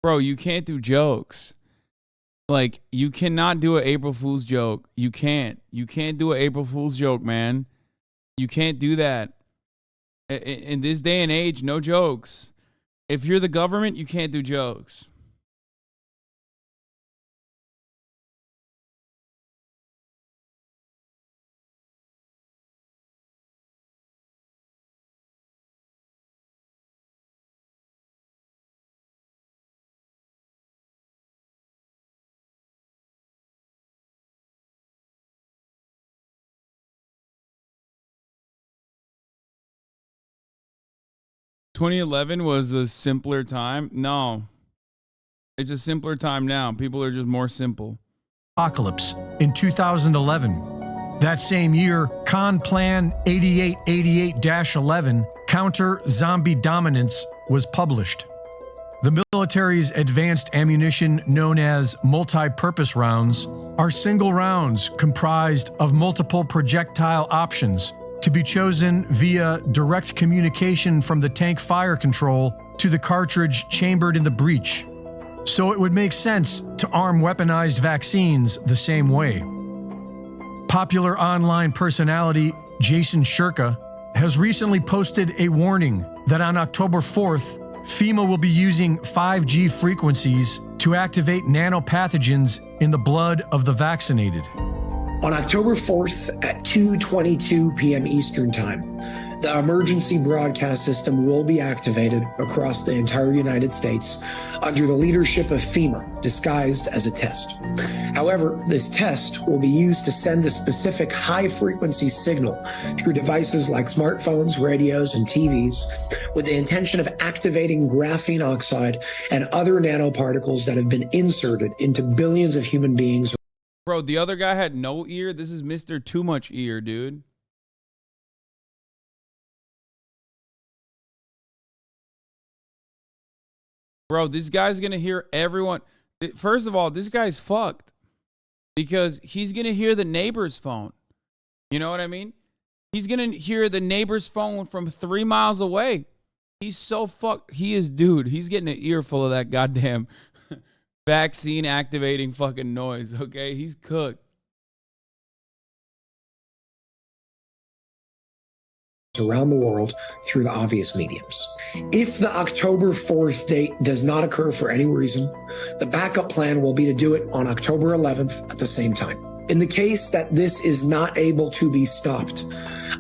Bro, you can't do jokes. Like, you cannot do an April Fool's joke. You can't. You can't do an April Fool's joke, man. You can't do that. In this day and age, no jokes. If you're the government, you can't do jokes. $2011 was a simpler time. No, it's a simpler time now. People are just more simple. Apocalypse in 2011. That same year, Con Plan 8888-11, Counter Zombie Dominance, was published. The military's advanced ammunition, known as multi-purpose rounds, are single rounds comprised of multiple projectile options to be chosen via direct communication from the tank fire control to the cartridge chambered in the breech. So it would make sense to arm weaponized vaccines the same way. Popular online personality Jason Shirka has recently posted a warning that on October 4th, FEMA will be using 5G frequencies to activate nanopathogens in the blood of the vaccinated. On October 4th at 2:22 p.m. Eastern Time, the emergency broadcast system will be activated across the entire United States under the leadership of FEMA, disguised as a test. However, this test will be used to send a specific high-frequency signal through devices like smartphones, radios, and TVs with the intention of activating graphene oxide and other nanoparticles that have been inserted into billions of human beings. Bro, the other guy had no ear. This is Mr. Too Much Ear, dude. Bro, this guy's going to hear everyone. First of all, this guy's fucked because he's going to hear the neighbor's phone. You know what I mean? He's going to hear the neighbor's phone from 3 miles away. He's so fucked. He is, dude, he's getting an earful of that goddamn vaccine activating fucking noise, okay? He's cooked. Around the world through the obvious mediums. If the October 4th date does not occur for any reason, the backup plan will be to do it on October 11th at the same time. In the case that this is not able to be stopped,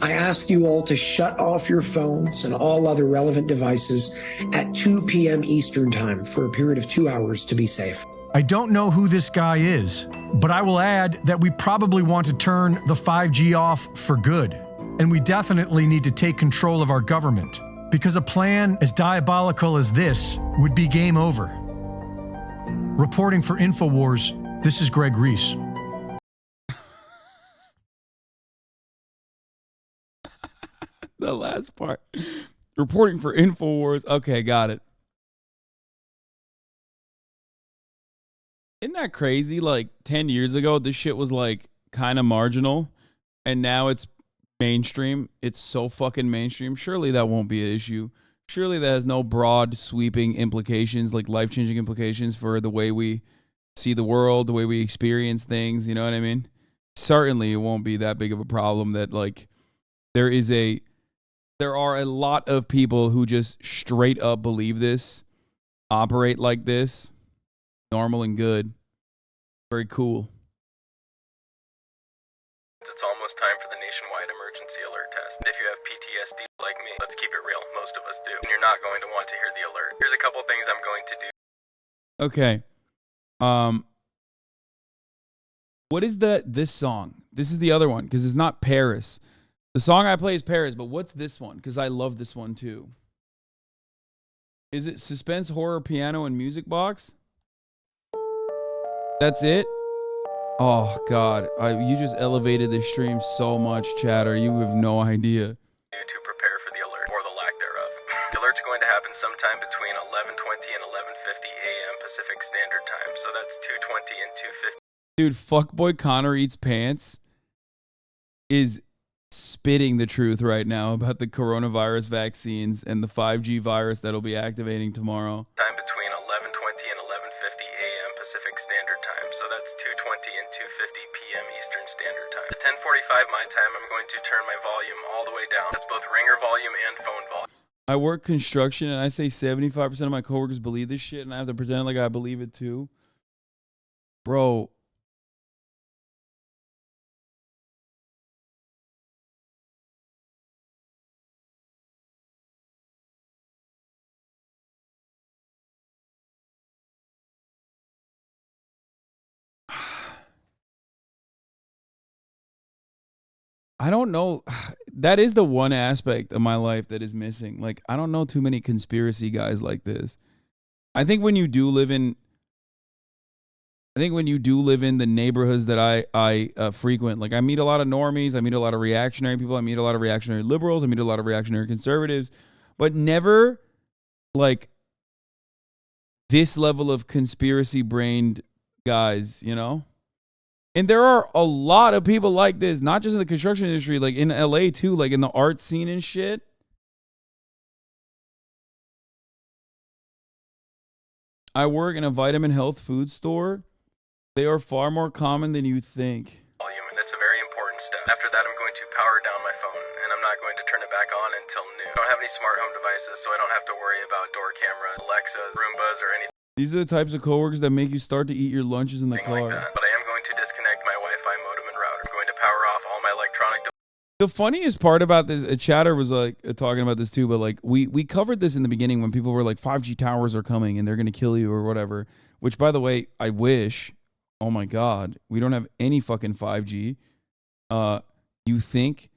I ask you all to shut off your phones and all other relevant devices at 2 p.m. Eastern Time for a period of 2 hours to be safe. I don't know who this guy is, but I will add that we probably want to turn the 5G off for good. And we definitely need to take control of our government, because a plan as diabolical as this would be game over. Reporting for InfoWars, this is Greg Reese. The last part. Reporting for InfoWars. Okay, got it. Isn't that crazy? Like 10 years ago, this shit was like kind of marginal, and now it's mainstream. It's so fucking mainstream. Surely that won't be an issue. Surely that has no broad sweeping implications, like life-changing implications for the way we see the world, the way we experience things, you know what I mean? Certainly it won't be that big of a problem that like there are a lot of people who just straight up believe this, operate like this, normal and good. Very cool. It's almost time for the nationwide emergency alert test. If you have PTSD like me, let's keep it real, most of us do, and you're not going to want to hear the alert. Here's a couple things I'm going to do. Okay. What is this song? This is the other one, because it's not Paris. The song I play is Paris, but what's this one? Because I love this one too. Is it Suspense, Horror, Piano, and Music Box? That's it? Oh, God. You just elevated this stream so much, chatter. You have no idea. To prepare for the alert, or the lack thereof. The alert's going to happen sometime between 11:20 and 11:50 a.m. Pacific Standard Time, so that's 2:20 and 2:50. Dude, Fuckboy Connor Eats Pants is spitting the truth right now about the coronavirus vaccines and the 5G virus that'll be activating tomorrow. Time between 11:20 and 11:50 a.m. Pacific Standard Time, so that's 2:20 and 2:50 p.m. Eastern Standard Time. At 10:45 my time, I'm going to turn my volume all the way down. That's both ringer volume and phone volume. I work construction, and I say 75% of my coworkers believe this shit, and I have to pretend like I believe it too. Bro. I don't know. That is the one aspect of my life that is missing. Like, I don't know too many conspiracy guys like this. I think when you do live in I think when you do live in the neighborhoods that I frequent, like I meet a lot of normies, I meet a lot of reactionary people, I meet a lot of reactionary liberals, I meet a lot of reactionary conservatives, but never like this level of conspiracy brained guys, you know? And there are a lot of people like this, not just in the construction industry, like in LA too, like in the art scene and shit. I work in a vitamin health food store. They are far more common than you think. Volume, and it's a very important step. After that, I'm going to power down my phone, and I'm not going to turn it back on until noon. I don't have any smart home devices, so I don't have to worry about door cameras, Alexa, Roombas, or anything These are the types of coworkers that make you start to eat your lunches in the car. like that. But I am going to disconnect my Wi-Fi modem and router. I'm going to power off all my electronic devices. The funniest part about this, a chatter was like talking about this too, but like we covered this in the beginning when people were like 5G towers are coming and they're going to kill you or whatever, which by the way, I wish, oh my God, we don't have any fucking 5G. You think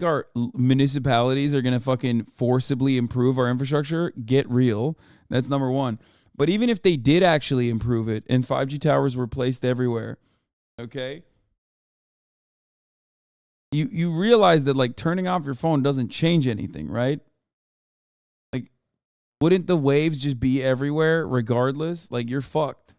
our municipalities are going to fucking forcibly improve our infrastructure? Get real. That's number one. But even if they did actually improve it and 5G towers were placed everywhere, okay? You realize that like turning off your phone doesn't change anything, right? Like, wouldn't the waves just be everywhere regardless? Like, you're fucked.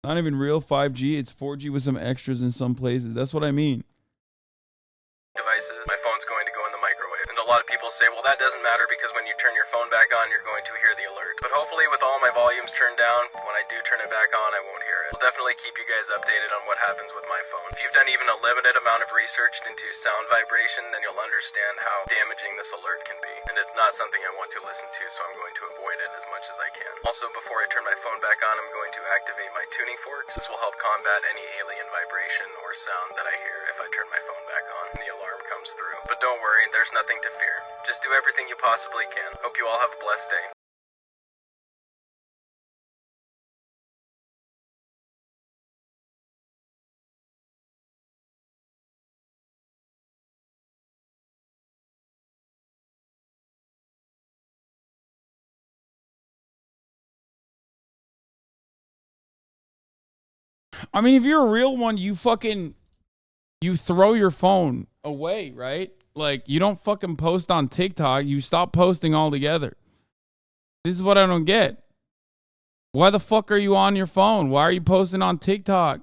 Not even real 5G, it's 4G with some extras in some places. That's what I mean. Devices. My phone's going to go in the microwave. And a lot of people say, well, that doesn't matter because when you turn your phone back on, you're going to hear the alert. But hopefully with all my volumes turned down, when I do turn it back on, I won't hear it. I'll definitely keep you guys updated on what happens with my phone. If you've done even a limited amount of research into sound vibration, then you'll understand how damaging this alert can be. And it's not something I want to listen to, so I'm going to avoid it as much as I can. Also, before I turn my phone back on, I'm going to activate my tuning forks. This will help combat any alien vibration or sound that I hear if I turn my phone back on and the alarm comes through. But don't worry, there's nothing to fear. Just do everything you possibly can. Hope you all have a blessed day. I mean, if you're a real one, you throw your phone away, right? Like, you don't fucking post on TikTok. You stop posting altogether. This is what I don't get. Why the fuck are you on your phone? Why are you posting on TikTok?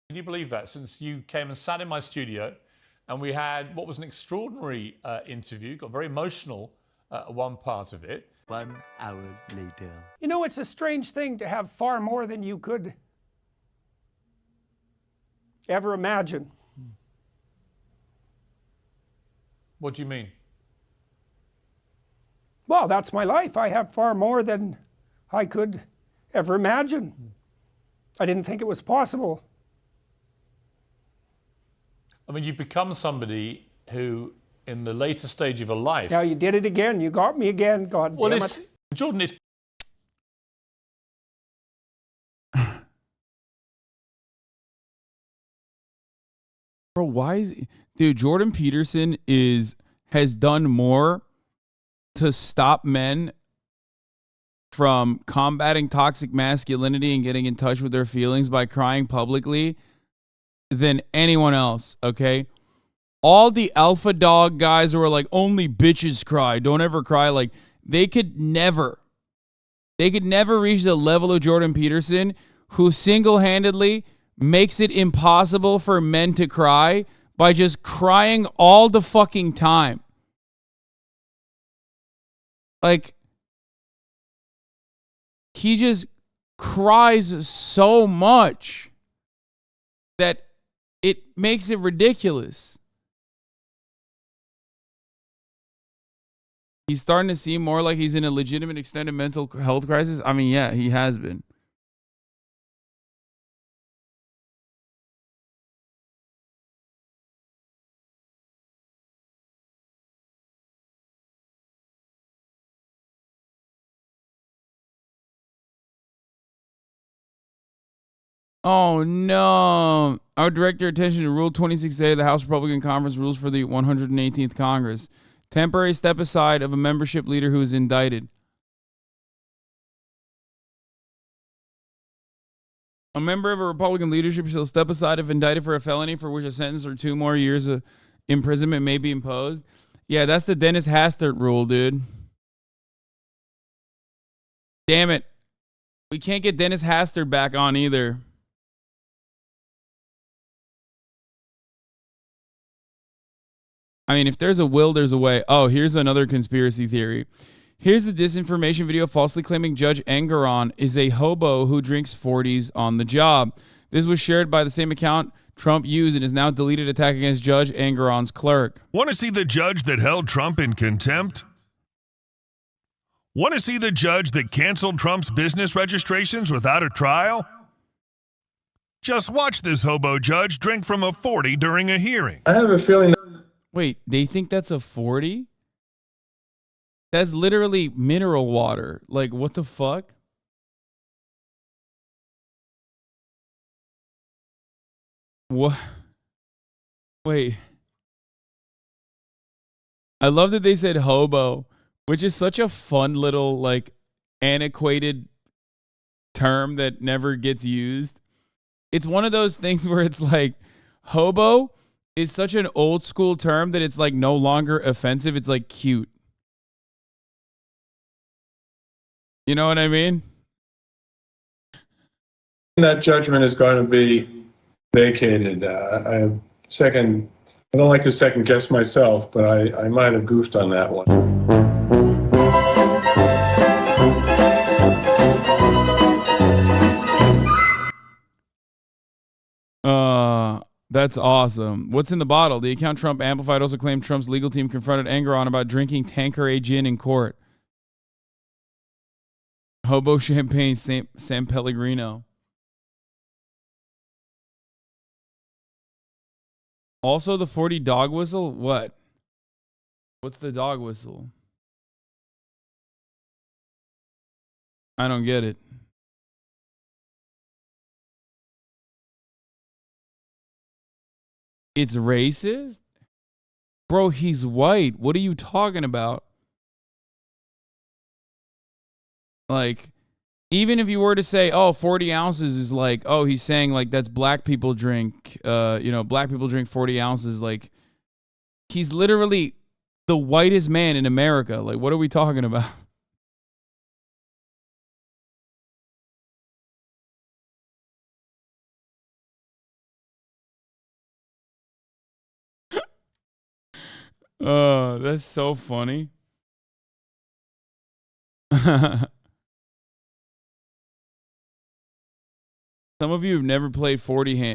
Can you believe that? Since you came and sat in my studio and we had what was an extraordinary interview, got very emotional one part of it. 1 hour later. You know, it's a strange thing to have far more than you could ever imagine. What do you mean? Well, that's my life. I have far more than I could ever imagine. I didn't think it was possible. I mean, you've become somebody who, in the later stage of your life... Now you did it again. You got me again. God damn it. Jordan, it's... Bro, why is... Dude, Jordan Peterson has done more to stop men from combating toxic masculinity and getting in touch with their feelings by crying publicly than anyone else, okay? All the alpha dog guys who are like, only bitches cry, don't ever cry, like, they could never reach the level of Jordan Peterson, who single-handedly makes it impossible for men to cry by just crying all the fucking time. Like, he just cries so much that it makes it ridiculous. He's starting to seem more like he's in a legitimate extended mental health crisis. I mean, yeah, he has been. Oh, no. I would direct your attention to Rule 26A of the House Republican Conference Rules for the 118th Congress. Temporary step aside of a membership leader who is indicted. A member of a Republican leadership shall step aside if indicted for a felony for which a sentence or 2 more years of imprisonment may be imposed. Yeah, that's the Dennis Hastert rule, dude. Damn it. We can't get Dennis Hastert back on either. I mean, if there's a will, there's a way. Oh, here's another conspiracy theory. Here's the disinformation video falsely claiming Judge Engoron is a hobo who drinks 40s on the job. This was shared by the same account Trump used and is now deleted attack against Judge Engoron's clerk. Want to see the judge that held Trump in contempt? Want to see the judge that canceled Trump's business registrations without a trial? Just watch this hobo judge drink from a 40 during a hearing. I have a feeling. Wait, they think that's a 40? That's literally mineral water. Like, what the fuck? What? Wait. I love that they said hobo, which is such a fun little, like, antiquated term that never gets used. It's one of those things where it's like, hobo is such an old school term that it's, like, no longer offensive. It's, like, cute. You know what I mean? That judgment is going to be vacated. I don't like to second guess myself, but I might have goofed on that one. That's awesome. What's in the bottle? The account Trump amplified also claimed Trump's legal team confronted Engoron about drinking Tanqueray gin in court. Hobo champagne San Pellegrino. Also the 40 dog whistle? What? What's the dog whistle? I don't get it. It's racist? Bro, he's white. What are you talking about? Like, even if you were to say, oh, 40 ounces is like, oh, he's saying like that's black people drink, black people drink 40 ounces. Like, he's literally the whitest man in America. Like, what are we talking about? Oh, that's so funny. Some of you have never played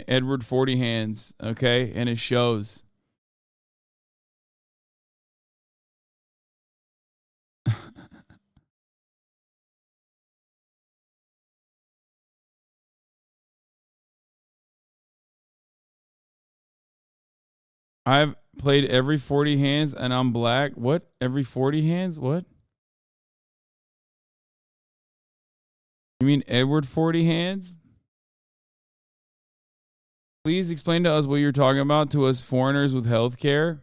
Edward 40 Hands, okay? And it shows. I've played every 40 hands and I'm black. What? Every 40 hands? What? You mean Edward 40 Hands? Please explain to us what you're talking about to us foreigners with health care.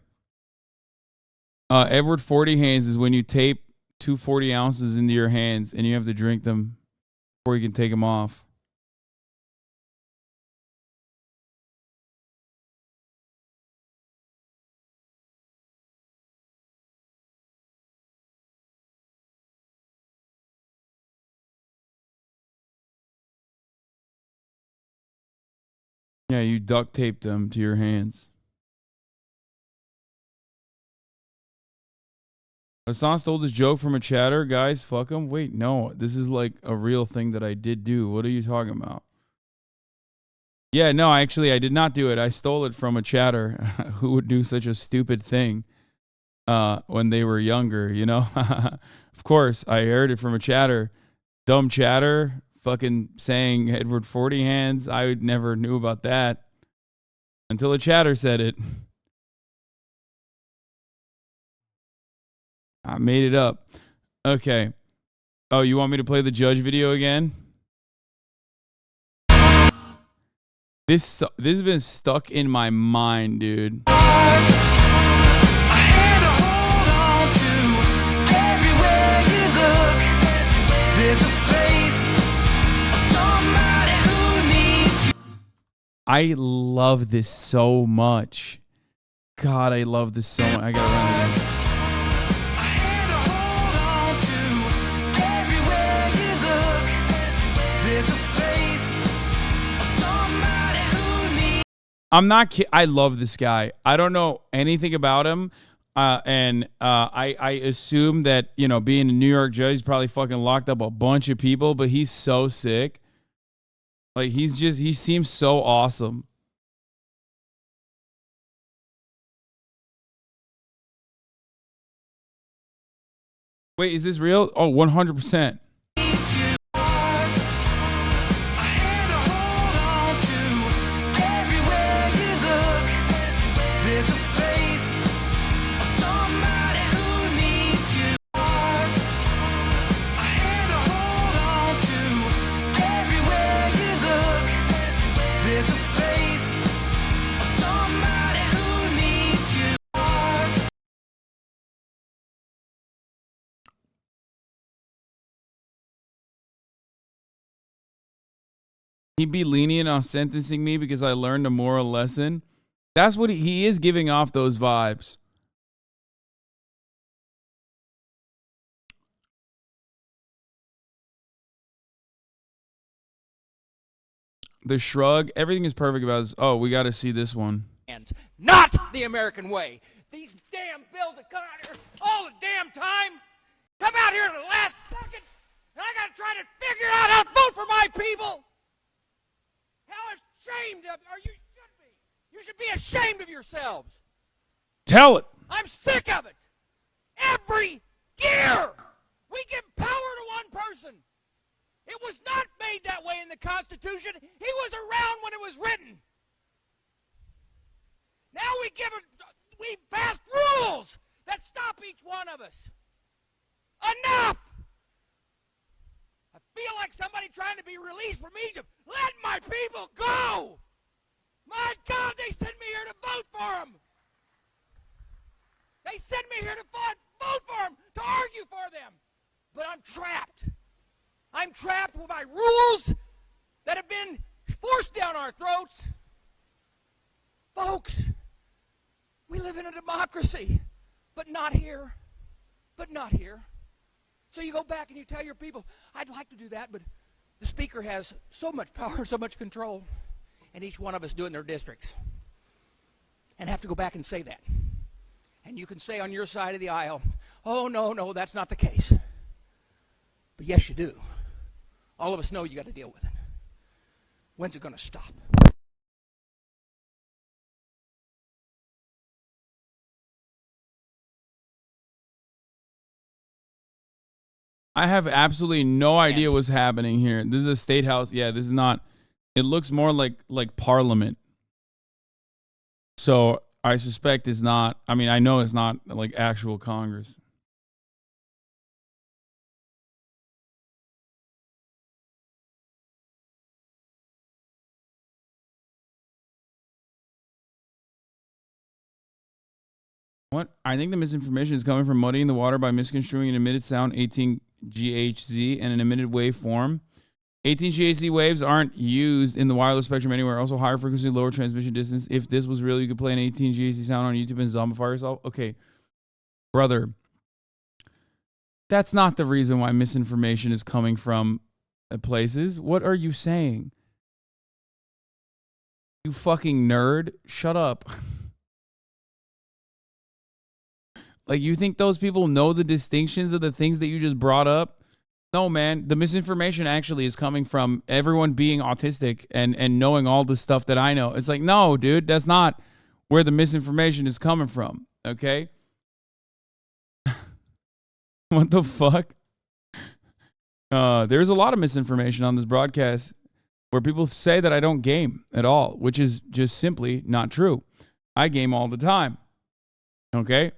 Edward 40 Hands is when you tape 240 ounces into your hands and you have to drink them before you can take them off. Yeah, you duct taped them to your hands. Hasan stole this joke from a chatter. Guys, fuck him. Wait, no. This is like a real thing that I did do. What are you talking about? Yeah, no, actually, I did not do it. I stole it from a chatter who would do such a stupid thing when they were younger, you know? Of course, I heard it from a chatter. Dumb chatter. Fucking saying Edward 40 Hands. I never knew about that until a chatter said it. I made it up. Okay. Oh, you want me to play the judge video again? This has been stuck in my mind, dude. I love this so much. God, I love this so much. I gotta run again. I'm not kidding. I love this guy. I don't know anything about him. I assume that, you know, being a New York judge, he's probably fucking locked up a bunch of people, but he's so sick. Like, he seems so awesome. Wait, is this real? Oh, 100%. He'd be lenient on sentencing me because I learned a moral lesson. That's what he is giving off, those vibes. The shrug, everything is perfect about this. Oh, we got to see this one. Not the American way. These damn bills that come out here all the damn time, come out here at the last second, and I got to try to figure out how to vote for my people. How ashamed of you should be. You should be ashamed of yourselves. Tell it. I'm sick of it. Every year we give power to one person. It was not made that way in the Constitution. He was around when it was written. Now we pass rules that stop each one of us. Enough! I feel like somebody trying to be released from Egypt. Let my people go! My God, they sent me here to vote for them. They sent me here to vote for them, to argue for them. But I'm trapped. I'm trapped by rules that have been forced down our throats. Folks, we live in a democracy, but not here. But not here. So you go back and you tell your people, I'd like to do that, but the speaker has so much power, so much control, and each one of us do it in their districts. And have to go back and say that. And you can say on your side of the aisle, oh, no, that's not the case. But yes, you do. All of us know you got to deal with it. When's it going to stop? I have absolutely no idea what's happening here. This is a state house. Yeah, this is not. It looks more like Parliament. So I suspect it's not. I mean, I know it's not like actual Congress. What? I think the misinformation is coming from muddying the water by misconstruing an emitted sound 18 GHz and an emitted wave form. 18 GHz waves aren't used in the wireless spectrum anywhere. Also, higher frequency, lower transmission distance. If this was real, you could play an 18 GHz sound on YouTube and zombify yourself. Okay, brother, that's not the reason why misinformation is coming from places. What are you saying? You fucking nerd. Shut up. Like, you think those people know the distinctions of the things that you just brought up? No, man. The misinformation actually is coming from everyone being autistic and knowing all the stuff that I know. It's like, no, dude, that's not where the misinformation is coming from, okay? What the fuck? There's a lot of misinformation on this broadcast where people say that I don't game at all, which is just simply not true. I game all the time, okay?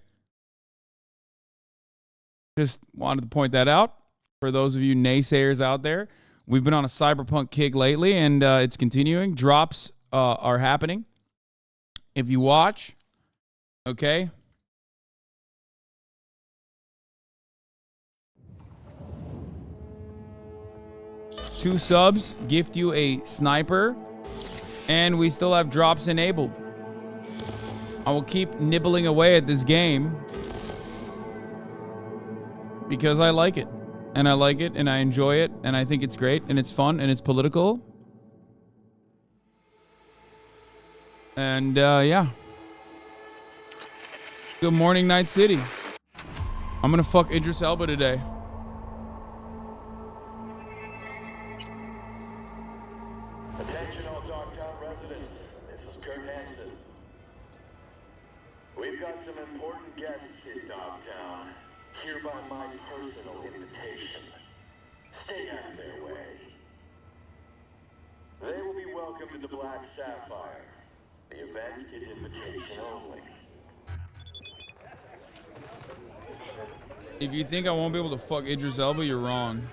Just wanted to point that out for those of you naysayers out there. We've been on a cyberpunk kick lately, and it's continuing. Drops are happening. If you watch, okay. Two subs gift you a sniper, and we still have drops enabled. I will keep nibbling away at this game because I like it, and I like it, and I enjoy it, and I think it's great, and it's fun, and it's political. And yeah. Good morning, Night City. I'm gonna fuck Idris Elba today. Attention all Dogtown residents. This is Hasan. We've got some important guests in Dogtown. Hereby my personal invitation. Stay out of their way. They will be welcomed to the Black Sapphire. The event is invitation only. If you think I won't be able to fuck Idris Elba, you're wrong.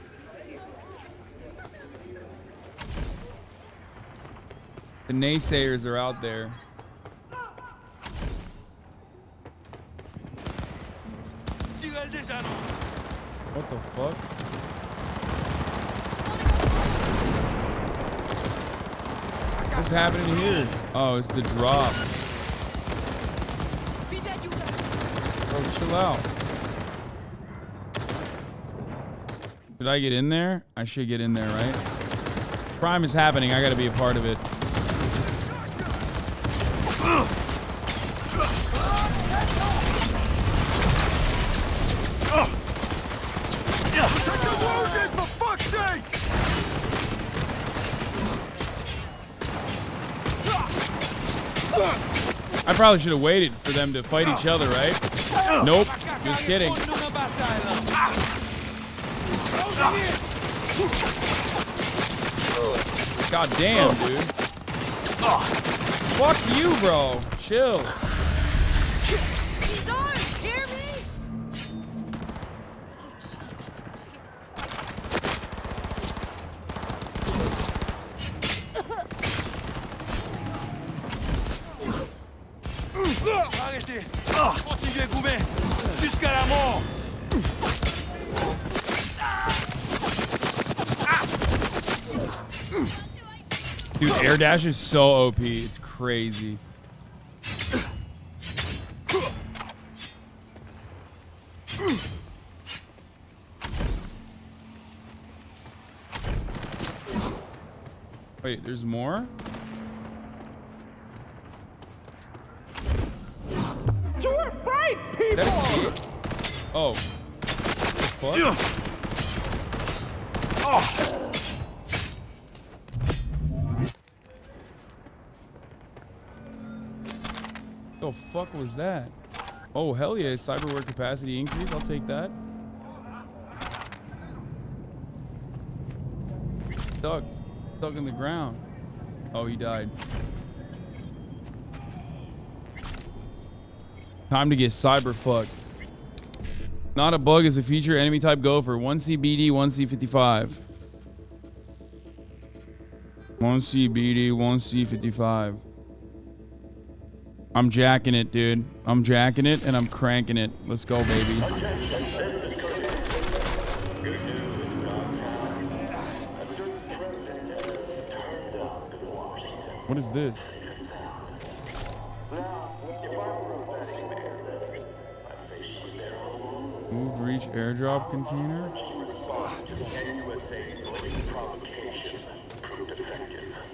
The naysayers are out there. What the fuck? What's happening here? Oh, it's the drop. Bro, chill out. Did I get in there? I should get in there, right? Crime is happening. I gotta be a part of it. For fuck's sake! I probably should have waited for them to fight each other, right? Nope. Just kidding. God damn, dude. Fuck you, bro. Chill. Arrêtez! Continuez, Goumet! Jusqu'à la mort! Dude, air dash is so OP. It's crazy. Wait, there's more? To our right, people! Oh. What the fuck? The fuck was that? Oh, hell yeah. Cyberware capacity increase. I'll take that. Stuck in the ground. Oh, he died. Time to get cyber fucked. Not a bug is a feature. Enemy type gopher. 1C BD, 1C 55. 1C BD, 1C 55. I'm jacking it, dude. I'm jacking it and I'm cranking it. Let's go, baby. What is this? Moved reach airdrop container.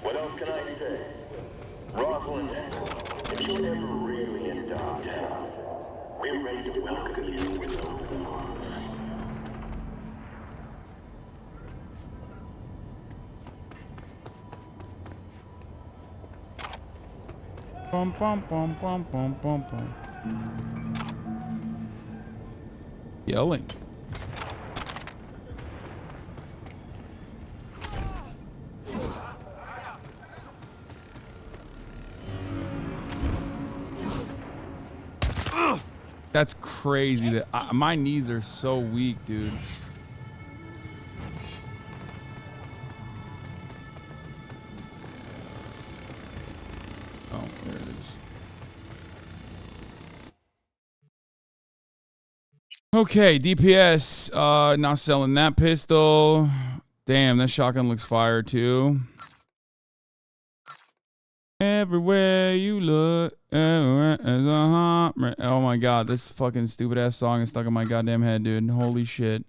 What else can I say? Rosalind, if you're ever really in Dogtown, we're ready to welcome you with open arms. Bum bum bum bum bum bum bum. Yelling. That's crazy. That my knees are so weak, dude. Okay, DPS. Not selling that pistol. Damn, that shotgun looks fire too. Everywhere you look, everywhere is a heart. Oh my god, this fucking stupid ass song is stuck in my goddamn head, dude. Holy shit.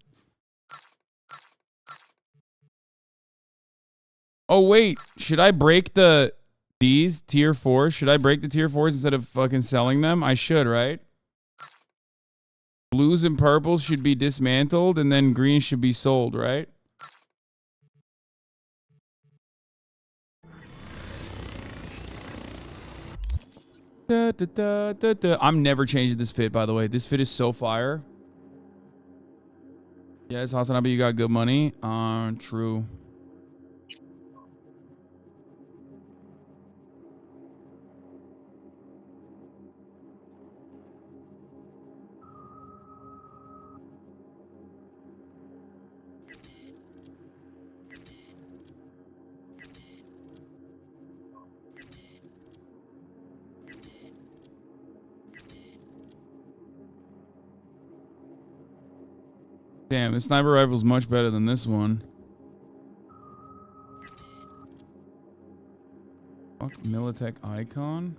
Oh wait, should I break these tier 4s? Should I break the tier 4s instead of fucking selling them? I should, right? Blues and purples should be dismantled and then green should be sold, right? Da, da, da, da, da. I'm never changing this fit, by the way. This fit is so fire. Yes, HasanAbi, you got good money. True. Damn, this sniper rifle is much better than this one. Fuck, Militech icon.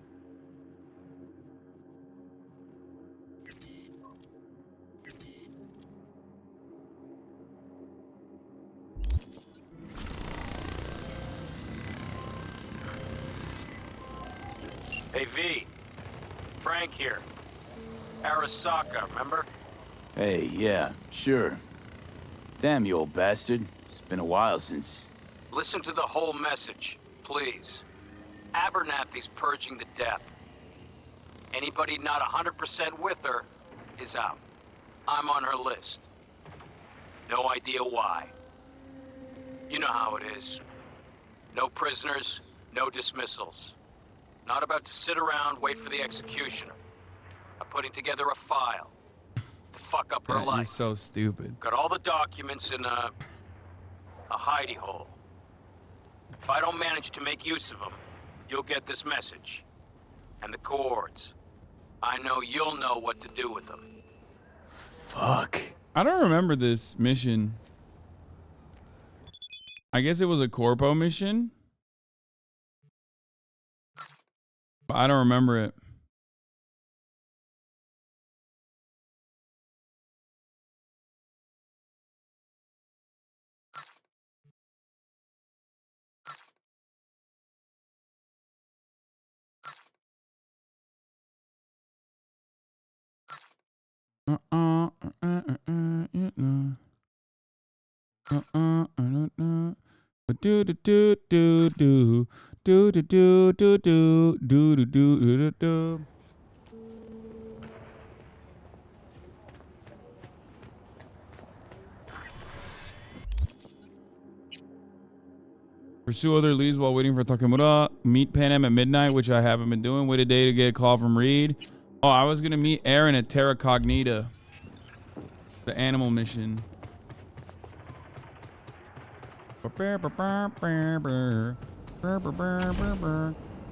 Hey V, Frank here. Arasaka, remember? Hey, yeah, sure. Damn you, old bastard. It's been a while since... Listen to the whole message, please. Abernathy's purging to death. Anybody not 100% with her is out. I'm on her list. No idea why. You know how it is. No prisoners, no dismissals. Not about to sit around, wait for the executioner. I'm putting together a file. Fuck up her Yeah, life. you're so stupid. Got all the documents in a hidey hole. If I don't manage to make use of them, you'll get this message. And the cords. I know you'll know what to do with them. Fuck. I don't remember this mission. I guess it was a corpo mission. But I don't remember it. Do do do do do do do do do do do do do. Pursue other leads while waiting for Takemura. Meet Panem at midnight, which I haven't been doing. Wait a day to get a call from Reed. Oh, I was gonna meet Aaron at Terra Cognita. The animal mission.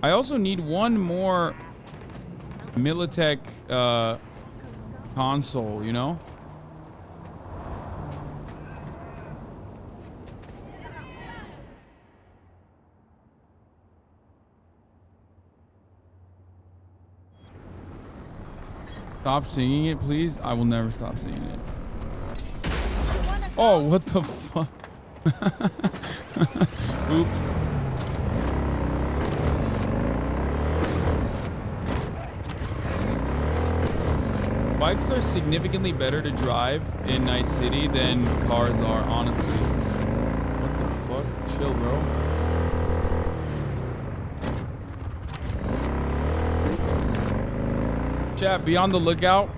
I also need one more Militech console, you know? Stop singing it, please. I will never stop singing it. Oh, what the fuck? Oops. Bikes are significantly better to drive in Night City than cars are, honestly. What the fuck? Chill, bro. Chat, be on the lookout.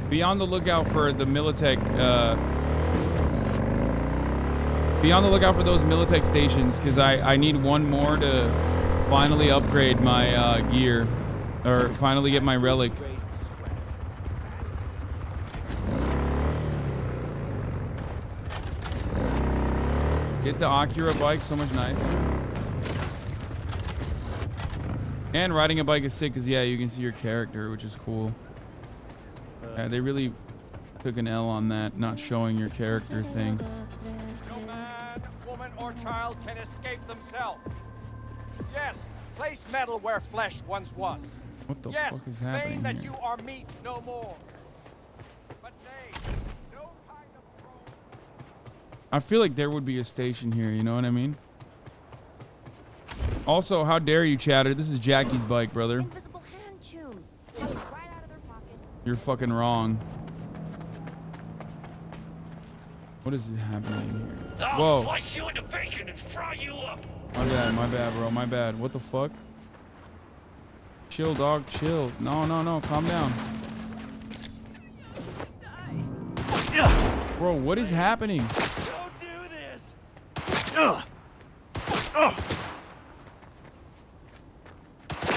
Be on the lookout for the Militech, be on the lookout for those Militech stations, because I need one more to finally upgrade my gear. Or finally get my relic. Get the Acura bike, so much nicer. And riding a bike is sick, because yeah, you can see your character, which is cool. Yeah, they really took an L on that, not showing your character thing. No man, woman, or child can escape themselves. Yes, place metal where flesh once was. What the yes, fuck is happening feign that here? you are meat no more. But nay, no kind of I feel like there would be a station here, you know what I mean? Also, how dare you, chatter? This is Jackie's bike, brother. Invisible hand tune. Just right out of their pocket. You're fucking wrong. What is happening here? I'll Whoa. slice you into bacon and fry you up. My bad, bro. My bad. What the fuck? Chill, dog. Chill. No, calm down. Bro, what is happening? Don't do this.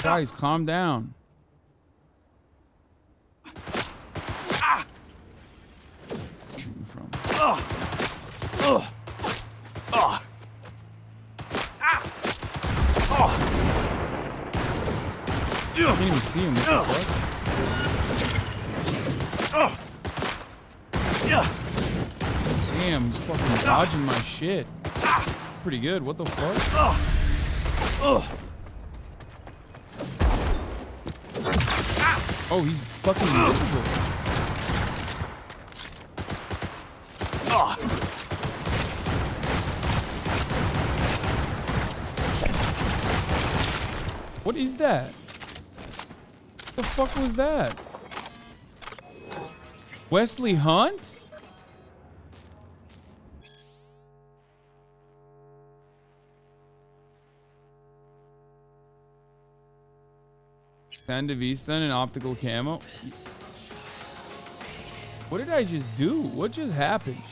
Guys, calm down. Shooting from. I can't even see him. What the fuck? Damn, he's fucking dodging my shit. Pretty good. What the fuck? Oh, he's fucking invisible. What is that? The fuck was that? Wesley Hunt? Sandevistan and optical camo. What did I just do? What just happened?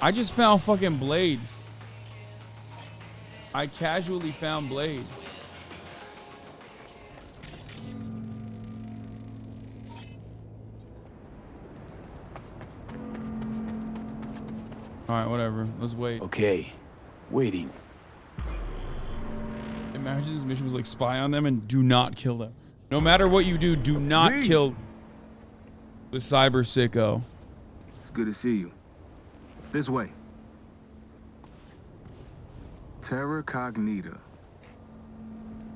I just found fucking Blade. I casually found Blade. Alright, whatever. Let's wait. Okay. Waiting. Imagine this mission was like spy on them and do not kill them. No matter what you do, do not kill the cyber sicko. It's good to see you. This way. Terra Cognita.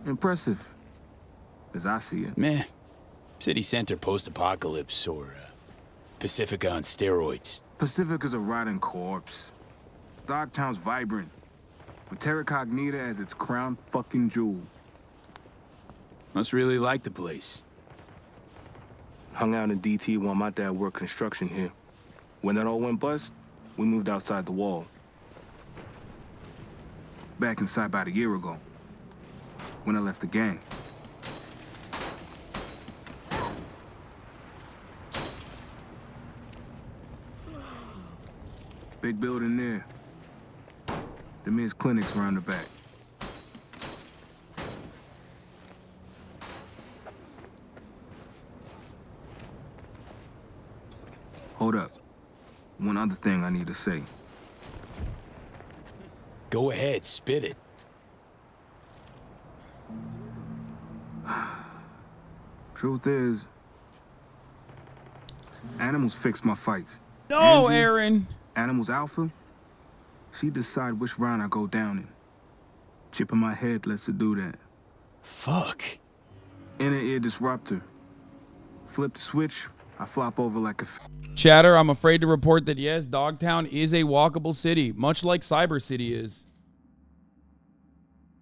Impressive, as I see it. Meh. City center post-apocalypse or Pacifica on steroids. Pacifica's a rotting corpse. Dogtown's vibrant, with Terra Cognita as its crown fucking jewel. Must really like the place. Hung out in DT while my dad worked construction here. When that all went bust, we moved outside the wall. Back inside about a year ago, when I left the gang. Big building there. The men's clinic's around the back. Hold up. One other thing I need to say. Go ahead, spit it. Truth is, Animals fix my fights. No, Angie, Aaron. Animals Alpha, she decide which round I go down in. Chip in my head lets her do that. Fuck. Inner ear disruptor. Flip the switch, I flop over like a... Chatter, I'm afraid to report that yes, Dogtown is a walkable city, much like Cyber City is.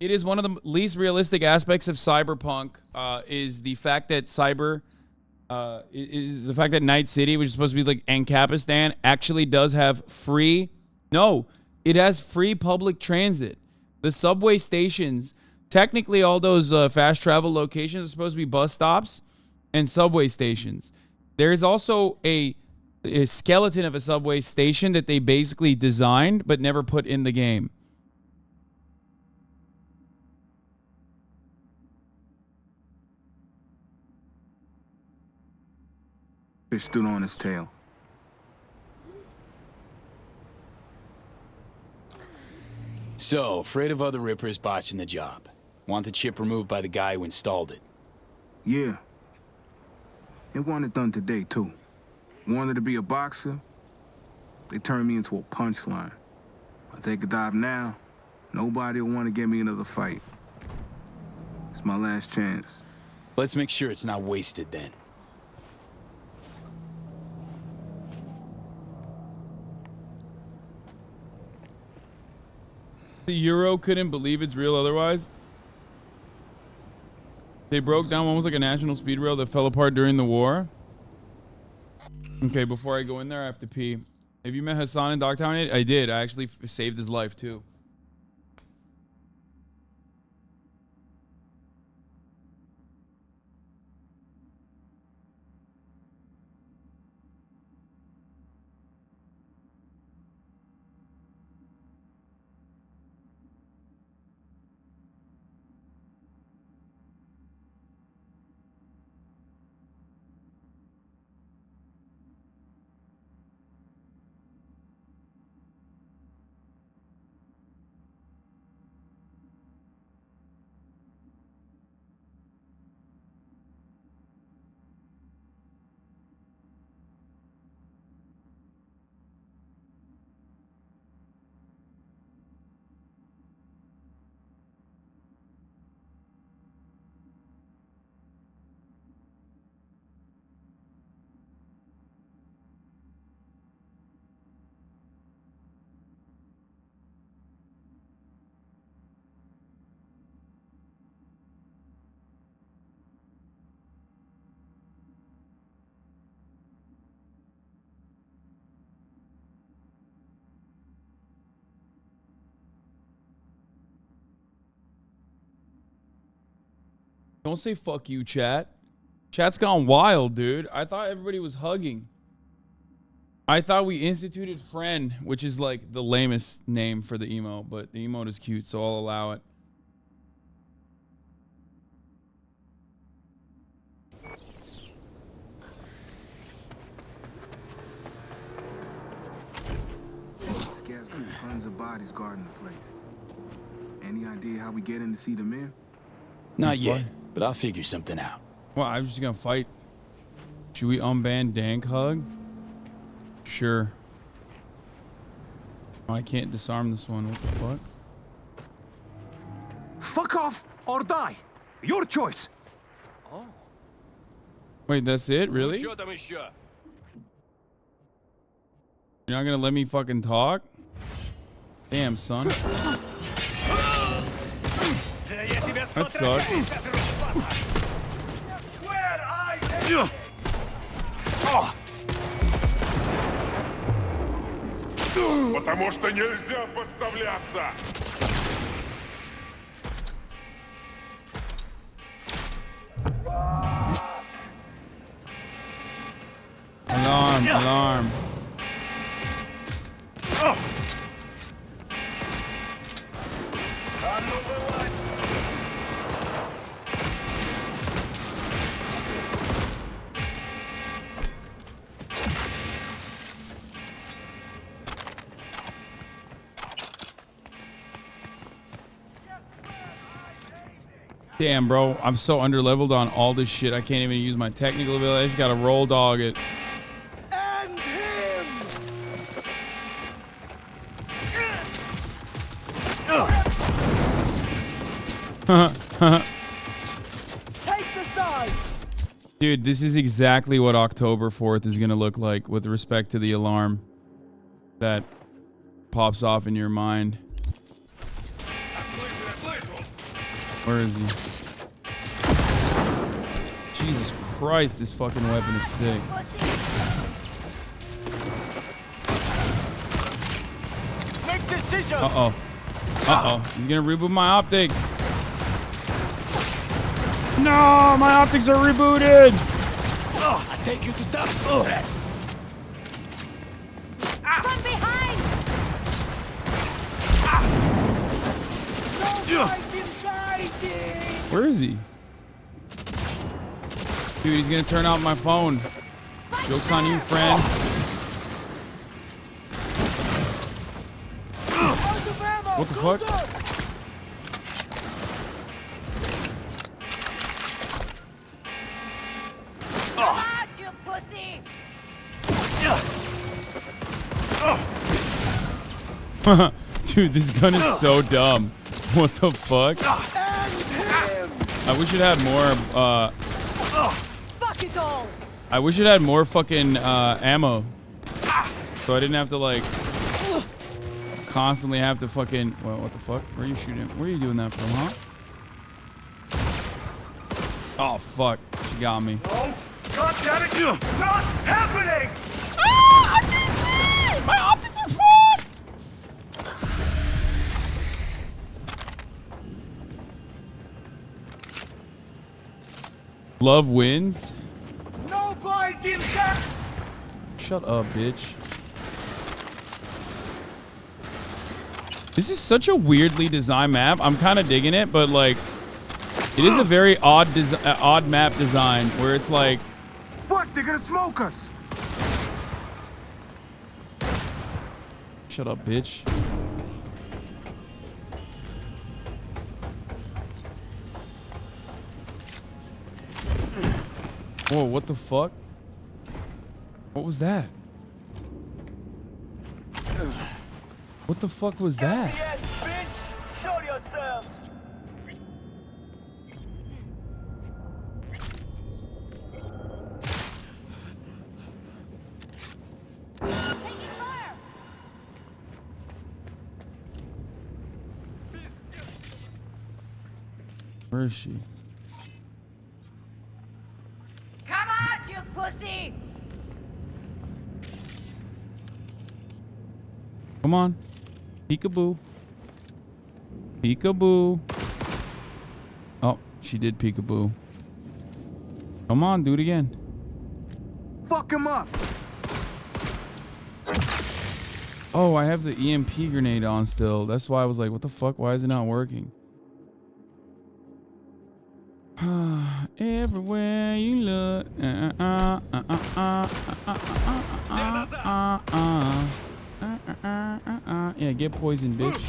It is one of the least realistic aspects of Cyberpunk, is the fact that Night City, which is supposed to be like Ancapistan, actually does have free... No, it has free public transit. The subway stations, technically all those fast travel locations are supposed to be bus stops and subway stations. There is also a skeleton of a subway station that they basically designed but never put in the game. Fish stood on his tail. So, afraid of other rippers botching the job. Want the chip removed by the guy who installed it. Yeah. They want it done today, too. Wanted to be a boxer, they turned me into a punchline. I take a dive now, nobody will want to get me another fight. It's my last chance. Let's make sure it's not wasted then. The Euro couldn't believe it's real otherwise. They broke down one was like a national speed rail that fell apart during the war. Okay, before I go in there, I have to pee. Have you met Hasan in Dogtown yet? I did. I actually saved his life too. Don't say fuck you, chat. Chat's gone wild, dude. I thought everybody was hugging. I thought we instituted friend, which is like the lamest name for the emote, but the emote is cute, so I'll allow it. This guy's got tons of bodies guarding the place. Any idea how we get in to see the men? Not yet, but I'll figure something out. Well, I'm just gonna fight. Should we unban Dank Hug? Sure. Oh, I can't disarm this one. What the fuck? Fuck off or die. Your choice. Oh. Wait, that's it? Really? You're not gonna let me fucking talk? Damn, son. That sucks. Потому что нельзя подставляться. Alarm, alarm. Damn, bro. I'm so underleveled on all this shit. I can't even use my technical ability. I just gotta roll dog it. And him. Take the side. Dude, this is exactly what October 4th is gonna look like with respect to the alarm that pops off in your mind. Where is he? Jesus Christ, this fucking weapon is sick. Make decisions. Uh-oh. Uh-oh. He's gonna reboot my optics. No, my optics are rebooted. I take you to dump. From behind! Where is he? Dude, he's gonna turn out my phone. Joke's on you, friend. Out of ammo. What the fuck? Come on, you pussy! Dude, this gun is so dumb. What the fuck? I wish it had more, Fuck it all! I wish it had more fucking, ammo. So I didn't have to, like, constantly have to fucking... Well, what the fuck? Where are you shooting? Where are you doing that from, huh? Oh, fuck. She got me. Oh, God damn it! Not happening! Ah! I can't see! My optics are fucked! Love wins? Nobody did that! Shut up, bitch. This is such a weirdly designed map. I'm kind of digging it, but like, it is a very odd map design where it's like... Fuck, they're gonna smoke us! Shut up, bitch. Whoa, what the fuck? What was that? What the fuck was that? Yes, bitch! Show yourself! Where is she? Come on, you pussy! Come on. Peekaboo. Peekaboo. Oh, she did peekaboo. Come on, do it again. Fuck him up! Oh, I have the EMP grenade on still. That's why I was like, what the fuck? Why is it not working? Everywhere you look. Yeah, get poisoned, bitch.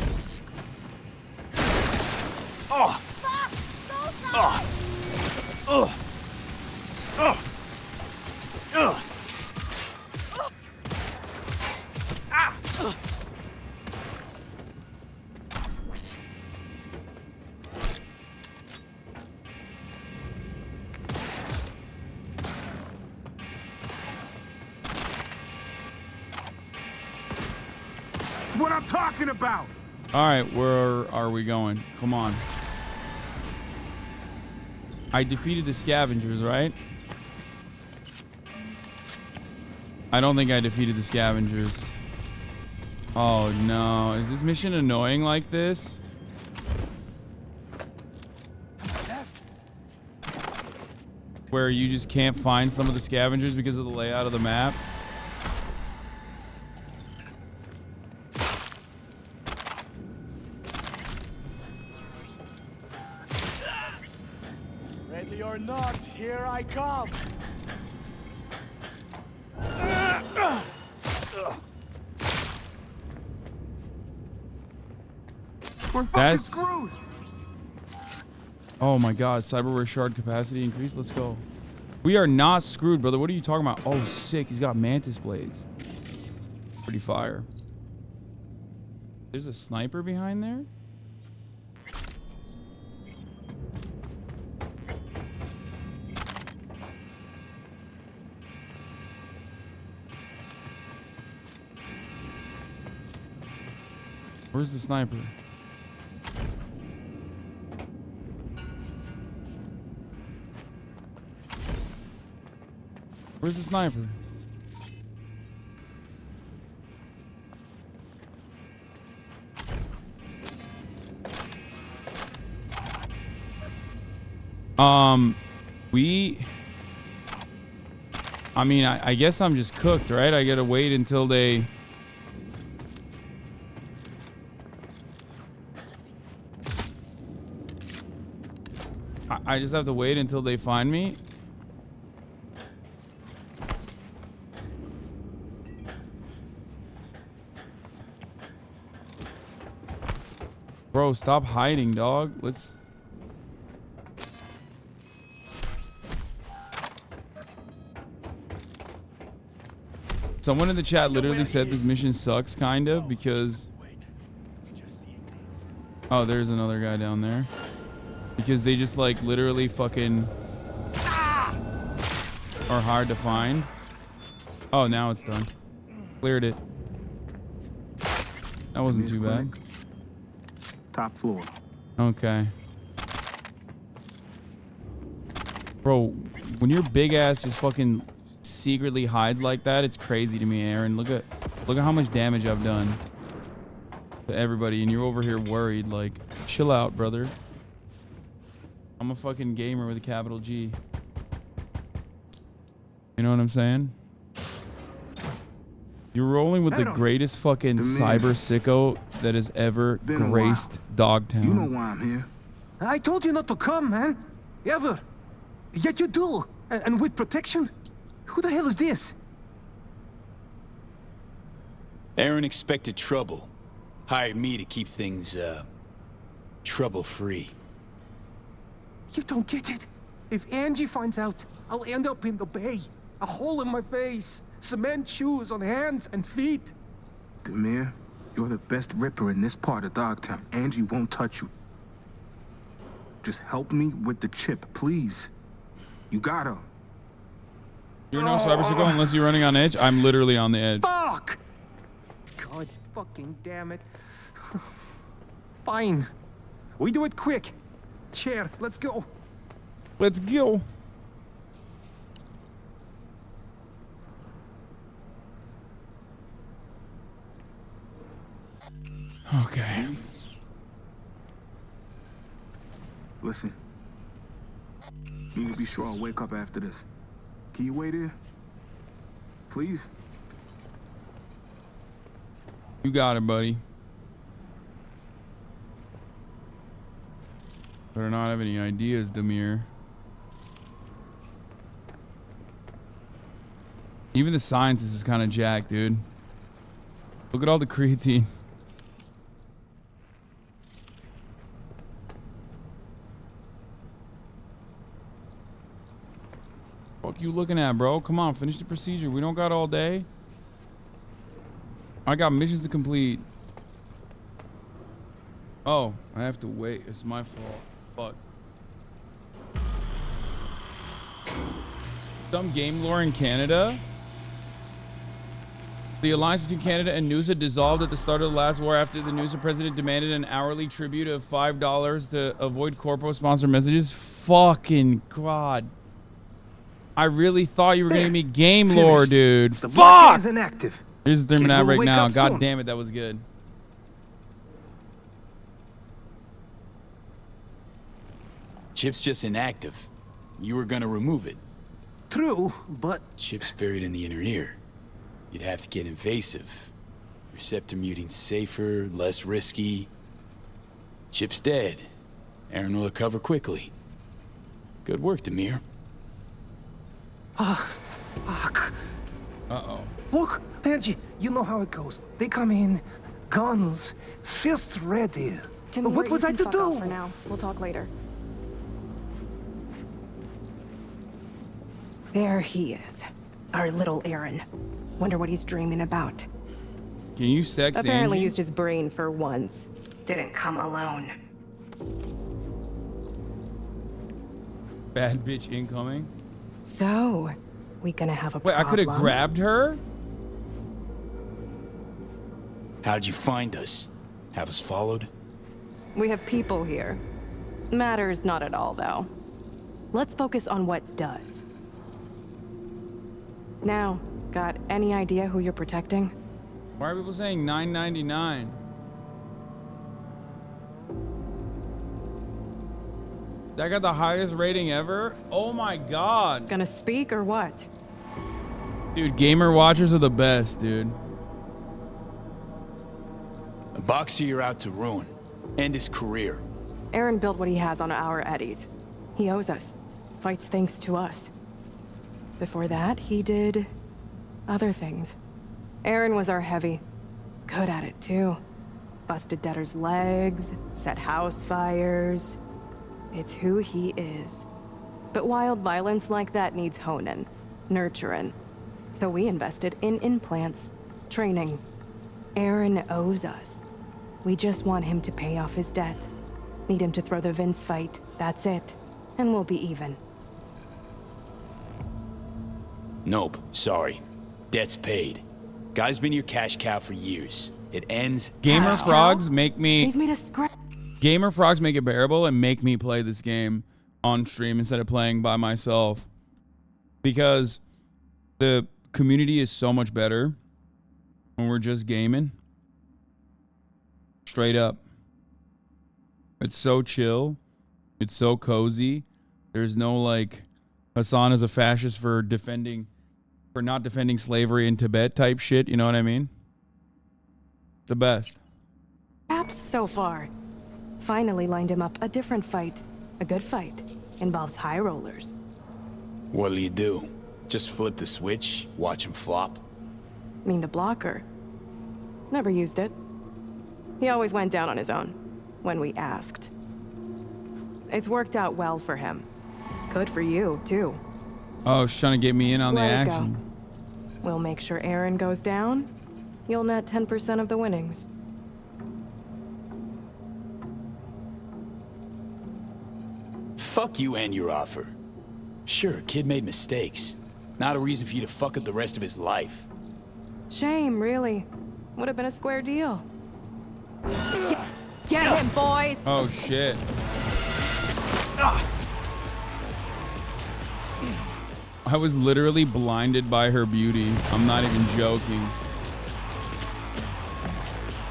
Oh! Oh! Oh! Oh! Oh! Ah! That's what I'm talking about! Alright, where are we going? Come on. I defeated the scavengers, right? I don't think I defeated the scavengers. Oh no. Is this mission annoying like this? Where you just can't find some of the scavengers because of the layout of the map? Ready or not, here I come! We're fucking screwed! Oh my god, cyberware shard capacity increase. Let's go. We are not screwed, brother. What are you talking about? Oh, sick. He's got mantis blades. Pretty fire. There's a sniper behind there? Where's the sniper? Where's the sniper? I mean, I guess I'm just cooked, right? I gotta wait until they... I just have to wait until they find me? Bro, stop hiding, dog. Let's... Someone in the chat literally said this mission sucks, kind of, because... Oh, there's another guy down there. Because they just, like, literally fucking... are hard to find. Oh, now it's done. Cleared it. That wasn't too bad. Top floor. Okay. Bro, when your big ass just fucking secretly hides like that, it's crazy to me, Aaron. Look at how much damage I've done to everybody, and you're over here worried. Like, chill out, brother. I'm a fucking gamer with a capital G. You know what I'm saying? You're rolling with the greatest fucking cyber sicko that has ever graced Dogtown. You know why I'm here. I told you not to come, man. Ever. Yet you do. And with protection? Who the hell is this? Aaron expected trouble. Hired me to keep things, trouble-free. You don't get it. If Angie finds out, I'll end up in the bay. A hole in my face. Cement shoes on hands and feet. Demir, you're the best ripper in this part of Dogtown. Angie won't touch you. Just help me with the chip, please. You gotta. You're no cyber sicko unless you're running on edge. I'm literally on the edge. Fuck! God fucking damn it. Fine. We do it quick. Chair, let's go. Let's go. Okay. Listen. Need to be sure I'll wake up after this. Can you wait here? Please? You got it, buddy. Better not have any ideas, Demir. Even the scientist is kind of jacked, dude. Look at all the creatine. Fuck you looking at, bro? Come on, finish the procedure. We don't got all day. I got missions to complete. Oh, I have to wait. It's my fault. Fuck. Some game lore in Canada. The alliance between Canada and Noosa dissolved at the start of the last war after the Noosa president demanded an hourly tribute of $5 to avoid corpo-sponsored messages. Fucking God. I really thought you were going to be game lore, dude. The Fuck! is inactive. Here's the thermite right now. God soon. damn it, that was good. Chip's just inactive. You were gonna remove it. True, but... Chip's buried in the inner ear. You'd have to get invasive. Receptor muting's safer, less risky. Chip's dead. Aaron will recover quickly. Good work, Demir. Fuck. Uh-oh. Look, Angie, you know how it goes. They come in, guns, fists ready. Demir, What was I to do? For now, we'll talk later. There he is, our little Aaron. Wonder what he's dreaming about. Can you sex Apparently Angie? used his brain for once. Didn't come alone. Bad bitch incoming. So, we gonna have a Wait, problem? I could have grabbed her? How'd you find us? Have us followed? We have people here. Matters not at all, though. Let's focus on what does. Now, got any idea who you're protecting? Why are people saying $9.99? That got the highest rating ever? Oh my God. Gonna speak or what? Dude, gamer watchers are the best, dude. A boxer you're out to ruin. End his career. Aaron built what he has on our eddies. He owes us. Fights thanks to us. Before that, he did other things. Aaron was our heavy. Good at it, too. Busted debtors' legs, set house fires. It's who he is. But wild violence like that needs honing, nurturing. So we invested in implants, training. Aaron owes us. We just want him to pay off his debt. Need him to throw the Vince fight, that's it. And we'll be even. Nope, sorry. Debt's paid. Guy's been your cash cow for years. It ends. Gamer frogs make me. He's made a scrap. Gamer frogs make it bearable and make me play this game on stream instead of playing by myself. Because the community is so much better when we're just gaming. Straight up. It's so chill. It's so cozy. There's no like Hasan is a fascist for not defending slavery in Tibet type shit. You know what I mean? The best. Apps so far. Finally lined him up a different fight. A good fight. Involves high rollers. What'll you do? Just flip the switch? Watch him flop? Mean the blocker. Never used it. He always went down on his own. When we asked. It's worked out well for him. Good for you, too. Oh, she's trying to get me in on the Let it action. go. We'll make sure Aaron goes down. You'll net 10% of the winnings. Fuck you and your offer. Sure, kid made mistakes. Not a reason for you to fuck up the rest of his life. Shame, really. Would have been a square deal. Get him, boys! Oh, shit. I was literally blinded by her beauty. I'm not even joking.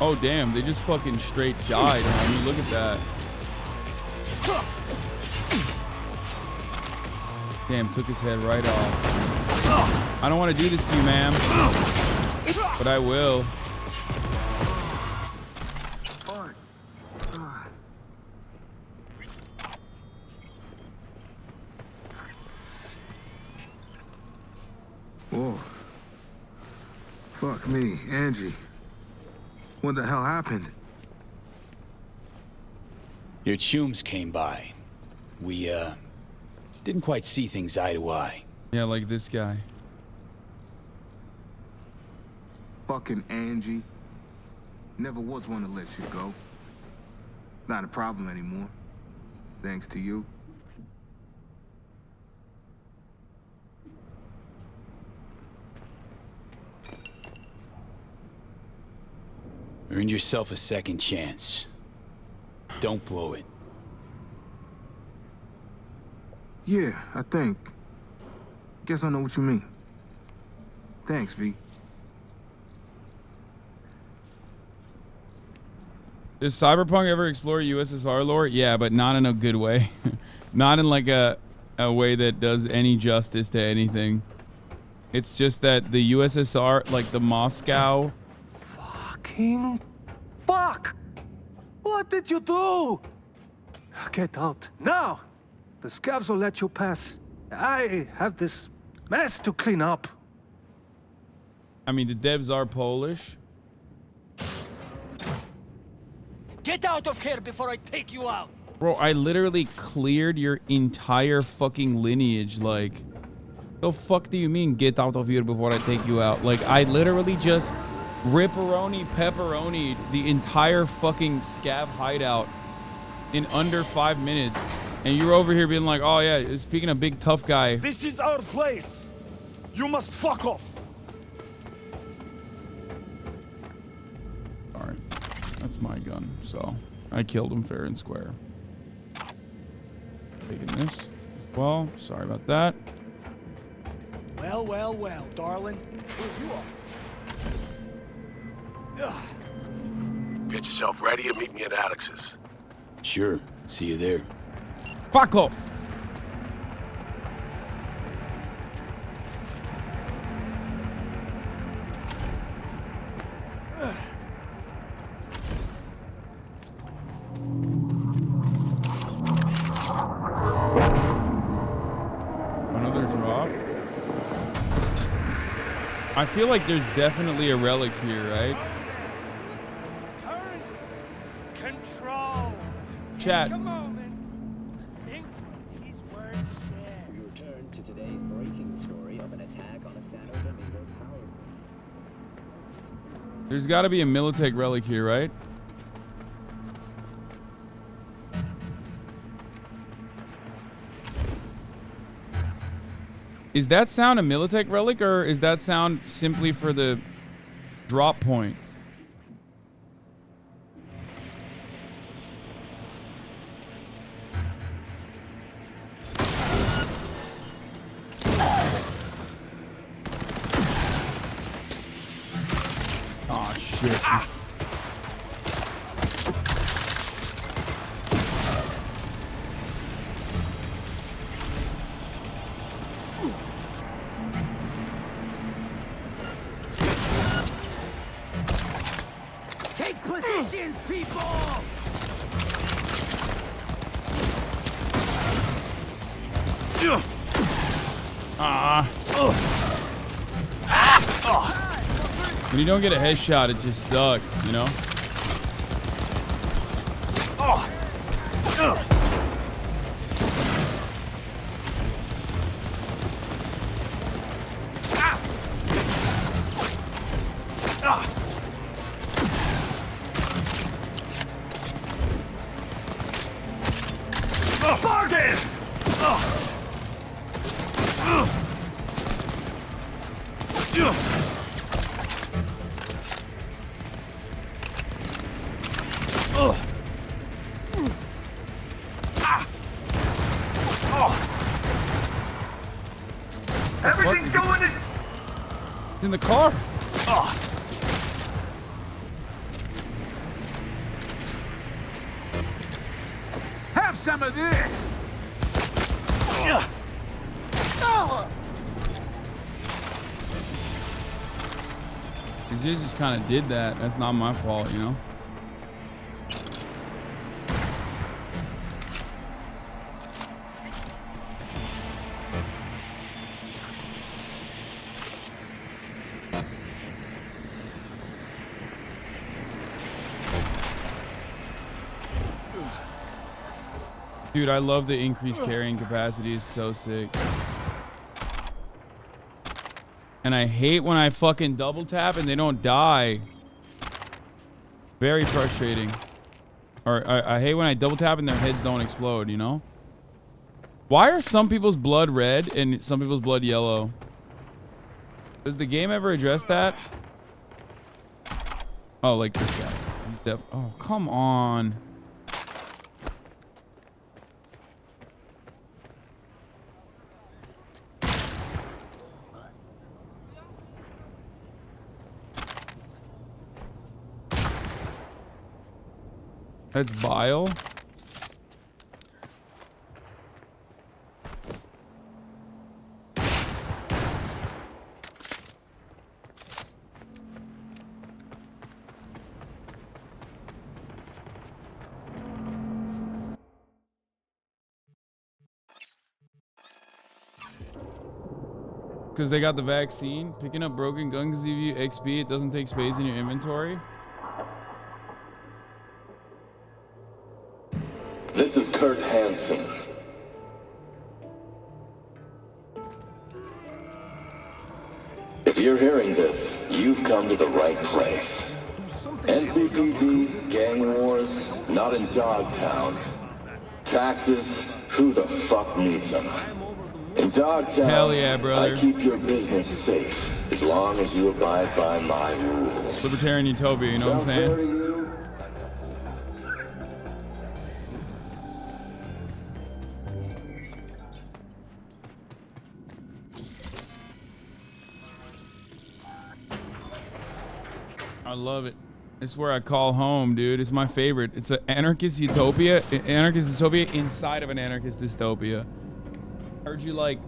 Oh, damn. They just fucking straight died. I mean, look at that. Damn, took his head right off. I don't want to do this to you, ma'am. But I will. Whoa. Fuck me, Angie. What the hell happened? Your chums came by. We, didn't quite see things eye to eye. Yeah, like this guy. Fucking Angie. Never was one to let shit go. Not a problem anymore. Thanks to you. Earned yourself a second chance. Don't blow it. Yeah, I think. Guess I know what you mean. Thanks, V. Does Cyberpunk ever explore USSR lore? Yeah, but not in a good way. Not in like a way that does any justice to anything. It's just that the USSR, like the Moscow... Fucking fuck! What did you do? Get out now! The scavs will let you pass. I have this mess to clean up. I mean, the devs are Polish. Get out of here before I take you out! Bro, I literally cleared your entire fucking lineage. Like, the fuck do you mean, get out of here before I take you out? Like, I literally just pepperoni the entire fucking scav hideout in under 5 minutes. And you're over here being like, oh yeah, speaking of big tough guy. This is our place! You must fuck off! Alright, that's my gun, so I killed him fair and square. Taking this. Well, sorry about that. Well, well, well, darling. Where you are? Get yourself ready and meet me at Alex's. Sure. See you there. Fuck off! Another drop. I feel like there's definitely a relic here, right? control. Chat. Take a moment. Think what these words share. We return to today's breaking story of an attack on a Thanos Domingo power. There's got to be a Militech relic here, right? Is that sound a Militech relic, or is that sound simply for the drop point? Oh shit. Take positions, people! When you don't get a headshot, it just sucks, you know? Everything's going in. It's in the car. Have some of this. These dudes just kind of did that. That's not my fault, you know? Dude, I love the increased carrying capacity. It's so sick. And I hate when I fucking double tap and they don't die. Very frustrating. Or I hate when I double tap and their heads don't explode, you know? Why are some people's blood red and some people's blood yellow? Does the game ever address that? Oh, like this guy. Oh, come on. That's bile. Because they got the vaccine. Picking up broken guns gives you XP. It doesn't take space in your inventory. This is Kurt Hansen. If you're hearing this, you've come to the right place. NCPD, gang wars, not in Dogtown. Taxes, who the fuck needs them? In Dogtown, hell yeah, brother. I keep your business safe as long as you abide by my rules. Libertarian utopia, you know what I'm saying? I love it. It's where I call home, dude. It's my favorite. It's an anarchist utopia. Anarchist dystopia inside of an anarchist dystopia. I heard you like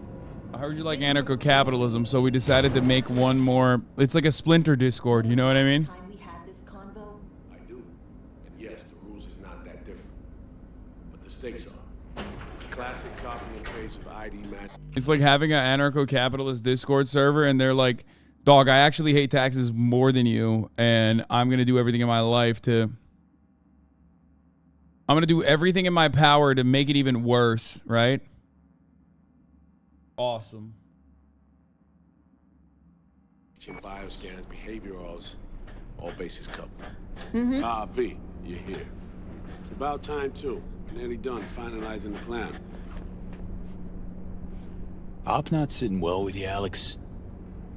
anarcho-capitalism, so we decided to make one more. It's like a splinter Discord, you know what I mean? I do. And yes, the rules is not that different. But the stakes are. Classic copy and paste of ID match. It's like having an anarcho-capitalist Discord server, and they're like, dog, I actually hate taxes more than you, and I'm going to do everything in my life to I'm going to do everything in my power to make it even worse, right? Awesome. Bioscans, behaviorals, all bases covered. Mm-hmm. V, you're here. It's about time, too. We're nearly done finalizing the plan. Op not sitting well with you, Alex.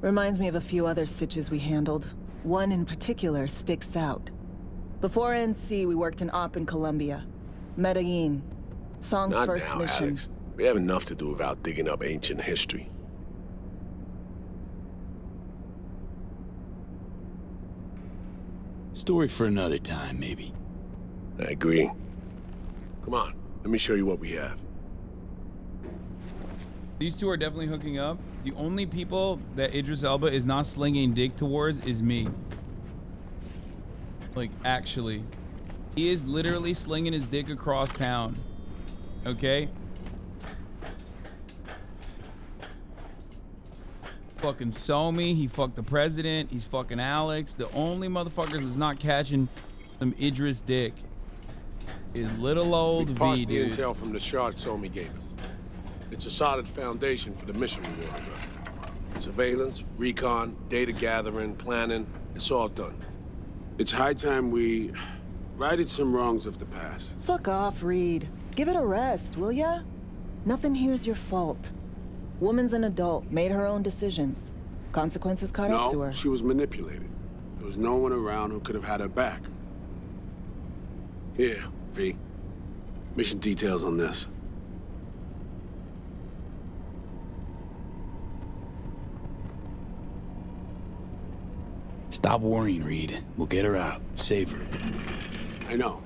Reminds me of a few other stitches we handled. One in particular sticks out. Before NC, we worked in Op in Colombia. Medellin. Song's Not first now, mission. Alex. We have enough to do without digging up ancient history. Story for another time, maybe. I agree. Come on, let me show you what we have. These two are definitely hooking up. The only people that Idris Elba is not slinging dick towards is me. Like, actually. He is literally slinging his dick across town. Okay? Fucking Somi, he fucked the president, he's fucking Alex. The only motherfuckers that's not catching some Idris dick is little old We V, parsed the dude. intel from the shard Somi gave us. It's a solid foundation for the mission we want to run. Surveillance, recon, data gathering, planning, it's all done. It's high time we righted some wrongs of the past. Fuck off, Reed. Give it a rest, will ya? Nothing here's your fault. Woman's an adult, made her own decisions. Consequences caught up to No, her. she was manipulated. There was no one around who could have had her back. Here, V. Mission details on this. Stop worrying, Reed. We'll get her out. Save her. I know.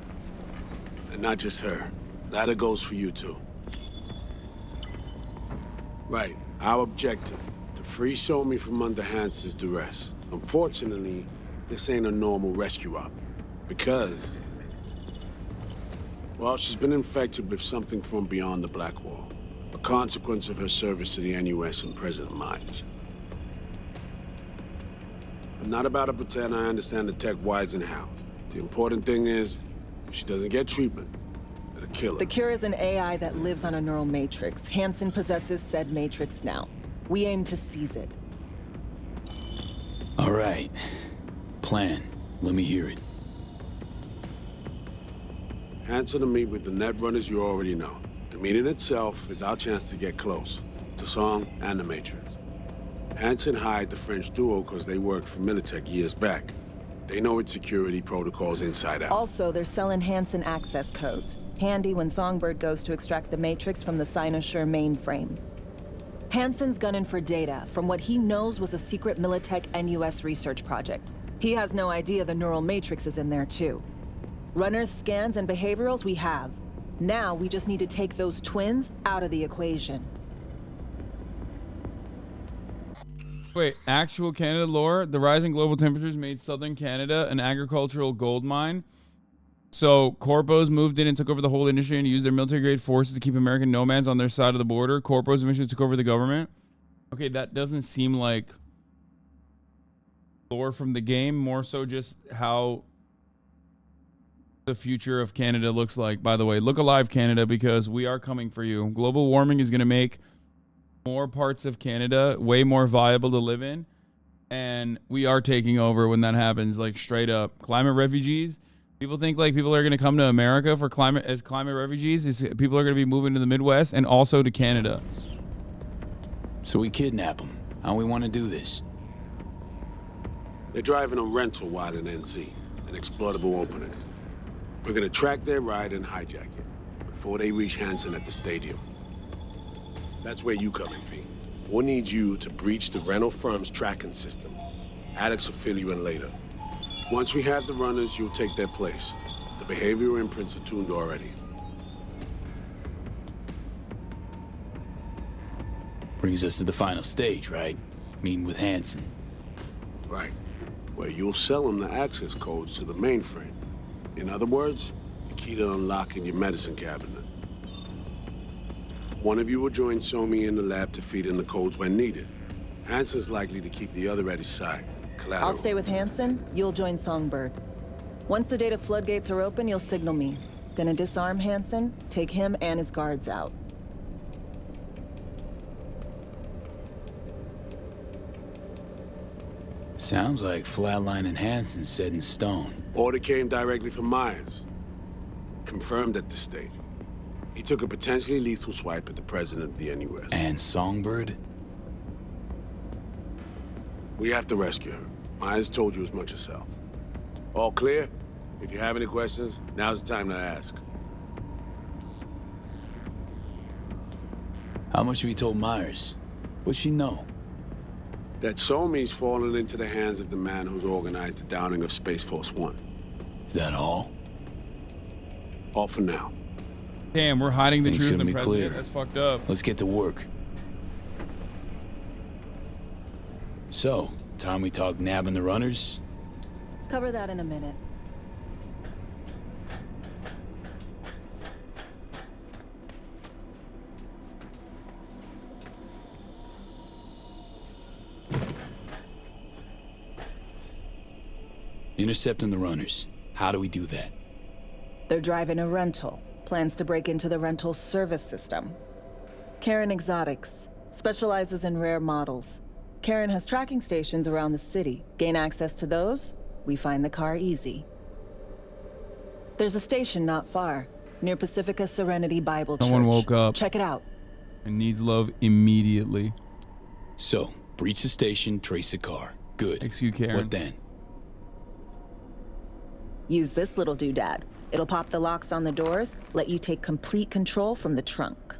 And not just her. That goes for you, too. Right. Our objective, to free Somi from under Hans's duress. Unfortunately, this ain't a normal rescue op. Because, well, she's been infected with something from beyond the Black Wall. A consequence of her service to the NUS and President Mines. I'm not about to pretend I understand the tech whys and hows. The important thing is, if she doesn't get treatment, it'll kill her. The cure is an AI that lives on a neural matrix. Hansen possesses said matrix now. We aim to seize it. All right. Plan. Let me hear it. Hansen to meet with the net runners you already know. The meeting itself is our chance to get close to Song and the Matrix. Hansen hired the French duo because they worked for Militech years back. They know its security protocols inside out. Also, they're selling Hansen access codes. Handy when Songbird goes to extract the matrix from the Cynosure mainframe. Hansen's gunning for data from what he knows was a secret Militech NUS research project. He has no idea the neural matrix is in there too. Runners, scans, and behaviorals we have. Now we just need to take those twins out of the equation. Wait, actual Canada lore? The rising global temperatures made southern Canada an agricultural gold mine. So corpos moved in and took over the whole industry and used their military-grade forces to keep American nomads on their side of the border. Corpos eventually took over the government. Okay, that doesn't seem like lore from the game. More so just how the future of Canada looks like. By the way, look alive, Canada, because we are coming for you. Global warming is going to make more parts of Canada way more viable to live in, and we are taking over when that happens. Like, straight up. Climate refugees, people think like people are going to come to America for climate refugees. People are going to be moving to the Midwest and also to Canada. So we kidnap them. How we want to do this? They're driving a rental while in NC, an exploitable opening. We're gonna track their ride and hijack it before they reach Hansen at the stadium. That's where you come in, V. We'll need you to breach the rental firm's tracking system. Alex will fill you in later. Once we have the runners, you'll take their place. The behavioral imprints are tuned already. Brings us to the final stage, right? Meeting with Hansen. Right. Where you'll sell them the access codes to the mainframe. In other words, the key to unlocking your medicine cabinet. One of you will join Somi in the lab to feed in the codes when needed. Hansen's likely to keep the other at his side. Collateral. I'll stay with Hansen, you'll join Songbird. Once the data floodgates are open, you'll signal me. Gonna disarm Hanson, take him and his guards out. Sounds like flatline and Hanson set in stone. Order came directly from Myers. Confirmed at the state. He took a potentially lethal swipe at the president of the NUS. And Songbird? We have to rescue her. Myers told you as much herself. All clear? If you have any questions, now's the time to ask. How much have you told Myers? What's she know? That Somi's fallen into the hands of the man who's organized the downing of Space Force One. Is that all? All for now. Damn, we're hiding the Things truth from couldn't the be president. clearer. That's fucked up. Let's get to work. So, time we talk nabbing the runners? Cover that in a minute. Intercepting the runners. How do we do that? They're driving a rental. Plans to break into the rental service system. Karen Exotics specializes in rare models. Karen has tracking stations around the city. Gain access to those, we find the car easy. There's a station not far, near Pacifica Serenity Bible Church. Someone woke up. Check it out. And needs love immediately. So, breach the station, trace the car. Good. Excuse Karen. What then? Use this little doodad. It'll pop the locks on the doors, let you take complete control from the trunk.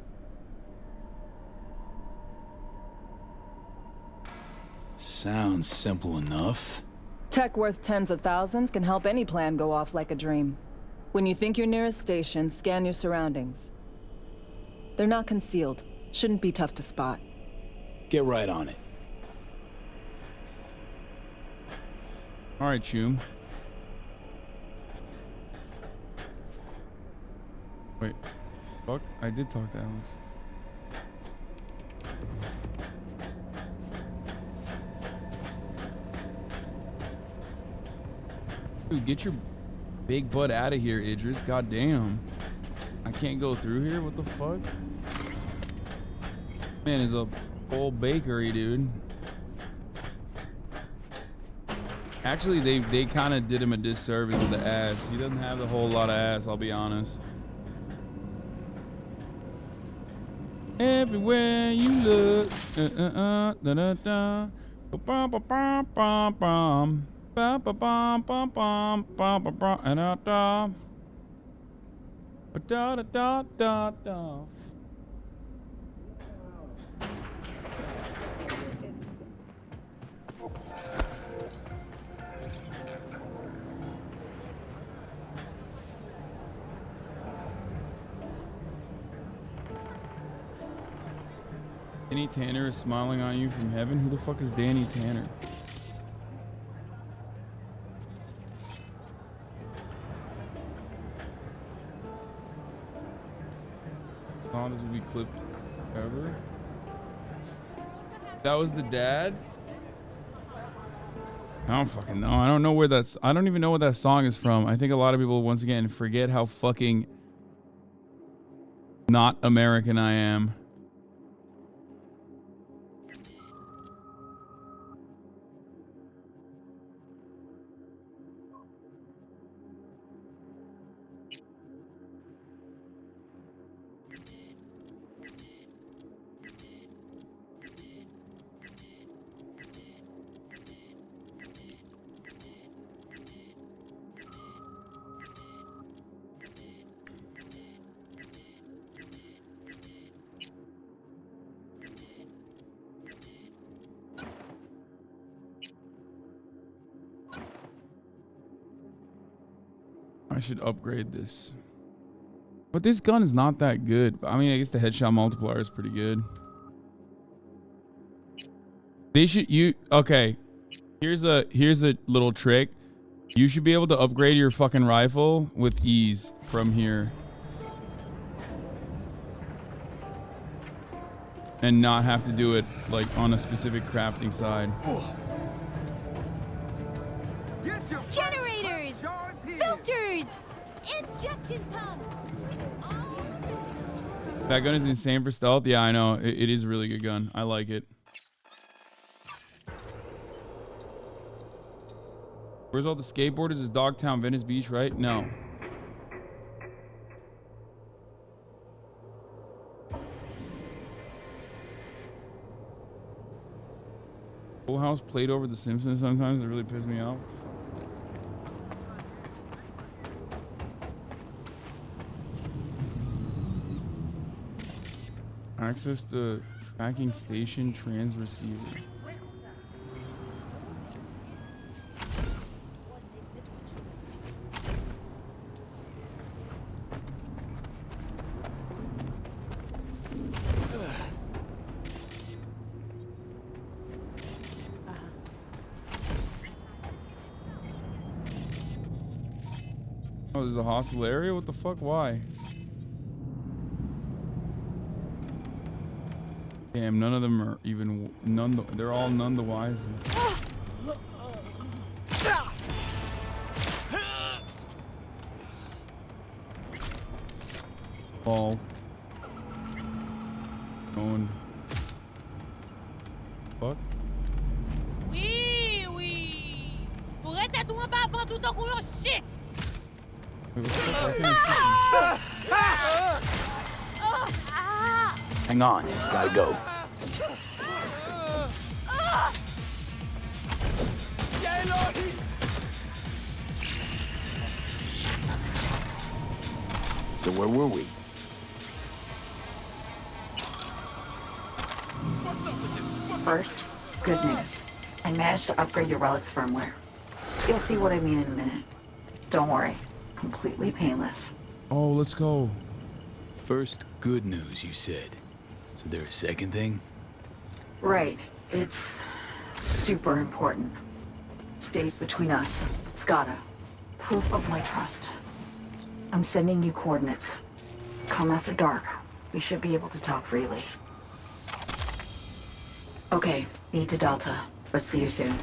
Sounds simple enough. Tech worth tens of thousands can help any plan go off like a dream. When you think your nearest station, scan your surroundings. They're not concealed. Shouldn't be tough to spot. Get right on it. All right, Choom. Wait, fuck, I did talk to Alex. Dude, get your big butt out of here, Idris. Goddamn. I can't go through here? What the fuck? Man, is a whole bakery, dude. Actually, they kind of did him a disservice with the ass. He doesn't have a whole lot of ass, I'll be honest. Everywhere you look, da da da, bum bum bum bum bum, bum bum bum bum bum bum bum bum, and da da, da da da da da. Danny Tanner is smiling on you from heaven? Who the fuck is Danny Tanner? Oh, this will be clipped ever. That was the dad? I don't fucking know. I don't know where that's... I don't even know what that song is from. I think a lot of people, once again, forget how fucking not American I am. I should upgrade this. But this gun is not that good. I mean, I guess the headshot multiplier is pretty good. They should okay. Here's a little trick. You should be able to upgrade your fucking rifle with ease from here. And not have to do it like on a specific crafting side. Generators! Filters! Injection pump. That gun is insane for stealth. Yeah, I know. It is a really good gun. I like it. Where's all the skateboarders? Is Dogtown Venice Beach, right? No. Full House played over The Simpsons sometimes. It really pisses me off. Access the tracking station trans receiver. Oh, this is a hostile area? What the fuck? Why? Damn, none of them are even they're all none the wiser. Ball. Owned. Fuck. Oui, oui. Faudrait t'être tout en bas avant tout en coulant shit. Hang on, gotta go. So where were we? First, good news. I managed to upgrade your relic's firmware. You'll see what I mean in a minute. Don't worry, completely painless. Oh, let's go. First, good news, you said. So there a second thing? Right, it's super important. Stays between us. It's gotta. Proof of my trust. I'm sending you coordinates. Come after dark. We should be able to talk freely. Okay, need to Delta, but see you soon.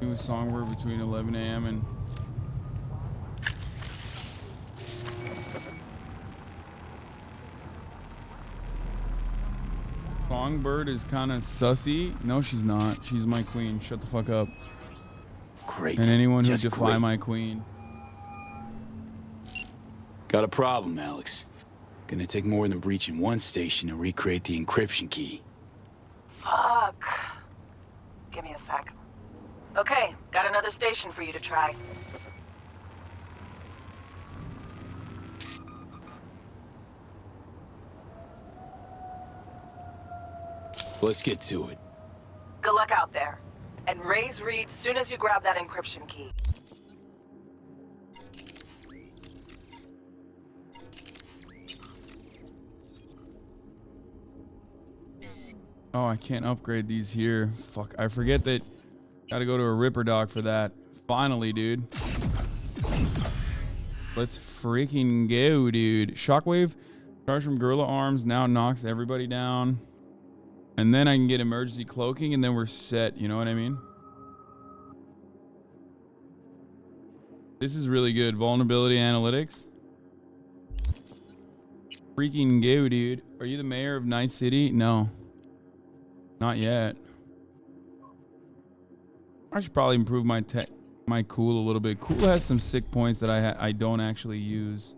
Do a songbird between 11 a.m. and Songbird is kind of sussy. No, she's not. She's my queen. Shut the fuck up. Great. And anyone who Just defy great. my queen. Got a problem, Alex. Gonna take more than breaching one station to recreate the encryption key. Fuck. Give me a sec. Okay, got another station for you to try. Let's get to it. Good luck out there. And raise Reed soon as you grab that encryption key. Oh, I can't upgrade these here. Fuck, I forget that. Gotta go to a Ripper Dock for that. Finally, dude. Let's freaking go, dude. Shockwave, charge from Gorilla Arms, now knocks everybody down. And then I can get emergency cloaking, and then we're set. You know what I mean? This is really good. Vulnerability analytics. Freaking go, dude. Are you the mayor of Night City? No. Not yet. I should probably improve my cool a little bit. Cool has some sick points that I don't actually use.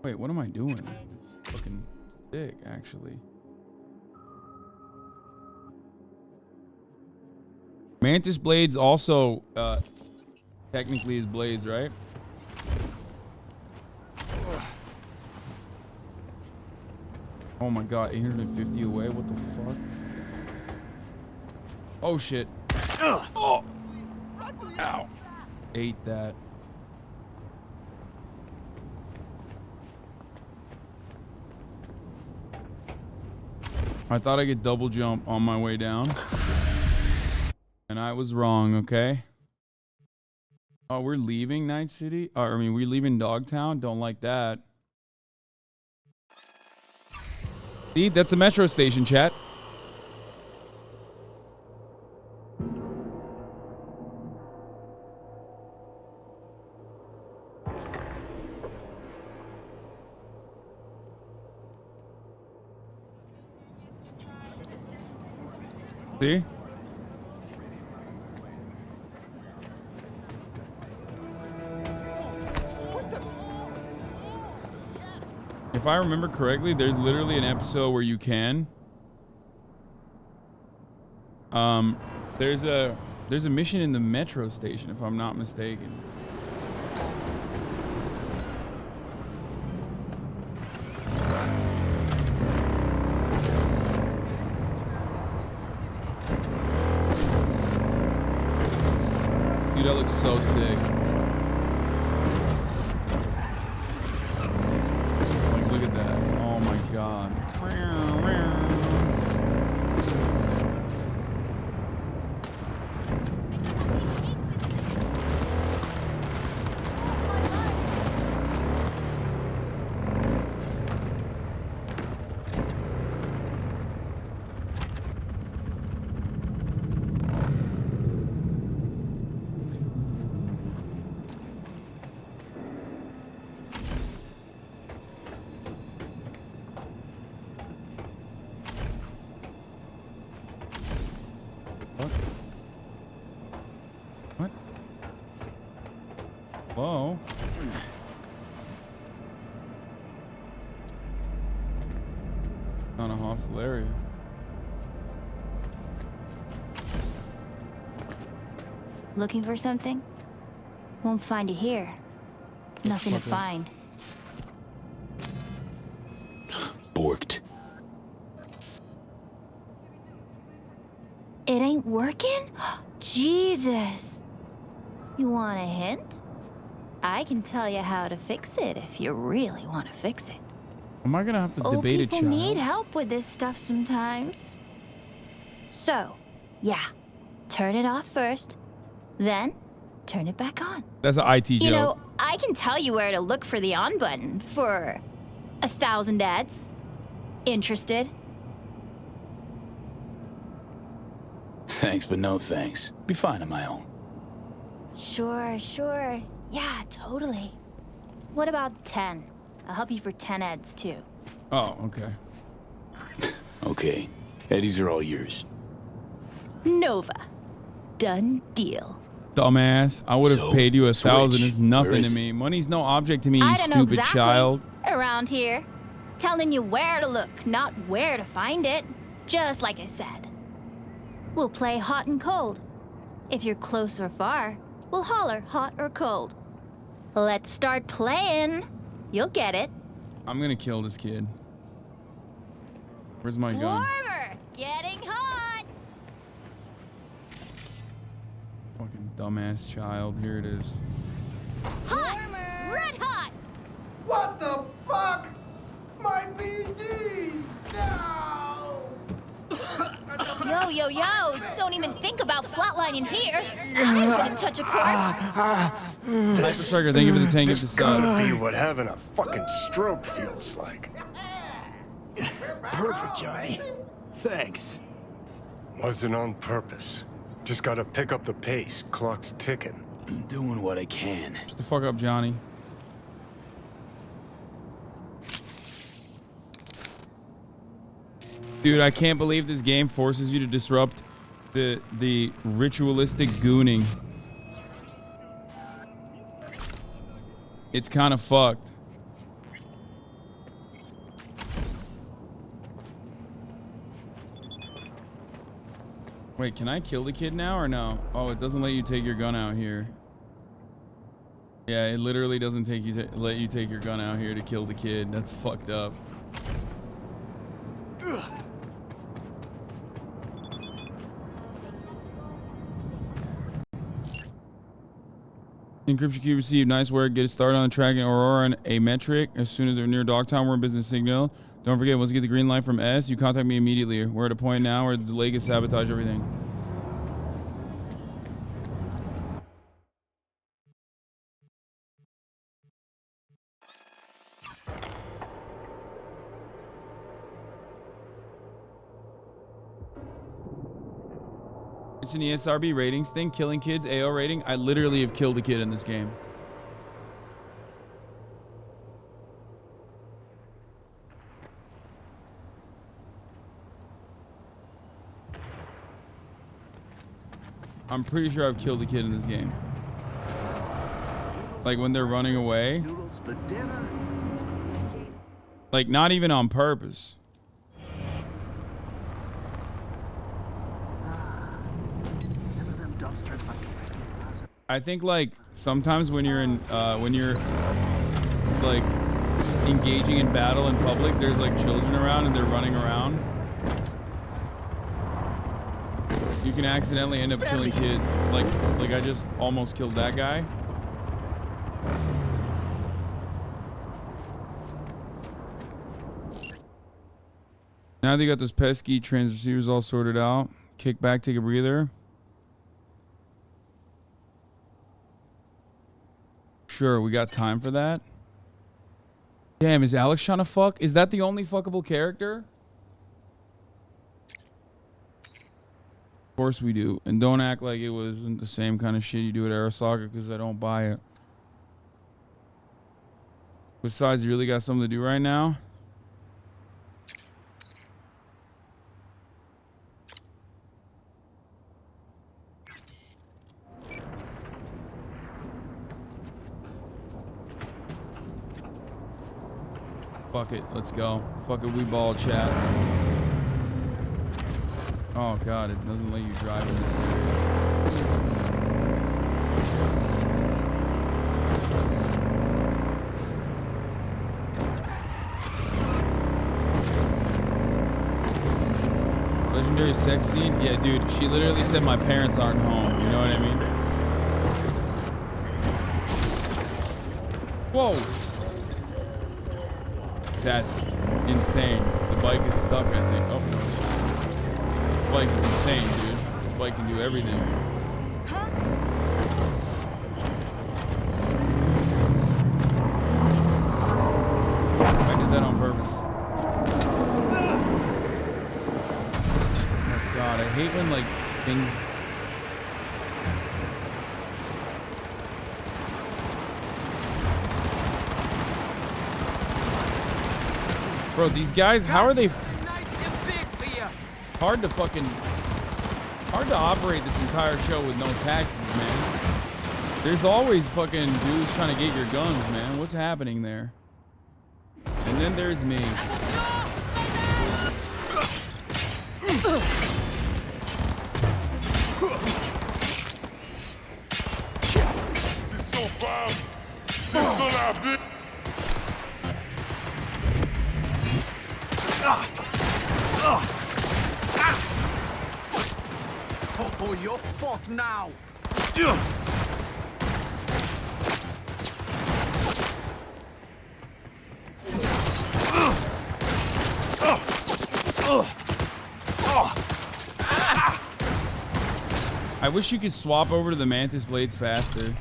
Wait, what am I doing? Fucking sick, actually. Mantis blades also technically is blades, right? Oh my god, 850 away. What the fuck? Oh shit. Oh. Ow. Ate that. I thought I could double jump on my way down. And I was wrong, okay? Oh, we're leaving Night City? I mean, we're leaving Dogtown? Don't like that. See, that's a metro station, chat. See? If I remember correctly, there's literally an episode where you can. There's a mission in the metro station, if I'm not mistaken. Dude, that looks so sick. Like, look at that. Oh my god. Whoa. On a hostile area. Looking for something? Won't find it here. Nothing to find. Borked. It ain't working? Jesus. You want a hint? I can tell you how to fix it if you really want to fix it. Am I gonna have to Old debate a people child? need help with this stuff sometimes. So, yeah, turn it off first, then turn it back on. That's an IT joke. You know, I can tell you where to look for the on button for 1,000 ads. Interested? Thanks, but no thanks. Be fine on my own. Sure. Yeah, totally. What about 10? I'll help you for 10 ads too. Oh, okay. Okay. Eddies are all yours. Nova. Done deal. Dumbass. I would have So, paid you 1,000. Switch. It's nothing Where to is me. Money's no object to me, you I don't know stupid exactly. child. Around here. Telling you where to look, not where to find it. Just like I said. We'll play hot and cold. If you're close or far, we'll holler hot or cold. Let's start playing. You'll get it. I'm gonna kill this kid. Where's my gun? Warmer! Getting hot! Fucking dumbass child. Here it is. Hot! Red hot! What the fuck? My BD! No! Yo! Don't even think about flatlining here. I'm gonna touch a corpse. Sniper Striker, thank you for the tank of the Gotta be sub. what having a fucking stroke feels like. Perfect, Johnny. Thanks. Wasn't on purpose. Just gotta pick up the pace. Clock's ticking. I'm doing what I can. Shut the fuck up, Johnny. Dude, I can't believe this game forces you to disrupt the ritualistic gooning. It's kind of fucked. Wait, can I kill the kid now or no? Oh, it doesn't let you take your gun out here. Yeah, it literally doesn't let you take your gun out here to kill the kid. That's fucked up. Encryption key received. Nice work. Get it started on the tracking Aurora and a metric. As soon as they're near Dogtown, we're in business signal. Don't forget, once you get the green light from S, you contact me immediately. We're at a point now where the delay can sabotage everything. It's in the SRB ratings thing. Killing kids, AO rating. I literally have killed a kid in this game. I'm pretty sure I've killed a kid in this game. Like when they're running away. Noodles for dinner. Like not even on purpose. Remember them dumpsters by Plaza? I think like sometimes when you're in like engaging in battle in public, there's like children around and they're running around. You can accidentally end up killing kids. Like I just almost killed that guy. Now they got those pesky transceivers all sorted out. Kick back, take a breather. Sure, we got time for that. Damn, is Alex trying to fuck? Is that the only fuckable character? Of course we do. And don't act like it wasn't the same kind of shit you do at Arasaka, because I don't buy it. Besides, you really got something to do right now? Fuck it, let's go. Fuck it, we ball chat. Oh god, it doesn't let you drive in this area. Legendary sex scene? Yeah, dude, she literally said my parents aren't home. You know what I mean? Whoa! That's insane. The bike is stuck, I think. Oh, no. This bike is insane, dude. This bike can do everything. I did that on purpose. Oh god, I hate when like things... Bro, these guys, how are they... Hard to operate this entire show with no taxes, man. There's always fucking dudes trying to get your guns, man. What's happening there? And then there's me. Oh, you're fucked now. I wish you could swap over to the Mantis blades faster.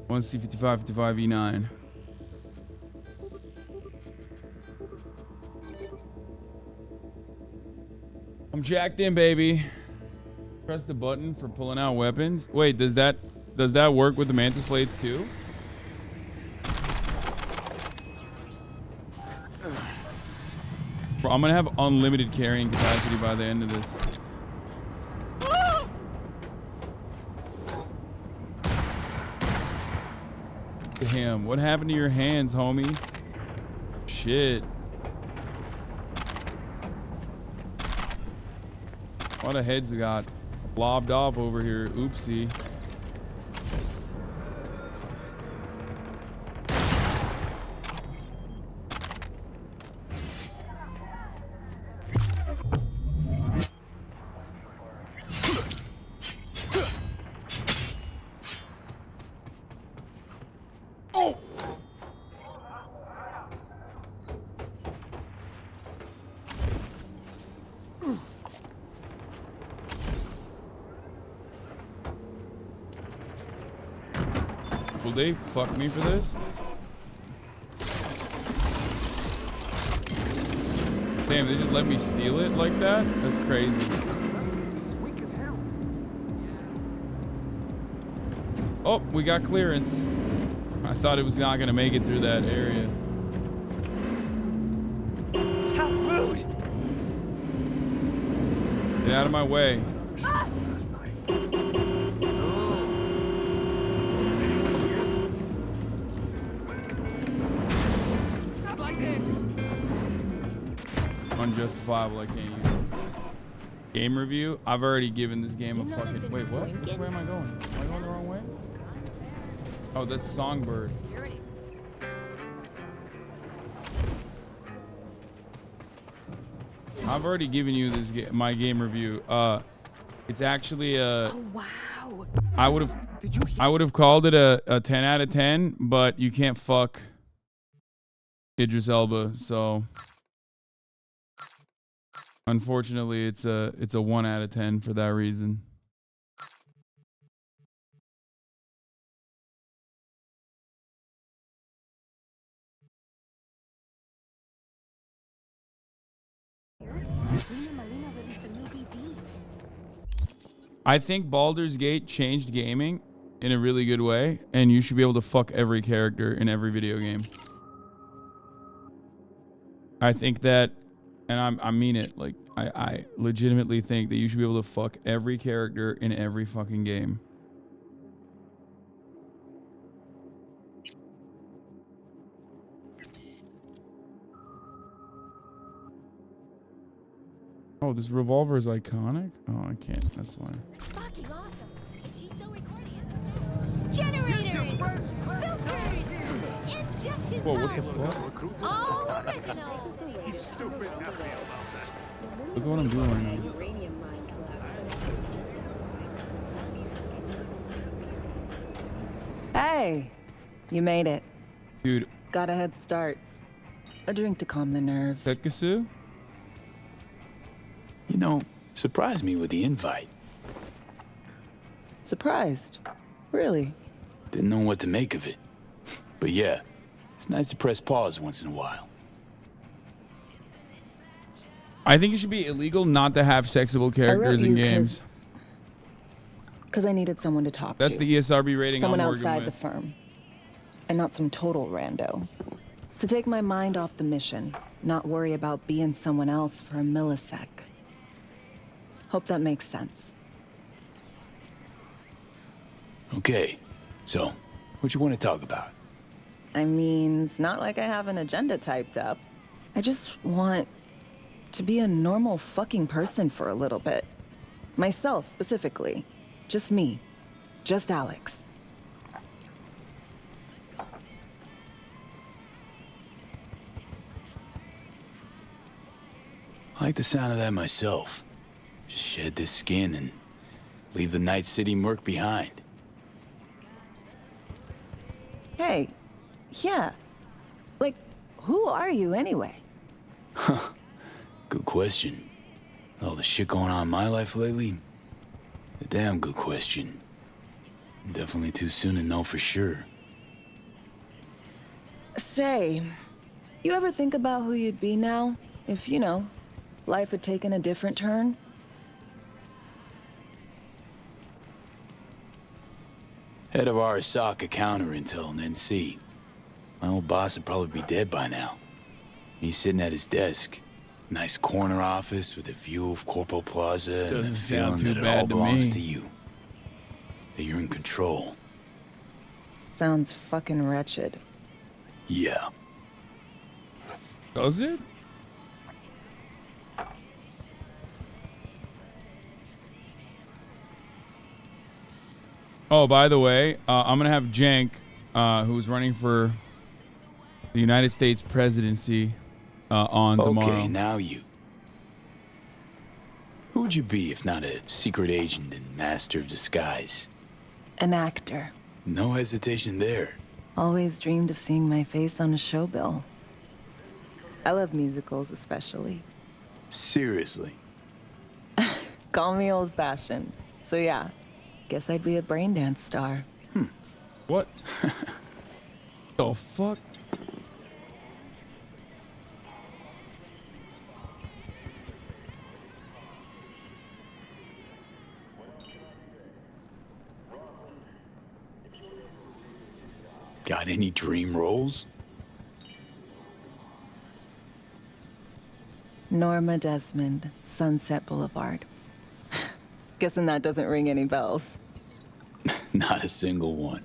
One C55, 55 E9. I'm jacked in, baby. Press the button for pulling out weapons. Wait, does that work with the Mantis blades too? Bro, I'm gonna have unlimited carrying capacity by the end of this. Damn, what happened to your hands, homie? Shit. A lot of heads got lobbed off over here. Oopsie. Will they fuck me for this? Damn, they just let me steal it like that? That's crazy. Oh, we got clearance. I thought it was not gonna make it through that area. How rude! Get out of my way. Not like this. Unjustifiable, I can't use. Game review? I've already given this game a fucking... Wait, what? Which way am I going? Am I going the wrong way? Oh, that's Songbird. I've already given you this my game review. It's actually a... Oh, wow. I would have called it a 10 out of 10, but you can't fuck Idris Elba, so... Unfortunately, it's a 1 out of 10 for that reason. I think Baldur's Gate changed gaming in a really good way, and you should be able to fuck every character in every video game. I think that, and I mean it, like, I legitimately think that you should be able to fuck every character in every fucking game. Oh, this revolver is iconic? Oh, I can't, that's why. Fucking awesome. She's still recording it. Generators! Filters! Injection Whoa, what the parts. fuck? All original. He's stupid. I feel about that. Look at what I'm doing right now. Hey, you made it. Dude. Got a head start. A drink to calm the nerves. Tetsusu? You know, surprised me with the invite. Surprised? Really? Didn't know what to make of it. But yeah, it's nice to press pause once in a while. I think it should be illegal not to have sexable characters in games. Because I needed someone to talk That's to. the ESRB rating Someone I'm working outside with. the firm. And not some total rando. To take my mind off the mission, not worry about being someone else for a millisec. Hope that makes sense. Okay, so, what you want to talk about? I mean, it's not like I have an agenda typed up. I just want to be a normal fucking person for a little bit. Myself, specifically. Just me. Just Alex. I like the sound of that myself. Just shed this skin and leave the Night City murk behind. Hey, yeah. Like, who are you anyway? Huh. Good question. All the shit going on in my life lately? A damn good question. Definitely too soon to know for sure. Say, you ever think about who you'd be now if, you know, life had taken a different turn? Head of our Osaka counterintel and NC. My old boss would probably be dead by now. He's sitting at his desk. Nice corner office with a view of Corporal Plaza and the feeling that it all belongs to you. That you're in control. Sounds fucking wretched. Yeah. Does it? Oh, by the way, I'm going to have Jank, who's running for the United States presidency, on tomorrow. Okay, now you. Who would you be if not a secret agent and master of disguise? An actor. No hesitation there. Always dreamed of seeing my face on a show bill. I love musicals, especially. Seriously. Call me old-fashioned. So yeah, guess I'd be a brain dance star. What? The fuck? Got any dream rolls? Norma Desmond, Sunset Boulevard. Guessing that doesn't ring any bells. Not a single one.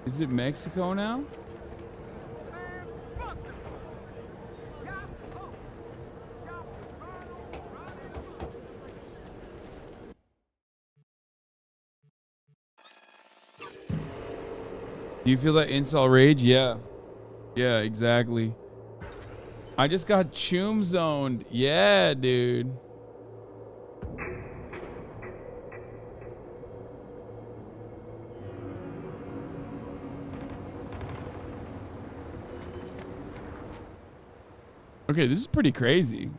Is it Mexico now? Do you feel that incel rage? Yeah. Yeah, exactly. I just got choom zoned. Yeah, dude. Okay, this is pretty crazy.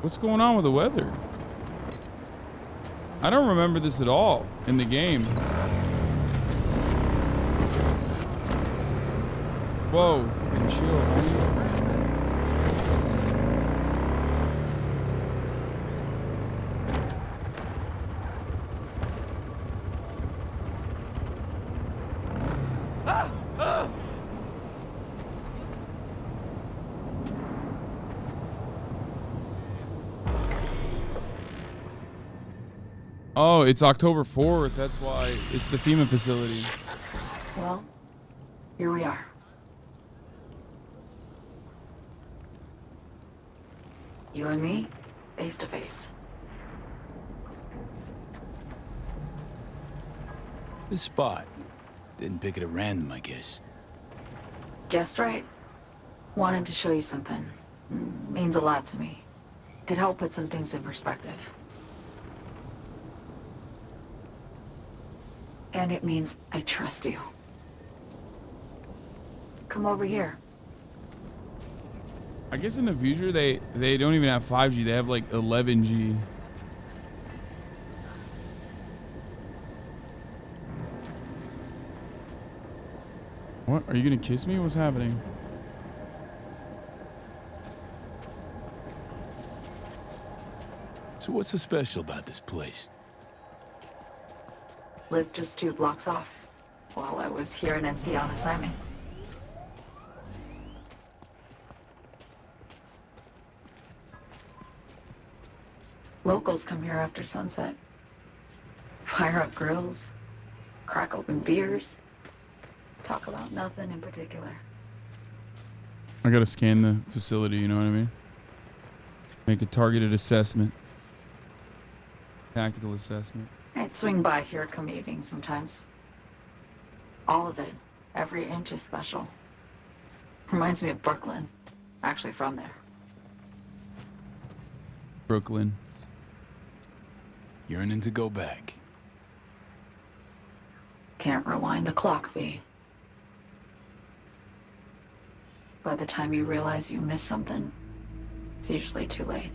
What's going on with the weather? I don't remember this at all in the game. Whoa, fucking chill, homie. Oh, it's October 4th. That's why. It's the FEMA facility. Well, here we are. You and me, face to face. This spot. Didn't pick it at random, I guess. Guessed right. Wanted to show you something. Means a lot to me. Could help put some things in perspective. And it means I trust you. Come over here. I guess in the future they don't even have 5G. They have like 11G. What? Are you gonna kiss me? What's happening? So what's so special about this place? Lived just 2 blocks off while I was here in NC on assignment. Locals come here after sunset. Fire up grills, crack open beers, talk about nothing in particular. I gotta scan the facility, you know what I mean? Make a targeted assessment. Tactical assessment. I'd swing by here commuting sometimes. All of it, every inch is special. Reminds me of Brooklyn. Actually from there. Brooklyn. Yearning to go back. Can't rewind the clock, V. By the time you realize you missed something, it's usually too late.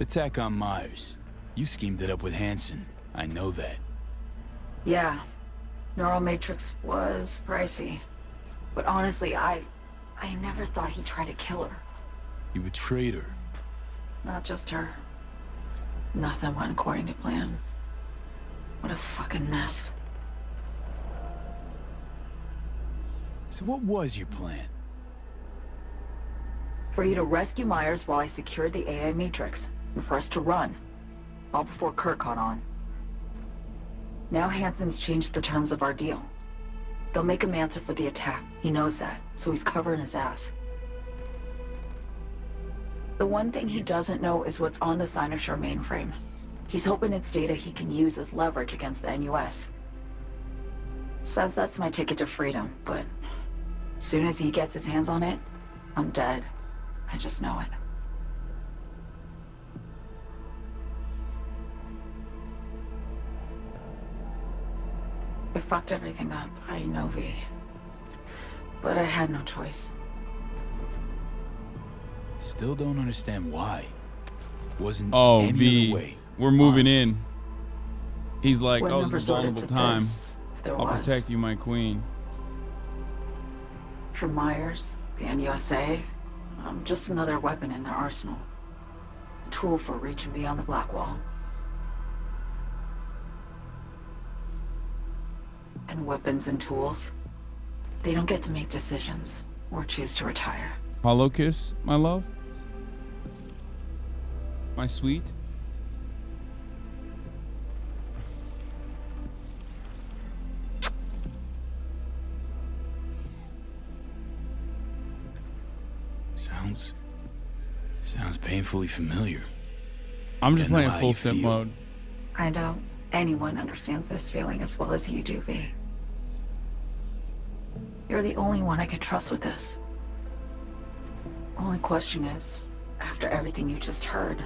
Attack on Myers. You schemed it up with Hasan. I know that. Yeah, Neural Matrix was pricey. But honestly, I never thought he'd try to kill her. You betrayed her. Not just her. Nothing went according to plan. What a fucking mess. So what was your plan? For you to rescue Myers while I secured the AI Matrix, and for us to run. All before Kurt caught on. Now Hanson's changed the terms of our deal. They'll make him answer for the attack. He knows that, so he's covering his ass. The one thing he doesn't know is what's on the Cynosure mainframe. He's hoping it's data he can use as leverage against the NUS. Says that's my ticket to freedom, but as soon as he gets his hands on it, I'm dead. I just know it. I fucked everything up, I know, V. But I had no choice. Still don't understand why. Wasn't Oh, any V. other way. We're moving in. He's like, When oh, never this is a vulnerable resorted to time. this, if there I'll was. protect you, my queen. For Myers, the NUSA, I'm just another weapon in their arsenal. A tool for reaching beyond the Black Wall. And weapons and tools, they don't get to make decisions or choose to retire. Hollow kiss, my love. My sweet. Sounds painfully familiar. I'm just I know playing how full you simp feel. mode. I doubt anyone understands this feeling as well as you do, V. You're the only one I can trust with this. Only question is, after everything you just heard,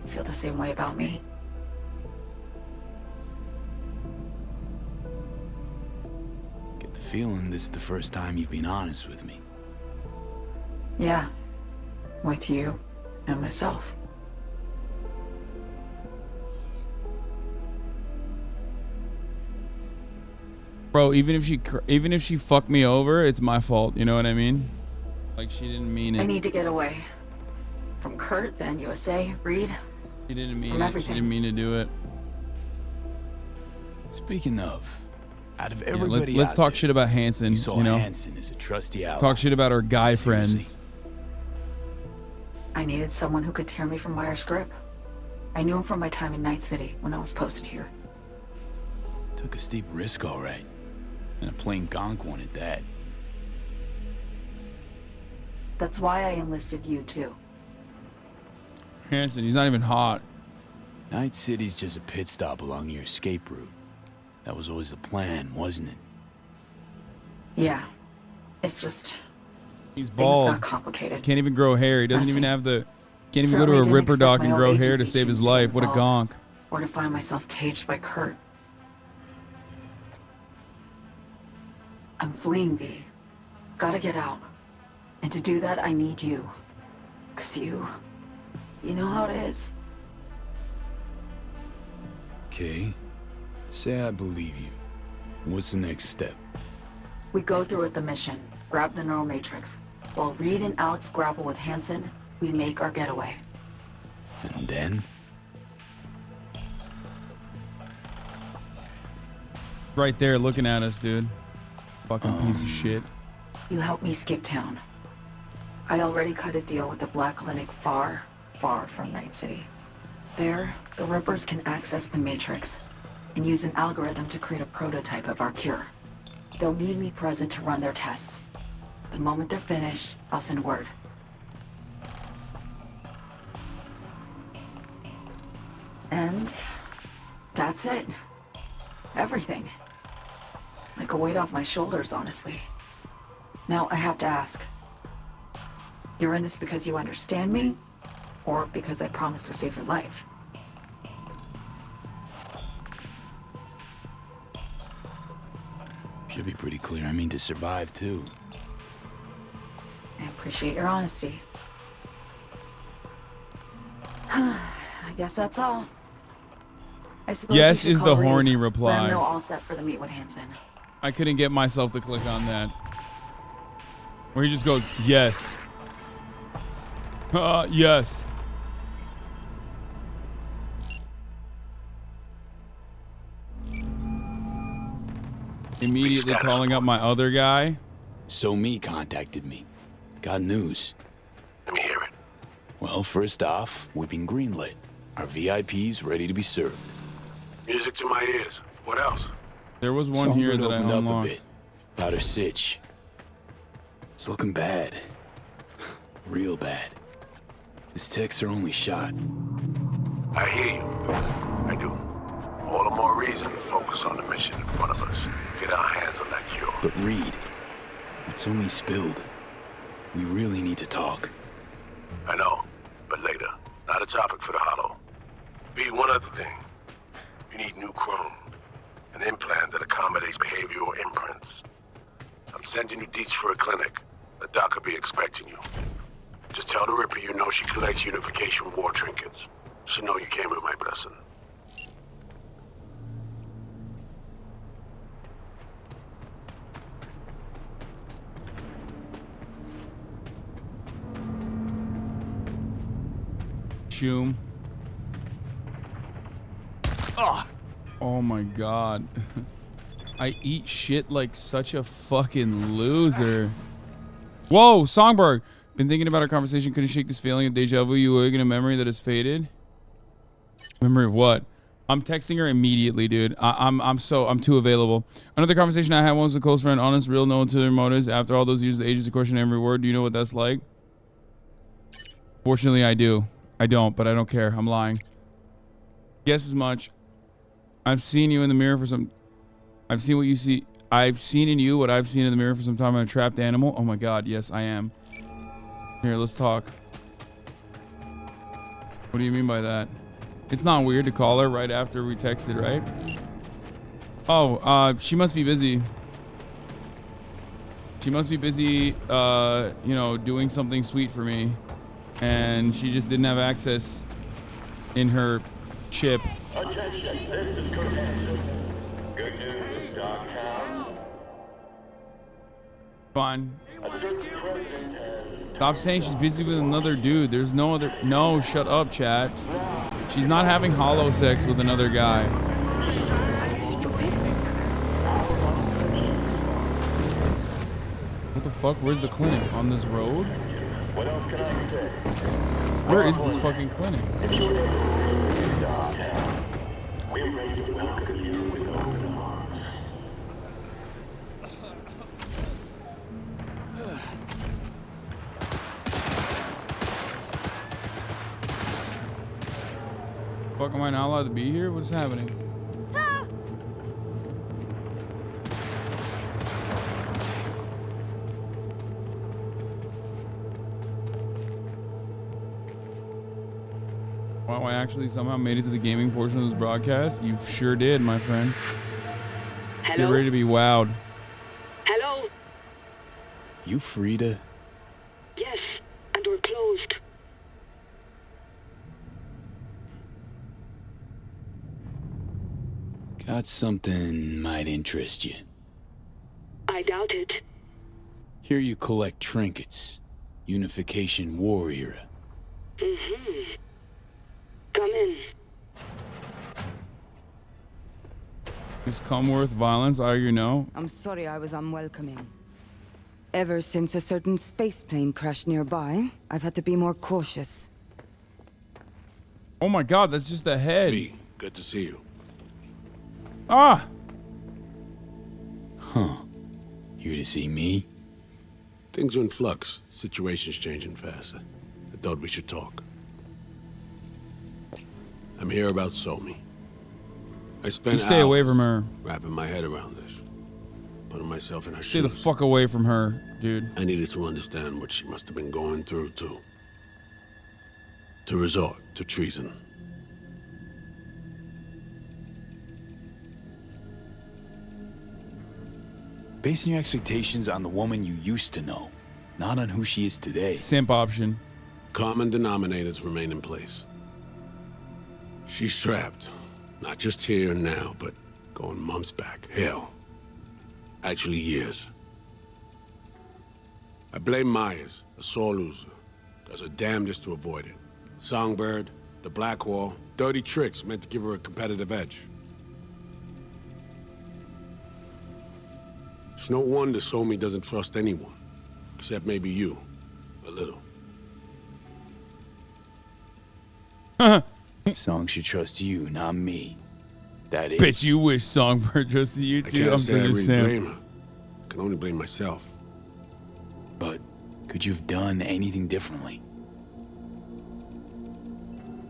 you feel the same way about me? Get the feeling this is the first time you've been honest with me. Yeah. With you and myself. Bro, even if she fucked me over, it's my fault. You know what I mean? Like, she didn't mean it. I need to get away. From Kurt, the NUSA, Reed. She didn't mean from it. everything. She didn't mean to do it. Speaking of, out of Yeah, everybody let's out talk there, shit about Hanson. you saw You know, Hasan as a trusty ally. talk shit about our guy Seriously. friends. I needed someone who could tear me from Myers' grip. I knew him from my time in Night City when I was posted here. Took a steep risk, all right. And a plain gonk one at that. That's why I enlisted you, too. Hanson, he's not even hot. Night City's just a pit stop along your escape route. That was always the plan, wasn't it? Yeah. It's just... He's bald. Things got complicated. Can't even grow hair. He doesn't even have the... Can't even go to Certainly a didn't ripper expect doc my and old grow hair to agency save his teams to life. What a involved, gonk. Or to find myself caged by Kurt. I'm fleeing, V. Gotta get out. And to do that, I need you. 'Cause you know how it is. Okay. Say I believe you. What's the next step? We go through with the mission, grab the neural matrix. While Reed and Alex grapple with Hanson, we make our getaway. And then? Right there looking at us, dude. Fucking piece of shit. You help me skip town. I already cut a deal with the Black Clinic far, far from Night City. There, the Rippers can access the Matrix and use an algorithm to create a prototype of our cure. They'll need me present to run their tests. The moment they're finished, I'll send word. And that's it. Everything. Like a weight off my shoulders, honestly. Now I have to ask. You're in this because you understand me? Or because I promised to save your life? Should be pretty clear. I mean to survive, too. I appreciate your honesty. I guess that's all. I suppose Yes you should is the call Reed, horny let him reply. know all set for the meet with Hanson. I couldn't get myself to click on that. Where he just goes, yes. Yes. Immediately calling up my other guy. So Me contacted me. Got news. Let me hear it. Well, first off, we've been greenlit. Our VIP's ready to be served. Music to my ears. What else? There was one here that I opened up a unlocked. bit. About her sitch. It's looking bad. Real bad. His tech's her only shot. I hear you. I do. All the more reason to focus on the mission in front of us. Get our hands on that cure. But Reed, it's only spilled. We really need to talk. I know, but later. Not a topic for the hollow. B, one other thing. You need new chrome. An implant that accommodates behavioral imprints. I'm sending you deets for a clinic. The doc will be expecting you. Just tell the Ripper you know she collects unification war trinkets. She know you came with my blessing. Shoom. Oh my god. I eat shit like such a fucking loser. Whoa, Songbird. Been thinking about our conversation. Couldn't shake this feeling of deja vu. You awaken a memory that has faded. Memory of what? I'm texting her immediately, dude. I'm too available. Another conversation I had once with a close friend, honest, real, known to their motives. After all those years, the agents question every word. Do you know what that's like? Fortunately, I do. I don't, but I don't care. I'm lying. Guess as much. I've seen you in the mirror for some... I've seen what you see... I've seen in you what I've seen in the mirror for some time. I'm a trapped animal. Oh my god, yes, I am. Here, let's talk. What do you mean by that? It's not weird to call her right after we texted, right? Oh, she must be busy. She must be busy, you know, doing something sweet for me. And she just didn't have access in her chip. Attention, this is Kurt Hanson. Good news, Dogtown. Fine. A certain president has... Stop saying she's busy with another dude. There's no other... No, shut up, chat. She's not having hollow sex with another guy. What the fuck? Where's the clinic? On this road? What else can I say? Where is this fucking clinic? If you're in Dogtown, we're ready to welcome you with open arms. Fuck, am I not allowed to be here? What's happening? Wow, I actually somehow made it to the gaming portion of this broadcast. You sure did, my friend. Hello? Get ready to be wowed. Hello? You free to? Yes, and we're closed. Got something might interest you. I doubt it. Here you collect trinkets. Unification War era. Mm-hmm. Come in. Is come worth violence? Argue no. I'm sorry I was unwelcoming. Ever since a certain space plane crashed nearby, I've had to be more cautious. Oh my god, that's just a head. V, good to see you. Ah! Huh. Here to see me? Things are in flux. Situation's changing fast. I thought we should talk. I'm here about Somi. I spent You stay away from her. wrapping my head around this. Putting myself in her Stay shoes. the fuck away from her, dude. I needed to understand what she must have been going through, too. To resort to treason. Basing your expectations on the woman you used to know, not on who she is today. Simp option. Common denominators remain in place. She's trapped. Not just here and now, but going months back. Hell. Actually years. I blame Myers, a sore loser. Does her damnedest to avoid it. Songbird, the Blackwall, dirty tricks meant to give her a competitive edge. It's no wonder Somi doesn't trust anyone. Except maybe you. A little. Song should trust you, not me. That is. Bitch, you wish Songbird trusted you I too. can't I'm say I such a really simp. blame her. I can only blame myself. But could you have done anything differently?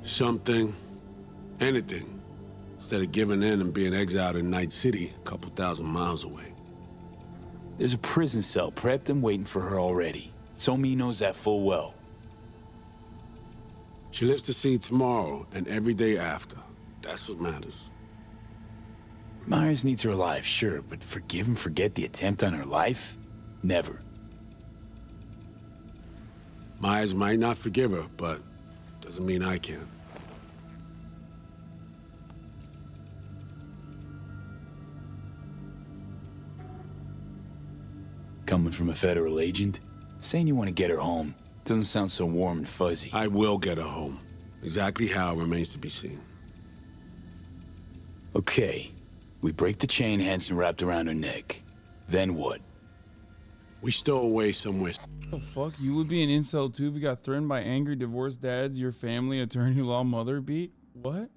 Something. Anything. Instead of giving in and being exiled in Night City, a couple thousand miles away. There's a prison cell prepped and waiting for her already. Somi knows that full well. She lives to see tomorrow and every day after. That's what matters. Myers needs her alive, sure, but forgive and forget the attempt on her life? Never. Myers might not forgive her, but doesn't mean I can. Coming from a federal agent? Saying you want to get her home doesn't sound so warm and fuzzy. I will get her home. Exactly how remains to be seen. Okay. We break the chain Hanson wrapped around her neck. Then what? We stow away somewhere. The fuck? You would be an incel too if you got threatened by angry divorced dads, your family, attorney law mother beat? What?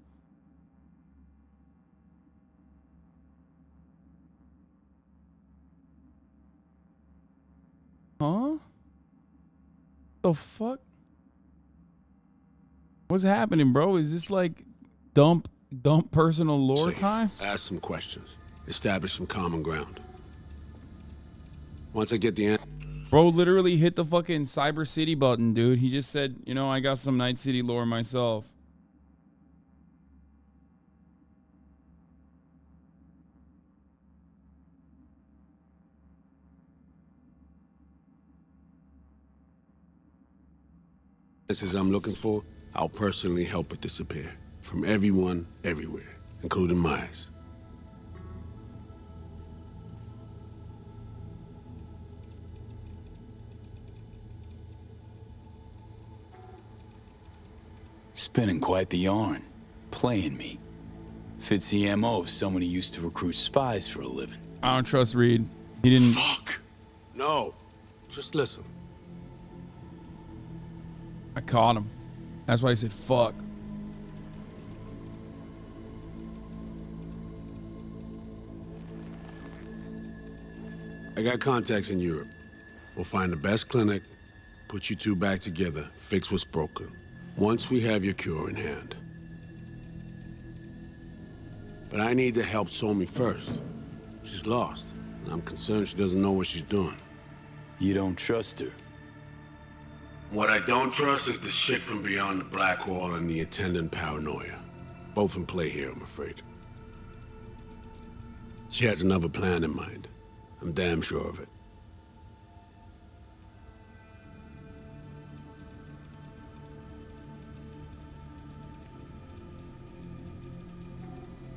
Huh? The fuck? What's happening, bro? Is this like dump personal lore time? Ask some questions. Establish some common ground. Once I get the answer. Bro literally hit the fucking Cyber City button, dude. He just said, you know, I got some Night City lore myself. Answers I'm looking for, I'll personally help it disappear. From everyone, everywhere, including Myers. Spinning quite the yarn. Playing me. Fits the MO of someone who used to recruit spies for a living. I don't trust Reed. He didn't. Fuck. No. Just listen. I caught him. That's why I said fuck. I got contacts in Europe. We'll find the best clinic, put you two back together, fix what's broken. Once we have your cure in hand. But I need to help Somi first. She's lost, and I'm concerned she doesn't know what she's doing. You don't trust her? What I don't trust is the shit from beyond the black wall and the attendant paranoia. Both in play here, I'm afraid. She has another plan in mind. I'm damn sure of it.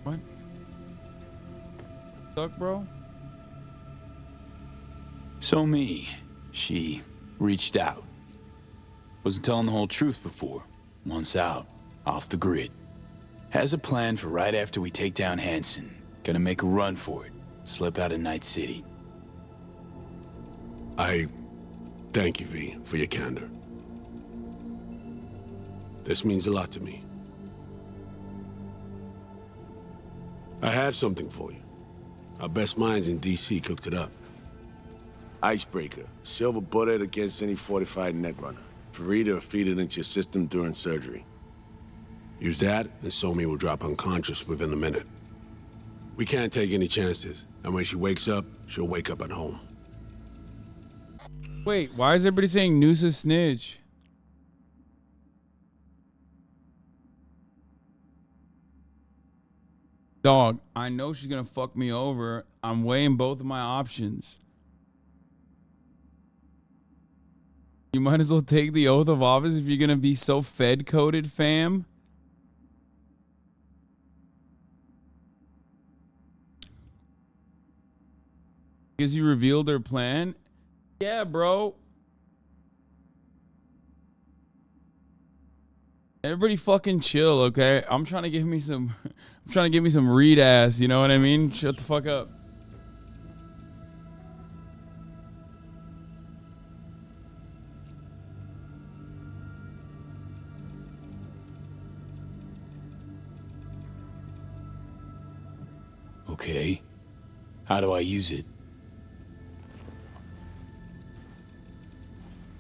What? Suck, bro? Somi, she reached out. Wasn't telling the whole truth before. Once out, off the grid. Has a plan for right after we take down Hasan. Gonna make a run for it. Slip out of Night City. I thank you, V, for your candor. This means a lot to me. I have something for you. Our best minds in DC cooked it up. Icebreaker, silver bullet against any fortified netrunner. Farida will feed it into your system during surgery. Use that, and Somi will drop unconscious within a minute. We can't take any chances, and when she wakes up, she'll wake up at home. Wait, why is everybody saying Noosa snitch? Dog, I know she's gonna fuck me over. I'm weighing both of my options. You might as well take the oath of office if you're gonna be so Fed-coded, fam. Because you revealed her plan? Yeah, bro. Everybody fucking chill, okay? I'm trying to give me some read ass, you know what I mean? Shut the fuck up. Okay. How do I use it?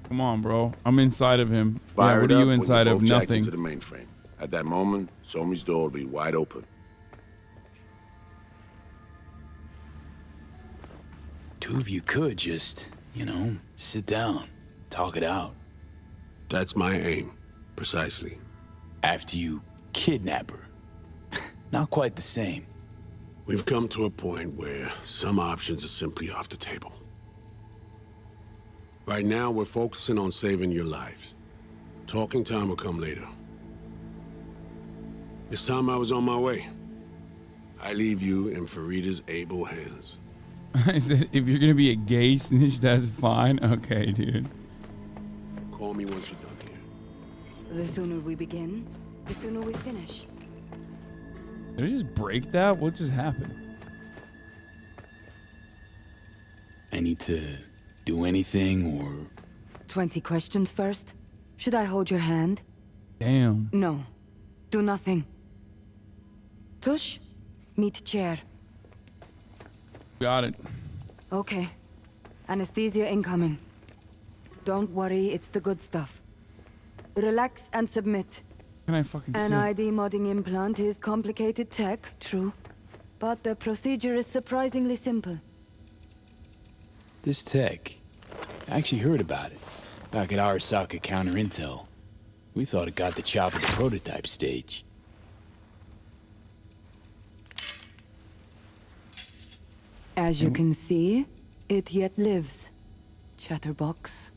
Come on, bro. I'm inside of him. Fire yeah, what it are up you inside when of? you're both jacked Nothing. into the mainframe. At that moment, Somi's door will be wide open. Two of you could just, you know, sit down, talk it out. That's my aim, precisely. After you kidnap her. Not quite the same. We've come to a point where some options are simply off the table. Right now, we're focusing on saving your lives. Talking time will come later. This time I was on my way. I leave you in Farida's able hands. I said, if you're gonna be a gay snitch, that's fine. Okay, dude. Call me once you're done here. The sooner we begin, the sooner we finish. Did I just break that? What just happened? I need to do anything or... 20 questions first? Should I hold your hand? Damn. No. Do nothing. Tush, meet chair. Got it. Okay. Anesthesia incoming. Don't worry, it's the good stuff. Relax and submit. Can I fucking An sit? ID modding implant is complicated tech, true. But the procedure is surprisingly simple. This tech. I actually heard about it. Back at Arasaka Counter Intel. We thought it got the chop at the prototype stage. As you can see, it yet lives. Chatterbox.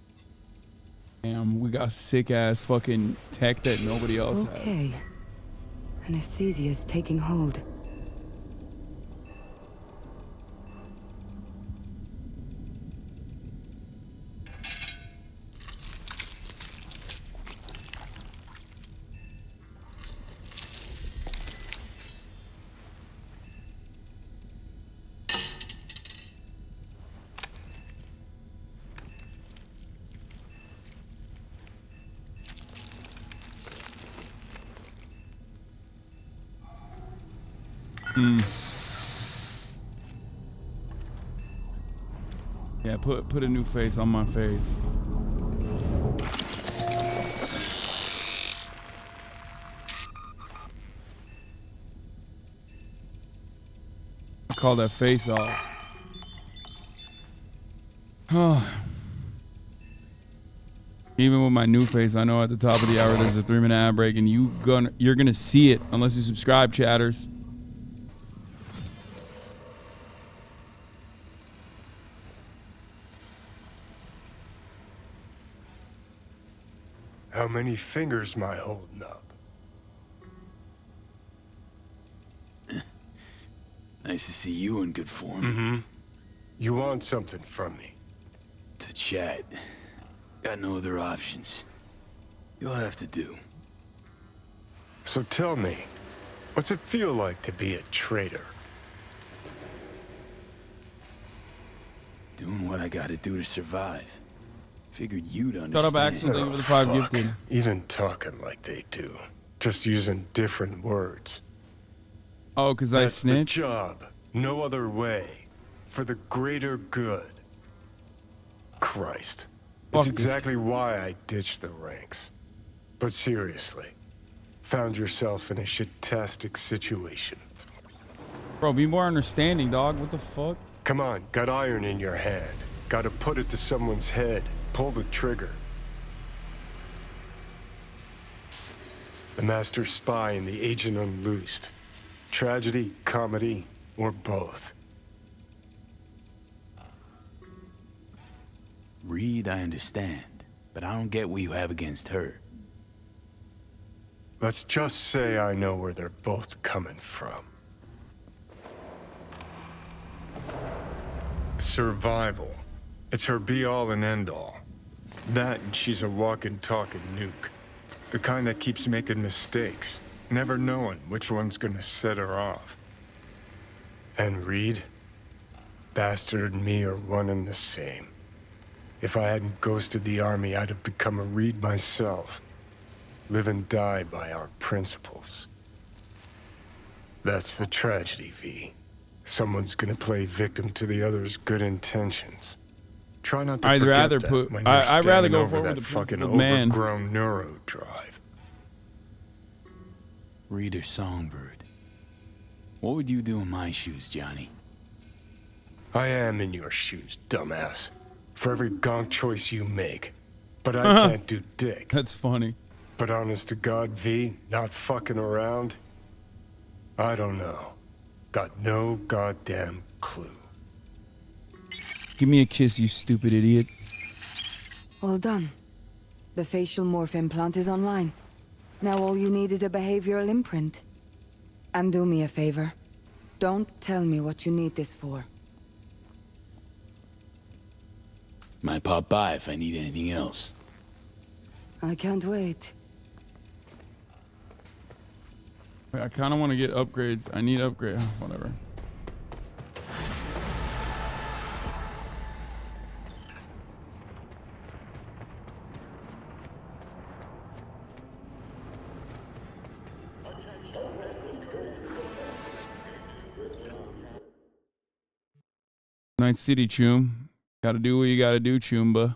Damn, we got sick ass fucking tech that nobody else has. Okay. Anesthesia is taking hold. Yeah, put a new face on my face. call that face off. Oh. Even with my new face, I know at the top of the hour there's a 3-minute ad break, and you're gonna see it unless you subscribe, chatters. How many fingers am I holding up? Nice to see you in good form. Mm-hmm. You want something from me? To chat. Got no other options. You'll have to do. So tell me, what's it feel like to be a traitor? Doing what I gotta do to survive. Figured you'd understand. Shut up, Axel. Thank you for the 5 gifted. Even talking like they do. Just using different words. Oh, because I That's snitched? the job. No other way. For the greater good. Christ. It's exactly why I ditched the ranks. But seriously, found yourself in a shit-tastic situation. Bro, be more understanding, dog. What the fuck? Come on, got iron in your hand. Gotta put it to someone's head. Pull the trigger. The master spy and the agent unloosed. Tragedy, comedy, or both. Reed, I understand, but I don't get what you have against her. Let's just say I know where they're both coming from. Survival. It's her be-all and end-all. That and she's a walking, talking nuke. The kind that keeps making mistakes, never knowing which one's gonna set her off. And Reed? Bastard and me are one and the same. If I hadn't ghosted the army, I'd have become a Reed myself. Live and die by our principles. That's the tragedy, V. Someone's gonna play victim to the other's good intentions. Try not to I'd forget rather that put. when you're I'd rather standing go over forward that with the fucking principled man. overgrown neuro drive. Reed or Songbird. What would you do in my shoes, Johnny? I am in your shoes, dumbass. For every gonk choice you make. But I can't do dick. That's funny. But honest to God, V, not fucking around? I don't know. Got no goddamn clue. Give me a kiss, you stupid idiot. Well done. The facial morph implant is online. Now all you need is a behavioral imprint. And do me a favor. Don't tell me what you need this for. Might pop by if I need anything else. I can't wait. I kind of want to get upgrades. I need upgrade. Whatever. Night City, Choom. Gotta do what you gotta do, Choomba.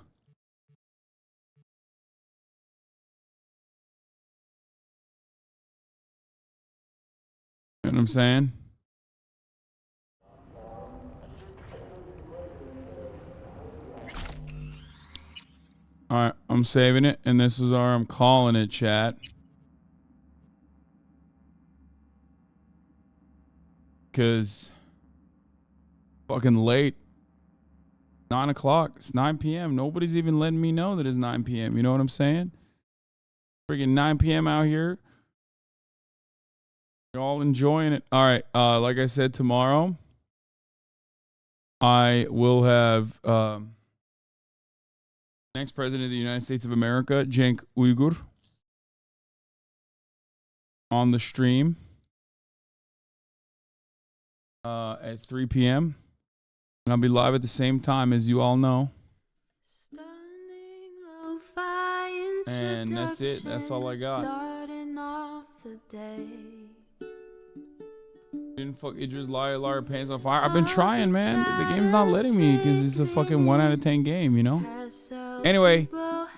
You know what I'm saying? Alright, I'm saving it, and this is our I'm calling it, chat. Because fucking late. 9 o'clock. It's 9 p.m. Nobody's even letting me know that it's 9 p.m. You know what I'm saying? Freaking 9 p.m. out here. You're all enjoying it. All right. Like I said, tomorrow I will have next president of the United States of America, Cenk Uygur, on the stream at 3 p.m. And I'll be live at the same time, as you all know. And that's it. That's all I got. Didn't fuck Idris liar pants on fire. I've been trying, man. The game's not letting me because it's a fucking 1 out of 10 game, you know? Anyway,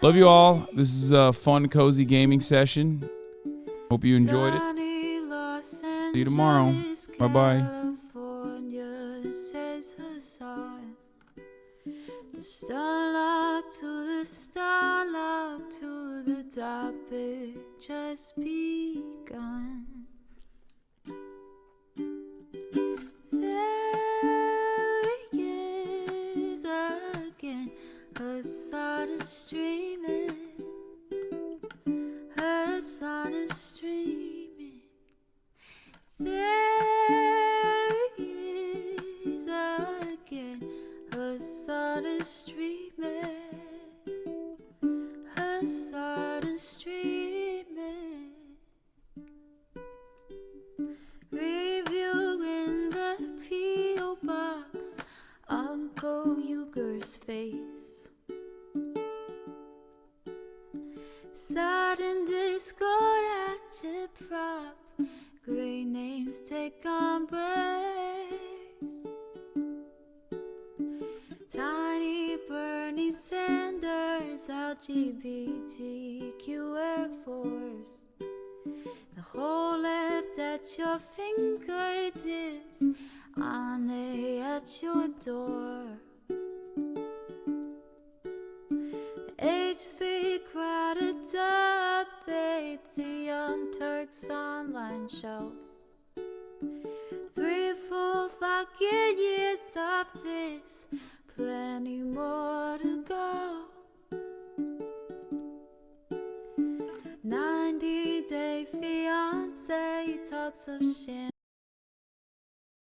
love you all. This is a fun, cozy gaming session. Hope you enjoyed it. See you tomorrow. Bye-bye. The starlock to the starlock to the topic just begun. There he is again, Hasan is streaming, Hasan is streaming. There he is again, Hasan is streaming, Hasan is streaming. Reviewing the P.O. box, Uncle Uger's face. Sat in Discord at chip prop, great names take embrace. Tiny Bernie Sanders, LGBTQ Air Force. The whole left at your fingertips, Ane at your door. H3 crowded debate, the Young Turks online show. 3 full fucking years of this, plenty more to go. 90-day fiance talks of shit.